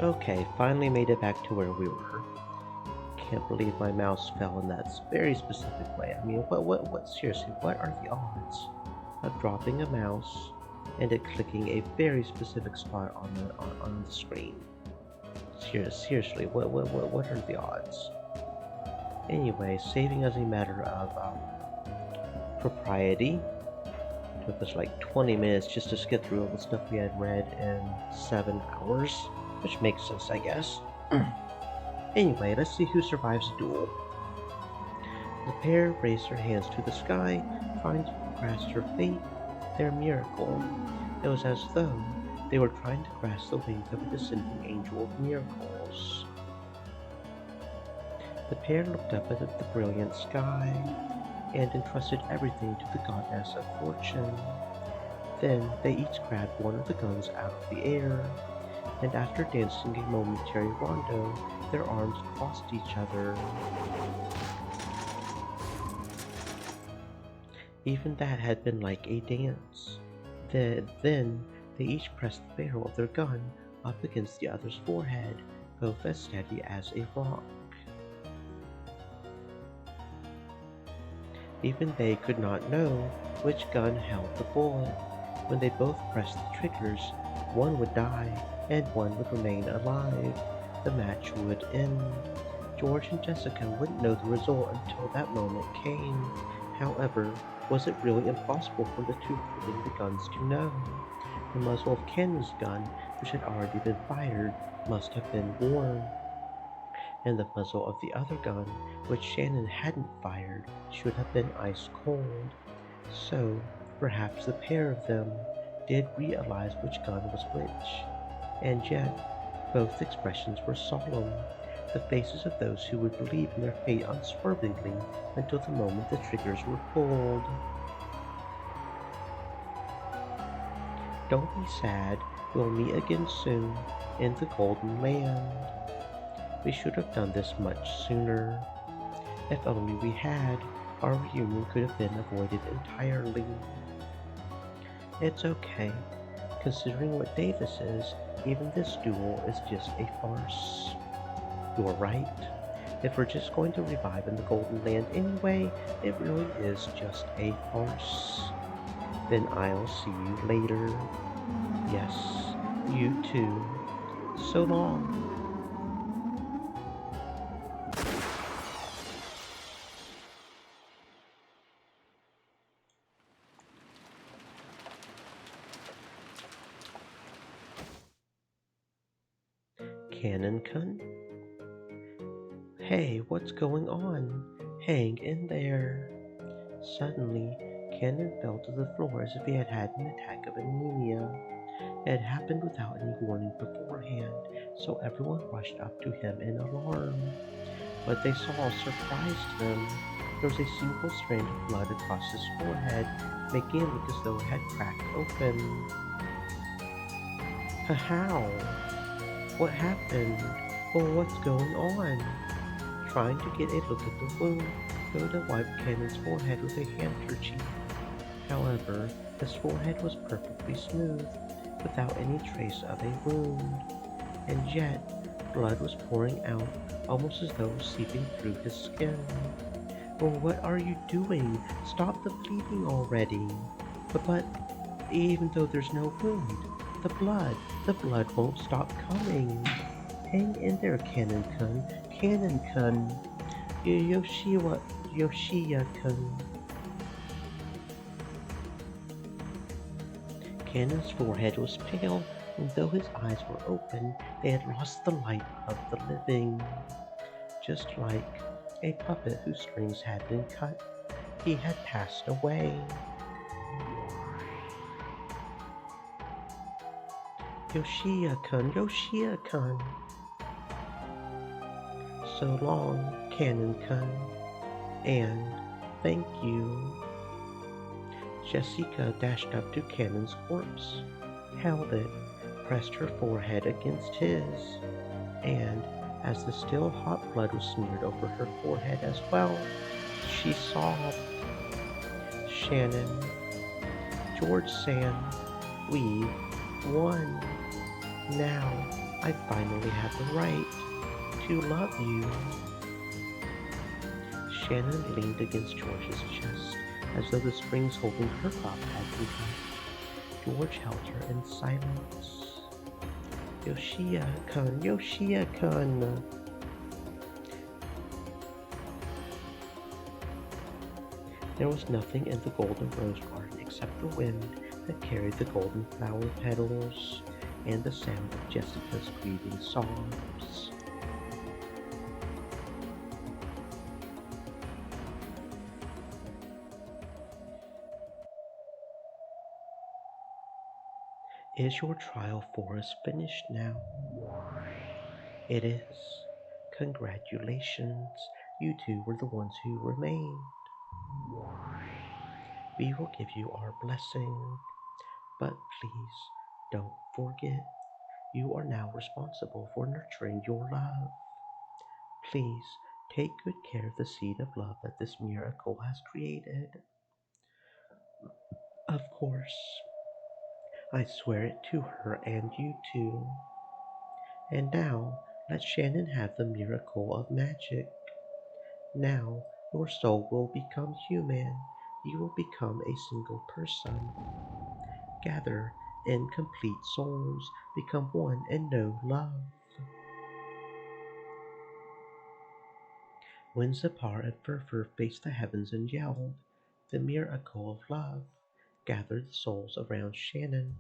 Okay, finally made it back to where we were. Can't believe my mouse fell in that very specific way. I mean, seriously, what are the odds of dropping a mouse and it clicking a very specific spot on the screen? Seriously, what are the odds? Anyway, saving as a matter of propriety, it took us like 20 minutes just to skip through all the stuff we had read in 7 hours, which makes sense, I guess. Anyway, let's see who survives the duel. The pair raised their hands to the sky, trying to grasp her fate, their miracle. It was as though they were trying to grasp the wings of a descending angel of miracles. The pair looked up at the brilliant sky and entrusted everything to the goddess of fortune. Then they each grabbed one of the guns out of the air, and after dancing a momentary rondo, their arms crossed each other. Even that had been like a dance. Then they each pressed the barrel of their gun up against the other's forehead, both as steady as a rock. Even they could not know which gun held the bullet. When they both pressed the triggers, one would die and one would remain alive. The match would end. George and Jessica wouldn't know the result until that moment came. However, was it really impossible for the two holding the guns to know? The muzzle of Cannon's gun, which had already been fired, must have been warm, and the muzzle of the other gun, which Shannon hadn't fired, should have been ice cold. So, perhaps the pair of them did realize which gun was which. And yet, both expressions were solemn, the faces of those who would believe in their fate unswervingly until the moment the triggers were pulled. Don't be sad, we'll meet again soon in the Golden Land. We should have done this much sooner. If only we had, our reunion could have been avoided entirely. It's okay. Considering what day this is, even this duel is just a farce. You're right. If we're just going to revive in the Golden Land anyway, it really is just a farce. Then I'll see you later. Yes, you too. So long. Cannon-kun? Hey, what's going on? Hang in there. Suddenly, Cannon fell to the floor as if he had had an attack of anemia. It had happened without any warning beforehand, so everyone rushed up to him in alarm. What they saw surprised them. There was a single strand of blood across his forehead, making it look as though it had cracked open. How? What happened? Or what's going on? Trying to get a look at the wound, Yoda wiped Cannon's forehead with a handkerchief. However, his forehead was perfectly smooth, without any trace of a wound. And yet, blood was pouring out, almost as though it was seeping through his skin. Oh, what are you doing? Stop the bleeding already. But even though there's no wound, the blood won't stop coming. Hang in there, Cannon-kun. Cannon-kun. Yoshiya-kun. Cannon's forehead was pale, and though his eyes were open, they had lost the light of the living. Just like a puppet whose strings had been cut, he had passed away. Yoshiya-kun, Yoshiya-kun. So long, Cannon-kun, and thank you. Jessica dashed up to Cannon's corpse, held it, pressed her forehead against his, and as the still hot blood was smeared over her forehead as well, she sobbed. Shannon, George-san, we won. Now, I finally have the right to love you. Shannon leaned against George's chest as though the springs holding her up had been cut. George held her in silence. Yoshia-kun, Yoshia-kun. There was nothing in the golden rose garden except the wind that carried the golden flower petals and the sound of Jessica's grieving sobs. Is your trial for us finished now? It is. Congratulations. You two were the ones who remained. We will give you our blessing, but please don't forget you are now responsible for nurturing your love. Please take good care of the seed of love that this miracle has created. Of course, I swear it to her and you too. And now let Shannon have the miracle of magic. Now your soul will become human. You will become a single person. Gather in complete souls, become one and know love. When Zipar and Furfur faced the heavens and yelled, the miracle of love gathered the souls around Shannon.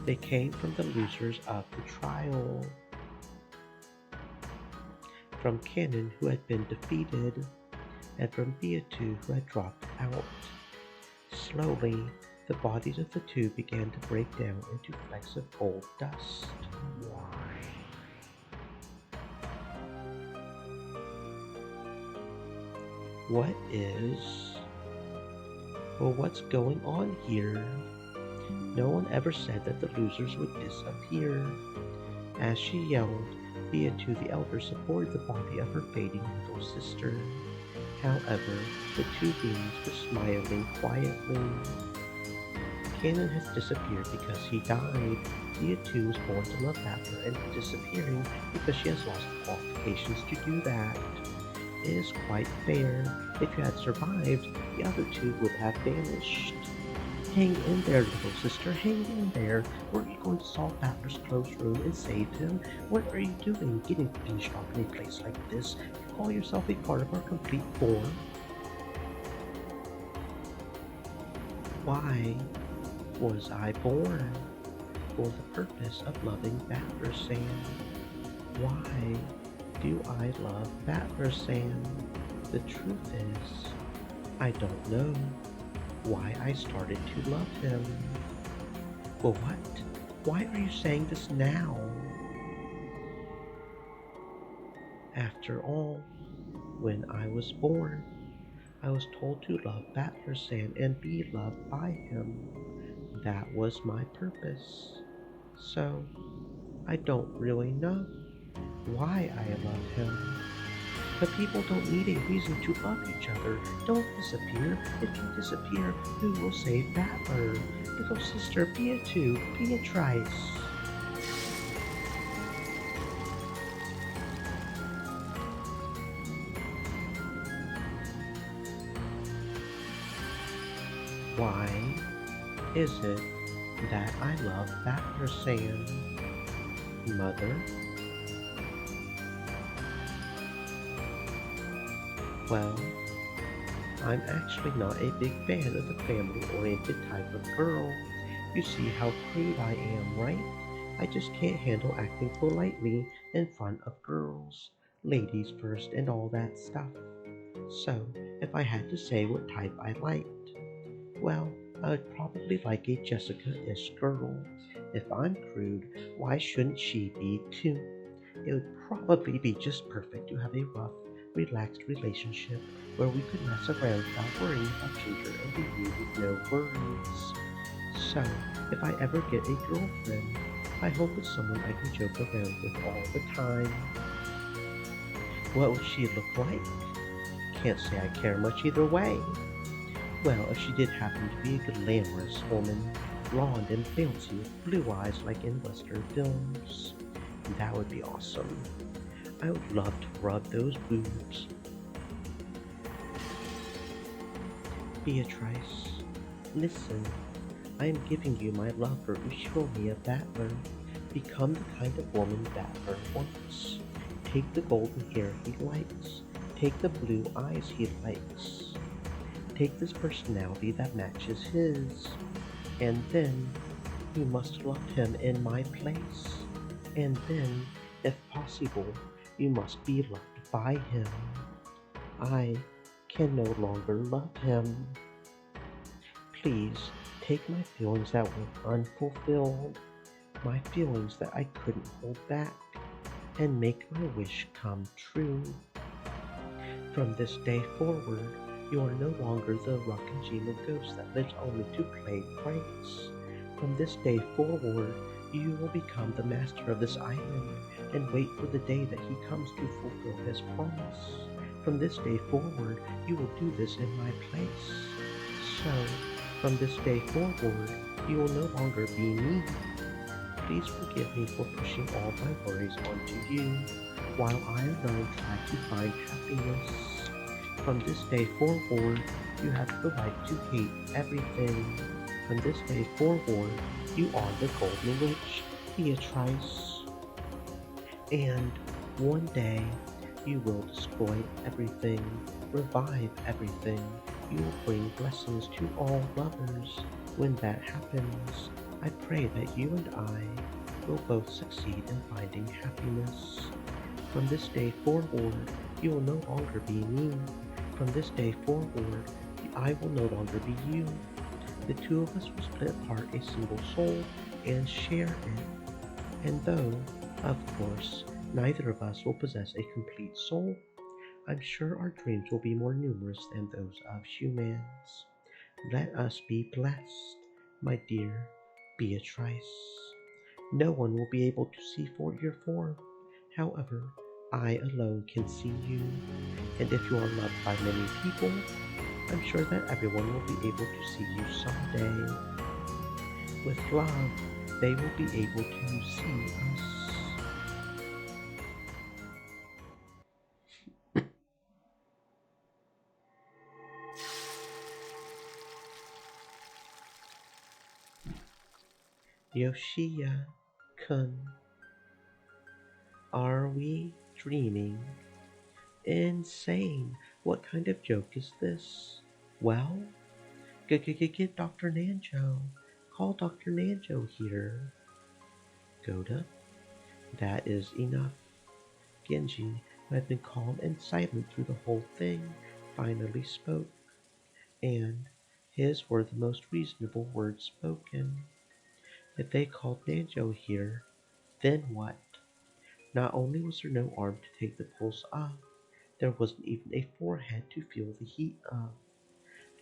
They came from the losers of the trial, from Cannon who had been defeated, and from Beatu who had dropped out. Slowly, the bodies of the two began to break down into flecks of gold dust. What is... Well, what's going on here? No one ever said that the losers would disappear. As she yelled, Beatu the elder supported the body of her fading little sister. However, the two beings were smiling quietly. Cannon has disappeared because he died. Beatu was born to love Battler and is disappearing because she has lost the qualifications to do that. It is quite fair. If you had survived, the other two would have vanished. Hang in there, little sister, hang in there. Weren't you going to solve Battler's closed room and save him? What are you doing, getting finished off in a place like this? You call yourself a part of our complete form? Why was I born? For the purpose of loving Battler Sand. Why do I love Battler Sand? The truth is, I don't know why I started to love him. Well, what? Why are you saying this now? After all, when I was born, I was told to love Battler Sand and be loved by him. That was my purpose. So, I don't really know why I love him. But people don't need a reason to love each other. Don't disappear. If you disappear, who will save Battler? Little sister, Beatrice. Why is it that I love Battler Sand? Mother? Well, I'm actually not a big fan of the family-oriented type of girl. You see how crude I am, right? I just can't handle acting politely in front of girls, ladies first and all that stuff. So, if I had to say what type I liked, well, I would probably like a Jessica-ish girl. If I'm crude, why shouldn't she be too? It would probably be just perfect to have a rough, relaxed relationship where we could mess around without worrying about Ginger and be you with no worries. So, if I ever get a girlfriend, I hope it's someone I can joke around with all the time. What would she look like? can't say I care much either way. Well, if she did happen to be a glamorous woman, blonde and fancy with blue eyes like in Western films, that would be awesome. I would love to rub those boobs. Beatrice, listen, I am giving you my love for Ushonia Battler. Become the kind of woman Battler wants. Take the golden hair he likes. Take the blue eyes he likes. Take this personality that matches his. And then you must love him in my place. And then, if possible, you must be loved by him. I can no longer love him. Please take my feelings that were unfulfilled, my feelings that I couldn't hold back, and make my wish come true. From this day forward, you are no longer the Rakajima ghost that lives only to play pranks. From this day forward, you will become the master of this island and wait for the day that he comes to fulfill his promise. From this day forward, you will do this in my place. So, from this day forward, you will no longer be me. Please forgive me for pushing all my worries onto you, while I alone try to find happiness. From this day forward, you have the right to hate everything. From this day forward, you are the Golden Witch, Beatrice. And one day, you will destroy everything, revive everything. You will bring blessings to all lovers. When that happens, I pray that you and I will both succeed in finding happiness. From this day forward, you will no longer be me. From this day forward, I will no longer be you. The two of us will split apart a single soul and share it. And though, of course, neither of us will possess a complete soul, I'm sure our dreams will be more numerous than those of humans. Let us be blessed, my dear Beatrice. No one will be able to see your form. However, I alone can see you, and if you are loved by many people, I'm sure that everyone will be able to see you someday. With love, they will be able to see us. Yoshia-kun, are we dreaming? Insane! What kind of joke is this? Well, get Dr. Nanjo. Call Dr. Nanjo here. Goda, that is enough. Genji, who had been calm and silent through the whole thing, finally spoke, and his were the most reasonable words spoken. If they called Nanjo here, then what? Not only was there no arm to take the pulse of, there wasn't even a forehead to feel the heat of.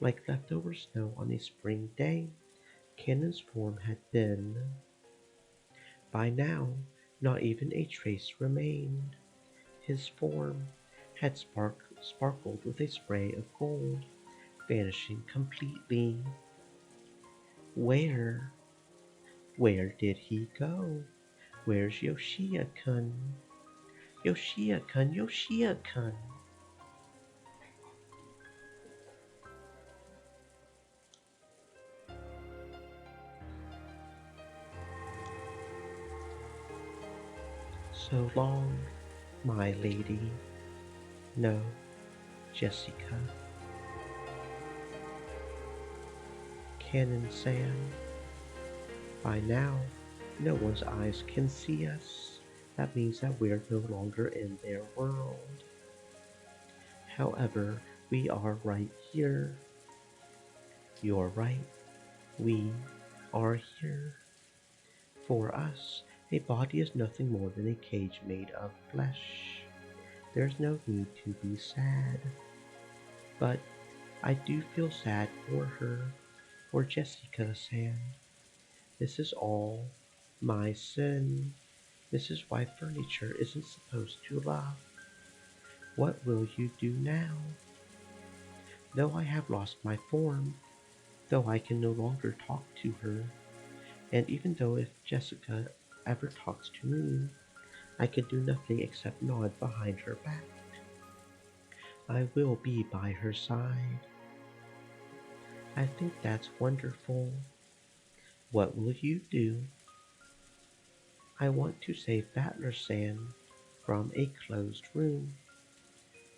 Like leftover snow on a spring day, Cannon's form had been. By now, not even a trace remained. His form had sparkled with a spray of gold, vanishing completely. Where? Where did he go? Where's Yoshia-kun? Yoshia-kun, Yoshia-kun! So long, my lady. No, Jessica. Cannon-san. By now, no one's eyes can see us. That means that we're no longer in their world. However, we are right here. You're right. We are here. For us, a body is nothing more than a cage made of flesh. There's no need to be sad. But I do feel sad for her, for Jessica-san. This is all my sin. This is why furniture isn't supposed to love. What will you do now? Though I have lost my form, though I can no longer talk to her, and even though if Jessica ever talks to me, I can do nothing except nod behind her back. I will be by her side. I think that's wonderful. What will you do? I want to save Battler Sam from a closed room.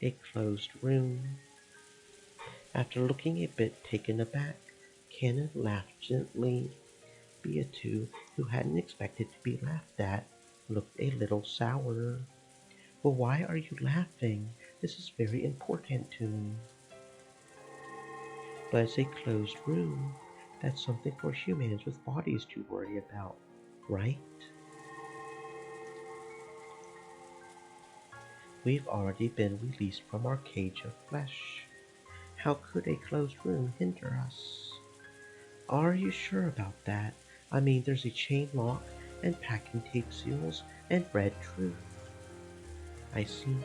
A closed room. After looking a bit taken aback, Cannon laughed gently. Beatrice, who hadn't expected to be laughed at, looked a little sour. Well, why are you laughing? This is very important to me. But it's a closed room. That's something for humans with bodies to worry about, right? We've already been released from our cage of flesh. How could a closed room hinder us? Are you sure about that? I mean, there's a chain lock and packing tape seals and red truth. I see.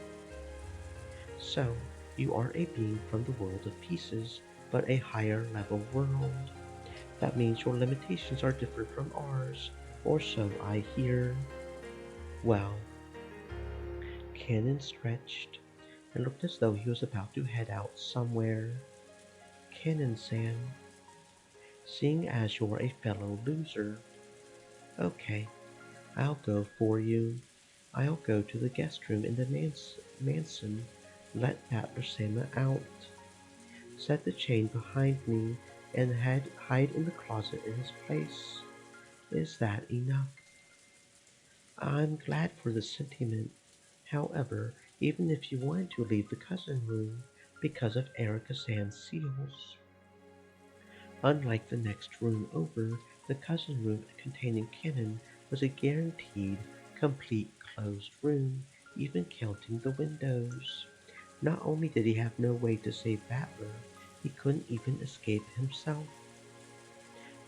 So, you are a being from the world of pieces, but a higher level world. That means your limitations are different from ours, or so I hear. Well, Cannon stretched and looked as though he was about to head out somewhere. Cannon-san, seeing as you're a fellow loser, okay, I'll go for you. I'll go to the guest room in the mansion. Let Battler Sama out. Set the chain behind me and hide in the closet in his place. Is that enough? I'm glad for the sentiment. However, even if you wanted to leave the cousin room because of Erica-san's seals. Unlike the next room over, the cousin room containing Cannon was a guaranteed, complete closed room, even counting the windows. Not only did he have no way to save Battler, he couldn't even escape himself.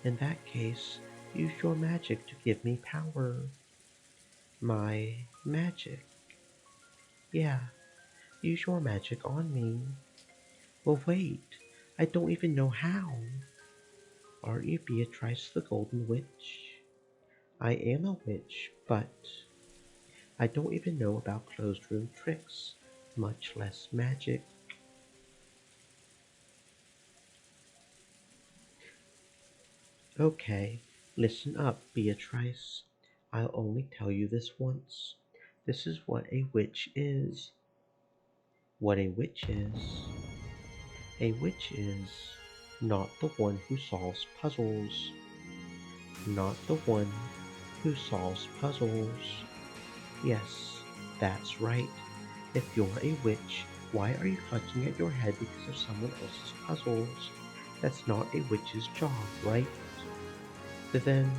In that case, use your magic to give me power. My magic? Yeah, use your magic on me. Well, wait, I don't even know how. Are you Beatrice the Golden Witch? I am a witch, but I don't even know about closed room tricks, much less magic. Okay, listen up, Beatrice. I'll only tell you this once. This is what a witch is. What a witch is. A witch is not the one who solves puzzles. Not the one who solves puzzles. Yes, that's right. If you're a witch, why are you clutching at your head because of someone else's puzzles? That's not a witch's job, right? But then,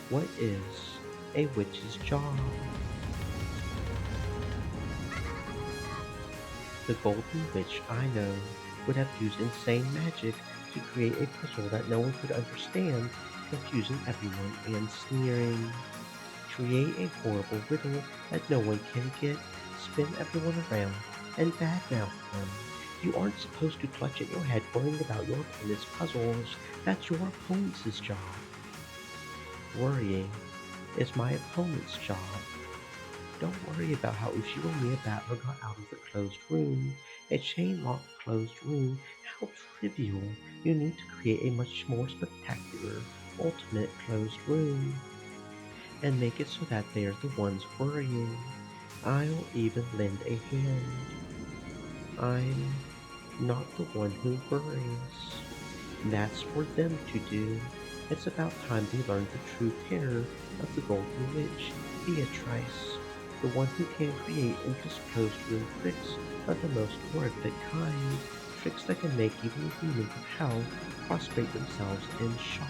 what is a witch's job? The Golden Witch I know would have used insane magic to create a puzzle that no one could understand, confusing everyone and sneering. Create a horrible riddle that no one can get, spin everyone around, and badmouth them. You aren't supposed to clutch at your head worrying about your opponent's puzzles. That's your opponent's job. Worrying is my opponent's job. Don't worry about how Ushiro Miyabatler got out of the closed room. A chain-locked closed room? How trivial. You need to create a much more spectacular, ultimate closed room. And make it so that they're the ones worrying. I'll even lend a hand. I'm not the one who worries. That's for them to do. It's about time they learned the true terror of the Golden Witch, Beatrice, the one who can create and just closed room tricks of the most horrific kind, tricks that can make even the demons of hell prostrate themselves in shock.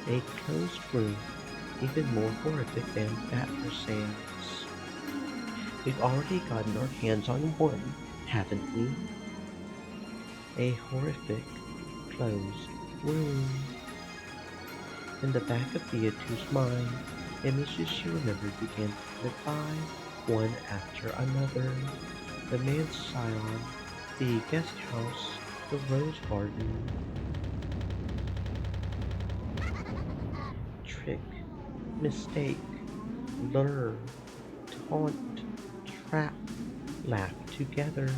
A closed room, even more horrific than Battler Sands. We've already gotten our hands on one, haven't we? A horrific, closed room. In the back of Beatu's mind, images she remembered began to flip by, one after another. The man's scion, The guest house, the rose garden, trick, mistake, lure, taunt, trap, laugh together.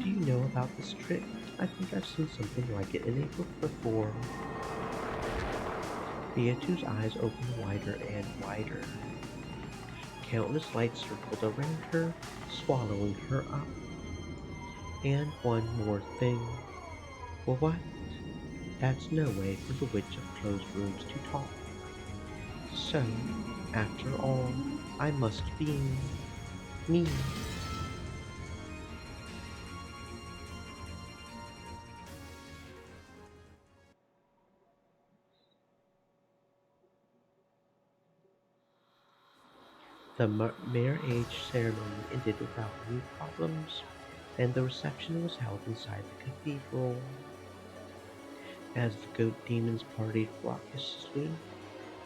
Do you know about this trick? I think I've seen something like it in a book before. Beatu's eyes opened wider and wider. Countless lights circled around her, swallowing her up. And one more thing. Well, what? That's no way for the Witch of Closed Rooms to talk. So, after all, I must be me. The marriage ceremony ended without any problems, and the reception was held inside the cathedral. As the goat demons partied raucously,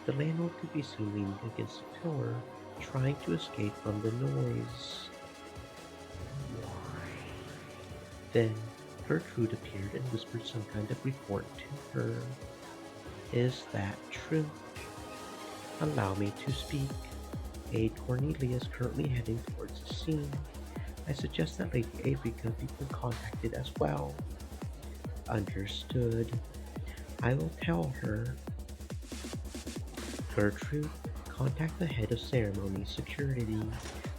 the landlord could be seen leaning against a pillar, trying to escape from the noise. Then Gertrude appeared and whispered some kind of report to her. Is that true? Allow me to speak. A Cornelia is currently heading towards the scene. I suggest that Lady Avrika be contacted as well. Understood. I will tell her. Gertrude, contact the head of ceremony security.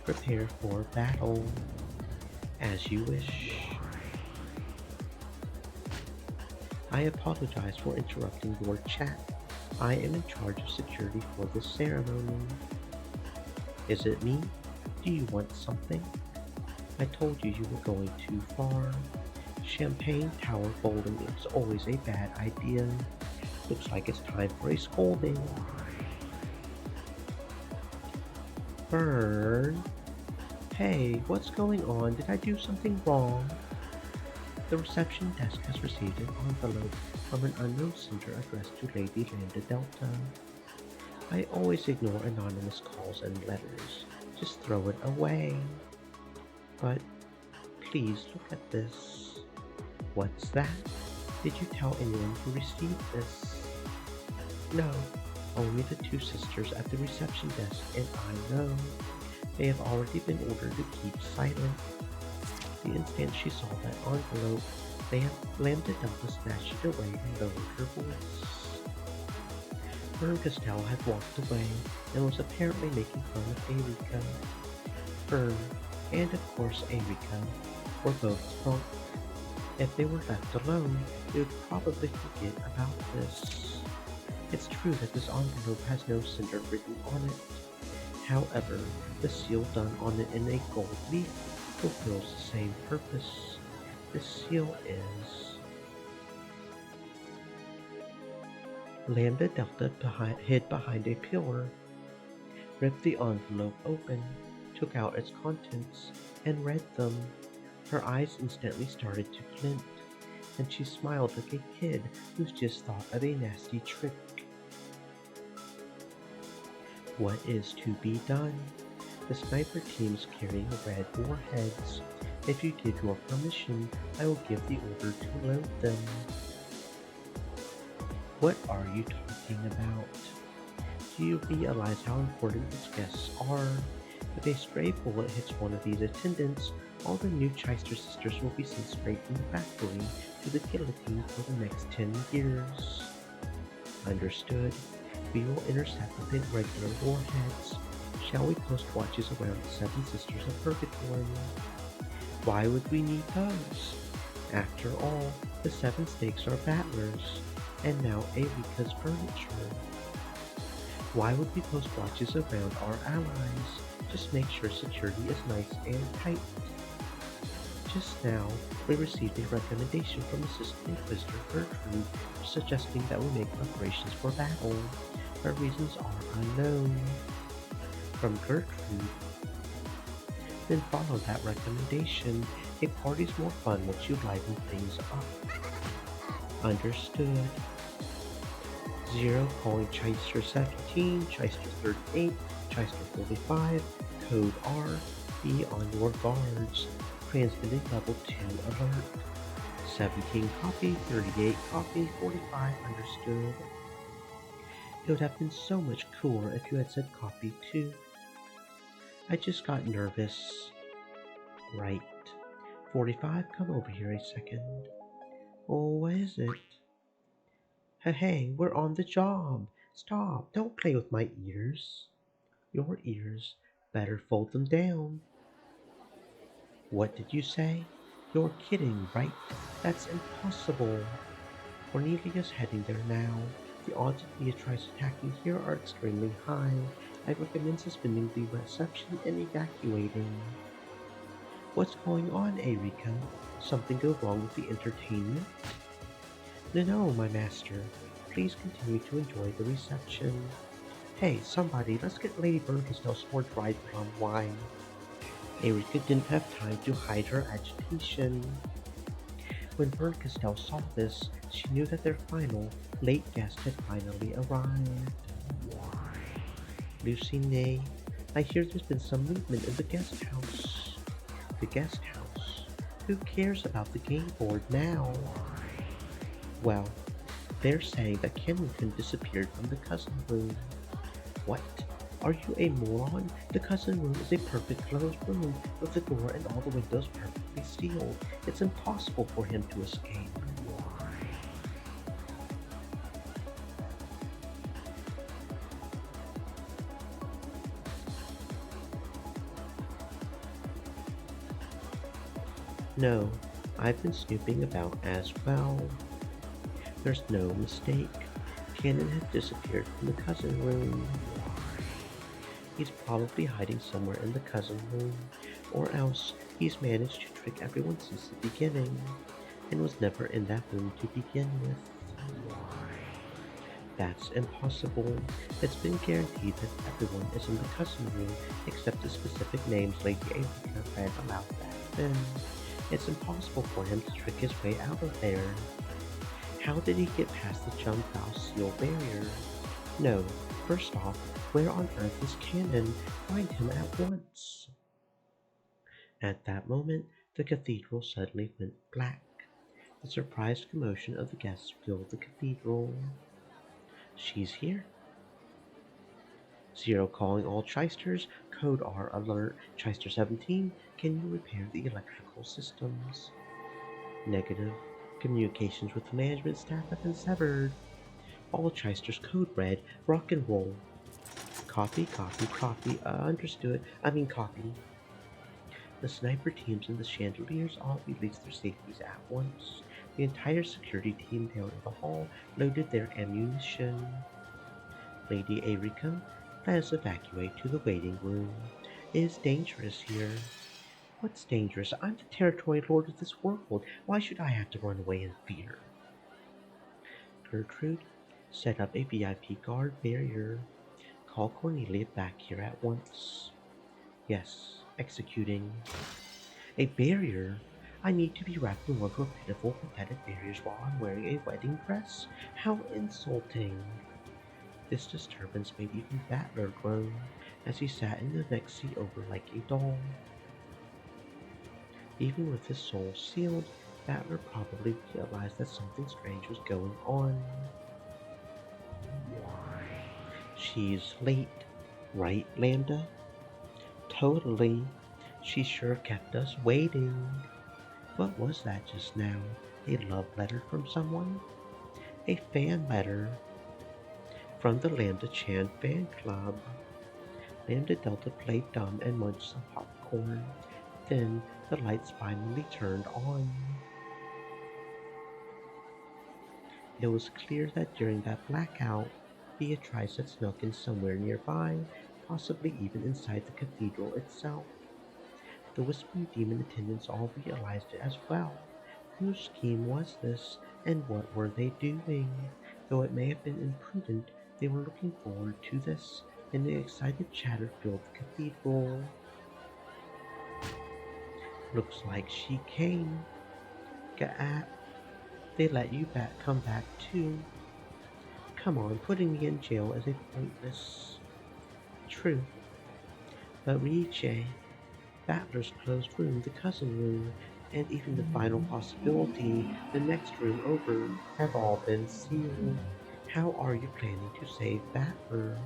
Prepare for battle. As you wish. I apologize for interrupting your chat. I am in charge of security for this ceremony. Is it me? Do you want something? I told you you were going too far. Champagne Tower bowling is always a bad idea. Looks like it's time for a scolding. Burn? Hey, what's going on? Did I do something wrong? The reception desk has received an envelope from an unknown sender addressed to Lady Lambda Delta. I always ignore anonymous calls and letters. Just throw it away. But please look at this. What's that? Did you tell anyone who received this? No, only the two sisters at the reception desk, and I know. They have already been ordered to keep silent. The instant she saw that envelope, Lambda Delta snatched it away and lowered her voice. Fern Castell had walked away and was apparently making fun of Erika. Fern, and of course Erika, were both drunk. If they were left alone, they would probably forget about this. It's true that this envelope has no sender written on it. However, the seal done on it in a gold leaf fulfills the same purpose. The seal is... Lambda Delta hid behind a pillar, ripped the envelope open, took out its contents, and read them. Her eyes instantly started to glint, and she smiled like a kid who's just thought of a nasty trick. What is to be done? The sniper team's carrying red warheads. If you give your permission, I will give the order to load them. What are you talking about? Do you realize how important these guests are? If a stray bullet hits one of these attendants, all the new Chester sisters will be sent straight from the factory to the guillotine for the next 10 years. Understood. We will intercept with regular warheads. Shall we post watches around the Seven Sisters of Purgatory? Why would we need those? After all, the Seven Snakes are battlers, and now Erika's furniture. Why would we post watches around our allies? Just make sure security is nice and tight. Just now, we received a recommendation from Assistant Inquisitor Gertrude suggesting that we make preparations for battle. Her reasons are unknown. From Gertrude. Then follow that recommendation. A party's more fun once you liven things up. Understood. 0 calling Chester 17, Chester 38, Chester 45, code R, be on your guards. transmitting level 2 alert. 17 copy, 38 copy, 45 understood. It would have been so much cooler if you had said copy too. I just got nervous. Right. 45, come over here a second. Oh, what is it? Hey, we're on the job. Stop, don't play with my ears. Your ears, better fold them down. What did you say? You're kidding, right? That's impossible. Cornelia's heading there now. The odds of Beatrice attacking here are extremely high. I recommend suspending the reception and evacuating. What's going on, Erika? Something go wrong with the entertainment? No, my master. Please continue to enjoy the reception. Hey, somebody, let's get Lady Burgess more dried plum wine. Erika didn't have time to hide her agitation. When Burkestel saw this, she knew that their final, late guest had finally arrived. Lucine, I hear there's been some movement in the guest house. The guest house? Who cares about the game board now? Well, they're saying that Kennington disappeared from the cousin room. What? Are you a moron? The cousin room is a perfect closed room with the door and all the windows perfectly sealed. It's impossible for him to escape. No, I've been snooping about as well. There's no mistake. Cannon had disappeared from the cousin room. He's probably hiding somewhere in the cousin room, or else he's managed to trick everyone since the beginning, and was never in that room to begin with. That's impossible. It's been guaranteed that everyone is in the cousin room except the specific names Lady Aelita read aloud back then. It's impossible for him to trick his way out of there. How did he get past the Jungfrau seal barrier? No, first off, where on earth is Cannon? Find him at once. At that moment, the cathedral suddenly went black. The surprised commotion of the guests filled the cathedral. She's here. Zero calling all Chysters. Code R alert. Chyster 17, can you repair the electrical systems? Negative. Communications with the management staff have been severed. All Chysters code red. Rock and roll. Copy, copy, copy. Understood. Copy. The sniper teams and the chandeliers all released their safeties at once. The entire security team down in the hall loaded their ammunition. Lady Erika, let us evacuate to the waiting room. It is dangerous here. What's dangerous? I'm the territory lord of this world. Why should I have to run away in fear? Gertrude, set up a VIP guard barrier. Call Cornelia back here at once. Yes, executing. A barrier? I need to be wrapped in one of your pitiful, pathetic barriers while I'm wearing a wedding dress? How insulting! This disturbance made even Battler groan, as he sat in the next seat over like a doll. Even with his soul sealed, Battler probably realized that something strange was going on. She's late, right, Lambda? Totally. She sure kept us waiting. What was that just now? A love letter from someone? A fan letter. From the Lambda Chan fan club. Lambda Delta played dumb and munched some popcorn. Then the lights finally turned on. It was clear that during that blackout, Beatrice had snuck in somewhere nearby, possibly even inside the cathedral itself. The Whispering Demon attendants all realized it as well. Whose scheme was this, and what were they doing? Though it may have been imprudent, they were looking forward to this, and the excited chatter filled the cathedral. Looks like she came. Ga'at. They let you come back too. Come on, putting me in jail is a pointless truth. But Riche, Battler's closed room, the cousin room, and even the final possibility, the next room over, have all been sealed. How are you planning to save Battler?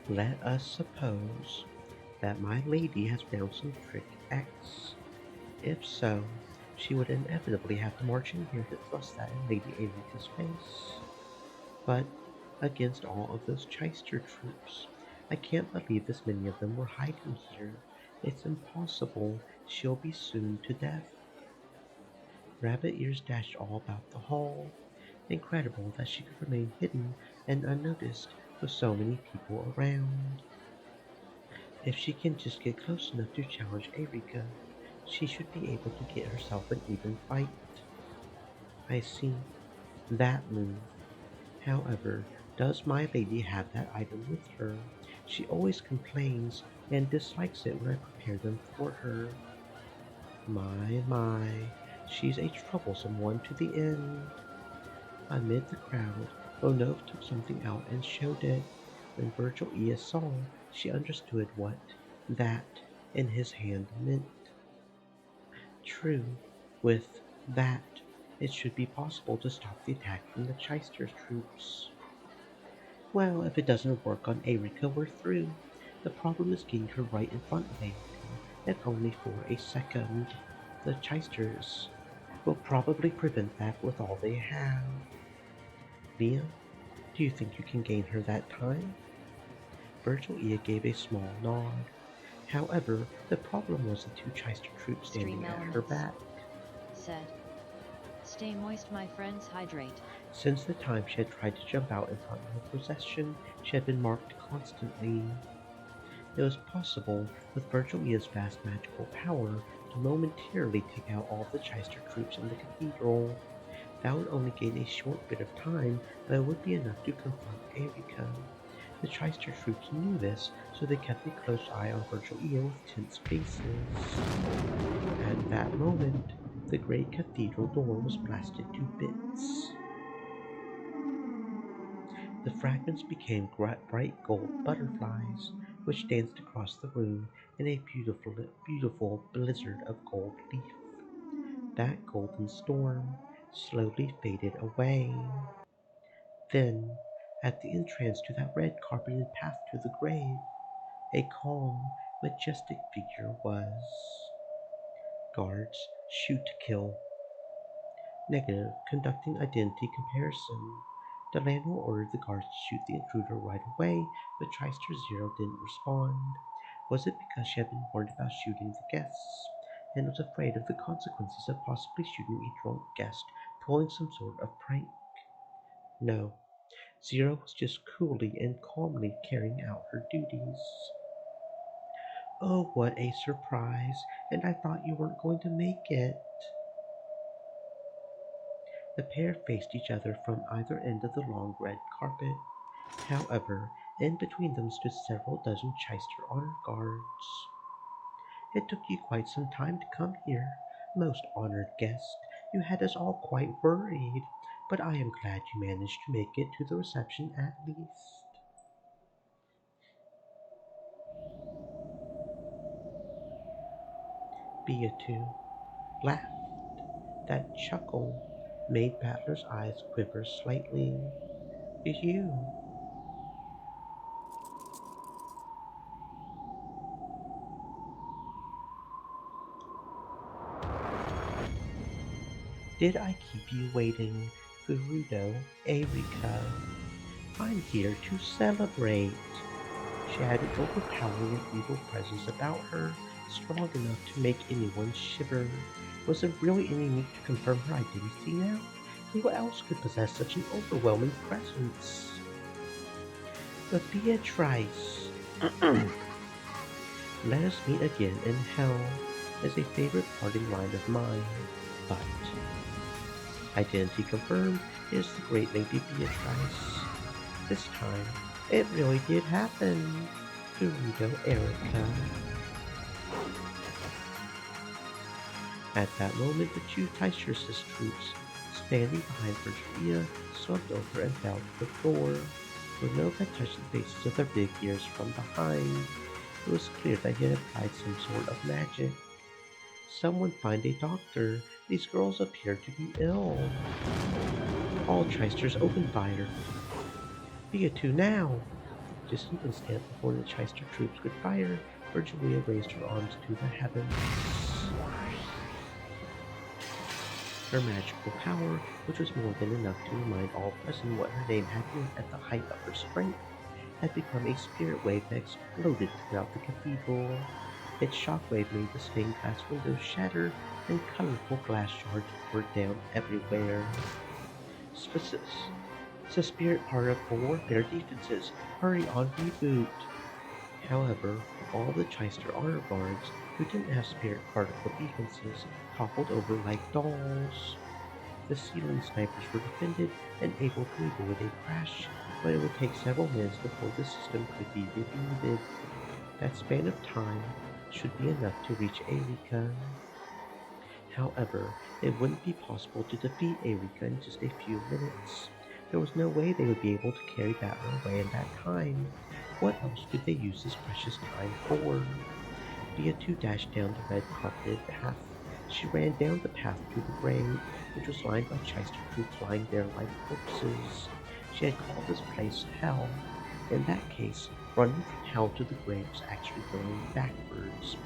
Let us suppose that my lady has found some trick X. If so, she would inevitably have to march in here to thrust that in Lady Erika's face. But against all of those Chester troops, I can't believe this many of them were hiding here. It's impossible. She'll be soon to death. Rabbit ears dashed all about the hall. Incredible that she could remain hidden and unnoticed with so many people around. If she can just get close enough to challenge Erika, she should be able to get herself an even fight. I see. That move. However, does my lady have that item with her? She always complains and dislikes it when I prepare them for her. My, she's a troublesome one to the end. Amid the crowd, Bonov took something out and showed it. When Virgil Ea saw, she understood what that in his hand meant. True, with that, it should be possible to stop the attack from the Cheister's troops. Well, if it doesn't work on Erika, we're through. The problem is getting her right in front of Erika, if only for a second. The Cheisters will probably prevent that with all they have. Leah, do you think you can gain her that time? Virgil Ea gave a small nod. However, the problem was the two Cheister troops Stream standing at her elements. back. Said. Stay moist, my friends, hydrate. Since the time she had tried to jump out in front of the procession, she had been marked constantly. It was possible, with Virgil Ea's vast magical power, to momentarily take out all of the Cheister troops in the cathedral. That would only gain a short bit of time, but it would be enough to confront Erika. The Cheister troops knew this, so they kept a close eye on Virgil Ea with tense faces. At that moment, the great cathedral door was blasted to bits. The fragments became bright gold butterflies, which danced across the room in a beautiful blizzard of gold leaf. That golden storm slowly faded away. Then, at the entrance to that red carpeted path to the grave, a calm, majestic figure was. Guards, shoot to kill. Negative, conducting identity comparison. Delano ordered the guards to shoot the intruder right away, but Treister Zero didn't respond. Was it because she had been warned about shooting the guests, and was afraid of the consequences of possibly shooting a drunk guest pulling some sort of prank? No, Zero was just coolly and calmly carrying out her duties. Oh, what a surprise, and I thought you weren't going to make it. The pair faced each other from either end of the long red carpet. However, in between them stood several dozen Cheister honor guards. It took you quite some time to come here, most honored guest. You had us all quite worried, but I am glad you managed to make it to the reception at least. Beatu laughed. That chuckle made Battler's eyes quiver slightly. You, did I keep you waiting, Furudo, Erika? I'm here to celebrate. She had an overpowering and evil presence about her, strong enough to make anyone shiver. Was it really any need to confirm her identity now? Who else could possess such an overwhelming presence? But Beatrice, let us meet again in hell. is a favorite parting line of mine, but identity confirmed is the great Lady Beatrice. This time, it really did happen. Dorito Erica. At that moment, the two Teicher's troops, standing behind Virginia, swept over and fell to the floor. Renault had touched the faces of their big ears from behind. It was clear that he had applied some sort of magic. Someone find a doctor. These girls appear to be ill. All Chysters opened fire. Be a two now! Just an instant before the Chyster troops could fire, Virgilia raised her arms to the heavens. Her magical power, which was more than enough to remind all present what her name had been at the height of her strength, had become a spirit wave that exploded throughout the cathedral. Its shockwave made the stained glass windows shatter and colorful glass shards poured down everywhere. The spirit part of warfare defenses. Hurry on reboot. However, all the Chyster honor guards, who didn't have spirit particle defenses, toppled over like dolls. The ceiling snipers were defended and able to avoid a crash, but it would take several minutes before the system could be rebooted. That span of time should be enough to reach Eureka. However, it wouldn't be possible to defeat Eureka in just a few minutes. There was no way they would be able to carry Batman away in that time. What else could they use this precious time for? Beatrice dashed down the red carpeted path. She ran down the path to the grave, which was lined by Chyster troops lying there like corpses. She had called this place Hell. In that case, running from hell to the grave was actually going backwards.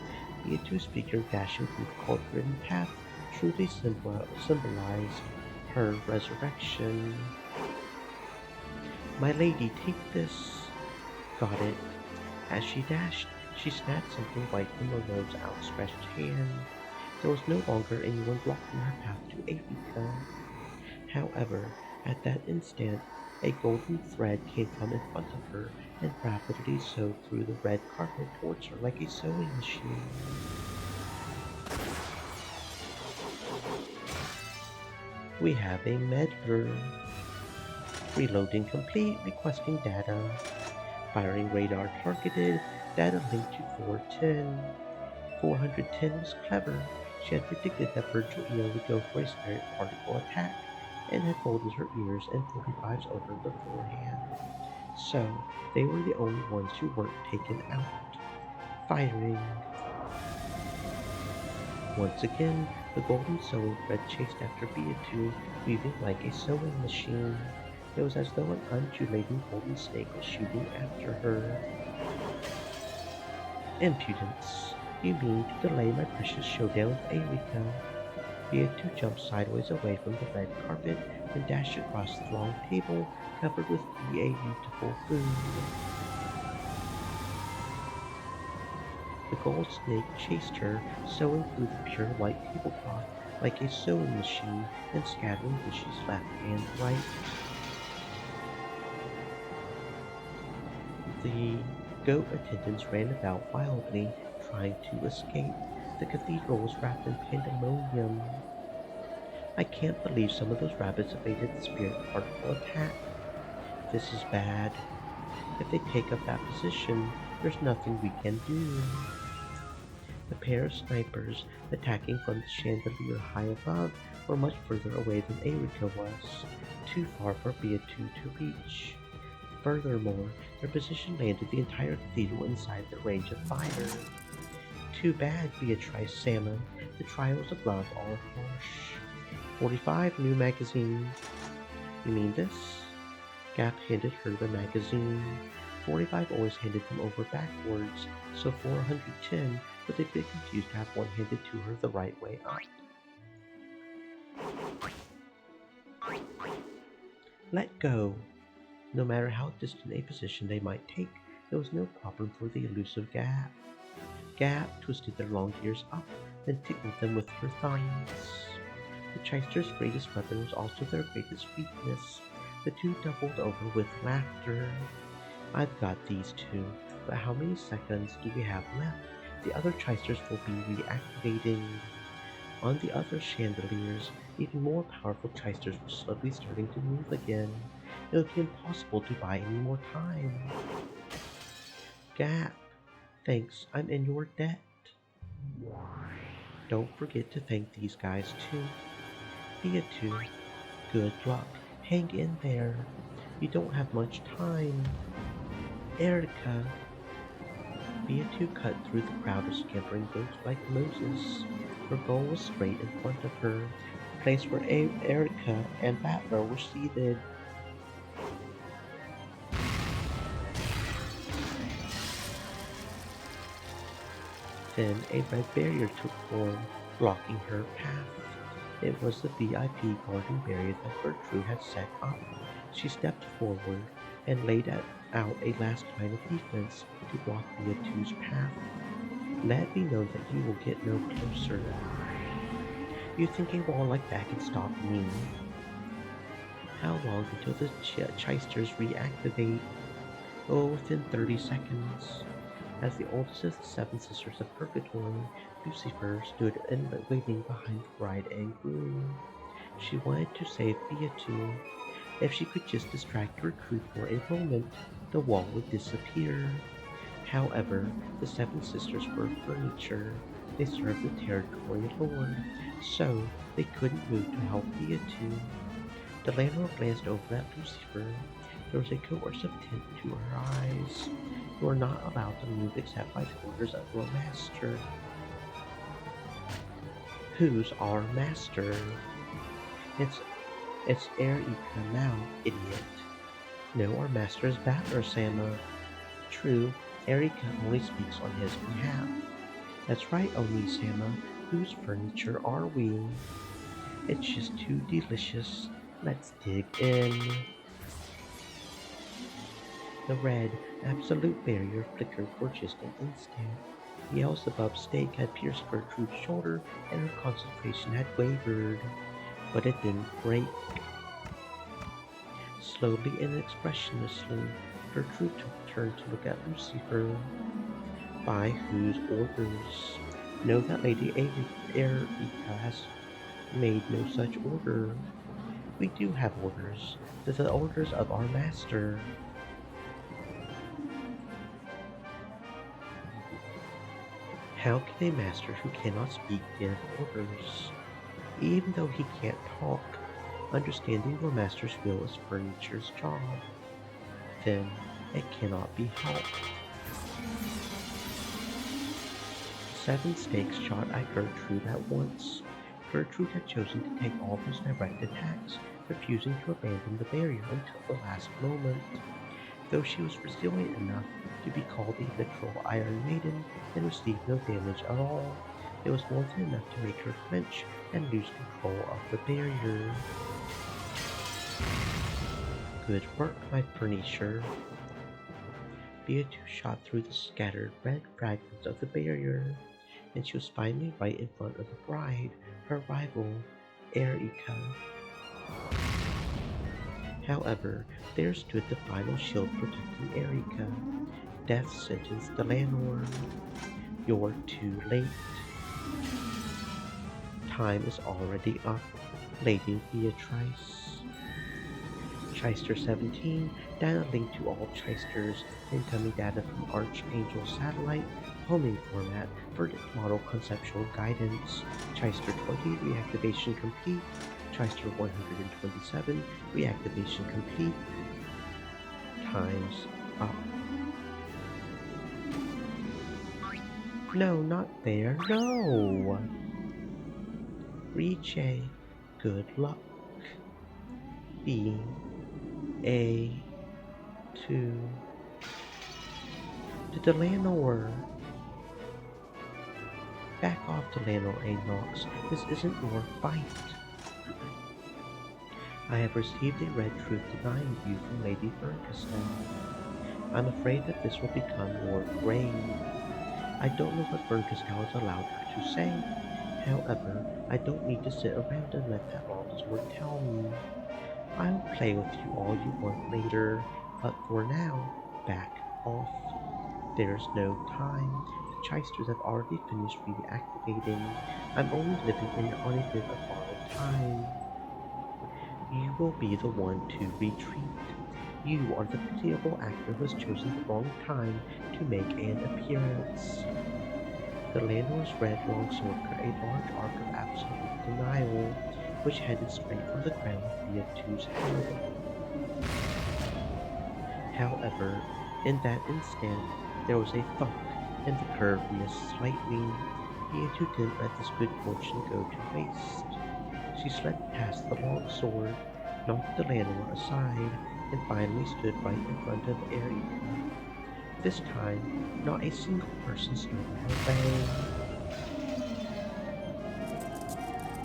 Beatrice's figure dashing through the cold-ridden path truly symbolized her resurrection. My lady, take this. Got it. As she dashed, she snatched something white from Renault's outstretched hand. There was no longer anyone blocking her path to Eureka. However, at that instant, a golden thread came from in front of her and rapidly sewed through the red carpet towards her like a sewing machine. We have a Medver. Reloading complete, requesting data. Firing radar targeted, data linked to 410. 410 was clever. She had predicted that Virgilia would go for a spirit particle attack, and had folded her ears and 45s over beforehand. So, they were the only ones who weren't taken out. Firing. Once again, the golden sewing thread chased after Beatrice, weaving like a sewing machine. It was as though an undulating golden snake was shooting after her. Impudence. You mean to delay my precious showdown with Eureka? Beatrice jumped sideways away from the red carpet and dashed across the long table covered with beautiful food. The gold snake chased her, sewing through the pure white tablecloth like a sewing machine and scattering dishes left and right. The goat attendants ran about wildly, trying to escape. The cathedral was wrapped in pandemonium. I can't believe some of those rabbits evaded the spirit particle attack. This is bad. If they take up that position, there's nothing we can do. The pair of snipers attacking from the chandelier high above were much further away than Eureka was, too far for Beatrice to reach. Furthermore, their position landed the entire cathedral inside the range of fire. Too bad, Beatrice Salmon. The trials above are harsh. 45 new magazine. You mean this? Gap handed her the magazine. 45 always handed them over backwards, so 410 was a bit confused to have one handed to her the right way up. Let go. No matter how distant a position they might take, there was no problem for the elusive Gap. Gap twisted their long ears up, then tickled them with her thumbs. The Chyster's greatest weapon was also their greatest weakness. The two doubled over with laughter. I've got these two, but how many seconds do we have left? The other chysters will be reactivating. On the other chandeliers, even more powerful chysters were slowly starting to move again. It would be impossible to buy any more time. Gap. Thanks, I'm in your debt. Don't forget to thank these guys too. Beatu, good luck. Hang in there. You don't have much time. Erica. Beatu cut through the crowd of scampering goats like Moses. Her goal was straight in front of her, the place where Erica and Battler were seated. Then a red barrier took form, blocking her path. It was the VIP garden barrier that Gertrude had set up. She stepped forward and laid out a last line of defense to block Beatu's path. Let me know that you will get no closer. You think a wall like that can stop me? How long until the chysters reactivate? Oh, within 30 seconds. As the oldest of the seven sisters of Purgatory, Lucifer stood waiting behind the bride and groom. She wanted to save Beatu. If she could just distract the recruit for a moment, the wall would disappear. However, the seven sisters were furniture. They served the territory lord, so they couldn't move to help Beatu. The landlord glanced over at Lucifer. There was a coercive tint to her eyes. You are not allowed to move except by the orders of your master. Who's our master? It's Erika now, idiot. No, our master is Battler Sama. True, Erika only speaks on his behalf. That's right, Oni Sama. Whose furniture are we? It's just too delicious. Let's dig in. The red, absolute barrier flickered for just an instant. Beelzebub's stake had pierced Gertrude's shoulder and her concentration had wavered. But it didn't break. Slowly and expressionlessly, Gertrude turned to look at Lucifer. By whose orders? Know that Lady Erika has made no such order. We do have orders. They're the orders of our master. How can a master who cannot speak give orders? Even though he can't talk, understanding your master's will is furniture's job. Then it cannot be helped. Seven stakes shot at Gertrude at once. Gertrude had chosen to take all those direct attacks, refusing to abandon the barrier until the last moment. Though she was resilient enough to be called a literal Iron Maiden and receive no damage at all, it was more than enough to make her flinch and lose control of the barrier. Good work, my furniture. Beatu shot through the scattered red fragments of the barrier, and she was finally right in front of the bride, her rival, Erika. However, there stood the final shield protecting Erika. Death sentence Delanor. You're too late. Time is already up, Lady Beatrice. Chyster 17, data linked to all Chysters, incoming data from Archangel Satellite, homing format, verdict model conceptual guidance. Chyster 20, reactivation complete. Chyster 127, reactivation complete. Time's up. No, not there, no! Reach A, good luck. B, A, 2. To Delanor. Back off, Delanor Anox. This isn't your fight. I have received a red truth denying you from Lady Ferguson. I'm afraid that this will become your grave. I don't know what Ferguson has allowed her to say. However, I don't need to sit around and let that longsword tell me. I'll play with you all you want later, but for now, back off. There's no time. chysters have already finished reactivating. I'm only living in on a bit of borrowed time. You will be the one to retreat. You are the pitiable actor who has chosen the wrong time to make an appearance. The landlord's red longsword cut a large arc of absolute denial, which headed straight for the ground via Two's head. However, in that instant, there was a thunk, and the curve missed slightly. Beatrice didn't let this good fortune go to waste. She slipped past the longsword, knocked the landlord aside, and finally stood right in front of Erika. This time, not a single person stood in her way.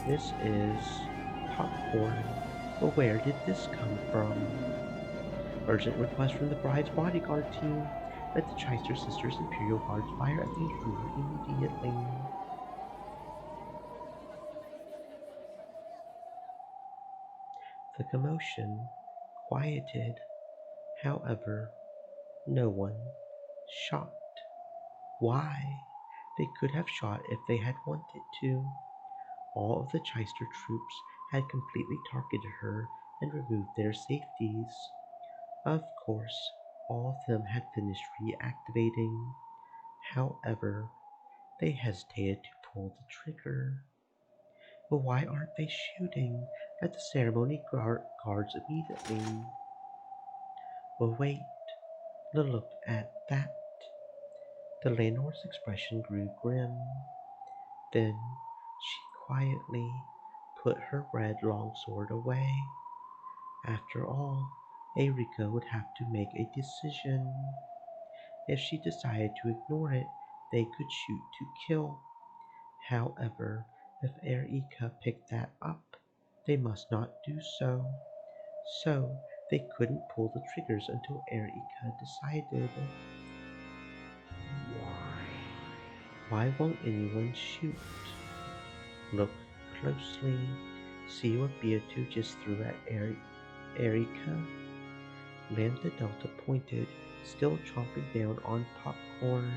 This is popcorn. But where did this come from? Urgent request from the bride's bodyguard team. Let the Chichester Sisters Imperial Guards fire at the intruder immediately. The commotion quieted. However, no one shot. Why? They could have shot if they had wanted to. All of the Chichester troops had completely targeted her and removed their safeties. Of course, all of them had finished reactivating. However, they hesitated to pull the trigger. But why aren't they shooting at the ceremony guards immediately? But wait, look at that. The landlord's expression grew grim. Then she quietly put her red longsword away. After all, Erika would have to make a decision. If she decided to ignore it, they could shoot to kill. However, if Erika picked that up, they must not do so. So they couldn't pull the triggers until Erika decided. Why won't anyone shoot? Look closely. See what Beatrice just threw at Erika? Lambda Delta pointed, still chomping down on popcorn.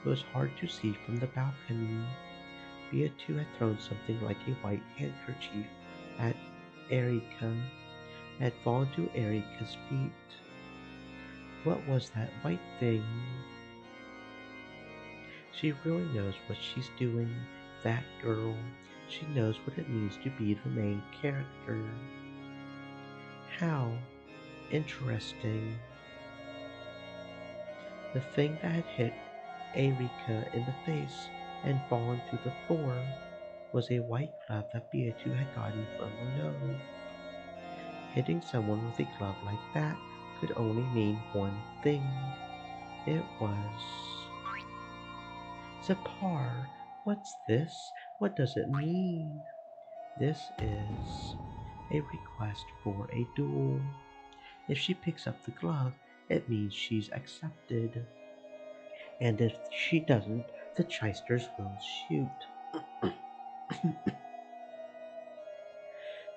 It was hard to see from the balcony. Beatrice had thrown something like a white handkerchief at Erika, had fallen to Erika's feet. What was that white thing? She really knows what she's doing, that girl. She knows what it means to be the main character. How interesting. The thing that had hit Erika in the face and fallen to the floor was a white glove that Beatrice had gotten from Renault. Hitting someone with a glove like that could only mean one thing. It was... Zapar, what's this? What does it mean? This is a request for a duel. If she picks up the glove, it means she's accepted. And if she doesn't, the Chysters will shoot.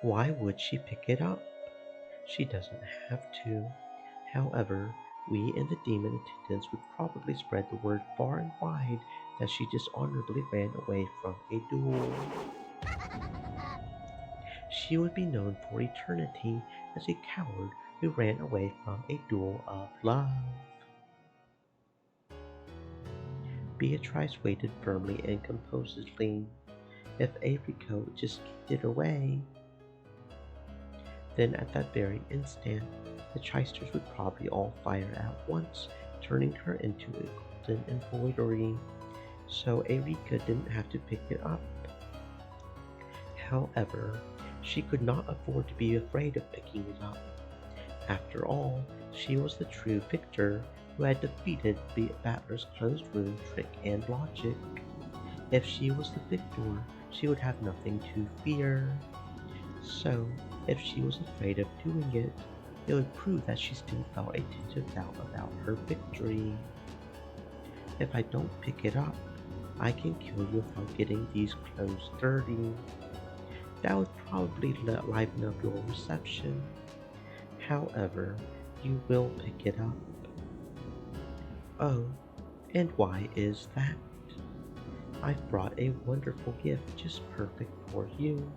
Why would she pick it up? She doesn't have to. However, we and the demon attendants would probably spread the word far and wide that she dishonorably ran away from a duel. She would be known for eternity as a coward who ran away from a duel of love. Beatrice waited firmly and composedly. If Erika would just get away. Then at that very instant, the Chysters would probably all fire at once, turning her into a golden embroidery, so Erika didn't have to pick it up. However, she could not afford to be afraid of picking it up. After all, she was the true victor who had defeated the battler's closed room trick and logic. If she was the victor, she would have nothing to fear. So, if she was afraid of doing it, it would prove that she still felt a tinge of doubt about her victory. If I don't pick it up, I can kill you without getting these clothes dirty. That would probably liven up your reception. However, you will pick it up. Oh, And why is that? I've brought a wonderful gift just perfect for you.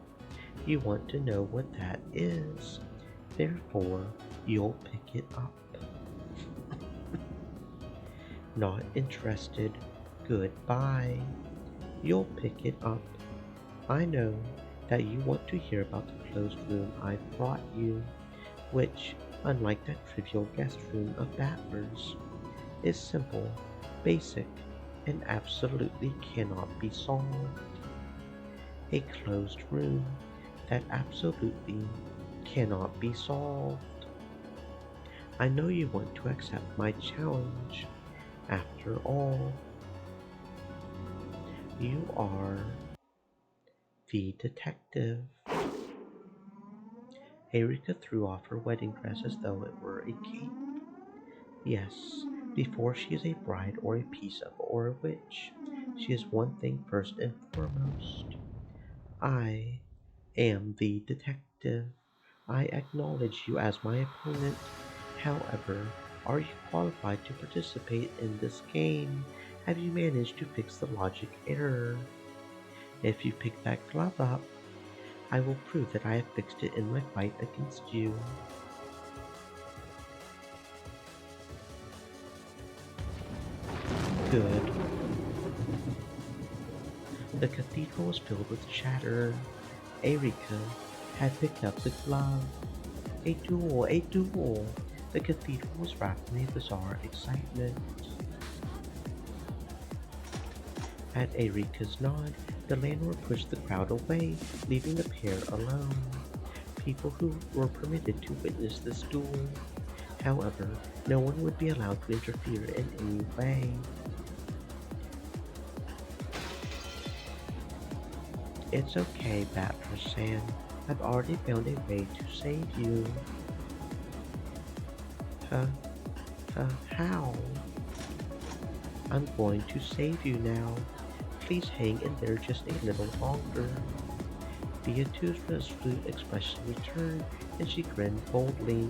You want to know what that is. Therefore, you'll pick it up. Not interested. Goodbye. You'll pick it up. I know that you want to hear about the closed room I've brought you, which, unlike that trivial guest room of Battlers, is simple, basic, and absolutely cannot be solved. A closed room that absolutely cannot be solved. I know you want to accept my challenge. After all, you are the detective. Erika threw off her wedding dress as though it were a cape. Yes, before she is a bride or a piece of or a witch, she is one thing first and foremost. I am the detective. I acknowledge you as my opponent. However, are you qualified to participate in this game? Have you managed to fix the logic error? If you pick that glove up, I will prove that I have fixed it in my fight against you. Good. The cathedral was filled with chatter. Erika had picked up the glove. A duel! A duel! The cathedral was wrapped in a bizarre excitement. At Erika's nod, the landlord pushed the crowd away, leaving the pair alone. People who were permitted to witness this duel. However, no one would be allowed to interfere in any way. It's okay, Batter-san. I've already found a way to save you. Huh? How? I'm going to save you now. Please hang in there just a little longer. Beatu's resolute expression returned, and she grinned boldly,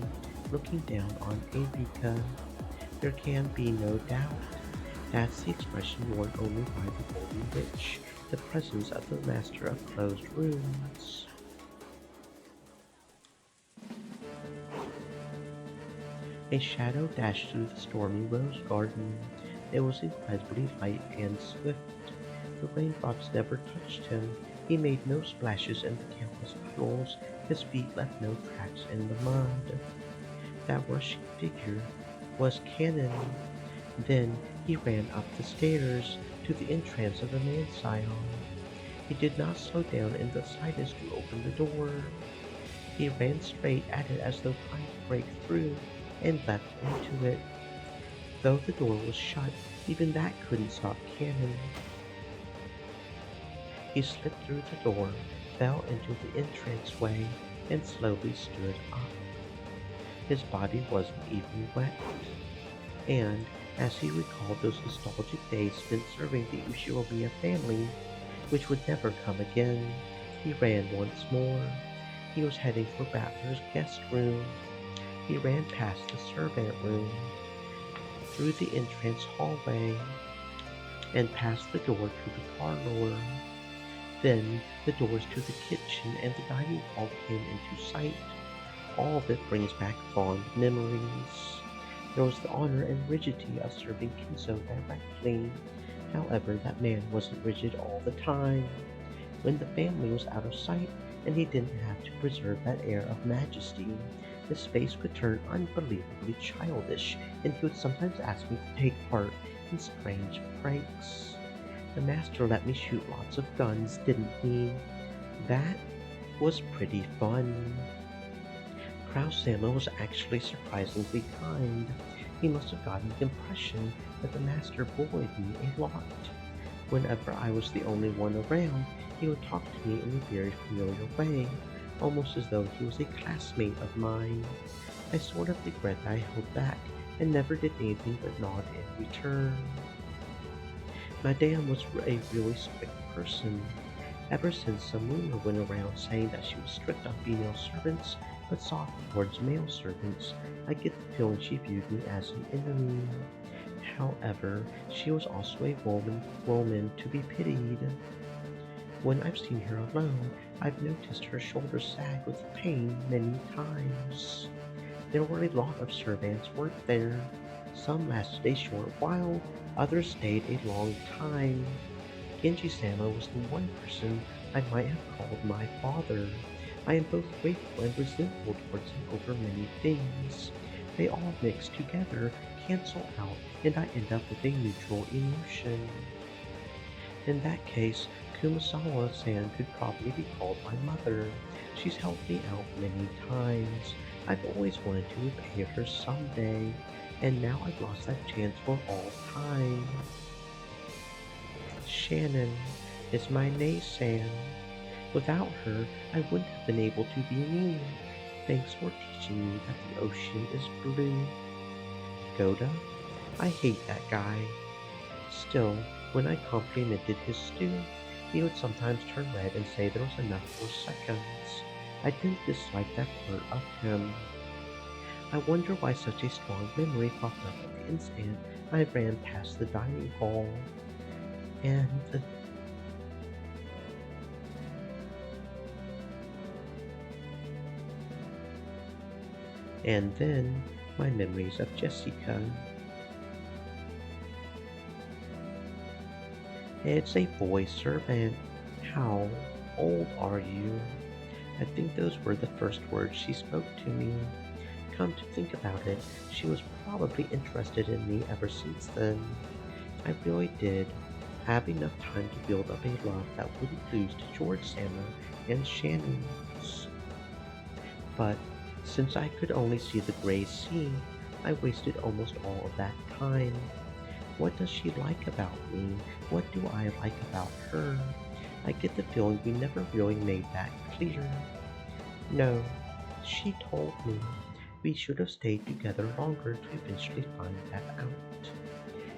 looking down on Erika. There can be no doubt. That's the expression worn only by the Golden Witch, the presence of the Master of Closed Rooms. A shadow dashed through the stormy rose garden. It was incredibly light and swift. The raindrops never touched him. He made no splashes in the countless puddles. His feet left no tracks in the mud. That rushing figure was Cannon. Then he ran up the stairs to the entrance of the mansile. He did not slow down in the slightest to open the door. He ran straight at it as though trying to break through, and leapt into it. Though the door was shut, even that couldn't stop Cannon. He slipped through the door, fell into the entranceway, and slowly stood up. His body wasn't even wet, and as he recalled those nostalgic days spent serving the Ushiromiya family, which would never come again, he ran once more. He was heading for Battler's guest room. He ran past the servant room, through the entrance hallway, and past the door to the parlor. Then the doors to the kitchen and the dining hall came into sight. All of it brings back fond memories. There was the honor and rigidity of serving Kinzo directly. However, that man wasn't rigid all the time. When the family was out of sight and he didn't have to preserve that air of majesty, his face would turn unbelievably childish, and he would sometimes ask me to take part in strange pranks. The master let me shoot lots of guns, didn't he? That was pretty fun. Kraus-sama was actually surprisingly kind. He must have gotten the impression that the master bullied me a lot. Whenever I was the only one around, he would talk to me in a very familiar way, almost as though he was a classmate of mine. I sort of regret that I held back and never did anything but nod in return. Madame was a really strict person. Ever since some rumor went around saying that she was strict on female servants but soft towards male servants, I get the feeling she viewed me as an enemy. However, she was also a woman to be pitied. When I've seen her alone, I've noticed her shoulders sag with pain many times. There were a lot of servants, weren't there? Some lasted a short while, others stayed a long time. Genji-sama was the one person I might have called my father. I am both grateful and resentful towards him over many things. They all mix together, cancel out, and I end up with a neutral emotion. In that case, Kumasawa-san could probably be called my mother. She's helped me out many times. I've always wanted to repay her someday, and now I've lost that chance for all time. Shannon is my Nay-san. Without her, I wouldn't have been able to be me. Thanks for teaching me that the ocean is blue. Goda, I hate that guy. Still, when I complimented his stew, he would sometimes turn red and say there was enough for seconds. I didn't dislike that part of him. I wonder why such a strong memory popped up at the instant I ran past the dining hall. And then my memories of Jessica. It's a boy servant. How old are you? I think those were the first words she spoke to me. Come to think about it, she was probably interested in me ever since then. I really did have enough time to build up a love that wouldn't lose to George-sama and Shannon's. But since I could only see the gray sea, I wasted almost all of that time. What does she like about me? What do I like about her? I get the feeling we never really made that clear. No, she told me we should have stayed together longer to eventually find that out.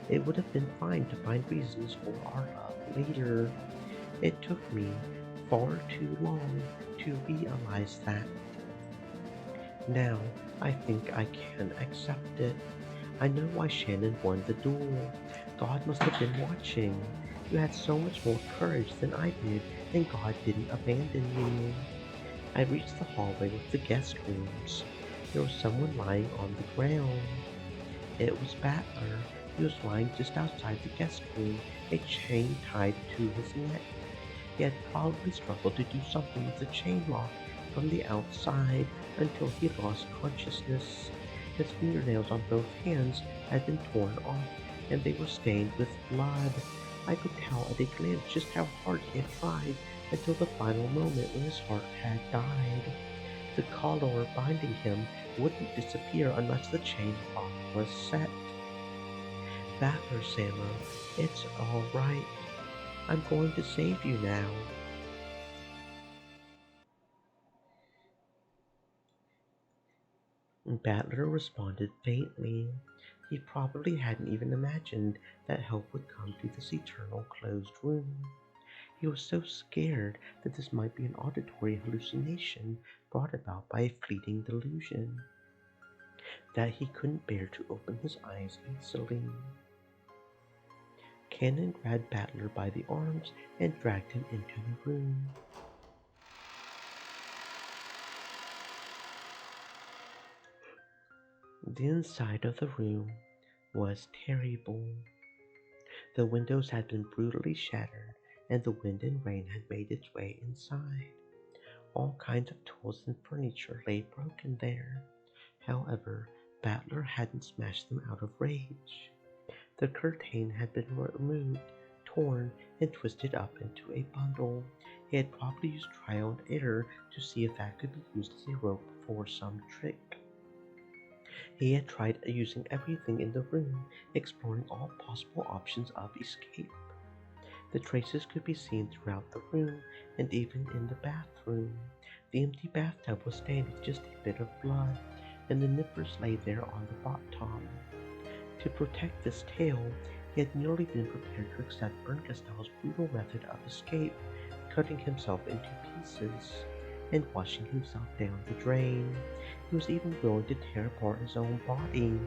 It would have been fine to find reasons for our love later. It took me far too long to realize that. Now, I think I can accept it. I know why Shannon won the duel. God must have been watching. You had so much more courage than I did, and God didn't abandon you. I reached the hallway with the guest rooms. There was someone lying on the ground. It was Battler. He was lying just outside the guest room, a chain tied to his neck. He had probably struggled to do something with the chain lock from the outside until he lost consciousness. His fingernails on both hands had been torn off, and they were stained with blood. I could tell at a glance just how hard he had tried until the final moment when his heart had died. The collar binding him wouldn't disappear unless the chain lock was set. Battler-sama, it's all right. I'm going to save you now. Battler responded faintly. He probably hadn't even imagined that help would come to this eternal closed room. He was so scared that this might be an auditory hallucination brought about by a fleeting delusion, that he couldn't bear to open his eyes easily. Cannon grabbed Battler by the arms and dragged him into the room. The inside of the room was terrible. The windows had been brutally shattered, and the wind and rain had made its way inside. All kinds of tools and furniture lay broken there. However, Battler hadn't smashed them out of rage. The curtain had been removed, torn, and twisted up into a bundle. He had probably used trial and error to see if that could be used as a rope for some trick. He had tried using everything in the room, exploring all possible options of escape. The traces could be seen throughout the room, and even in the bathroom. The empty bathtub was stained with just a bit of blood, and the nippers lay there on the bottom. To protect this tale, he had nearly been prepared to accept Bernkastell's brutal method of escape, cutting himself into pieces and washing himself down the drain. He was even willing to tear apart his own body.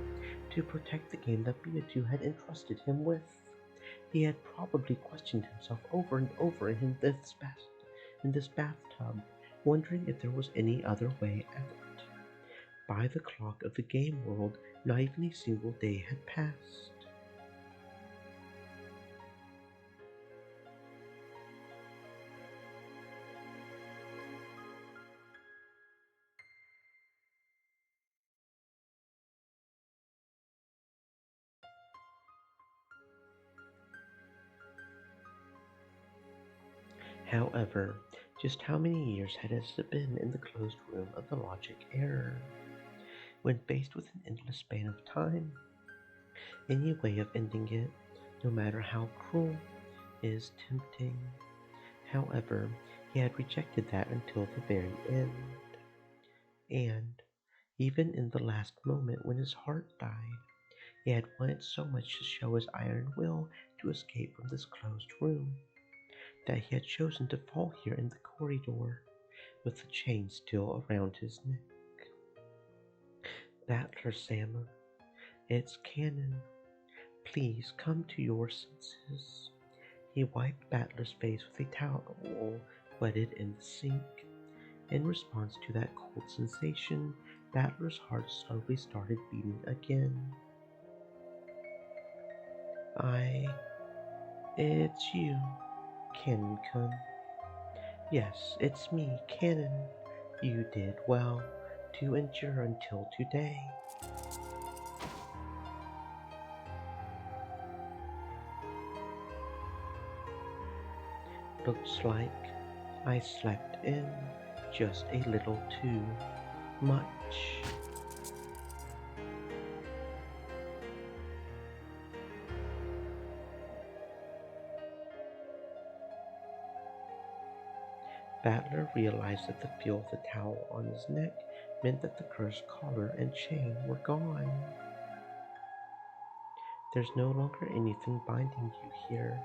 to protect the game that Beatu had entrusted him with. He had probably questioned himself over and over in this bathtub, wondering if there was any other way out. By the clock of the game world, not even a single day had passed. However, just how many years had it been in the closed room of the logic error? When faced with an endless span of time, any way of ending it, no matter how cruel, is tempting. However, he had rejected that until the very end. And, even in the last moment when his heart died, he had wanted so much to show his iron will to escape from this closed room, that he had chosen to fall here in the corridor, with the chain still around his neck. Battler Sama, it's canon. Please come to your senses. He wiped Battler's face with a towel wetted in the sink. In response to that cold sensation, Battler's heart slowly started beating again. It's you, Canon-kun. Yes, it's me, Canon. You did well to endure until today. Looks like I slept in just a little too much. Battler realized that the feel of the towel on his neck meant that the cursed collar and chain were gone. There's no longer anything binding you here.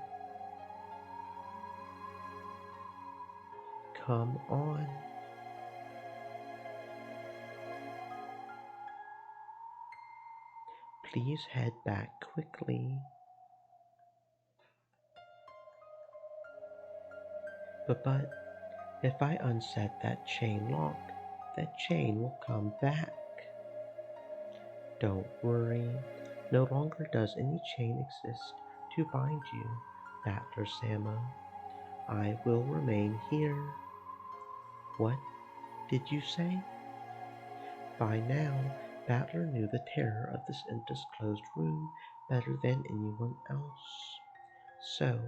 Come on. Please head back quickly. But if I unset that chain lock, that chain will come back. Don't worry, no longer does any chain exist to bind you, Battler Sama. I will remain here. What did you say? By now, Battler knew the terror of this undisclosed room better than anyone else. So,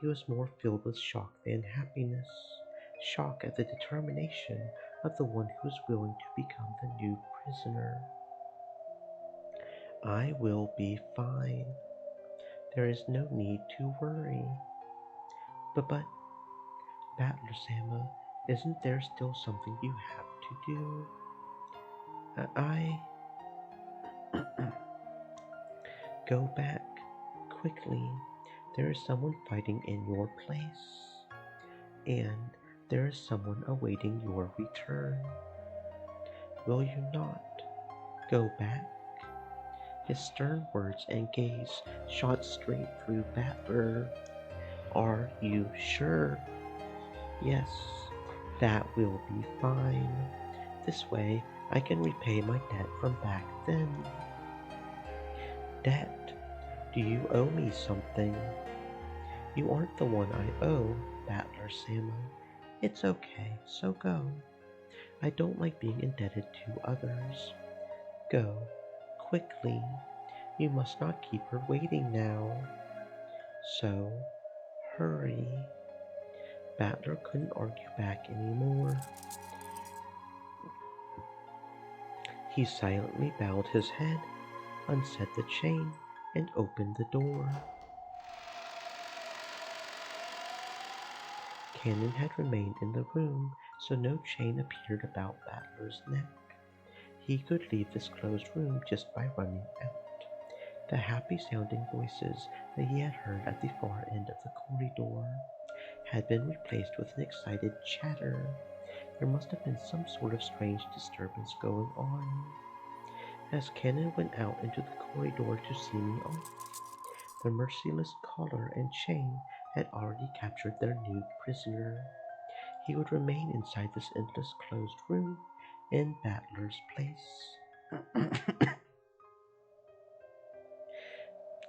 he was more filled with shock than happiness. Shock at the determination of the one who was willing to become the new prisoner. I will be fine. There is no need to worry. But, Battler Sama, isn't there still something you have to do? I go back quickly. There is someone fighting in your place, and there is someone awaiting your return. Will you not go back? His stern words and gaze shot straight through Battler. Are you sure? Yes, that will be fine. This way I can repay my debt from back then. Debt? Do you owe me something? You aren't the one I owe, Battler Sama. It's okay, so go. I don't like being indebted to others. Go, quickly. You must not keep her waiting now. So, hurry. Battler couldn't argue back anymore. He silently bowed his head, unset the chain, and opened the door. Cannon had remained in the room, so no chain appeared about Battler's neck. He could leave this closed room just by running out. The happy-sounding voices that he had heard at the far end of the corridor had been replaced with an excited chatter. There must have been some sort of strange disturbance going on. As Cannon went out into the corridor to see me off, the merciless collar and chain had already captured their new prisoner. He would remain inside this endless closed room in Battler's place.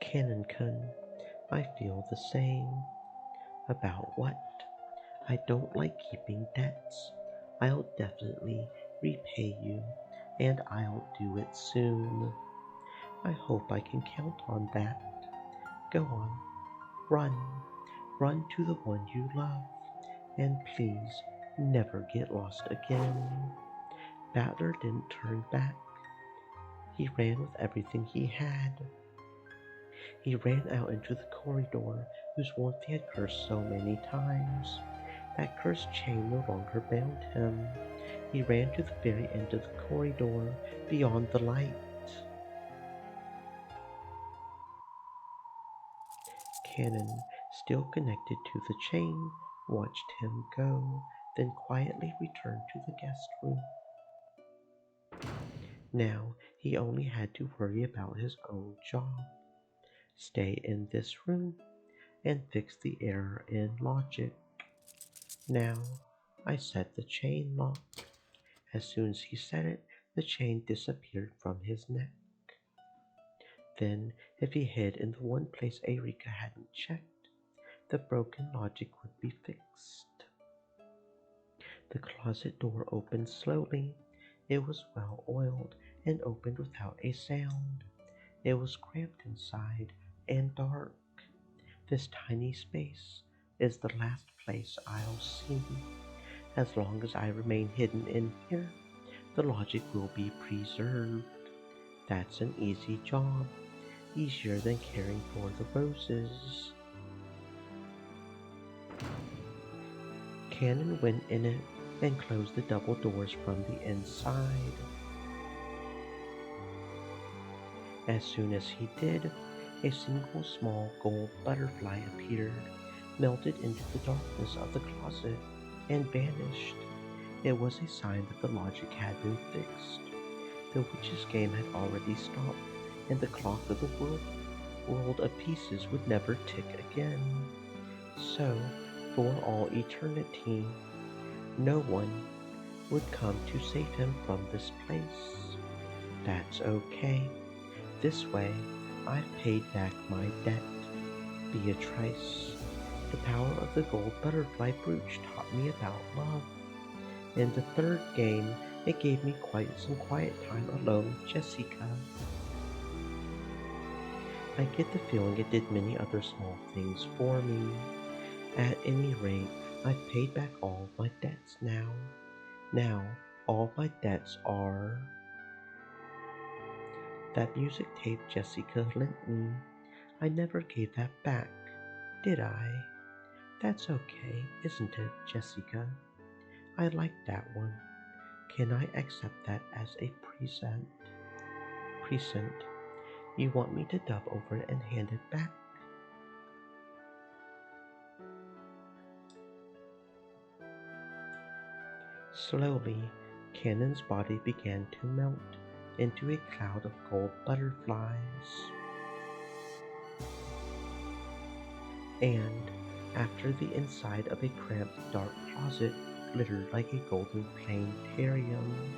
Cannon-kun, I feel the same. About what? I don't like keeping debts. I'll definitely repay you, and I'll do it soon. I hope I can count on that. Go on, run. Run to the one you love, and please never get lost again. Battler didn't turn back. He ran with everything he had. He ran out into the corridor whose warmth he had cursed so many times. That cursed chain no longer bound him. He ran to the very end of the corridor, beyond the light. Cannon, still connected to the chain, watched him go, then quietly returned to the guest room. Now he only had to worry about his own job. Stay in this room and fix the error in logic. Now I set the chain lock. As soon as he said it, the chain disappeared from his neck. Then, if he hid in the one place Erika hadn't checked, the broken logic would be fixed. The closet door opened slowly. It was well oiled and opened without a sound. It was cramped inside and dark. This tiny space is the last place I'll see. As long as I remain hidden in here, the logic will be preserved. That's an easy job, easier than caring for the roses. Cannon went in it and closed the double doors from the inside. As soon as he did, a single small gold butterfly appeared, melted into the darkness of the closet, and vanished. It was a sign that the logic had been fixed. The witch's game had already stopped, and the clock of the world of pieces would never tick again. So, for all eternity, no one would come to save him from this place. That's okay. This way, I've paid back my debt. Beatrice, the power of the gold butterfly brooch taught me about love. In the third game, it gave me some quiet time alone with Jessica. I get the feeling it did many other small things for me. At any rate, I've paid back all my debts now. Now, all my debts are... That music tape Jessica lent me. I never gave that back, did I? That's okay, isn't it, Jessica? I like that one. Can I accept that as a present? Present. You want me to dub over it and hand it back? Slowly, Cannon's body began to melt into a cloud of gold butterflies. And, after the inside of a cramped, dark closet glittered like a golden planetarium,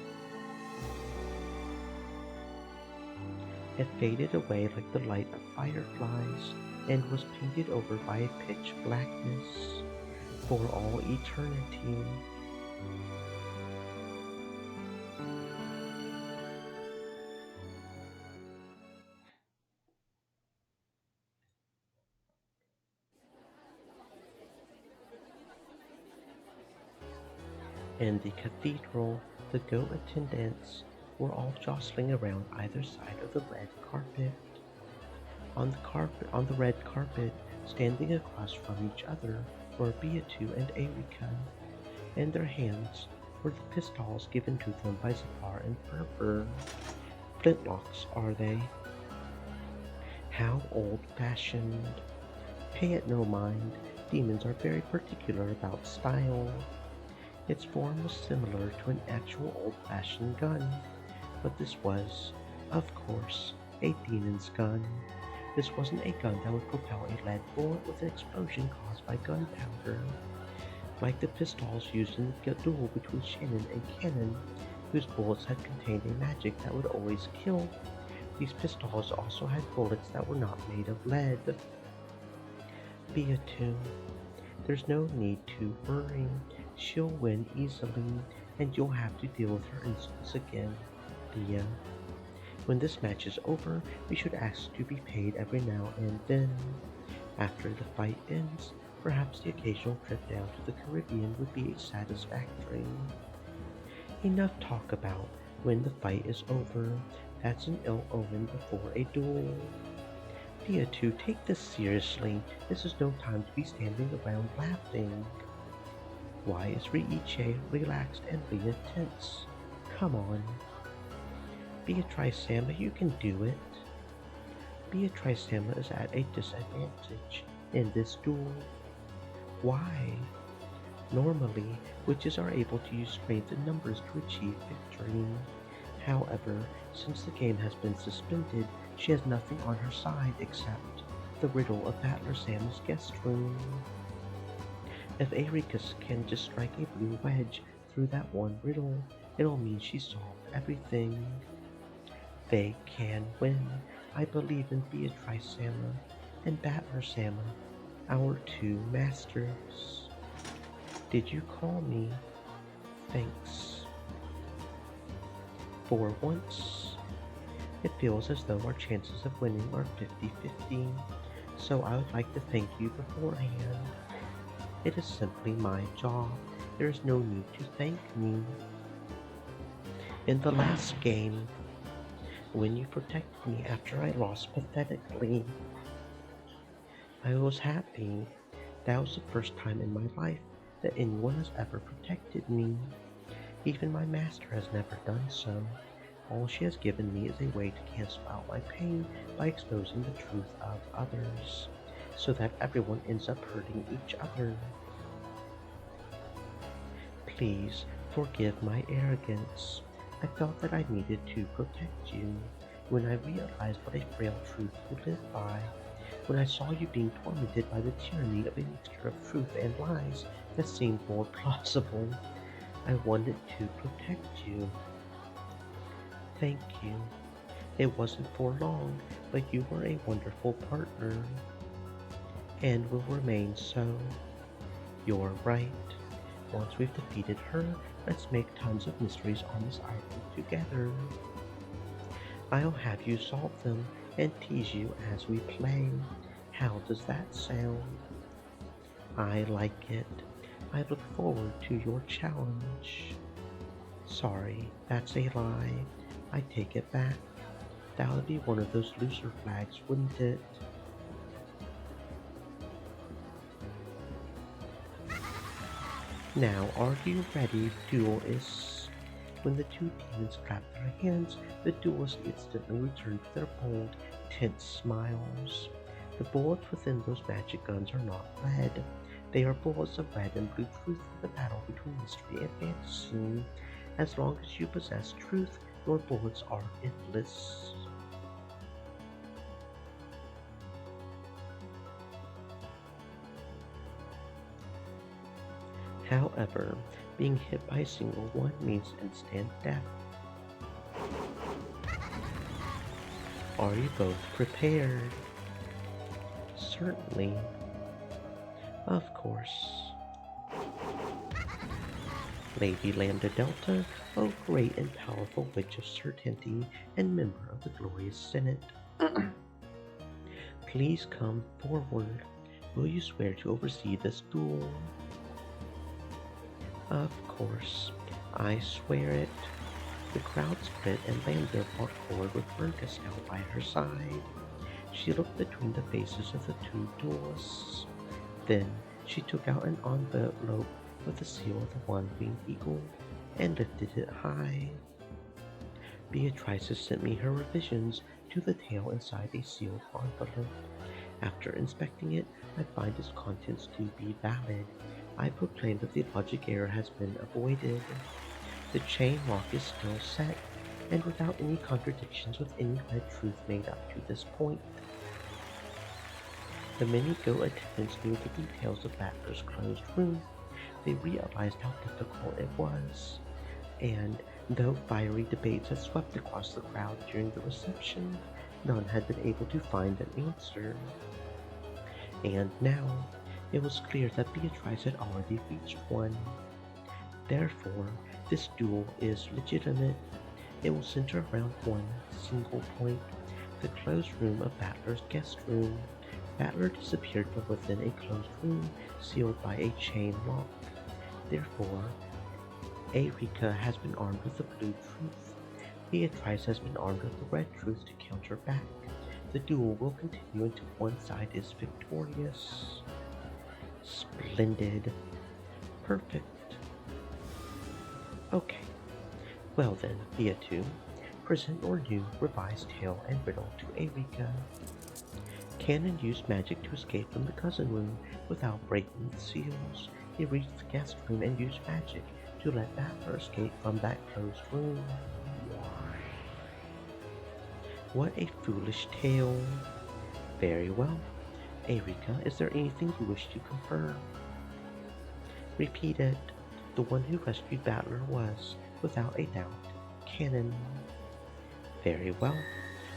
it faded away like the light of fireflies and was painted over by a pitch blackness for all eternity. In the cathedral, the goat attendants were all jostling around either side of the red carpet. On the red carpet, standing across from each other, were Beatu and Erika. In their hands were the pistols given to them by Zafar and Purpur. Flintlocks, are they? How old-fashioned. Pay it no mind, demons are very particular about style. Its form was similar to an actual old-fashioned gun, but this was Of course, a demon's gun. This wasn't a gun that would propel a lead bullet with an explosion caused by gunpowder, like the pistols used in the duel between Shannon and Cannon, whose bullets had contained a magic that would always kill. These pistols also had bullets that were not made of lead. Beatu, there's no need to worry. She'll win easily, and you'll have to deal with her insults again, Bea. When this match is over, we should ask to be paid every now and then. After the fight ends, perhaps the occasional trip down to the Caribbean would be satisfactory. Enough talk about when the fight is over. That's an ill omen before a duel. Beatu, take this seriously. This is no time to be standing around laughing. Why is Riichi relaxed and Bea tense? Come on. Beatrice Sama, you can do it. Beatrice Sama is at a disadvantage in this duel. Why? Normally, witches are able to use strength in numbers to achieve victory. However, since the game has been suspended, she has nothing on her side except the riddle of Battler Sam's guest room. If Ericus can just strike a blue wedge through that one riddle, it'll mean she solved everything. They can win. I believe in Beatrice Sama and Battler Sama, our two masters. Did you call me? Thanks. For once, it feels as though our chances of winning are 50-50, so I would like to thank you beforehand. It is simply my job. There is no need to thank me. In the last game, when you protected me after I lost pathetically, I was happy. That was the first time in my life that anyone has ever protected me. Even my master has never done so. All she has given me is a way to cancel out my pain by exposing the truth of others, so that everyone ends up hurting each other. Please forgive my arrogance. I felt that I needed to protect you. When I realized what a frail truth you live by, when I saw you being tormented by the tyranny of a mixture of truth and lies that seemed more plausible, I wanted to protect you. Thank you. It wasn't for long, but you were a wonderful partner, and will remain so. You're right. Once we've defeated her, let's make tons of mysteries on this island together. I'll have you solve them and tease you as we play. How does that sound? I like it. I look forward to your challenge. Sorry, that's a lie. I take it back. That would be one of those looser flags, wouldn't it? Now, are you ready, duelists? When the two demons clap their hands, the duelists instantly return to their bold, tense smiles. The bullets within those magic guns are not lead. They are bullets of red and blue truth for the battle between mystery and fantasy. As long as you possess truth, your bullets are endless. However, being hit by a single one means instant death. Are you both prepared? Certainly. Of course. Lady Lambda Delta, O great and powerful witch of certainty and member of the glorious Senate. Please come forward. Will you swear to oversee this duel? Of course, I swear it. The crowd split and Lambda walked forward with Berncastel by her side. She looked between the faces of the two duelists. Then she took out an envelope with the seal of the one-winged eagle and lifted it high. Beatrice has sent me her revisions to the tale inside a sealed envelope. After inspecting it, I find its contents to be valid. I proclaim that the logic error has been avoided. The chain lock is still set. and without any contradictions with any red truth made up to this point. The Minigo attendants knew the details of Battler's closed room. They realized how difficult it was, and though fiery debates had swept across the crowd during the reception, none had been able to find an answer. And now, it was clear that Beatrice had already reached one. Therefore, this duel is legitimate. It will center around one single point, the closed room of Battler's guest room. Battler disappeared from within a closed room sealed by a chain lock. Therefore, Eureka has been armed with the blue truth. Beatrice has been armed with the red truth to counter back. The duel will continue until one side is victorious. Splendid. Perfect. Okay. Well then, Beatu, present your new revised tale and riddle to Eureka. Cannon used magic to escape from the cousin room without breaking the seals. He reached the guest room and used magic to let Battler escape from that closed room. What a foolish tale. Very well. Eureka, is there anything you wish to confirm? Repeat it. The one who rescued Battler was, without a doubt, Cannon. Very well.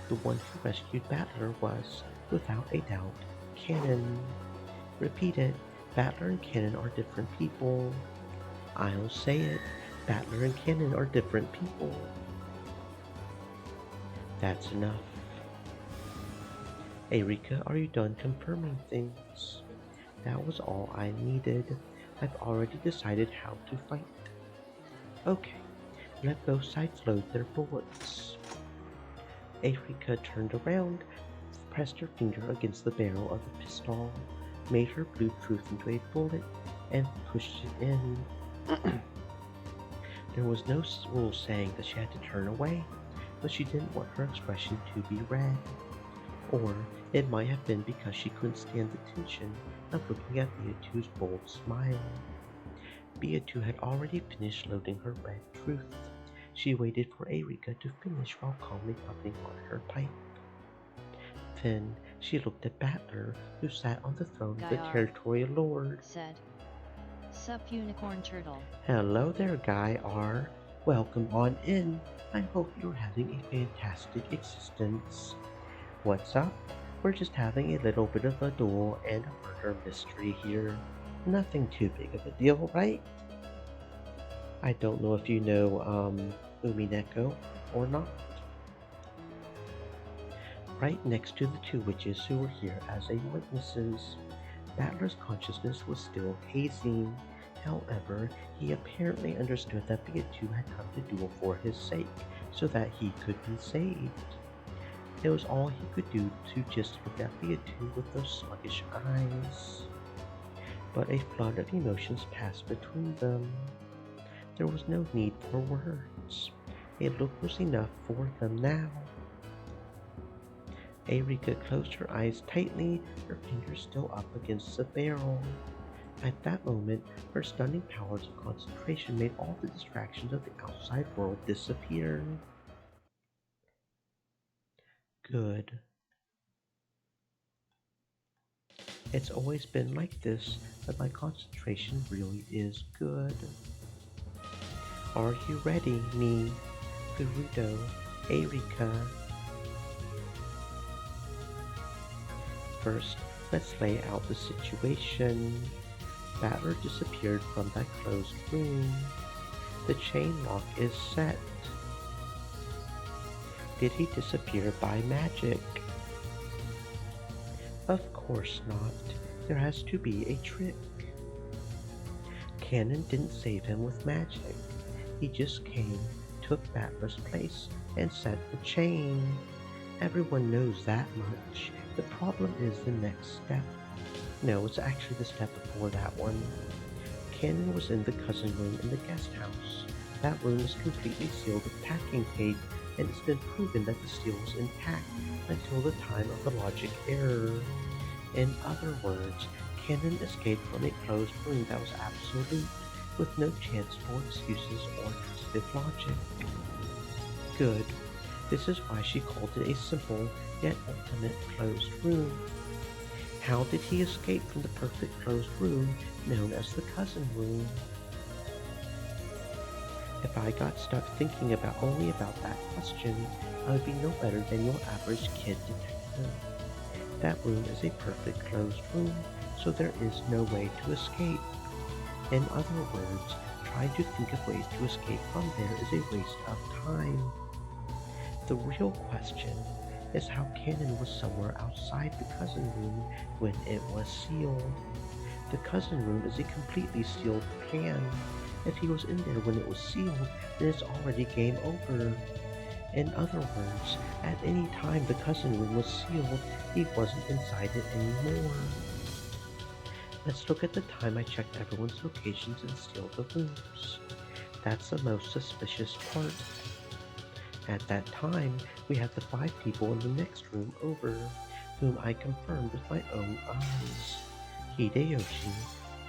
The one who rescued Battler was, without a doubt, Cannon. Repeat it. Battler and Cannon are different people. I'll say it. Battler and Cannon are different people. That's enough. Eureka, are you done confirming things? That was all I needed. I've already decided how to fight. Okay, let both sides load their bullets. Eureka turned around, pressed her finger against the barrel of the pistol, made her blue truth into a bullet, and pushed it in. There was no rule saying that she had to turn away, but she didn't want her expression to be read. Or it might have been because she couldn't stand the tension of looking at Beatu's bold smile. Beatu had already finished loading her red truth. She waited for Eureka to finish while calmly puffing on her pipe. Then she looked at Battler, who sat on the throne of the territorial lord. Said, "Sup, unicorn turtle." Hello there, Guy R. Welcome on in. I hope you're having a fantastic existence. What's up? We're just having a little bit of a duel and a murder mystery here. Nothing too big of a deal, right? I don't know if you know, Umineko or not. Right next to the two witches who were here as witnesses, Battler's consciousness was still hazing. However, he apparently understood that Beatu had come to duel for his sake, so that he could be saved. It was all he could do to just look at Beatu with those sluggish eyes. But a flood of emotions passed between them. There was no need for words. A look was enough for them now. Eureka closed her eyes tightly, her fingers still up against the barrel. At that moment, her stunning powers of concentration made all the distractions of the outside world disappear. Good. It's always been like this, but my concentration really is good. Are you ready, me, Gerudo, Eureka? First, let's lay out the situation. Battler disappeared from that closed room. The chain lock is set. Did he disappear by magic? Of course not. There has to be a trick. Cannon didn't save him with magic. He just came, took Battler's place, and set the chain. Everyone knows that much. The problem is the next step. No, it's actually the step before that one. Cannon was in the cousin room in the guest house. That room is completely sealed with packing tape, and it's been proven that the seal was intact until the time of the logic error. In other words, Cannon escaped from a closed room that was absolute, with no chance for excuses or twisted logic. Good. This is why she called it a simple yet ultimate closed room. How did he escape from the perfect closed room known as the cousin room? If I got stuck thinking only about that question, I would be no better than your average kid detective. That room is a perfect closed room, so there is no way to escape. In other words, trying to think of ways to escape from there is a waste of time. The real question is how Cannon was somewhere outside the cousin room when it was sealed. The cousin room is a completely sealed pan. If he was in there when it was sealed, then it's already game over. In other words, at any time the cousin room was sealed, he wasn't inside it anymore. Let's look at the time I checked everyone's locations and sealed the rooms. That's the most suspicious part. At that time, we had the 5 people in the next room over, whom I confirmed with my own eyes. Hideyoshi,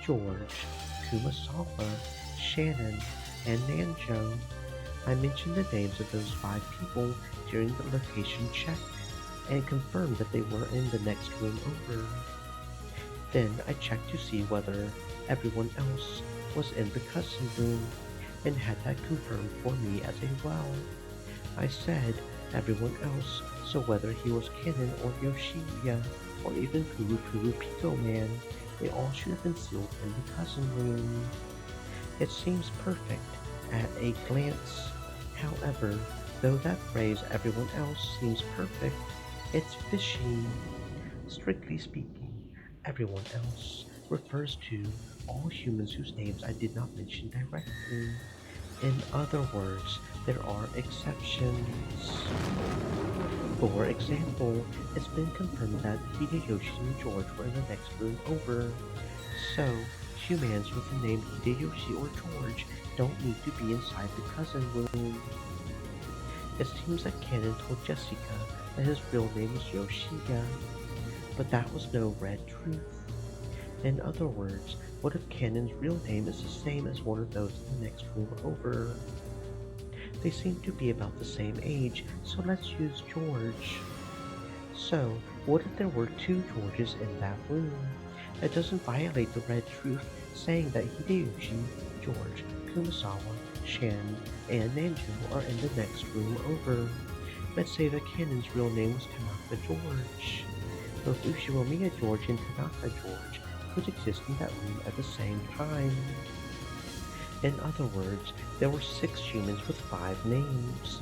George, Kumasawa, Shannon, and Nanjo. I mentioned the names of those 5 people during the location check and confirmed that they were in the next room over. Then I checked to see whether everyone else was in the cousin room and had that confirmed for me as well. I said everyone else, so whether he was Kennen or Yoshiya or even Puru Puru Pico Man, they all should have been sealed in the cousin room. It seems perfect at a glance. However, though that phrase everyone else seems perfect, it's fishy. Strictly speaking, everyone else refers to all humans whose names I did not mention directly. In other words, there are exceptions. For example, it's been confirmed that Hideyoshi and George were in the next room over. So, humans with the name Hideyoshi or George don't need to be inside the cousin room. It seems that Cannon told Jessica that his real name was Yoshiya, but that was no red truth. In other words, what if Cannon's real name is the same as one of those in the next room over? They seem to be about the same age, so let's use George. So, what if there were 2 Georges in that room? That doesn't violate the red truth saying that Hideyoshi, George, Kumasawa, Shan, and Nanjo are in the next room over. Let's say that Cannon's real name was Tanaka George. Both Ushiromiya George and Tanaka George could exist in that room at the same time. In other words, there were 6 humans with 5 names.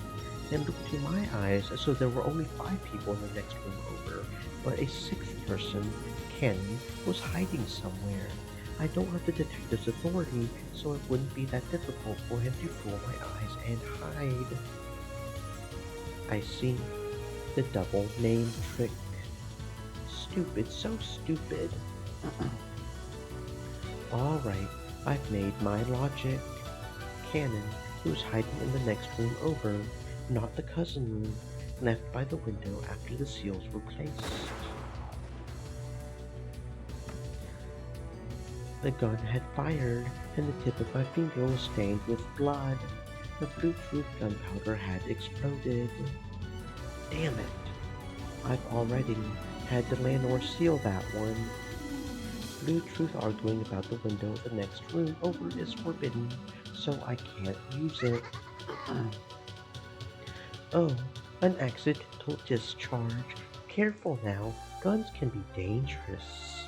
And look to my eyes, so there were only 5 people in the next room over, but a 6th person, Ken, was hiding somewhere. I don't have the detective's authority, so it wouldn't be that difficult for him to fool my eyes and hide. I see. The double name trick. Stupid, so stupid. Alright, I've made my logic. Cannon, who's hiding in the next room over, not the cousin room, left by the window after the seals were placed. The gun had fired, and the tip of my finger was stained with blood. The Bluetooth gunpowder had exploded. Damn it! I've already had the landlord seal that one. Bluetooth arguing about the window of the next room over is forbidden, so I can't use it. Oh, an accidental discharge. Careful now, guns can be dangerous.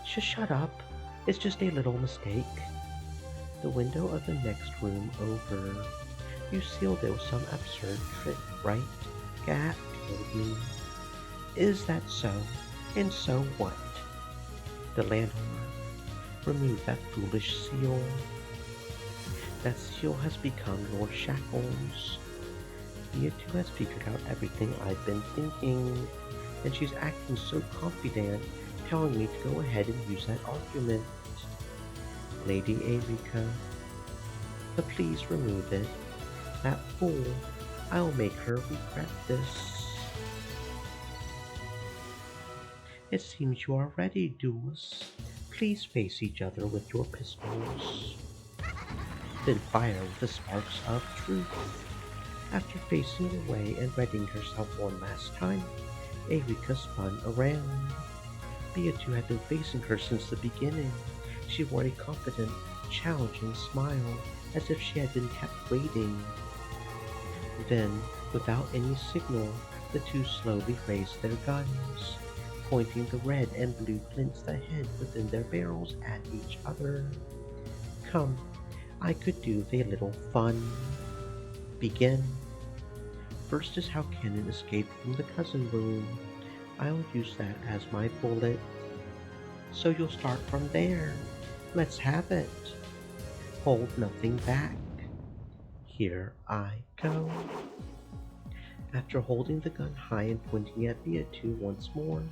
Shut up, it's just a little mistake. The window of the next room over. You sealed it with some absurd trick, right? Gat told me. Is that so? And so what? The landlord. Remove that foolish seal. That seal has become Lord Shackles. Mia too has figured out everything I've been thinking, and she's acting so confident, telling me to go ahead and use that argument. Lady Erika. But please remove it. That fool. I'll make her regret this. It seems you are ready, duelists. Please face each other with your pistols. Then fire with the sparks of truth. After facing away and readying herself one last time, Erika spun around. Beatrice had been facing her since the beginning. She wore a confident, challenging smile, as if she had been kept waiting. Then, without any signal, the two slowly raised their guns, pointing the red and blue flints that hid within their barrels at each other. Come, I could do with a little fun. Begin. First is how Cannon escaped from the cousin room. I'll use that as my bullet. So you'll start from there. Let's have it. Hold nothing back. Here I go. After holding the gun high and pointing at Viatu once more,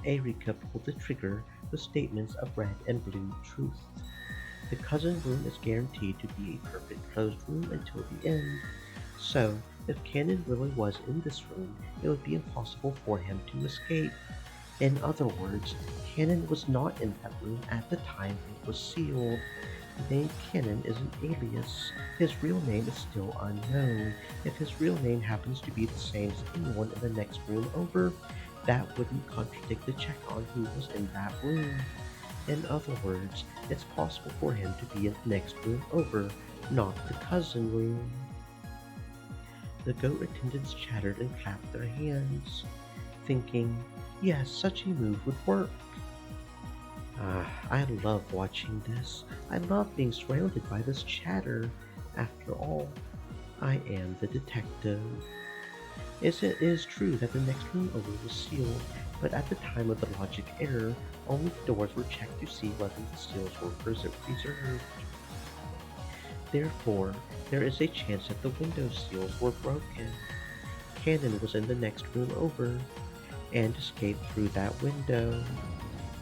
Erika pulled the trigger with statements of red and blue truth. The cousin room is guaranteed to be a perfect closed room until the end, so if Cannon really was in this room, it would be impossible for him to escape. In other words, Cannon was not in that room at the time it was sealed. The name Cannon is an alias. His real name is still unknown. If his real name happens to be the same as anyone in the next room over, that wouldn't contradict the check on who was in that room. In other words, it's possible for him to be in the next room over, not the cousin room. The goat attendants chattered and clapped their hands, thinking, yes, such a move would work. I love watching this. I love being surrounded by this chatter. After all, I am the detective. It is true that the next room over was sealed, but at the time of the logic error, only the doors were checked to see whether the seals were preserved. Therefore, there is a chance that the window seals were broken. Cannon was in the next room over, and escaped through that window.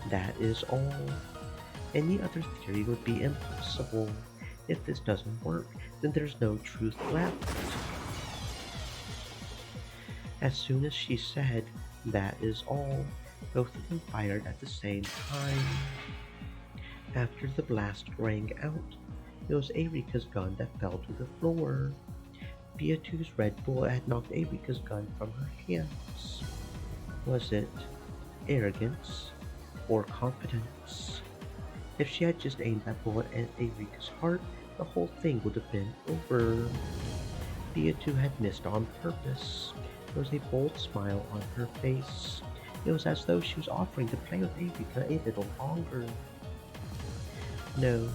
That is all. Any other theory would be impossible. If this doesn't work, then there's no truth left. As soon as she said, that is all, both of them fired at the same time. After the blast rang out, it was Erika's gun that fell to the floor. Beatu's red bullet had knocked Erika's gun from her hands. Was it arrogance or confidence? If she had just aimed that bullet at Erika's heart, the whole thing would have been over. Beatu had missed on purpose. There was a bold smile on her face. It was as though she was offering to play with Erika a little longer. No,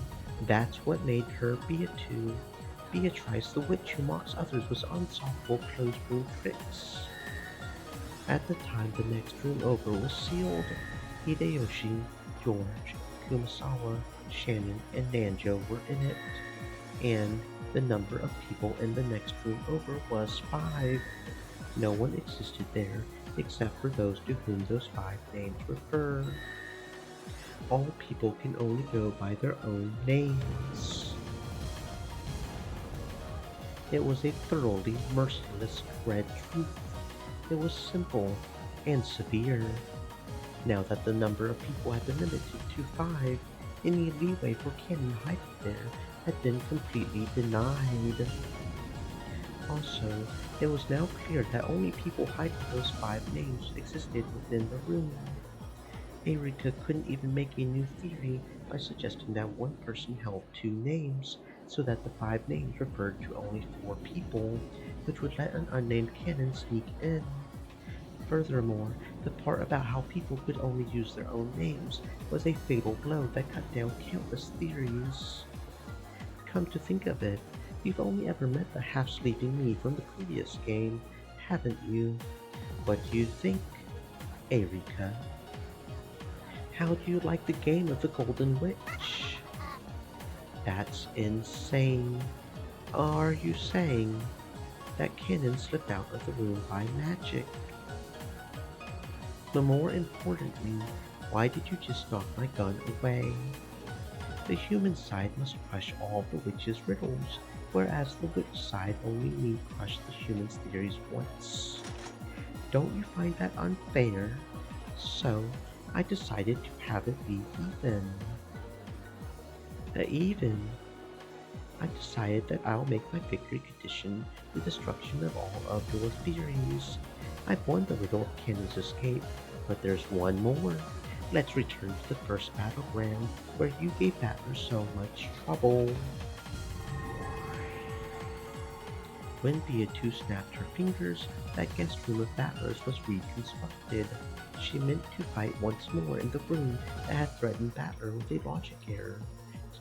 that's what made her Beatu. Beatrice, the witch who mocks others with unsolvable closed-room tricks. At the time the next room over was sealed, Hideyoshi, George, Kumasawa, Shannon, and Nanjo were in it, and the number of people in the next room over was 5. No one existed there except for those to whom those 5 names refer. All people can only go by their own names. It was a thoroughly merciless red truth. It was simple and severe. Now that the number of people had been limited to 5, any leeway for Cannon hiding there had been completely denied. Also, it was now clear that only people hiding those 5 names existed within the room. Erika couldn't even make a new theory by suggesting that one person held 2 names, so that the 5 names referred to only 4 people, which would let an unnamed Cannon sneak in. Furthermore, the part about how people could only use their own names was a fatal blow that cut down countless theories. Come to think of it, you've only ever met the half-sleeping me from the previous game, haven't you? What do you think, Erika? How do you like the game of the Golden Witch? That's insane. Are you saying that Cannon slipped out of the room by magic? But more importantly, why did you just knock my gun away? The human side must crush all the witch's riddles, whereas the witch side only need crush the human's theories once. Don't you find that unfair? So, I decided to have it be even. Even? I decided that I'll make my victory condition the destruction of all of your theories. I've won the riddle of Cannon's escape, but there's one more. Let's return to the first battleground where you gave Battler so much trouble. When Via 2 snapped her fingers, that guest room of Battler's was reconstructed. She meant to fight once more in the room that had threatened Battler with a logic error,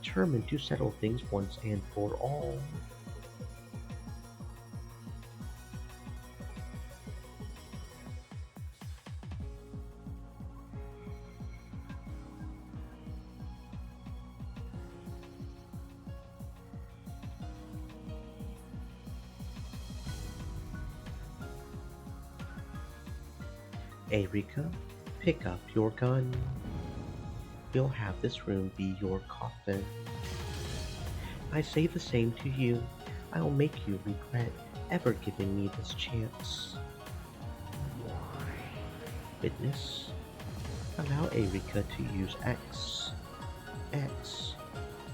determined to settle things once and for all. Erika, pick up your gun. We'll have this room be your coffin. I say the same to you. I'll make you regret ever giving me this chance. Witness, allow Erika to use X. X.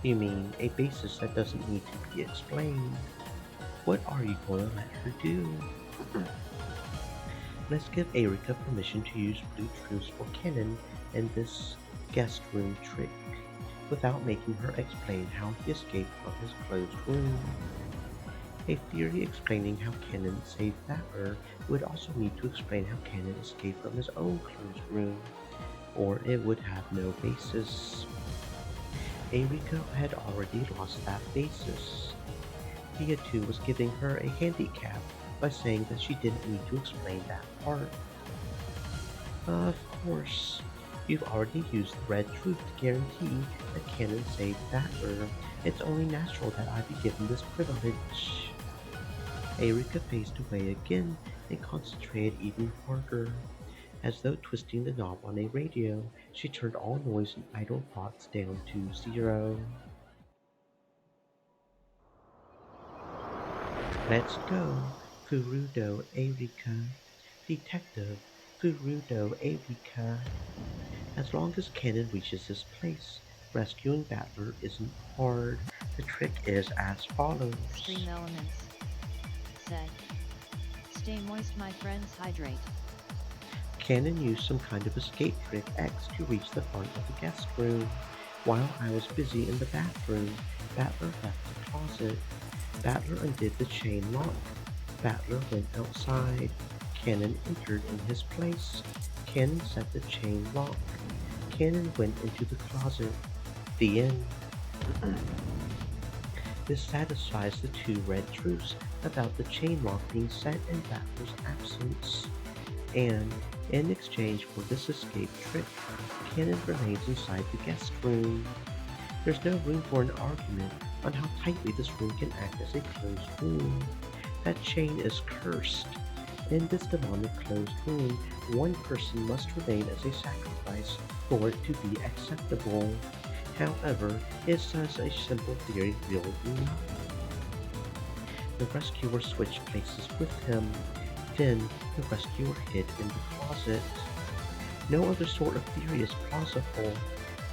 You mean a basis that doesn't need to be explained? What are you going to let her do? Let's give Erika permission to use blue truths for Kennen and this guest room trick, without making her explain how he escaped from his closed room. A theory explaining how Kennen saved Battler would also need to explain how Kennen escaped from his own closed room, or it would have no basis. Erika had already lost that basis. Thea 2 was giving her a handicap by saying that she didn't need to explain that part. Of course, you've already used the red truth to guarantee that Kennen saved Battler. It's only natural that I be given this privilege. Erika faced away again and concentrated even harder. As though twisting the knob on a radio, she turned all noise and idle thoughts down to zero. Let's go, Furudo Erika. Detective Furudo Erika. As long as Kennen reaches this place, rescuing Battler isn't hard. The trick is as follows. Stream Elements said, stay moist my friends, hydrate. Kennen used some kind of escape trick X to reach the front of the guest room. While I was busy in the bathroom, Battler left the closet. Battler undid the chain lock. Battler went outside. Kennen entered in his place. Kennen set the chain lock. Kennen went into the closet. The end. This satisfies the two red truths about the chain lock being set in Battler's absence. And, in exchange for this escape trick, Kennen remains inside the guest room. There's no room for an argument on how tightly this room can act as a closed room. That chain is cursed. In this demonic closed room, one person must remain as a sacrifice for it to be acceptable. However, is such a simple theory really enough? The rescuer switched places with him. Then, the rescuer hid in the closet. No other sort of theory is plausible,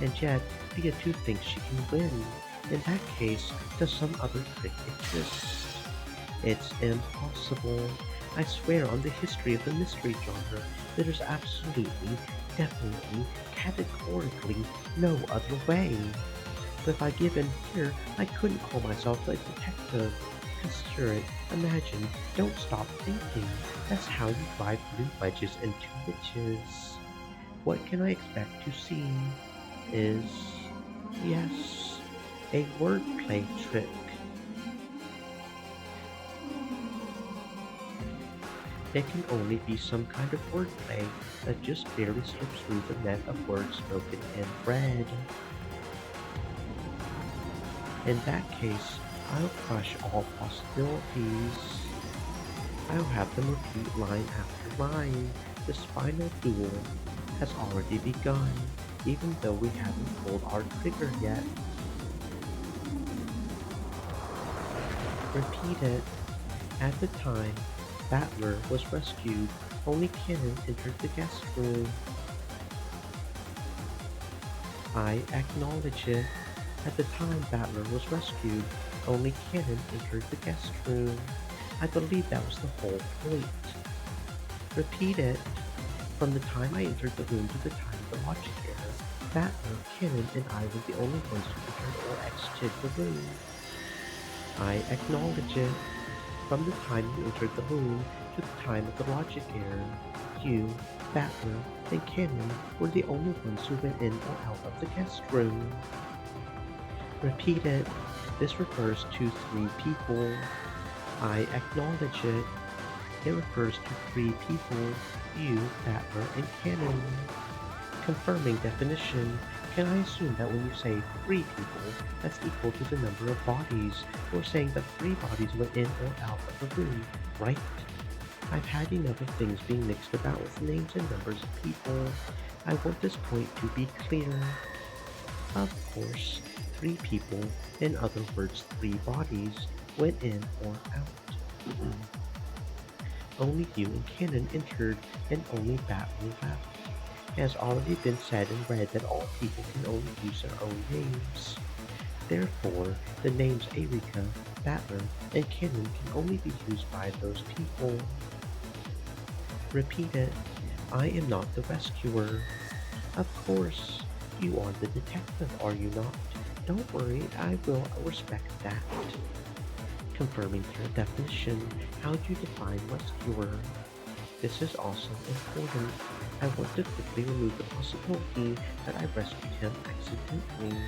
and yet Thea 2 thinks she can win. In that case, does some other trick exist? It's impossible. I swear on the history of the mystery genre, there is absolutely, definitely, categorically no other way. But if I give in here, I couldn't call myself a detective. Consider it, imagine, don't stop thinking. That's how you drive blue wedges into witches. What can I expect to see is, yes, a wordplay trick. It can only be some kind of wordplay that just barely slips through the net of words spoken and read. In that case, I'll crush all possibilities. I'll have them repeat line after line. The final duel has already begun, even though we haven't pulled our trigger yet. Repeat it. At the time, Battler was rescued. Only Kennen entered the guest room. I acknowledge it. At the time Battler was rescued, Only Cannon entered the guest room. I believe that was the whole point. Repeat it. From the time I entered the room to the time of the logic error, Battler, Cannon, and I were the only ones who entered or exited the room. I acknowledge it. From the time you entered the room to the time of the logic error, you, Battler, and Cannon were the only ones who went in or out of the guest room. Repeat it. This refers to three people. I acknowledge it. It refers to three people, you, Battler, and Cannon. Confirming definition. Can I assume that when you say three people, that's equal to the number of bodies? We're saying that three bodies went in or out of the room, right? I've had enough of things being mixed about with names and numbers of people. I want this point to be clear. Of course, three people, in other words three bodies, went in or out. Only you and Cannon entered, and only Battler left. It has already been said and read that all people can only use their own names. Therefore, the names Erika, Battler, and Cannon can only be used by those people. Repeat it. I am not the rescuer. Of course, you are the detective, are you not? Don't worry, I will respect that. Confirming their definition, how do you define rescuer? This is also important. I want to quickly remove the possibility that I rescued him accidentally.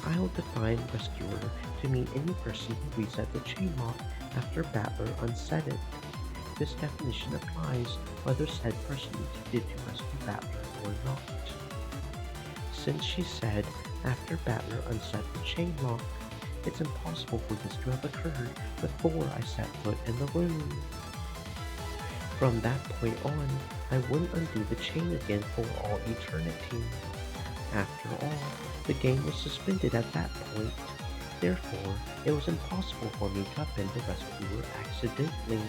I'll define rescuer to mean any person who reset the chain lock after Battler unset it. This definition applies whether said person intended to rescue Battler or not. Since she said after Battler unset the chain lock, it's impossible for this to have occurred before I set foot in the room. From that point on, I wouldn't undo the chain again for all eternity. After all, the game was suspended at that point. Therefore, it was impossible for me to upend the rescuer accidentally.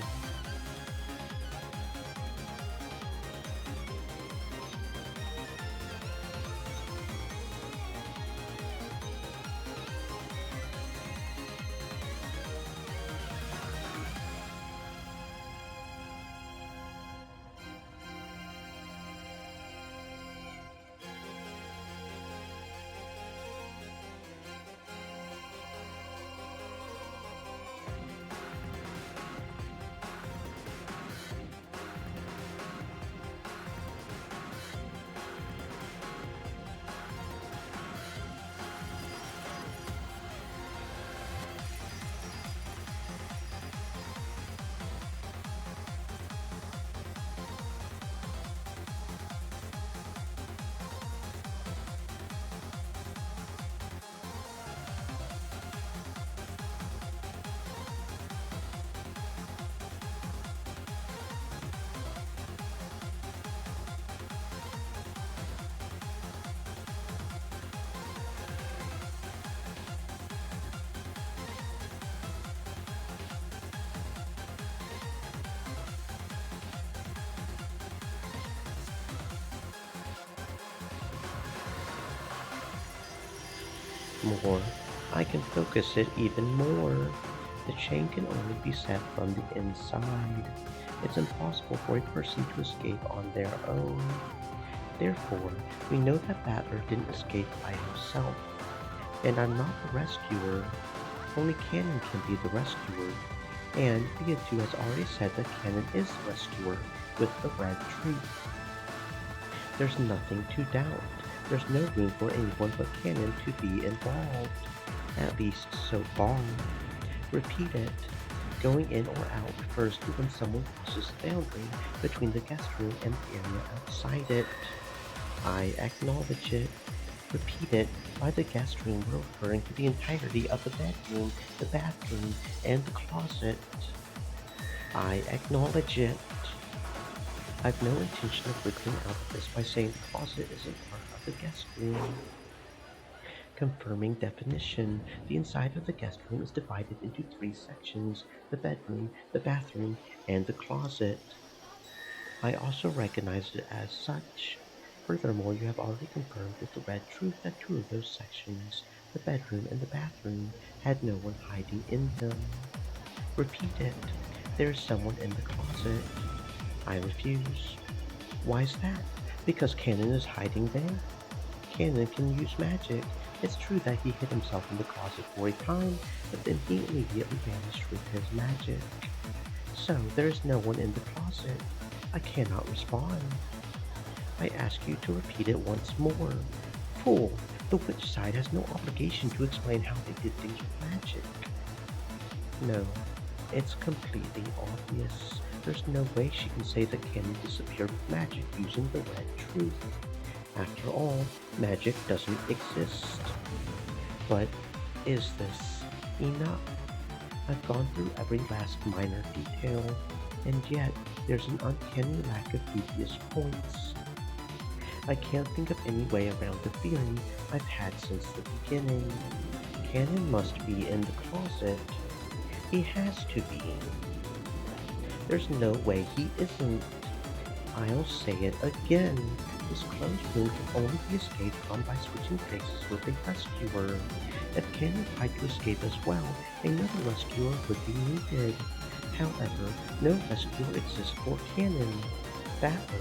More, I can focus it even more. The chain can only be set from the inside. It's impossible for a person to escape on their own. Therefore, we know that Battler didn't escape by himself. And I'm not the rescuer. Only Cannon can be the rescuer. And Viatu has already said that Cannon is the rescuer with the red truth. There's nothing to doubt. There's no room for anyone but Cannon to be involved. At least so far. Repeat it. Going in or out refers to when someone crosses the boundary between the guest room and the area outside it. I acknowledge it. Repeat it. By the guest room, we're referring to the entirety of the bedroom, the bathroom, and the closet. I acknowledge it. I've no intention of wriggling out of this by saying the closet isn't part of the guest room. Confirming definition, the inside of the guest room is divided into three sections: the bedroom, the bathroom, and the closet. I also recognize it as such. Furthermore, you have already confirmed with the red truth that two of those sections The bedroom and the bathroom had no one hiding in them. Repeat it. There is someone in the closet. I refuse. Why's that? Because Cannon is hiding there? Cannon can use magic. It's true that he hid himself in the closet for a time, but then he immediately vanished with his magic. So there is no one in the closet. I cannot respond. I ask you to repeat it once more. Fool, the witch side has no obligation to explain how they did things with magic. No, it's completely obvious. There's no way she can say that Cannon disappeared with magic using the red truth. After all, magic doesn't exist. But is this enough? I've gone through every last minor detail, and yet there's an uncanny lack of dubious points. I can't think of any way around the theory I've had since the beginning. Cannon must be in the closet. He has to be. There's no way he isn't. I'll say it again. This closed room can only be escaped from by switching places with a rescuer. If Cannon tried to escape as well, another rescuer would be needed. However, no rescuer exists for Cannon. Battler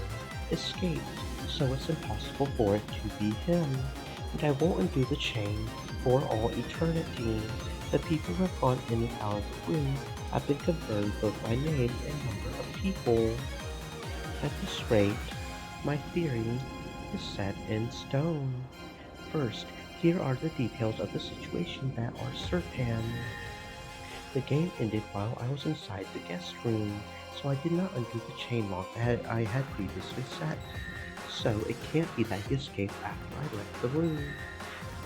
escaped, so it's impossible for it to be him. And I won't undo the chain for all eternity. The people who have gone in and out of the room have been confirmed both by name and number of people. At this rate, my theory is set in stone. First, here are the details of the situation that are certain. The game ended while I was inside the guest room, so I did not undo the chain lock that I had previously set. So it can't be that he escaped after I left the room.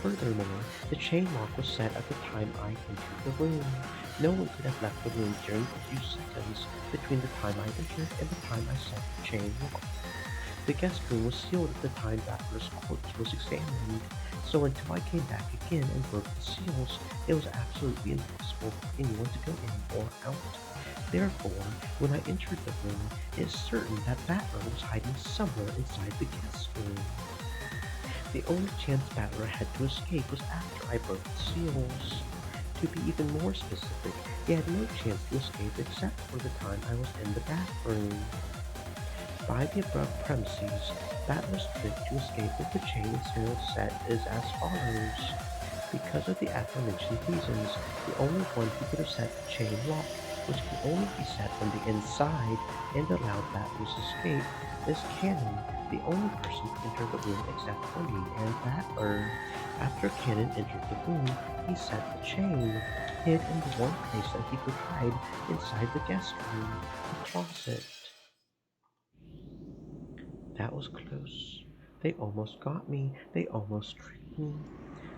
Furthermore, the chain lock was set at the time I entered the room. No one could have left the room during the few seconds between the time I entered and the time I set the chain lock. The guest room was sealed at the time Battler's corpse was examined, so until I came back again and broke the seals, it was absolutely impossible for anyone to go in or out. Therefore, when I entered the room, it is certain that Battler was hiding somewhere inside the guest room. The only chance Battler had to escape was after I broke the seals. To be even more specific, he had no chance to escape except for the time I was in the bathroom. By the above premises, Battler's trick to escape with the chain and seal set is as follows. Because of the aforementioned reasons, the only one who could have set the chain lock, which can only be set from the inside and allowed Battler's escape, is Cannon, the only person to enter the room except for me and Battler. After Cannon entered the room, he set the chain, hid in the one place that he could hide inside the guest room, the closet. That was close. They almost got me. They almost tricked me.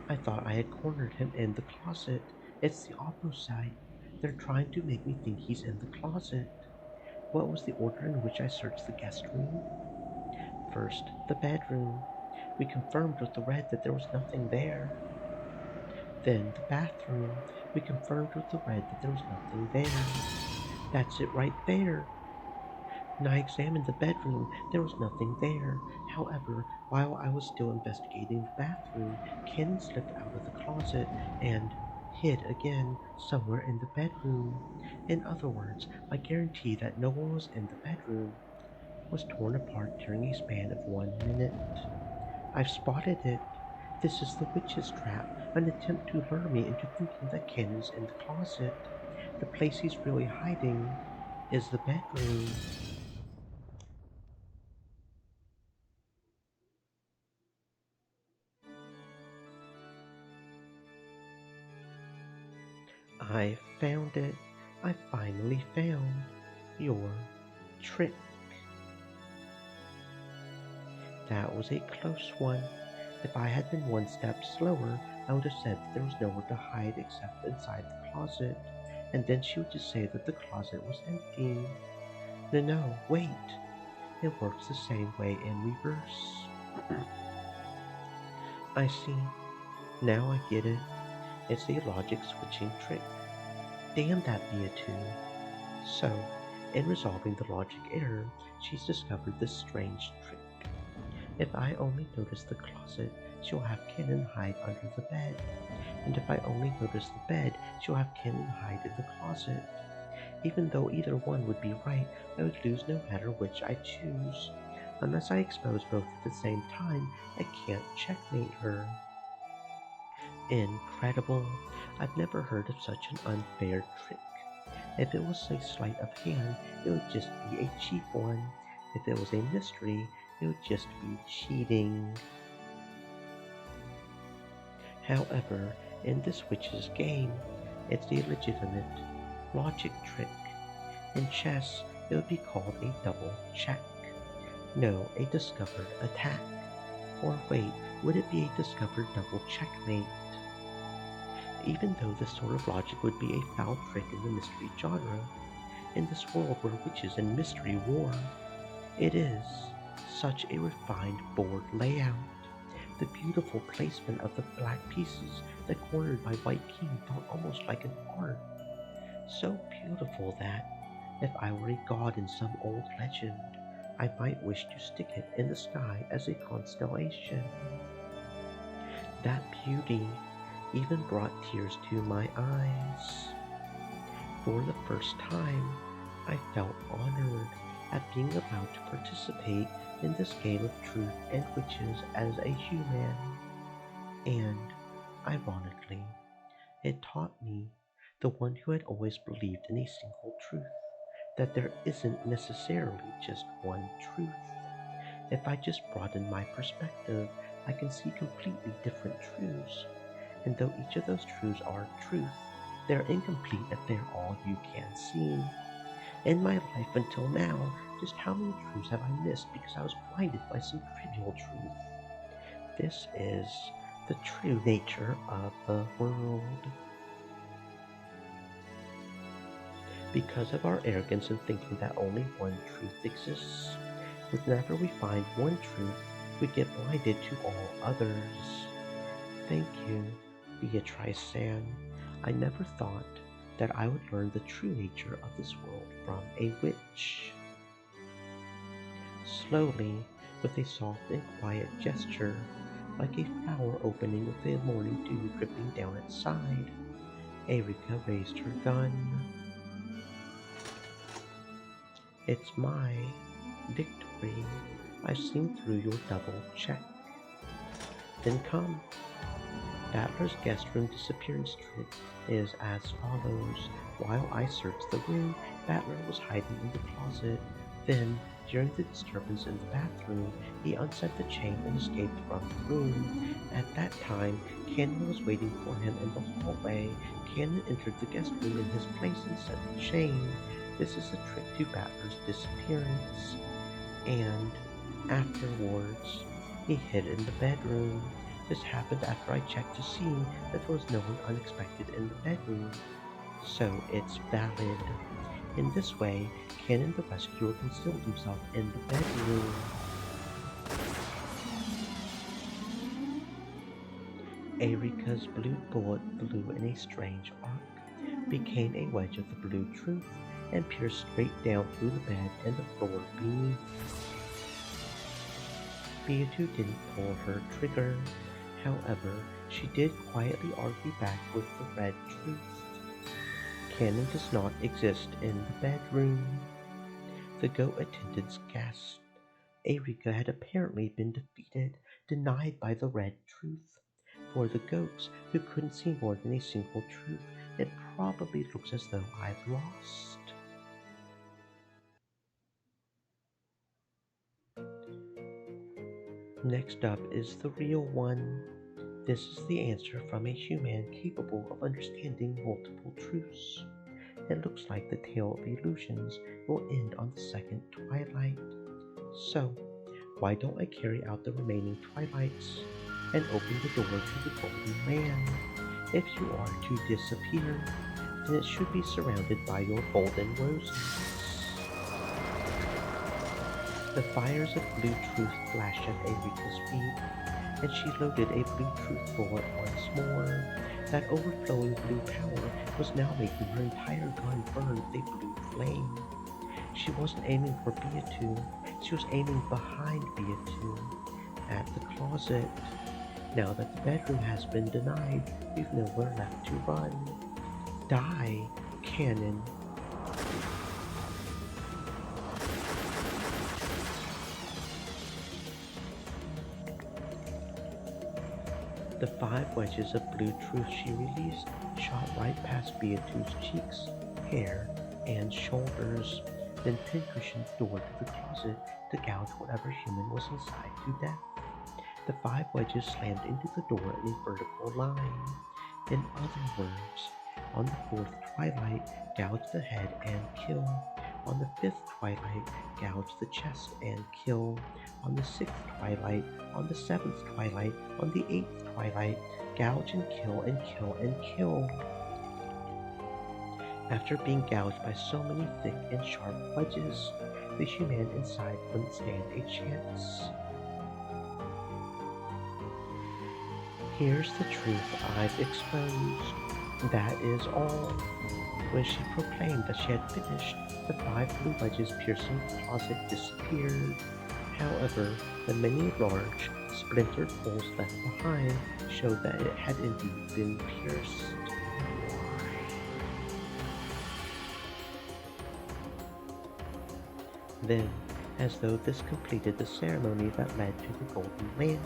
I thought I had cornered him in the closet. It's the opposite. They're trying to make me think he's in the closet. What was the order in which I searched the guest room? First, the bedroom. We confirmed with the red that there was nothing there. Then the bathroom. We confirmed with the red that there was nothing there. That's it right there. When I examined the bedroom, there was nothing there. However, while I was still investigating the bathroom, Cannon slipped out of the closet and hid again somewhere in the bedroom. In other words, my guarantee that no one was in the bedroom was torn apart during a span of 1 minute. I've spotted it. This is the witch's trap, an attempt to lure me into thinking that Cannon's in the closet. The place he's really hiding is the bedroom. I found it. I finally found your trick. That was a close one. If I had been one step slower, I would have said that there was nowhere to hide except inside the closet, and then she would just say that the closet was empty. No, no, wait. It works the same way in reverse. I see. Now I get it. It's a logic switching trick. Damn that Beatu. So, in resolving the logic error, she's discovered this strange trick. If I only notice the closet, she'll have Cannon hide under the bed. And if I only notice the bed, she'll have Cannon hide in the closet. Even though either one would be right, I would lose no matter which I choose. Unless I expose both at the same time, I can't checkmate her. Incredible. I've never heard of such an unfair trick. If it was a sleight of hand, it would just be a cheap one. If it was a mystery, it would just be cheating. However, in this witch's game, it's a legitimate logic trick. In chess, it would be called a double check. No, a discovered attack. Or wait, would it be a discovered double checkmate? Even though this sort of logic would be a foul trick in the mystery genre, in this world where witches and mystery war, it is such a refined board layout. The beautiful placement of the black pieces that cornered my white king felt almost like an art. So beautiful that, if I were a god in some old legend, I might wish to stick it in the sky as a constellation. That beauty even brought tears to my eyes. For the first time, I felt honored at being allowed to participate in this game of truth and witches as a human. And, ironically, it taught me, the one who had always believed in a single truth, that there isn't necessarily just one truth. If I just broaden my perspective, I can see completely different truths. And though each of those truths are truth, they're incomplete if they're all you can see. In my life until now, just how many truths have I missed because I was blinded by some trivial truth? This is the true nature of the world. Because of our arrogance in thinking that only one truth exists, whenever we find one truth, we get blinded to all others. Thank you, Beatrice-san. I never thought that I would learn the true nature of this world from a witch. Slowly, with a soft and quiet gesture, like a flower opening with the morning dew dripping down its side, Erika raised her gun. It's my victory. I've seen through your double check. Then come. Battler's guest room disappearance trick is as follows. While I searched the room, Battler was hiding in the closet. Then, during the disturbance in the bathroom, he unset the chain and escaped from the room. At that time, Cannon was waiting for him in the hallway. Cannon entered the guest room in his place and set the chain. This is the trick to Battler's disappearance. And, afterwards, he hid in the bedroom. This happened after I checked to see that there was no one unexpected in the bedroom. So it's valid. In this way, Cannon the rescuer concealed himself in the bedroom. Erika's blue bullet flew in a strange arc, became a wedge of the blue truth, and pierced straight down through the bed and the floor beneath. Beatu didn't pull her trigger. However, she did quietly argue back with the red truth. Cannon does not exist in the bedroom. The goat attendants gasped. Erika had apparently been defeated, denied by the red truth. For the goats, who couldn't see more than a single truth, it probably looks as though I've lost. Next up is the real one. This is the answer from a human capable of understanding multiple truths. It looks like the tale of illusions will end on the second twilight. So, why don't I carry out the remaining twilights and open the door to the golden land? If you are to disappear, then it should be surrounded by your golden roses. The fires of blue truth flashed at Erika's feet, and she loaded a blue truth bullet once more. That overflowing blue power was now making her entire gun burn with a blue flame. She wasn't aiming for Beatu, she was aiming behind Beatu. at the closet. Now that the bedroom has been denied, we've nowhere left to run. Die, cannon. The 5 wedges of blue truth she released shot right past Beatitude's cheeks, hair, and shoulders, then pincushioned the door to the closet to gouge whatever human was inside to death. The 5 wedges slammed into the door in a vertical line. In other words, on the 4th twilight, gouge the head and kill. On the 5th twilight, gouge the chest and kill. On the 6th twilight, on the 7th twilight, on the 8th twilight, gouge and kill and kill and kill. After being gouged by so many thick and sharp wedges, the human inside couldn't stand a chance. Here's the truth I've exposed. That is all. When she proclaimed that she had finished, the 5 blue wedges piercing the closet disappeared. However, the many large, splintered holes left behind showed that it had indeed been pierced. Then, as though this completed the ceremony that led to the golden lamp,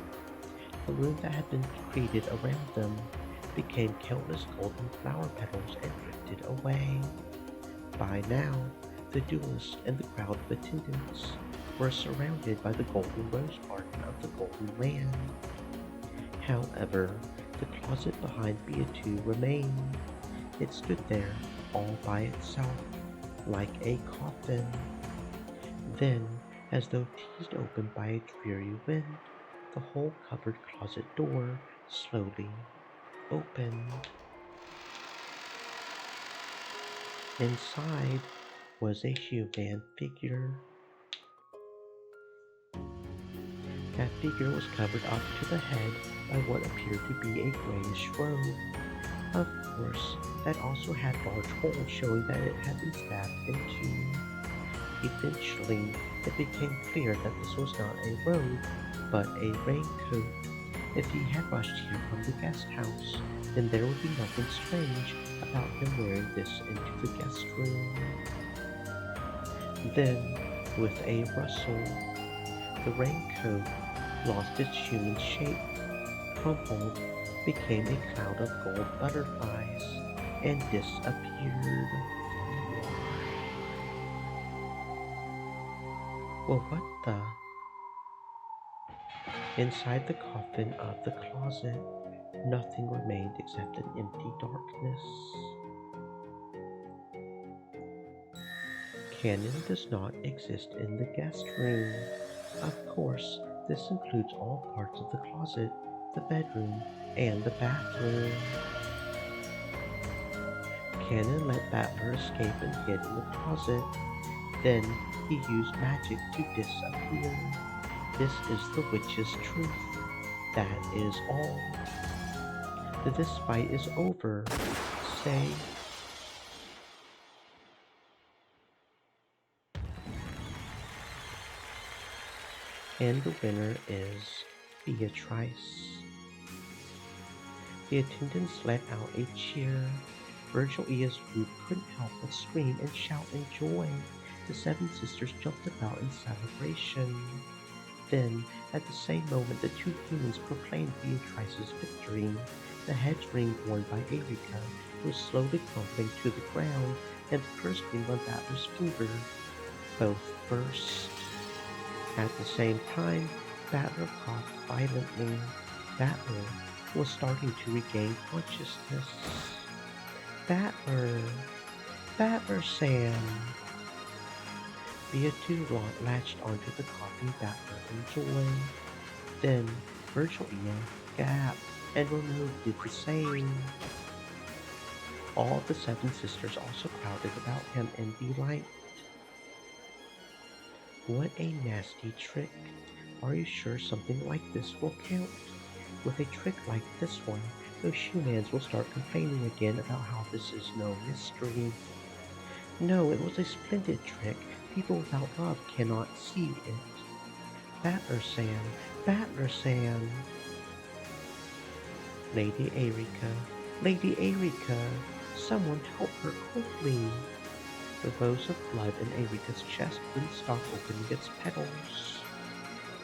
the room that had been created around them became countless golden flower petals and drifted away. By now, the duelist and the crowd of attendants were surrounded by the golden rose garden of the golden land. However, the closet behind Beatitude remained. It stood there all by itself, like a coffin. Then, as though teased open by a dreary wind, the hole covered closet door slowly opened. Inside was a human figure. That figure was covered up to the head by what appeared to be a grayish robe. Of course, that also had large holes showing that it had been stabbed into. Eventually, it became clear that this was not a robe, but a raincoat. If he had rushed here from the guest house, then there would be nothing strange about him wearing this into the guest room. Then, with a rustle, the raincoat lost its human shape, crumpled, became a cloud of gold butterflies, and disappeared. Well, what the? Inside the coffin of the closet, nothing remained except an empty darkness. Canon does not exist in the guest room. Of course, this includes all parts of the closet, the bedroom, and the bathroom. Canon let Battler escape and hid in the closet. Then he used magic to disappear. This is the witch's truth. That is all. This fight is over. Say. And the winner is Beatrice. The attendants let out a cheer. Virgil Ea's group couldn't help but scream and shout in joy. The 7 sisters jumped about in celebration. Then, at the same moment, the 2 humans proclaimed Beatrice's victory. The head ring worn by Erika was slowly crumpling to the ground, and the first ring on Battler's finger. Both burst. At the same time, Battler coughed violently. Battler was starting to regain consciousness. Battler! Battler-san! Beatitude latched onto the coffin Battler in joy. Then Virgil gasped, and Renaud did the same. All the 7 sisters also crowded about him in delight. What a nasty trick. Are you sure something like this will count? With a trick like this one, those humans will start complaining again about how this is no mystery. No, it was a splendid trick. People without love cannot see it. Battler-san, Battler-san! Lady Erika, Lady Erika, someone help her quickly! The rows of blood in Erika's chest wouldn't stop opening its petals.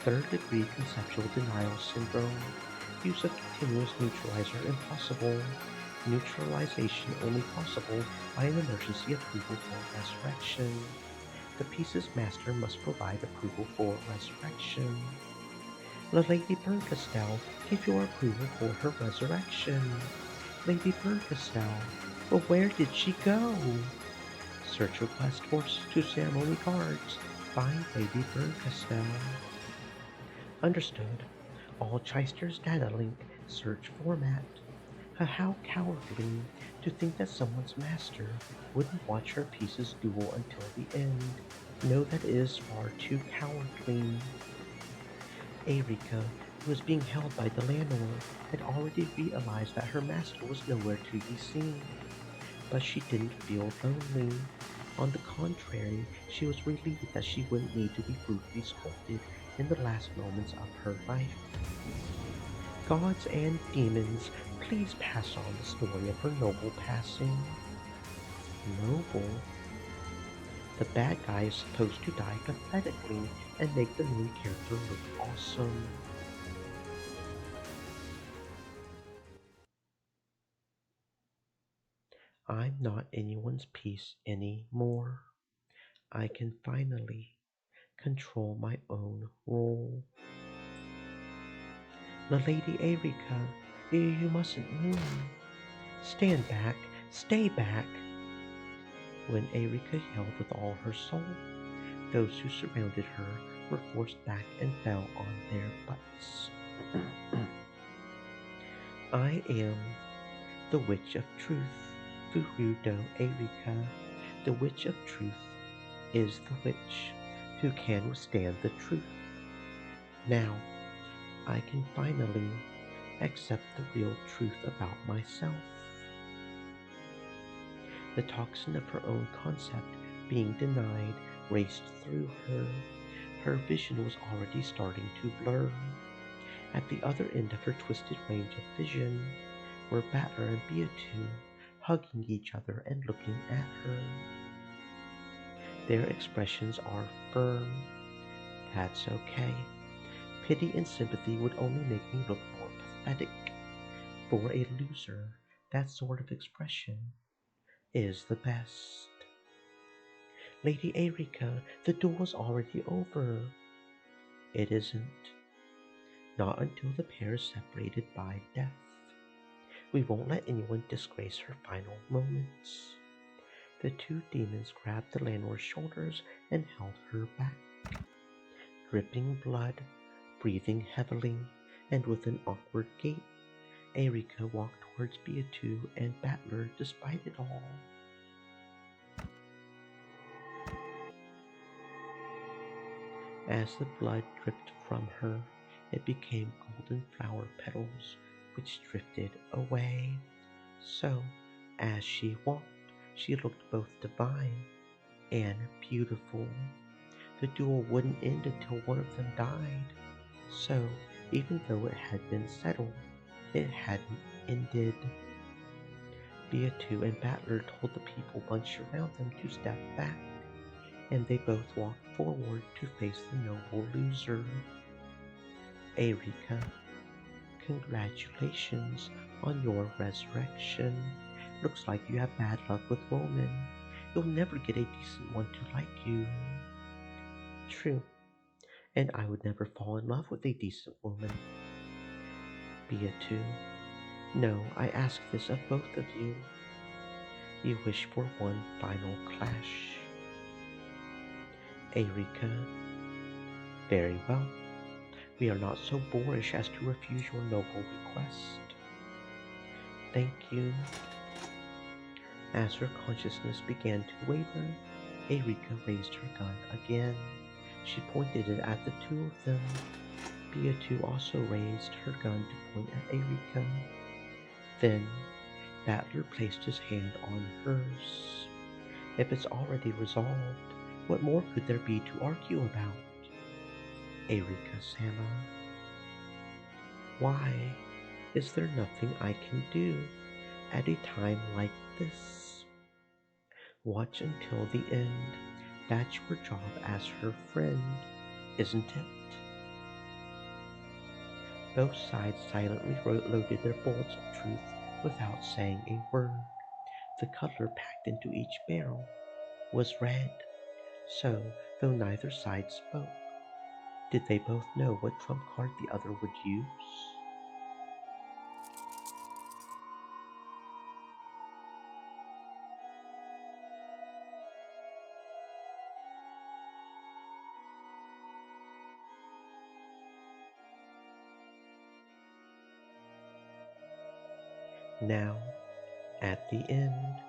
Third-degree conceptual denial syndrome. Use of continuous neutralizer impossible. Neutralization only possible by an emergency approval for resurrection. The piece's master must provide approval for resurrection. Lady Berncastel, give your approval for her resurrection. Lady Berncastel, well, where did she go? Search request for to ceremony guards. Find Lady Berncastel. Understood. All Chysters data link search format. How cowardly to think that someone's master wouldn't watch her pieces duel until the end. Know that it is far too cowardly. Erika, who was being held by Delanor, had already realized that her master was nowhere to be seen. But she didn't feel lonely. On the contrary, she was relieved that she wouldn't need to be brutally sculpted in the last moments of her life. Gods and demons, please pass on the story of her noble passing. Noble? The bad guy is supposed to die pathetically and make the main character look awesome. I'm not anyone's piece anymore. I can finally control my own role. The Lady Erika, you mustn't move. Stand back, stay back. When Erika yelled with all her soul, those who surrounded her were forced back and fell on their butts. I am the Witch of Truth, Furudo Erika. The Witch of Truth is the witch who can withstand the truth. Now, I can finally accept the real truth about myself. The toxin of her own concept being denied raced through her. Her vision was already starting to blur. At the other end of her twisted range of vision were Battler and Beatu, hugging each other and looking at her. Their expressions are firm. That's okay. Pity and sympathy would only make me look more pathetic. For a loser, that sort of expression is the best. Lady Erika, the duel is already over. It isn't. Not until the pair is separated by death. We won't let anyone disgrace her final moments. The two demons grabbed Delanor's shoulders and held her back. Dripping blood, breathing heavily, and with an awkward gait, Erika walked towards Beatu and Battler despite it all. As the blood dripped from her, it became golden flower petals, which drifted away. So, as she walked, she looked both divine and beautiful. The duel wouldn't end until one of them died. So, even though it had been settled, it hadn't ended. Beatu and Battler told the people bunched around them to step back, and they both walked forward to face the noble loser. Erika, congratulations on your resurrection. Looks like you have bad luck with women. You'll never get a decent one to like you. True, and I would never fall in love with a decent woman. Beatu, no, I ask this of both of you. You wish for one final clash. Erika, very well. We are not so boorish as to refuse your noble request. Thank you. As her consciousness began to waver, Erika raised her gun again. She pointed it at the two of them. Beatu also raised her gun to point at Erika. Then, Battler placed his hand on hers. If it's already resolved, what more could there be to argue about? Erika-sama, Why is there nothing I can do at a time like this? Watch until the end. That's your job as her friend, isn't it? Both sides silently loaded their bullets of truth without saying a word. The cutler packed into each barrel was red, so, though neither side spoke, did they both know what trump card the other would use? Now, at the end,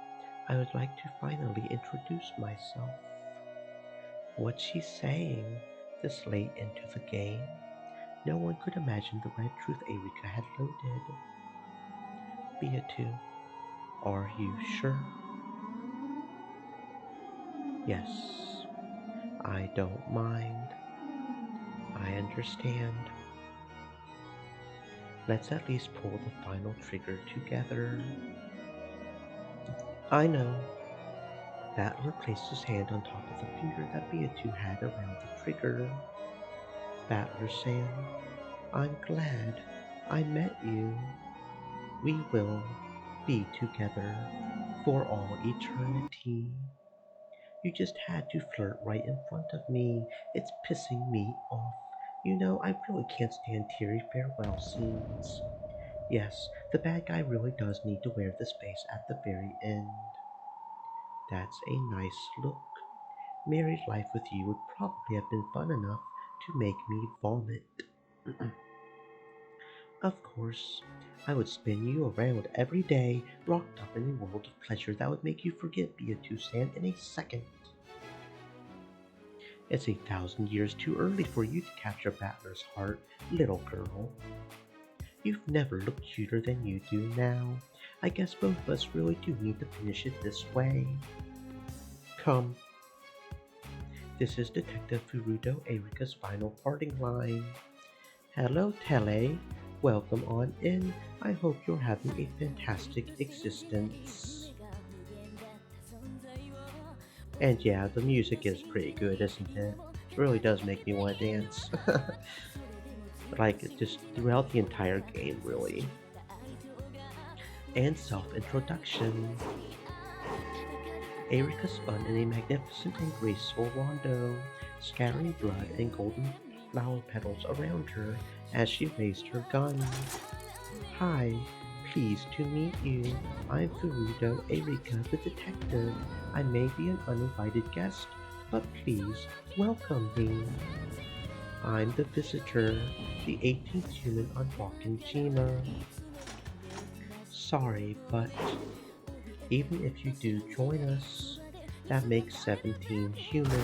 I would like to finally introduce myself. What's she saying this late into the game? No one could imagine the red truth Erika had loaded. Beatu, are you sure? Yes, I don't mind. I understand. Let's at least pull the final trigger together. I know. Battler placed his hand on top of the finger that Beatu had around the trigger. Battler Sam, I'm glad I met you. We will be together for all eternity. You just had to flirt right in front of me. It's pissing me off. You know, I really can't stand teary farewell scenes. Yes, the bad guy really does need to wear this face at the very end. That's a nice look. Married life with you would probably have been fun enough to make me vomit. Of course, I would spin you around every day, locked up in a world of pleasure that would make you forget Beatrice in a second. It's 1,000 years too early for you to capture Battler's heart, little girl. You've never looked cuter than you do now. I guess both of us really do need to finish it this way. Come. This is Detective Furudo Erika's final parting line. Hello, Tele. Welcome on in. I hope you're having a fantastic existence. And yeah, the music is pretty good, isn't it? It really does make me want to dance. Like, just throughout the entire game, really. And self-introduction. Erika spun in a magnificent and graceful rondo, scattering blood and golden flower petals around her as she raised her gun. Hi, pleased to meet you. I'm Furudo Erika the detective. I may be an uninvited guest, but please welcome me. I'm the visitor, the 18th human on Wakanjima. Sorry, but even if you do join us, that makes 17 humans.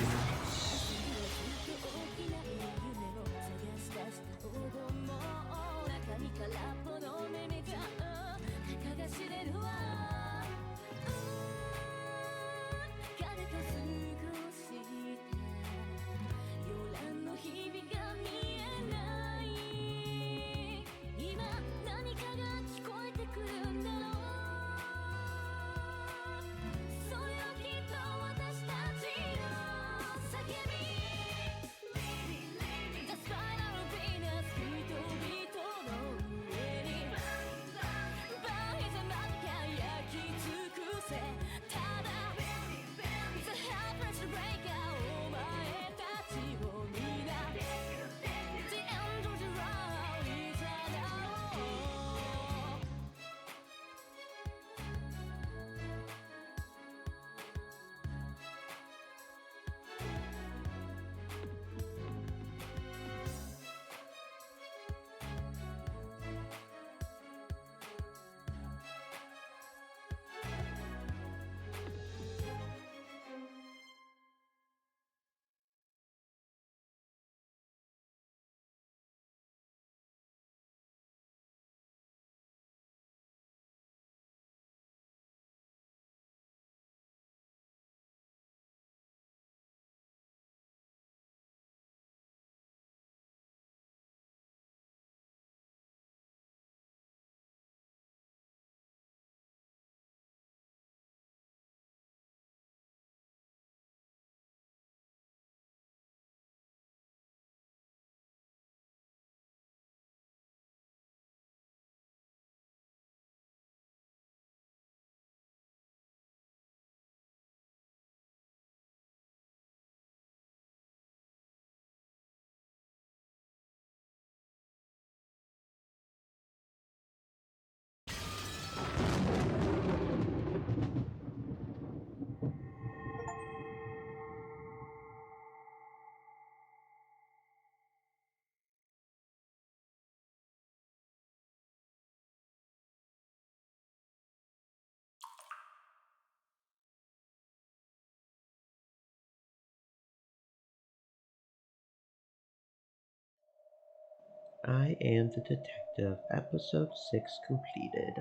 I Am the Detective, Episode 6 completed.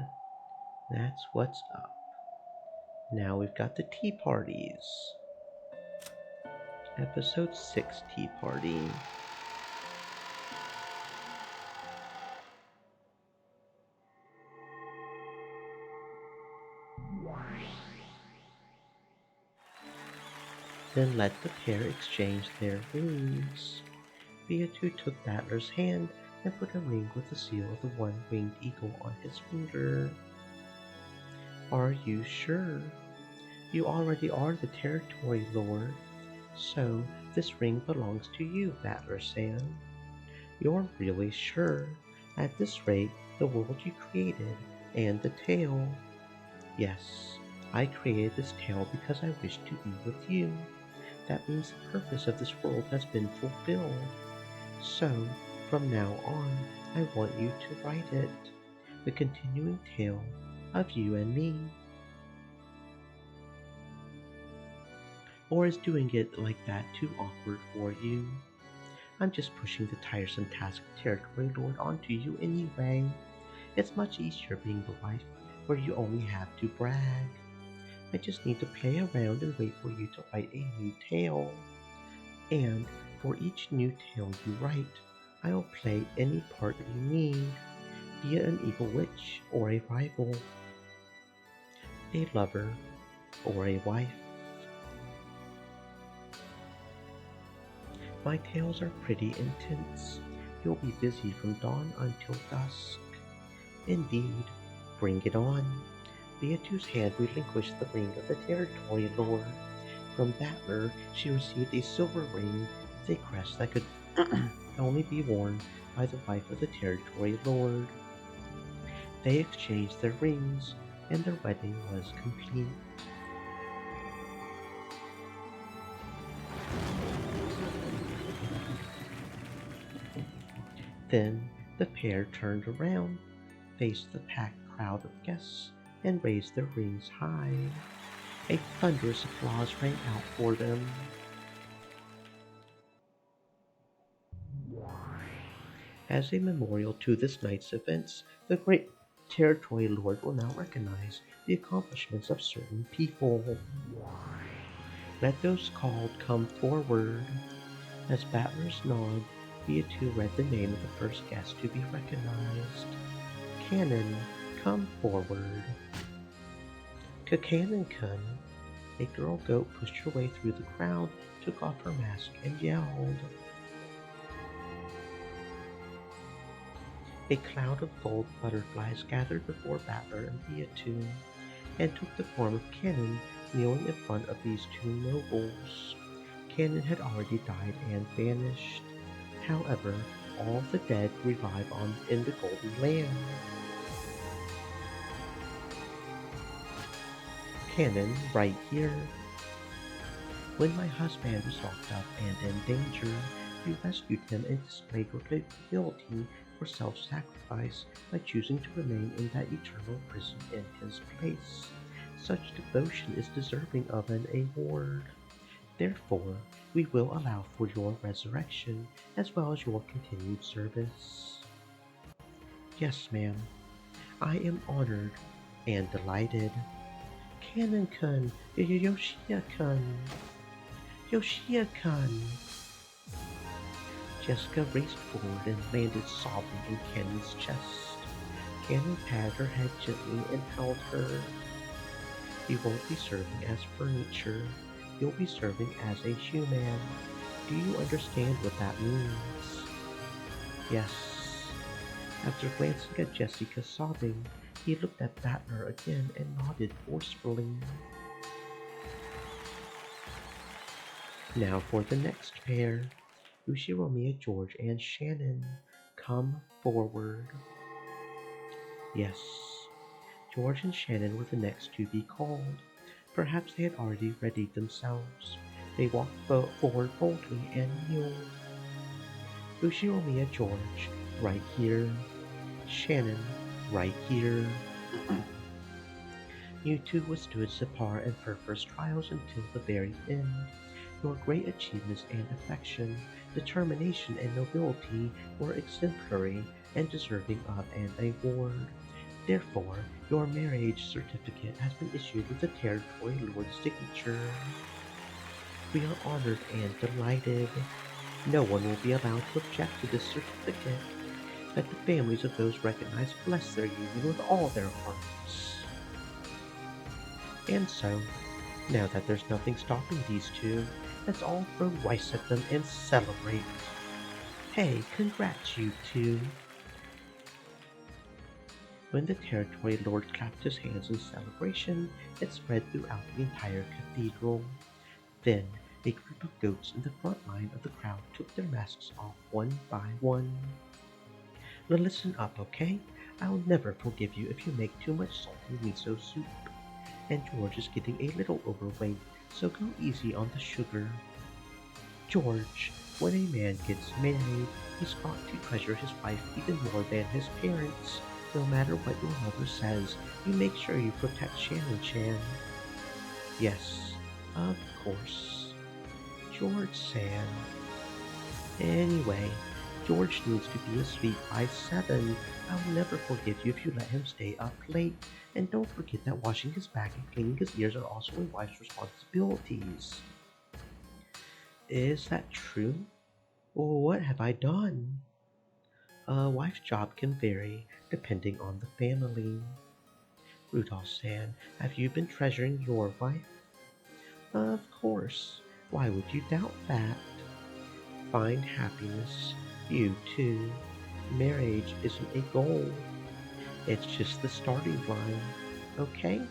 That's what's up. Now we've got the tea parties. Episode 6 Tea Party. Then let the pair exchange their rings. Beatrice took Battler's hand and put a ring with the seal of the one-winged eagle on his finger. Are you sure? You already are the territory lord, so this ring belongs to you, Battler-san. You're really sure? At this rate, the world you created, and the tale. Yes, I created this tale because I wish to be with you. That means the purpose of this world has been fulfilled. So, from now on, I want you to write it. The continuing tale of you and me. Or is doing it like that too awkward for you? I'm just pushing the tiresome task of territory lord onto you anyway. It's much easier being the wife where you only have to brag. I just need to play around and wait for you to write a new tale. And for each new tale you write, I'll play any part you need, be it an evil witch or a rival, a lover or a wife. My tales are pretty intense. You'll be busy from dawn until dusk. Indeed, bring it on. Beatu's hand relinquished the ring of the territory lord. From Battler, she received a silver ring with a crest that could only be worn by the wife of the territory lord. They exchanged their rings, and their wedding was complete. Then the pair turned around, faced the packed crowd of guests, and raised their rings high. A thunderous applause rang out for them. As a memorial to this night's events, the great territory lord will now recognize the accomplishments of certain people. Let those called come forward. As battlers nod, Beatu read the name of the first guest to be recognized. Cannon, come forward. Kakanin-kun. A girl goat pushed her way through the crowd, took off her mask, and yelled. A cloud of gold butterflies gathered before Battler and Beatu, and took the form of Cannon kneeling in front of these two nobles. Cannon had already died and vanished. However, all the dead revive in the Golden Land. Cannon, right here. When my husband was locked up and in danger, you rescued him and displayed your capability for self-sacrifice by choosing to remain in that eternal prison in his place. Such devotion is deserving of an award. Therefore, we will allow for your resurrection as well as your continued service. Yes, ma'am. I am honored and delighted. Cannon-kun, Yoshia-kun, Yoshia-kun. Jessica raced forward and landed sobbing in Cannon's chest. Cannon patted her head gently and held her. You won't be serving as furniture. You'll be serving as a human. Do you understand what that means? Yes. After glancing at Jessica sobbing, he looked at Battler again and nodded forcefully. Now for the next pair. Ushiromiya George and Shannon, come forward. Yes, George and Shannon were the next to be called. Perhaps they had already readied themselves. They walked forward boldly and kneeled. Ushiromiya George, right here. Shannon, right here. You two withstood Separ and Furfur's trials until the very end. Your great achievements and affection, determination and nobility were exemplary and deserving of an award. Therefore, your marriage certificate has been issued with the territory lord's signature. We are honored and delighted. No one will be allowed to object to this certificate. Let the families of those recognized bless their union with all their hearts. And so, now that there's nothing stopping these two, let's all throw rice at them and celebrate. Hey, congrats you two. When the territory lord clapped his hands in celebration, it spread throughout the entire cathedral. Then, a group of goats in the front line of the crowd took their masks off one by one. Now listen up, okay? I'll never forgive you if you make too much salty miso soup. And George is getting a little overweight, so go easy on the sugar. George, when a man gets married, he's got to treasure his wife even more than his parents. No matter what your mother says, you make sure you protect Shannon Chan. Yes, of course. George San. Anyway, George needs to be asleep by 7. I'll never forgive you if you let him stay up late. And don't forget that washing his back and cleaning his ears are also a wife's responsibilities. Is that true? Or what have I done? A wife's job can vary depending on the family. Rudolph-san, have you been treasuring your wife? Of course. Why would you doubt that? Find happiness. You too. Marriage isn't a goal. It's just the starting line. Okay?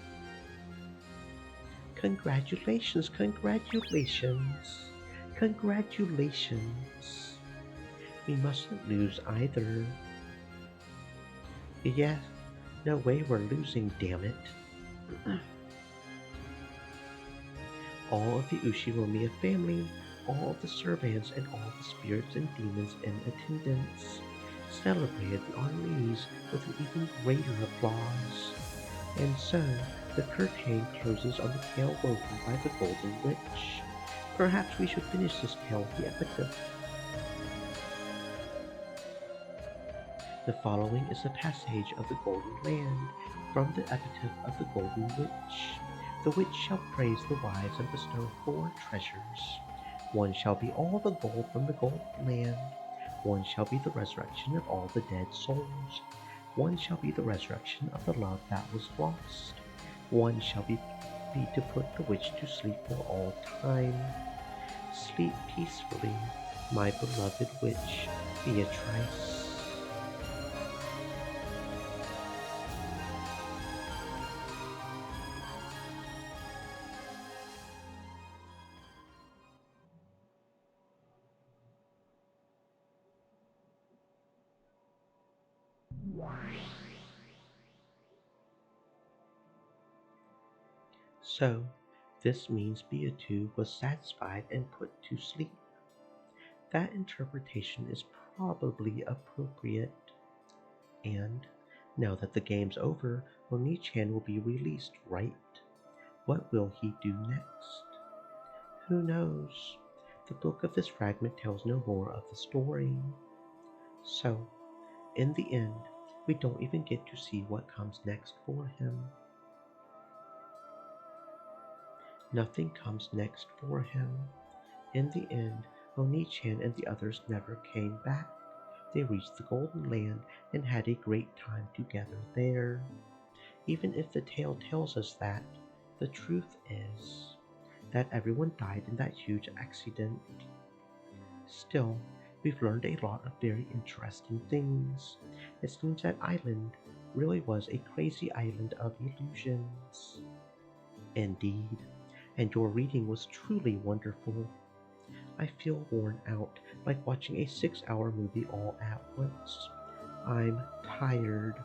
Congratulations, congratulations. Congratulations. We mustn't lose either. Yes, no way we're losing, damn it. All of the Ushiromiya family, all of the servants, and all the spirits and demons in attendance celebrated the honorees with an even greater applause. And so, the curtain closes on the tale woven by the Golden Witch. Perhaps we should finish this tale with the epitaph. The following is a passage of the Golden Land from the epitaph of the Golden Witch. The witch shall praise the wise and bestow 4 treasures. One shall be all the gold from the Golden Land. One shall be the resurrection of all the dead souls. One shall be the resurrection of the love that was lost. One shall be to put the witch to sleep for all time. Sleep peacefully, my beloved witch, Beatrice. So, this means Beatu was satisfied and put to sleep. That interpretation is probably appropriate. And, now that the game's over, Oni-chan will be released, right? What will he do next? Who knows? The book of this fragment tells no more of the story. So, in the end, we don't even get to see what comes next for him. Nothing comes next for him. In the end, Oni-chan and the others never came back. They reached the Golden Land and had a great time together there. Even if the tale tells us that, the truth is that everyone died in that huge accident. Still, we've learned a lot of very interesting things. It seems that island really was a crazy island of illusions. Indeed, and your reading was truly wonderful. I feel worn out, like watching a 6-hour movie all at once. I'm tired.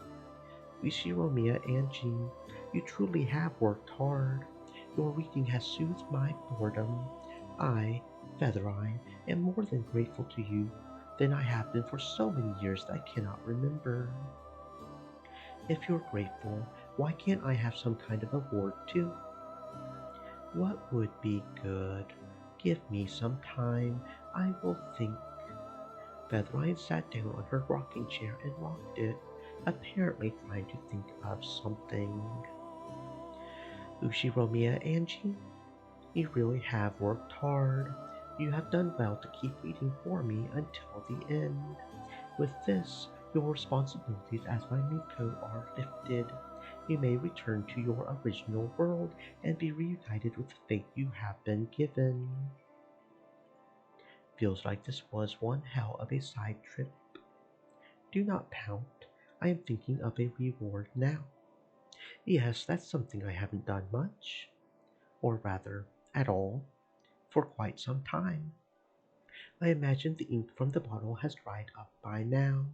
Ushiromiya and Jean, you truly have worked hard. Your reading has soothed my boredom. I, Feather Eye, am more than grateful to you than I have been for so many years that I cannot remember. If you're grateful, why can't I have some kind of award too? What would be good? Give me some time, I will think. Featherline sat down on her rocking chair and rocked it, apparently trying to think of something. Ushiromiya Angie, you really have worked hard. You have done well to keep reading for me until the end. With this, your responsibilities as my Miko are lifted. You may return to your original world and be reunited with the fate you have been given. Feels like this was one hell of a side trip. Do not pout. I am thinking of a reward now. Yes, that's something I haven't done much, or rather, at all, for quite some time. I imagine the ink from the bottle has dried up by now.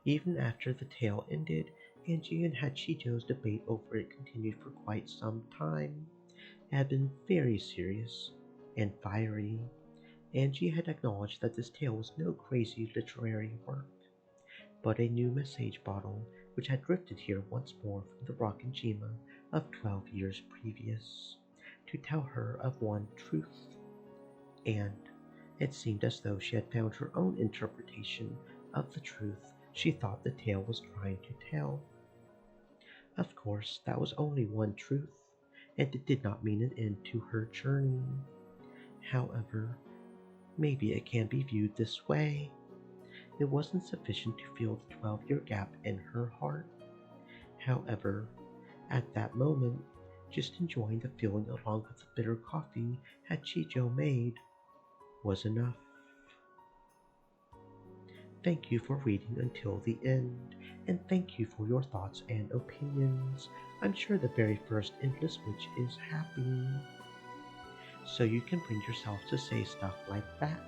Even after the tale ended, Angie and Hachijo's debate over it continued for quite some time. It had been very serious and fiery. Angie had acknowledged that this tale was no crazy literary work, but a new message bottle which had drifted here once more from the Rockinjima of 12 years previous, to tell her of one truth, and it seemed as though she had found her own interpretation of the truth she thought the tale was trying to tell. Of course, that was only one truth, and it did not mean an end to her journey. However, maybe it can be viewed this way. It wasn't sufficient to fill the 12-year gap in her heart. However, at that moment, just enjoying the feeling along with the bitter coffee Hachijo made was enough. Thank you for reading until the end, and thank you for your thoughts and opinions. I'm sure the very first Endless Witch is happy. So you can bring yourself to say stuff like that.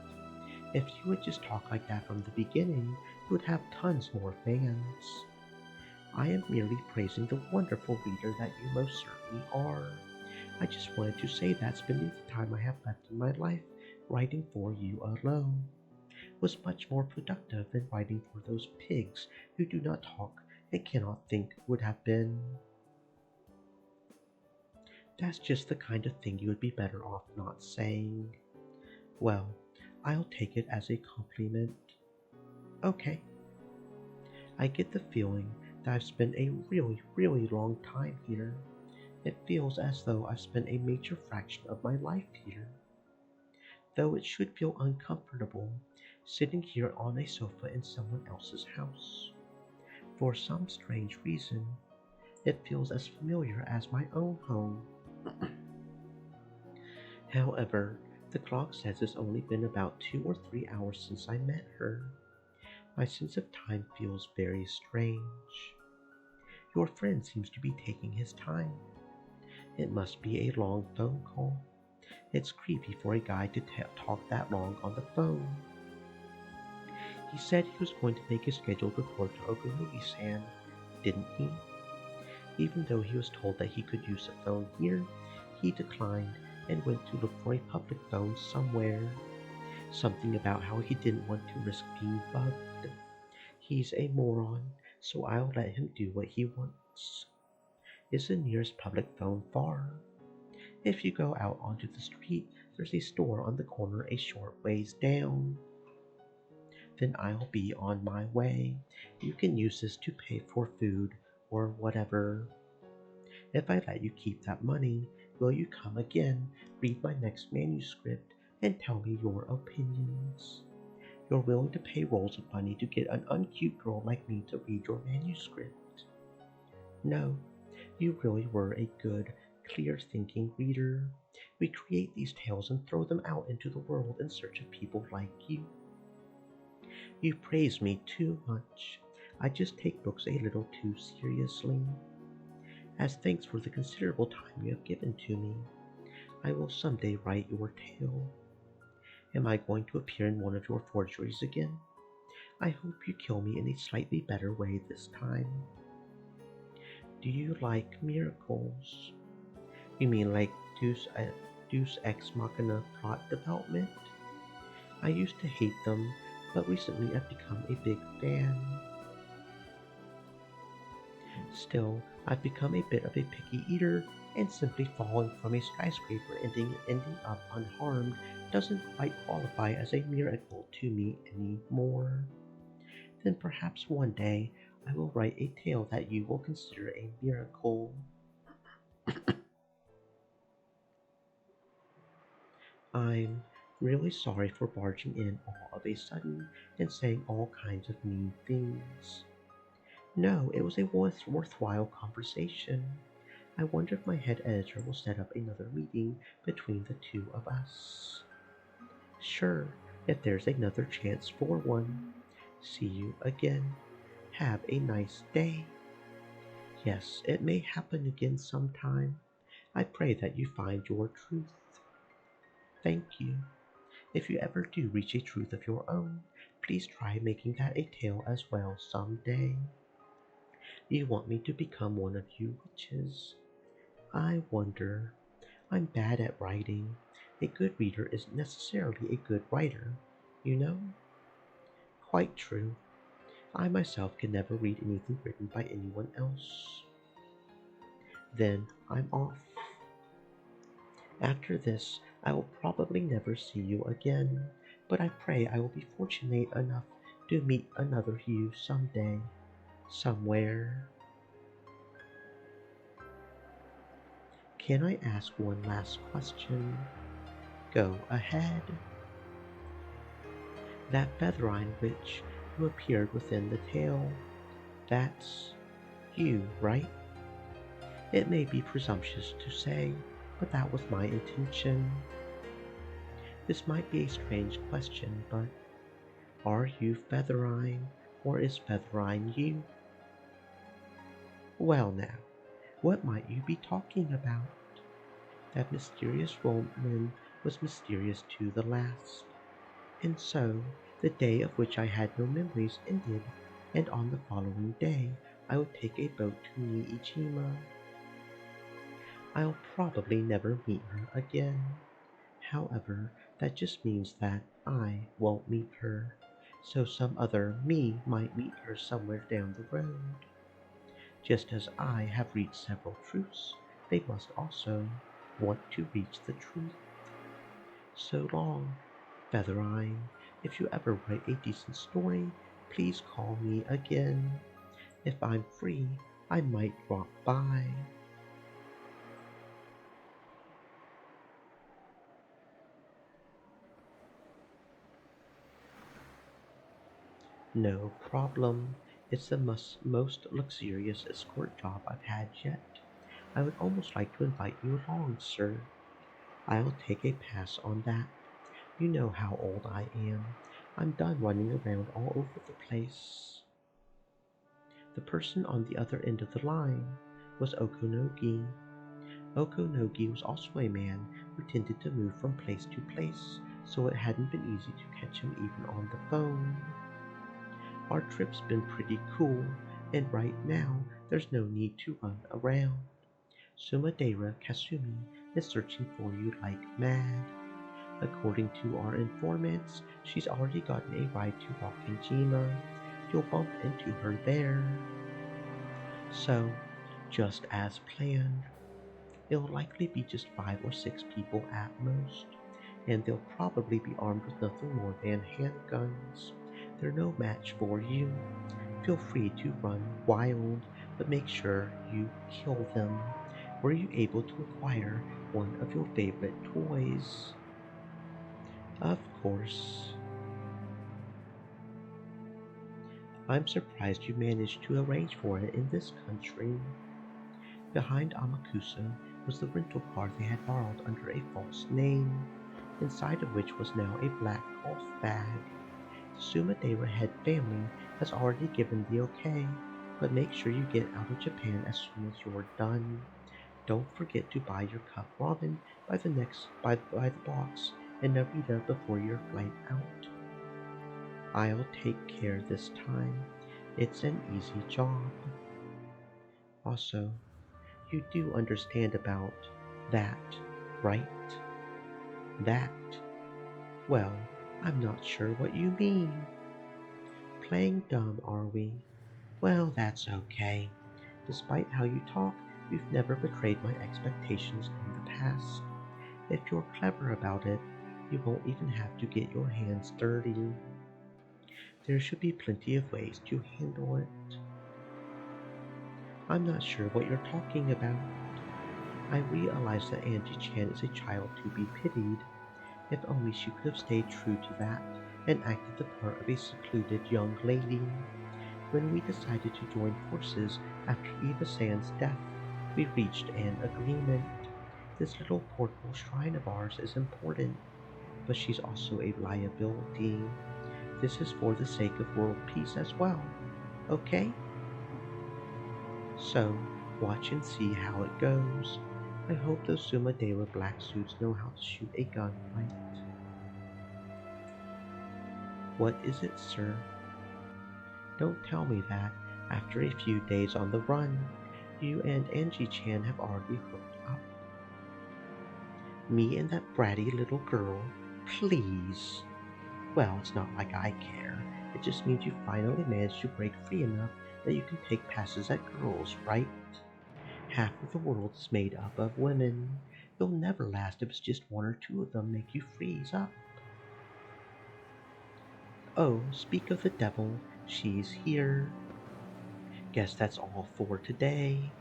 If you would just talk like that from the beginning, you would have tons more fans. I am merely praising the wonderful reader that you most certainly are. I just wanted to say that spending the time I have left in my life writing for you alone was much more productive than writing for those pigs who do not talk and cannot think would have been. That's just the kind of thing you would be better off not saying. Well, I'll take it as a compliment. Okay. I get the feeling that I've spent a really, really long time here. It feels as though I've spent a major fraction of my life here. Though it should feel uncomfortable sitting here on a sofa in someone else's house. For some strange reason, it feels as familiar as my own home. However, the clock says it's only been about 2 or 3 hours since I met her. My sense of time feels very strange. Your friend seems to be taking his time. It must be a long phone call. It's creepy for a guy to talk that long on the phone. He said he was going to make a scheduled report to Okanui-san, didn't he? Even though he was told that he could use a phone here, he declined and went to look for a public phone somewhere. Something about how he didn't want to risk being bugged. He's a moron, so I'll let him do what he wants. Is the nearest public phone far? If you go out onto the street, there's a store on the corner a short ways down. Then I'll be on my way. You can use this to pay for food or whatever. If I let you keep that money, will you come again, read my next manuscript, and tell me your opinions? You're willing to pay rolls of money to get an uncute girl like me to read your manuscript. No, you really were a good, clear-thinking reader. We create these tales and throw them out into the world in search of people like you. You praise me too much. I just take books a little too seriously. As thanks for the considerable time you have given to me, I will someday write your tale. Am I going to appear in one of your forgeries again? I hope you kill me in a slightly better way this time. Do you like miracles? You mean like Deus Ex Machina plot development? I used to hate them, but recently I've become a big fan. Still, I've become a bit of a picky eater, and simply falling from a skyscraper ending up unharmed doesn't quite qualify as a miracle to me anymore. Then perhaps one day I will write a tale that you will consider a miracle. I'm really sorry for barging in all of a sudden and saying all kinds of mean things. No, it was a worthwhile conversation. I wonder if my head editor will set up another meeting between the two of us. Sure, if there's another chance for one. See you again. Have a nice day. Yes, it may happen again sometime. I pray that you find your truth. Thank you. If you ever do reach a truth of your own, please try making that a tale as well someday. You want me to become one of you witches? I wonder. I'm bad at writing. A good reader isn't necessarily a good writer, you know? Quite true. I myself can never read anything written by anyone else. Then I'm off. After this, I will probably never see you again, but I pray I will be fortunate enough to meet another you someday, somewhere. Can I ask one last question? Go ahead. That Featherine witch who appeared within the tale, that's you, right? It may be presumptuous to say, but that was my intention. This might be a strange question, but are you Featherine, or is Featherine you? Well now, what might you be talking about? That mysterious woman was mysterious to the last. And so, the day of which I had no memories ended, and on the following day I would take a boat to Niijima. I'll probably never meet her again. However, that just means that I won't meet her, so some other me might meet her somewhere down the road. Just as I have reached several truths, they must also want to reach the truth. So long, Featherine. If you ever write a decent story, please call me again. If I'm free, I might drop by. No problem. It's the most luxurious escort job I've had yet. I would almost like to invite you along, sir. I'll take a pass on that. You know how old I am. I'm done running around all over the place. The person on the other end of the line was Okonogi. Okonogi was also a man who tended to move from place to place, so it hadn't been easy to catch him even on the phone. Our trip's been pretty cool, and right now there's no need to run around. Sumadera Kasumi is searching for you like mad. According to our informants, she's already gotten a ride to Wakanjima. You'll bump into her there. So, just as planned, it'll likely be just 5 or 6 people at most, and they'll probably be armed with nothing more than handguns. They're no match for you. Feel free to run wild, but make sure you kill them. Were you able to acquire one of your favorite toys? Of course. I'm surprised you managed to arrange for it in this country. Behind Amakusa was the rental car they had borrowed under a false name, inside of which was now a black golf bag. The Sumadera head family has already given the okay, but make sure you get out of Japan as soon as you're done. Don't forget to buy your cup ramen by the box and Narita before your flight out. I'll take care this time. It's an easy job. Also, you do understand about that, right? That. Well, I'm not sure what you mean. Playing dumb, are we? Well, that's okay. Despite how you talk, you've never betrayed my expectations in the past. If you're clever about it, you won't even have to get your hands dirty. There should be plenty of ways to handle it. I'm not sure what you're talking about. I realize that Angie Chan is a child to be pitied. If only she could have stayed true to that and acted the part of a secluded young lady. When we decided to join forces after Eva Sand's death, we reached an agreement. This little portable shrine of ours is important, but she's also a liability. This is for the sake of world peace as well, okay? So, watch and see how it goes. I hope those Sumadewa black suits know how to shoot a gun right. What is it, sir? Don't tell me that, after a few days on the run, you and Angie Chan have already hooked up. Me and that bratty little girl? Please. Well, it's not like I care. It just means you finally managed to break free enough that you can take passes at girls, right? Half of the world is made up of women. You'll never last if it's just one or two of them make you freeze up. Oh, speak of the devil, she's here. Guess that's all for today.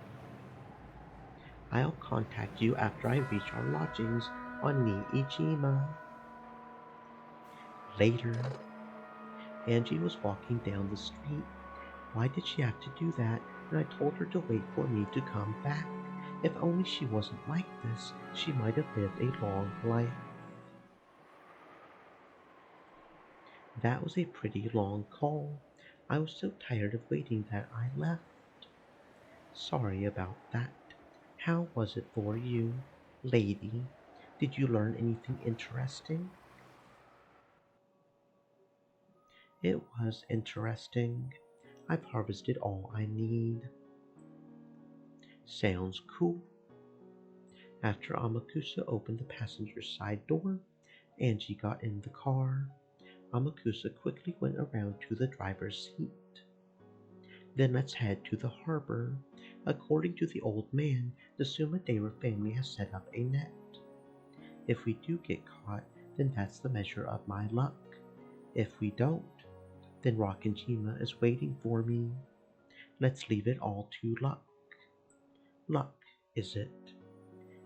I'll contact you after I reach our lodgings on Niijima. Later. Angie was walking down the street. Why did she have to do that when I told her to wait for me to come back? If only she wasn't like this, she might have lived a long life. That was a pretty long call. I was so tired of waiting that I left. Sorry about that. How was it for you, lady? Did you learn anything interesting? It was interesting. I've harvested all I need. Sounds cool. After Amakusa opened the passenger side door, Angie got in the car. Amakusa quickly went around to the driver's seat. Then let's head to the harbor. According to the old man, the Sumadewa family has set up a net. If we do get caught, then that's the measure of my luck. If we don't, then Rockinjima is waiting for me. Let's leave it all to luck. Luck, is it?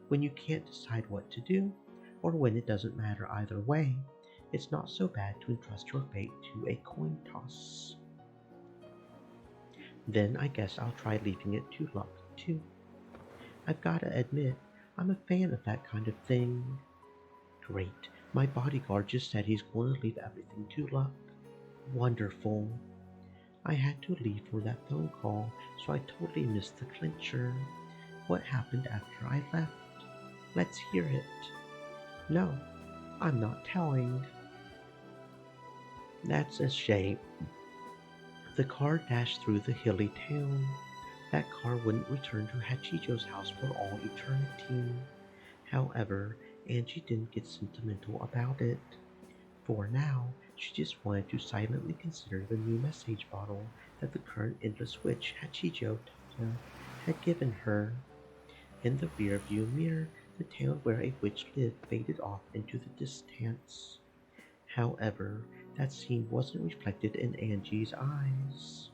When you can't decide what to do, or when it doesn't matter either way, it's not so bad to entrust your fate to a coin toss. Then I guess I'll try leaving it to luck too. I've gotta admit, I'm a fan of that kind of thing. Great, my bodyguard just said he's going to leave everything to luck. Wonderful. I had to leave for that phone call, so I totally missed the clincher. What happened after I left? Let's hear it. No, I'm not telling. That's a shame. The car dashed through the hilly town. That car wouldn't return to Hachijo's house for all eternity. However, Angie didn't get sentimental about it. For now, she just wanted to silently consider the new message bottle that the current endless witch Hachijo Tata had given her. In the rearview mirror, the town where a witch lived faded off into the distance. However, that scene wasn't reflected in Angie's eyes.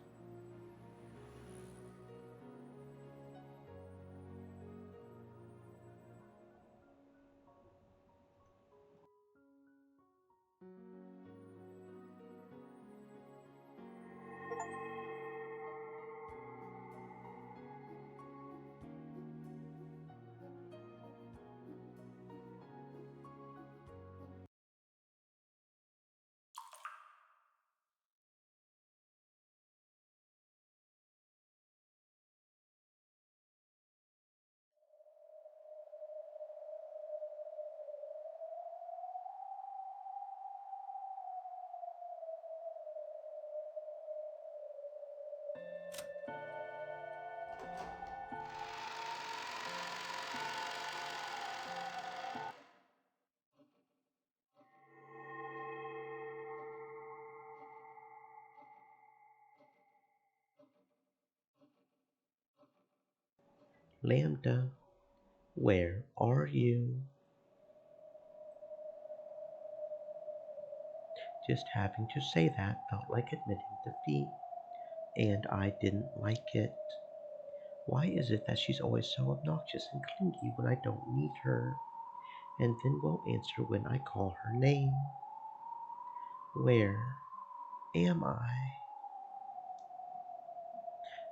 Lambda, where are you? Just having to say that felt like admitting defeat, and I didn't like it. Why is it that she's always so obnoxious and clingy when I don't need her, and then won't answer when I call her name? Where am I?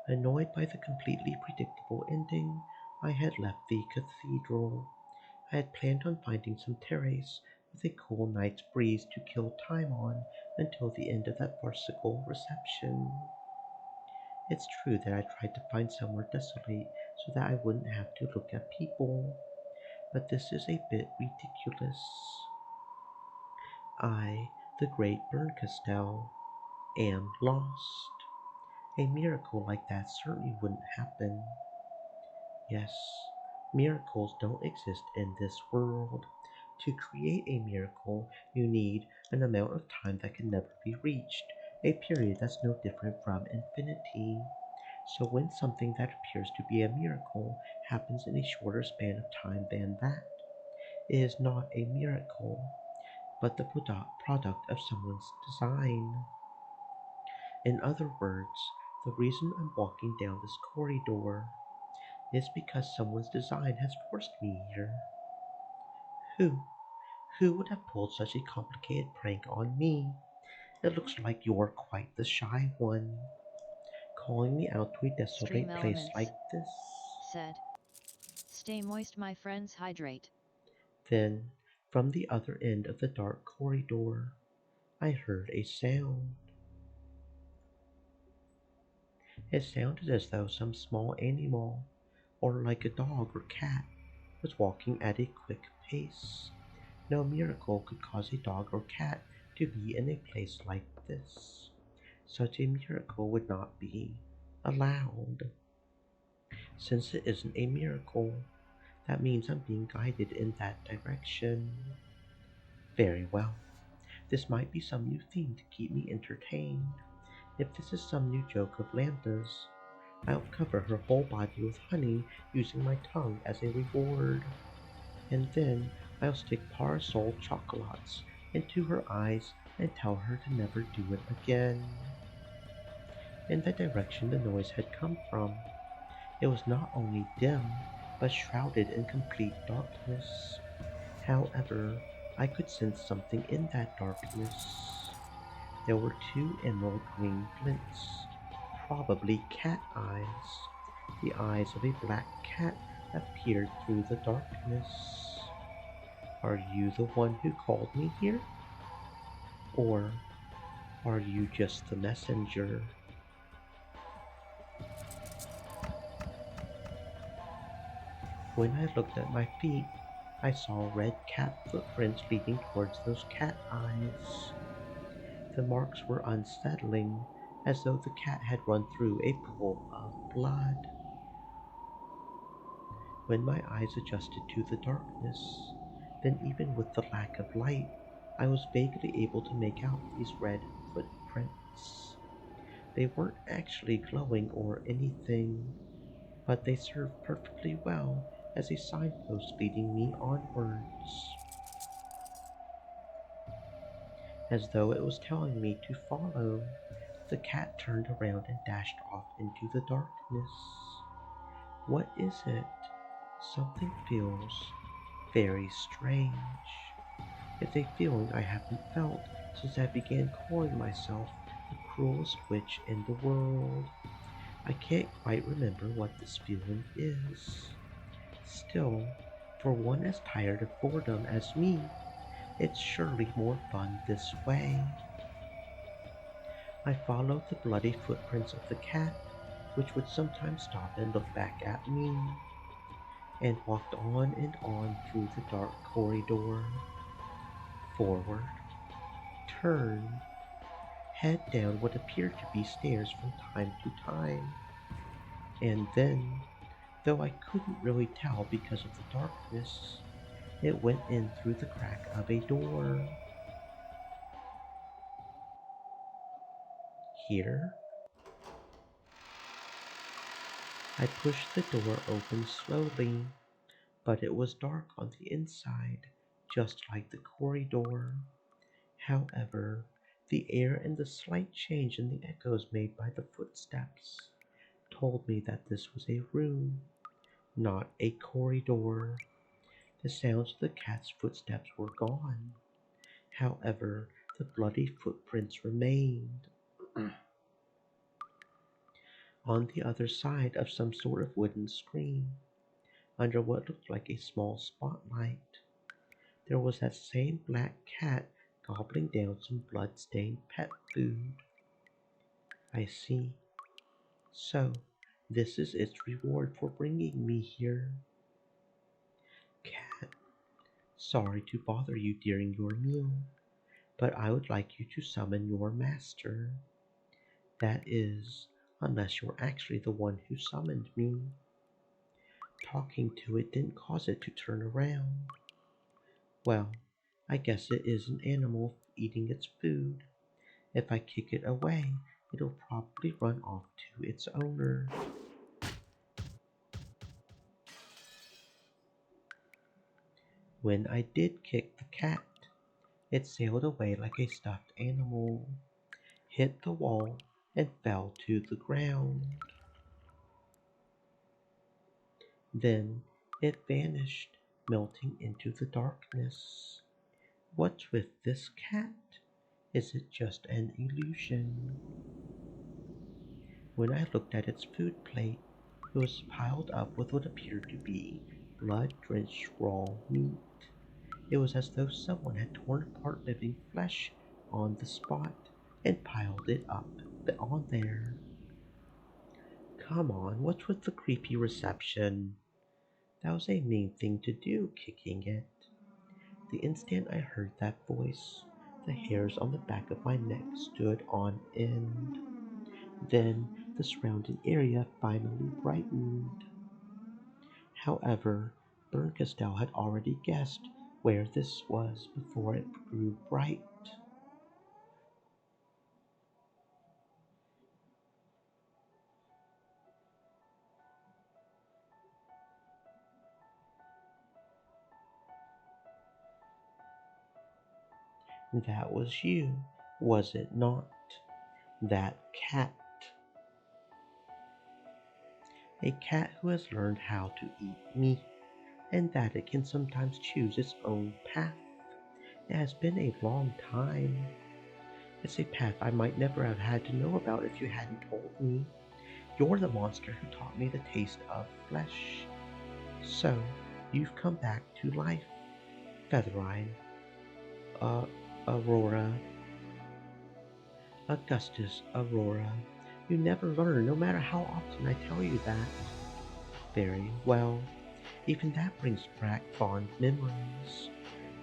Annoyed by the completely predictable ending, I had left the cathedral. I had planned on finding some terrace with a cool night's breeze to kill time on until the end of that farcical reception. It's true that I tried to find somewhere desolate so that I wouldn't have to look at people, but this is a bit ridiculous. I, the great Berncastel, am lost. A miracle like that certainly wouldn't happen. Yes, miracles don't exist in this world. To create a miracle, you need an amount of time that can never be reached, a period that's no different from infinity. So when something that appears to be a miracle happens in a shorter span of time than that, it is not a miracle, but the product of someone's design. In other words, the reason I'm walking down this corridor is because someone's design has forced me here. Who? Who would have pulled such a complicated prank on me? It looks like you're quite the shy one, calling me out to a Stream desolate place elements, like this. said. Stay moist, my friends, hydrate. Then, from the other end of the dark corridor, I heard a sound. It sounded as though some small animal, or like a dog or cat, was walking at a quick pace. No miracle could cause a dog or cat to be in a place like this. Such a miracle would not be allowed. Since it isn't a miracle, that means I'm being guided in that direction. Very well. This might be some new thing to keep me entertained. If this is some new joke of Lambda's, I'll cover her whole body with honey using my tongue as a reward. And then I'll stick parasol chocolates into her eyes and tell her to never do it again. In the direction the noise had come from, it was not only dim, but shrouded in complete darkness. However, I could sense something in that darkness. There were two emerald green glints, probably cat eyes. The eyes of a black cat appeared through the darkness. Are you the one who called me here? Or are you just the messenger? When I looked at my feet, I saw red cat footprints leading towards those cat eyes. The marks were unsettling, as though the cat had run through a pool of blood. When my eyes adjusted to the darkness, then even with the lack of light, I was vaguely able to make out these red footprints. They weren't actually glowing or anything, but they served perfectly well as a signpost leading me onwards, as though it was telling me to follow. The cat turned around and dashed off into the darkness. What is it? Something feels very strange. It's a feeling I haven't felt since I began calling myself the cruelest witch in the world. I can't quite remember what this feeling is. Still, for one as tired of boredom as me, it's surely more fun this way. I followed the bloody footprints of the cat, which would sometimes stop and look back at me, and walked on and on through the dark corridor. Forward, turn, head down what appeared to be stairs from time to time, and then, though I couldn't really tell because of the darkness, it went in through the crack of a door. Here, I pushed the door open slowly, but it was dark on the inside, just like the corridor. However, the air and the slight change in the echoes made by the footsteps told me that this was a room, not a corridor. The sounds of the cat's footsteps were gone. However, the bloody footprints remained on the other side of some sort of wooden screen, under what looked like a small spotlight. There was that same black cat gobbling down some blood-stained pet food. I see. So, this is its reward for bringing me here. Cat, sorry to bother you during your meal, but I would like you to summon your master. That is, unless you're actually the one who summoned me. Talking to it didn't cause it to turn around. Well, I guess it is an animal eating its food. If I kick it away, it'll probably run off to its owner. When I did kick the cat, it sailed away like a stuffed animal, hit the wall, and fell to the ground. Then it vanished, melting into the darkness. What's with this cat? Is it just an illusion? When I looked at its food plate, it was piled up with what appeared to be blood-drenched raw meat. It was as though someone had torn apart living flesh on the spot and piled it up on there. Come on, what's with the creepy reception? That was a mean thing to do, kicking it. The instant I heard that voice, the hairs on the back of my neck stood on end. Then the surrounding area finally brightened. However, Berncastel had already guessed where this was before it grew bright. That was you, was it not? That cat. A cat who has learned how to eat meat, and that it can sometimes choose its own path. It has been a long time. It's a path I might never have had to know about if you hadn't told me. You're the monster who taught me the taste of flesh. So, you've come back to life, Featherine, uh, Aurora, Augustus Aurora. You never learn, no matter how often I tell you that. Very well. Even that brings back fond memories.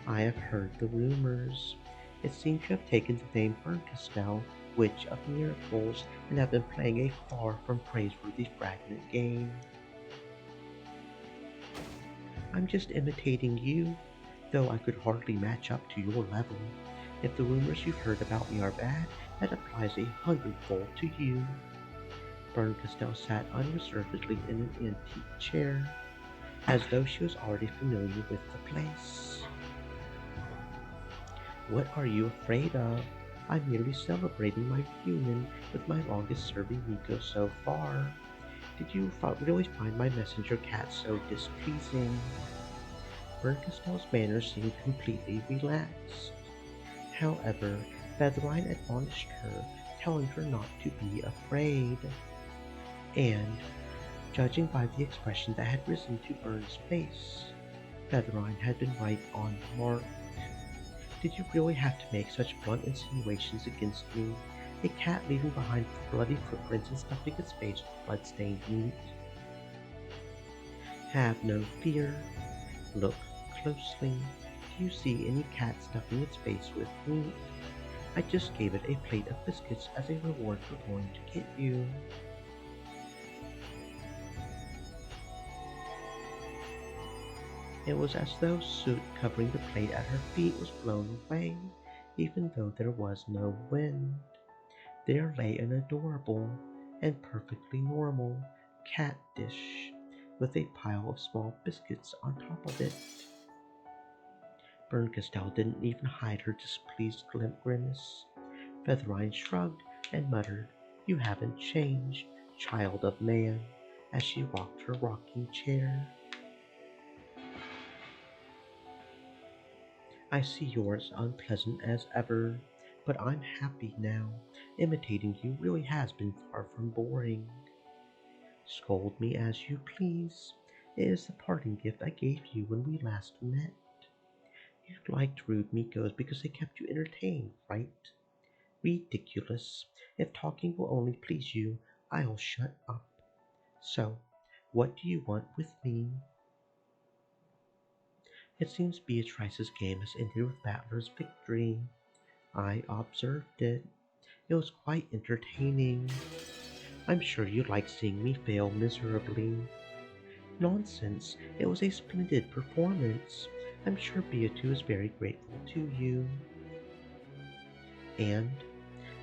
I have heard the rumors. It seems you have taken the name Berncastel, Witch of Miracles, and have been playing a far from praiseworthy fragment game. I'm just imitating you, though I could hardly match up to your level. If the rumors you've heard about me are bad, that applies 100-fold to you. Berncastel sat unreservedly in an antique chair, as though she was already familiar with the place. What are you afraid of? I'm merely celebrating my reunion with my longest-serving Miko so far. Did you really find my messenger cat so displeasing? Berncastel's manner seemed completely relaxed. However, Featherline admonished her, telling her not to be afraid. And, judging by the expression that had risen to Burn's face, Featherline had been right on the mark. Did you really have to make such blunt insinuations against me? A cat leaving behind bloody footprints and stuffing its face with blood-stained meat? Have no fear. Look closely. Do you see any cat stuffing its face with meat? I just gave it a plate of biscuits as a reward for going to get you. It was as though soot covering the plate at her feet was blown away, even though there was no wind. There lay an adorable and perfectly normal cat dish with a pile of small biscuits on top of it. Berncastel didn't even hide her displeased grimace. Featherine shrugged and muttered, "You haven't changed, child of man," as she rocked her rocking chair. "I see you're as unpleasant as ever, but I'm happy now. Imitating you really has been far from boring." "Scold me as you please. It is the parting gift I gave you when we last met. You liked rude Mikos because they kept you entertained, right? Ridiculous. If talking will only please you, I'll shut up. So, what do you want with me?" "It seems Beatrice's game has ended with Battler's victory. I observed it. It was quite entertaining. I'm sure you like seeing me fail miserably." "Nonsense. It was a splendid performance. I'm sure Beatrice is very grateful to you." "And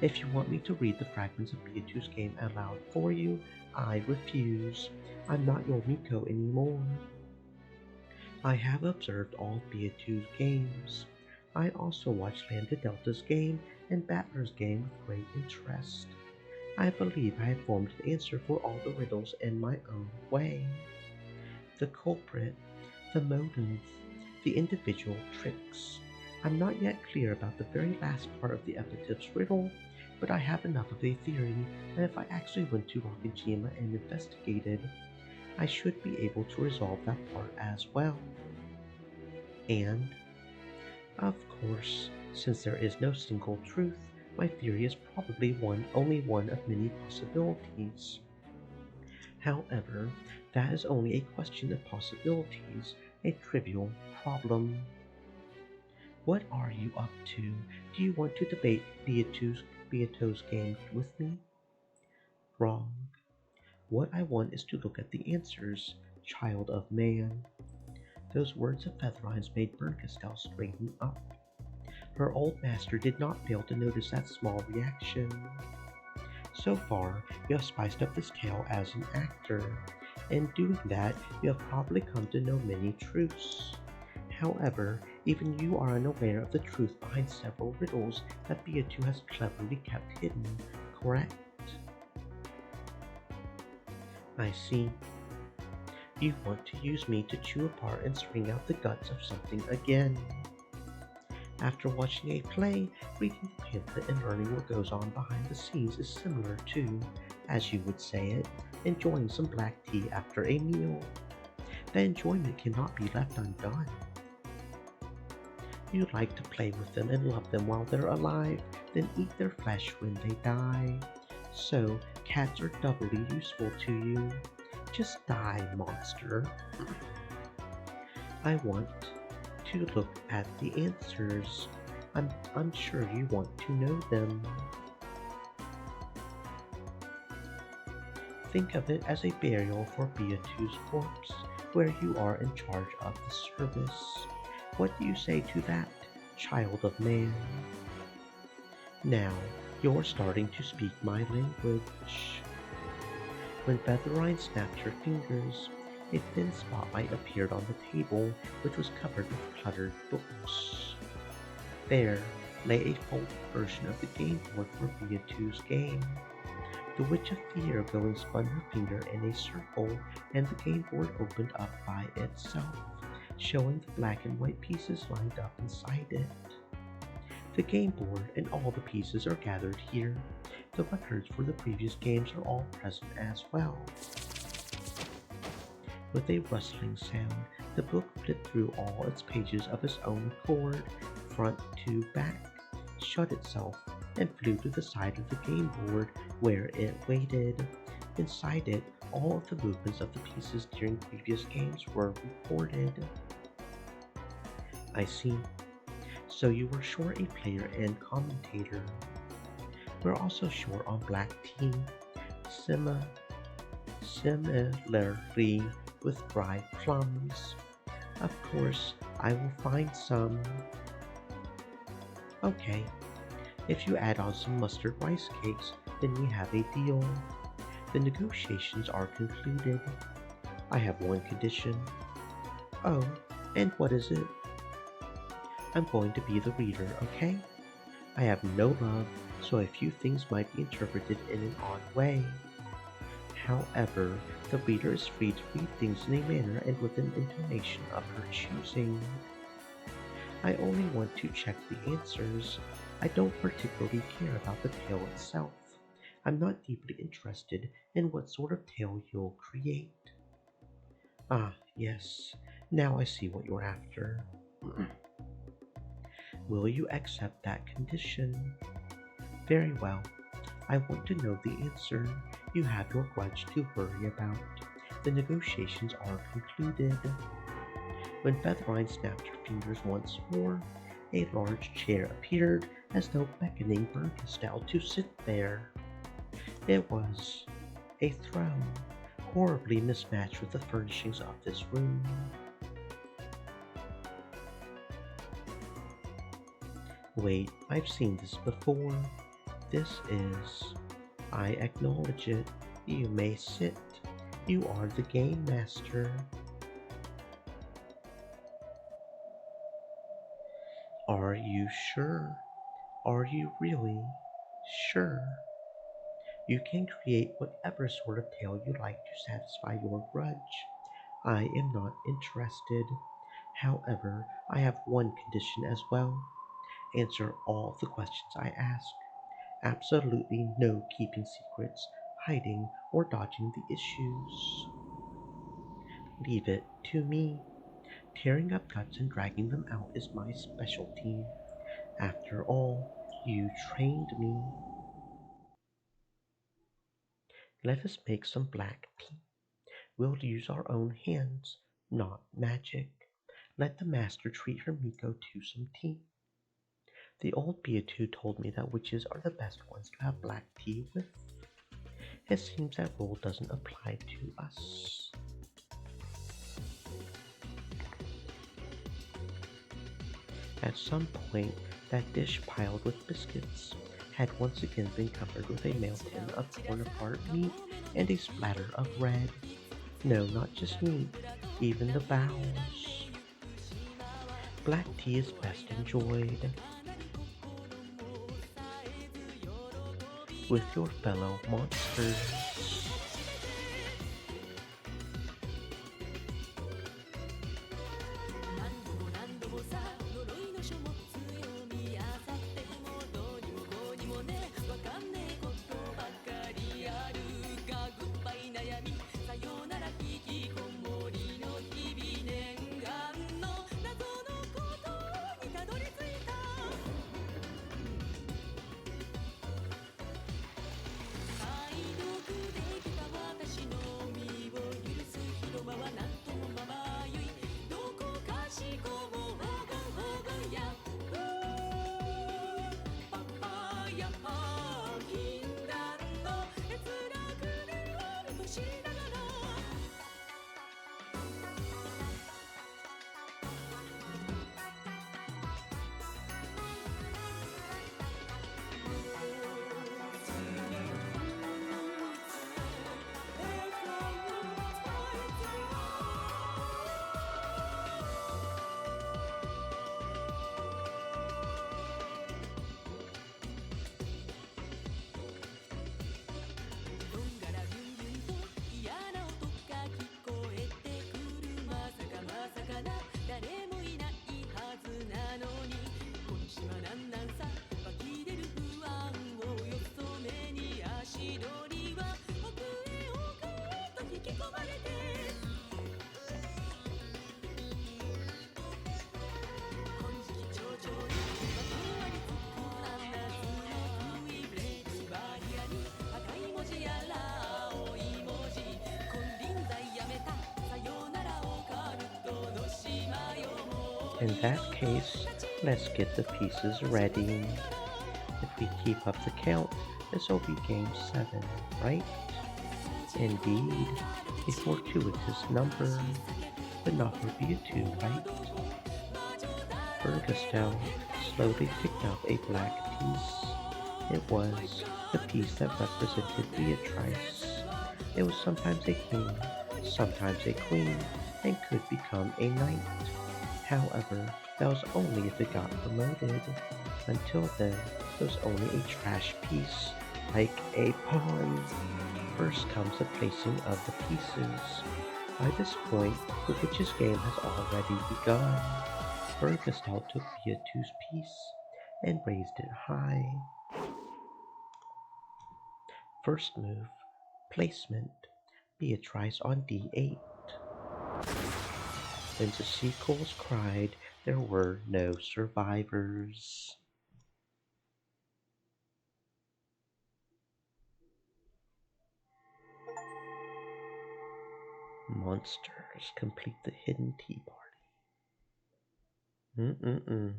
if you want me to read the fragments of Beatrice's game aloud for you, I refuse. I'm not your Miko anymore. I have observed all of Beatrice's games. I also watched Lambda Delta's game and Battler's game with great interest. I believe I have formed an answer for all the riddles in my own way. The culprit, the motive, the individual tricks. I'm not yet clear about the very last part of the epitaph's riddle, but I have enough of a theory that if I actually went to Wakajima and investigated, I should be able to resolve that part as well. And, of course, since there is no single truth, my theory is probably only one of many possibilities. However, that is only a question of possibilities, a trivial problem. What are you up to? Do you want to debate Beato's game with me?" "Wrong. What I want is to look at the answers, child of man." Those words of Featherine's made Berncastel straighten up. Her old master did not fail to notice that small reaction. "So far, you have spiced up this tale as an actor. In doing that, you have probably come to know many truths. However, even you are unaware of the truth behind several riddles that Beatrice has cleverly kept hidden, correct?" "I see. You want to use me to chew apart and spring out the guts of something again. After watching a play, reading the pamphlet and learning what goes on behind the scenes is similar to, as you would say it, enjoying some black tea after a meal. The enjoyment cannot be left undone. You like to play with them and love them while they're alive, then eat their flesh when they die. So, cats are doubly useful to you. Just die, monster." "I want to look at the answers. I'm sure you want to know them. Think of it as a burial for Beatu's corpse, where you are in charge of the service. What do you say to that, child of man?" "Now, you're starting to speak my language." When Featherine snapped her fingers, a thin spotlight appeared on the table, which was covered with cluttered books. There lay a folded version of the game board for Beatu's game. The Witch of Fear going spun her finger in a circle, and the game board opened up by itself, showing the black and white pieces lined up inside it. The game board and all the pieces are gathered here. The records for the previous games are all present as well. With a rustling sound, the book flipped through all its pages of its own accord, front to back, shut itself, and flew to the side of the game board where it waited. Inside it, all of the movements of the pieces during previous games were recorded. "I see. So you were short a player and commentator. We're also short on black tea. Similarly with dried plums. Of course, I will find some." "Okay. If you add on some mustard rice cakes, then we have a deal." The negotiations are concluded. I have one condition. Oh, and what is it? I'm going to be the reader, okay? I have no love, so a few things might be interpreted in an odd way. However, the reader is free to read things in a manner and with an intonation of her choosing. I only want to check the answers. I don't particularly care about the tale itself. I'm not deeply interested in what sort of tale you'll create. Ah, yes, now I see what you're after. Will you accept that condition? Very well. I want to know the answer. You have your grudge to worry about. The negotiations are concluded. When Featherline snapped her fingers once more, a large chair appeared as though beckoning Burgestelle to sit there. It was a throne, horribly mismatched with the furnishings of this room. Wait, I've seen this before. This is... I acknowledge it. You may sit. You are the game master. Are you sure? Are you really sure? You can create whatever sort of tale you like to satisfy your grudge. I am not interested. However, I have one condition as well. Answer all the questions I ask. Absolutely no keeping secrets, hiding, or dodging the issues. Leave it to me. Tearing up guts and dragging them out is my specialty. After all, you trained me. Let us make some black tea. We'll use our own hands, not magic. Let the master treat her Miko to some tea. The old Beatu told me that witches are the best ones to have black tea with. It seems that rule doesn't apply to us. At some point, that dish piled with biscuits had once again been covered with a mountain of torn-apart meat and a splatter of red. No, not just meat, even the bowels. Black tea is best enjoyed with your fellow monsters. In that case, let's get the pieces ready. If we keep up the count, this will be game 7, right? Indeed, a fortuitous number, but not for Beatu, right? Burgestelle slowly picked up a black piece. It was the piece that represented Beatrice. It was sometimes a king, sometimes a queen, and could become a knight. However, that was only if it got promoted. Until then, it was only a trash piece, like a pawn. First comes the placing of the pieces. By this point, the witch's game has already begun. Bergestell took Beatu's piece and raised it high. First move, placement. Beatrice on d8. When the sequels cried, there were no survivors. Monsters complete the hidden tea party. Mm-mm-mm.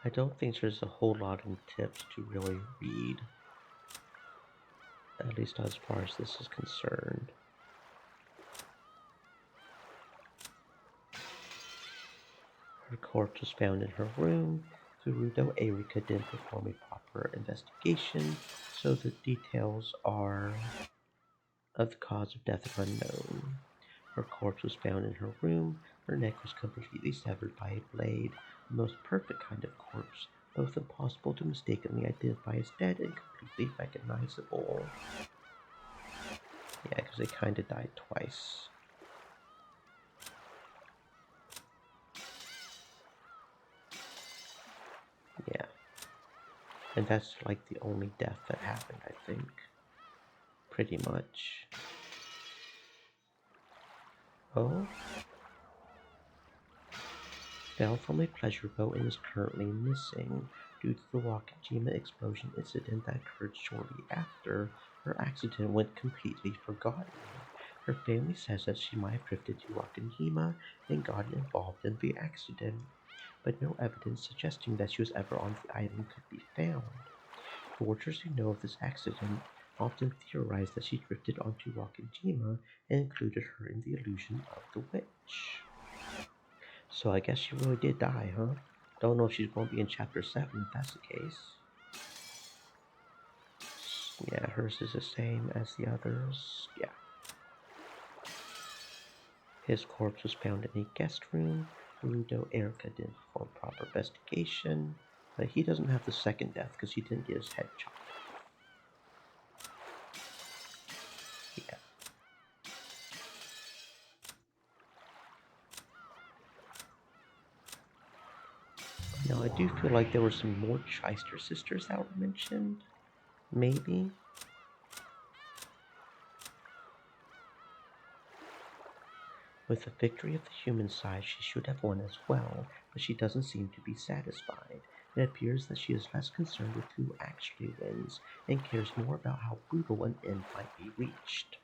I don't think there's a whole lot in tips to really read, at least as far as this is concerned. Her corpse was found in her room. Gerudo Erika didn't perform a proper investigation, so the details are of the cause of death are unknown. Her corpse was found in her room. Her neck was completely severed by a blade, the most perfect kind of corpse, both impossible to mistakenly identify as dead and completely recognizable. Yeah, because they kind of died twice. Yeah. And that's like the only death that happened, I think. Pretty much. Oh? Fell from a pleasure boat and is currently missing due to the Wakajima explosion incident that occurred shortly after. Her accident went completely forgotten. Her family says that she might have drifted to Wakajima and gotten involved in the accident, but no evidence suggesting that she was ever on the island could be found. Forgers who know of this accident often theorize that she drifted onto Wakajima and included her in the illusion of the witch. So I guess she really did die, huh? Don't know if she's going to be in chapter 7 if that's the case. Yeah, hers is the same as the others. Yeah. His corpse was found in a guest room. Gerudo Erika didn't perform proper investigation, but he doesn't have the second death because he didn't get his head chopped off. Yeah. Now, I do feel like there were some more Shyster sisters that were mentioned. Maybe. With the victory of the human side, she should have won as well, but she doesn't seem to be satisfied. It appears that she is less concerned with who actually wins and cares more about how brutal an end might be reached.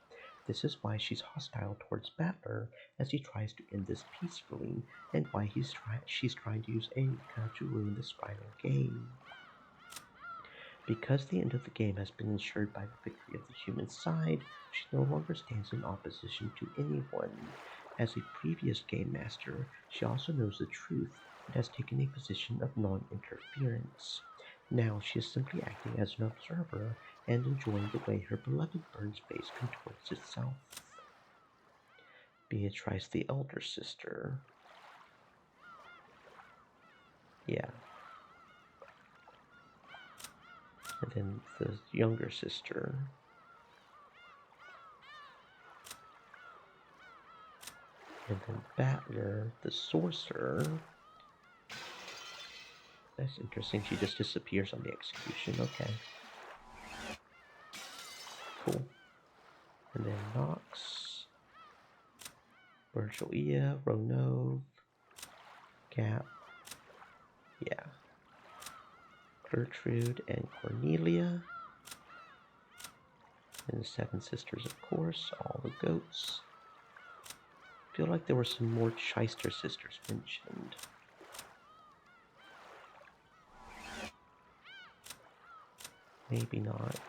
This is why she's hostile towards Battler as he tries to end this peacefully, and why she's trying to use Erika to ruin this final game. Because the end of the game has been ensured by the victory of the human side, she no longer stands in opposition to anyone. As a previous game master, she also knows the truth and has taken a position of non-interference. Now she is simply acting as an observer and enjoying the way her beloved bird's face contorts itself. Beatrice, the elder sister. Yeah. And then the younger sister. And then Battler, the sorcerer. That's interesting. She just disappears on the execution. Okay. Cool. And then Nox, Virgilia, Ronov, Gap. Yeah. Gertrude and Cornelia. And the Seven Sisters, of course. All the goats. I feel like there were some more Shyster sisters mentioned. Maybe not.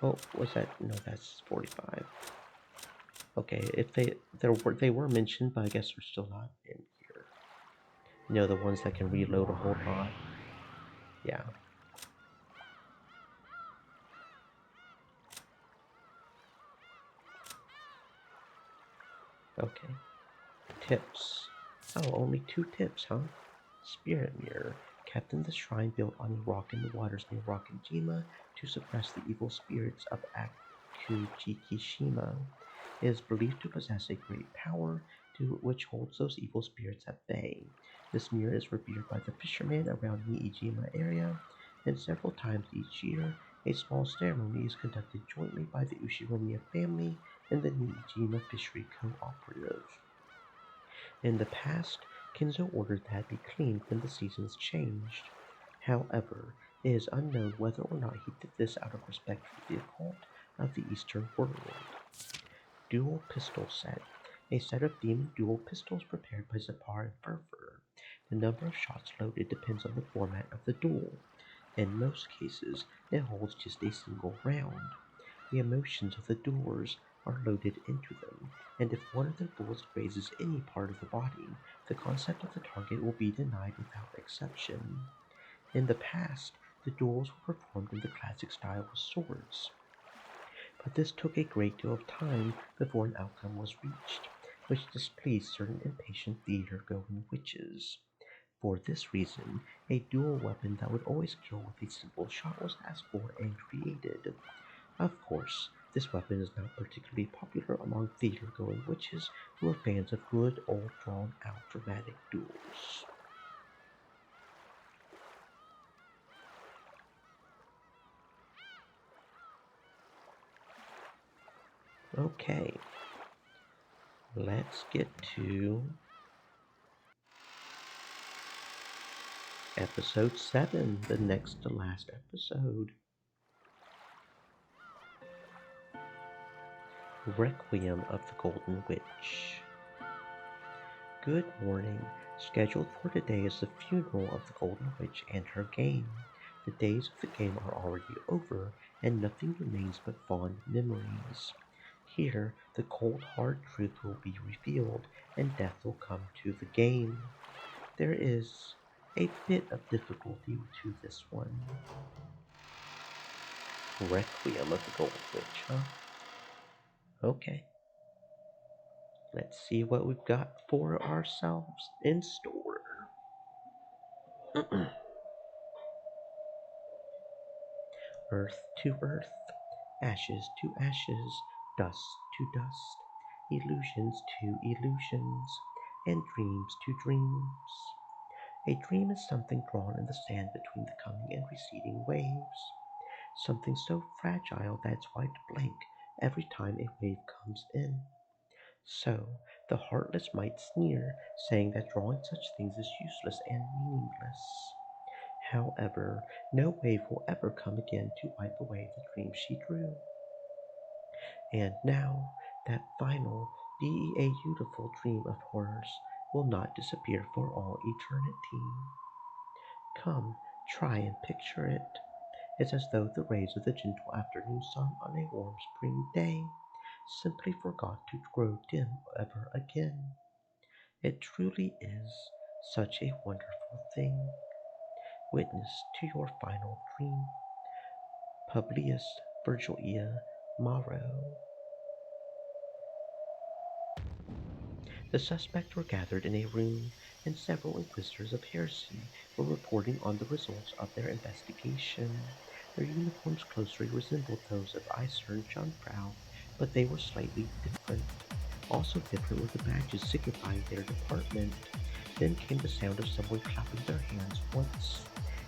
Oh, was that? No, that's 45. Okay, if they were mentioned, but I guess they're still not in here. You know, the ones that can reload a whole lot. Yeah. Okay. Tips. Oh, only 2 tips, huh? Spirit Mirror. Kept in the shrine built on a rock in the waters near Rakajima to suppress the evil spirits of Akujikishima. It is believed to possess a great power which holds those evil spirits at bay. This mirror is revered by the fishermen around Niijima area, and several times each year a small ceremony is conducted jointly by the Ushiromiya family and the Niijima Fishery Cooperative. In the past, Kinzo ordered that it be cleaned when the seasons changed. However, it is unknown whether or not he did this out of respect for the occult of the Eastern world. Dual Pistol Set. A set of demon dual pistols prepared by Zapar and Furfur. The number of shots loaded depends on the format of the duel. In most cases, it holds just a single round. The emotions of the duelers are loaded into them, and if one of their bullets grazes any part of the body, the concept of the target will be denied without exception. In the past, the duels were performed in the classic style with swords, but this took a great deal of time before an outcome was reached, which displeased certain impatient theater-going witches. For this reason, a dual weapon that would always kill with a simple shot was asked for and created. Of course, this weapon is not particularly popular among theater-going witches who are fans of good old drawn-out dramatic duels. Okay, let's get to episode 7, the next to last episode. Requiem of the Golden Witch. Good morning. Scheduled for today is the funeral of the Golden Witch and her game. The days of the game are already over, and nothing remains but fond memories. Here, the cold, hard truth will be revealed, and death will come to the game. There is a bit of difficulty to this one. Requiem of the Golden Witch, huh? Okay. Let's see what we've got for ourselves in store. Earth to earth, ashes to ashes, dust to dust, illusions to illusions, and dreams to dreams. A dream is something drawn in the sand between the coming and receding waves, something so fragile that it's wiped blank every time a wave comes in. So, the heartless might sneer, saying that drawing such things is useless and meaningless. However, no wave will ever come again to wipe away the dream she drew. And now, that final, beautiful dream of hers will not disappear for all eternity. Come, try and picture it. It's as though the rays of the gentle afternoon sun on a warm spring day simply forgot to grow dim ever again. It truly is such a wonderful thing. Witness to your final dream. Publius Virgilia Maro. The suspects were gathered in a room, and several inquisitors of heresy were reporting on the results of their investigation. Their uniforms closely resembled those of Iser and Jungfrau, but they were slightly different. Also different were the badges signifying their department. Then came the sound of someone clapping their hands once.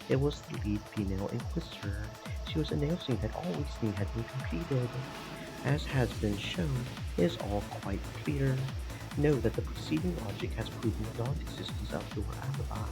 It was the lead female inquisitor. She was announcing that all listening had been completed. As has been shown, it is all quite clear. Know that the preceding logic has proven the non-existence of your alibi.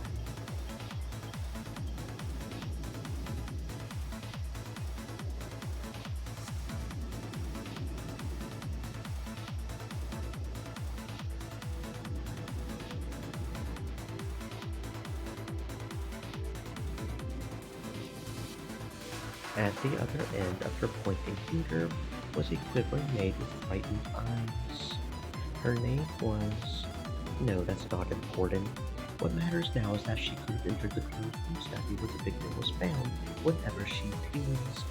At the other end of her pointing finger was a quivering maid with frightened eyes. Her name was... No, that's not important. What matters now is that she could have entered the closed room study where the victim was found whenever she pleased.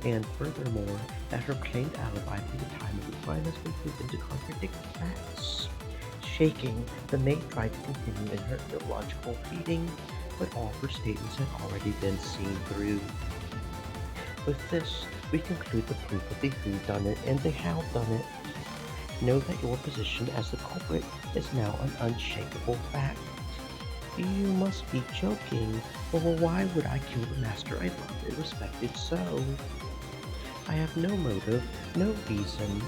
And furthermore, that her claimed alibi for the time of the crime has been proven to contradict the facts. Shaking, the maid tried to continue in her illogical pleading, but all her statements had already been seen through. With this, we conclude the proof of the whodunit and the howdunit. Know that your position as the culprit is now an unshakable fact. You must be joking, or why would I kill the master I loved and respected so? I have no motive, no reason.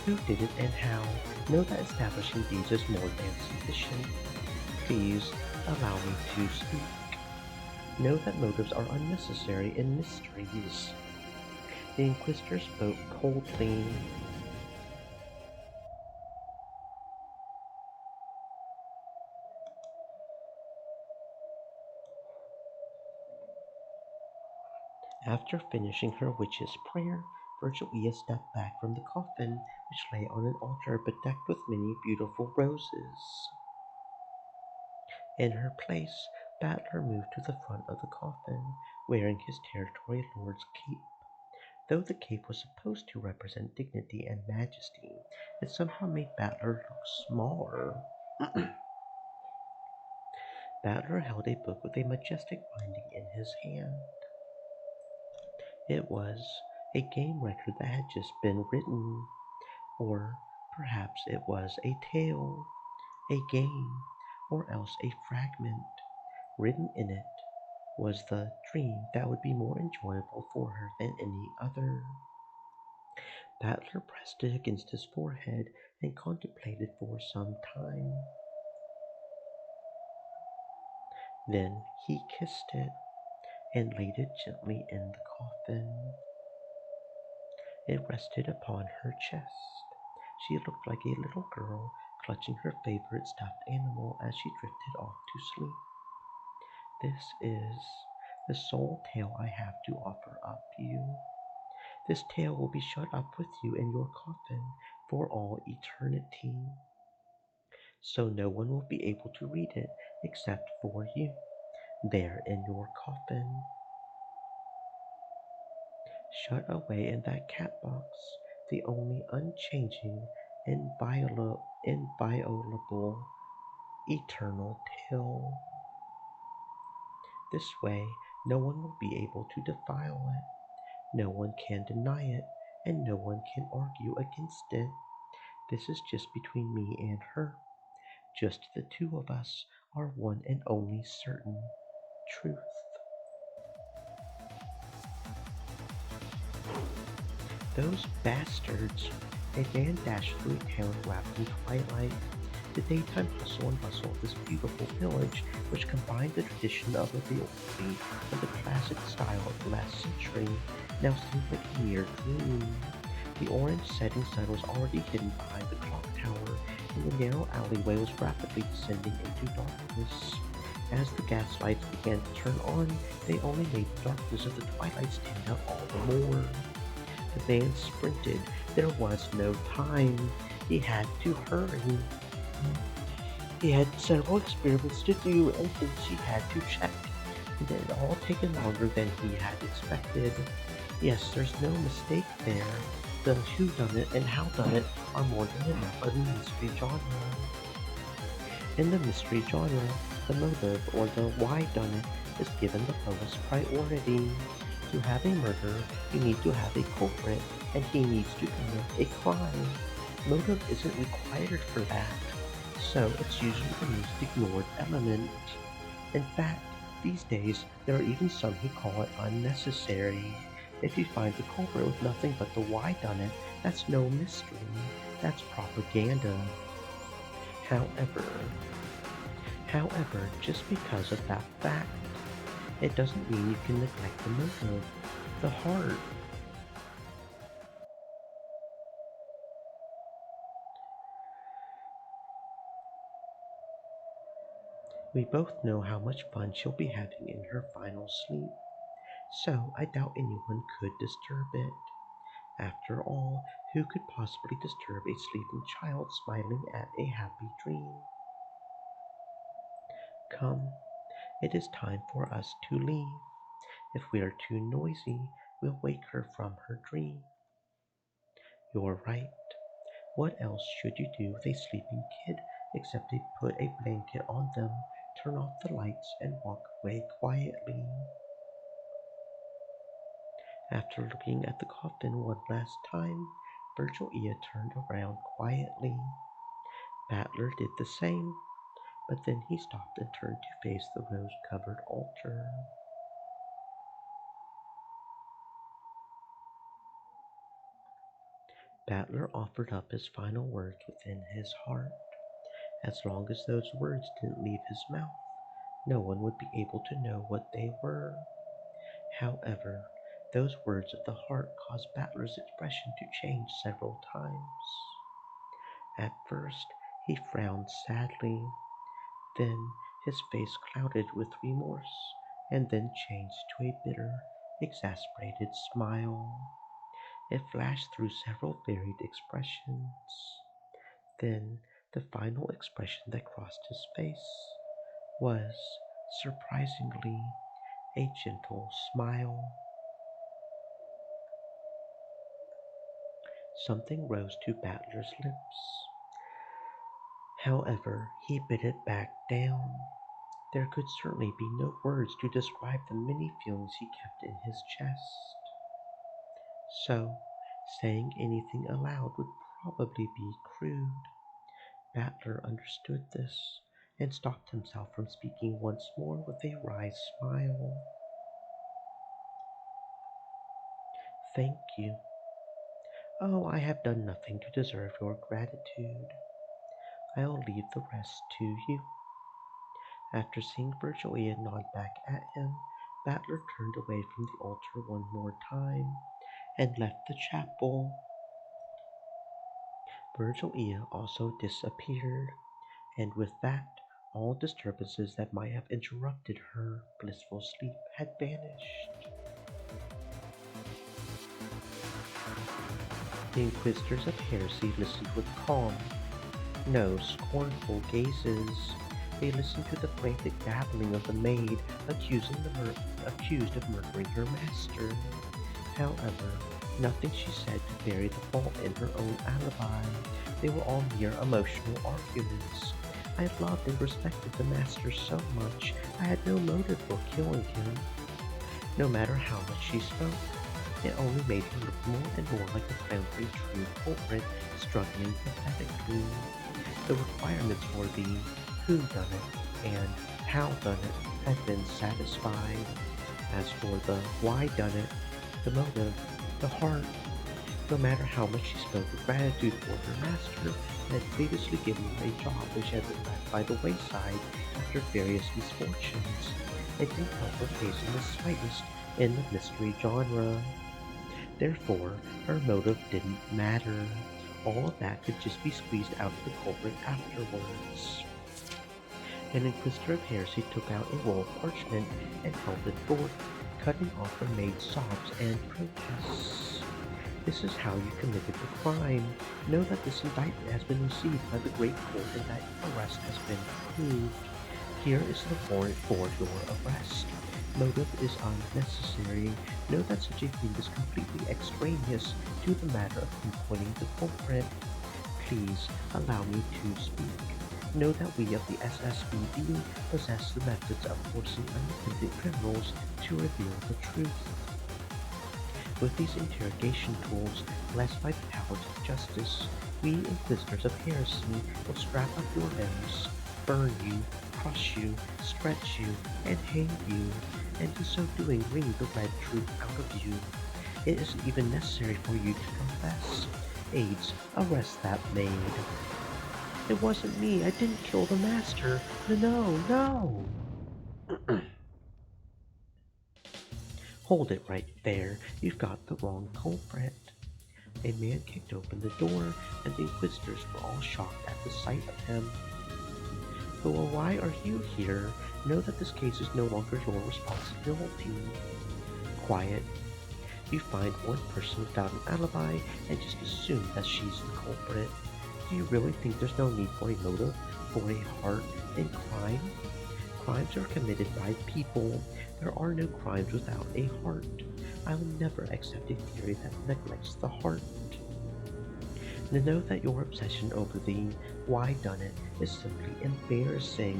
Who did it and how? Know that establishing these is more than sufficient. Please allow me to speak. Know that motives are unnecessary in mysteries. The Inquisitor spoke coldly. After finishing her witch's prayer, Virgilia stepped back from the coffin, which lay on an altar bedecked with many beautiful roses. In her place, Battler moved to the front of the coffin, wearing his territory lord's cape. Though the cape was supposed to represent dignity and majesty, it somehow made Battler look smaller. Battler held a book with a majestic binding in his hand. It was a game record that had just been written, or perhaps it was a tale, a game, or else a fragment. Written in it was the dream that would be more enjoyable for her than any other. Battler pressed it against his forehead and contemplated for some time. Then he kissed it and laid it gently in the coffin. It rested upon her chest. She looked like a little girl clutching her favorite stuffed animal as she drifted off to sleep. This is the sole tale I have to offer up you. This tale will be shut up with you in your coffin for all eternity. So no one will be able to read it except for you, there in your coffin. Shut away in that cat box, the only unchanging, inviolable, eternal tale. This way, no one will be able to defile it, no one can deny it, and no one can argue against it. This is just between me and her. Just the two of us, our one and only certain truth. Those bastards! A van dashed through a town wrapped in twilight. The daytime hustle and bustle of this beautiful village, which combined the tradition of the oldie and the classic style of the last century, now seemed like a mere dream. The orange setting sun was already hidden behind the clock tower, and the narrow alleyway was rapidly descending into darkness. As the gas lights began to turn on, they only made the darkness of the twilight stand out all the more. The van sprinted. There was no time. He had to hurry. He had several experiments to do and things he had to check, and it had all taken longer than he had expected. Yes, there's no mistake there. The whodunit and howdunit are more than enough of the mystery genre. In the mystery genre, the motive or the why done it is given the lowest priority. To have a murder, you need to have a culprit, and he needs to commit a crime. Motive isn't required for that, so it's usually the most ignored element. In fact, these days, there are even some who call it unnecessary. If you find the culprit with nothing but the why done it, that's no mystery. That's propaganda. However, just because of that fact, it doesn't mean you can neglect the motive, the heart. We both know how much fun she'll be having in her final sleep. so I doubt anyone could disturb it. After all, who could possibly disturb a sleeping child smiling at a happy dream? Come, it is time for us to leave. If we are too noisy, we'll wake her from her dream. You're right. What else should you do with a sleeping kid except to put a blanket on them, turn off the lights, and walk away quietly? After looking at the coffin one last time, Virgilia turned around quietly. Battler did the same, but then he stopped and turned to face the rose-covered altar. Battler offered up his final words within his heart. As long as those words didn't leave his mouth, no one would be able to know what they were. However, those words of the heart caused Battler's expression to change several times. At first, he frowned sadly. Then his face clouded with remorse, and then changed to a bitter, exasperated smile. It flashed through several varied expressions. Then the final expression that crossed his face was, surprisingly, a gentle smile. Something rose to Battler's lips. However, he bit it back down. There could certainly be no words to describe the many feelings he kept in his chest. So, saying anything aloud would probably be crude. Battler understood this and stopped himself from speaking once more with a wry smile. Thank you. Oh, I have done nothing to deserve your gratitude. I'll leave the rest to you. After seeing Virgilia nod back at him, Battler turned away from the altar one more time and left the chapel. Virgilia also disappeared, and with that, all disturbances that might have interrupted her blissful sleep had vanished. The Inquisitors of Heresy listened with calm, no scornful gazes. They listened to the frantic babbling of the maid accused of murdering her master. However, nothing she said could bury the fault in her own alibi. They were all mere emotional arguments. I loved and respected the master so much, I had no motive for killing him. No matter how much she spoke, it only made him look more and more like the friendly, true culprit, struggling pathetically. The requirements for the who done it and how done it had been satisfied. As for the why done it, the motive, the heart, no matter how much she spoke of gratitude for her master, had previously given her a job which had been left by the wayside after various misfortunes. It didn't help her facing the slightest in the mystery genre. Therefore, her motive didn't matter. All of that could just be squeezed out of the culprit afterwards. An Inquisitor of Heresy took out a roll of parchment and held it forth, cutting off her maid's sobs and protests. This is how you committed the crime. Know that this indictment has been received by the Great Court and that your arrest has been approved. Here is the warrant for your arrest. Motive is unnecessary. Know that such a thing is completely extraneous to the matter of pinpointing the culprit. Please allow me to speak. Know that we of the SSVD possess the methods of forcing independent criminals to reveal the truth. With these interrogation tools, blessed by the powers of justice, we Inquisitors of Heresy will strap up your limbs, burn you, crush you, stretch you, and hang you, and in so doing wring the red truth out of you. It isn't even necessary for you to confess. Aides, arrest that maid. It wasn't me. I didn't kill the master. No, no. Hold it right there. You've got the wrong culprit. A man kicked open the door, and the Inquisitors were all shocked at the sight of him. Well, why are you here? Know that this case is no longer your responsibility. Quiet. You find one person without an alibi and just assume that she's the culprit. Do you really think there's no need for a motive, for a heart in crime? Crimes are committed by people. There are no crimes without a heart. I will never accept a theory that neglects the heart. To know that your obsession over the why done it is simply embarrassing.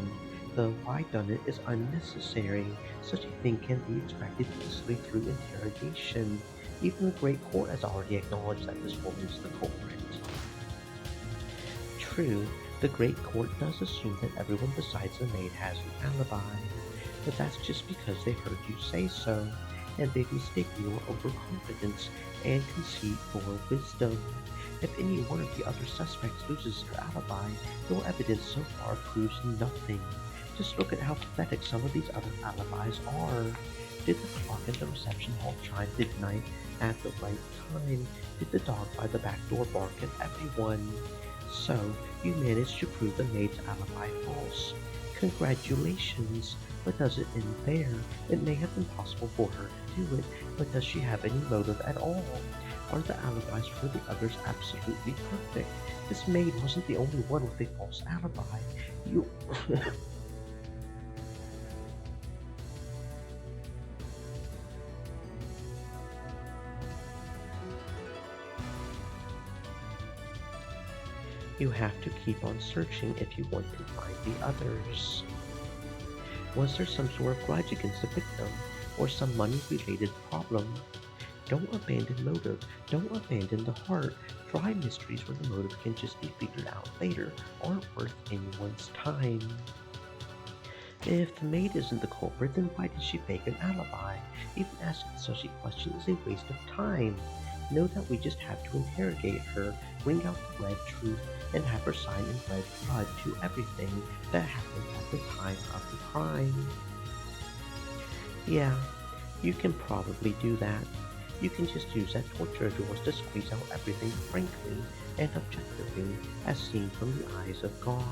The why done it is unnecessary. Such a thing can be extracted easily through interrogation. Even the great court has already acknowledged that this woman is the culprit. True, the great court does assume that everyone besides the maid has an alibi, but that's just because they heard you say so, and they've mistaken your overconfidence and conceit for wisdom. If any one of the other suspects loses their alibi, your evidence so far proves nothing. Just look at how pathetic some of these other alibis are. Did the clock in the reception hall chime midnight at the right time? Did the dog by the back door bark at everyone? So, you managed to prove the maid's alibi false. Congratulations, but does it end there? It may have been possible for her to do it, but does she have any motive at all? Are the alibis for the others absolutely perfect? This maid wasn't the only one with a false alibi. You... You have to keep on searching if you want to find the others. Was there some sort of grudge against the victim, or some money-related problem? Don't abandon motive. Don't abandon the heart. Try mysteries where the motive can just be figured out later aren't worth anyone's time. If the maid isn't the culprit, then why did she fake an alibi? Even asking such a question is a waste of time. Know that we just have to interrogate her, bring out the red truth, and have her sign in red blood to everything that happened at the time of the crime. Yeah, you can probably do that. You can just use that torture of yours to squeeze out everything frankly and objectively as seen from the eyes of God.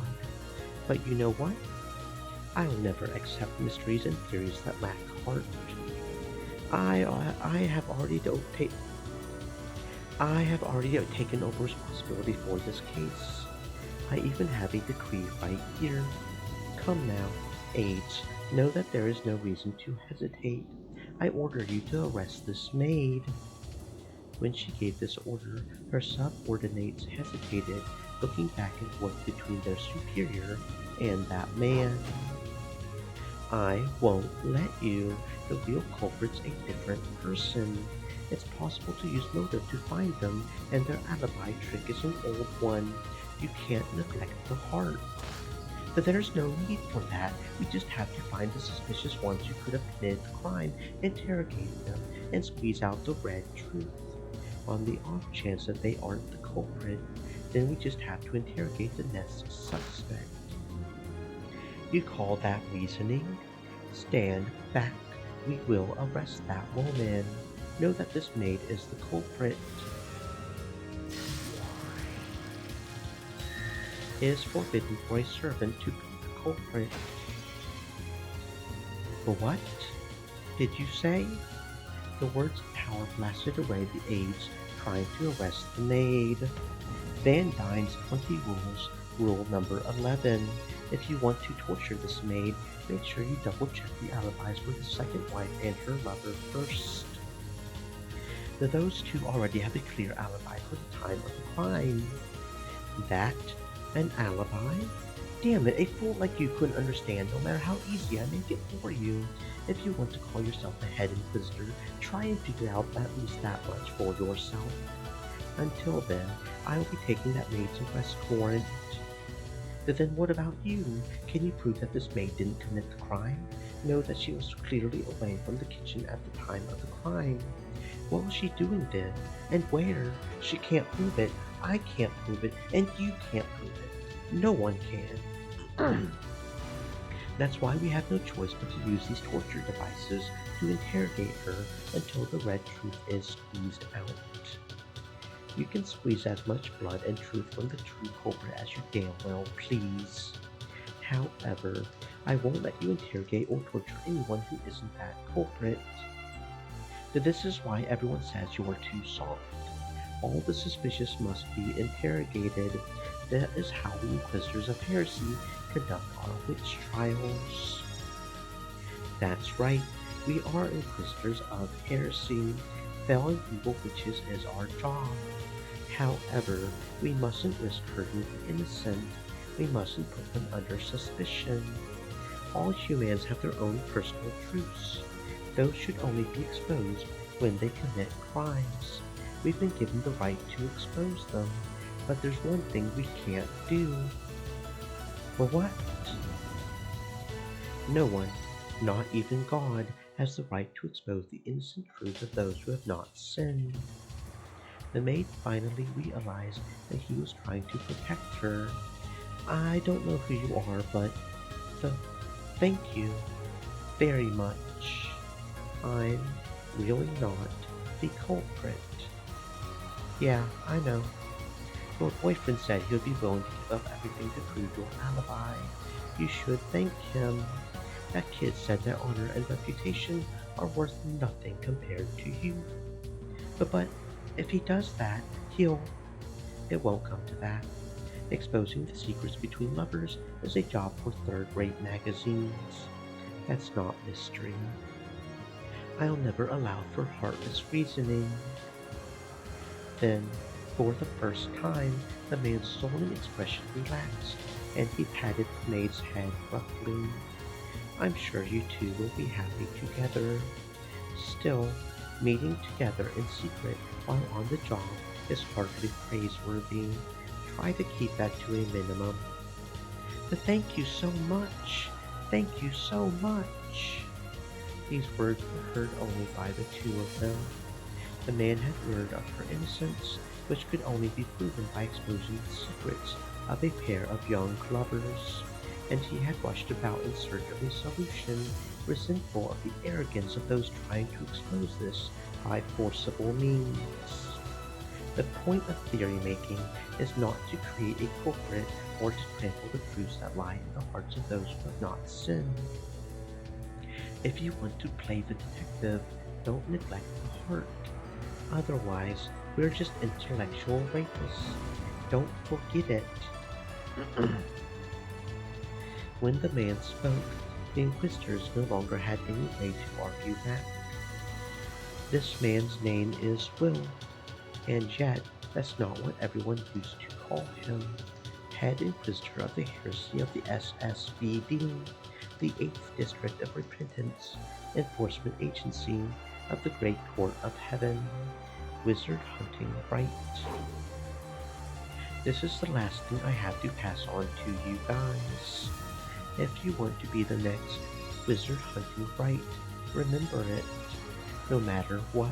But you know what? I'll never accept mysteries and theories that lack heart. I have already taken over responsibility for this case. I even have a decree right here. Come now, aides, know that there is no reason to hesitate. I order you to arrest this maid. When she gave this order, her subordinates hesitated, looking back and forth between their superior and that man. I won't let you. The real culprit's a different person. It's possible to use motive to find them, and their alibi trick is an old one. You can't neglect the heart. But there's no need for that. We just have to find the suspicious ones who could have committed the crime, interrogate them, and squeeze out the red truth. On the off chance that they aren't the culprit, then we just have to interrogate the next suspect. You call that reasoning? Stand back. We will arrest that woman. Know that this maid is the culprit. It is forbidden for a servant to be the culprit. What did you say? The words of power blasted away the aides trying to arrest the maid. Van Dyne's 20 rules. Rule number 11. If you want to torture this maid, make sure you double check the alibis for the second wife and her lover first. Those two already have a clear alibi for the time of the crime. That an alibi? Damn it, a fool like you couldn't understand no matter how easy I make it for you. If you want to call yourself a head inquisitor, try and figure out at least that much for yourself. Until then, I will be taking that maid's arrest warrant. But then what about you? Can you prove that this maid didn't commit the crime? Know that she was clearly away from the kitchen at the time of the crime. What was she doing then? And where? She can't prove it. I can't prove it. And you can't prove it. No one can. That's why we have no choice but to use these torture devices to interrogate her until the red truth is squeezed out. You can squeeze as much blood and truth from the true culprit as you damn well please. However, I won't let you interrogate or torture anyone who isn't that culprit. This is why everyone says you are too soft. All the suspicious must be interrogated. That is how we Inquisitors of Heresy conduct our witch trials. That's right, we are Inquisitors of Heresy. Felling evil witches is our job. However, we mustn't risk hurting the innocent. We mustn't put them under suspicion. All humans have their own personal truths. Those should only be exposed when they commit crimes. We've been given the right to expose them, but there's one thing we can't do. For what? No one, not even God, has the right to expose the innocent truth of those who have not sinned. The maid finally realized that he was trying to protect her. I don't know who you are, but th- thank you very much. I'm really not the culprit. Yeah, I know. Your boyfriend said he would be willing to give up everything to prove your alibi. You should thank him. That kid said that honor and reputation are worth nothing compared to you. But if he does that, it won't come to that. Exposing the secrets between lovers is a job for third-rate magazines. That's not mystery. I'll never allow for heartless reasoning. Then, for the first time, the man's sullen expression relaxed, and he patted the maid's head roughly. I'm sure you two will be happy together. Still, meeting together in secret while on the job is hardly praiseworthy. Try to keep that to a minimum. But thank you so much. Thank you so much. These words were heard only by the two of them. The man had learned of her innocence, which could only be proven by exposing the secrets of a pair of young lovers, and he had rushed about in search of a solution, resentful of the arrogance of those trying to expose this by forcible means. The point of theory making is not to create a culprit or to trample the truths that lie in the hearts of those who have not sinned. If you want to play the detective, don't neglect the heart. Otherwise, we're just intellectual rapists. Don't forget it. When the man spoke, the Inquisitors no longer had any way to argue back. This man's name is Will, and yet that's not what everyone used to call him. Head Inquisitor of the Heresy of the SSVD, the 8th District of Repentance, Enforcement Agency of the Great Court of Heaven, Wizard Hunting Right. This is the last thing I have to pass on to you guys. If you want to be the next Wizard Hunting Right, remember it, no matter what.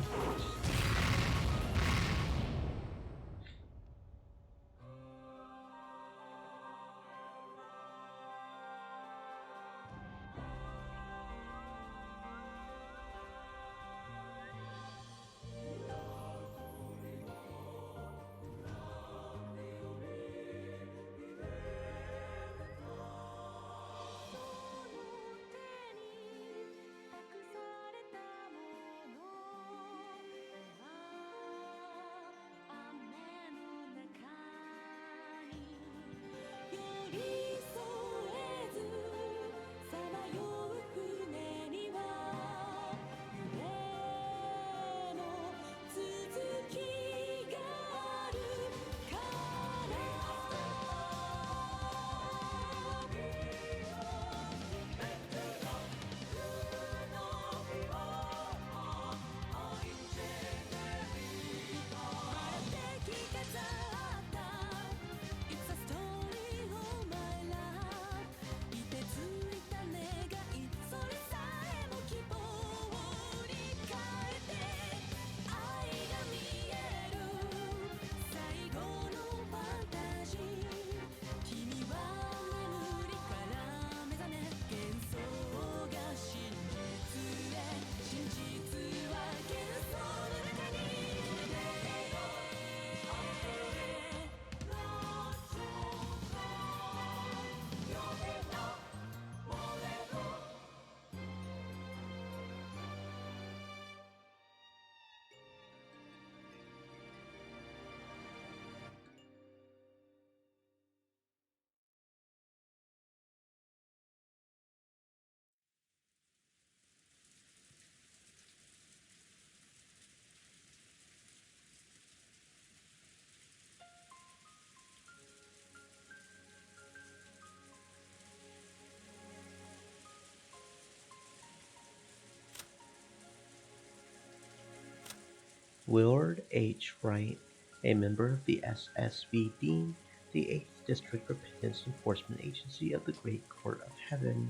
Willard H. Wright, a member of the SSVD, the 8th District Repentance Enforcement Agency of the Great Court of Heaven,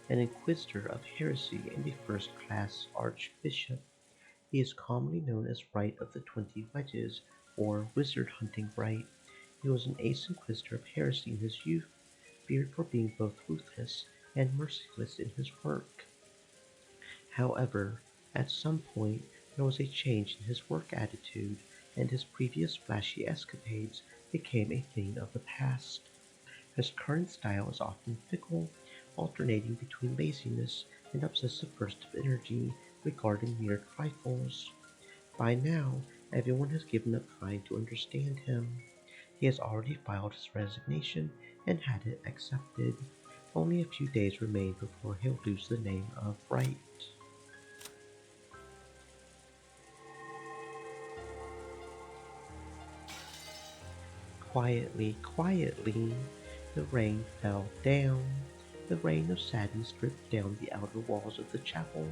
an inquisitor of heresy and a first-class archbishop. He is commonly known as Wright of the 20 Wedges, or Wizard Hunting Wright. He was an ace inquisitor of heresy in his youth, feared for being both ruthless and merciless in his work. However, at some point there was a change in his work attitude, and his previous flashy escapades became a thing of the past. His current style is often fickle, alternating between laziness and obsessive bursts of energy regarding mere trifles. By now, everyone has given up trying to understand him. He has already filed his resignation and had it accepted. Only a few days remain before he'll lose the name of Wright. Quietly, quietly, the rain fell down. The rain of sadness dripped down the outer walls of the chapel,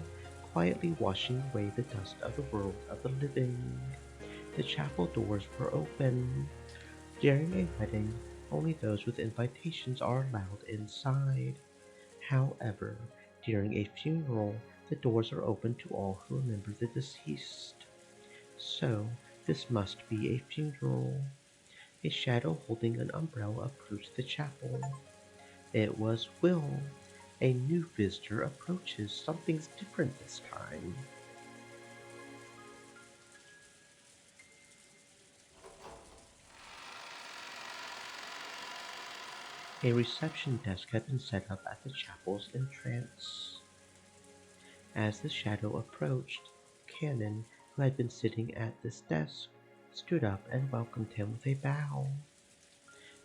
quietly washing away the dust of the world of the living. The chapel doors were open. During a wedding, only those with invitations are allowed inside. However, during a funeral, the doors are open to all who remember the deceased. So, this must be a funeral. A shadow holding an umbrella approached the chapel. It was Will. A new visitor approaches. Something's different this time. A reception desk had been set up at the chapel's entrance. As the shadow approached, Cannon, who had been sitting at this desk, stood up and welcomed him with a bow.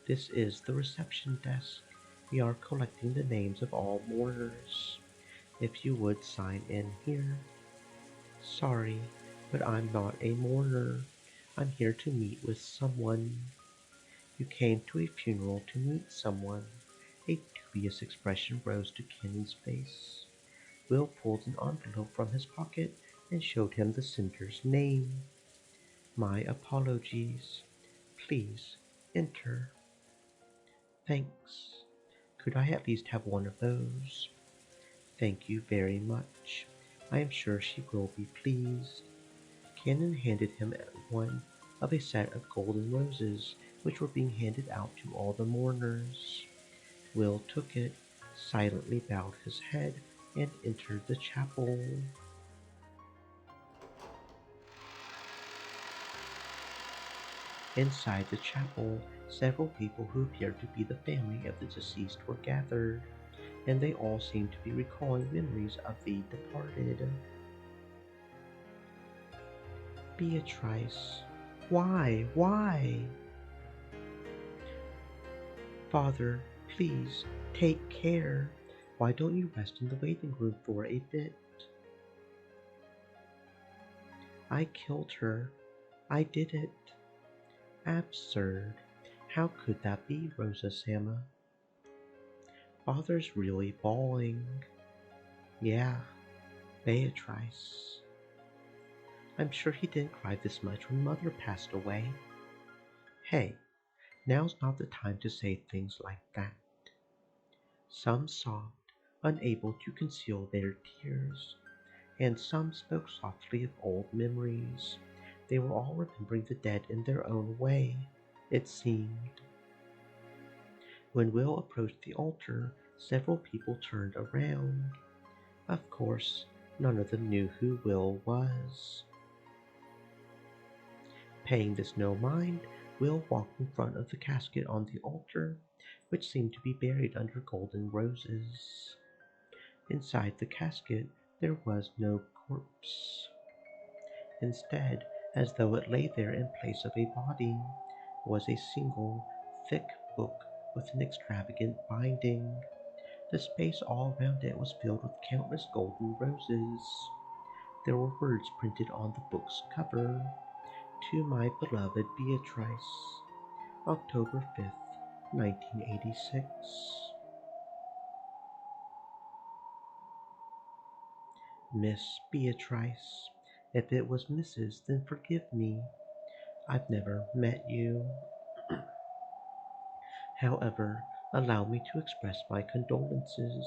This is the reception desk. We are collecting the names of all mourners. If you would sign in here. Sorry, but I'm not a mourner. I'm here to meet with someone. You came to a funeral to meet someone. A dubious expression rose to Cannon's face. Will pulled an envelope from his pocket and showed him the sender's name. My apologies. Please enter. Thanks. Could I at least have one of those? Thank you very much. I am sure she will be pleased. Cannon handed him one of a set of golden roses, which were being handed out to all the mourners. Will took it, silently bowed his head, and entered the chapel. Inside the chapel, several people who appeared to be the family of the deceased were gathered, and they all seemed to be recalling memories of the departed. Beatrice. Why? Why? Father, please, take care. Why don't you rest in the waiting room for a bit? I killed her. I did it. Absurd. How could that be, Rosa Sama? Father's really bawling. Yeah, Beatrice. I'm sure he didn't cry this much when Mother passed away. Hey, now's not the time to say things like that. Some sobbed, unable to conceal their tears, and some spoke softly of old memories. They were all remembering the dead in their own way, it seemed. When Will approached the altar, several people turned around. Of course, none of them knew who Will was. Paying this no mind, Will walked in front of the casket on the altar, which seemed to be buried under golden roses. Inside the casket there was no corpse. Instead, as though it lay there in place of a body, was a single, thick book with an extravagant binding. The space all around it was filled with countless golden roses. There were words printed on the book's cover. To my beloved Beatrice, October 5th, 1986. Miss Beatrice, If it was Mrs., then forgive me. I've never met you. However, allow me to express my condolences.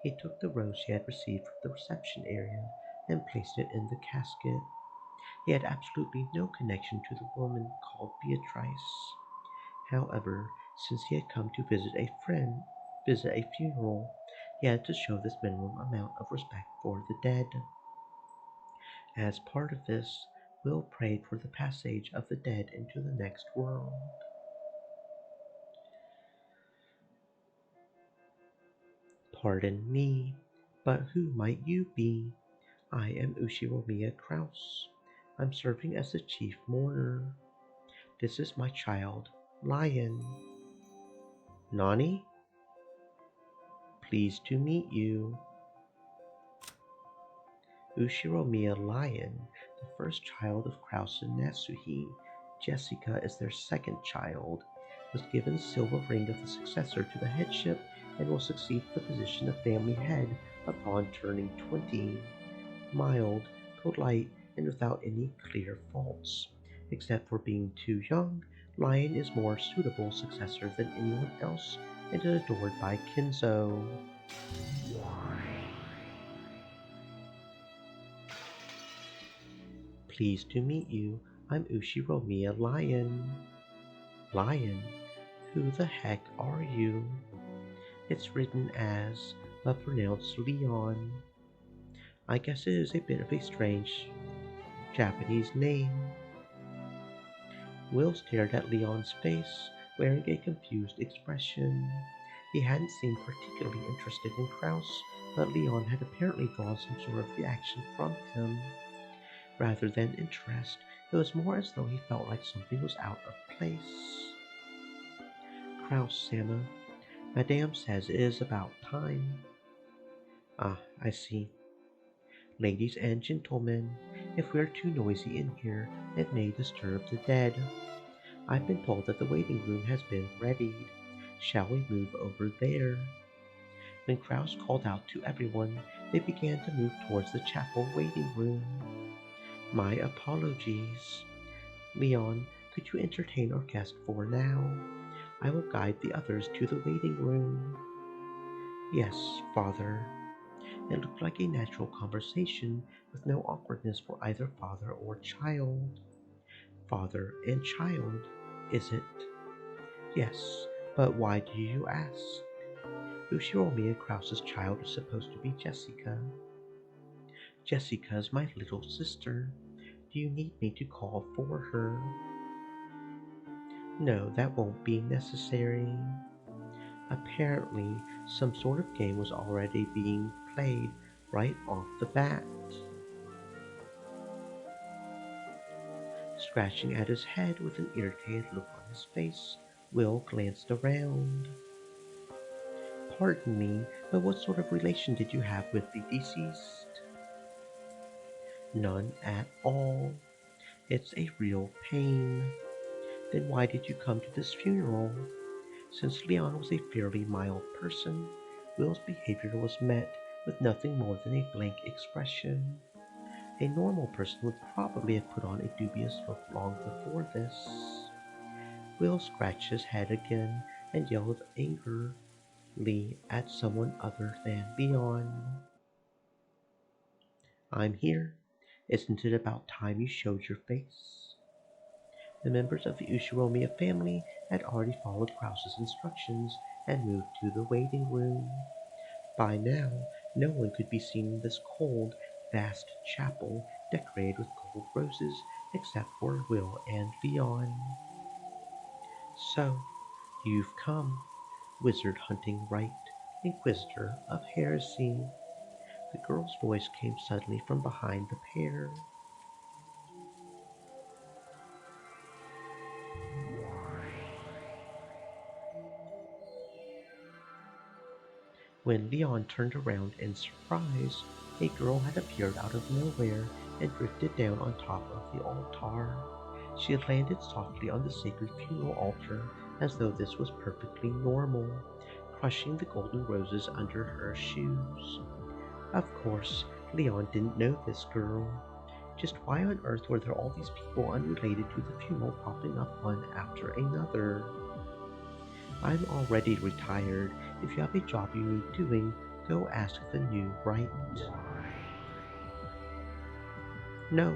He took the rose she had received from the reception area and placed it in the casket. He had absolutely no connection to the woman called Beatrice. However, since he had come to visit a funeral, he had to show this minimum amount of respect for the dead. As part of this, Will prayed for the passage of the dead into the next world. Pardon me, but who might you be? I am Ushiromiya Kraus. I'm serving as the chief mourner. This is my child, Lion. Nani? Pleased to meet you. Ushiromiya Lion, the first child of Kraus and Natsuhi. Jessica is their second child, was given the silver ring of the successor to the headship and will succeed the position of family head upon turning 20. Mild, polite, and without any clear faults. Except for being too young, Lion is more suitable successor than anyone else and is adored by Kinzo. Pleased to meet you. I'm Ushiromiya Lion. Lion? Who the heck are you? It's written as, but pronounced Leon. I guess it is a bit of a strange Japanese name. Will stared at Leon's face, wearing a confused expression. He hadn't seemed particularly interested in Kraus, but Leon had apparently drawn some sort of reaction from him. Rather than interest, it was more as though he felt like something was out of place. Kraus, Sama. Madame says it is about time. Ah, I see. Ladies and gentlemen, if we are too noisy in here, it may disturb the dead. I've been told that the waiting room has been readied. Shall we move over there? When Kraus called out to everyone, they began to move towards the chapel waiting room. My apologies. Leon, could you entertain our guest for now? I will guide the others to the waiting room. Yes, Father. It looked like a natural conversation with no awkwardness for either father or child. Father and child, is it? Yes, but why do you ask? Ushiromiya Kraus's child is supposed to be Jessica. Jessica's my little sister. Do you need me to call for her? No, that won't be necessary. Apparently, some sort of game was already being played right off the bat. Scratching at his head with an irritated look on his face, Will glanced around. Pardon me, but what sort of relation did you have with the deceased? None at all. It's a real pain. Then why did you come to this funeral? Since Leon was a fairly mild person, Will's behavior was met with nothing more than a blank expression. A normal person would probably have put on a dubious look long before this. Will scratched his head again and yelled angrily at someone other than Leon. I'm here. Isn't it about time you showed your face? The members of the Ushiromiya family had already followed Kraus's instructions and moved to the waiting room. By now, no one could be seen in this cold, vast chapel decorated with gold roses except for Will and Leon. So, you've come, wizard hunting right, inquisitor of heresy. The girl's voice came suddenly from behind the pair. When Leon turned around in surprise, a girl had appeared out of nowhere and drifted down on top of the altar. She had landed softly on the sacred funeral altar as though this was perfectly normal, crushing the golden roses under her shoes. Of course, Leon didn't know this girl. Just why on earth were there all these people unrelated to the funeral popping up one after another? I'm already retired. If you have a job you need doing, go ask the new right. No,